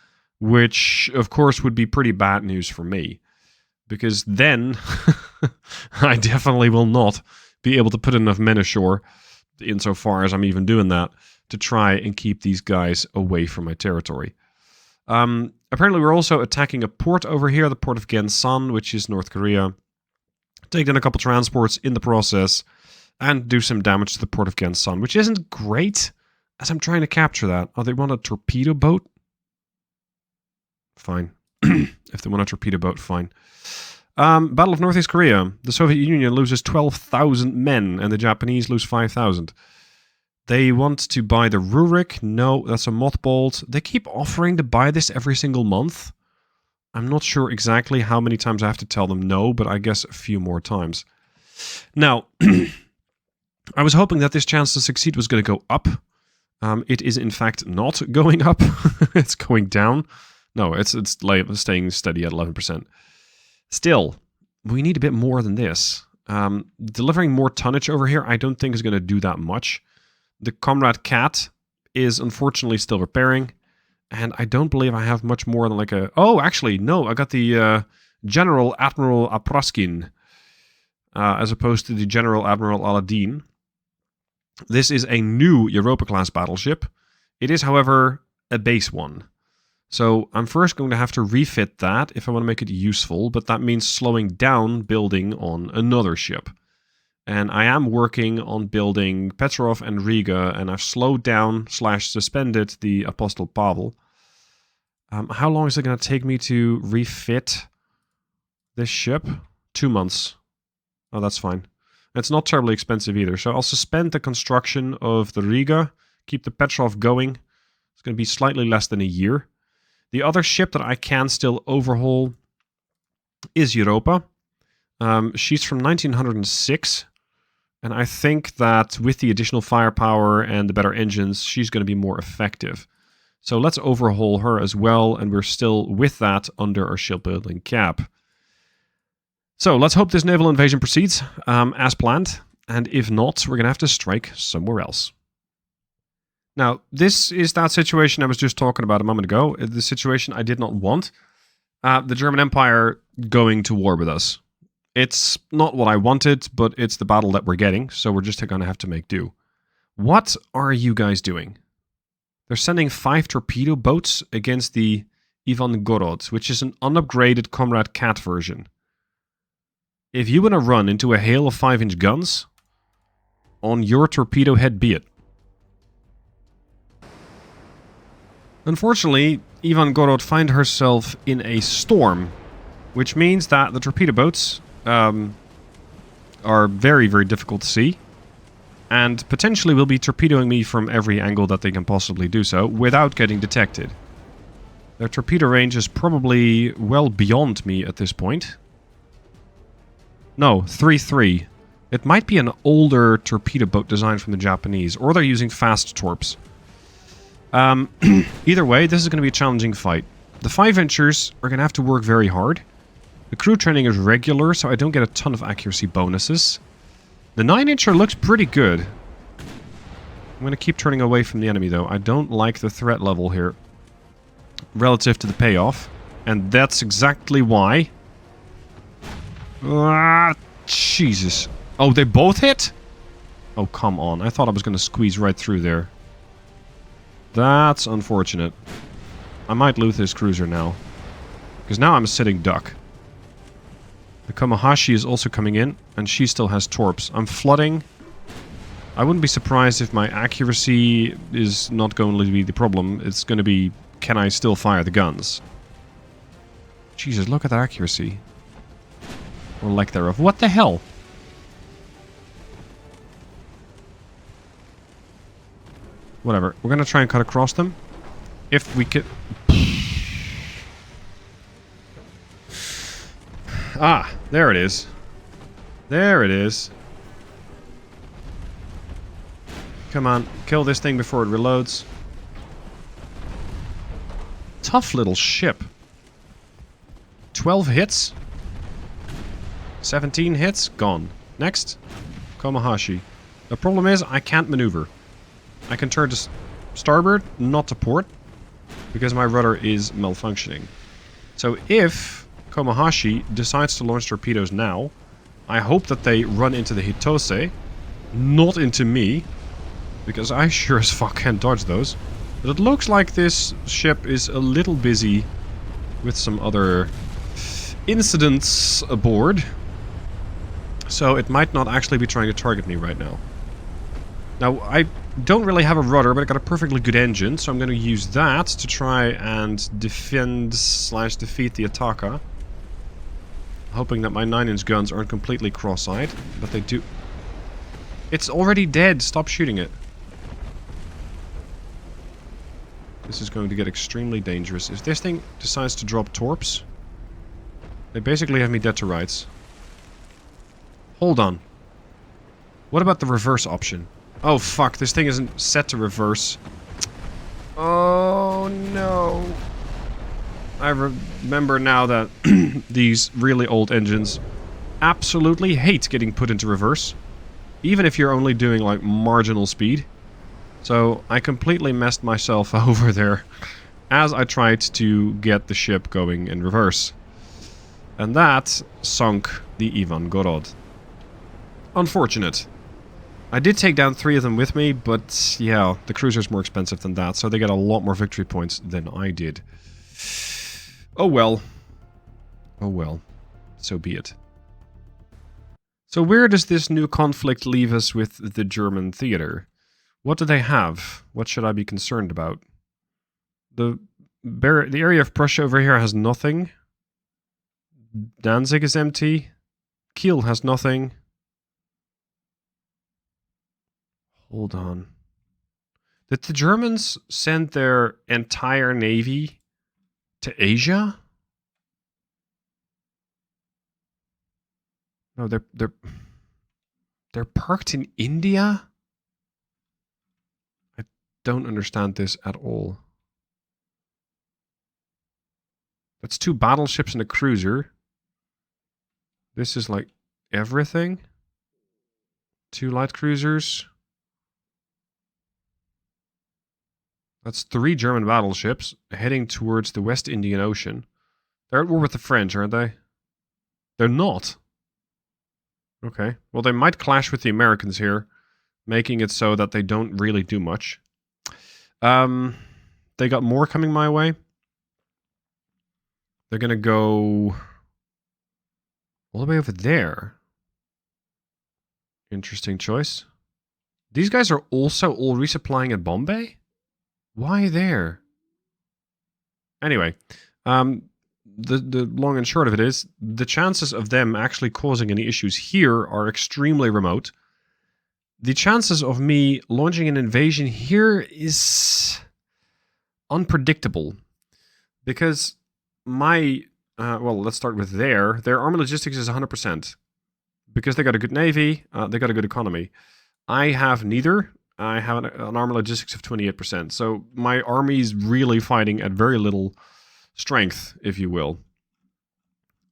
[SPEAKER 3] which, of course, would be pretty bad news for me. Because then, I definitely will not be able to put enough men ashore, insofar as I'm even doing that, to try and keep these guys away from my territory. Apparently, we're also attacking a port over here, the port of Gensan, which is North Korea. Take down a couple transports in the process, and do some damage to the port of Gensan, which isn't great, as I'm trying to capture that. Oh, they want a torpedo boat? Fine. If they want a torpedo boat, fine. Battle of Northeast Korea. The Soviet Union loses 12,000 men, and the Japanese lose 5,000. They want to buy the Rurik. No, that's a mothballed. They keep offering to buy this every single month. I'm not sure exactly how many times I have to tell them no, but I guess a few more times. Now, I was hoping that this chance to succeed was going to go up. It is, in fact, not going up. It's going down. No, it's staying steady at 11%. Still, we need a bit more than this. Delivering more tonnage over here, I don't think is going to do that much. The Comrade Cat is unfortunately still repairing, and I don't believe I have much more than like a... Oh, actually, no, I got the General Admiral Apraskin, as opposed to the General Admiral Aladdin. This is a new Europa-class battleship. It is, however, a base one. So I'm first going to have to refit that if I want to make it useful, but that means slowing down building on another ship. And I am working on building Petrov and Riga, and I've slowed down / suspended the Apostle Pavel. How long is it going to take me to refit this ship? 2 months. Oh, that's fine. It's not terribly expensive either, so I'll suspend the construction of the Riga, keep the Petrov going. It's going to be slightly less than a year. The other ship that I can still overhaul is Europa. She's from 1906. And I think that with the additional firepower and the better engines, she's going to be more effective. So let's overhaul her as well, and we're still with that under our shipbuilding cap. So let's hope this naval invasion proceeds as planned, and if not, we're going to have to strike somewhere else. Now, this is that situation I was just talking about a moment ago, the situation I did not want. The German Empire going to war with us. It's not what I wanted, but it's the battle that we're getting, so we're just going to have to make do. What are you guys doing? They're sending 5 torpedo boats against the Ivangorod, which is an unupgraded Comrade Cat version. If you want to run into a hail of 5-inch guns, on your torpedo head be it. Unfortunately, Ivangorod finds herself in a storm, which means that the torpedo boats are very, very difficult to see, and potentially will be torpedoing me from every angle that they can possibly do so without getting detected. Their torpedo range is probably well beyond me at this point. No, 3-3. It might be an older torpedo boat design from the Japanese, or they're using fast torps. Either way, this is going to be a challenging fight. The 5-inchers are going to have to work very hard. The crew training is regular, so I don't get a ton of accuracy bonuses. The 9-incher looks pretty good. I'm going to keep turning away from the enemy, though. I don't like the threat level here relative to the payoff. And that's exactly why. Ah, Jesus. Oh, they both hit? Oh, come on. I thought I was going to squeeze right through there. That's unfortunate. I might lose this cruiser now. Because now I'm a sitting duck. The Komahashi is also coming in, and she still has torps. I'm flooding. I wouldn't be surprised if my accuracy is not going to be the problem. It's going to be, can I still fire the guns? Jesus, look at that accuracy. Or lack thereof. What the hell? Whatever. We're going to try and cut across them. If we could... Ah, there it is. There it is. Come on, kill this thing before it reloads. Tough little ship. 12 hits. 17 hits, gone. Next, Komahashi. The problem is, I can't maneuver. I can turn to starboard, not to port, because my rudder is malfunctioning. So if Komahashi decides to launch torpedoes now, I hope that they run into the Hitose, not into me, because I sure as fuck can't dodge those. But it looks like this ship is a little busy with some other incidents aboard, so it might not actually be trying to target me right now. Now, I don't really have a rudder, but I got a perfectly good engine, so I'm going to use that to try and defend/defeat the Ataka. Hoping that my 9-inch guns aren't completely cross-eyed, but they do. It's already dead. Stop shooting it. This is going to get extremely dangerous. If this thing decides to drop torps, they basically have me dead to rights. Hold on. What about the reverse option? Oh fuck, this thing isn't set to reverse. Oh no. I remember now that these really old engines absolutely hate getting put into reverse, even if you're only doing like marginal speed. So I completely messed myself over there as I tried to get the ship going in reverse. And that sunk the Ivangorod. Unfortunate. I did take down 3 of them with me, but yeah, the cruiser's more expensive than that, so they get a lot more victory points than I did. Oh well. Oh well. So be it. So where does this new conflict leave us with the German theater? What do they have? What should I be concerned about? The area of Prussia over here has nothing. Danzig is empty. Kiel has nothing. Hold on. Did the Germans send their entire navy To Asia? No, they're parked in India? I don't understand this at all. That's 2 battleships and a cruiser. This is like everything. 2 light cruisers. That's 3 German battleships heading towards the West Indian Ocean. They're at war with the French, aren't they? They're not. Okay. Well, they might clash with the Americans here, making it so that they don't really do much. They got more coming my way. They're going to go all the way over there. Interesting choice. These guys are also all resupplying at Bombay? Why there? Anyway, the long and short of it is, the chances of them actually causing any issues here are extremely remote. The chances of me launching an invasion here is unpredictable. Because my, well, let's start with their army logistics is 100%. Because they got a good navy, they got a good economy. I have neither. I have an army logistics of 28%. So my army's really fighting at very little strength, if you will.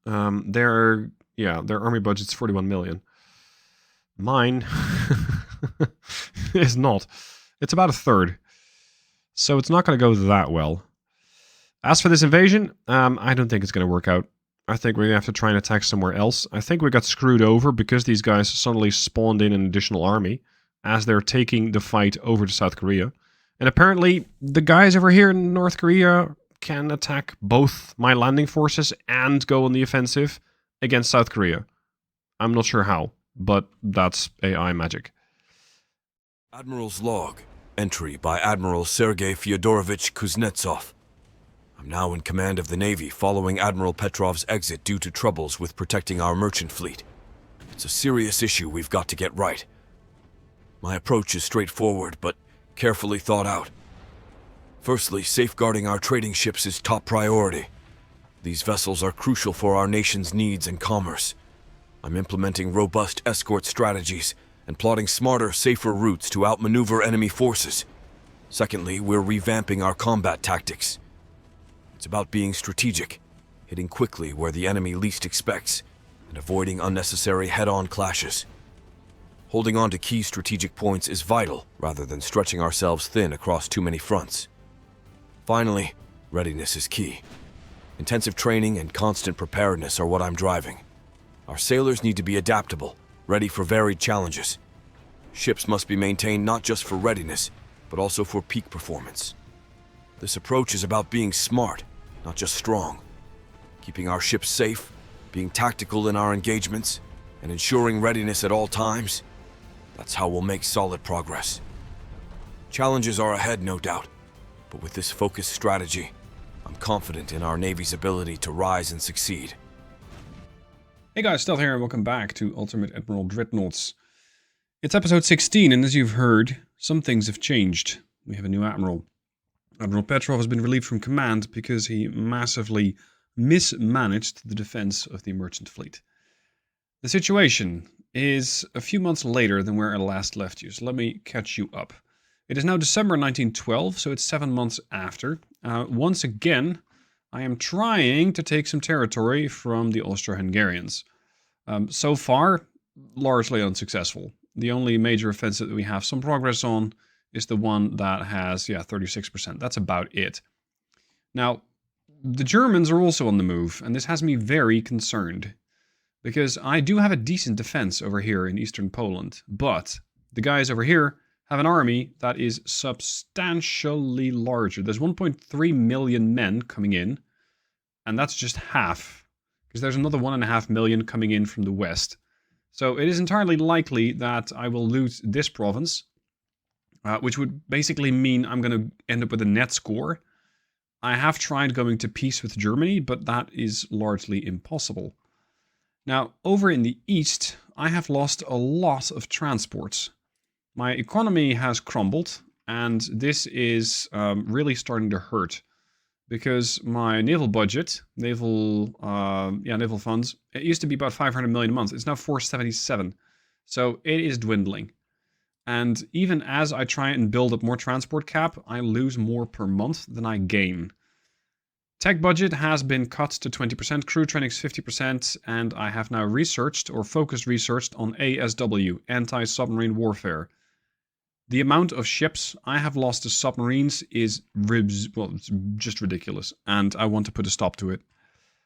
[SPEAKER 3] Their army budget's 41 million. Mine is not. It's about a third. So it's not going to go that well. As for this invasion, I don't think it's going to work out. I think we're going to have to try and attack somewhere else. I think we got screwed over because these guys suddenly spawned in an additional army as they're taking the fight over to South Korea. And apparently, the guys over here in North Korea can attack both my landing forces and go on the offensive against South Korea. I'm not sure how, but that's AI magic.
[SPEAKER 1] Admiral's Log. Entry by Admiral Sergei Fyodorovich Kuznetsov. I'm now in command of the Navy following Admiral Petrov's exit due to troubles with protecting our merchant fleet. It's a serious issue we've got to get right. My approach is straightforward, but carefully thought out. Firstly, safeguarding our trading ships is top priority. These vessels are crucial for our nation's needs and commerce. I'm implementing robust escort strategies and plotting smarter, safer routes to outmaneuver enemy forces. Secondly, we're revamping our combat tactics. It's about being strategic, hitting quickly where the enemy least expects, and avoiding unnecessary head-on clashes. Holding on to key strategic points is vital, rather than stretching ourselves thin across too many fronts. Finally, readiness is key. Intensive training and constant preparedness are what I'm driving. Our sailors need to be adaptable, ready for varied challenges. Ships must be maintained not just for readiness, but also for peak performance. This approach is about being smart, not just strong. Keeping our ships safe, being tactical in our engagements, and ensuring readiness at all times. That's how we'll make solid progress. Challenges are ahead, no doubt, but with this focused strategy, I'm confident in our Navy's ability to rise and succeed.
[SPEAKER 2] Hey guys, Stealth here and welcome back to Ultimate Admiral Dreadnoughts. It's episode 16 and as you've heard, some things have changed. We have a new Admiral. Admiral Petro has been relieved from command because he massively mismanaged the defense of the merchant fleet. The situation is a few months later than where I last left you, so let me catch you up. It is now December 1912, so it's 7 months after. Once again, I am trying to take some territory from the Austro-Hungarians. So far, largely unsuccessful. The only major offensive that we have some progress on is the one that has, 36%. That's about it. Now, the Germans are also on the move, and this has me very concerned. Because I do have a decent defense over here in eastern Poland, but the guys over here have an army that is substantially larger. There's 1.3 million men coming in, and that's just half. Because there's another 1.5 million coming in from the west. So it is entirely likely that I will lose this province, which would basically mean I'm going to end up with a net score. I have tried going to peace with Germany, but that is largely impossible. Now, over in the east, I have lost a lot of transports. My economy has crumbled, and this is really starting to hurt.
[SPEAKER 3] because my naval budget, naval funds, it used to be about 500 million a month. It's now 477. So it is dwindling. And even as I try and build up more transport cap, I lose more per month than I gain. Tech budget has been cut to 20%, crew training's 50%, and I have now researched, or focused researched, on ASW, anti-submarine warfare. The amount of ships I have lost to submarines is it's just ridiculous, and I want to put a stop to it.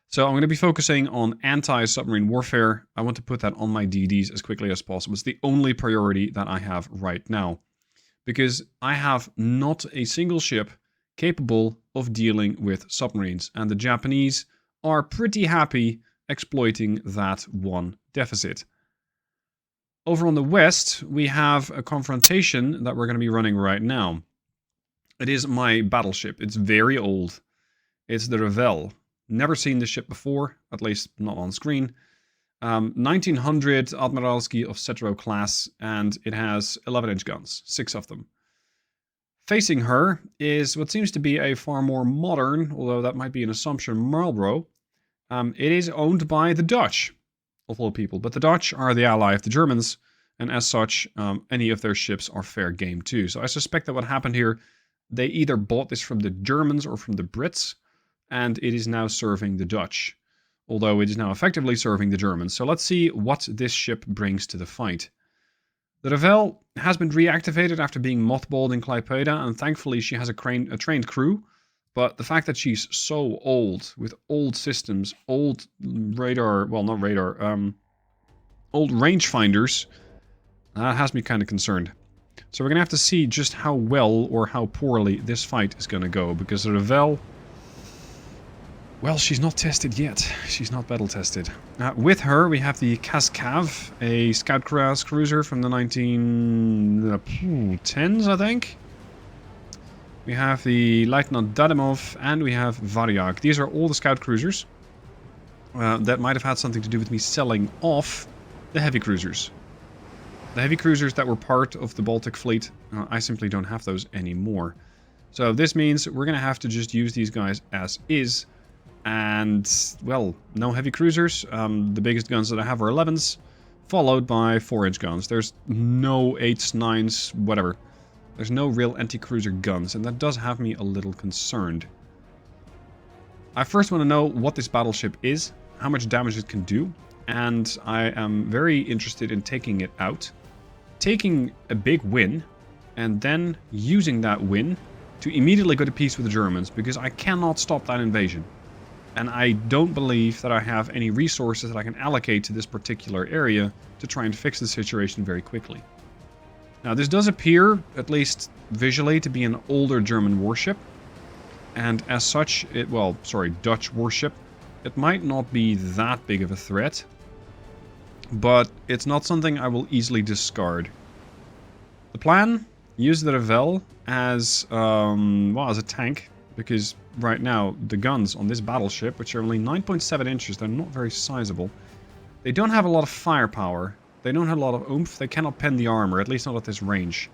[SPEAKER 3] So I'm going to be focusing on anti-submarine warfare. I want to put that on my DDs as quickly as possible. It's the only priority that I have right now. Because I have not a single ship capable of dealing with submarines. And the Japanese are pretty happy exploiting that one deficit. Over on the west, we have a confrontation that we're going to be running right now. It is my battleship. It's very old. It's the Ravel. Never seen this ship before, at least not on screen. 1900 Admiralski of Cetro class, and it has 11-inch guns, 6 of them. Facing her is what seems to be a far more modern, although that might be an assumption, Marlborough. It is owned by the Dutch, of all people, but the Dutch are the ally of the Germans, and as such, any of their ships are fair game too. So I suspect that what happened here, they either bought this from the Germans or from the Brits, and it is now serving the Dutch, although it is now effectively serving the Germans. So let's see what this ship brings to the fight. The Ravel has been reactivated after being mothballed in Klaipeda, and thankfully she has a trained crew, but the fact that she's so old, with old systems, old radar, well not radar, old rangefinders, that has me kind of concerned. So we're going to have to see just how well or how poorly this fight is going to go, because the Ravel, well, she's not tested yet. She's not battle tested. With her, we have the Kaskav, a scout class cruiser from the 1910s, I think. We have the Lieutenant Dadimov, and we have Varyak. These are all the scout cruisers. That might have had something to do with me selling off the heavy cruisers. The heavy cruisers that were part of the Baltic fleet, I simply don't have those anymore. So this means we're going to have to just use these guys as is. And, well, no heavy cruisers. The biggest guns that I have are 11s, followed by 4-inch guns. There's no 8s, 9s, whatever. There's no real anti-cruiser guns, and that does have me a little concerned. I first want to know what this battleship is, how much damage it can do, and I am very interested in taking it out, taking a big win, and then using that win to immediately go to peace with the Germans, because I cannot stop that invasion. And I don't believe that I have any resources that I can allocate to this particular area to try and fix the situation very quickly. Now, this does appear, at least visually, to be an older German warship. And as such, Dutch warship. It might not be that big of a threat. But it's not something I will easily discard. The plan? Use the Ravel as a tank. Because right now, the guns on this battleship, which are only 9.7 inches, they're not very sizable. They don't have a lot of firepower. They don't have a lot of oomph. They cannot pen the armor, at least not at this range.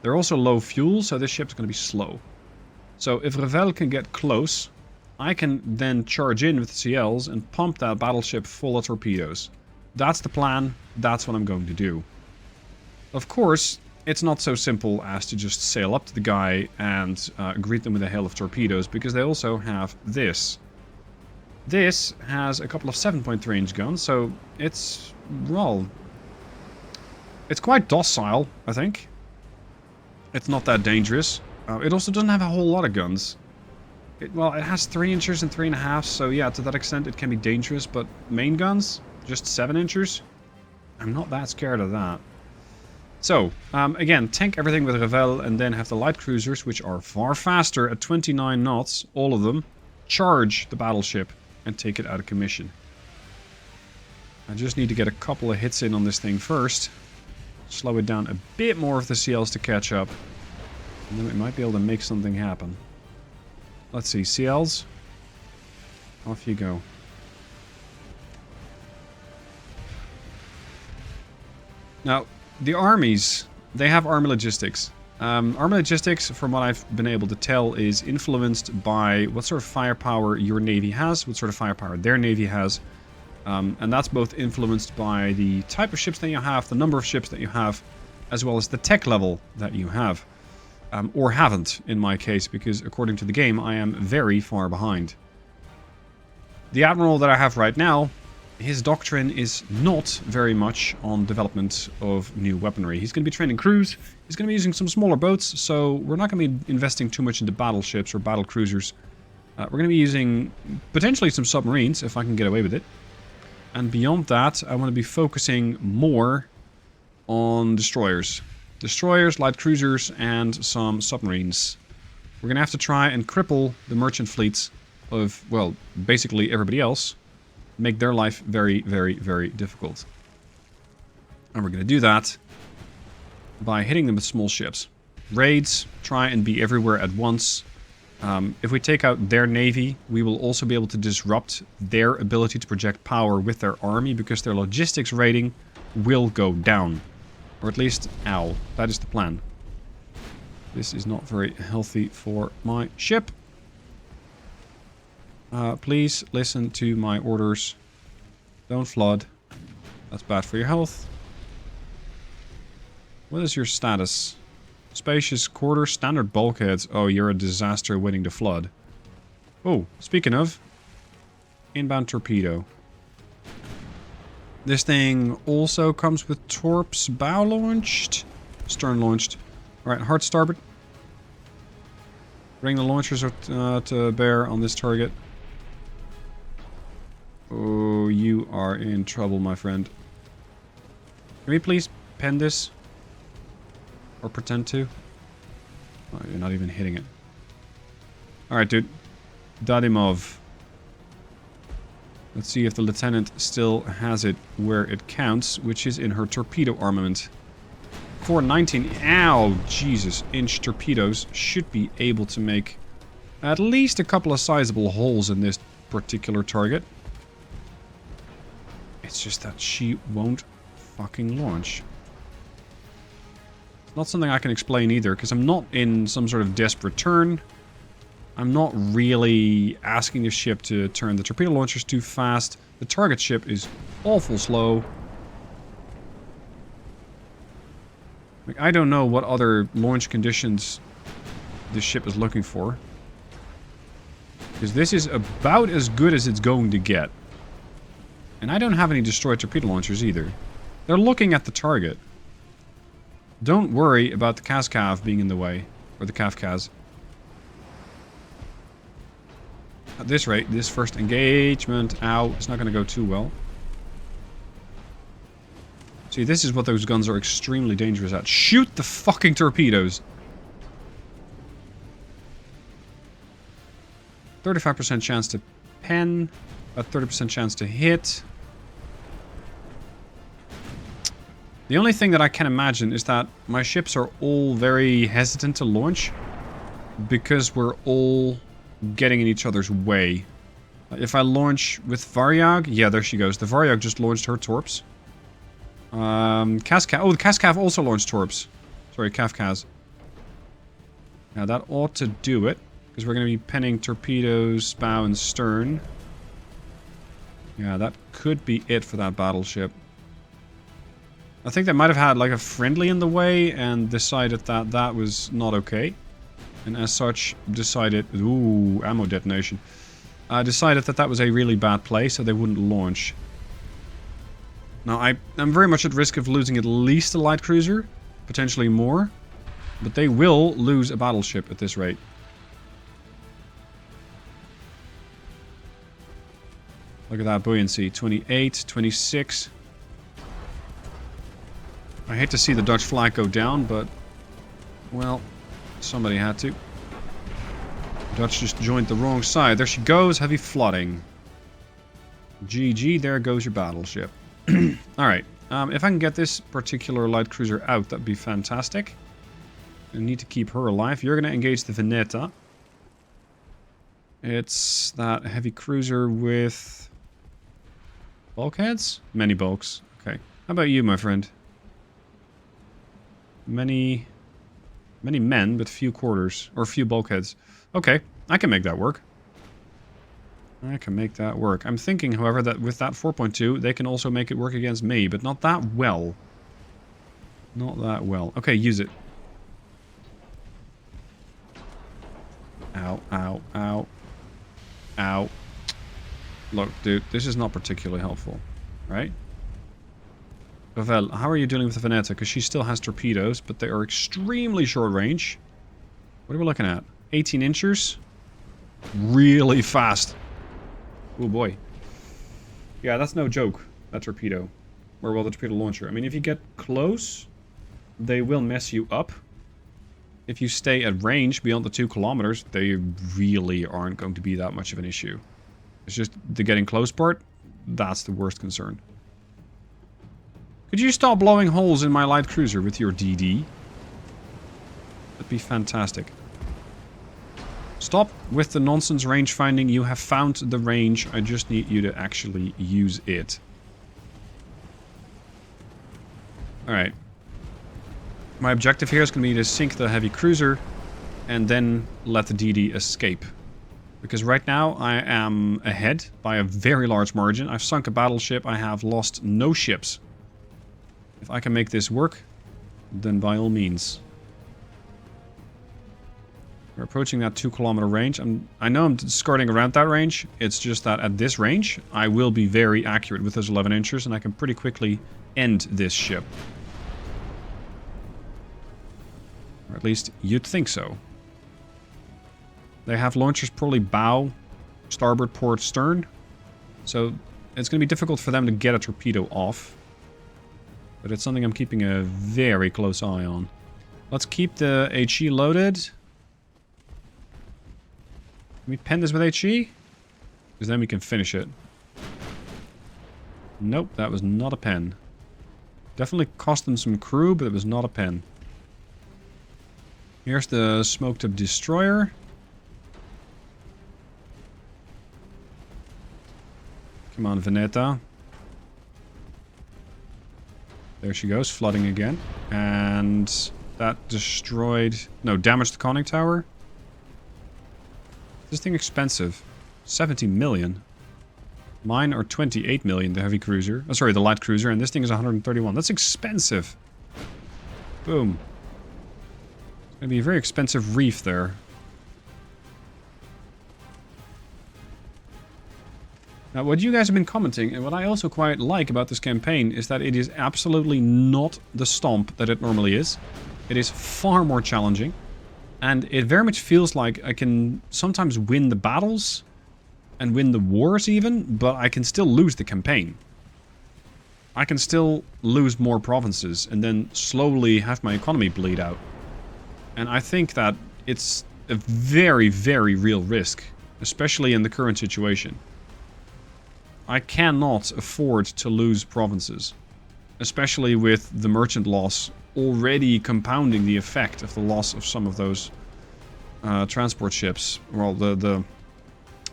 [SPEAKER 3] They're also low fuel, so this ship's going to be slow. So if Ravel can get close, I can then charge in with CLs and pump that battleship full of torpedoes. That's the plan. That's what I'm going to do. Of course, it's not so simple as to just sail up to the guy and greet them with a hail of torpedoes, because they also have this. This has a couple of 7.3-inch guns, so it's, well, it's quite docile, I think. It's not that dangerous. It also doesn't have a whole lot of guns. It has 3 inches and 3.5, so yeah, to that extent it can be dangerous, but main guns, just 7 inches? I'm not that scared of that. So, again, tank everything with Ravel and then have the light cruisers, which are far faster at 29 knots, all of them, charge the battleship and take it out of commission. I just need to get a couple of hits in on this thing first. Slow it down a bit more of the CLs to catch up. And then we might be able to make something happen. Let's see, CLs. Off you go. Now, the armies, they have army logistics. Army logistics, from what I've been able to tell, is influenced by what sort of firepower your navy has, what sort of firepower their navy has. And that's both influenced by the type of ships that you have, the number of ships that you have, as well as the tech level that you have. Or haven't, in my case, because according to the game, I am very far behind. The Admiral that I have right now, his doctrine is not very much on development of new weaponry. He's going to be training crews, he's going to be using some smaller boats, so we're not going to be investing too much into battleships or battle cruisers. We're going to be using potentially some submarines, if I can get away with it. And beyond that, I want to be focusing more on destroyers. Destroyers, light cruisers, and some submarines. We're going to have to try and cripple the merchant fleets of, well, basically everybody else. Make their life very, very, very difficult. And we're going to do that by hitting them with small ships. Raids, try and be everywhere at once. If we take out their navy, we will also be able to disrupt their ability to project power with their army, because their logistics rating will go down. Or at least, ow, that is the plan. This is not very healthy for my ship. Please listen to my orders. Don't flood. That's bad for your health. What is your status? Spacious quarters, standard bulkheads. Oh, you're a disaster waiting to flood. Oh, speaking of, inbound torpedo. This thing also comes with torps, bow launched, stern launched. Alright, hard starboard. Bring the launchers to bear on this target. Oh, you are in trouble, my friend. Can we please pen this? Or pretend to? Oh, you're not even hitting it. Alright, dude. Dadimov. Let's see if the lieutenant still has it where it counts, which is in her torpedo armament. 419. Ow, Jesus. Inch torpedoes should be able to make at least a couple of sizable holes in this particular target. It's just that she won't fucking launch. Not something I can explain either, because I'm not in some sort of desperate turn. I'm not really asking the ship to turn the torpedo launchers too fast. The target ship is awful slow. Like, I don't know what other launch conditions this ship is looking for. Because this is about as good as it's going to get. And I don't have any destroyed torpedo launchers either. They're looking at the target. Don't worry about the Kaz-Kav being in the way. Or the Kaz-Kaz. At this rate, this first engagement, ow, it's not going to go too well. See, this is what those guns are extremely dangerous at. Shoot the fucking torpedoes! 35% chance to pen. A 30% chance to hit. The only thing that I can imagine is that my ships are all very hesitant to launch. Because we're all getting in each other's way. If I launch with Varyag, yeah, there she goes. The Varyag just launched her torps. Kaz-Kav, oh, the Kaz-Kav also launched torps. Sorry, Kaz-Kaz. Now that ought to do it, because we're going to be penning torpedoes, bow and stern. Yeah, that could be it for that battleship. I think they might have had like a friendly in the way and decided that that was not okay. And as such, decided... Ooh, ammo detonation. Decided that that was a really bad play, so they wouldn't launch. Now, I'm very much at risk of losing at least a light cruiser. Potentially more. But they will lose a battleship at this rate. Look at that buoyancy. 28, 26. I hate to see the Dutch flag go down, but... Well... Somebody had to. Dutch just joined the wrong side. There she goes. Heavy flooding. GG, there goes your battleship. Alright. If I can get this particular light cruiser out, that'd be fantastic. I need to keep her alive. You're going to engage the Veneta. It's that heavy cruiser with... bulkheads? Many bulks. Okay. How about you, my friend? Many... Many men, but few quarters. Or few bulkheads. Okay, I can make that work. I can make that work. I'm thinking, however, that with that 4.2, they can also make it work against me, but not that well. Not that well. Okay, use it. Ow, ow, ow. Ow. Look, dude, this is not particularly helpful, right? Pavel, how are you dealing with the Veneta? Because she still has torpedoes, but they are extremely short range. What are we looking at? 18 inches? Really fast. Oh boy. Yeah, that's no joke, that torpedo. Or well, the torpedo launcher. I mean, if you get close, they will mess you up. If you stay at range beyond the 2 kilometers, they really aren't going to be that much of an issue. It's just the getting close part, that's the worst concern. Could you stop blowing holes in my light cruiser with your DD? That'd be fantastic. Stop with the nonsense range finding. You have found the range. I just need you to actually use it. Alright. My objective here is going to be to sink the heavy cruiser and then let the DD escape. Because right now I am ahead by a very large margin. I've sunk a battleship. I have lost no ships. If I can make this work, then by all means. We're approaching that 2 kilometer range. I know I'm skirting around that range. It's just that at this range, I will be very accurate with those 11 inches and I can pretty quickly end this ship. Or at least you'd think so. They have launchers probably bow, starboard, port, stern. So it's going to be difficult for them to get a torpedo off. But it's something I'm keeping a very close eye on. Let's keep the HE loaded. Can we pen this with HE? Because then we can finish it. Nope, that was not a pen. Definitely cost them some crew, but it was not a pen. Here's the smoked-up destroyer. Come on, Veneta. There she goes, flooding again. And that destroyed... No, damaged the conning tower. This thing expensive. 70 million. Mine are 28 million, the heavy cruiser. Oh, sorry, the light cruiser. And this thing is 131. That's expensive. Boom. It's going to be a very expensive reef there. Now, what you guys have been commenting, and what I also quite like about this campaign, is that it is absolutely not the stomp that it normally is. It is far more challenging. And it very much feels like I can sometimes win the battles, and win the wars even, but I can still lose the campaign. I can still lose more provinces, and then slowly have my economy bleed out. And I think that it's a very, very real risk, especially in the current situation. I cannot afford to lose provinces, especially with the merchant loss already compounding the effect of the loss of some of those transport ships. Well,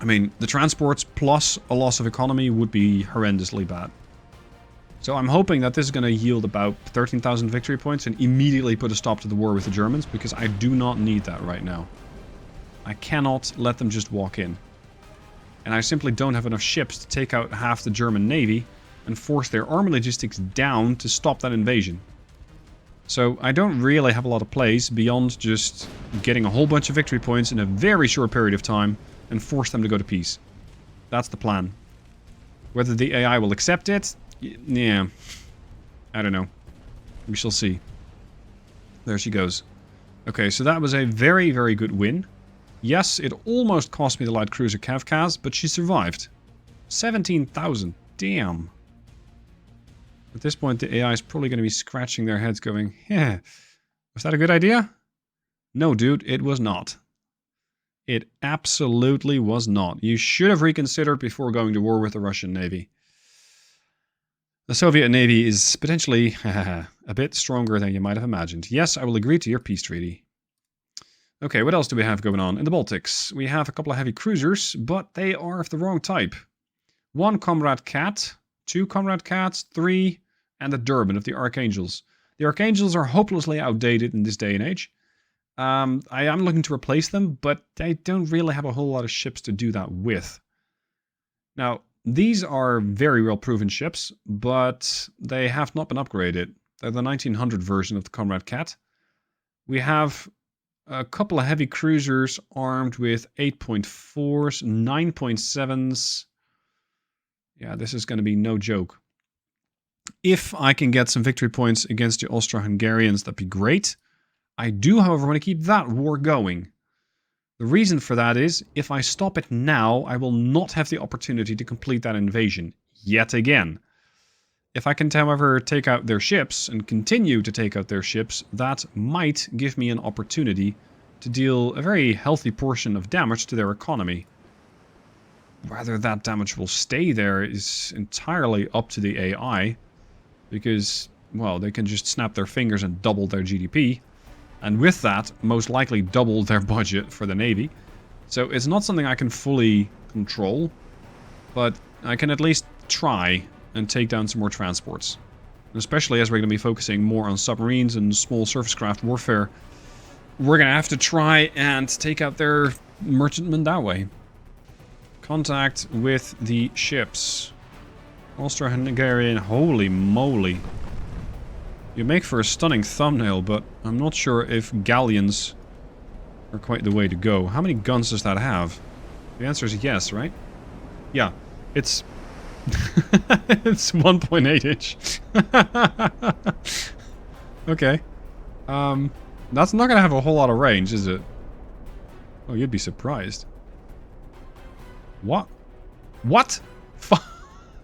[SPEAKER 3] I mean, the transports plus a loss of economy would be horrendously bad. So I'm hoping that this is going to yield about 13,000 victory points and immediately put a stop to the war with the Germans, because I do not need that right now. I cannot let them just walk in. And I simply don't have enough ships to take out half the German navy and force their army logistics down to stop that invasion. So I don't really have a lot of plays beyond just getting a whole bunch of victory points in a very short period of time and force them to go to peace. That's the plan. Whether the AI will accept it? Yeah. I don't know. We shall see. There she goes. Okay, so that was a very, very good win. Yes, it almost cost me the light cruiser Kavkaz, but she survived. 17,000. Damn. At this point, the AI is probably going to be scratching their heads going, yeah, was that a good idea? No, dude, it was not. It absolutely was not. You should have reconsidered before going to war with the Russian Navy. The Soviet Navy is potentially a bit stronger than you might have imagined. Yes, I will agree to your peace treaty. Okay, what else do we have going on? In the Baltics, we have a couple of heavy cruisers, but they are of the wrong type. 1 Comrade Cat, 2 Comrade Cats, 3, and the Durban of the Archangels. The Archangels are hopelessly outdated in this day and age, I am looking to replace them, but I don't really have a whole lot of ships to do that with. Now, these are very well-proven ships, but they have not been upgraded. They're the 1900 version of the Comrade Cat. We have a couple of heavy cruisers armed with 8.4s, 9.7s. Yeah, this is going to be no joke. If I can get some victory points against the Austro-Hungarians, that'd be great. I do, however, want to keep that war going. The reason for that is, if I stop it now, I will not have the opportunity to complete that invasion, yet again. If I can, however, take out their ships, and continue to take out their ships, that might give me an opportunity to deal a very healthy portion of damage to their economy. Whether that damage will stay there is entirely up to the AI, because, well, they can just snap their fingers and double their GDP. And with that, most likely double their budget for the Navy. So it's not something I can fully control, but I can at least try and take down some more transports. And especially as we're going to be focusing more on submarines and small surface craft warfare, we're going to have to try and take out their merchantmen that way. Contact with the ships. Austro-Hungarian, holy moly. You make for a stunning thumbnail, but I'm not sure if galleons are quite the way to go. How many guns does that have? The answer is yes, right? Yeah, it's... it's 1.8 inch. Okay. That's not going to have a whole lot of range, is it? Oh, you'd be surprised. What? What?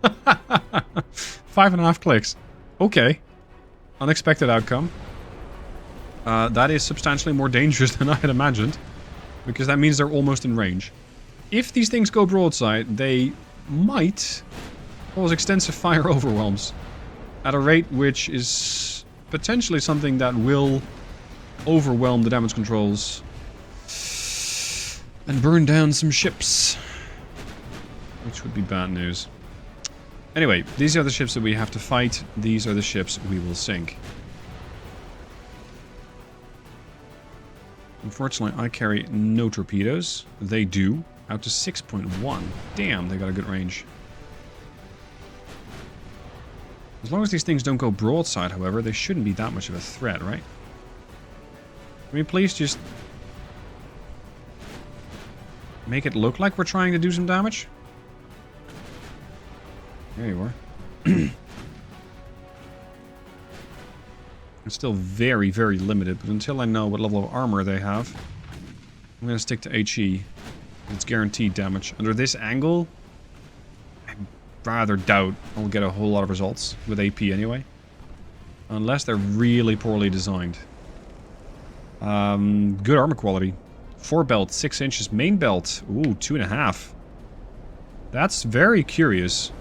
[SPEAKER 3] 5.5 clicks. Okay. Unexpected outcome. That is substantially more dangerous than I had imagined, because that means they're almost in range. If these things go broadside, they might cause extensive fire overwhelms at a rate which is potentially something that will overwhelm the damage controls and burn down some ships, which would be bad news. Anyway, these are the ships that we have to fight. These are the ships we will sink. Unfortunately, I carry no torpedoes. They do. Out to 6.1. Damn, they got a good range. As long as these things don't go broadside, however, they shouldn't be that much of a threat, right? Can we please just make it look like we're trying to do some damage? There you are. It's still very, very limited, but until I know what level of armor they have, I'm going to stick to HE. It's guaranteed damage. Under this angle, I rather doubt I'll get a whole lot of results with AP anyway. Unless they're really poorly designed. Good armor quality. 4 belt, 6 inches. Main belt, ooh, 2.5. That's very curious.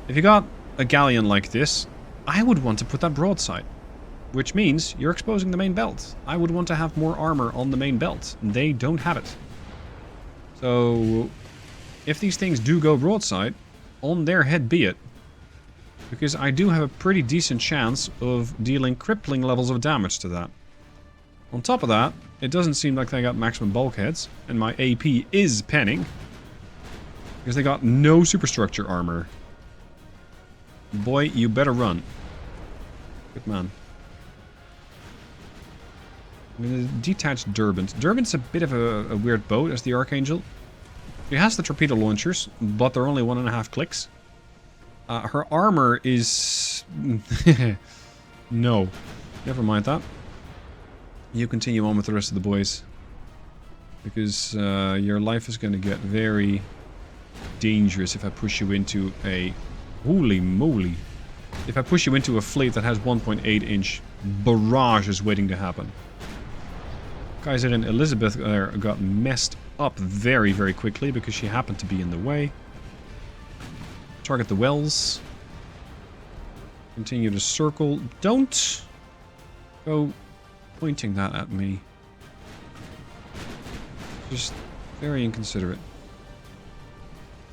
[SPEAKER 3] If you got a galleon like this, I would want to put that broadside. Which means you're exposing the main belt. I would want to have more armor on the main belt. They don't have it. So, if these things do go broadside, on their head be it. Because I do have a pretty decent chance of dealing crippling levels of damage to that. On top of that, it doesn't seem like they got maximum bulkheads, and my AP is penning. Because they got no superstructure armor. Boy, you better run. Good man. I'm going to detach Durbin. Durbin's a bit of a weird boat as the Archangel. She has the torpedo launchers, but they're only 1.5 clicks. Her armor is... no. Never mind that. You continue on with the rest of the boys. Because your life is going to get very dangerous if I push you into a... Holy moly. If I push you into a fleet that has 1.8 inch barrage is waiting to happen. Kaiser and Elizabeth got messed up very, very quickly because she happened to be in the way. Target the wells. Continue to circle. Don't go pointing that at me. Just very inconsiderate.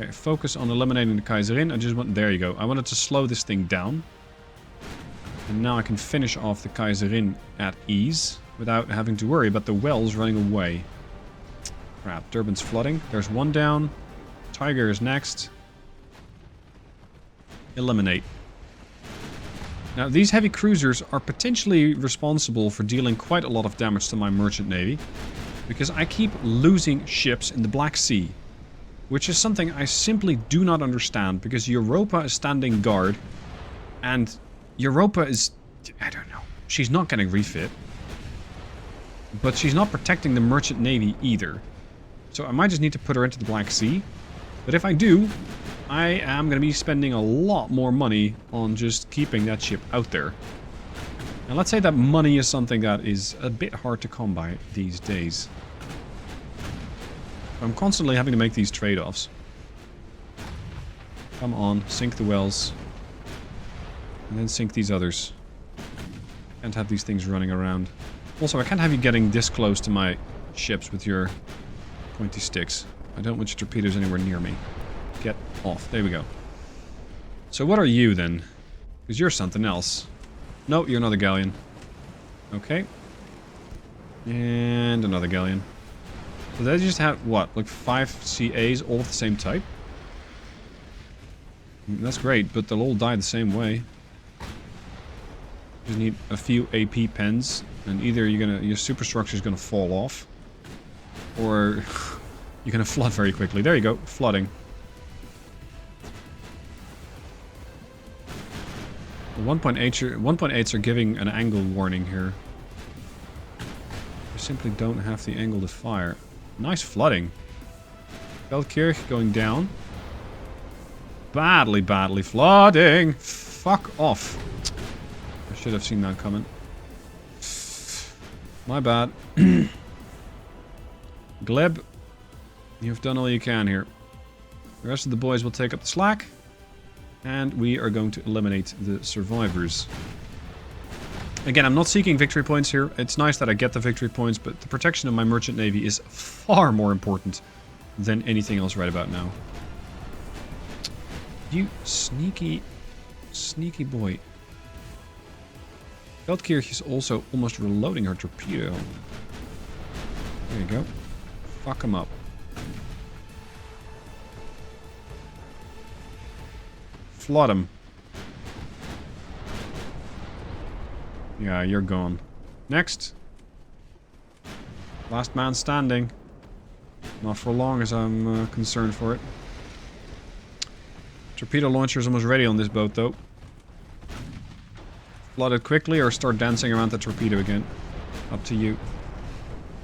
[SPEAKER 3] Okay, focus on eliminating the Kaiserin. I just want... There you go. I wanted to slow this thing down. And now I can finish off the Kaiserin at ease. without having to worry about the wells running away. Crap, Durban's flooding. There's one down. Tiger is next. Eliminate. Now, these heavy cruisers are potentially responsible for dealing quite a lot of damage to my merchant navy, because I keep losing ships in the Black Sea, which is something I simply do not understand, because Europa is standing guard, and Europa is, I don't know, she's not getting refit, but she's not protecting the merchant navy either. So I might just need to put her into the Black Sea, but if I do, I am going to be spending a lot more money on just keeping that ship out there. And let's say that money is something that is a bit hard to come by these days. I'm constantly having to make these trade-offs. Come on, sink the wells. And then sink these others. Can't have these things running around. Also, I can't have you getting this close to my ships with your pointy sticks. I don't want your torpedoes anywhere near me. Get off. There we go. So what are you then? Because you're something else. No, you're another galleon. Okay. And another galleon. So they just have, what, like 5 CAs all of the same type? That's great, but they'll all die the same way. Just need a few AP pens, and either your superstructure is gonna fall off, or you're gonna flood very quickly. There you go, flooding. The 1.8s are giving an angle warning here. They simply don't have the angle to fire. Nice flooding. Veldkirch going down. Badly flooding. Fuck off. I should have seen that coming. My bad. Gleb, you've done all you can here. The rest of the boys will take up the slack. And we are going to eliminate the survivors. Again, I'm not seeking victory points here. It's nice that I get the victory points, but the protection of my merchant navy is far more important than anything else right about now. You sneaky, sneaky boy. Veldkirch is also almost reloading her torpedo. There you go. Fuck him up. Flood him. Yeah, you're gone. Next. Last man standing. Not for long as I'm concerned for it. Torpedo launcher is almost ready on this boat though. Flood it quickly or start dancing around the torpedo again. Up to you.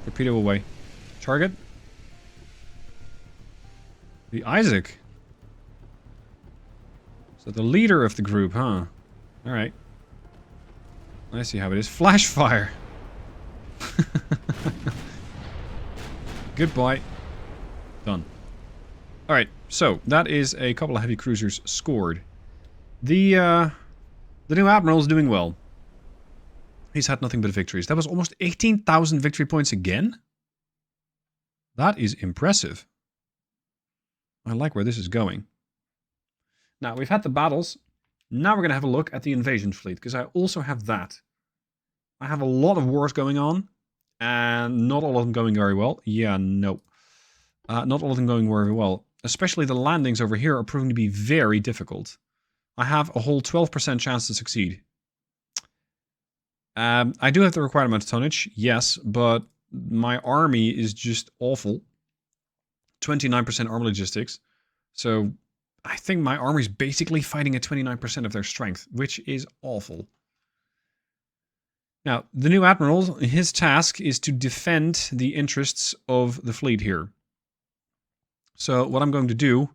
[SPEAKER 3] Torpedo away. Target. The Isaac. So the leader of the group, huh? Alright. I see how it is. Flash fire! Goodbye. Done. Alright, so that is a couple of heavy cruisers scored. The new Admiral is doing well. He's had nothing but victories. That was almost 18,000 victory points again? That is impressive. I like where this is going. Now, we've had the battles. Now we're going to have a look at the invasion fleet, because I also have that. I have a lot of wars going on, and not all of them going very well. Yeah, no. Not all of them going very well. Especially the landings over here are proving to be very difficult. I have a whole 12% chance to succeed. I do have the required amount of tonnage, yes, but my army is just awful. 29% armor logistics. So I think my army is basically fighting at 29% of their strength, which is awful. Now, the new admiral, his task is to defend the interests of the fleet here. So what I'm going to do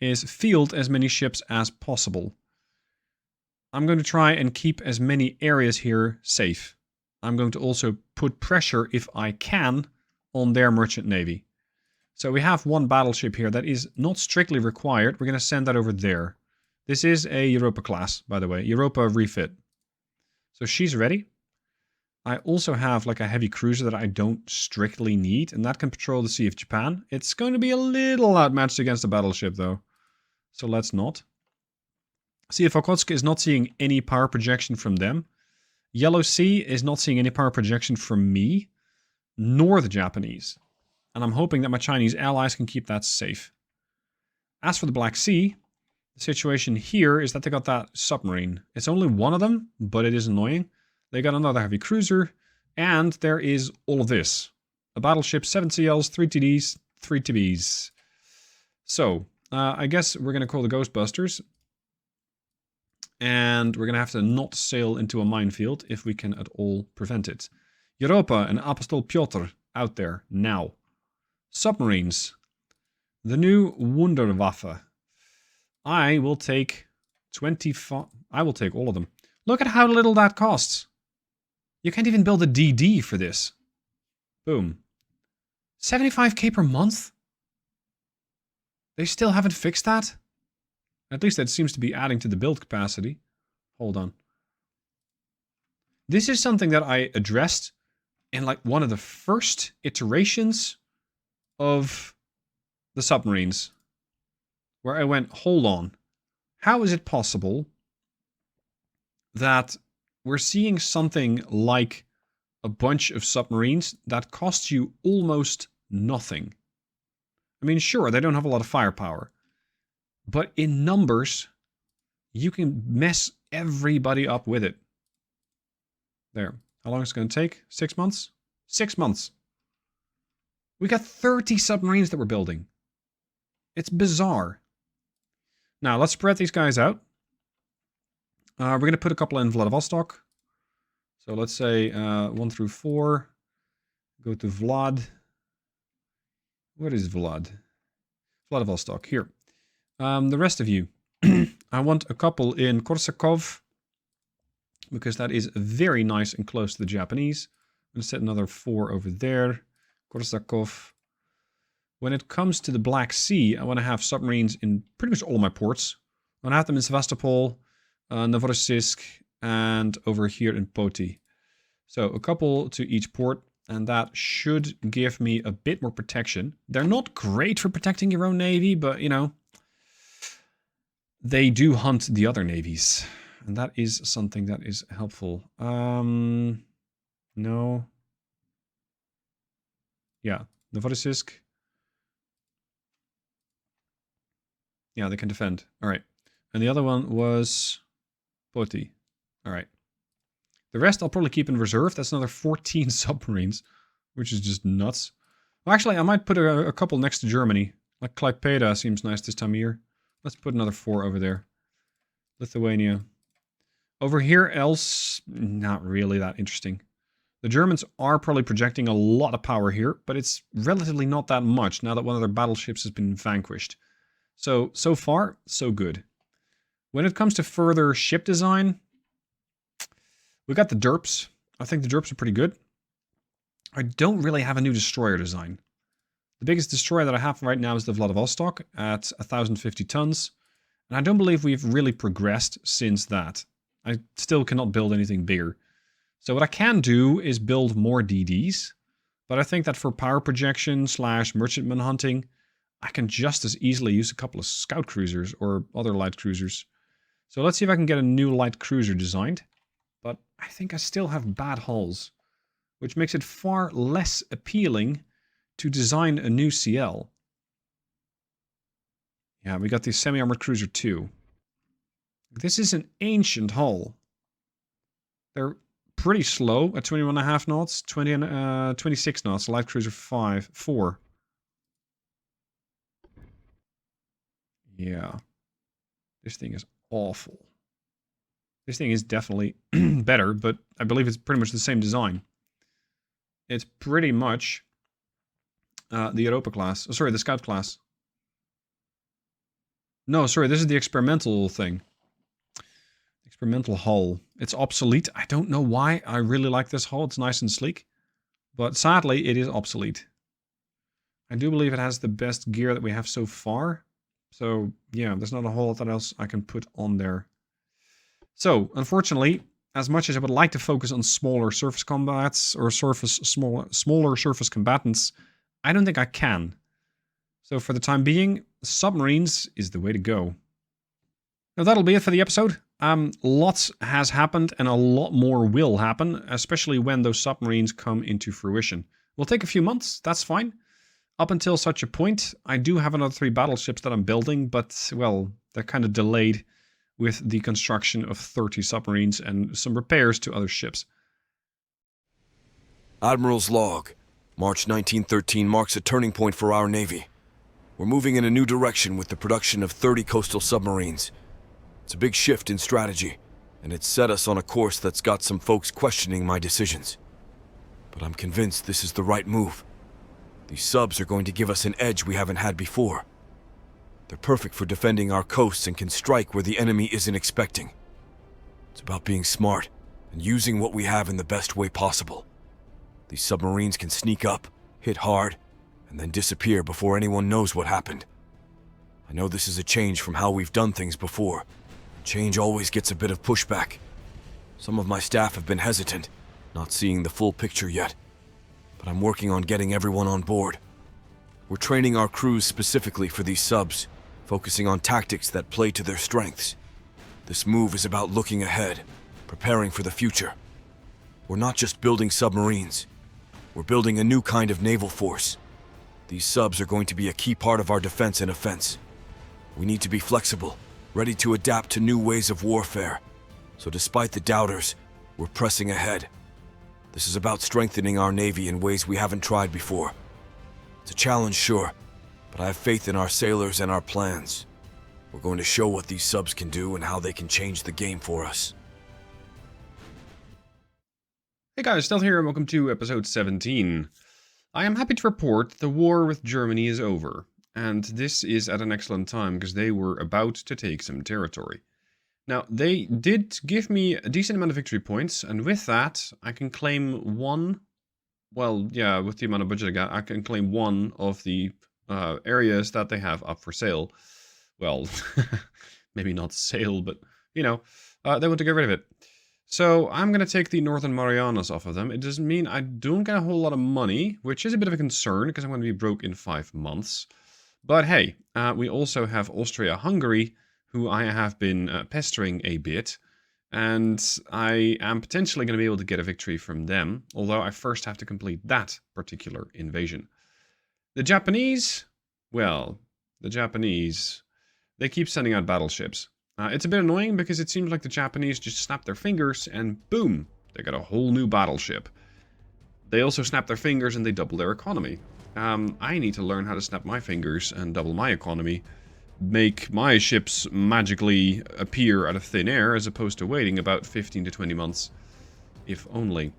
[SPEAKER 3] is field as many ships as possible. I'm going to try and keep as many areas here safe. I'm going to also put pressure, if I can, on their merchant navy. So we have one battleship here that is not strictly required. We're going to send that over there. This is a Europa class, by the way. Europa refit. So she's ready. I also have like a heavy cruiser that I don't strictly need, and that can patrol the Sea of Japan. It's going to be a little outmatched against a battleship, though. So let's not. Sea of Okhotsk is not seeing any power projection from them. Yellow Sea is not seeing any power projection from me, nor the Japanese. And I'm hoping that my Chinese allies can keep that safe. As for the Black Sea, the situation here is that they got that submarine. It's only one of them, but it is annoying. They got another heavy cruiser, and there is all of this. A battleship, 7 CLs, 3 TDs, 3 TBs. So, I guess we're going to call the Ghostbusters. And we're going to have to not sail into a minefield if we can at all prevent it. Europa and Apostol Piotr out there now. Submarines. The new Wunderwaffe. I will take 25. I will take all of them. Look at how little that costs. You can't even build a DD for this. Boom. 75k per month? They still haven't fixed that? At least that seems to be adding to the build capacity. Hold on. This is something that I addressed in like one of the first iterations of the submarines. Where I went, hold on. How is it possible that we're seeing something like a bunch of submarines that cost you almost nothing? I mean, sure, they don't have a lot of firepower. But in numbers, you can mess everybody up with it. There. How long is it going to take? 6 months? 6 months. We got 30 submarines that we're building. It's bizarre. Now, let's spread these guys out. We're going to put a couple in Vladivostok. So let's say 1 through 4. Go to Vlad. Where is Vlad? Vladivostok, here. The rest of you. I want a couple in Korsakov. Because that is very nice and close to the Japanese. I'm going to set another 4 over there. Korsakov. When it comes to the Black Sea, I want to have submarines in pretty much all of my ports. I want to have them in Sevastopol, Novorossiysk, and over here in Poti. So a couple to each port, and that should give me a bit more protection. They're not great for protecting your own navy, but, you know, they do hunt the other navies. And that is something that is helpful. No. Yeah, Novorossiysk. Yeah, they can defend. All right. And the other one was Poti. All right. The rest I'll probably keep in reserve. That's another 14 submarines, which is just nuts. Well, actually, I might put a couple next to Germany. Like Klaipeda seems nice this time of year. Let's put another 4 over there. Lithuania. Over here, else, not really that interesting. The Germans are probably projecting a lot of power here, but it's relatively not that much now that one of their battleships has been vanquished. So far, so good. When it comes to further ship design, we got the derps. I think the derps are pretty good. I don't really have a new destroyer design. The biggest destroyer that I have right now is the Vladivostok at 1,050 tons. And I don't believe we've really progressed since that. I still cannot build anything bigger. So what I can do is build more DDs. But I think that for power projection / merchantman hunting, I can just as easily use a couple of scout cruisers or other light cruisers. So let's see if I can get a new light cruiser designed. But I think I still have bad hulls, which makes it far less appealing to design a new CL. Yeah, we got the semi-armored cruiser 2. This is an ancient hull. They're pretty slow at 21.5 knots, 26 knots, light cruiser 4. Yeah. This thing is awful. This thing is definitely better, but I believe it's pretty much the same design. It's pretty much the Europa class. Oh, sorry, the Scout class. No, sorry, this is the experimental thing. Experimental hull. It's obsolete. I don't know why. I really like this hull. It's nice and sleek. But sadly, it is obsolete. I do believe it has the best gear that we have so far. So, yeah, there's not a whole lot else I can put on there. So, unfortunately, as much as I would like to focus on smaller surface combats or smaller surface combatants, I don't think I can. So for the time being, submarines is the way to go. Now that'll be it for the episode. Lots has happened and a lot more will happen, especially when those submarines come into fruition. Will take a few months, that's fine. Up until such a point, I do have another 3 battleships that I'm building, but, well, they're kind of delayed with the construction of 30 submarines and some repairs to other ships.
[SPEAKER 4] Admiral's log. March 1913 marks a turning point for our Navy. We're moving in a new direction with the production of 30 coastal submarines. It's a big shift in strategy, and it's set us on a course that's got some folks questioning my decisions. But I'm convinced this is the right move. These subs are going to give us an edge we haven't had before. They're perfect for defending our coasts and can strike where the enemy isn't expecting. It's about being smart and using what we have in the best way possible. These submarines can sneak up, hit hard, and then disappear before anyone knows what happened. I know this is a change from how we've done things before. Change always gets a bit of pushback. Some of my staff have been hesitant, not seeing the full picture yet. But I'm working on getting everyone on board. We're training our crews specifically for these subs, focusing on tactics that play to their strengths. This move is about looking ahead, preparing for the future. We're not just building submarines. We're building a new kind of naval force. These subs are going to be a key part of our defense and offense. We need to be flexible, ready to adapt to new ways of warfare. So despite the doubters, we're pressing ahead. This is about strengthening our Navy in ways we haven't tried before. It's a challenge, sure, but I have faith in our sailors and our plans. We're going to show what these subs can do and how they can change the game for us.
[SPEAKER 2] Hey guys, Stealth here and welcome to episode 17. I am happy to report the war with Germany is over, and this is at an excellent time because they were about to take some territory. Now, they did give me a decent amount of victory points, and with that, I can claim one, well, yeah, with the amount of budget I got, I can claim one of the areas that they have up for sale. Well, maybe not sale, but, you know, they want to get rid of it. So I'm going to take the Northern Marianas off of them. It doesn't mean I don't get a whole lot of money, which is a bit of a concern because I'm going to be broke in 5 months. But hey, we also have Austro-Hungary, who I have been pestering a bit, and I am potentially going to be able to get a victory from them, although I first have to complete that particular invasion. The Japanese, well, the Japanese, they keep sending out battleships. It's a bit annoying because it seems like the Japanese just snap their fingers and boom, they got a whole new battleship. They also snap their fingers and they double their economy. I need to learn how to snap my fingers and double my economy, make my ships magically appear out of thin air as opposed to waiting about 15 to 20 months, if only.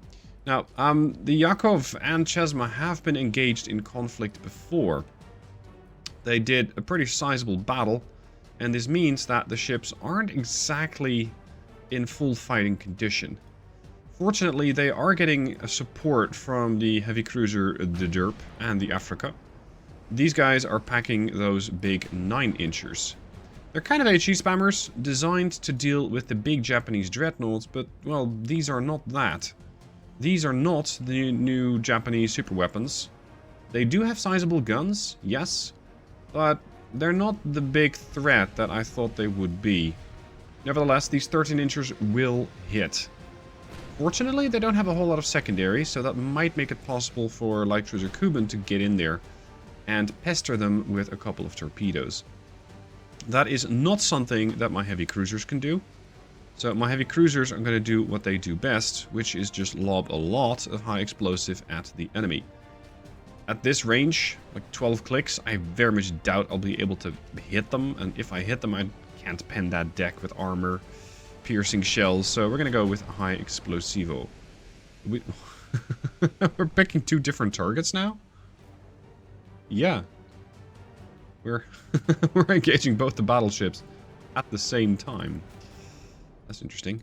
[SPEAKER 2] Now, the Yakov and Chesma have been engaged in conflict before. They did a pretty sizable battle, and this means that the ships aren't exactly in full fighting condition. Fortunately, they are getting support from the heavy cruiser the Derp and the Africa. These guys are packing those big 9-inchers. They're kind of HE spammers, designed to deal with the big Japanese dreadnoughts, but, well, these are not that. These are not the new Japanese superweapons. They do have sizable guns, yes, but they're not the big threat that I thought they would be. Nevertheless, these 13-inchers will hit. Fortunately, they don't have a whole lot of secondary, so that might make it possible for light cruiser Kuban to get in there and pester them with a couple of torpedoes. That is not something that my heavy cruisers can do. So my heavy cruisers are going to do what they do best, which is just lob a lot of high explosive at the enemy. At this range, like 12 clicks, I very much doubt I'll be able to hit them, and if I hit them, I can't pen that deck with armor, piercing shells, so we're going to go with high explosivo. We're picking 2 different targets now? Yeah. We're engaging both the battleships at the same time. That's interesting.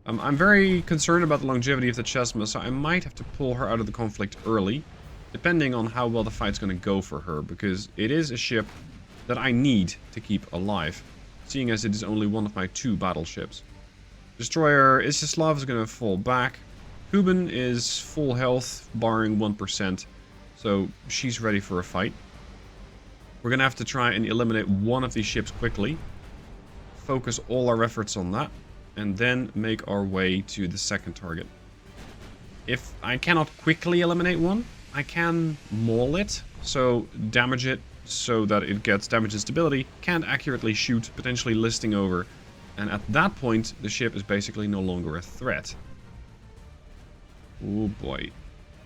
[SPEAKER 2] I'm very concerned about the longevity of the Chesma, so I might have to pull her out of the conflict early, depending on how well the fight's going to go for her, because it is a ship that I need to keep alive, seeing as it is only one of my 2 battleships. Destroyer Istislav is going to fall back. Kuban is full health, barring 1%, so she's ready for a fight. We're going to have to try and eliminate one of these ships quickly.
[SPEAKER 3] focus all our efforts on that, and then make our way to the second target. If I cannot quickly eliminate one, I can maul it, so damage it so that it gets damage and stability, can't accurately shoot, potentially listing over, and at that point, the ship is basically no longer a threat. Oh boy,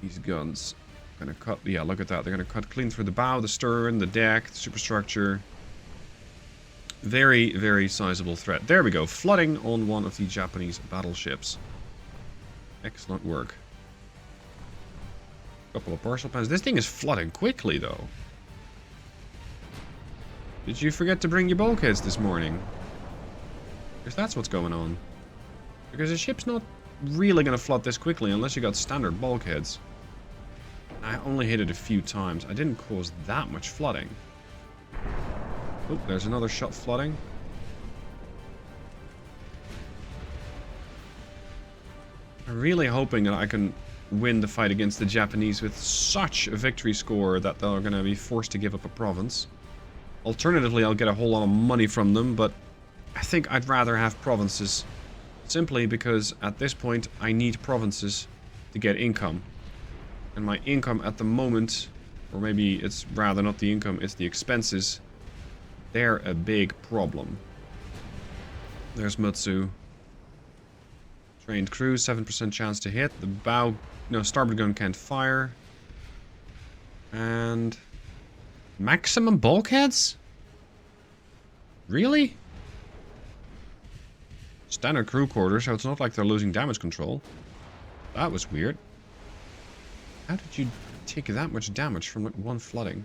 [SPEAKER 3] these guns are gonna cut, yeah, look at that, they're gonna cut clean through the bow, the stern, the deck, the superstructure. Very, very sizable threat. There we go, flooding on one of the Japanese battleships. Excellent work. Couple of partial pans. This thing is flooding quickly, though. Did you forget to bring your bulkheads this morning? Because that's what's going on. Because the ship's not really going to flood this quickly unless you got standard bulkheads. I only hit it a few times. I didn't cause that much flooding. Oh, there's another shot flooding. I'm really hoping that I can win the fight against the Japanese with such a victory score that they're going to be forced to give up a province. Alternatively, I'll get a whole lot of money from them, but I think I'd rather have provinces. Simply because at this point, I need provinces to get income. And my income at the moment, or maybe it's rather not the income, it's the expenses. They're a big problem. There's Mutsu. Trained crew, 7% chance to hit. The bow, no, starboard gun can't fire. And maximum bulkheads? Really? Standard crew quarters, so it's not like they're losing damage control. That was weird. How did you take that much damage from like one flooding?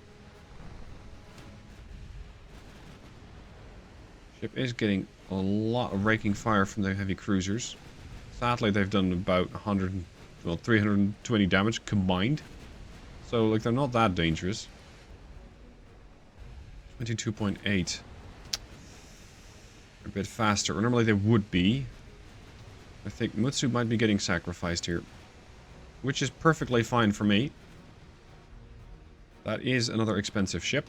[SPEAKER 3] Ship is getting a lot of raking fire from the heavy cruisers. Sadly, they've done about 320 damage combined. So, like, they're not that dangerous. 22.8. A bit faster. Or normally they would be. I think Mutsu might be getting sacrificed here. Which is perfectly fine for me. That is another expensive ship.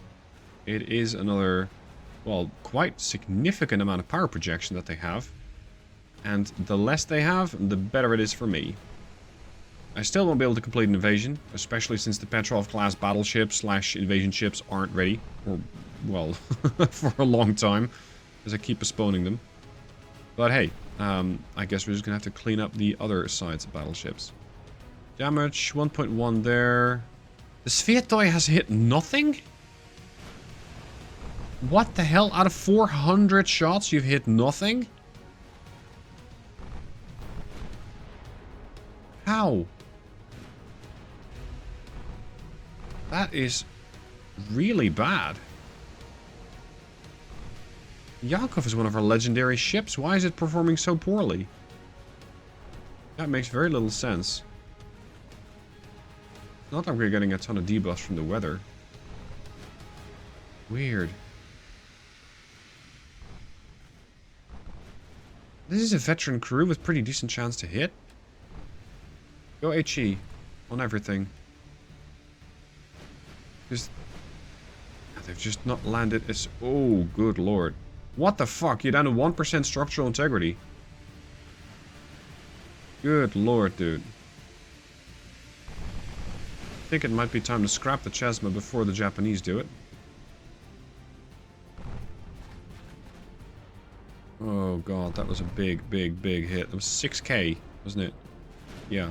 [SPEAKER 3] It is another, well, quite significant amount of power projection that they have. And the less they have, the better it is for me. I still won't be able to complete an invasion, especially since the Petrov-class battleships / invasion ships aren't ready. Or, well, for a long time, because I keep postponing them. But hey, I guess we're just going to have to clean up the other sides of battleships. Damage, 1.1 there. The Sviatoy has hit nothing? What the hell? Out of 400 shots, you've hit nothing? How? That is really bad. Yakov is one of our legendary ships. Why is it performing so poorly? That makes very little sense. Not like we're getting a ton of debuffs from the weather. Weird. This is a veteran crew with pretty decent chance to hit. Go HE on everything. Because they've just not landed as... Oh, good lord. What the fuck? You're down to 1% structural integrity. Good lord, dude. I think it might be time to scrap the Chesma before the Japanese do it. Oh god, that was a big hit. It was 6k, wasn't it? Yeah.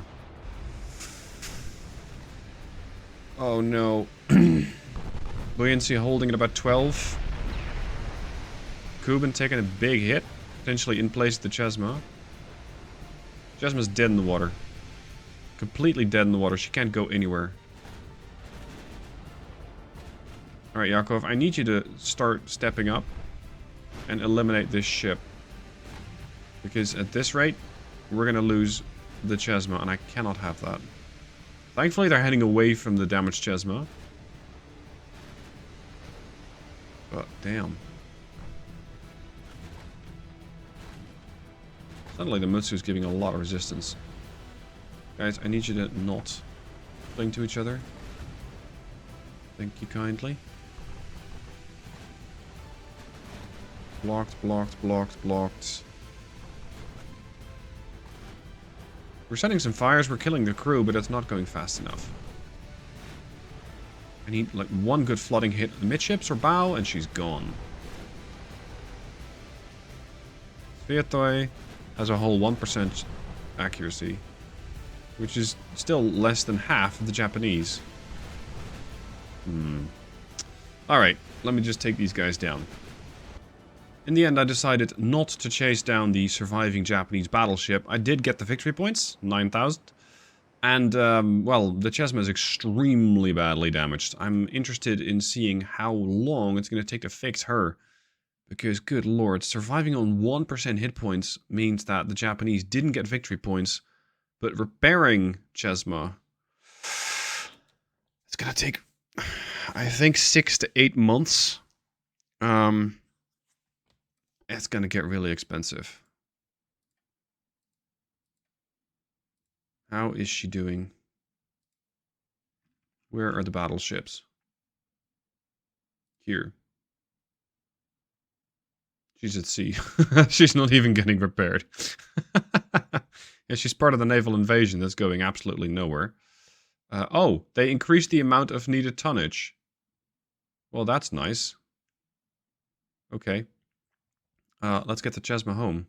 [SPEAKER 3] Oh no. Buoyancy holding at about 12. Kuban taking a big hit. Potentially in place of the Chesma. Chesma's dead in the water. Completely dead in the water. She can't go anywhere. Alright, Yakov, I need you to start stepping up and eliminate this ship. Because at this rate, we're going to lose the Chesma, and I cannot have that. Thankfully, they're heading away from the damaged Chesma. But, damn. Suddenly, the Mutsu is giving a lot of resistance. Guys, I need you to not cling to each other. Thank you kindly.
[SPEAKER 2] Blocked, blocked, blocked, blocked. We're setting some fires, we're killing the crew, but it's not going fast enough. I need like one good flooding hit at the midships or bow, and she's gone. Sviatoy has a whole 1% accuracy, which is still less than half of the Japanese. Alright, let me just take these guys down. In the end, I decided not to chase down the surviving Japanese battleship. I did get the victory points, 9,000. And, well, the Chesma is extremely badly damaged. I'm interested in seeing how long it's going to take to fix her. Because, good lord, surviving on 1% hit points means that the Japanese didn't get victory points. But repairing Chesma, it's going to take, I think, 6 to 8 months. It's going to get really expensive. How is she doing? Where are the battleships? Here. She's at sea. She's not even getting repaired. Yeah, she's part of the naval invasion that's going absolutely nowhere. Oh, they increased the amount of needed tonnage. Well, that's nice. Okay. Let's get the Chesma home.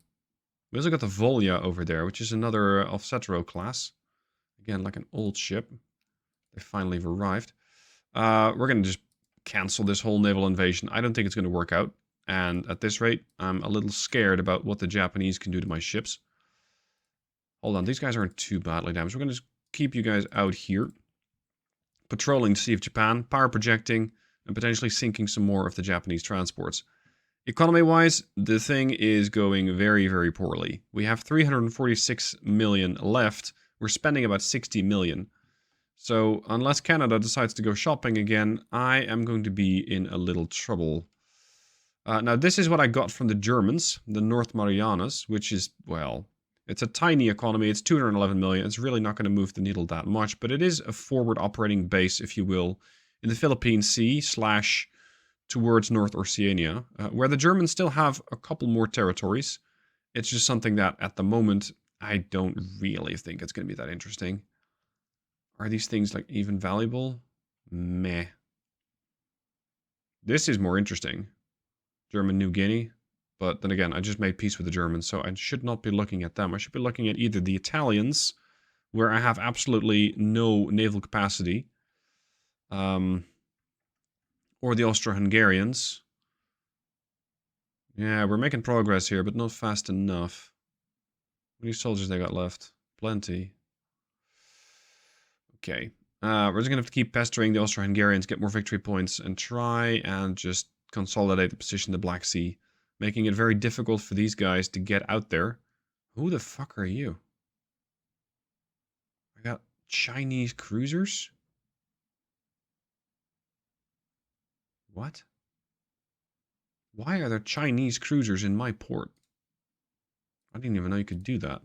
[SPEAKER 2] We also got the Volya over there, which is another Offsetro class. Again, like an old ship. They finally arrived. We're going to just cancel this whole naval invasion. I don't think it's going to work out. And at this rate, I'm a little scared about what the Japanese can do to my ships. Hold on, these guys aren't too badly damaged. We're going to just keep you guys out here. Patrolling the Sea of Japan, power projecting, and potentially sinking some more of the Japanese transports. Economy-wise, the thing is going very, very poorly. We have 346 million left. We're spending about 60 million. So, unless Canada decides to go shopping again, I am going to be in a little trouble. Now, this is what I got from the Germans, the North Marianas, which is, well, it's a tiny economy. It's 211 million. It's really not going to move the needle that much, but it is a forward operating base, if you will, in the Philippine Sea / towards North Oceania, where the Germans still have a couple more territories. It's just something that, at the moment, I don't really think it's going to be that interesting. Are these things, like, even valuable? Meh. This is more interesting. German New Guinea. But then again, I just made peace with the Germans, so I should not be looking at them. I should be looking at either the Italians, where I have absolutely no naval capacity, or the Austro-Hungarians. Yeah, we're making progress here, but not fast enough. How many soldiers they got left? Plenty. Okay. We're just going to have to keep pestering the Austro-Hungarians, get more victory points, and try and just consolidate the position in the Black Sea, making it very difficult for these guys to get out there. Who the fuck are you? I got Chinese cruisers? What? Why are there Chinese cruisers in my port? I didn't even know you could do that.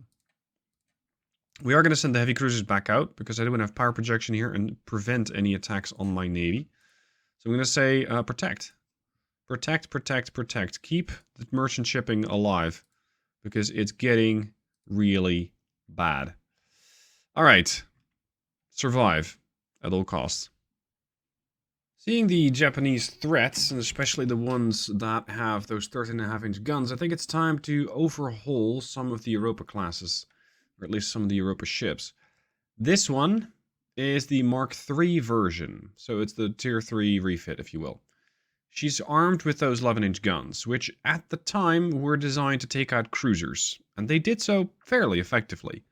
[SPEAKER 2] We are going to send the heavy cruisers back out, because I do want to have power projection here and prevent any attacks on my navy. So I'm going to say protect. Protect, protect, protect. Keep the merchant shipping alive, because it's getting really bad. Alright. Survive at all costs. Seeing the Japanese threats, and especially the ones that have those 13.5-inch guns, I think it's time to overhaul some of the Europa classes, or at least some of the Europa ships. This one is the Mark III version, so it's the Tier 3 refit, if you will. She's armed with those 11-inch guns, which at the time were designed to take out cruisers, and they did so fairly effectively.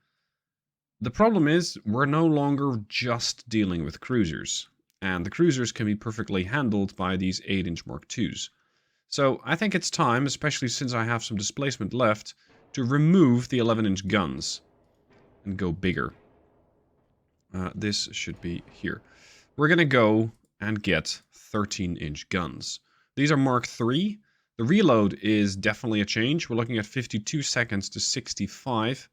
[SPEAKER 2] The problem is, we're no longer just dealing with cruisers, and the cruisers can be perfectly handled by these 8-inch Mark IIs. So I think it's time, especially since I have some displacement left, to remove the 11-inch guns and go bigger. This should be here. We're going to go and get 13-inch guns. These are Mark III. The reload is definitely a change. We're looking at 52 seconds to 65.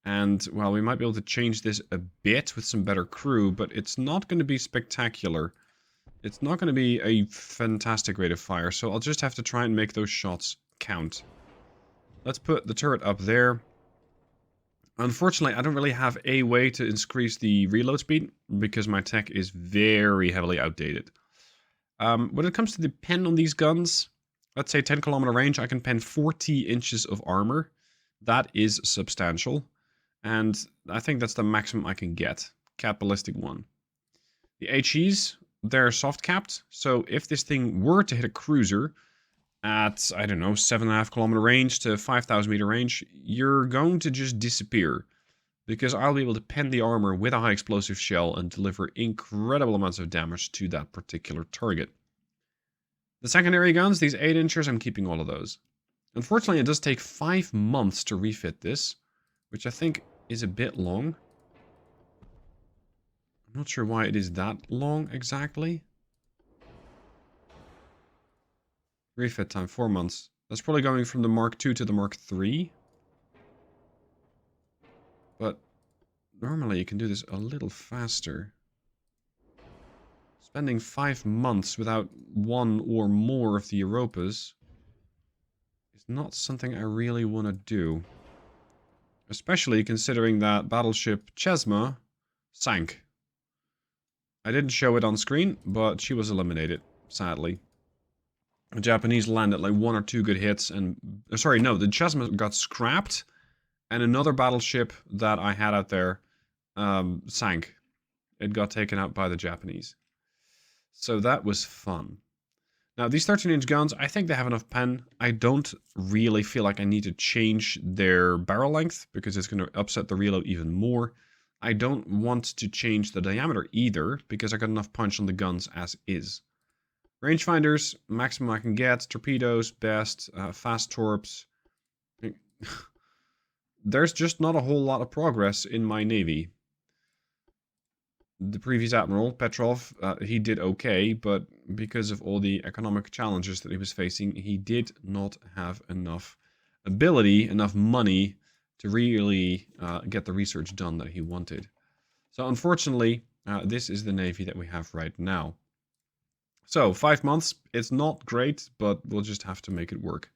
[SPEAKER 2] And, well, we might be able to change this a bit with some better crew, but it's not going to be spectacular. It's not going to be a fantastic rate of fire, so I'll just have to try and make those shots
[SPEAKER 3] count. Let's put the turret up there. Unfortunately, I don't really have a way to increase the reload speed because my tech is very heavily outdated. When it comes to the pen on these guns, let's say 10-kilometer range, I can pen 40 inches of armor. That is substantial. And I think that's the maximum I can get. Cap ballistic 1. The HEs, they're soft capped. So if this thing were to hit a cruiser at, I don't know, 7.5-kilometer range to 5,000 meter range, you're going to just disappear. Because I'll be able to pen the armor with a high explosive shell and deliver incredible amounts of damage to that particular target. The secondary guns, these 8-inchers, I'm keeping all of those. Unfortunately, it does take 5 months to refit this, which I think is a bit long. I'm not sure why it is that long exactly. Refit time, 4 months. That's probably going from the Mark II to the Mark III. But normally you can do this a little faster. Spending 5 months without one or more of the Europas is not something I really want to do. Especially considering that battleship Chesma sank. I didn't show it on screen, but she was eliminated, sadly. The Japanese landed like 1 or 2 good hits and... Sorry, no, the Chesma got scrapped. And another battleship that I had out there sank. It got taken out by the Japanese. So that was fun. Now, these 13-inch guns, I think they have enough pen. I don't really feel like I need to change their barrel length because it's going to upset the reload even more. I don't want to change the diameter either because I got enough punch on the guns as is. Rangefinders, maximum I can get. Torpedoes, best. Fast torps. There's just not a whole lot of progress in my navy. The previous Admiral, Petrov, he did okay, but because of all the economic challenges that he was facing, he did not have enough ability, enough money to really get the research done that he wanted. So unfortunately, this is the navy that we have right now. So 5 months, it's not great, but we'll just have to make it work.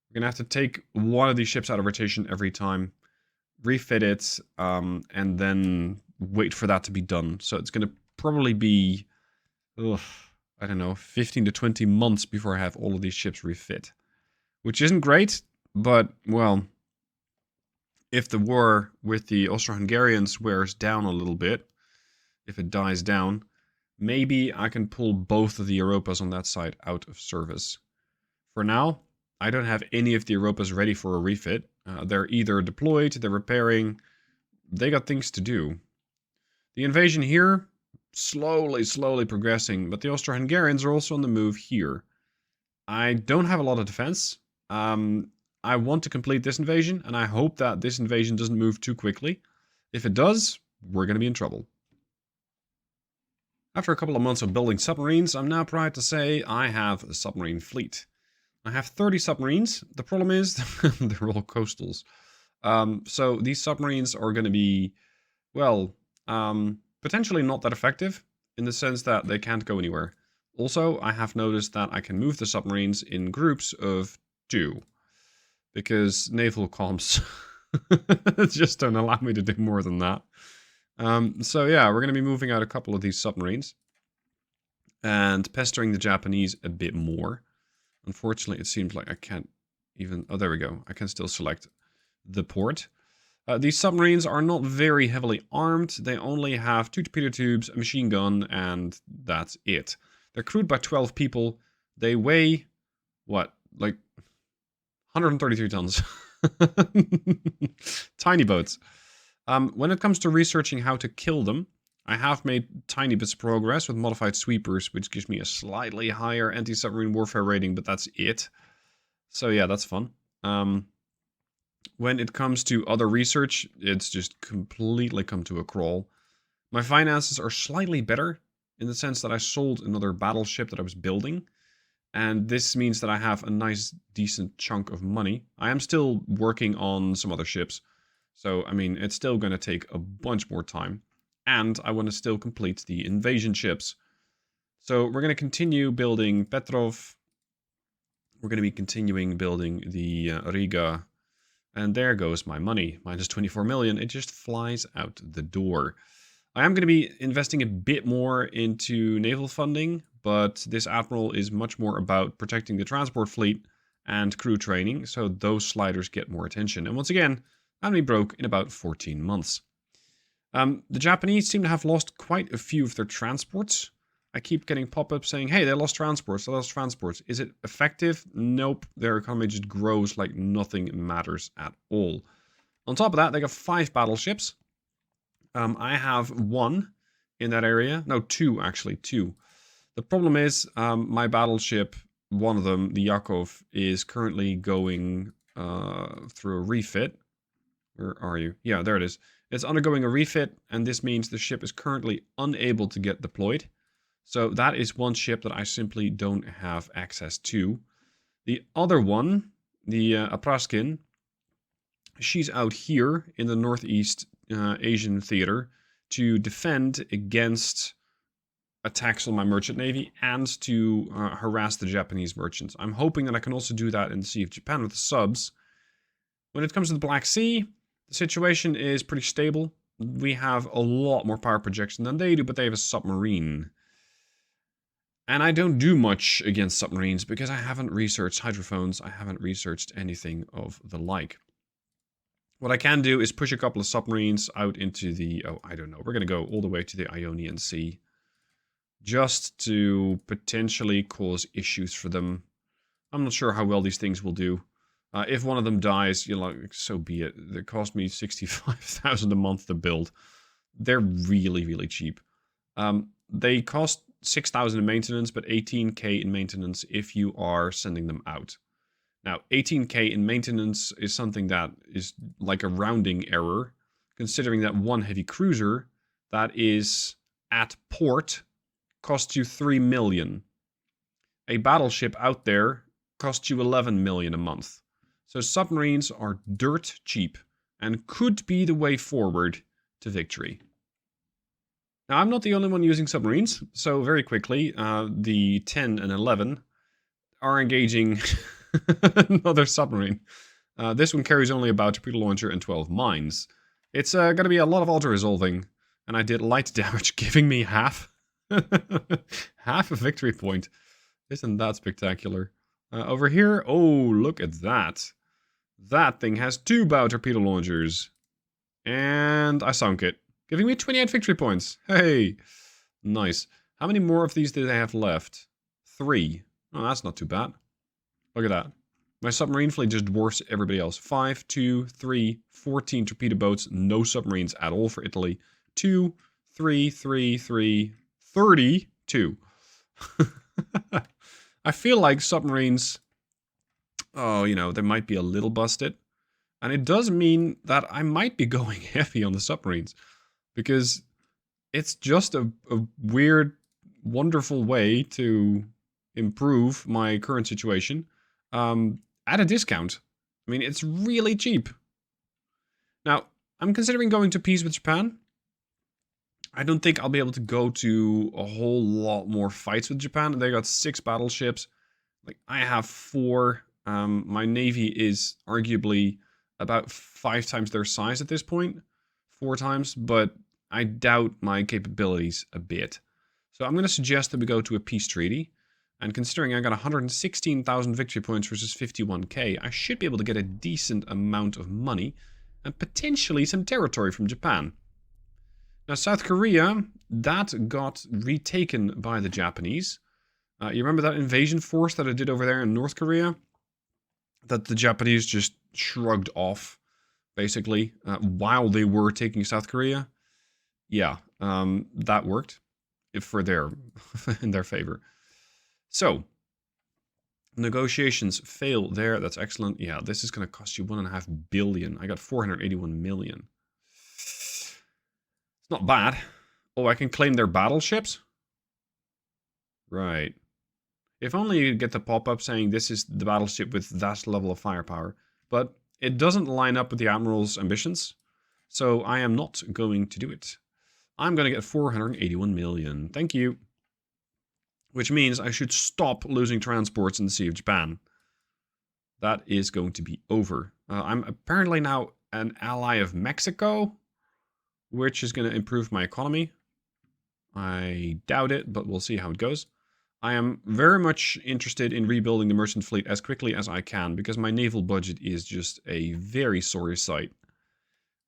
[SPEAKER 3] We're going to have to take one of these ships out of rotation every time, refit it, and then wait for that to be done. So it's going to probably be, I don't know, 15 to 20 months before I have all of these ships refit. Which isn't great, but, well, if the war with the Austro-Hungarians wears down a little bit, if it dies down, maybe I can pull both of the Europas on that side out of service. For now, I don't have any of the Europas ready for a refit. They're either deployed, they're repairing, they got things to do. The invasion here, slowly progressing, but the Austro-Hungarians are also on the move here. I don't have a lot of defense. I want to complete this invasion, and I hope that this invasion doesn't move too quickly. If it does, we're going to be in trouble. After a couple of months of building submarines, I'm now proud to say I have a submarine fleet. I have 30 submarines. The problem is, they're all coastals. So these submarines are going to be, well, potentially not that effective in the sense that they can't go anywhere. Also, I have noticed that I can move the submarines in groups of 2 because naval comms just don't allow me to do more than that. So yeah, we're going to be moving out a couple of these submarines and pestering the Japanese a bit more. Unfortunately, it seems like I can't even... Oh, there we go. I can still select the port. These submarines are not very heavily armed. They only have 2 torpedo tubes, a machine gun, and that's it. They're crewed by 12 people. They weigh, what, like 133 tons. Tiny boats. When it comes to researching how to kill them, I have made tiny bits of progress with modified sweepers, which gives me a slightly higher anti-submarine warfare rating, but that's it. So yeah, that's fun. When it comes to other research, it's just completely come to a crawl. My finances are slightly better, in the sense that I sold another battleship that I was building, and this means that I have a nice, decent chunk of money. I am still working on some other ships, so, I mean, it's still going to take a bunch more time. And I want to still complete the invasion ships. So we're going to continue building Petrov. we're going to be continuing building the Riga. And there goes my money. Minus 24 million. It just flies out the door. I am going to be investing a bit more into naval funding, but this admiral is much more about protecting the transport fleet and crew training, so those sliders get more attention. And once again, I'm going to be broke in about 14 months. The Japanese seem to have lost quite a few of their transports. I keep getting pop-ups saying, hey, they lost transports, they lost transports. Is it effective? Nope. Their economy just grows like nothing matters at all. On top of that, they got 5 battleships. I have 1 in that area. No, 2 actually, 2. The problem is my battleship, one of them, the Yakov, is currently going through a refit. Where are you? Yeah, there it is. It's undergoing a refit, and this means the ship is currently unable to get deployed. So that is one ship that I simply don't have access to. The other one, the Apraskin, she's out here in the Northeast Asian theater to defend against attacks on my merchant navy and to harass the Japanese merchants. I'm hoping that I can also do that in the Sea of Japan with the subs. When it comes to the Black Sea, the situation is pretty stable. We have a lot more power projection than they do, but they have a submarine. And I don't do much against submarines because I haven't researched hydrophones. I haven't researched anything of the like. What I can do is push a couple of submarines out into the... Oh, I don't know. We're going to go all the way to the Ionian Sea. Just to potentially cause issues for them. I'm not sure how well these things will do. If one of them dies, you know, so be it. They cost me 65,000 a month to build. They're really, really cheap. They cost 6,000 in maintenance, but 18k in maintenance if you are sending them out. Now, 18k in maintenance is something that is like a rounding error, considering that one heavy cruiser that is at port costs you 3 million. A battleship out there costs you 11 million a month. So submarines are dirt cheap and could be the way forward to victory. Now, I'm not the only one using submarines, so very quickly, the 10 and 11 are engaging another submarine. This one carries only a torpedo launcher and 12 mines. It's going to be a lot of auto-resolving, and I did light damage, giving me half. Half a victory point. Isn't that spectacular? Over here, oh, look at that. That thing has 2 bow torpedo launchers. And I sunk it, giving me 28 victory points. Hey, nice. How many more of these do they have left? 3. Oh, that's not too bad. Look at that. My submarine fleet just dwarfs everybody else. 5, 2, 3, 14 torpedo boats. No submarines at all for Italy. 2, 3, 3, 3, 32. I feel like submarines, oh, you know, they might be a little busted. And it does mean that I might be going heavy on the submarines. Because it's just a weird, wonderful way to improve my current situation at a discount. I mean, it's really cheap. Now, I'm considering going to peace with Japan. I don't think I'll be able to go to a whole lot more fights with Japan. They got 6 battleships. Like, I have 4. My navy is arguably about 5 times their size at this point. 4 times, but I doubt my capabilities a bit. So I'm going to suggest that we go to a peace treaty. And considering I got 116,000 victory points versus 51k, I should be able to get a decent amount of money and potentially some territory from Japan. Now, South Korea, that got retaken by the Japanese. You remember that invasion force that I did over there in North Korea? That the Japanese just shrugged off, basically, while they were taking South Korea? Yeah, that worked for in their favor. So, negotiations fail there. That's excellent. Yeah, this is going to cost you 1.5 billion. I got 481 million. It's not bad. Oh, I can claim their battleships? Right. If only you get the pop-up saying this is the battleship with that level of firepower. But it doesn't line up with the Admiral's ambitions. So I am not going to do it. I'm going to get 481 million. Thank you. Which means I should stop losing transports in the Sea of Japan. that is going to be over. I'm apparently now an ally of Mexico, which is going to improve my economy. I doubt it, but we'll see how it goes. I am very much interested in rebuilding the merchant fleet as quickly as I can, because my naval budget is just a very sorry sight.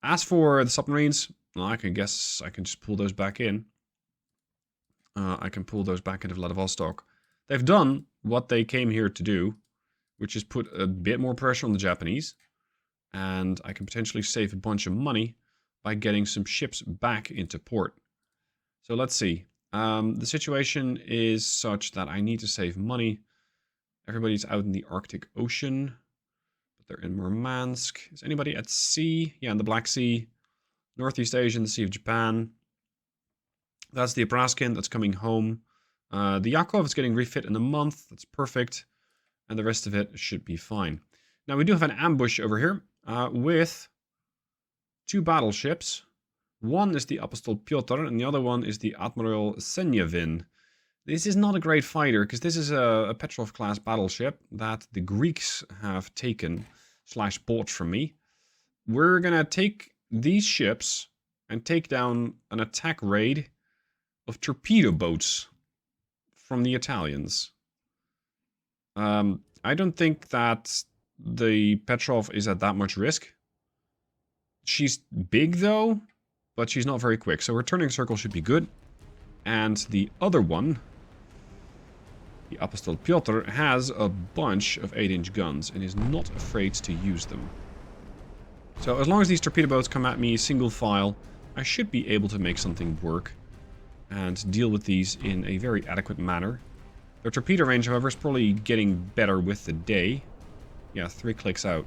[SPEAKER 3] As for the submarines, well, I can guess I can just pull those back in. I can pull those back into Vladivostok. They've done what they came here to do, which is put a bit more pressure on the Japanese. And I can potentially save a bunch of money by getting some ships back into port. So let's see. The situation is such that I need to save money. Everybody's out in the Arctic Ocean, but they're in Murmansk. Is anybody at sea? Yeah, in the Black Sea. Northeast Asia, the Sea of Japan. That's the Abraskin that's coming home. The Yakov is getting refit in a month. That's perfect. And the rest of it should be fine. Now, we do have an ambush over here with 2 battleships. One is the Apostol Piotr, and the other one is the Admiral Senyavin. This is not a great fighter, because this is a Petrov-class battleship that the Greeks have taken / bought from me. We're going to take these ships and take down an attack raid of torpedo boats from the Italians. I don't think that the Petrov is at that much risk. She's big, though, but she's not very quick, so her turning circle should be good. And the other one, the Apostol Piotr, has a bunch of 8-inch guns and is not afraid to use them. So as long as these torpedo boats come at me single file, I should be able to make something work and deal with these in a very adequate manner. Their torpedo range, however, is probably getting better with the day. Yeah, 3 clicks out.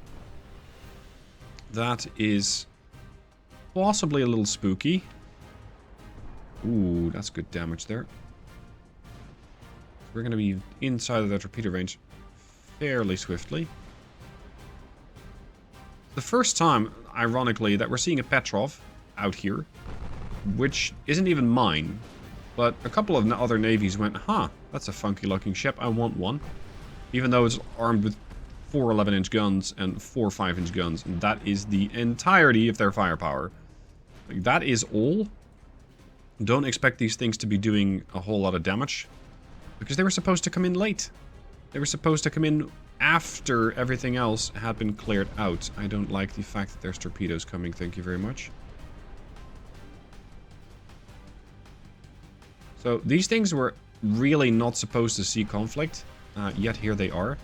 [SPEAKER 3] That is possibly a little spooky. Ooh, that's good damage there. We're going to be inside of their torpedo range fairly swiftly. The first time, ironically, that we're seeing a Petrov out here, which isn't even mine, but a couple of other navies went, huh, that's a funky looking ship, I want one. Even though it's armed with 4 11-inch guns and 4 5-inch guns, and that is the entirety of their firepower. Like, that is all. Don't expect these things to be doing a whole lot of damage, because they were supposed to come in late. They were supposed to come in after everything else had been cleared out. I don't like the fact that there's torpedoes coming, thank you very much. So these things were really not supposed to see conflict, yet here they are.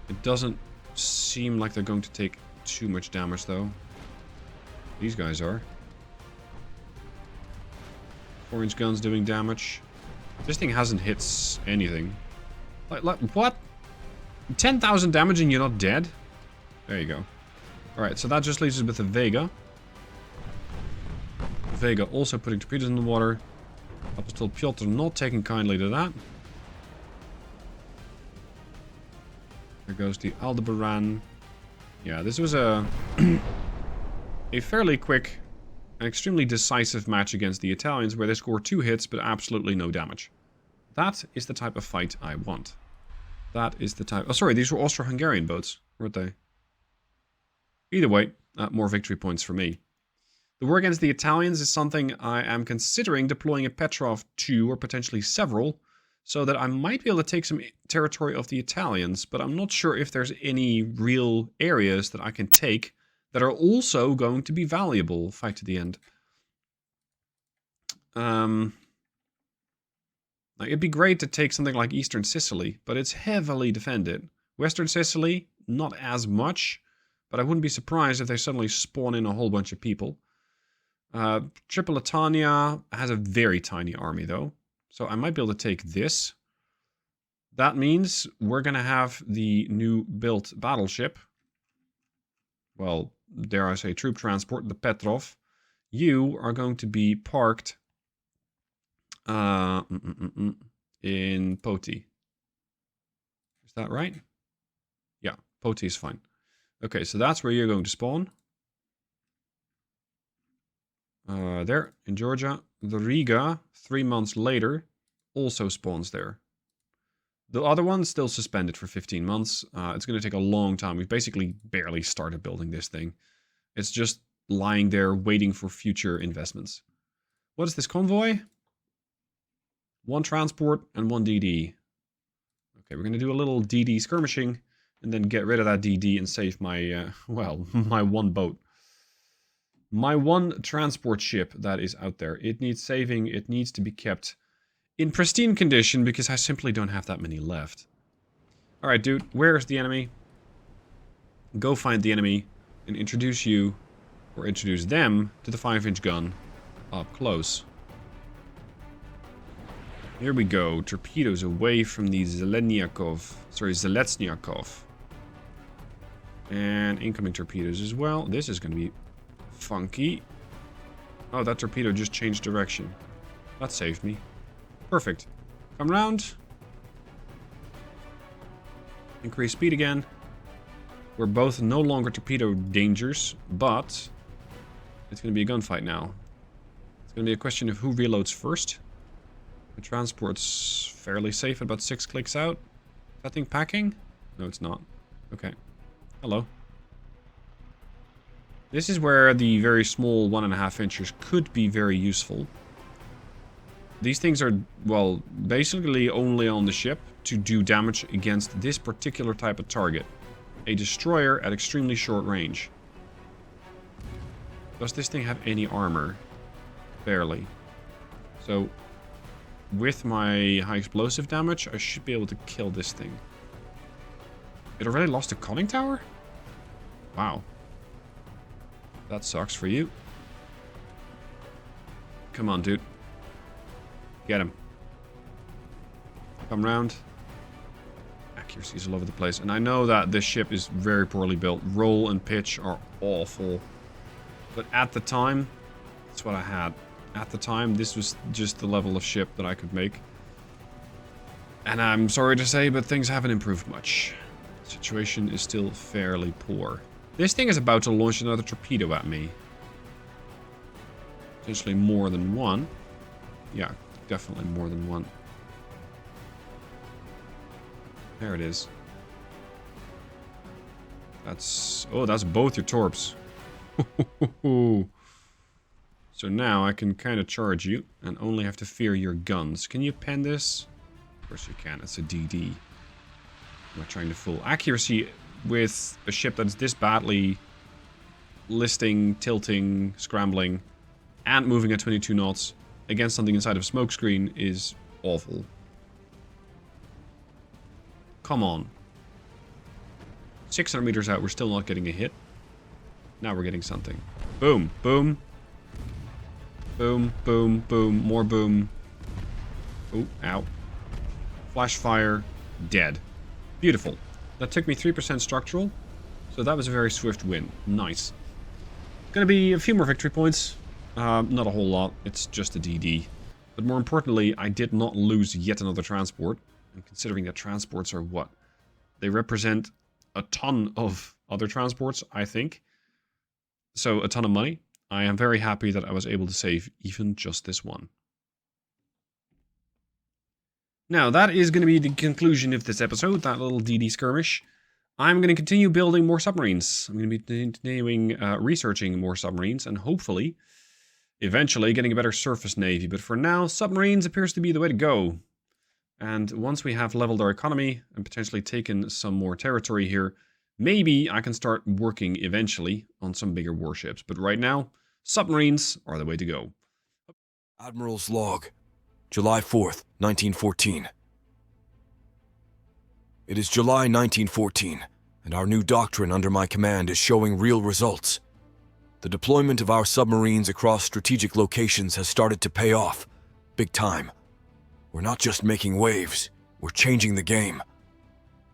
[SPEAKER 3] It doesn't seem like they're going to take too much damage, though. These guys are. 4-inch guns doing damage. This thing hasn't hit anything. Like what? 10,000 damage and you're not dead? There you go. Alright, so that just leaves us with the Vega. Vega also putting torpedoes in the water. Apostol Piotr not taking kindly to that. There goes the Aldebaran. Yeah, this was a a fairly quick and extremely decisive match against the Italians, where they score 2 hits but absolutely no damage. That is the type of fight I want. That is the type... Oh, sorry, these were Austro-Hungarian boats, weren't they? Either way, more victory points for me. The war against the Italians is something I am considering deploying a Petrov 2 or potentially several, so that I might be able to take some territory of the Italians, but I'm not sure if there's any real areas that I can take that are also going to be valuable fight to the end. Like, it'd be great to take something like Eastern Sicily, but it's heavily defended. Western Sicily, not as much, but I wouldn't be surprised if they suddenly spawn in a whole bunch of people. Tripolitania has a very tiny army, though, so I might be able to take this. That means we're going to have the new built battleship. Well, dare I say troop transport, the Petrov. You are going to be parked in Poti. Is that right? Yeah, Poti is fine. Okay, so that's where you're going to spawn. There, in Georgia. The Riga, 3 months later, also spawns there. The other one's still suspended for 15 months. It's going to take a long time. We've basically barely started building this thing. It's just lying there waiting for future investments. What is this convoy? 1 transport and 1 DD. Okay, we're going to do a little DD skirmishing and then get rid of that DD and save my, well, my 1 boat. My 1 transport ship that is out there. It needs saving. It needs to be kept in pristine condition because I simply don't have that many left. Alright, dude, where's the enemy? Go find the enemy and introduce you, or introduce them, to the 5-inch gun up close. Here we go. Torpedoes away from the Zeletsnyakov. And incoming torpedoes as well. This is going to be funky. Oh, that torpedo just changed direction. That saved me. Perfect. Come round. Increase speed again. We're both no longer torpedo dangers, but it's going to be a gunfight now. It's going to be a question of who reloads first. The transport's fairly safe, about 6 clicks out. Is that thing packing? No, it's not. Okay. Hello. This is where the very small 1.5 inchers could be very useful. These things are, well, basically only on the ship to do damage against this particular type of target. A destroyer at extremely short range. Does this thing have any armor? Barely. So, with my high explosive damage, I should be able to kill this thing. It already lost a conning tower? Wow. That sucks for you. Come on, dude. Get him. Come round. Accuracy's all over the place. And I know that this ship is very poorly built. Roll and pitch are awful. But at the time, that's what I had. At the time, this was just the level of ship that I could make. And I'm sorry to say, but things haven't improved much. The situation is still fairly poor. This thing is about to launch another torpedo at me. Potentially more than one. Yeah, definitely more than one. There it is. That's... oh, that's both your torps. So now I can kind of charge you and only have to fear your guns. Can you pen this? Of course you can. It's a DD. I'm not trying to fool. Accuracy with a ship that's this badly listing, tilting, scrambling, and moving at 22 knots against something inside of a smokescreen is awful. Come on. 600 meters out, we're still not getting a hit. Now we're getting something. Boom, boom. Boom, boom, boom, more boom. Oh, ow. Flash fire, dead. Beautiful. That took me 3% structural, so that was a very swift win. Nice. Gonna be a few more victory points. Not a whole lot, it's just a DD. But more importantly, I did not lose yet another transport. And considering that transports are what? They represent a ton of other transports, I think. So, a ton of money. I am very happy that I was able to save even just this one. Now, that is going to be the conclusion of this episode, that little DD skirmish. I'm going to continue building more submarines. I'm going to be continuing researching more submarines, and hopefully, eventually getting a better surface navy. But for now, submarines appears to be the way to go. And once we have leveled our economy and potentially taken some more territory here, maybe I can start working eventually on some bigger warships. But right now, submarines are the way to go.
[SPEAKER 4] Admiral's log, July 4th, 1914. It is July 1914, and our new doctrine under my command is showing real results. The deployment of our submarines across strategic locations has started to pay off, big time. We're not just making waves, we're changing the game.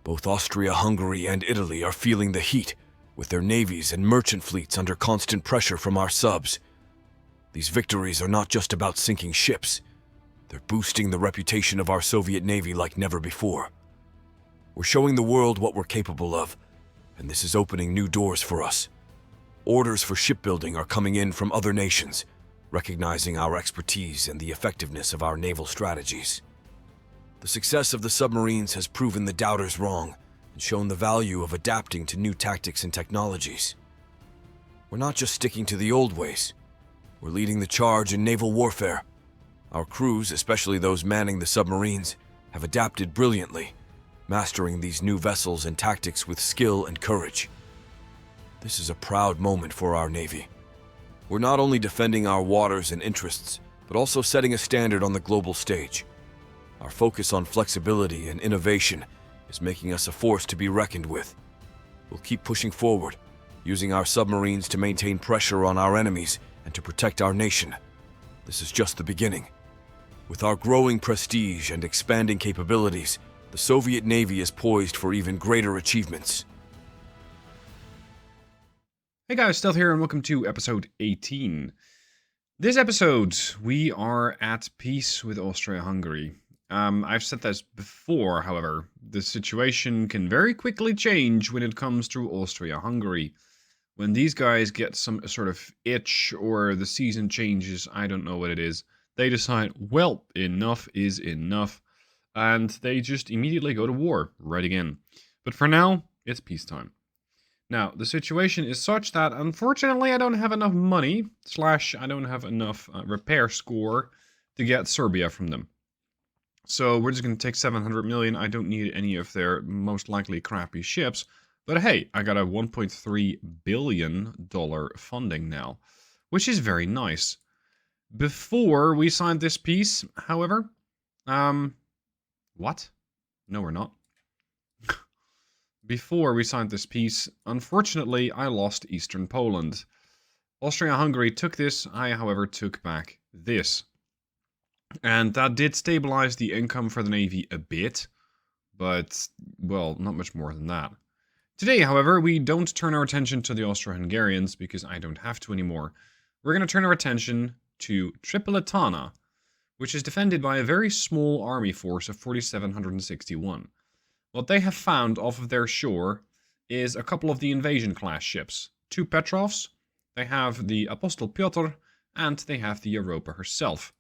[SPEAKER 4] Both Austria-Hungary and Italy are feeling the heat, with their navies and merchant fleets under constant pressure from our subs. These victories are not just about sinking ships. They're boosting the reputation of our Soviet Navy like never before. We're showing the world what we're capable of, and this is opening new doors for us. Orders for shipbuilding are coming in from other nations, recognizing our expertise and the effectiveness of our naval strategies. The success of the submarines has proven the doubters wrong and shown the value of adapting to new tactics and technologies. We're not just sticking to the old ways. We're leading the charge in naval warfare. Our crews, especially those manning the submarines, have adapted brilliantly, mastering these new vessels and tactics with skill and courage. This is a proud moment for our Navy. We're not only defending our waters and interests, but also setting a standard on the global stage. Our focus on flexibility and innovation is making us a force to be reckoned with. We'll keep pushing forward, using our submarines to maintain pressure on our enemies and to protect our nation. This is just the beginning. With our growing prestige and expanding capabilities, the Soviet Navy is poised for even greater achievements.
[SPEAKER 2] Hey guys, Stealth here and welcome to episode 18. This episode, we are at peace with Austro-Hungary. I've said this before, however, the situation can very quickly change when it comes to Austro-Hungary. When these guys get some sort of itch or the season changes, I don't know what it is, they decide, well, enough is enough, and they just immediately go to war, right again. But for now, it's peacetime. Now, the situation is such that, unfortunately, I don't have enough money, / I don't have enough repair score to get Serbia from them. So we're just going to take 700 million. I don't need any of their most likely crappy ships. But hey, I got a $1.3 billion funding now, which is very nice. Before we signed this peace, however, what? No, we're not. Before we signed this peace, unfortunately, I lost Eastern Poland. Austria-Hungary took this, I, however, took back this. And that did stabilize the income for the Navy a bit, but, well, not much more than that. Today, however, we don't turn our attention to the Austro-Hungarians, because I don't have to anymore. We're going to turn our attention to Tripolitana, which is defended by a very small army force of 4,761. What they have found off of their shore is a couple of the invasion-class ships. 2 Petrovs, they have the Apostel Piotr, and they have the Europa herself.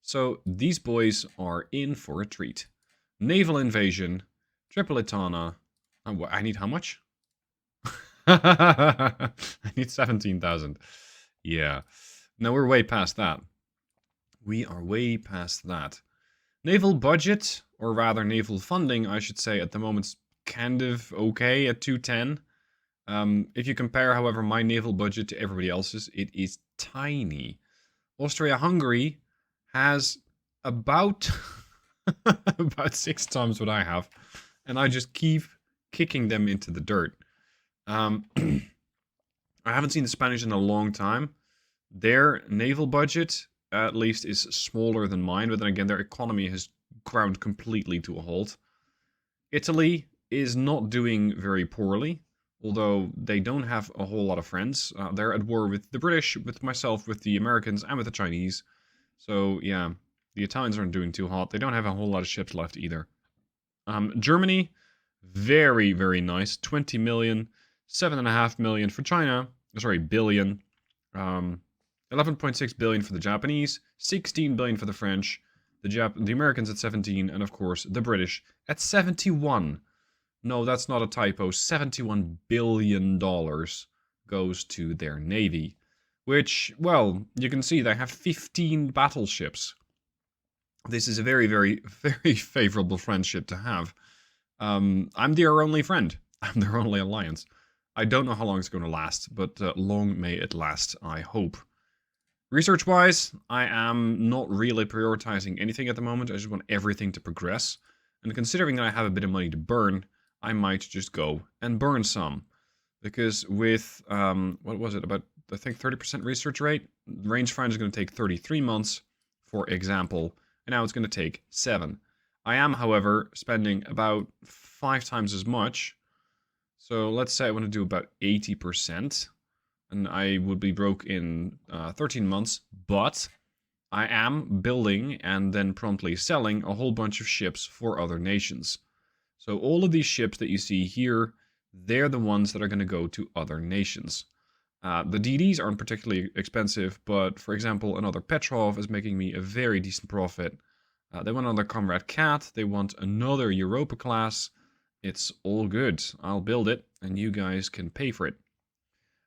[SPEAKER 2] So these boys are in for a treat. Naval invasion, Tripolitana. I need how much? I need 17,000. Yeah. No, we're way past that. We are way past that. Naval budget, or rather naval funding, I should say, at the moment's kind of okay at 210. If you compare, however, my naval budget to everybody else's, it is tiny. Austria-Hungary has about about 6 times what I have, and I just keep kicking them into the dirt. I haven't seen the Spanish in a long time. Their naval budget, at least, is smaller than mine, but then again, their economy has ground completely to a halt. Italy is not doing very poorly, although they don't have a whole lot of friends. They're at war with the British, with myself, with the Americans, and with the Chinese. So, yeah, the Italians aren't doing too hot. They don't have a whole lot of ships left either. Germany, very, very nice. 20 million, 7.5 million for China. Sorry, billion. 11.6 billion for the Japanese, 16 billion for the French, the Americans at 17, and of course the British at 71. No, that's not a typo. $71 billion goes to their navy, which, well, you can see they have 15 battleships. This is a very, very, very favorable friendship to have. I'm their only friend. I'm their only alliance. I don't know how long it's going to last, but long may it last, I hope. Research-wise, I am not really prioritizing anything at the moment. I just want everything to progress. And considering that I have a bit of money to burn, I might just go and burn some. Because with, what was it, about, I think, 30% research rate? Rangefinder is going to take 33 months, for example, and now it's going to take 7. I am, however, spending about 5 times as much. So let's say I want to do about 80%. And I would be broke in 13 months, but I am building and then promptly selling a whole bunch of ships for other nations. So all of these ships that you see here, they're the ones that are going to go to other nations. The DDs aren't particularly expensive, but for example, another Petrov is making me a very decent profit.
[SPEAKER 3] They want another Comrade Cat. They want another Europa class. It's all good. I'll build it, and you guys can pay for it.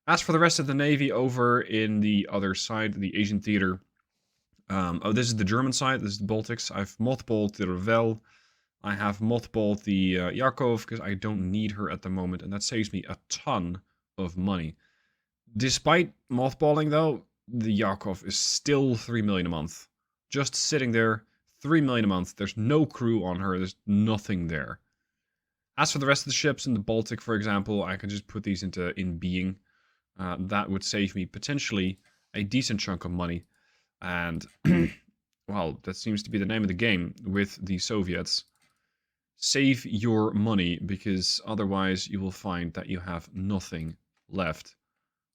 [SPEAKER 3] As for the rest of the Navy over in the other side, the Asian theater. Oh, this is the German side. This is the Baltics. I've mothballed the Ravel. I have mothballed the Yakov because I don't need her at the moment, and that saves me a ton of money. Despite mothballing, though, the Yakov is still 3 million a month. Just sitting there, 3 million a month. There's no crew on her. There's nothing there. As for the rest of the ships in the Baltic, for example, I can just put these into in being. That would save me potentially a decent chunk of money. And, well, that seems to be the name of the game with the Soviets. Save your money, because otherwise you will find that you have nothing left.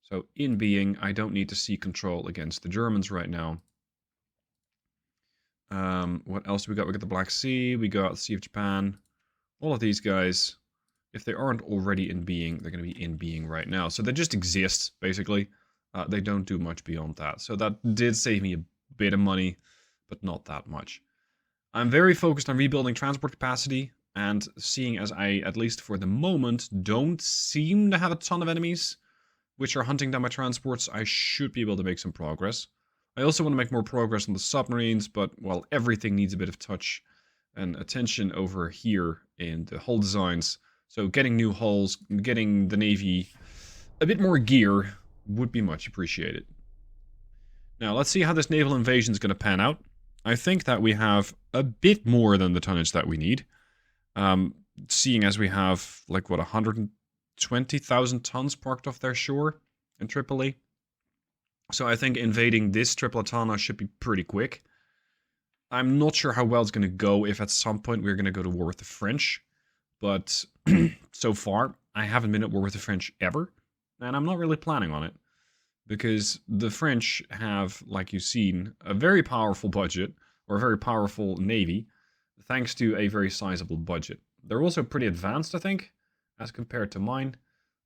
[SPEAKER 3] So, in being, I don't need to seek control against the Germans right now. What else do we got? We got the Black Sea, we got the Sea of Japan. All of these guys, if they aren't already in being, they're going to be in being right now. So they just exist, basically. They don't do much beyond that. So that did save me a bit of money, but not that much. I'm very focused on rebuilding transport capacity, and seeing as I, at least for the moment, don't seem to have a ton of enemies which are hunting down my transports, I should be able to make some progress. I also want to make more progress on the submarines, but, well, everything needs a bit of touch and attention over here in the hull designs. So getting new hulls, getting the Navy a bit more gear would be much appreciated. Now, let's see how this naval invasion is going to pan out. I think that we have a bit more than the tonnage that we need. Seeing as we have, like, what, 120,000 tons parked off their shore in Tripoli. So I think invading this Tripolitana should be pretty quick. I'm not sure how well it's going to go if at some point we're going to go to war with the French. But so far, I haven't been at war with the French ever. And I'm not really planning on it. Because the French have, like you've seen, a very powerful budget, or a very powerful navy, thanks to a very sizable budget. They're also pretty advanced, I think, as compared to mine.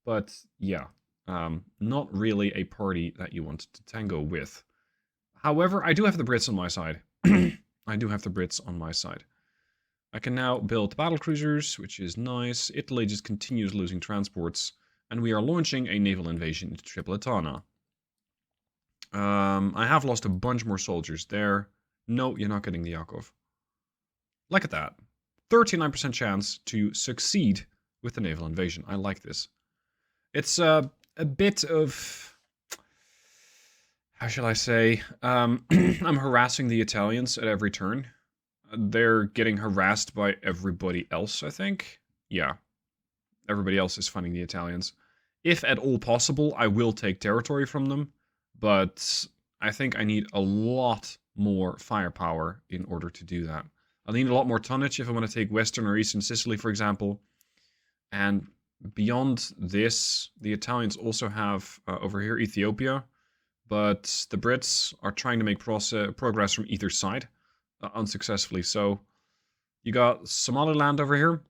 [SPEAKER 3] But yeah, not really a party that you want to tango with. However, I do have the Brits on my side. I do have the Brits on my side. I can now build battlecruisers, which is nice. Italy just continues losing transports. And we are launching a naval invasion into Tripolitana. I have lost a bunch more soldiers there. No, you're not getting the Yakov. Look at that. 39% chance to succeed with the naval invasion. I like this. It's a bit of... How shall I say? I'm harassing the Italians at every turn. They're getting harassed by everybody else, I think. Yeah. Everybody else is funding the Italians. If at all possible, I will take territory from them. But I think I need a lot more firepower in order to do that. I'll need a lot more tonnage if I want to take Western or Eastern Sicily, for example. And beyond this, the Italians also have over here Ethiopia. But the Brits are trying to make progress from either side unsuccessfully. So you got Somaliland over here.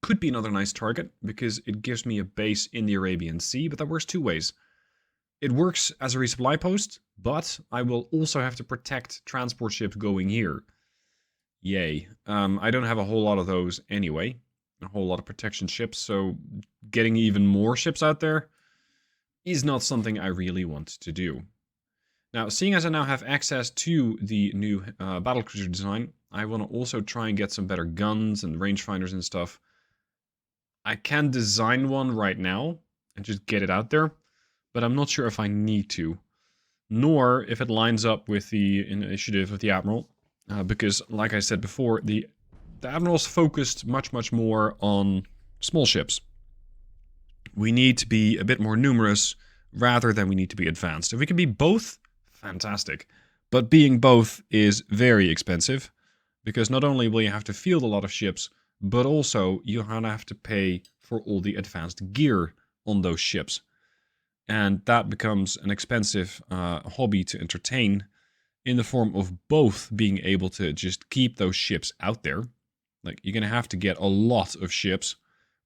[SPEAKER 3] Could be another nice target because it gives me a base in the Arabian Sea, but that works two ways. It works as a resupply post, but I will also have to protect transport ships going here. Yay. I don't have a whole lot of those anyway. A whole lot of protection ships, so getting even more ships out there is not something I really want to do. Now, seeing as I now have access to the new battlecruiser design, I want to also try and get some better guns and rangefinders and stuff. I can design one right now and just get it out there. But I'm not sure if I need to, nor if it lines up with the initiative of the Admiral, because, like I said before, the Admiral's focused much more on small ships. We need to be a bit more numerous, rather than we need to be advanced. If we can be both, fantastic. But being both is very expensive, because not only will you have to field a lot of ships, but also you have to pay for all the advanced gear on those ships. And that becomes an expensive hobby to entertain in the form of both being able to just keep those ships out there. Like, you're going to have to get a lot of ships,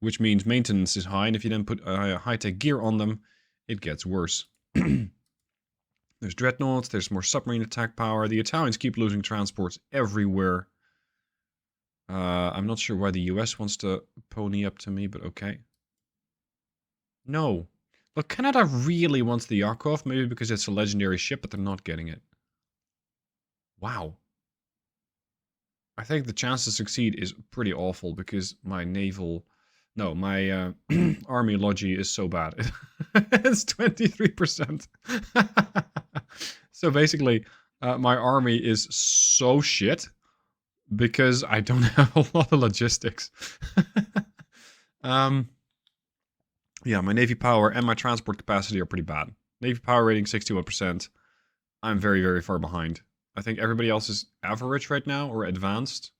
[SPEAKER 3] which means maintenance is high. And if you then put high-tech gear on them, it gets worse. Now, There's Dreadnoughts, there's more submarine attack power. The Italians keep losing transports everywhere. I'm not sure why the US wants to pony up to me, but okay. No. Look, Canada really wants the Yakov, maybe because it's a legendary ship, but they're not getting it. Wow. I think the chance to succeed is pretty awful because my naval... No, my army logi is so bad. It's 23%. So basically, my army is so shit because I don't have a lot of logistics. Yeah, my navy power and my transport capacity are pretty bad. Navy power rating 61%. I'm very, very far behind. I think everybody else is average right now or advanced.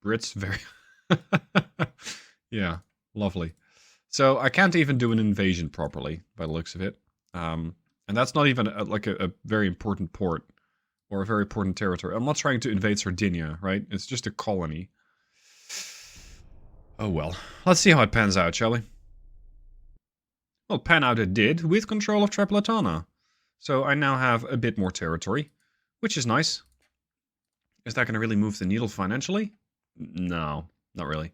[SPEAKER 3] Brits very... Yeah, lovely. So I can't even do an invasion properly by the looks of it. And that's not even a very important port or a very important territory. I'm not trying to invade Sardinia, right? It's just a colony. Oh well. Let's see how it pans out, shall we? Well, pan out it did with control of Tripolitana. So I now have a bit more territory, which is nice. Is that going to really move the needle financially? No, not really.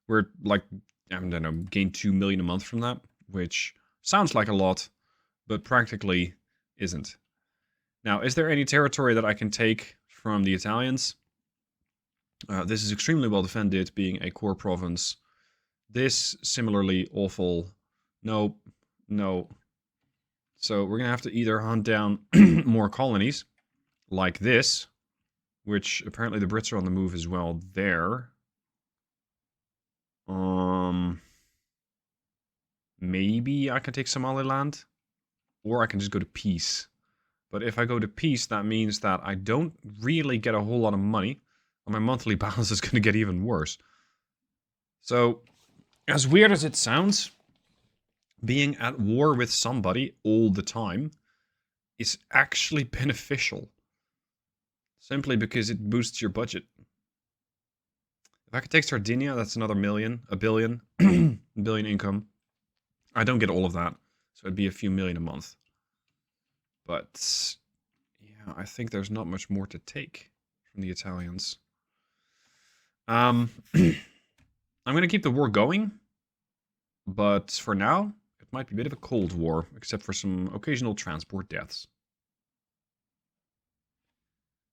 [SPEAKER 3] We're like, I don't know, gain 2 million a month from that, which sounds like a lot, but practically isn't. Now, is there any territory that I can take from the Italians? This is extremely well defended, being a core province. This, similarly awful. No, no. So we're going to have to either hunt down more colonies, like this, which apparently the Brits are on the move as well there. Maybe I can take Somaliland, or I can just go to peace. But if I go to peace, that means that I don't really get a whole lot of money, and my monthly balance is going to get even worse. So, as weird as it sounds, being at war with somebody all the time is actually beneficial. Simply because it boosts your budget. If I could take Sardinia, that's another a billion income. I don't get all of that, so it'd be a few million a month. But, yeah, I think there's not much more to take from the Italians. I'm going to keep the war going, but for now, it might be a bit of a cold war, except for some occasional transport deaths.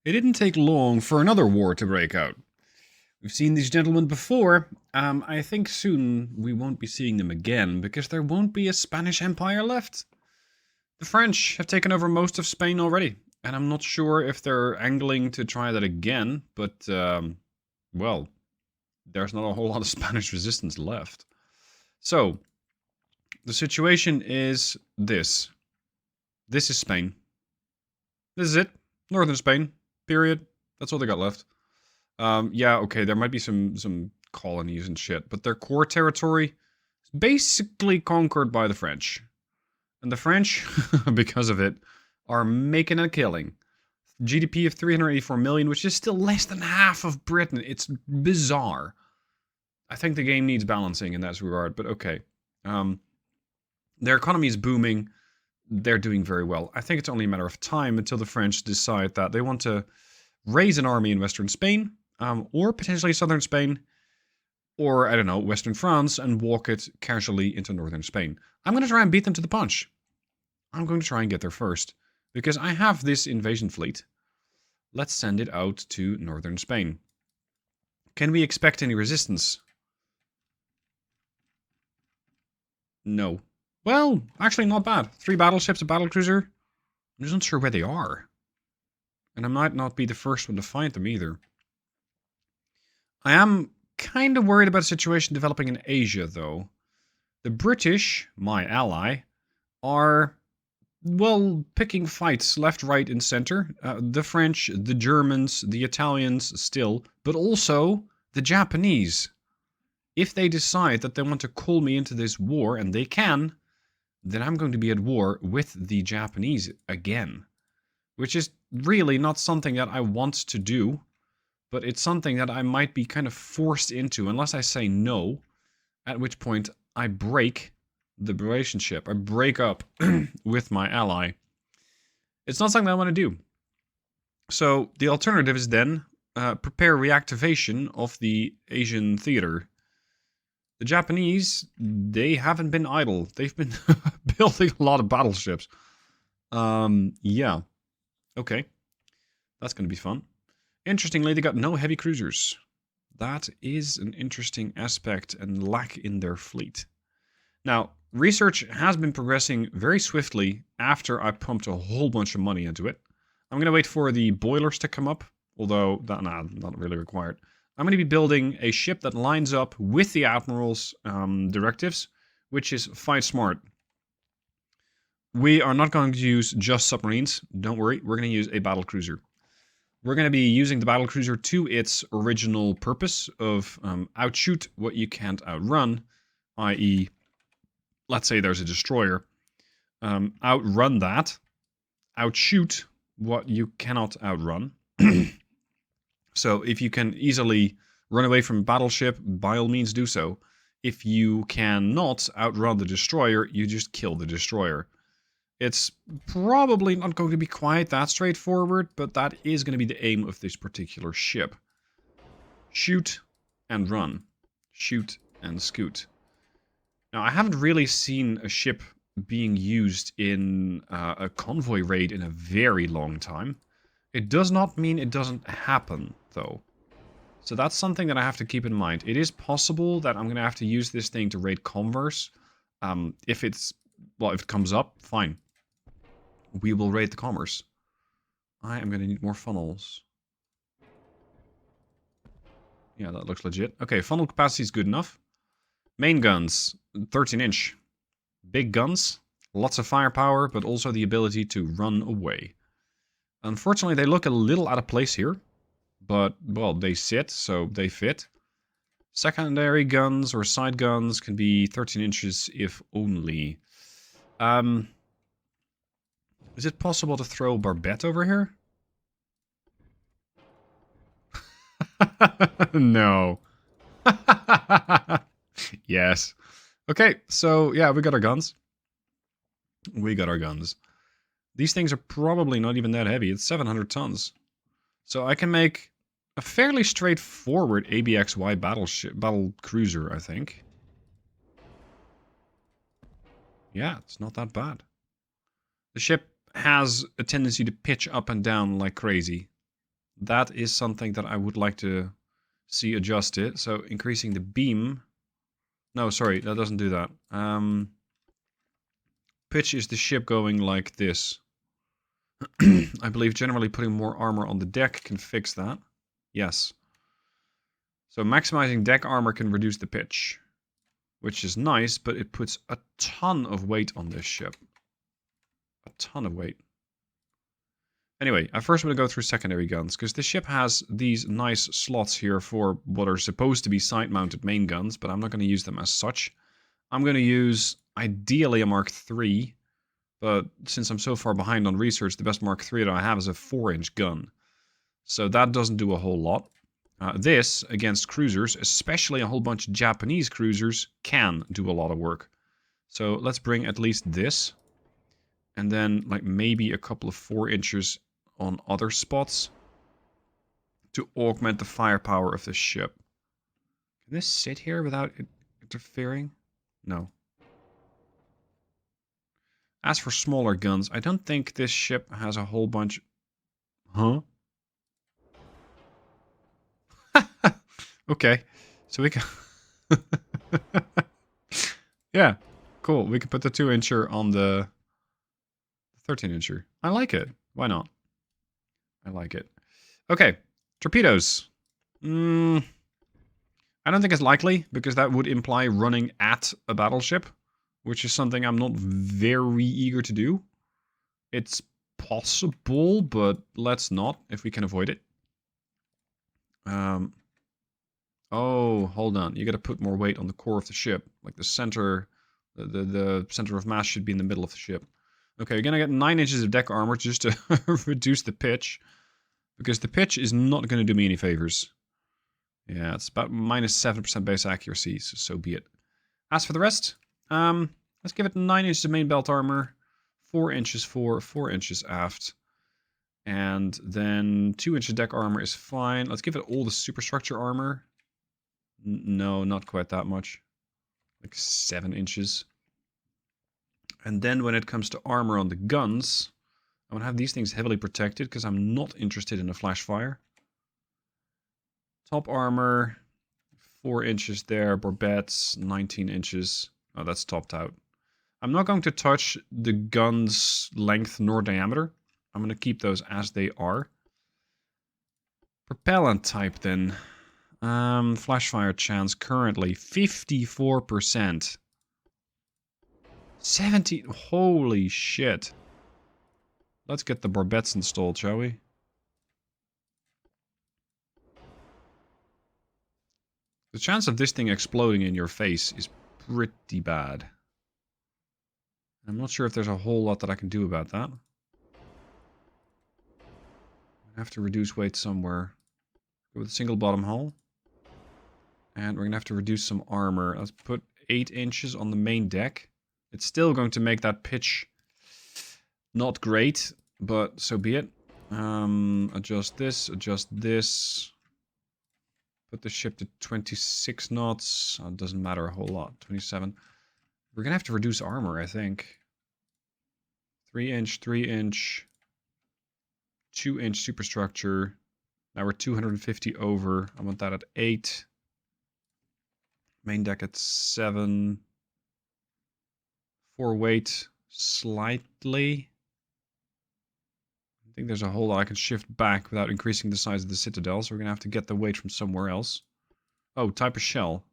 [SPEAKER 3] It didn't take long for another war to break out. We've seen these gentlemen before. I think soon we won't be seeing them again, because there won't be a Spanish Empire left. The French have taken over most of Spain already, and I'm not sure if they're angling to try that again, but, well, there's not a whole lot of Spanish resistance left. So, the situation is this. This is Spain. This is it. Northern Spain. Period. That's all they got left. Yeah, okay, there might be some colonies and shit, but their core territory is basically conquered by the French. And the French, because of it, are making a killing. GDP of 384 million, which is still less than half of Britain. It's bizarre. I think the game needs balancing in that regard, but okay. Their economy is booming. They're doing very well. I think it's only a matter of time until the French decide that they want to raise an army in Western Spain, or potentially Southern Spain, or, I don't know, Western France, and walk it casually into Northern Spain. I'm going to try and beat them to the punch. I'm going to try and get there first, because I have this invasion fleet. Let's send it out to Northern Spain. Can we expect any resistance? No. Well, actually not bad. 3 battleships, a battlecruiser. I'm just not sure where they are. And I might not be the first one to find them either. I am kind of worried about a situation developing in Asia, though. The British, my ally, are, well, picking fights left, right, and center. The French, the Germans, the Italians still, but also the Japanese. If they decide that they want to call me into this war, and they can, then I'm going to be at war with the Japanese again. Which is really not something that I want to do, but it's something that I might be kind of forced into unless I say no, at which point I break the relationship. I break up with my ally. It's not something I want to do. So the alternative is then prepare reactivation of the Asian theater. The Japanese, they haven't been idle. They've been building a lot of battleships. Yeah. Okay. That's going to be fun. Interestingly, they got no heavy cruisers. That is an interesting aspect and lack in their fleet. Now, research has been progressing very swiftly after I pumped a whole bunch of money into it. I'm going to wait for the boilers to come up, although, not really required. I'm going to be building a ship that lines up with the Admiral's directives, which is fight smart. We are not going to use just submarines. Don't worry, we're going to use a battlecruiser. We're going to be using the battlecruiser to its original purpose of outshoot what you can't outrun, i.e., let's say there's a destroyer. Outrun that. Outshoot what you cannot outrun. So if you can easily run away from a battleship, by all means do so. If you cannot outrun the destroyer, you just kill the destroyer. It's probably not going to be quite that straightforward, but that is going to be the aim of this particular ship. Shoot and run. Shoot and scoot. Now, I haven't really seen a ship being used in a convoy raid in a very long time. It does not mean it doesn't happen, though. So that's something that I have to keep in mind. It is possible that I'm going to have to use this thing to raid converse. If it comes up, fine. We will raid the commerce. I am going to need more funnels. Yeah, that looks legit. Okay, funnel capacity is good enough. Main guns, 13-inch. Big guns, lots of firepower, but also the ability to run away. Unfortunately, they look a little out of place here. But, well, they sit, so they fit. Secondary guns or side guns can be 13 inches if only. Is it possible to throw Barbette over here? No. Yes. Okay, so yeah, we got our guns. We got our guns. These things are probably not even that heavy. It's 700 tons. So I can make a fairly straightforward ABXY battle cruiser, I think. Yeah, it's not that bad. The ship has a tendency to pitch up and down like crazy. That is something that I would like to see adjusted. So increasing the beam. No, sorry, that doesn't do that. Pitch is the ship going like this. I believe generally putting more armor on the deck can fix that. Yes. So maximizing deck armor can reduce the pitch. Which is nice, but it puts a ton of weight on this ship. A ton of weight. Anyway, I first want to go through secondary guns, because the ship has these nice slots here for what are supposed to be side-mounted main guns, but I'm not going to use them as such. I'm going to use, ideally, a Mark III, but since I'm so far behind on research, the best Mark III that I have is a 4-inch gun. So that doesn't do a whole lot. This, against cruisers, especially a whole bunch of Japanese cruisers, can do a lot of work. So let's bring at least this. And then, like, maybe a couple of 4 inches on other spots to augment the firepower of this ship. Can this sit here without it interfering? No. As for smaller guns, I don't think this ship has a whole bunch... Huh? Okay. So we can... Yeah. Cool. We can put the 2-incher on the 13-incher. I like it. Why not? I like it. Okay. Torpedoes. I don't think it's likely, because that would imply running at a battleship, which is something I'm not very eager to do. It's possible, but let's not, if we can avoid it. Oh, hold on. You gotta put more weight on the core of the ship. Like the center, the center of mass should be in the middle of the ship. Okay, you're gonna get 9 inches of deck armor just to reduce the pitch. Because the pitch is not gonna do me any favors. Yeah, it's about minus 7% base accuracy, so be it. As for the rest, let's give it 9 inches of main belt armor, 4 inches fore, 4 inches aft. And then 2 inches deck armor is fine. Let's give it all the superstructure armor. No, not quite that much. Like 7 inches. And then when it comes to armor on the guns, I want to have these things heavily protected because I'm not interested in a flash fire. Top armor, 4 inches there. Barbettes, 19 inches. Oh, that's topped out. I'm not going to touch the gun's length nor diameter. I'm going to keep those as they are. Propellant type then. Flash fire chance currently 54%. 17. Holy shit. Let's get the barbettes installed, shall we? The chance of this thing exploding in your face is pretty bad. I'm not sure if there's a whole lot that I can do about that. I have to reduce weight somewhere. Go with a single bottom hull. And we're going to have to reduce some armor. Let's put 8 inches on the main deck. It's still going to make that pitch not great, but so be it. Adjust this, adjust this. Put the ship to 26 knots. It doesn't matter a whole lot. 27. We're going to have to reduce armor, I think. 3 inch, 3 inch. 2 inch superstructure. Now we're 250 over. I want that at 8. Main deck at 7. 4 weight slightly. I think there's a whole lot I can shift back without increasing the size of the citadel, so we're going to have to get the weight from somewhere else. Oh, type of shell.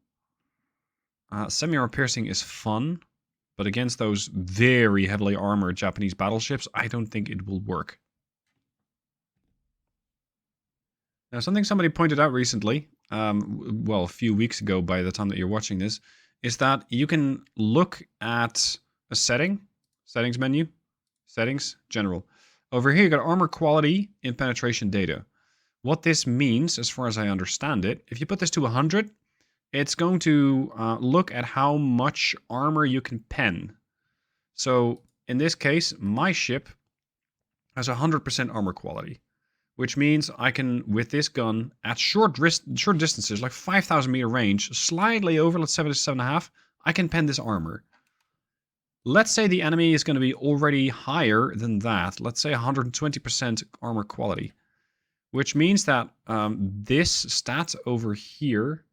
[SPEAKER 3] Semi-armor piercing is fun, but against those very heavily armored Japanese battleships, I don't think it will work. Now, something somebody pointed out recently, well, a few weeks ago by the time that you're watching this, is that you can look at a settings menu, settings, general. Over here, you got armor quality in penetration data. What this means, as far as I understand it, if you put this to 100, it's going to look at how much armor you can pen. So, in this case, my ship has 100% armor quality, which means I can, with this gun, at short distances, like 5,000 meter range, slightly over, let's say it's 7.5, I can pen this armor. Let's say the enemy is going to be already higher than that. Let's say 120% armor quality. Which means that this stat over here...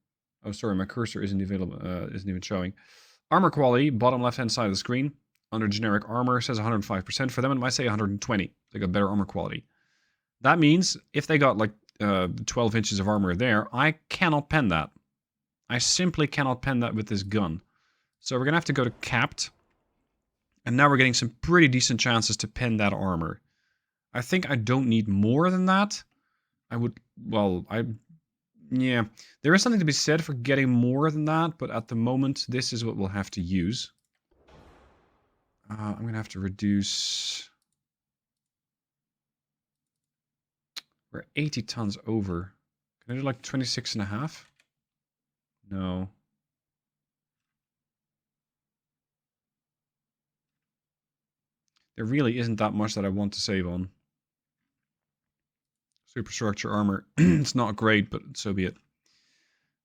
[SPEAKER 3] Oh, sorry, my cursor isn't even showing. Armor quality, bottom left-hand side of the screen. Under generic armor, says 105%. For them, it might say 120. They got better armor quality. That means if they got like 12 inches of armor there, I cannot pen that. I simply cannot pen that with this gun. So we're going to have to go to capped. And now we're getting some pretty decent chances to pen that armor. I think I don't need more than that. Yeah. There is something to be said for getting more than that, but at the moment, this is what we'll have to use. I'm going to have to reduce... We're 80 tons over. Can I do like 26.5? No. There really isn't that much that I want to save on. Superstructure armor. It's not great, but so be it.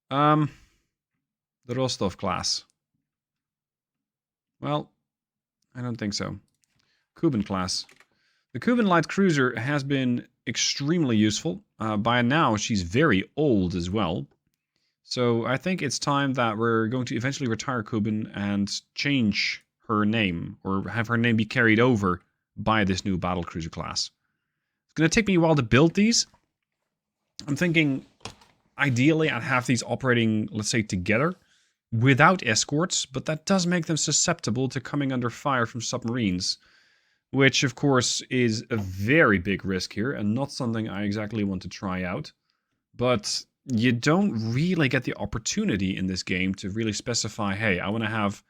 [SPEAKER 3] The Rostov class. Well, I don't think so. Kuban class. The Kuban light cruiser has been extremely useful. By now, she's very old as well. So I think it's time that we're going to eventually retire Kuban and change her name, or have her name be carried over by this new battlecruiser class. It's going to take me a while to build these. I'm thinking, ideally, I'd have these operating, let's say, together, without escorts, but that does make them susceptible to coming under fire from submarines, which, of course, is a very big risk here, and not something I exactly want to try out. But you don't really get the opportunity in this game to really specify, hey, I want to have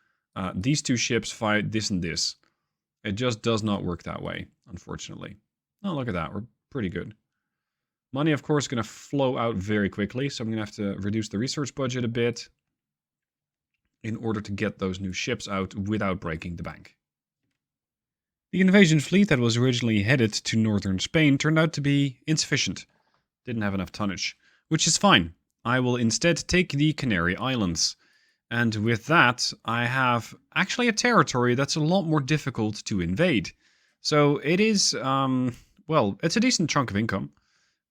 [SPEAKER 3] these two ships fight this and this. It just does not work that way, unfortunately. Oh, look at that. We're pretty good. Money, of course, is going to flow out very quickly, so I'm going to have to reduce the research budget a bit in order to get those new ships out without breaking the bank. The invasion fleet that was originally headed to northern Spain turned out to be insufficient. Didn't have enough tonnage, which is fine. I will instead take the Canary Islands. And with that, I have actually a territory that's a lot more difficult to invade. So it is, well, it's a decent chunk of income.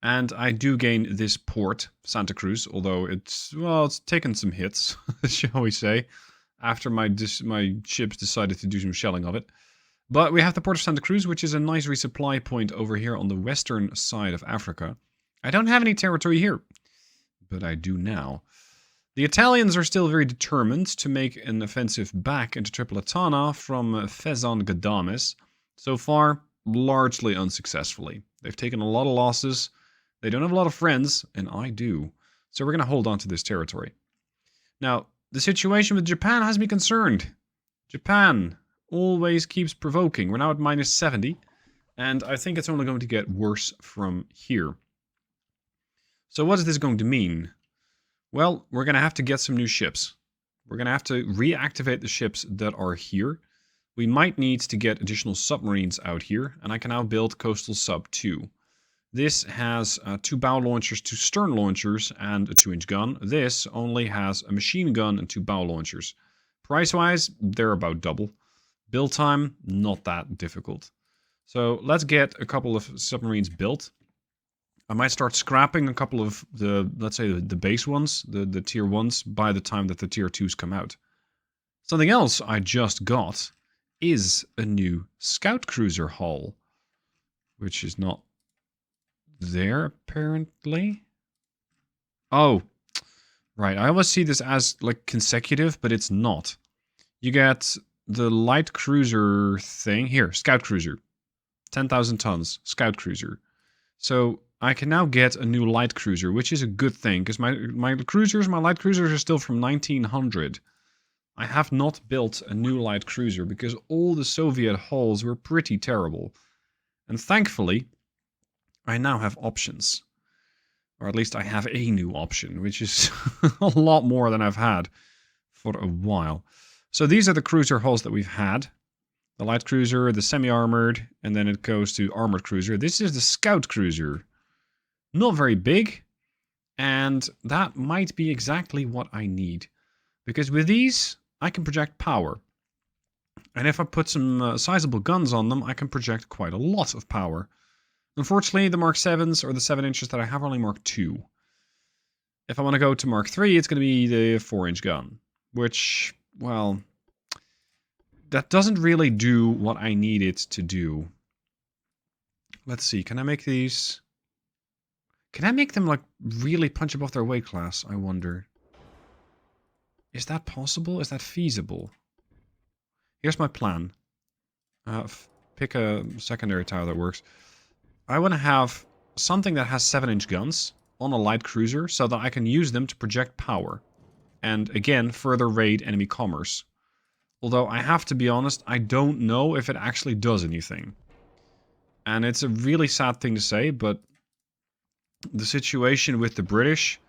[SPEAKER 3] And I do gain this port, Santa Cruz, although it's, well, it's taken some hits, shall we say, after my ships decided to do some shelling of it. But we have the port of Santa Cruz, which is a nice resupply point over here on the western side of Africa. I don't have any territory here, but I do now. The Italians are still very determined to make an offensive back into Tripolitana from Fezzan Gadames. So far, largely unsuccessfully. They've taken a lot of losses. They don't have a lot of friends, and I do. So we're going to hold on to this territory. Now, the situation with Japan has me concerned. Japan always keeps provoking. We're now at minus 70, and I think it's only going to get worse from here. So what is this going to mean? Well, we're going to have to get some new ships. We're going to have to reactivate the ships that are here. We might need to get additional submarines out here, and I can now build Coastal Sub 2. This has 2 bow launchers, 2 stern launchers, and a 2-inch gun. This only has a machine gun and 2 bow launchers. Price-wise, they're about double. Build time, not that difficult. So let's get a couple of submarines built. I might start scrapping a couple of the, let's say, the base ones, the tier 1s, by the time that the tier 2s come out. Something else I just got is a new scout cruiser hull, which is not there, apparently. Oh, right. I always see this as, like, consecutive, but it's not. You get the light cruiser thing. Here, scout cruiser. 10,000 tons, scout cruiser. So I can now get a new light cruiser, which is a good thing, because my light cruisers are still from 1900. I have not built a new light cruiser, because all the Soviet hulls were pretty terrible. And thankfully, I now have options. Or at least I have a new option, which is a lot more than I've had for a while. So these are the cruiser hulls that we've had. The light cruiser, the semi-armored, and then it goes to armored cruiser. This is the scout cruiser. Not very big, and that might be exactly what I need. Because with these, I can project power. And if I put some sizable guns on them, I can project quite a lot of power. Unfortunately, the Mark 7s, or the 7 inches that I have, are only Mark 2. If I want to go to Mark 3, it's going to be the 4-inch gun. Which, well, that doesn't really do what I need it to do. Let's see, can I make these... Can I make them, like, really punch above their weight class, I wonder? Is that possible? Is that feasible? Here's my plan. Pick a secondary tower that works. I want to have something that has 7-inch guns on a light cruiser so that I can use them to project power. And again, further raid enemy commerce. Although I have to be honest, I don't know if it actually does anything. And it's a really sad thing to say, but the situation with the British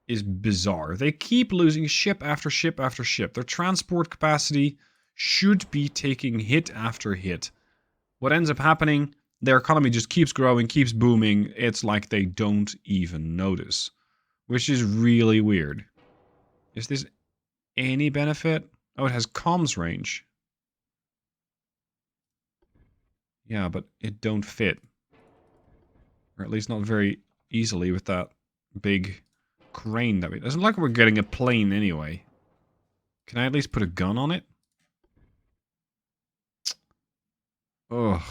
[SPEAKER 3] is bizarre. They keep losing ship after ship after ship. Their transport capacity should be taking hit after hit. What ends up happening, their economy just keeps growing, keeps booming. It's like they don't even notice. Which is really weird. Is this any benefit? Oh, it has comms range. Yeah, but it don't fit. Or at least not very easily with that big crane that we... It doesn't look like we're getting a plane anyway. Can I at least put a gun on it? Ugh.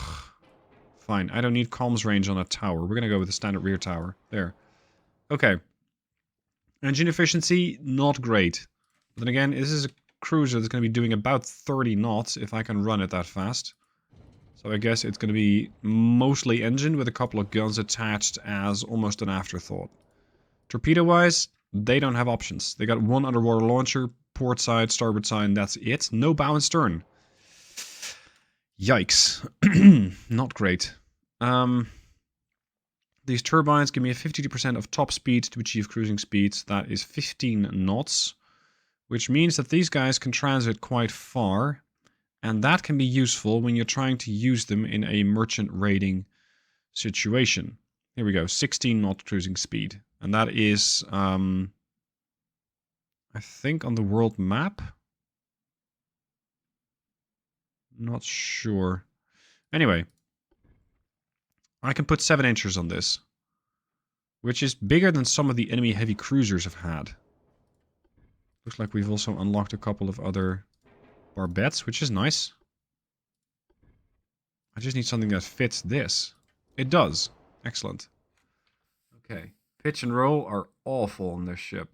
[SPEAKER 3] Fine, I don't need comms range on a tower. We're gonna go with the standard rear tower. There. Okay. Engine efficiency, not great. But then again, this is a cruiser that's gonna be doing about 30 knots if I can run it that fast. So I guess it's gonna be mostly engine with a couple of guns attached as almost an afterthought. Torpedo-wise, they don't have options. They got 1 underwater launcher, port side, starboard side, that's it. No bow and stern. Yikes. Not great. These turbines give me a 52% of top speed to achieve cruising speeds. That is 15 knots. Which means that these guys can transit quite far. And that can be useful when you're trying to use them in a merchant raiding situation. Here we go, 16 knot cruising speed. And that is, I think on the world map? Not sure. Anyway, I can put 7 inchers on this, which is bigger than some of the enemy heavy cruisers have had. Looks like we've also unlocked a couple of other barbettes, which is nice. I just need something that fits this. It does. Excellent. Okay. Pitch and roll are awful on this ship.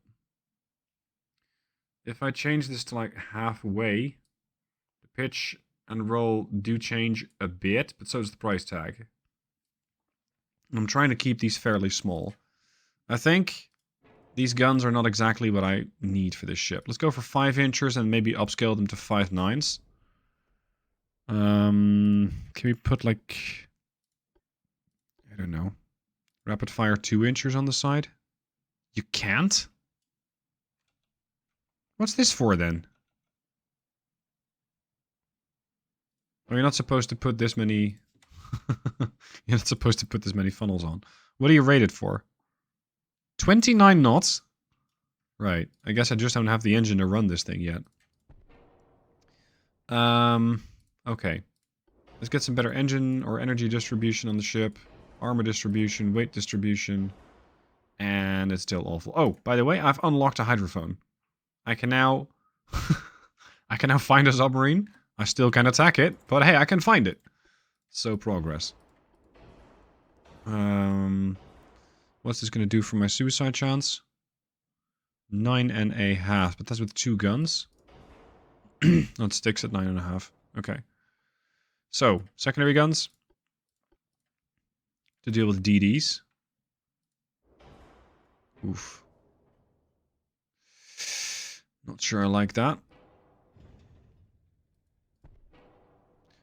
[SPEAKER 3] If I change this to like halfway, the pitch and roll do change a bit, but so does the price tag. I'm trying to keep these fairly small. I think these guns are not exactly what I need for this ship. Let's go for 5 inchers and maybe upscale them to 5.9s. Can we put like, I don't know, rapid fire 2 inchers on the side? You can't? What's this for then? Oh, you're not supposed to put this many... You're not supposed to put this many funnels on. What are you rated for? 29 knots? Right. I guess I just don't have the engine to run this thing yet. Okay. Let's get some better engine or energy distribution on the ship. Armor distribution, weight distribution. And it's still awful. Oh, by the way, I've unlocked a hydrophone. I can now... I can now find a submarine. I still can attack it, but hey, I can find it. So progress. What's this going to do for my suicide chance? 9.5, but that's with 2 guns. That sticks at 9.5. Okay. So, secondary guns. To deal with DDs. Oof. Not sure I like that.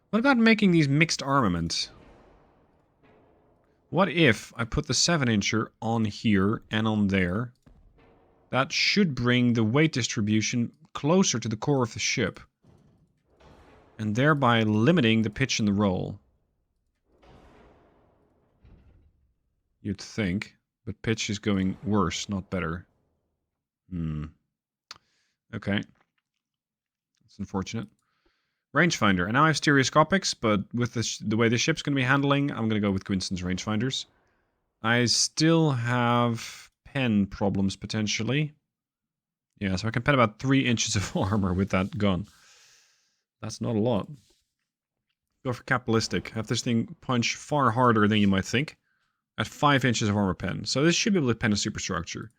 [SPEAKER 3] What about making these mixed armament? What if I put the 7-incher on here and on there? That should bring the weight distribution closer to the core of the ship. And thereby limiting the pitch and the roll. You'd think. But pitch is going worse, not better. Okay. That's unfortunate. Rangefinder. And now I have stereoscopics, but with the way the ship's going to be handling, I'm going to go with Quinston's rangefinders. I still have pen problems, potentially. Yeah, so I can pen about 3 inches of armor with that gun. That's not a lot. Go for capitalistic. Have this thing punch far harder than you might think. At 5 inches of armor pen. So this should be able to pen a superstructure.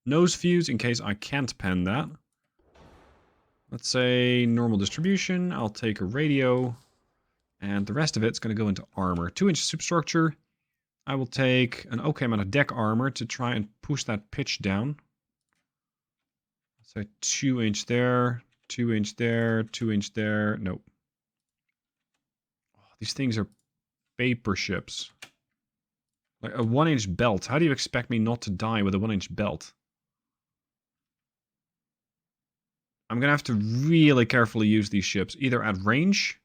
[SPEAKER 3] Nose fuse, in case I can't pen that. Let's say normal distribution. I'll take a radio. And the rest of it's going to go into armor. 2-inch superstructure. I will take an okay amount of deck armor to try and push that pitch down. So 2-inch there. 2-inch there. 2-inch there. Nope. Oh, these things are paper ships. Like a 1-inch belt. How do you expect me not to die with a 1-inch belt? I'm going to have to really carefully use these ships, either at range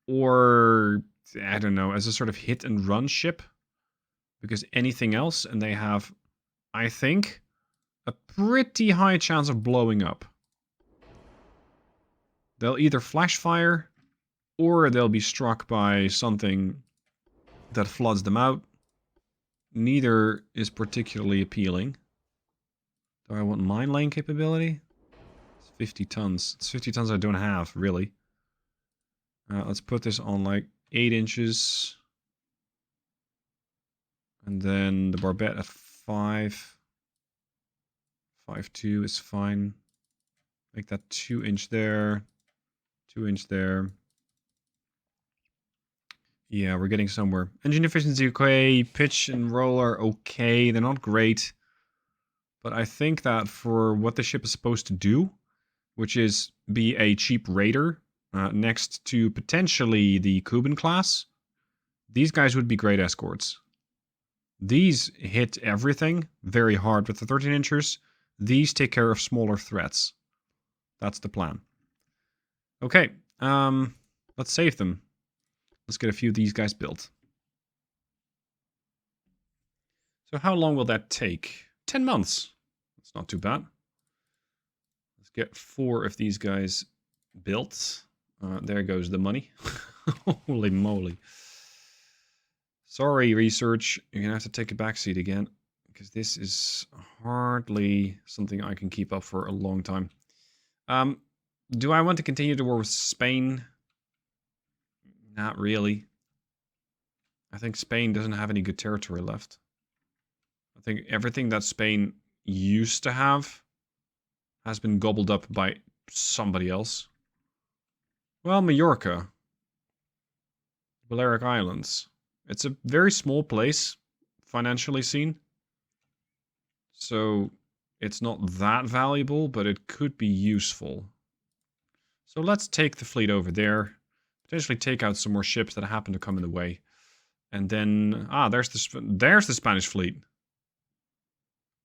[SPEAKER 3] or, I don't know, as a sort of hit and run ship. Because anything else, and they have, I think, a pretty high chance of blowing up. They'll either flash fire, or they'll be struck by something that floods them out. Neither is particularly appealing. Do I want mine lane capability? 50 tons. It's 50 tons I don't have, really. Let's put this on like 8 inches. And then the barbette at 5. 5.2 is fine. Make that 2-inch there. 2-inch there. Yeah, we're getting somewhere. Engine efficiency okay. Pitch and roll are okay. They're not great. But I think that for what the ship is supposed to do, which is be a cheap raider next to potentially the Kuban class, these guys would be great escorts. These hit everything very hard with the 13-inchers. These take care of smaller threats. That's the plan. Okay, Let's save them. Let's get a few of these guys built. So how long will that take? 10 months. That's not too bad. Let's get 4 of these guys built. There goes the money. Holy moly. Sorry, research. You're going to have to take a backseat again. Because this is hardly something I can keep up for a long time. Do I want to continue the war with Spain? Not really. I think Spain doesn't have any good territory left. I think everything that Spain used to have has been gobbled up by somebody else. Well, Majorca. Balearic Islands. It's a very small place, financially seen. So, it's not that valuable, but it could be useful. So let's take the fleet over there. Potentially take out some more ships that happen to come in the way. And then... there's the Spanish fleet.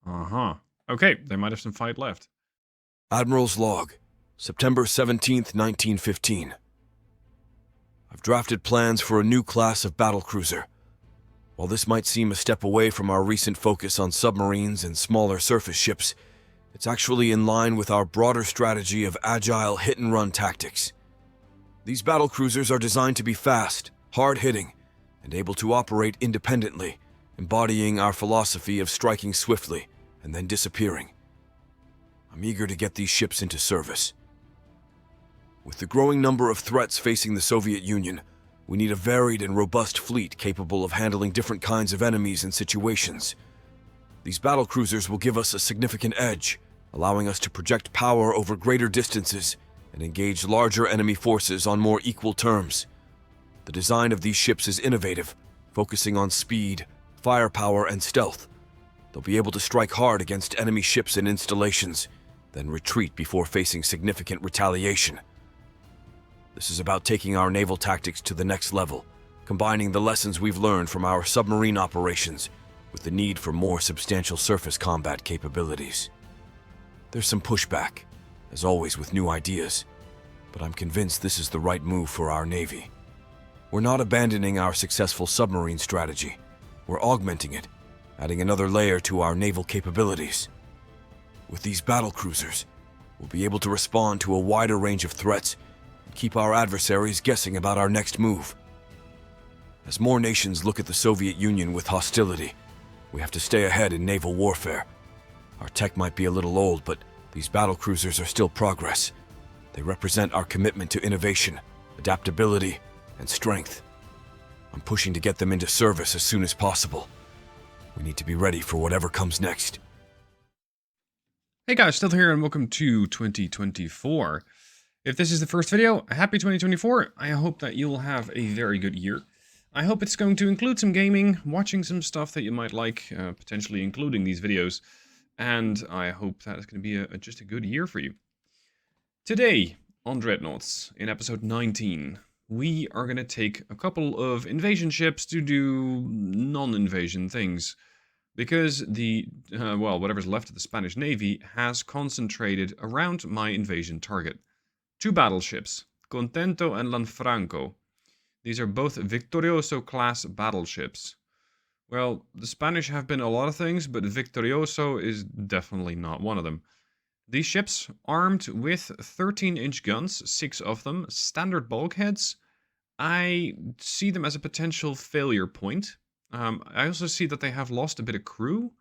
[SPEAKER 3] Uh-huh. Okay, they might have some fight left.
[SPEAKER 4] Admiral's Log, September 17th, 1915. I've drafted plans for a new class of battlecruiser. While this might seem a step away from our recent focus on submarines and smaller surface ships, it's actually in line with our broader strategy of agile hit-and-run tactics. These battlecruisers are designed to be fast, hard-hitting, and able to operate independently, embodying our philosophy of striking swiftly and then disappearing. I'm eager to get these ships into service. With the growing number of threats facing the Soviet Union, we need a varied and robust fleet capable of handling different kinds of enemies and situations. These battlecruisers will give us a significant edge, allowing us to project power over greater distances and engage larger enemy forces on more equal terms. The design of these ships is innovative, focusing on speed, firepower, and stealth. They'll be able to strike hard against enemy ships and installations, then retreat before facing significant retaliation. This is about taking our naval tactics to the next level, combining the lessons we've learned from our submarine operations with the need for more substantial surface combat capabilities. There's some pushback, as always with new ideas, but I'm convinced this is the right move for our Navy. We're not abandoning our successful submarine strategy. We're augmenting it, adding another layer to our naval capabilities. With these battlecruisers, we'll be able to respond to a wider range of threats and keep our adversaries guessing about our next move. As more nations look at the Soviet Union with hostility, we have to stay ahead in naval warfare. Our tech might be a little old, but these battlecruisers are still progress. They represent our commitment to innovation, adaptability, and strength. I'm pushing to get them into service as soon as possible. We need to be ready for whatever comes next.
[SPEAKER 2] Hey guys, still here and welcome to 2024. If this is the first video, happy 2024. I hope that you'll have a very good year. I hope it's going to include some gaming, watching some stuff that you might like, potentially including these videos. And I hope that it's going to be just a good year for you. Today, on Dreadnoughts, in episode 19, we are going to take a couple of invasion ships to do non-invasion things. Because the, whatever's left of the Spanish Navy has concentrated around my invasion target. 2 battleships, Contento and Lanfranco. These are both Victorioso class battleships. Well, the Spanish have been a lot of things, but Victorioso is definitely not one of them. These ships, armed with 13-inch guns, 6 of them, standard bulkheads. I see them as a potential failure point. I also see that they have lost a bit of crew.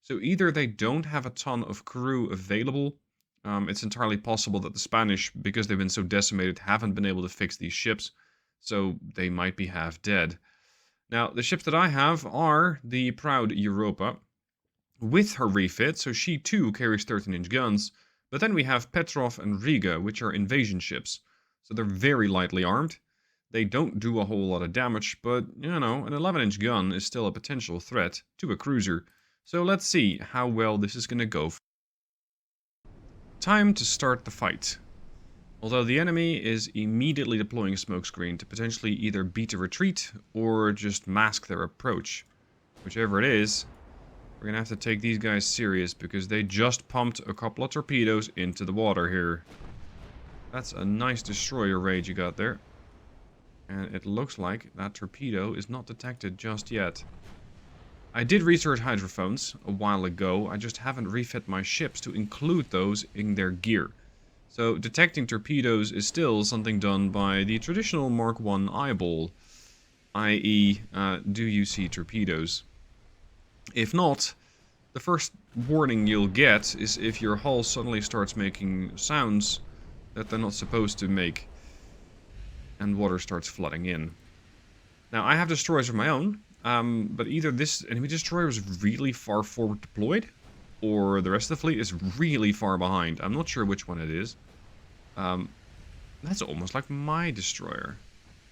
[SPEAKER 2] So either they don't have a ton of crew available. It's entirely possible that the Spanish, because they've been so decimated, haven't been able to fix these ships. So they might be half dead. Now, the ships that I have are the Proud Europa, with her refit, so she too carries 13-inch guns. But then we have Petrov and Riga, which are invasion ships. So they're very lightly armed. They don't do a whole lot of damage, but, you know, an 11-inch gun is still a potential threat to a cruiser. So let's see how well this is going to go. Time to start the fight. Although the enemy is immediately deploying a smokescreen to potentially either beat a retreat or just mask their approach. Whichever it is, we're going to have to take these guys serious because they just pumped a couple of torpedoes into the water here.
[SPEAKER 3] That's a nice destroyer raid you got there. And it looks like that torpedo is not detected just yet. I did research hydrophones a while ago. I just haven't refit my ships to include those in their gear. So detecting torpedoes is still something done by the traditional Mark I eyeball. I.e., do you see torpedoes? If not, the first warning you'll get is if your hull suddenly starts making sounds that they're not supposed to make, and water starts flooding in. Now, I have destroyers of my own, but either this enemy destroyer is really far forward deployed, or the rest of the fleet is really far behind. I'm not sure which one it is. That's almost like my destroyer.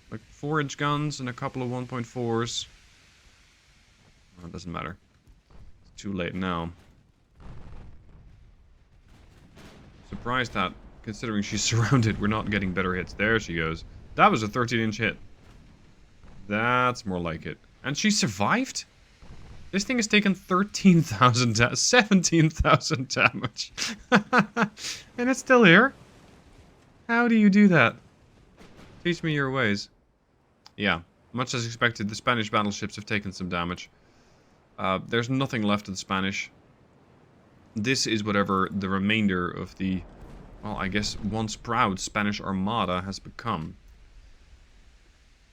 [SPEAKER 3] Like 4-inch guns and a couple of 1.4s. Well, it doesn't matter. It's too late now. Surprised that, considering she's surrounded, we're not getting better hits. There she goes. That was a 13-inch hit. That's more like it. And she survived? This thing has taken 17,000 damage. And it's still here? How do you do that? Teach me your ways. Yeah, much as expected, the Spanish battleships have taken some damage. There's nothing left of the Spanish. This is whatever the remainder of the, well, I guess once proud Spanish Armada has become.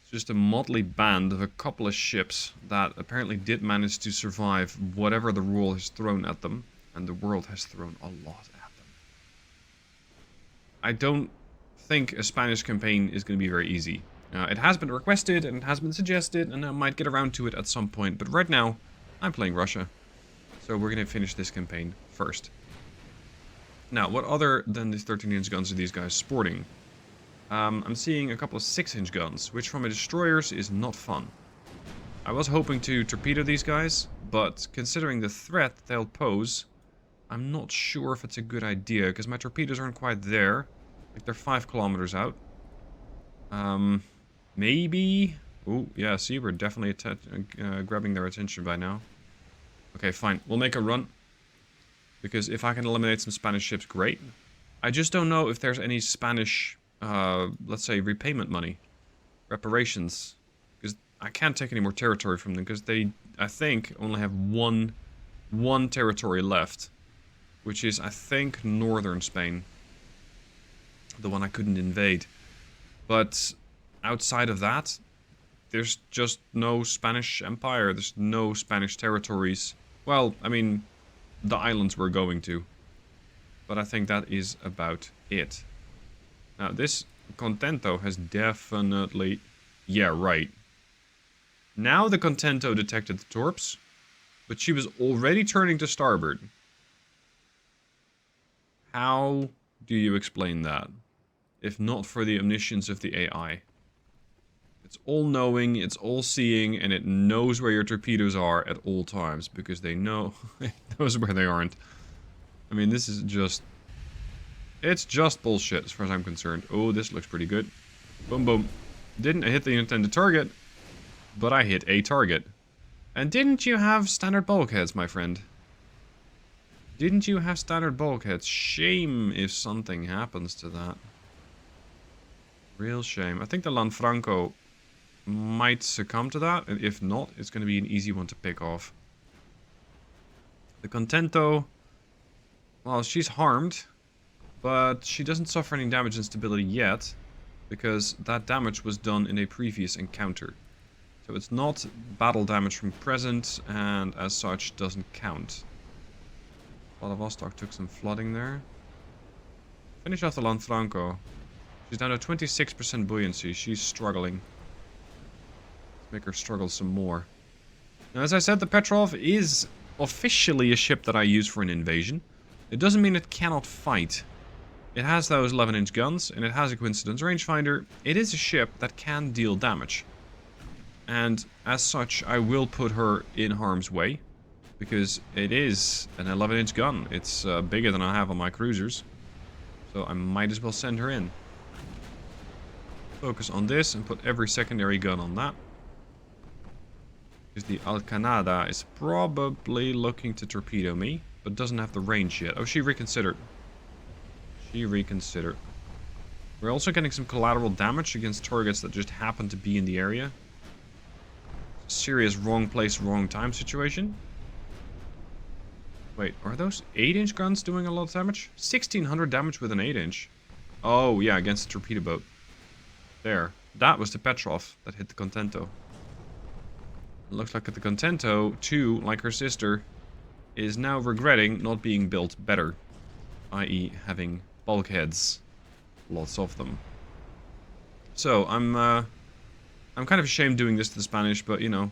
[SPEAKER 3] It's just a motley band of a couple of ships that apparently did manage to survive whatever the world has thrown at them. And the world has thrown a lot at them. I don't think a Spanish campaign is going to be very easy. It has been requested and it has been suggested, and I might get around to it at some point, but right now I'm playing Russia, so we're going to finish this campaign first. Now, what other than these 13-inch guns are these guys sporting? I'm seeing a couple of 6-inch guns, which from a destroyers is not fun. I was hoping to torpedo these guys, but considering the threat they'll pose, I'm not sure if it's a good idea, because my torpedoes aren't quite there. Like, they're 5 kilometers out. Maybe... Oh, yeah, see, we're definitely grabbing their attention by now. Okay, fine. We'll make a run. Because if I can eliminate some Spanish ships, great. I just don't know if there's any Spanish, let's say, repayment money. Reparations. Because I can't take any more territory from them, because they, I think, only have one territory left. Which is, I think, northern Spain. The one I couldn't invade. But outside of that, there's just no Spanish Empire. There's no Spanish territories. Well, I mean, the islands we're going to. But I think that is about it. Now, this Contento has definitely... Yeah, right. Now the Contento detected the torps, but she was already turning to starboard. How do you explain that? If not for the omniscience of the AI. It's all-knowing, it's all-seeing, and it knows where your torpedoes are at all times, because they know... it knows where they aren't. I mean, this is just... It's just bullshit, as far as I'm concerned. Oh, this looks pretty good. Boom, boom. Didn't hit the intended target, but I hit a target. And didn't you have standard bulkheads, my friend? Didn't you have standard bulkheads? Shame if something happens to that. Real shame. I think the Lanfranco might succumb to that, and if not, it's going to be an easy one to pick off. The Contento, well, she's harmed, but she doesn't suffer any damage and stability yet, because that damage was done in a previous encounter. So it's not battle damage from present, and as such doesn't count. Vladivostok took some flooding there. Finish off the Lanfranco. She's down to 26% buoyancy. She's struggling. Let's make her struggle some more. Now, as I said, the Petrov is officially a ship that I use for an invasion. It doesn't mean it cannot fight. It has those 11-inch guns, and it has a coincidence rangefinder. It is a ship that can deal damage. And as such, I will put her in harm's way. Because it is an 11-inch gun. It's bigger than I have on my cruisers. So I might as well send her in. Focus on this and put every secondary gun on that. Because the Alcanada is probably looking to torpedo me, but doesn't have the range yet. Oh, she reconsidered. She reconsidered. We're also getting some collateral damage against targets that just happen to be in the area. Serious wrong place, wrong time situation. Wait, are those 8-inch guns doing a lot of damage? 1600 damage with an 8-inch. Oh, yeah, against the torpedo boat. There. That was the Petrov that hit the Contento. It looks like the Contento, too, like her sister, is now regretting not being built better. I.e. having bulkheads. Lots of them. So, I'm kind of ashamed doing this to the Spanish, but, you know,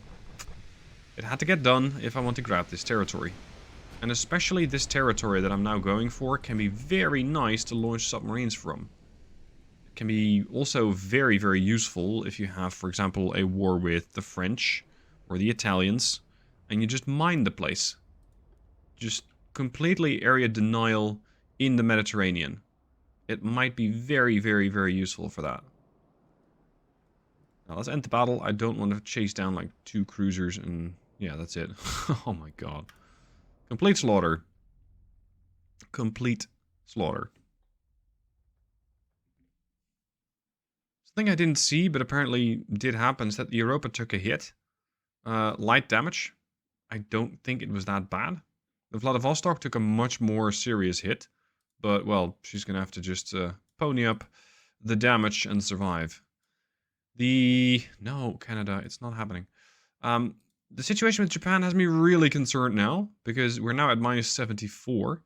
[SPEAKER 3] it had to get done if I want to grab this territory. And especially this territory that I'm now going for can be very nice to launch submarines from. It can be also very, very useful if you have, for example, a war with the French or the Italians, and you just mine the place. Just completely area denial in the Mediterranean. It might be very, very, very useful for that. Now let's end the battle. I don't want to chase down like 2 cruisers and... yeah, that's it. Oh my god. Complete slaughter. Complete slaughter. Something I didn't see, but apparently did happen, is that the Europa took a hit. Light damage. I don't think it was that bad. The Vladivostok took a much more serious hit. But, well, she's going to have to just pony up the damage and survive. No, Canada, it's not happening. The situation with Japan has me really concerned now, because we're now at minus 74.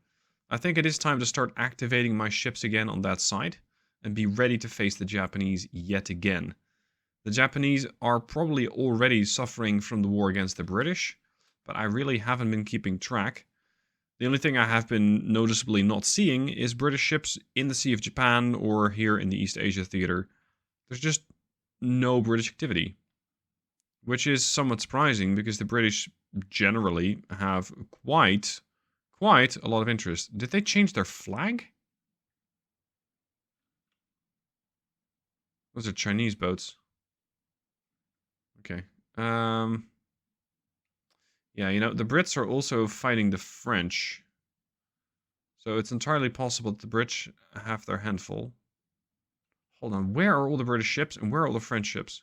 [SPEAKER 3] I think it is time to start activating my ships again on that side, and be ready to face the Japanese yet again. The Japanese are probably already suffering from the war against the British, but I really haven't been keeping track. The only thing I have been noticeably not seeing is British ships in the Sea of Japan or here in the East Asia theater. There's just no British activity. Which is somewhat surprising because the British generally have quite a lot of interest. Did they change their flag? Those are Chinese boats. Okay. Yeah, you know, the Brits are also fighting the French. So it's entirely possible that the British have their handful. Hold on, where are all the British ships and where are all the French ships?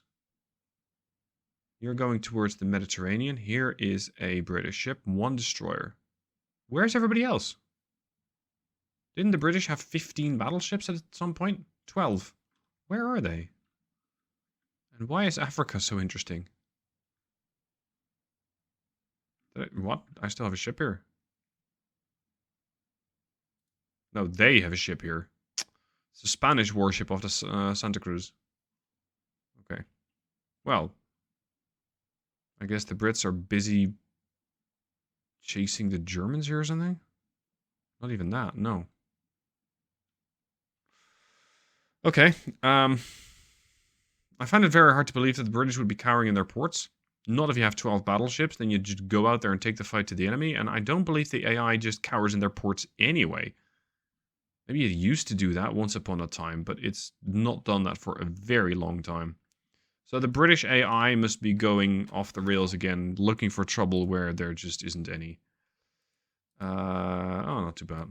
[SPEAKER 3] You're going towards the Mediterranean. Here is a British ship, 1 destroyer. Where's everybody else? Didn't the British have 15 battleships at some point? 12. Where are they? And why is Africa so interesting? What? I still have a ship here. No, they have a ship here. It's a Spanish warship of the Santa Cruz. Okay. Well, I guess the Brits are busy chasing the Germans here or something? Not even that, no. Okay. I find it very hard to believe that the British would be cowering in their ports. Not if you have 12 battleships, then you just go out there and take the fight to the enemy. And I don't believe the AI just cowers in their ports anyway. Maybe it used to do that once upon a time, but it's not done that for a very long time. So the British AI must be going off the rails again, looking for trouble where there just isn't any. Oh, not too bad.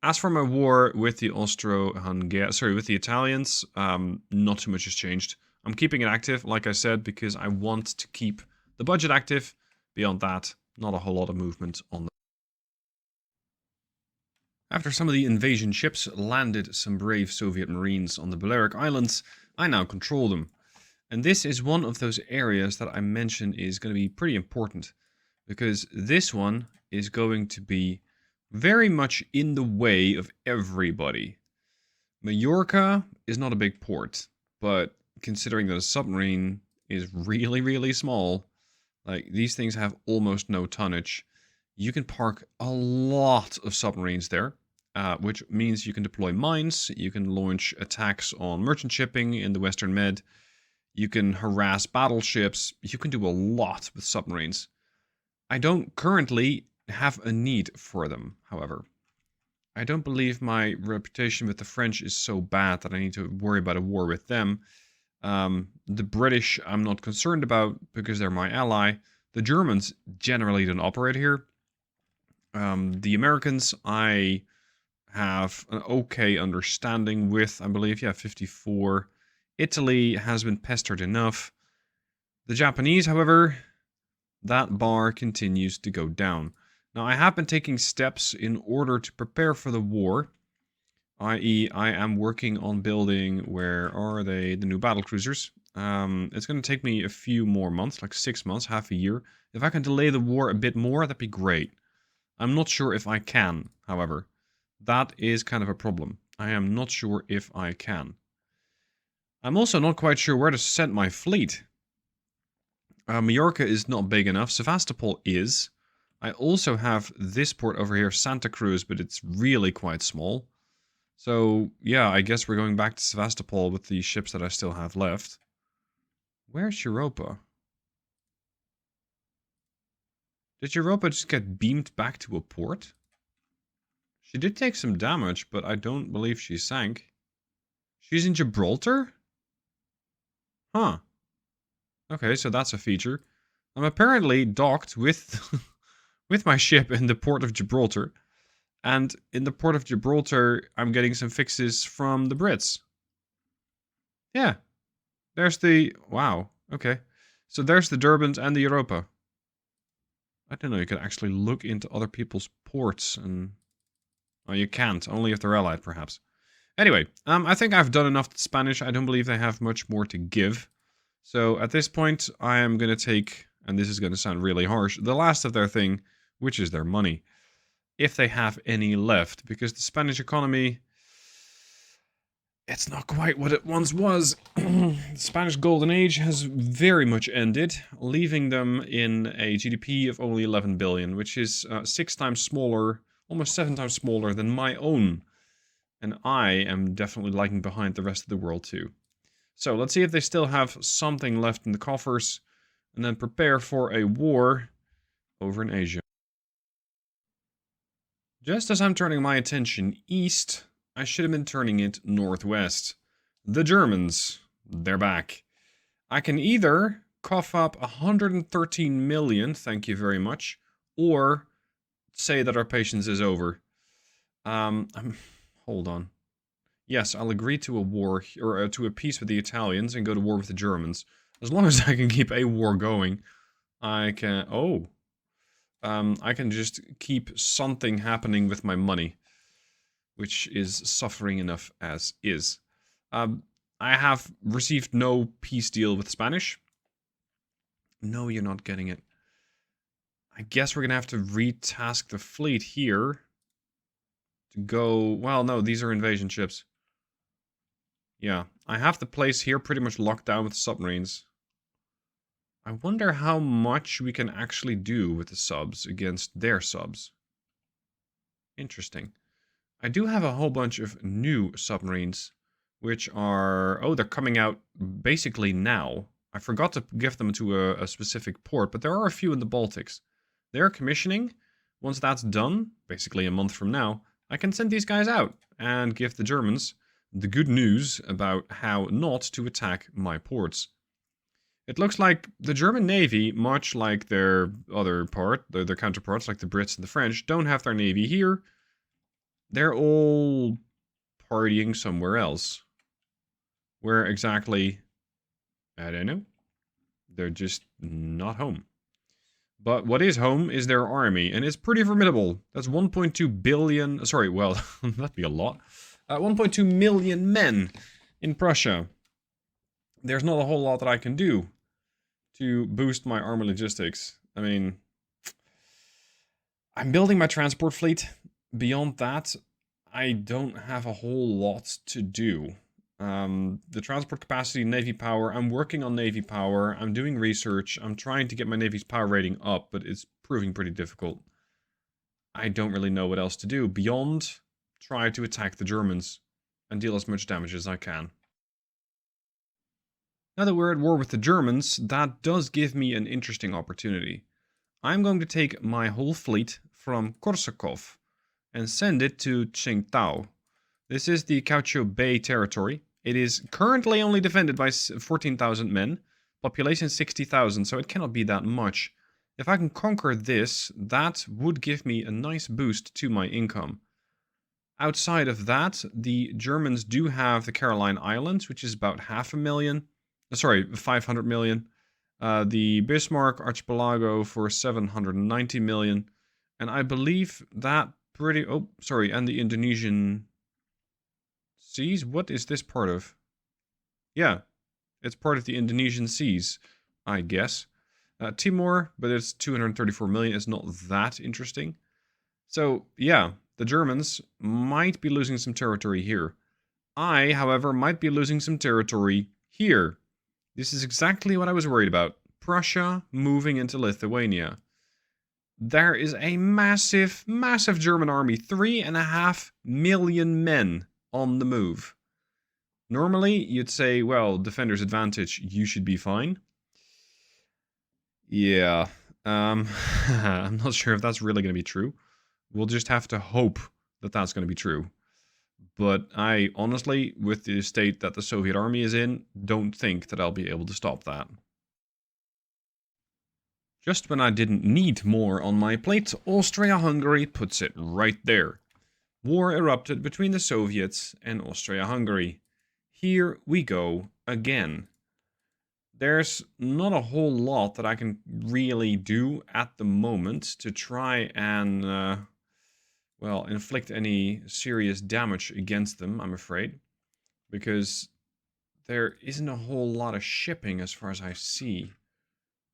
[SPEAKER 3] As for my war with the Austro-Hungarian, with the Italians, not too much has changed. I'm keeping it active, like I said, because I want to keep the budget active. Beyond that, not a whole lot of movement on the... After some of the invasion ships landed some brave Soviet Marines on the Balearic Islands, I now control them. And this is one of those areas that I mentioned is going to be pretty important, because this one is going to be very much in the way of everybody. Majorca is not a big port, but considering that a submarine is really, really small, like these things have almost no tonnage, you can park a lot of submarines there, which means you can deploy mines, you can launch attacks on merchant shipping in the Western Med, you can harass battleships, you can do a lot with submarines. I don't currently have a need for them, however. I don't believe my reputation with the French is so bad that I need to worry about a war with them. The British I'm not concerned about because they're my ally. The Germans generally don't operate here. The Americans I have an okay understanding with, I believe, yeah, 54. Italy has been pestered enough. The Japanese, however, that bar continues to go down. Now, I have been taking steps in order to prepare for the war. I.e., I am working on building, where are they, the new battlecruisers. It's going to take me a few more months, like 6 months, half a year. If I can delay the war a bit more, that'd be great. I'm not sure if I can, however. That is kind of a problem. I am not sure if I can. I'm also not quite sure where to send my fleet. Majorca is not big enough. Sevastopol is. I also have this port over here, Santa Cruz, but it's really quite small. So, yeah, I guess we're going back to Sevastopol with the ships that I still have left. Where's Europa? Did Europa just get beamed back to a port? She did take some damage, but I don't believe she sank. She's in Gibraltar? Huh. Okay, so that's a feature. I'm apparently docked with, with my ship in the port of Gibraltar. And in the port of Gibraltar, I'm getting some fixes from the Brits. Yeah. There's the... Wow. Okay. So there's the Durbans and the Europa. I didn't know you could actually look into other people's ports and... Oh, you can't. Only if they're allied, perhaps. Anyway, I think I've done enough to Spanish. I don't believe they have much more to give. So at this point, I am going to take, and this is going to sound really harsh, the last of their thing, which is their money. If they have any left, because the Spanish economy, it's not quite what it once was. The Spanish Golden Age has very much ended, leaving them in a GDP of only 11 billion, which is 6 times smaller, almost 7 times smaller than my own. And I am definitely lagging behind the rest of the world too. So let's see if they still have something left in the coffers, and then prepare for a war over in Asia. Just as I'm turning my attention east, I should have been turning it northwest. The Germans, they're back. I can either cough up 113 million, thank you very much, or say that our patience is over. Hold on. Yes, I'll agree to a war, or to a peace with the Italians and go to war with the Germans. As long as I can keep a war going, I can... Oh. I can just keep something happening with my money, which is suffering enough as is. I have received no peace deal with Spanish. No, you're not getting it. I guess we're going to have to retask the fleet here to go... Well, no, these are invasion ships. Yeah, I have the place here pretty much locked down with submarines. I wonder how much we can actually do with the subs against their subs. Interesting. I do have a whole bunch of new submarines, which are... Oh, they're coming out basically now. I forgot to give them to a specific port, but there are a few in the Baltics. They're commissioning. Once that's done, basically a month from now, I can send these guys out and give the Germans the good news about how not to attack my ports. It looks like the German Navy, much like their other part, their counterparts like the Brits and the French, don't have their Navy here. They're all partying somewhere else. Where exactly? I don't know. They're just not home. But what is home is their army, and it's pretty formidable. That's 1.2 billion... Sorry, well, that'd be a lot. 1.2 million men in Prussia. There's not a whole lot that I can do to boost my armor logistics. I mean, I'm building my transport fleet. Beyond that, I don't have a whole lot to do. The transport capacity, Navy power, I'm working on Navy power, I'm doing research, I'm trying to get my Navy's power rating up, but it's proving pretty difficult. I don't really know what else to do beyond try to attack the Germans and deal as much damage as I can. Now that we're at war with the Germans, that does give me an interesting opportunity. I'm going to take my whole fleet from Korsakov and send it to Tsingtao. This is the Gaucho Bay territory. It is currently only defended by 14,000 men, population 60,000, so it cannot be that much. If I can conquer this, that would give me a nice boost to my income. Outside of that, the Germans do have the Caroline Islands, which is about 500 million. The Bismarck Archipelago for 790 million. And I believe that and the Indonesian seas? What is this part of? Yeah, it's part of the Indonesian seas, I guess. Timor, but it's 234 million. It's not that interesting. So, yeah, the Germans might be losing some territory here. I, however, might be losing some territory here. This is exactly what I was worried about. Prussia moving into Lithuania. There is a massive, massive German army. 3.5 million men on the move. Normally, you'd say, well, defender's advantage, you should be fine. Yeah, I'm not sure if that's really going to be true. We'll just have to hope that that's going to be true. But I honestly, with the state that the Soviet army is in, don't think that I'll be able to stop that. Just when I didn't need more on my plate, Austria-Hungary puts it right there. War erupted between the Soviets and Austria-Hungary. Here we go again. There's not a whole lot that I can really do at the moment to try and, inflict any serious damage against them, I'm afraid. Because there isn't a whole lot of shipping as far as I see.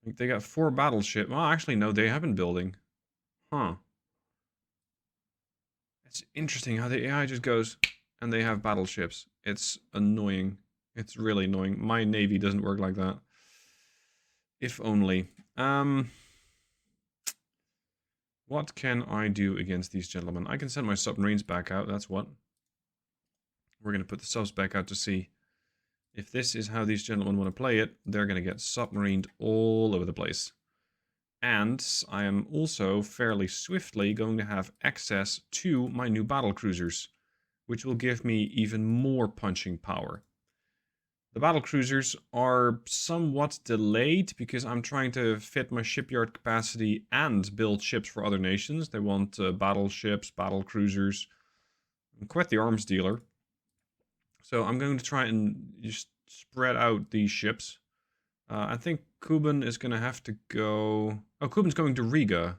[SPEAKER 3] They got 4 battleships. Well, actually, no, they have been building. Huh. It's interesting how the AI just goes and they have battleships. It's annoying. It's really annoying. My navy doesn't work like that. If only. What can I do against these gentlemen? I can send my submarines back out, that's what. We're going to put the subs back out to sea. If this is how these gentlemen want to play it, they're going to get submarined all over the place. And I am also fairly swiftly going to have access to my new battlecruisers, which will give me even more punching power. The battlecruisers are somewhat delayed because I'm trying to fit my shipyard capacity and build ships for other nations. They want battleships, battlecruisers. I'm quite the arms dealer. So I'm going to try and just spread out these ships. I think Kuban is going to have to go... Oh, Kuban's going to Riga.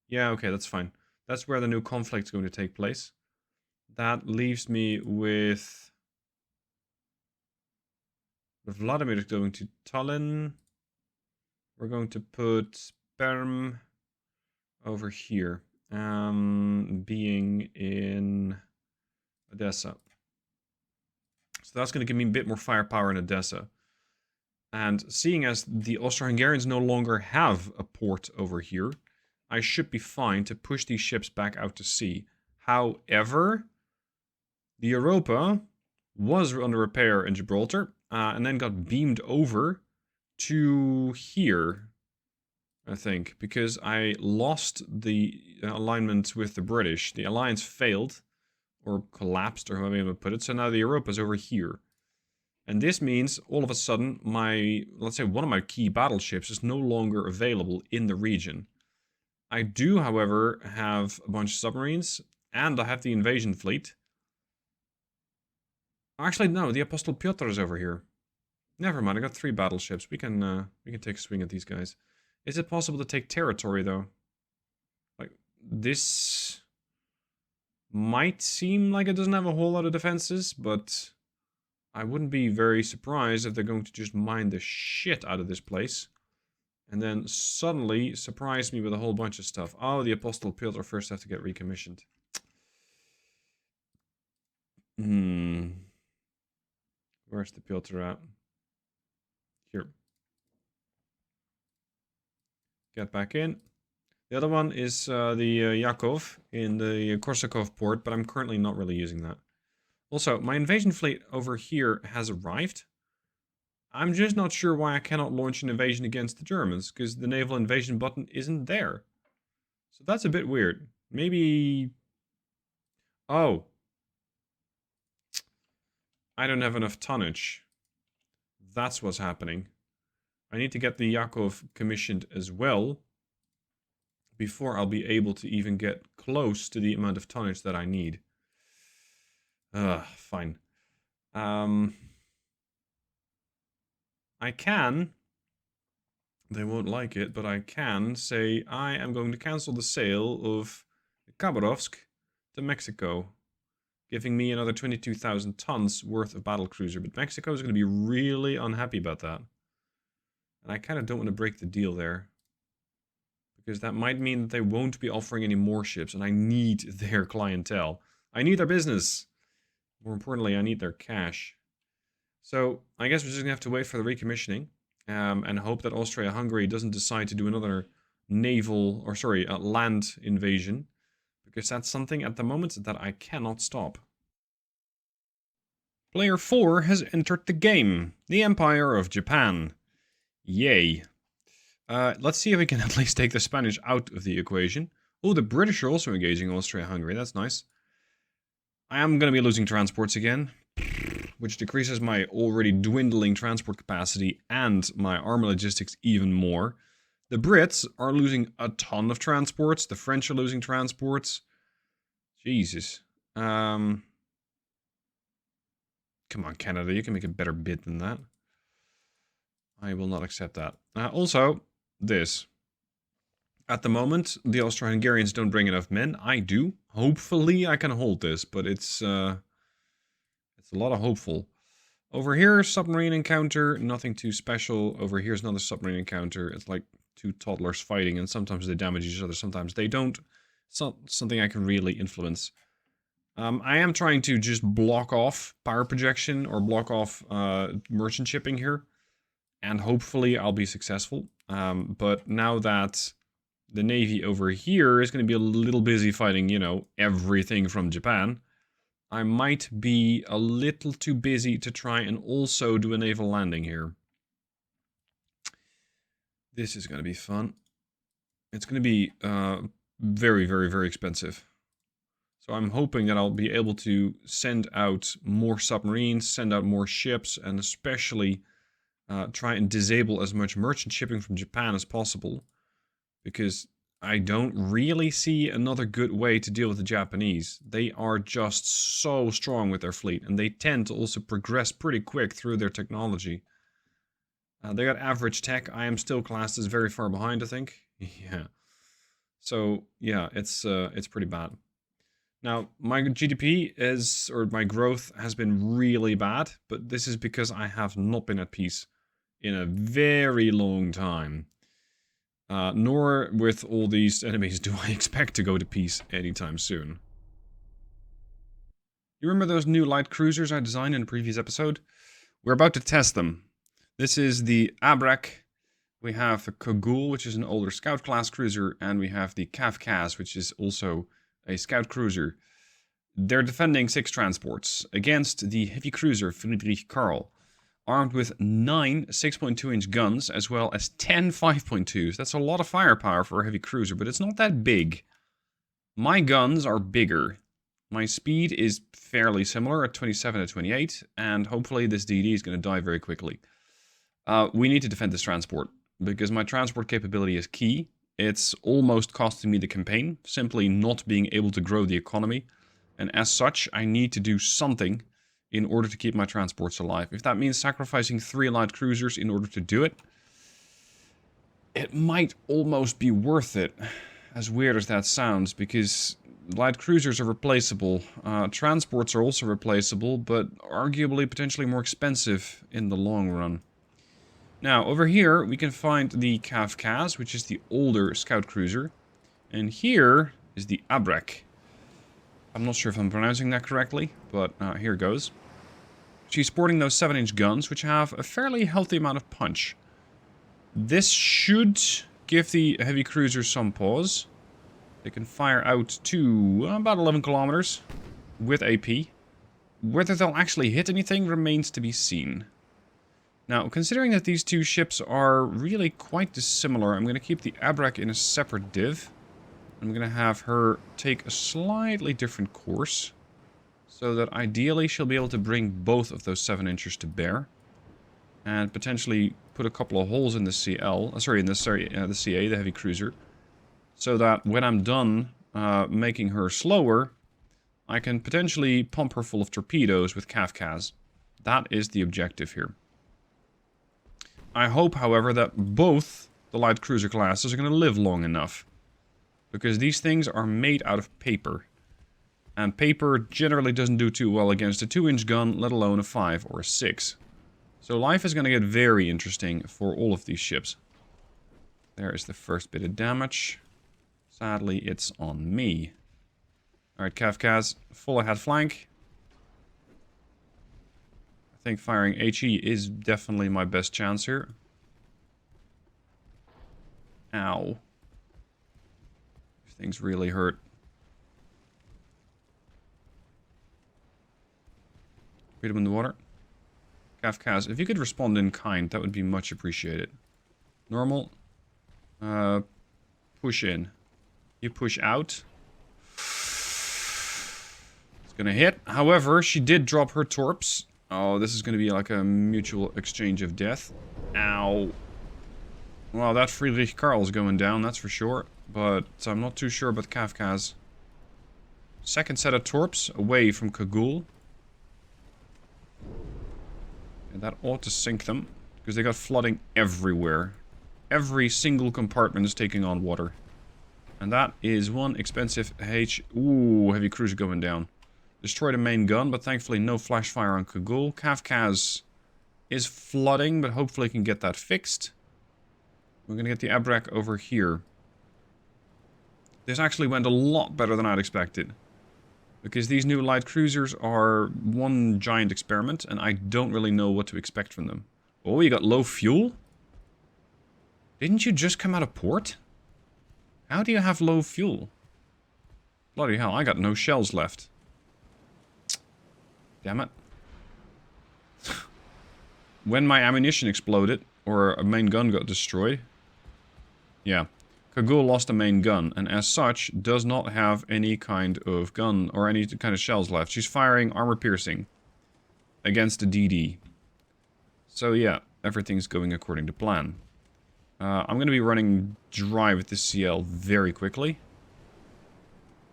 [SPEAKER 3] Yeah, okay, that's fine. That's where the new conflict is going to take place. That leaves me with... Vladimir is going to Tallinn. We're going to put Perm over here. Being in Odessa. So that's going to give me a bit more firepower in Odessa. And seeing as the Austro-Hungarians no longer have a port over here, I should be fine to push these ships back out to sea. However, the Europa was under repair in Gibraltar, and then got beamed over to here, I think, because I lost the alignment with the British. The alliance failed, or collapsed, or however you want to put it, so now the Europa is over here. And this means, all of a sudden, let's say one of my key battleships is no longer available in the region. I do, however, have a bunch of submarines, and I have the invasion fleet. Actually, no, the Apostle Petro is over here. Never mind, I got 3 battleships. We can take a swing at these guys. Is it possible to take territory, though? Like, this might seem like it doesn't have a whole lot of defenses, but I wouldn't be very surprised if they're going to just mine the shit out of this place. And then suddenly surprise me with a whole bunch of stuff. Oh, the Apostle Petro first have to get recommissioned. Where's the Petro at? Here. Get back in. The other one is the Yakov in the Korsakov port, but I'm currently not really using that. Also, my invasion fleet over here has arrived. I'm just not sure why I cannot launch an invasion against the Germans, because the naval invasion button isn't there. So that's a bit weird. Maybe... Oh. I don't have enough tonnage. That's what's happening. I need to get the Yakov commissioned as well before I'll be able to even get close to the amount of tonnage that I need. Fine. I can... They won't like it, but I can say I am going to cancel the sale of Khabarovsk to Mexico, giving me another 22,000 tons worth of battlecruiser. But Mexico is going to be really unhappy about that. And I kind of don't want to break the deal there, because that might mean that they won't be offering any more ships, and I need their clientele. I need their business. More importantly, I need their cash. So I guess we're just going to have to wait for the recommissioning. And hope that Austro-Hungary doesn't decide to do another land invasion. Because that's something at the moment that I cannot stop. Player 4 has entered the game. The Empire of Japan. Yay. Let's see if we can at least take the Spanish out of the equation. Oh, the British are also engaging Austro-Hungary. That's nice. I am going to be losing transports again, which decreases my already dwindling transport capacity and my armor logistics even more. The Brits are losing a ton of transports. The French are losing transports. Jesus. Come on, Canada, you can make a better bid than that. I will not accept that. Also, this. At the moment, the Austro-Hungarians don't bring enough men. I do. Hopefully I can hold this, but it's a lot of hopeful. Over here, submarine encounter, nothing too special. Over here's another submarine encounter. It's like two toddlers fighting, and sometimes they damage each other, sometimes they don't. It's not something I can really influence. I am trying to just block off power projection or block off merchant shipping here, and hopefully I'll be successful. But now that the Navy over here is going to be a little busy fighting, you know, everything from Japan, I might be a little too busy to try and also do a naval landing here. This is going to be fun. It's going to be very, very, very expensive. So I'm hoping that I'll be able to send out more submarines, send out more ships, and especially try and disable as much merchant shipping from Japan as possible. Because I don't really see another good way to deal with the Japanese. They are just so strong with their fleet, and they tend to also progress pretty quick through their technology. They got average tech. I am still classed as very far behind, I think. Yeah. So, yeah, it's pretty bad. Now, my GDP my growth has been really bad, but this is because I have not been at peace in a very long time. Nor with all these enemies do I expect to go to peace anytime soon. You remember those new light cruisers I designed in a previous episode? We're about to test them. This is the Abrek. We have the Kogul, which is an older scout class cruiser, and we have the Kafkaz, which is also a scout cruiser. They're defending 6 transports against the heavy cruiser Friedrich Karl, armed with 9 6.2-inch guns, as well as 10 5.2s. That's a lot of firepower for a heavy cruiser, but it's not that big. My guns are bigger. My speed is fairly similar at 27 to 28, and hopefully this DD is going to die very quickly. We need to defend this transport, because my transport capability is key. It's almost costing me the campaign, simply not being able to grow the economy, and as such, I need to do something in order to keep my transports alive. If that means sacrificing 3 light cruisers in order to do it, it might almost be worth it, as weird as that sounds, because light cruisers are replaceable. Transports are also replaceable, but arguably potentially more expensive in the long run. Now, over here, we can find the Kafkaz, which is the older scout cruiser. And here is the Abrek. I'm not sure if I'm pronouncing that correctly, but here goes. She's sporting those 7-inch guns, which have a fairly healthy amount of punch. This should give the heavy cruisers some pause. They can fire out to about 11 kilometers with AP. Whether they'll actually hit anything remains to be seen. Now, considering that these two ships are really quite dissimilar, I'm going to keep the Abrek in a separate div. I'm going to have her take a slightly different course, so that ideally she'll be able to bring both of those 7-inchers to bear, and potentially put a couple of holes in the the CA, the heavy cruiser, so that when I'm done making her slower, I can potentially pump her full of torpedoes with Kafkas. That is the objective here. I hope, however, that both the light cruiser classes are going to live long enough. Because these things are made out of paper. And paper generally doesn't do too well against a 2-inch gun, let alone a 5 or a 6. So life is going to get very interesting for all of these ships. There is the first bit of damage. Sadly, it's on me. Alright, Kafkas, full ahead flank. I think firing HE is definitely my best chance here. Ow. Things really hurt. Read him in the water. Kafkas, if you could respond in kind, that would be much appreciated. Normal. Push in. You push out. It's gonna hit. However, she did drop her torps. Oh, this is gonna be like a mutual exchange of death. Ow. Well, that Friedrich Karl is going down, that's for sure. But I'm not too sure about Kafkas. Second set of torps away from Kagul. And that ought to sink them. Because they got flooding everywhere. Every single compartment is taking on water. And that is one expensive Ooh, heavy cruiser going down. Destroy the main gun, but thankfully no flash fire on Kagul. Kafkas is flooding, but hopefully can get that fixed. We're going to get the Abrak over here. This actually went a lot better than I'd expected. Because these new light cruisers are one giant experiment, and I don't really know what to expect from them. Oh, you got low fuel? Didn't you just come out of port? How do you have low fuel? Bloody hell, I got no shells left. Damn it. When my ammunition exploded, or a main gun got destroyed. Yeah. Kagul lost a main gun, and as such, does not have any kind of gun or any kind of shells left. She's firing armor-piercing against a DD. So yeah, everything's going according to plan. I'm going to be running dry with this CL very quickly.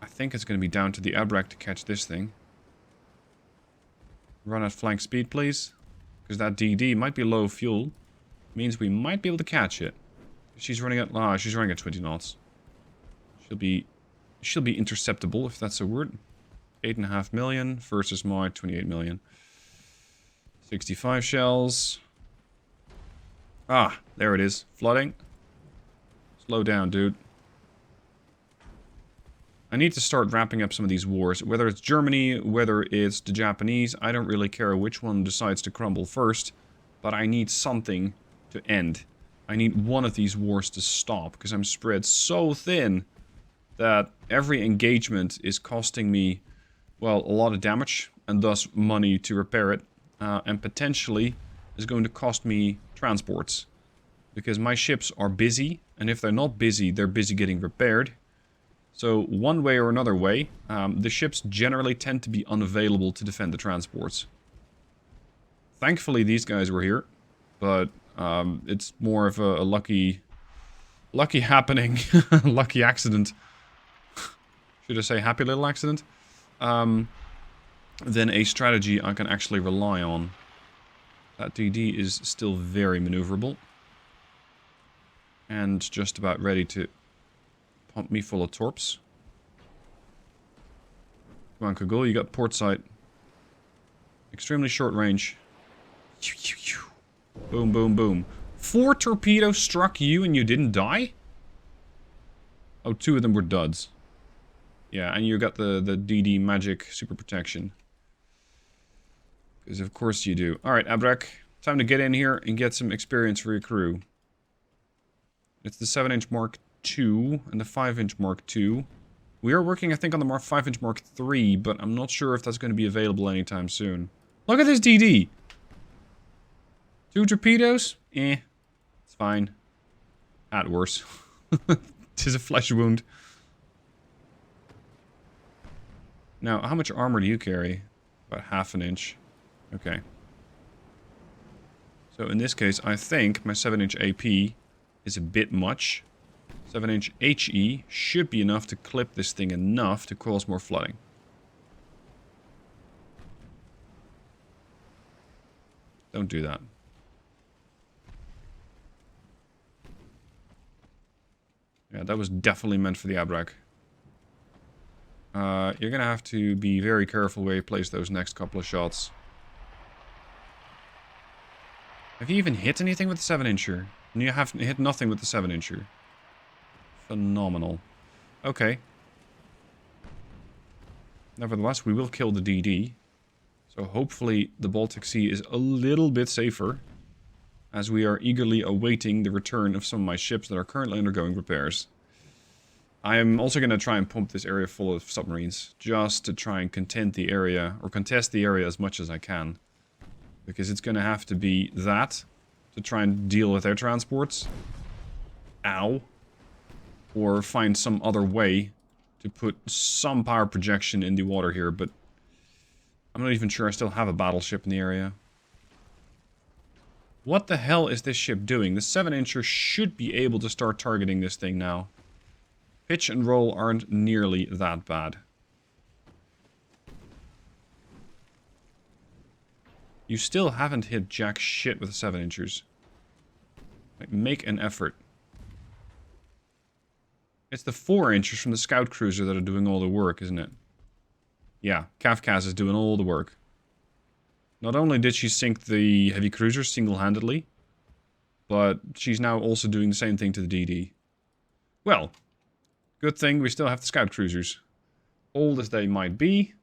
[SPEAKER 3] I think it's going to be down to the Abrak to catch this thing. Run at flank speed, please. Because that DD might be low fuel. Means we might be able to catch it. She's running at 20 knots. She'll be interceptable, if that's a word. 8.5 million versus my 28 million. 65 shells. Ah, there it is. Flooding. Slow down, dude. I need to start wrapping up some of these wars. Whether it's Germany, whether it's the Japanese, I don't really care which one decides to crumble first. But I need something to end. I need one of these wars to stop, because I'm spread so thin that every engagement is costing me, well, a lot of damage, and thus money to repair it, and potentially is going to cost me transports. Because my ships are busy, and if they're not busy, they're busy getting repaired. So one way or another way, the ships generally tend to be unavailable to defend the transports. Thankfully, these guys were here, but it's more of a lucky happening, lucky accident. Should I say happy little accident? Than a strategy I can actually rely on. That DD is still very maneuverable. And just about ready to pump me full of torps. Come on, Kagul, you got port sight. Extremely short range. Boom, boom, boom. 4 torpedoes struck you and you didn't die? Oh, 2 of them were duds. Yeah, and you got the DD magic super protection. Because of course you do. Alright, Abrak. Time to get in here and get some experience for your crew. It's the 7-inch Mark II and the 5-inch Mark II. We are working, I think, on the 5-inch Mark III, but I'm not sure if that's going to be available anytime soon. Look at this DD! 2 torpedoes? Eh. It's fine. At worse. Tis a flesh wound. Now, how much armor do you carry? About half an inch. Okay. So in this case, I think my 7-inch AP is a bit much. 7-inch HE should be enough to clip this thing enough to cause more flooding. Don't do that. Yeah, that was definitely meant for the Abrak. You're gonna have to be very careful where you place those next couple of shots. Have you even hit anything with the 7-incher? And you have hit nothing with the 7-incher. Phenomenal. Okay. Nevertheless, we will kill the DD. So hopefully the Baltic Sea is a little bit safer, as we are eagerly awaiting the return of some of my ships that are currently undergoing repairs. I am also going to try and pump this area full of submarines, just to try and contest the area as much as I can. Because it's going to have to be that, to try and deal with their transports. Ow. Or find some other way to put some power projection in the water here, but I'm not even sure I still have a battleship in the area. What the hell is this ship doing? The 7-incher should be able to start targeting this thing now. Pitch and roll aren't nearly that bad. You still haven't hit jack shit with the 7-inchers. Like, make an effort. It's the 4-inchers from the scout cruiser that are doing all the work, isn't it? Yeah, Kafkas is doing all the work. Not only did she sink the heavy cruiser single-handedly, but she's now also doing the same thing to the DD. Well, good thing we still have the scout cruisers. Old as they might be,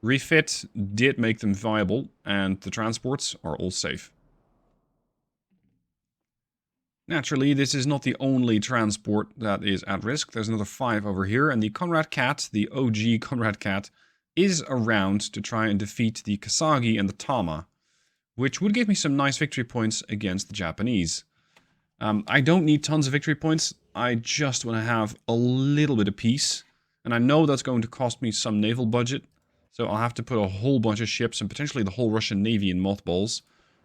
[SPEAKER 3] refit did make them viable, and the transports are all safe. Naturally, this is not the only transport that is at risk. There's another 5 over here, and the Conrad Cat, the OG Conrad Cat, is around to try and defeat the Kasagi and the Tama, which would give me some nice victory points against the Japanese. I don't need tons of victory points, I just want to have a little bit of peace, and I know that's going to cost me some naval budget, so I'll have to put a whole bunch of ships and potentially the whole Russian Navy in mothballs,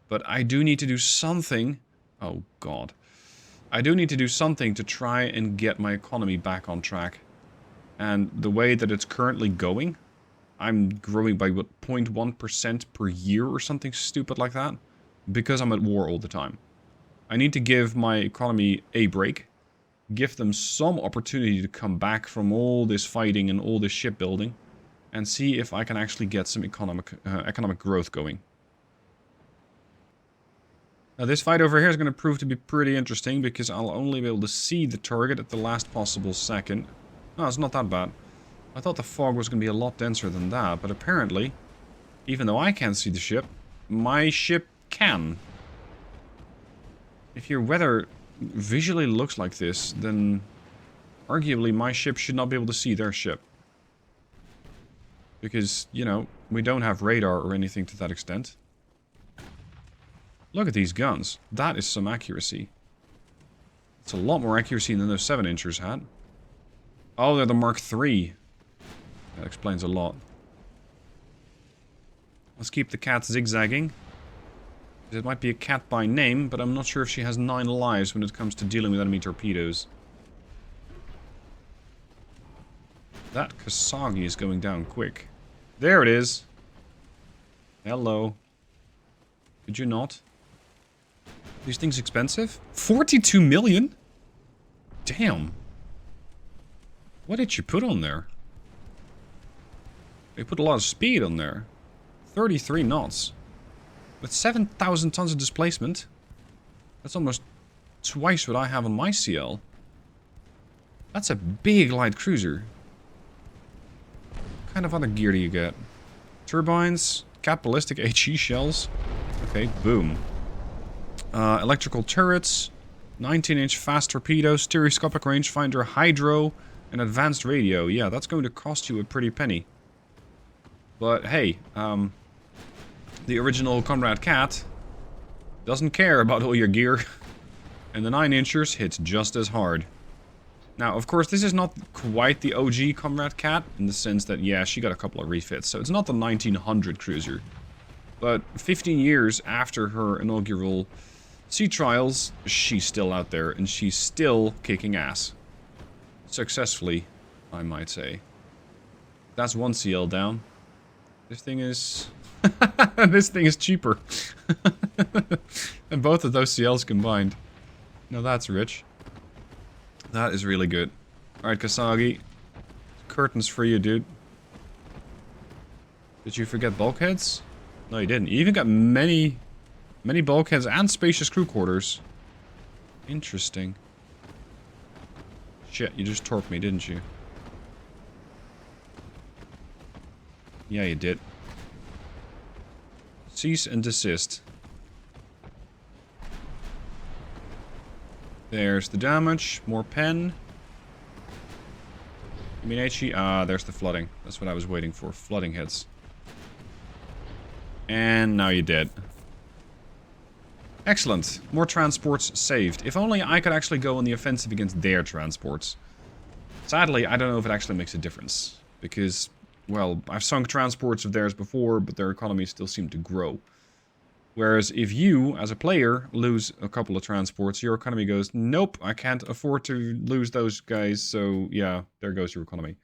[SPEAKER 3] but I do need to do something. Oh god. I do need to do something to try and get my economy back on track. And the way that it's currently going, I'm growing by, what, 0.1% per year or something stupid like that? Because I'm at war all the time. I need to give my economy a break. Give them some opportunity to come back from all this fighting and all this shipbuilding. And see if I can actually get some economic growth going. Now this fight over here is going to prove to be pretty interesting, because I'll only be able to see the target at the last possible second. No, it's not that bad. I thought the fog was going to be a lot denser than that, but apparently, even though I can't see the ship, my ship can. If your weather visually looks like this, then arguably my ship should not be able to see their ship. Because, you know, we don't have radar or anything to that extent. Look at these guns. That is some accuracy. It's a lot more accuracy than those 7-inchers had. Oh, they're the Mark III. That explains a lot. Let's keep the cat zigzagging. It might be a cat by name, but I'm not sure if she has 9 lives when it comes to dealing with enemy torpedoes. That Kasagi is going down quick. There it is. Hello. Could you not? These things expensive? 42 million? Damn. What did you put on there? They put a lot of speed on there. 33 knots. With 7,000 tons of displacement. That's almost twice what I have on my CL. That's a big light cruiser. What kind of other gear do you get? Turbines, cat ballistic HE shells. Okay, boom. Electrical turrets, 19-inch fast torpedo, stereoscopic rangefinder, hydro, and advanced radio. Yeah, that's going to cost you a pretty penny. But hey, the original Conrad Cat doesn't care about all your gear, and the 9-inchers hits just as hard. Now, of course, this is not quite the OG Conrad Cat, in the sense that, yeah, she got a couple of refits, so it's not the 1900 cruiser. But 15 years after her inaugural sea trials, she's still out there, and she's still kicking ass. Successfully, I might say. That's one CL down. This thing is This thing is cheaper. And both of those CLs combined. Now that's rich. That is really good. Alright, Kasagi. Curtains for you, dude. Did you forget bulkheads? No, you didn't. You even got many bulkheads and spacious crew quarters. Interesting. Shit, you just torped me, didn't you? Yeah, you did. Cease and desist. There's the damage. More pen. You mean HE? Ah, there's the flooding. That's what I was waiting for. Flooding hits. And now you're dead. Excellent. More transports saved. If only I could actually go on the offensive against their transports. Sadly, I don't know if it actually makes a difference. Because, well, I've sunk transports of theirs before, but their economies still seem to grow. Whereas if you, as a player, lose a couple of transports, your economy goes, nope, I can't afford to lose those guys, so yeah, there goes your economy.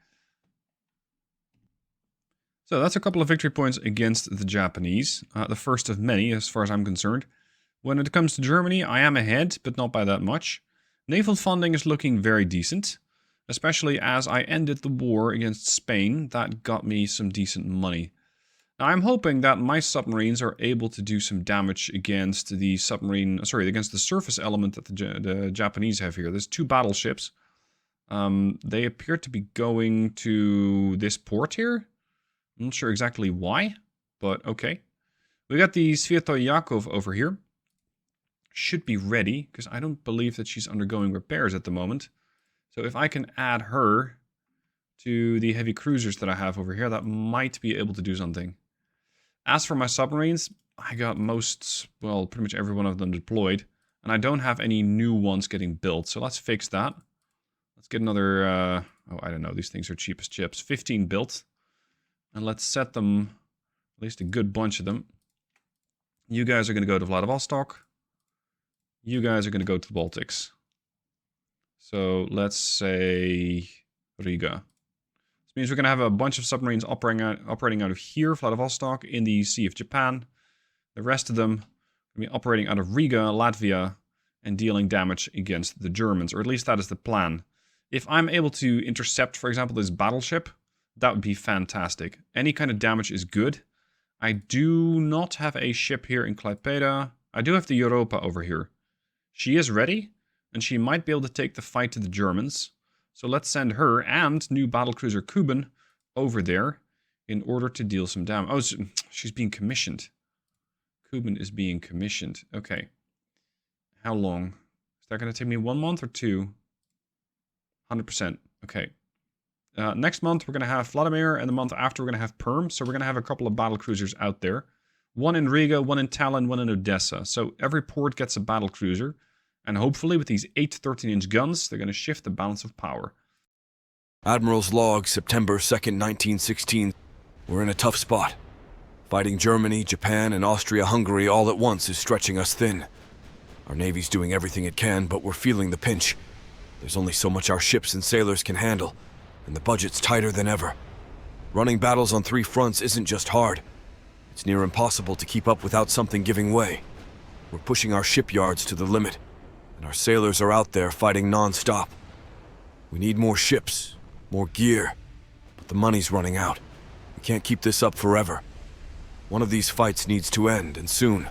[SPEAKER 3] So that's a couple of victory points against the Japanese. The first of many, as far as I'm concerned. When it comes to Germany, I am ahead, but not by that much. Naval funding is looking very decent. Especially as I ended the war against Spain, that got me some decent money. Now I'm hoping that my submarines are able to do some damage against the against the surface element that the Japanese have here. There's 2 battleships. They appear to be going to this port here. I'm not sure exactly why, but okay. We got the Svetoy Yakov over here. Should be ready, because I don't believe that she's undergoing repairs at the moment. So if I can add her to the heavy cruisers that I have over here, that might be able to do something. As for my submarines, I got well, pretty much every one of them deployed. And I don't have any new ones getting built, so let's fix that. Let's get another, oh, I don't know, these things are cheap as chips. 15 built. And let's set them, at least a good bunch of them. You guys are going to go to Vladivostok. You guys are going to go to the Baltics. So let's say Riga. This means we're going to have a bunch of submarines operating out of here, Vladivostok, in the Sea of Japan. The rest of them going to be operating out of Riga, Latvia, and dealing damage against the Germans. Or at least that is the plan. If I'm able to intercept, for example, this battleship, that would be fantastic. Any kind of damage is good. I do not have a ship here in Klaipeda. I do have the Europa over here. She is ready, and she might be able to take the fight to the Germans. So let's send her and new battlecruiser Kuben over there in order to deal some damage. Oh, she's being commissioned. Kuben is being commissioned. Okay. How long? Is that going to take me 1 month or 2? 100%. Okay. Next month, we're going to have Vladimir, and the month after, we're going to have Perm. So we're going to have a couple of battlecruisers out there. One in Riga, one in Tallinn, one in Odessa. So every port gets a battlecruiser. And hopefully, with these 8 13-inch guns, they're going to shift the balance of power.
[SPEAKER 4] Admiral's log, September 2nd, 1916. We're in a tough spot. Fighting Germany, Japan, and Austria-Hungary all at once is stretching us thin. Our Navy's doing everything it can, but we're feeling the pinch. There's only so much our ships and sailors can handle, and the budget's tighter than ever. Running battles on 3 fronts isn't just hard. It's near impossible to keep up without something giving way. We're pushing our shipyards to the limit, and our sailors are out there fighting non-stop. We need more ships, more gear, but the money's running out. We can't keep this up forever. One of these fights needs to end, and soon.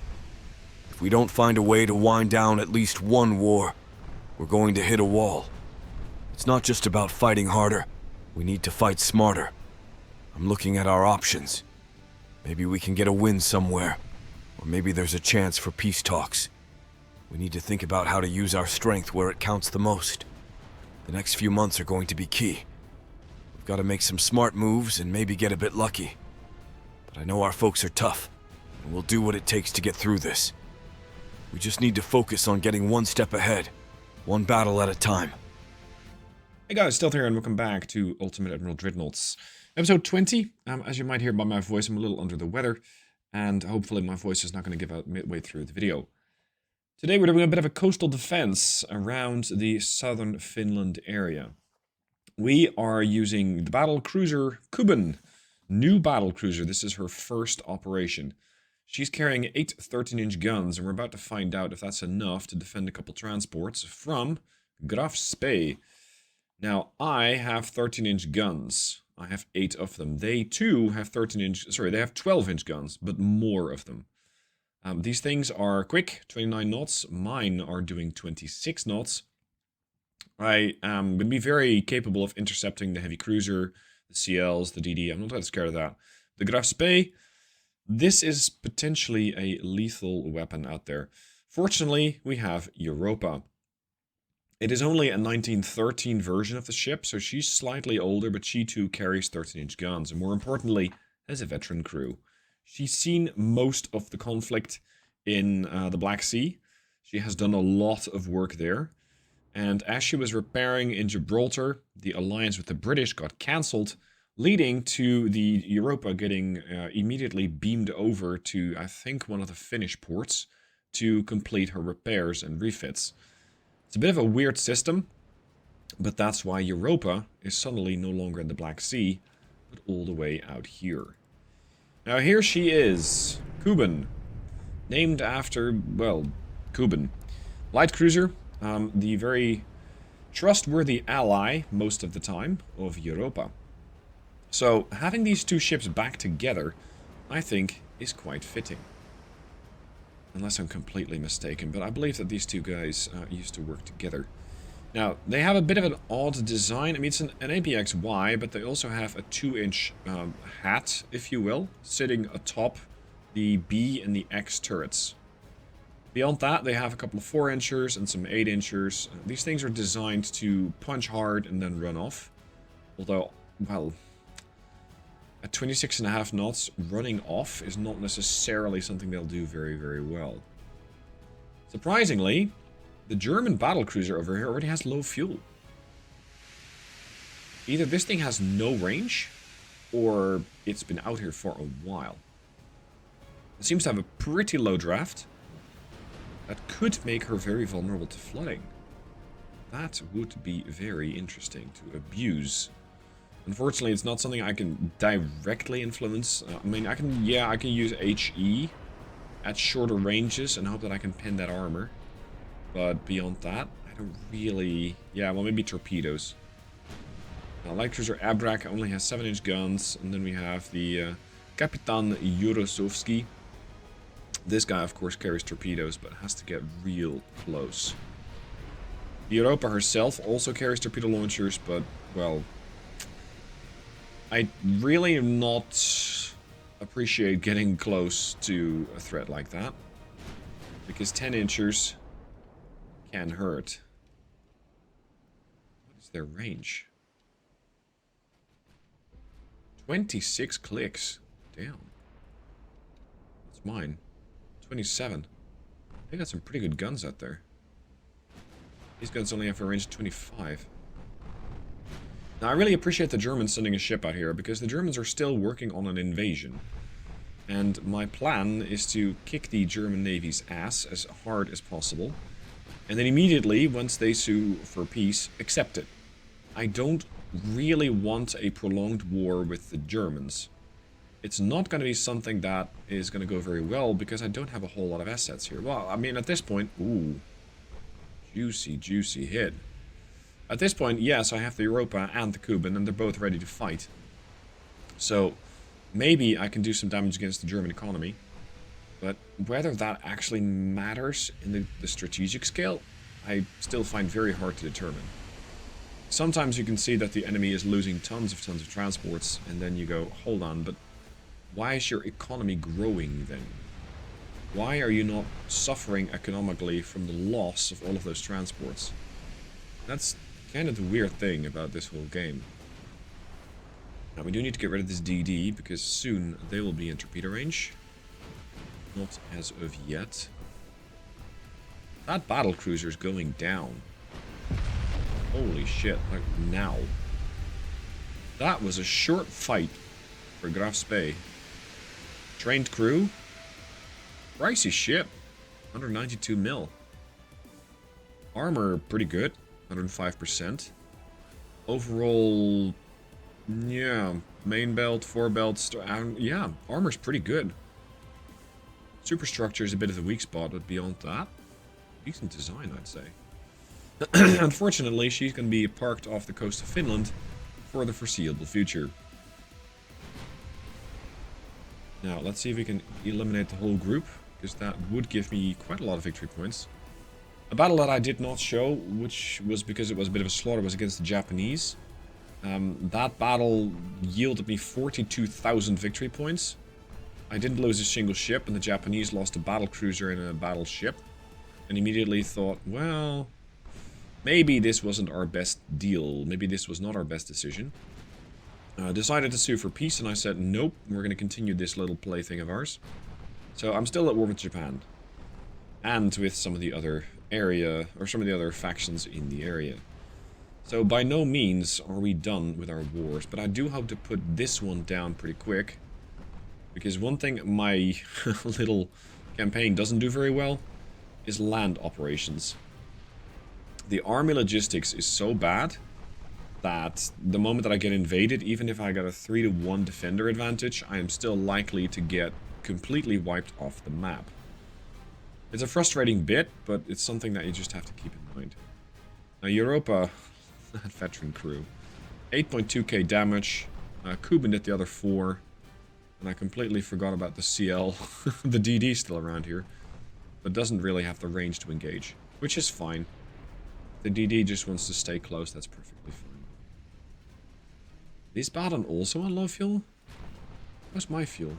[SPEAKER 4] If we don't find a way to wind down at least one war, we're going to hit a wall. It's not just about fighting harder. We need to fight smarter. I'm looking at our options. Maybe we can get a win somewhere, or maybe there's a chance for peace talks. We need to think about how to use our strength where it counts the most. The next few months are going to be key. We've got to make some smart moves and maybe get a bit lucky. But I know our folks are tough, and we'll do what it takes to get through this. We just need to focus on getting one step ahead, one battle at a time.
[SPEAKER 2] Hey guys, Stealth here, and welcome back to Ultimate Admiral Dreadnoughts. Episode 20. As you might hear by my voice, I'm a little under the weather, and hopefully my voice is not going to give out midway through the video. Today we're doing a bit of a coastal defense around the southern Finland area. We are using the battle cruiser Kuben, New battlecruiser. This is her first operation. She's carrying 8 13-inch guns, and we're about to find out if that's enough to defend a couple transports from Graf Spee. Now, I have 13-inch guns. I have 8 of them. They, too, have 13-inch... Sorry, they have 12-inch guns, but more of them. These things are quick, 29 knots. Mine are doing 26 knots. I am going to be very capable of intercepting the heavy cruiser, the CLs, the DD. I'm not that scared of that. The Graf Spee, this is potentially a lethal weapon out there. Fortunately, we have Europa. It is only a 1913 version of the ship, so she's slightly older, but she too carries 13-inch guns, and more importantly, has a veteran crew. She's seen most of the conflict in the Black Sea. She has done a lot of work there. And as she was repairing in Gibraltar, the alliance with the British got cancelled, leading to the Europa getting immediately beamed over to, I think, one of the Finnish ports to complete her repairs and refits. It's a bit of a weird system, but that's why Europa is suddenly no longer in the Black Sea, but all the way out here. Now here she is, Kuben, named after, well, Kuben. Light cruiser, the very trustworthy ally, most of the time, of Europa. So, having these two ships back together, I think, is quite fitting. Unless I'm completely mistaken, but I believe that these two guys used to work together. Now, they have a bit of an odd design. I mean, it's an APXY, but they also have a 2-inch hat, if you will, sitting atop the B and the X turrets. Beyond that, they have a couple of 4-inchers and some 8-inchers. These things are designed to punch hard and then run off. Although, well, at 26.5 knots, running off is not necessarily something they'll do very, very well. Surprisingly, the German battlecruiser over here already has low fuel. Either this thing has no range, or it's been out here for a while. It seems to have a pretty low draft. That could make her very vulnerable to flooding. That would be very interesting to abuse. Unfortunately, it's not something I can directly influence. I mean, I can use HE at shorter ranges and hope that I can pin that armor. But beyond that, I don't really... Yeah, well, maybe torpedoes. Light cruiser Abrak only has 7-inch guns. And then we have the Kapitan Jurosowski. This guy, of course, carries torpedoes, but has to get real close. The Europa herself also carries torpedo launchers, but, well... I really am not appreciate getting close to a threat like that. Because 10-inchers can hurt. What is their range? 26 clicks. Damn. That's mine. 27. They got some pretty good guns out there. These guns only have a range of 25. Now, I really appreciate the Germans sending a ship out here, because the Germans are still working on an invasion. And my plan is to kick the German Navy's ass as hard as possible. And then immediately, once they sue for peace, accept it. I don't really want a prolonged war with the Germans. It's not going to be something that is going to go very well, because I don't have a whole lot of assets here. Well, I mean, at this point... Ooh. Juicy, juicy hit. At this point, yes, I have the Europa and the Kuben, and they're both ready to fight. So, maybe I can do some damage against the German economy. But whether that actually matters in the strategic scale, I still find very hard to determine. Sometimes you can see that the enemy is losing tons of transports, and then you go, hold on, but why is your economy growing then? Why are you not suffering economically from the loss of all of those transports? That's kind of the weird thing about this whole game. Now we do need to get rid of this DD, because soon they will be in torpedo range. Not as of yet. That battlecruiser is going down. Holy shit, like now. That was a short fight for Graf Spee. Trained crew. Pricey ship. 192 mil. Armor, pretty good. 105%. Overall Yeah, main belt, forebelt, yeah, armor's pretty good. Superstructure is a bit of a weak spot, but beyond that, decent design, I'd say. Unfortunately, she's going to be parked off the coast of Finland for the foreseeable future. Now, let's see if we can eliminate the whole group, because that would give me quite a lot of victory points. A battle that I did not show, which was because it was a bit of a slaughter, was against the Japanese. That battle yielded me 42,000 victory points. I didn't lose a single ship, and the Japanese lost a battle cruiser and a battleship. And immediately thought, well, maybe this wasn't our best deal. Maybe this was not our best decision. Decided to sue for peace, and I said, nope, we're going to continue this little plaything of ours. So I'm still at war with Japan. And with some of the other area, or some of the other factions in the area. So by no means are we done with our wars, but I do hope to put this one down pretty quick. Because one thing my little campaign doesn't do very well is land operations. The army logistics is so bad that the moment that I get invaded, even if I got a 3-to-1 defender advantage, I am still likely to get completely wiped off the map. It's a frustrating bit, but it's something that you just have to keep in mind. Now, Europa, that veteran crew, 8.2k damage. Kuban did the other 4. And I completely forgot about the CL. The DD still around here. But doesn't really have the range to engage. Which is fine. The DD just wants to stay close, that's perfectly fine. Is Baden also on low fuel? What's my fuel?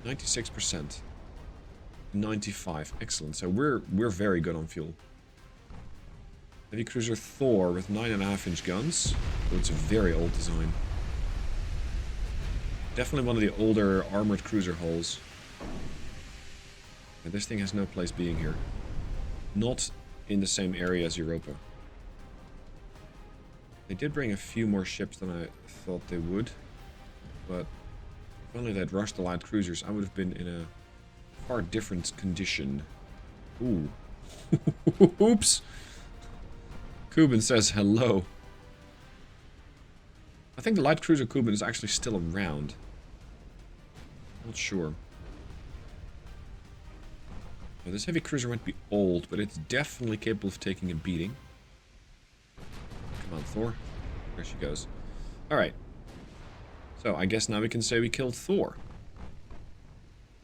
[SPEAKER 2] 96%. 95. Excellent. So we're very good on fuel. Heavy cruiser Thor with 9.5-inch guns. Oh, it's a very old design. Definitely one of the older armored cruiser hulls. Yeah, this thing has no place being here. Not in the same area as Europa. They did bring a few more ships than I thought they would. But if only they'd rushed the light cruisers, I would have been in a far different condition. Ooh. Oops. Kuban says hello. I think the light cruiser Kuban is actually still around. Not sure. Now, this heavy cruiser might be old, but it's definitely capable of taking a beating. Come on, Thor. There she goes. Alright. So, I guess now we can say we killed Thor.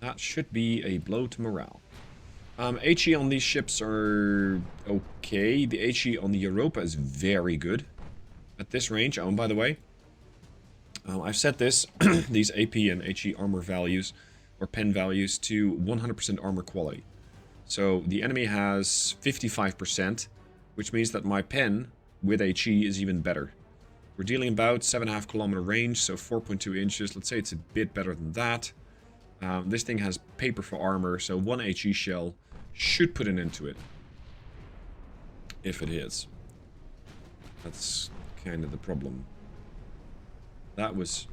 [SPEAKER 2] That should be a blow to morale. HE on these ships are okay. The HE on the Europa is very good. At this range, oh, and by the way, I've set this, these AP and HE armor values, or pen values, to 100% armor quality. So the enemy has 55%, which means that my pen with HE is even better. We're dealing about 7.5 kilometer range, so 4.2 inches. Let's say it's a bit better than that. This thing has paper for armor, so one HE shell should put an end to it. If it is. That's kind of the problem. That was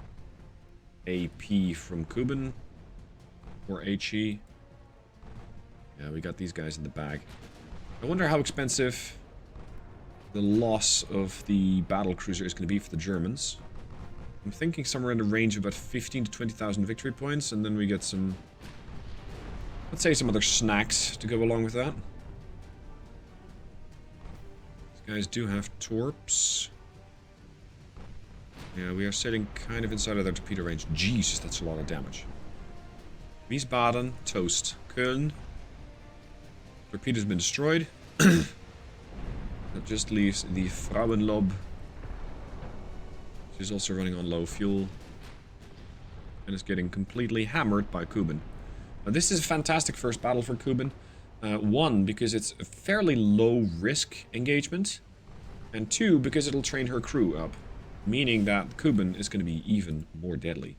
[SPEAKER 2] AP from Kuban. Or HE. Yeah, we got these guys in the bag. I wonder how expensive the loss of the battle cruiser is going to be for the Germans. I'm thinking somewhere in the range of about 15 to 20,000 victory points, and then we get some, let's say, some other snacks to go along with that. These guys do have torps. Yeah, we are sitting kind of inside of their torpedo range. Jesus, that's a lot of damage. Wiesbaden, toast. Köln. Torpedo's been destroyed. That just leaves the Frauenlob. She's also running on low fuel. And is getting completely hammered by Kuban. Now, this is a fantastic first battle for Kuban. One, because it's a fairly low risk engagement. And two, because it'll train her crew up. Meaning that Kuban is going to be even more deadly.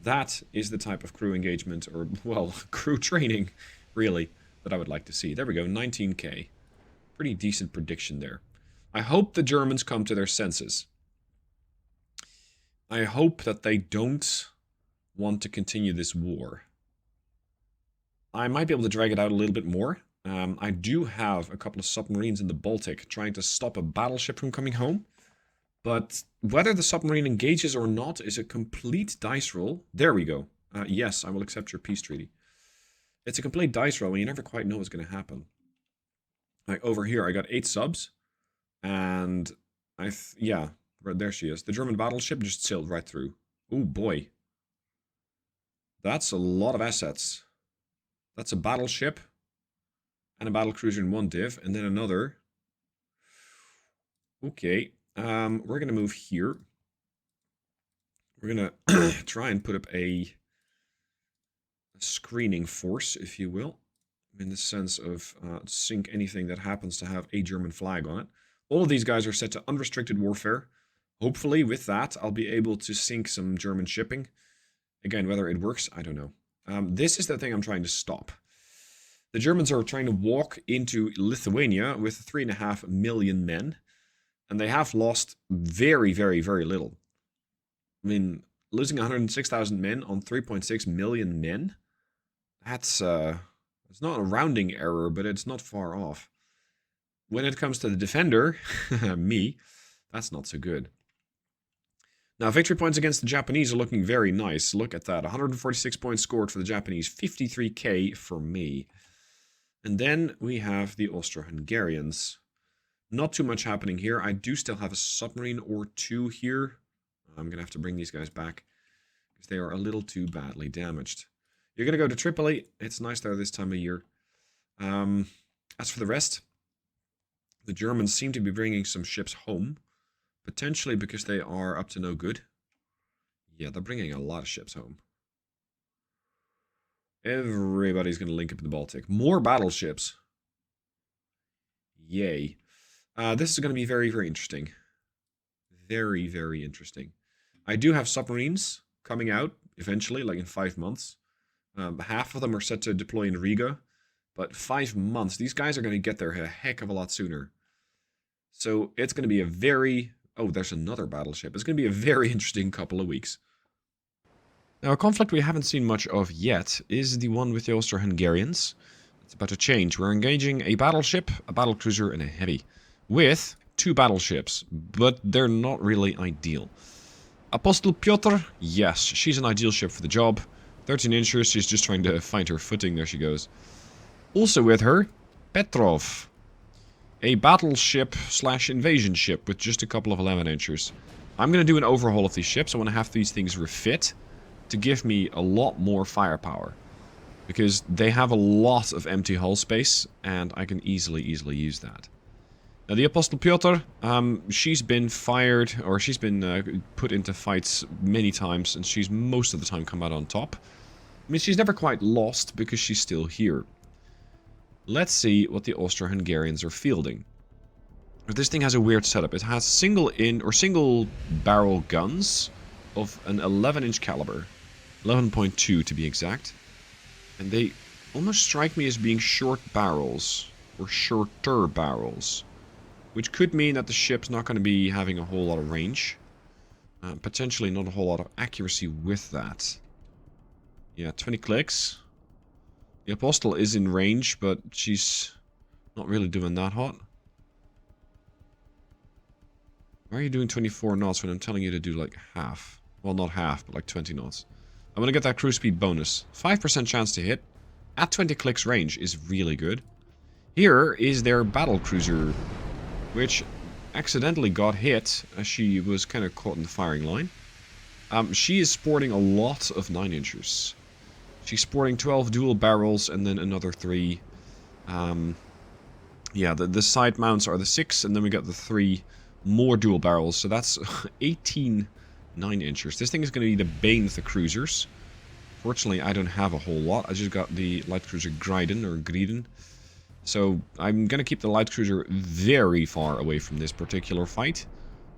[SPEAKER 2] That is the type of crew engagement, or, well, crew training, really, that I would like to see. There we go, 19k. Pretty decent prediction there. I hope the Germans come to their senses. I hope that they don't want to continue this war. I might be able to drag it out a little bit more. I do have a couple of submarines in the Baltic trying to stop a battleship from coming home.
[SPEAKER 3] But whether the submarine engages or not is a complete dice roll. There we go. Yes, I will accept your peace treaty. It's a complete dice roll, and you never quite know what's going to happen. Like over here, I got 8 subs, and yeah, right there she is. The German battleship just sailed right through. Oh boy. That's a lot of assets. That's a battleship and a battlecruiser in one div, and then another. Okay, we're going to move here. We're going to try and put up a screening force, if you will, in the sense of sink anything that happens to have a German flag on it. All of these guys are set to unrestricted warfare. Hopefully, with that, I'll be able to sink some German shipping. Again, whether it works, I don't know. This is the thing I'm trying to stop. The Germans are trying to walk into Lithuania with 3.5 million men, and they have lost very, very, very little. I mean, losing 106,000 men on 3.6 million men? That's, it's not a rounding error, but it's not far off. When it comes to the defender, me, that's not so good. Now, victory points against the Japanese are looking very nice. Look at that. 146 points scored for the Japanese, 53k for me. And then we have the Austro-Hungarians. Not too much happening here. I do still have a submarine or 2 here. I'm going to have to bring these guys back because they are a little too badly damaged. You're going to go to Tripoli. It's nice there this time of year. As for the rest, the Germans seem to be bringing some ships home. Potentially because they are up to no good. Yeah, they're bringing a lot of ships home. Everybody's going to link up in the Baltic. More battleships. Yay. This is going to be very, very interesting. Very, very interesting. I do have submarines coming out eventually, like in 5 months. Half of them are set to deploy in Riga. But 5 months, these guys are going to get there a heck of a lot sooner. So it's going to be a very... Oh, there's another battleship. It's going to be a very interesting couple of weeks. Now, a conflict we haven't seen much of yet is the one with the Austro-Hungarians. It's about to change. We're engaging a battleship, a battlecruiser, and a heavy. With 2 battleships, but they're not really ideal. Apostle Petro, yes, she's an ideal ship for the job. 13 inches, she's just trying to find her footing. There she goes. Also with her, Petrov. A battleship / invasion ship with just a couple of 11 inchers. I'm going to do an overhaul of these ships. I want to have these things refit to give me a lot more firepower. Because they have a lot of empty hull space, and I can easily use that. Now the Apostle Petro, she's been fired, or she's been put into fights many times, and she's most of the time come out on top. I mean, she's never quite lost because she's still here. Let's see what the Austro-Hungarians are fielding. This thing has a weird setup. It has single barrel guns of an 11-inch caliber. 11.2 to be exact. And they almost strike me as being short barrels, or shorter barrels. Which could mean that the ship's not going to be having a whole lot of range. Potentially not a whole lot of accuracy with that. Yeah, 20 clicks. The Apostle is in range, but she's not really doing that hot. Why are you doing 24 knots when I'm telling you to do like half? Well, not half, but like 20 knots. I'm going to get that cruise speed bonus. 5% chance to hit at 20 clicks range is really good. Here is their battlecruiser, which accidentally got hit as she was kind of caught in the firing line. She is sporting a lot of 9-inchers. She's sporting 12 dual barrels and then another 3. Yeah, the side mounts are the 6, and then we got the 3 more dual barrels. So that's 18 9-inchers. This thing is going to be the bane of the cruisers. Fortunately, I don't have a whole lot. I just got the light cruiser Greven. So I'm going to keep the light cruiser very far away from this particular fight.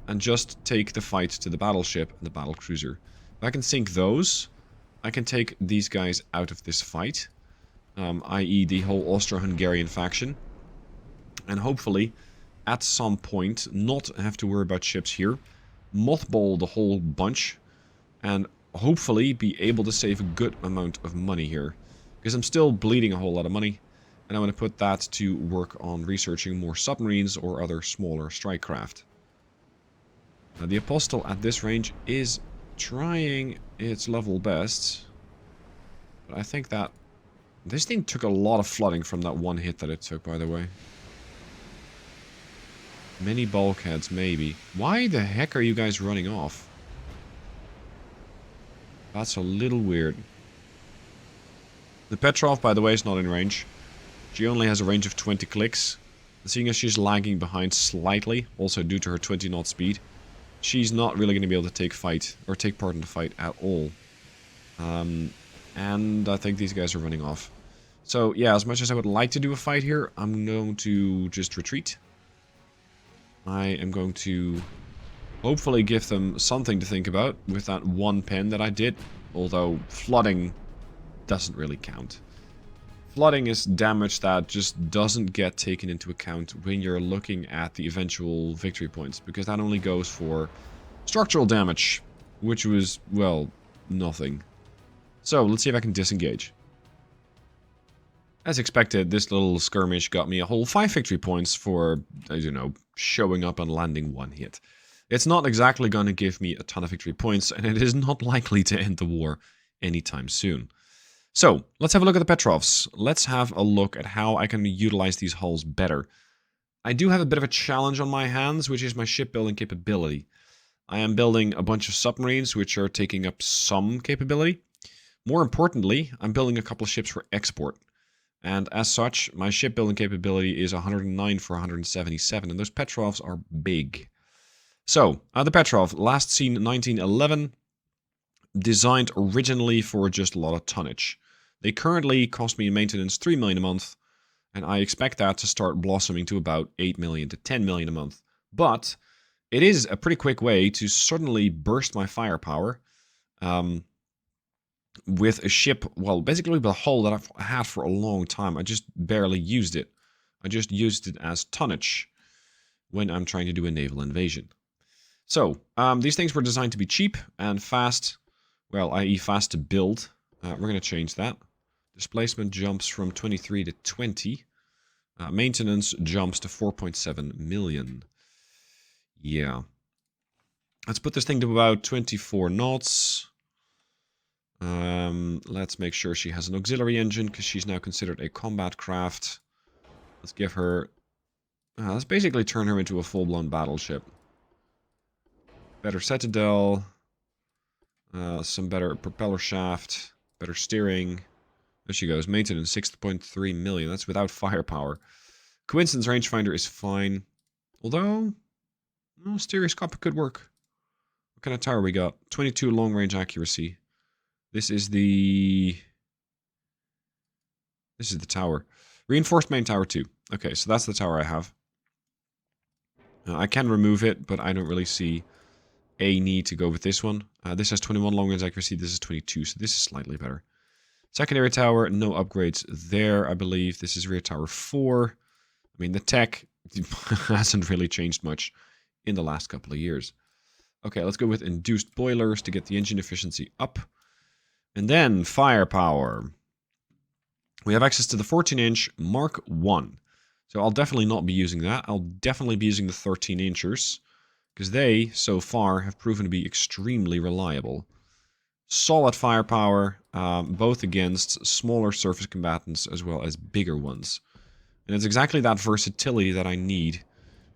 [SPEAKER 3] And just take the fight to the battleship and the battle cruiser. If I can sink those, I can take these guys out of this fight, i.e. the whole Austro-Hungarian faction, and hopefully, at some point, not have to worry about ships here, mothball the whole bunch, and hopefully be able to save a good amount of money here, because I'm still bleeding a whole lot of money, and I want to put that to work on researching more submarines or other smaller strike craft. The Apostle at this range is trying its level best. But I think that... This thing took a lot of flooding from that one hit that it took, by the way. Many bulkheads, maybe. Why the heck are you guys running off? That's a little weird. The Petrov, by the way, is not in range. She only has a range of 20 clicks. Seeing as she's lagging behind slightly, also due to her 20 knot speed, she's not really going to be able to take part in the fight at all. And I think these guys are running off. So yeah, as much as I would like to do a fight here, I'm going to just retreat. I am going to hopefully give them something to think about with that one pen that I did. Although flooding doesn't really count. Flooding is damage that just doesn't get taken into account when you're looking at the eventual victory points. Because that only goes for structural damage, which was, well, nothing. So, let's see if I can disengage. As expected, this little skirmish got me a whole 5 victory points for, as you know, showing up and landing one hit. It's not exactly going to give me a ton of victory points, and it is not likely to end the war anytime soon. So, let's have a look at the Petrovs. Let's have a look at how I can utilize these hulls better. I do have a bit of a challenge on my hands, which is my shipbuilding capability. I am building a bunch of submarines, which are taking up some capability. More importantly, I'm building a couple of ships for export. And as such, my shipbuilding capability is 109 for 177, and those Petrovs are big. So, the Petrov, last seen 1911, designed originally for just a lot of tonnage. They currently cost me in maintenance 3 million a month, and I expect that to start blossoming to about 8 million to 10 million a month. But it is a pretty quick way to suddenly burst my firepower. With a ship, well, basically with a hull that I've had for a long time. I just barely used it. I just used it as tonnage when I'm trying to do a naval invasion. So, these things were designed to be cheap and fast, well, i.e. fast to build. We're going to change that. Displacement jumps from 23 to 20. Maintenance jumps to 4.7 million. Yeah. Let's put this thing to about 24 knots. Let's make sure she has an auxiliary engine, because she's now considered a combat craft. Let's give her... let's basically turn her into a full-blown battleship. Better citadel. Some better propeller shaft. Better steering. There she goes. Maintenance, 6.3 million. That's without firepower. Coincidence rangefinder is fine. Although... well, stereoscopic could work. What kind of tower we got? 22 long-range accuracy. This is the tower. Reinforced main tower 2. Okay, so that's the tower I have. I can remove it, but I don't really see a need to go with this one. This has 21 long range accuracy. This is 22, so this is slightly better. Secondary tower, no upgrades there, I believe. This is rear tower 4. I mean, the tech hasn't really changed much in the last couple of years. Okay, let's go with induced boilers to get the engine efficiency up. And then, firepower. We have access to the 14-inch Mark 1. So I'll definitely not be using that. I'll definitely be using the 13-inchers. Because they, so far, have proven to be extremely reliable. Solid firepower, both against smaller surface combatants as well as bigger ones. And it's exactly that versatility that I need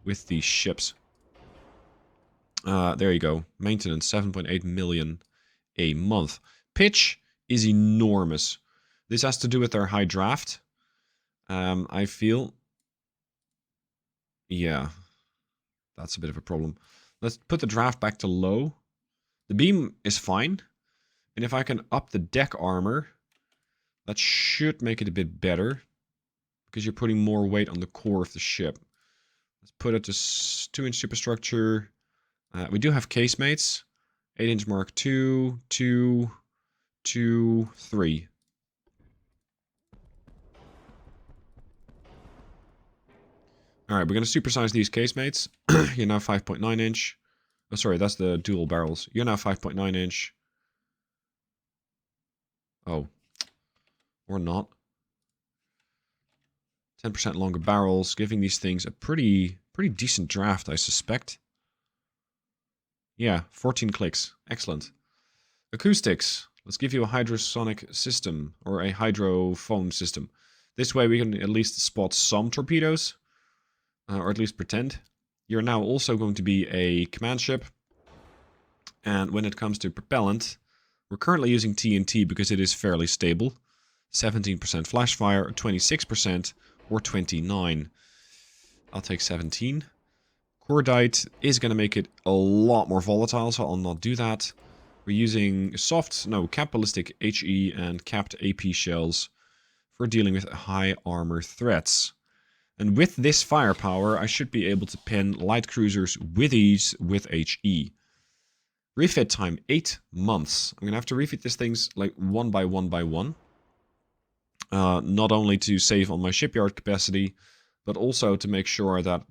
[SPEAKER 3] with these ships. There you go. Maintenance, 7.8 million a month. Pitch is enormous. This has to do with their high draft. I feel... yeah. That's a bit of a problem. Let's put the draft back to low. The beam is fine. And if I can up the deck armor, that should make it a bit better. Because you're putting more weight on the core of the ship. Let's put it to 2-inch superstructure. We do have casemates. 8-inch Mark 2, 2, 2, 3. Alright, we're going to supersize these casemates. You're now 5.9 inch. Oh, sorry, that's the dual barrels. You're now 5.9 inch. Oh. Or not. 10% longer barrels, giving these things a pretty decent draft, I suspect. Yeah, 14 clicks. Excellent. Acoustics. Let's give you a hydrosonic system, or a hydrophone system. This way we can at least spot some torpedoes, or at least pretend. You're now also going to be a command ship. And when it comes to propellant, we're currently using TNT because it is fairly stable. 17% flash fire, 26%, or 29%. I'll take 17. Cordite is going to make it a lot more volatile, so I'll not do that. We're using cap ballistic HE and capped AP shells for dealing with high armor threats. And with this firepower, I should be able to pen light cruisers with ease with HE. Refit time, 8 months. I'm going to have to refit these things like one by one. Not only to save on my shipyard capacity, but also to make sure that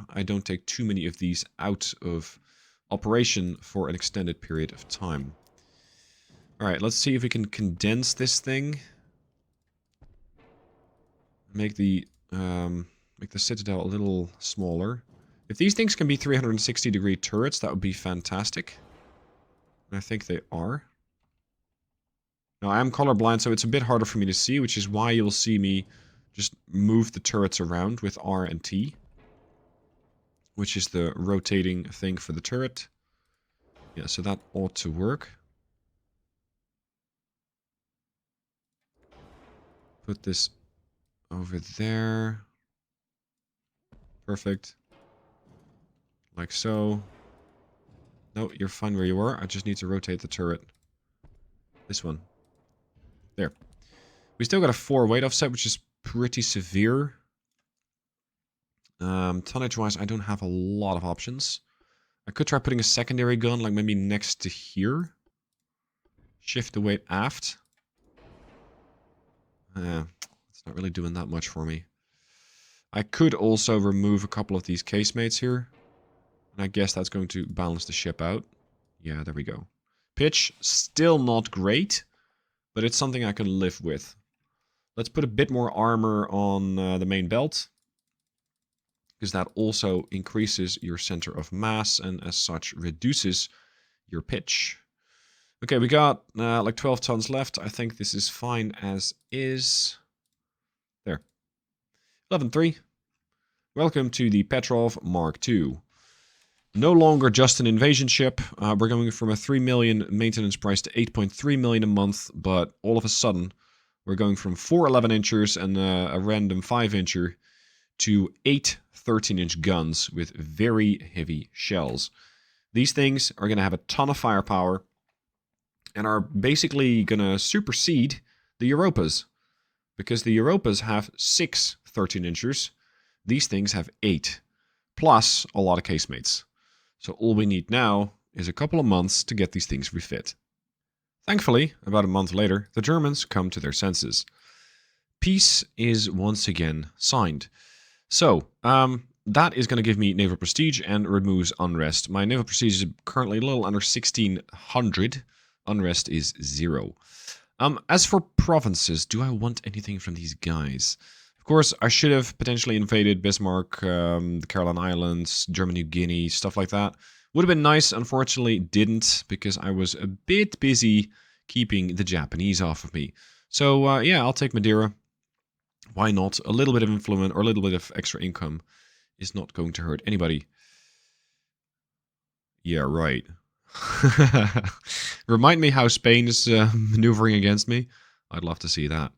[SPEAKER 3] I don't take too many of these out of operation for an extended period of time. Alright, let's see if we can condense this thing. Make the Citadel a little smaller. If these things can be 360-degree turrets, that would be fantastic. And I think they are. Now, I am colorblind, so it's a bit harder for me to see, which is why you'll see me just move the turrets around with R and T. Which is the rotating thing for the turret. Yeah, so that ought to work. Put this over there. Perfect. Like so. No, you're fine where you are. I just need to rotate the turret. This one. There. We still got a 4 weight offset, which is pretty severe. Tonnage-wise, I don't have a lot of options. I could try putting a secondary gun, like maybe next to here. Shift the weight aft. It's not really doing that much for me. I could also remove a couple of these casemates here. And I guess that's going to balance the ship out. Yeah, there we go. Pitch, still not great. But it's something I can live with. Let's put a bit more armor on the main belt. Because that also increases your center of mass and as such reduces your pitch. Okay, we got like 12 tons left. I think this is fine as is. There. 11.3. Welcome to the Petrov Mark II. No longer just an invasion ship. We're going from a 3 million maintenance price to 8.3 million a month. But all of a sudden, we're going from 4 11-inchers and a random 5-incher to 8 13-inch guns with very heavy shells. These things are going to have a ton of firepower and are basically going to supersede the Europas. Because the Europas have 6 13-inchers. These things have 8. Plus a lot of casemates. So all we need now is a couple of months to get these things refit. Thankfully, about a month later, the Germans come to their senses. Peace is once again signed. So, that is going to give me naval prestige and removes unrest. My naval prestige is currently a little under 1600. Unrest is 0. As for provinces, do I want anything from these guys? Of course, I should have potentially invaded Bismarck, the Caroline Islands, German New Guinea, stuff like that. Would have been nice, unfortunately didn't, because I was a bit busy keeping the Japanese off of me. So, yeah, I'll take Madeira. Why not? A little bit of influence or a little bit of extra income is not going to hurt anybody. Yeah, right. Remind me how Spain is maneuvering against me. I'd love to see that.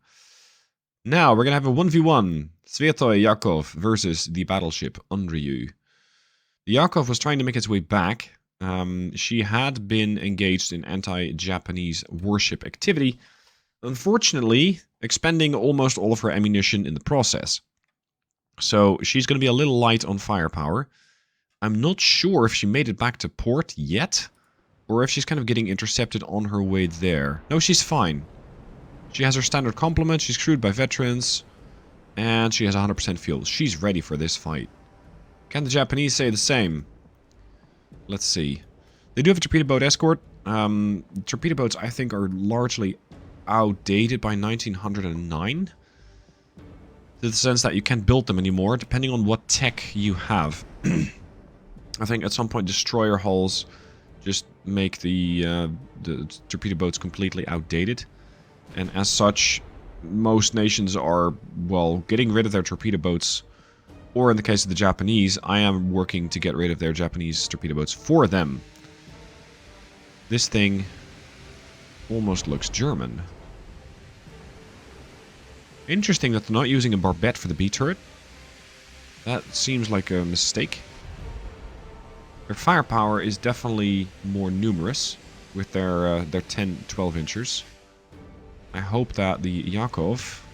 [SPEAKER 3] Now, we're going to have a 1v1. Svetoy Yakov versus the battleship Andriu. The Yakov was trying to make its way back. She had been engaged in anti-Japanese warship activity. Unfortunately, expending almost all of her ammunition in the process. So she's going to be a little light on firepower. I'm not sure if she made it back to port yet, or if she's kind of getting intercepted on her way there. No, she's fine. She has her standard complement, she's crewed by veterans, and she has 100% fuel. She's ready for this fight. Can the Japanese say the same? Let's see. They do have a torpedo boat escort. Torpedo boats, I think, are largely outdated by 1909. To the sense that you can't build them anymore, depending on what tech you have. I think at some point destroyer hulls just make the torpedo boats completely outdated. And as such, most nations are, well, getting rid of their torpedo boats. Or in the case of the Japanese, I am working to get rid of their Japanese torpedo boats for them. This thing almost looks German. Interesting that they're not using a barbette for the B turret. That seems like a mistake. Their firepower is definitely more numerous with their 10-12 inchers. I hope that the Yakov,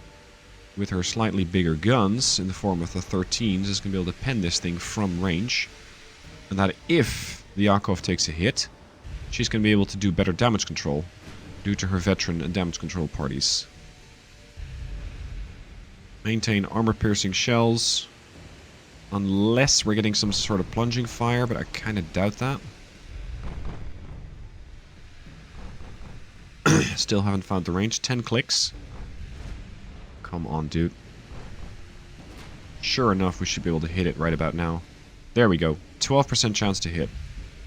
[SPEAKER 3] with her slightly bigger guns in the form of the 13s, is going to be able to pen this thing from range. And that if the Yakov takes a hit, she's going to be able to do better damage control due to her veteran and damage control parties. Maintain armor-piercing shells. Unless we're getting some sort of plunging fire, but I kind of doubt that. Still haven't found the range. 10 clicks. Come on, dude. Sure enough, we should be able to hit it right about now. There we go. 12% chance to hit.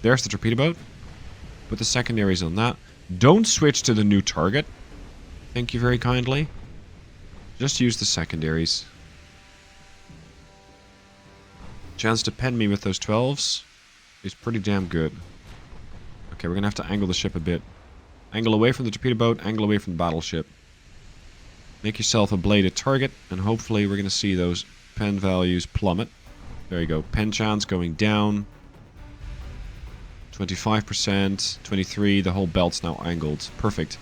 [SPEAKER 3] There's the torpedo boat. Put the secondaries on that. Don't switch to the new target. Thank you very kindly. Just use the secondaries. Chance to pen me with those 12s is pretty damn good. Okay, we're going to have to angle the ship a bit. Angle away from the torpedo boat, angle away from the battleship. Make yourself a bladed target, and hopefully we're going to see those pen values plummet. There you go. Pen chance going down. 25%, 23%, the whole belt's now angled. Perfect.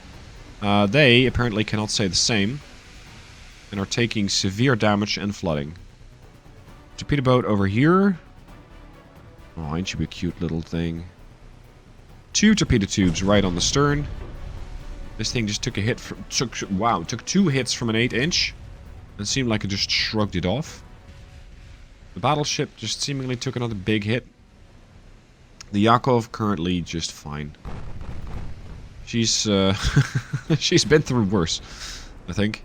[SPEAKER 3] They apparently cannot say the same, and are taking severe damage and flooding. Torpedo boat over here. Oh, ain't you a cute little thing. 2 torpedo tubes right on the stern. This thing just took a hit from... took 2 hits from an 8-inch. And seemed like it just shrugged it off. The battleship just seemingly took another big hit. The Yakov currently just fine. She's she's been through worse, I think.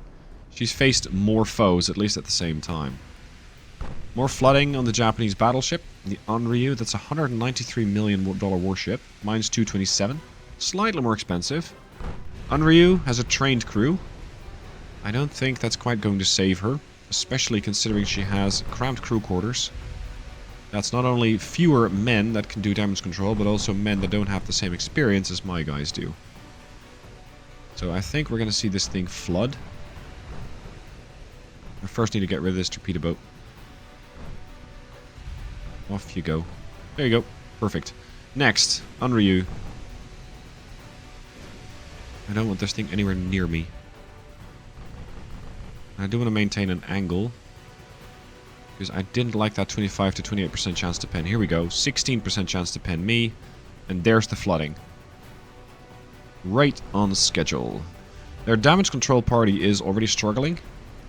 [SPEAKER 3] She's faced more foes, at least at the same time. More flooding on the Japanese battleship. The Onryu, that's a $193 million warship. Mine's 227. Slightly more expensive. Onryu has a trained crew. I don't think that's quite going to save her, especially considering she has cramped crew quarters. That's not only fewer men that can do damage control, but also men that don't have the same experience as my guys do. So I think we're going to see this thing flood. I first need to get rid of this torpedo boat. Off you go. There you go. Perfect. Next, Onryu. I don't want this thing anywhere near me. I do want to maintain an angle. Because I didn't like that 25 to 28% chance to pen. Here we go. 16% chance to pen me. And there's the flooding. Right on schedule. Their damage control party is already struggling.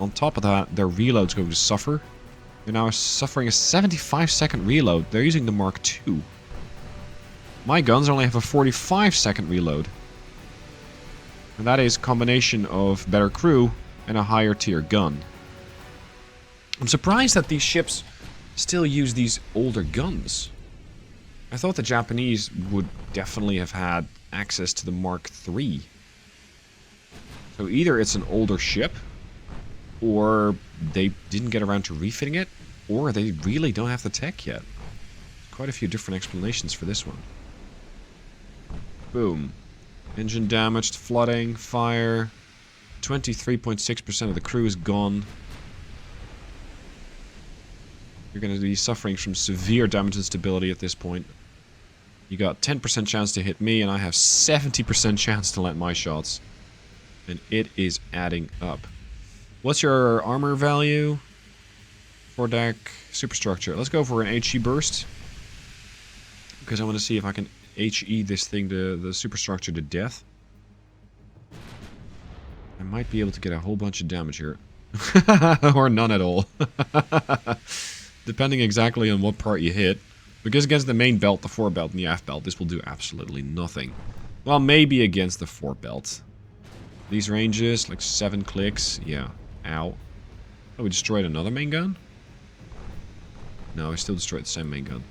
[SPEAKER 3] On top of that, their reload's going to suffer. They're now suffering a 75-second reload. They're using the Mark II. My guns only have a 45-second reload. And that is a combination of better crew and a higher tier gun. I'm surprised that these ships still use these older guns. I thought the Japanese would definitely have had access to the Mark III. So either it's an older ship, or they didn't get around to refitting it, or they really don't have the tech yet. Quite a few different explanations for this one. Boom. Engine damaged, flooding, fire. 23.6% of the crew is gone. You're going to be suffering from severe damage and stability at this point. You got 10% chance to hit me, and I have 70% chance to land my shots. And it is adding up. What's your armor value? 4-deck superstructure. Let's go for an HE burst. Because I want to see if I can HE this thing, the superstructure, to death. I might be able to get a whole bunch of damage here. Or none at all. Depending exactly on what part you hit. Because against the main belt, the forebelt, and the aft belt, this will do absolutely nothing. Well, maybe against the forebelt. These ranges, like 7 clicks. Yeah. Ow. Oh, we destroyed another main gun? No, we still destroyed the same main gun.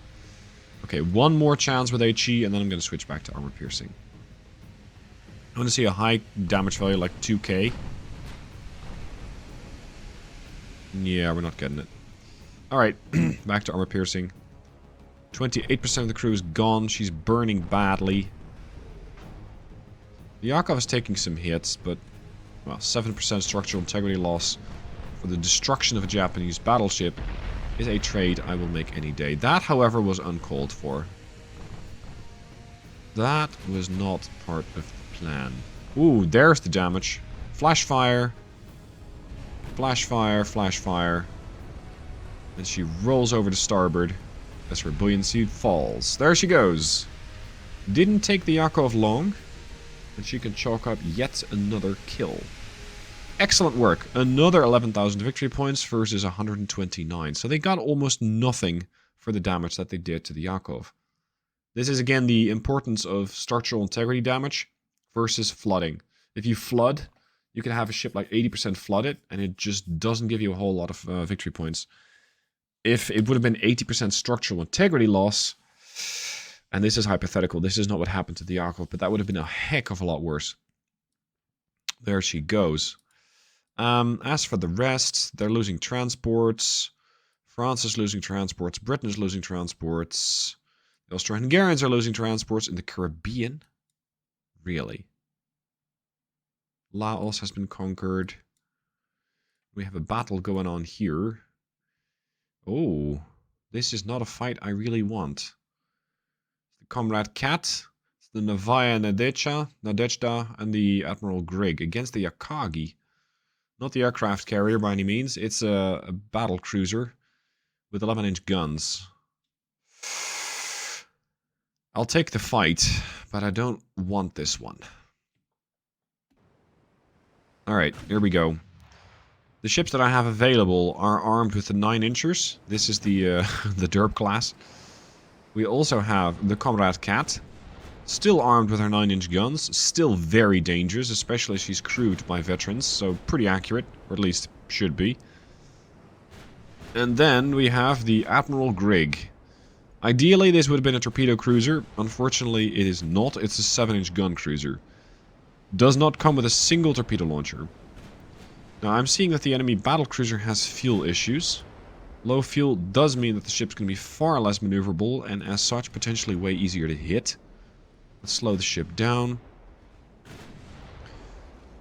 [SPEAKER 3] Okay, one more chance with HE, and then I'm going to switch back to armor piercing. I want to see a high damage value, like 2k. Yeah, we're not getting it. Alright, back to armor piercing. 28% of the crew is gone. She's burning badly. The Yakov is taking some hits, but... well, 7% structural integrity loss for the destruction of a Japanese battleship is a trade I will make any day. That, however, was uncalled for. That was not part of the plan. Ooh, there's the damage. Flash fire. Flash fire, flash fire. And she rolls over to starboard as her buoyancy falls. There she goes. Didn't take the Yakov long. And she can chalk up yet another kill. Excellent work. Another 11,000 victory points versus 129. So they got almost nothing for the damage that they did to the Yakov. This is again the importance of structural integrity damage versus flooding. If you flood, you can have a ship like 80% flooded, and it just doesn't give you a whole lot of victory points. If it would have been 80% structural integrity loss, and this is hypothetical, this is not what happened to the Yakov, but that would have been a heck of a lot worse. There she goes. As for the rest, they're losing transports. France is losing transports. Britain is losing transports. The Austro-Hungarians are losing transports in the Caribbean. Really? Laos has been conquered. We have a battle going on here. Oh, this is not a fight I really want. The Comrade Cat, the Novaya Nadezhda, and the Admiral Grig against the Akagi. Not the aircraft carrier by any means. It's a battle cruiser with 11-inch guns. I'll take the fight, but I don't want this one. Alright, here we go. The ships that I have available are armed with the 9-inchers. This is the the derp class. We also have the Comrade Cat, still armed with her 9-inch guns, still very dangerous, especially as she's crewed by veterans, so pretty accurate, or at least should be. And then we have the Admiral Grig. Ideally, this would have been a torpedo cruiser. Unfortunately, it is not. It's a 7-inch gun cruiser. Does not come with a single torpedo launcher. Now, I'm seeing that the enemy battlecruiser has fuel issues. Low fuel does mean that the ship's going to be far less maneuverable, and as such, potentially way easier to hit. Let's slow the ship down.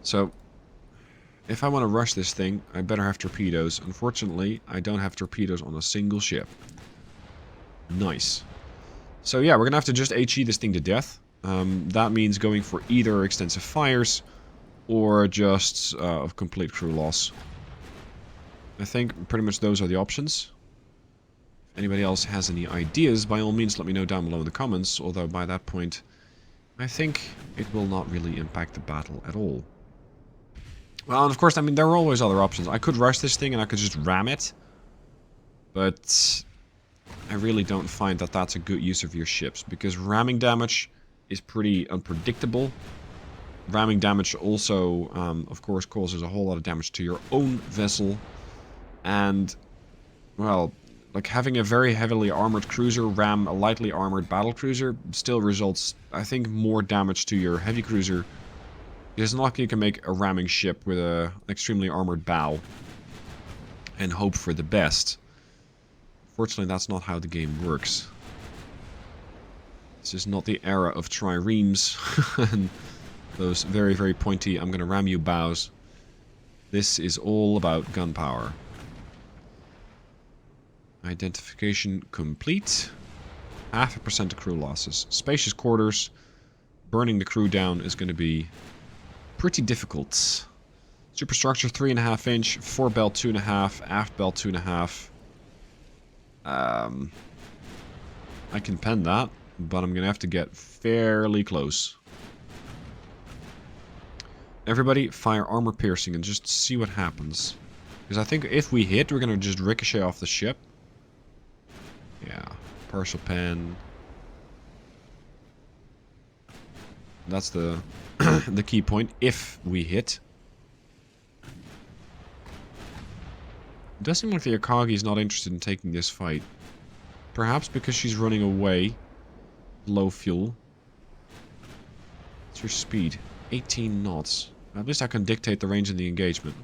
[SPEAKER 3] So, if I want to rush this thing, I better have torpedoes. Unfortunately, I don't have torpedoes on a single ship. Nice. So yeah, we're going to have to just HE this thing to death. That means going for either extensive fires or just complete crew loss. I think pretty much those are the options. If anybody else has any ideas, by all means let me know down below in the comments, although by that point I think it will not really impact the battle at all. Well, and of course, I mean, there are always other options. I could rush this thing and I could just ram it, but I really don't find that that's a good use of your ships, because ramming damage is pretty unpredictable. Ramming damage also, of course, causes a whole lot of damage to your own vessel. And, well, like having a very heavily armored cruiser ram a lightly armored battlecruiser still results, I think, more damage to your heavy cruiser. It's not like you can make a ramming ship with an extremely armored bow and hope for the best. Fortunately, that's not how the game works. This is not the era of triremes and those very, very pointy, I'm going to ram you bows. This is all about gunpowder. Identification complete. 0.5% of crew losses. Spacious quarters. Burning the crew down is going to be pretty difficult. Superstructure 3.5 inch, forebell 2.5, aft bell 2.5. I can pen that, but I'm going to have to get fairly close. Everybody fire armor piercing and just see what happens. Because I think if we hit, we're going to just ricochet off the ship. Yeah, partial pen. That's the the key point. If we hit. It does seem like the Akagi is not interested in taking this fight. Perhaps because she's running away. Low fuel. What's her speed? 18 knots. At least I can dictate the range of the engagement.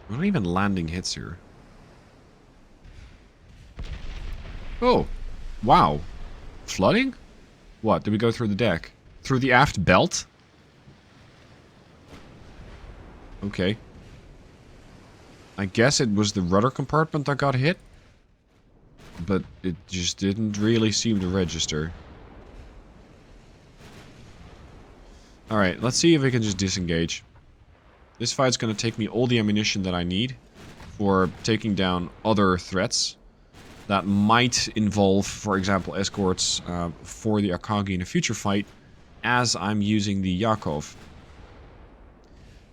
[SPEAKER 3] We're not even landing hits here. Oh. Wow. Flooding? What? Did we go through the deck? Through the aft belt? Okay. I guess it was the rudder compartment that got hit. But it just didn't really seem to register. Alright, let's see if we can just disengage. This fight's going to take me all the ammunition that I need for taking down other threats that might involve, for example, escorts for the Akagi in a future fight as I'm using the Yakov.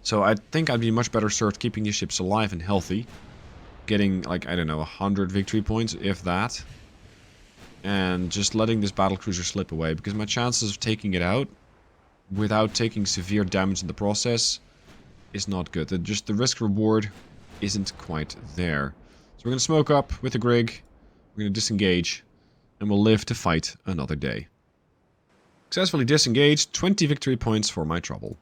[SPEAKER 3] So I think I'd be much better served keeping these ships alive and healthy. Getting, like, I don't know, 100 victory points, if that. And just letting this battlecruiser slip away, because my chances of taking it out without taking severe damage in the process is not good. Just the risk-reward isn't quite there. So we're going to smoke up with the Grig, we're going to disengage, and we'll live to fight another day. Successfully disengaged, 20 victory points for my trouble.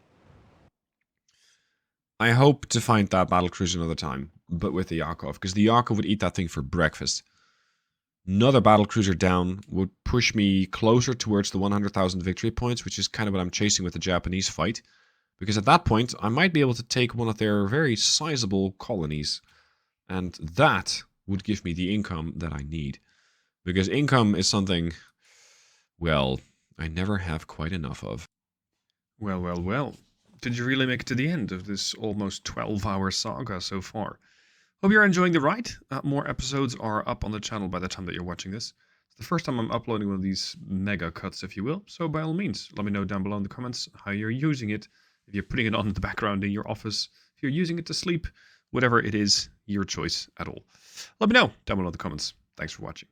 [SPEAKER 3] I hope to find that battlecruiser another time, but with the Yakov, because the Yakov would eat that thing for breakfast. Another battlecruiser down would push me closer towards the 100,000 victory points, which is kind of what I'm chasing with the Japanese fight. Because at that point, I might be able to take one of their very sizable colonies. And that would give me the income that I need. Because income is something, well, I never have quite enough of.
[SPEAKER 2] Well, well, well. Did you really make it to the end of this almost 12-hour saga so far? Hope you're enjoying the ride. More episodes are up on the channel by the time that you're watching this. It's the first time I'm uploading one of these mega cuts, if you will. So by all means, let me know down below in the comments how you're using it. If you're putting it on in the background in your office, if you're using it to sleep, whatever it is, your choice at all. Let me know down below in the comments. Thanks for watching.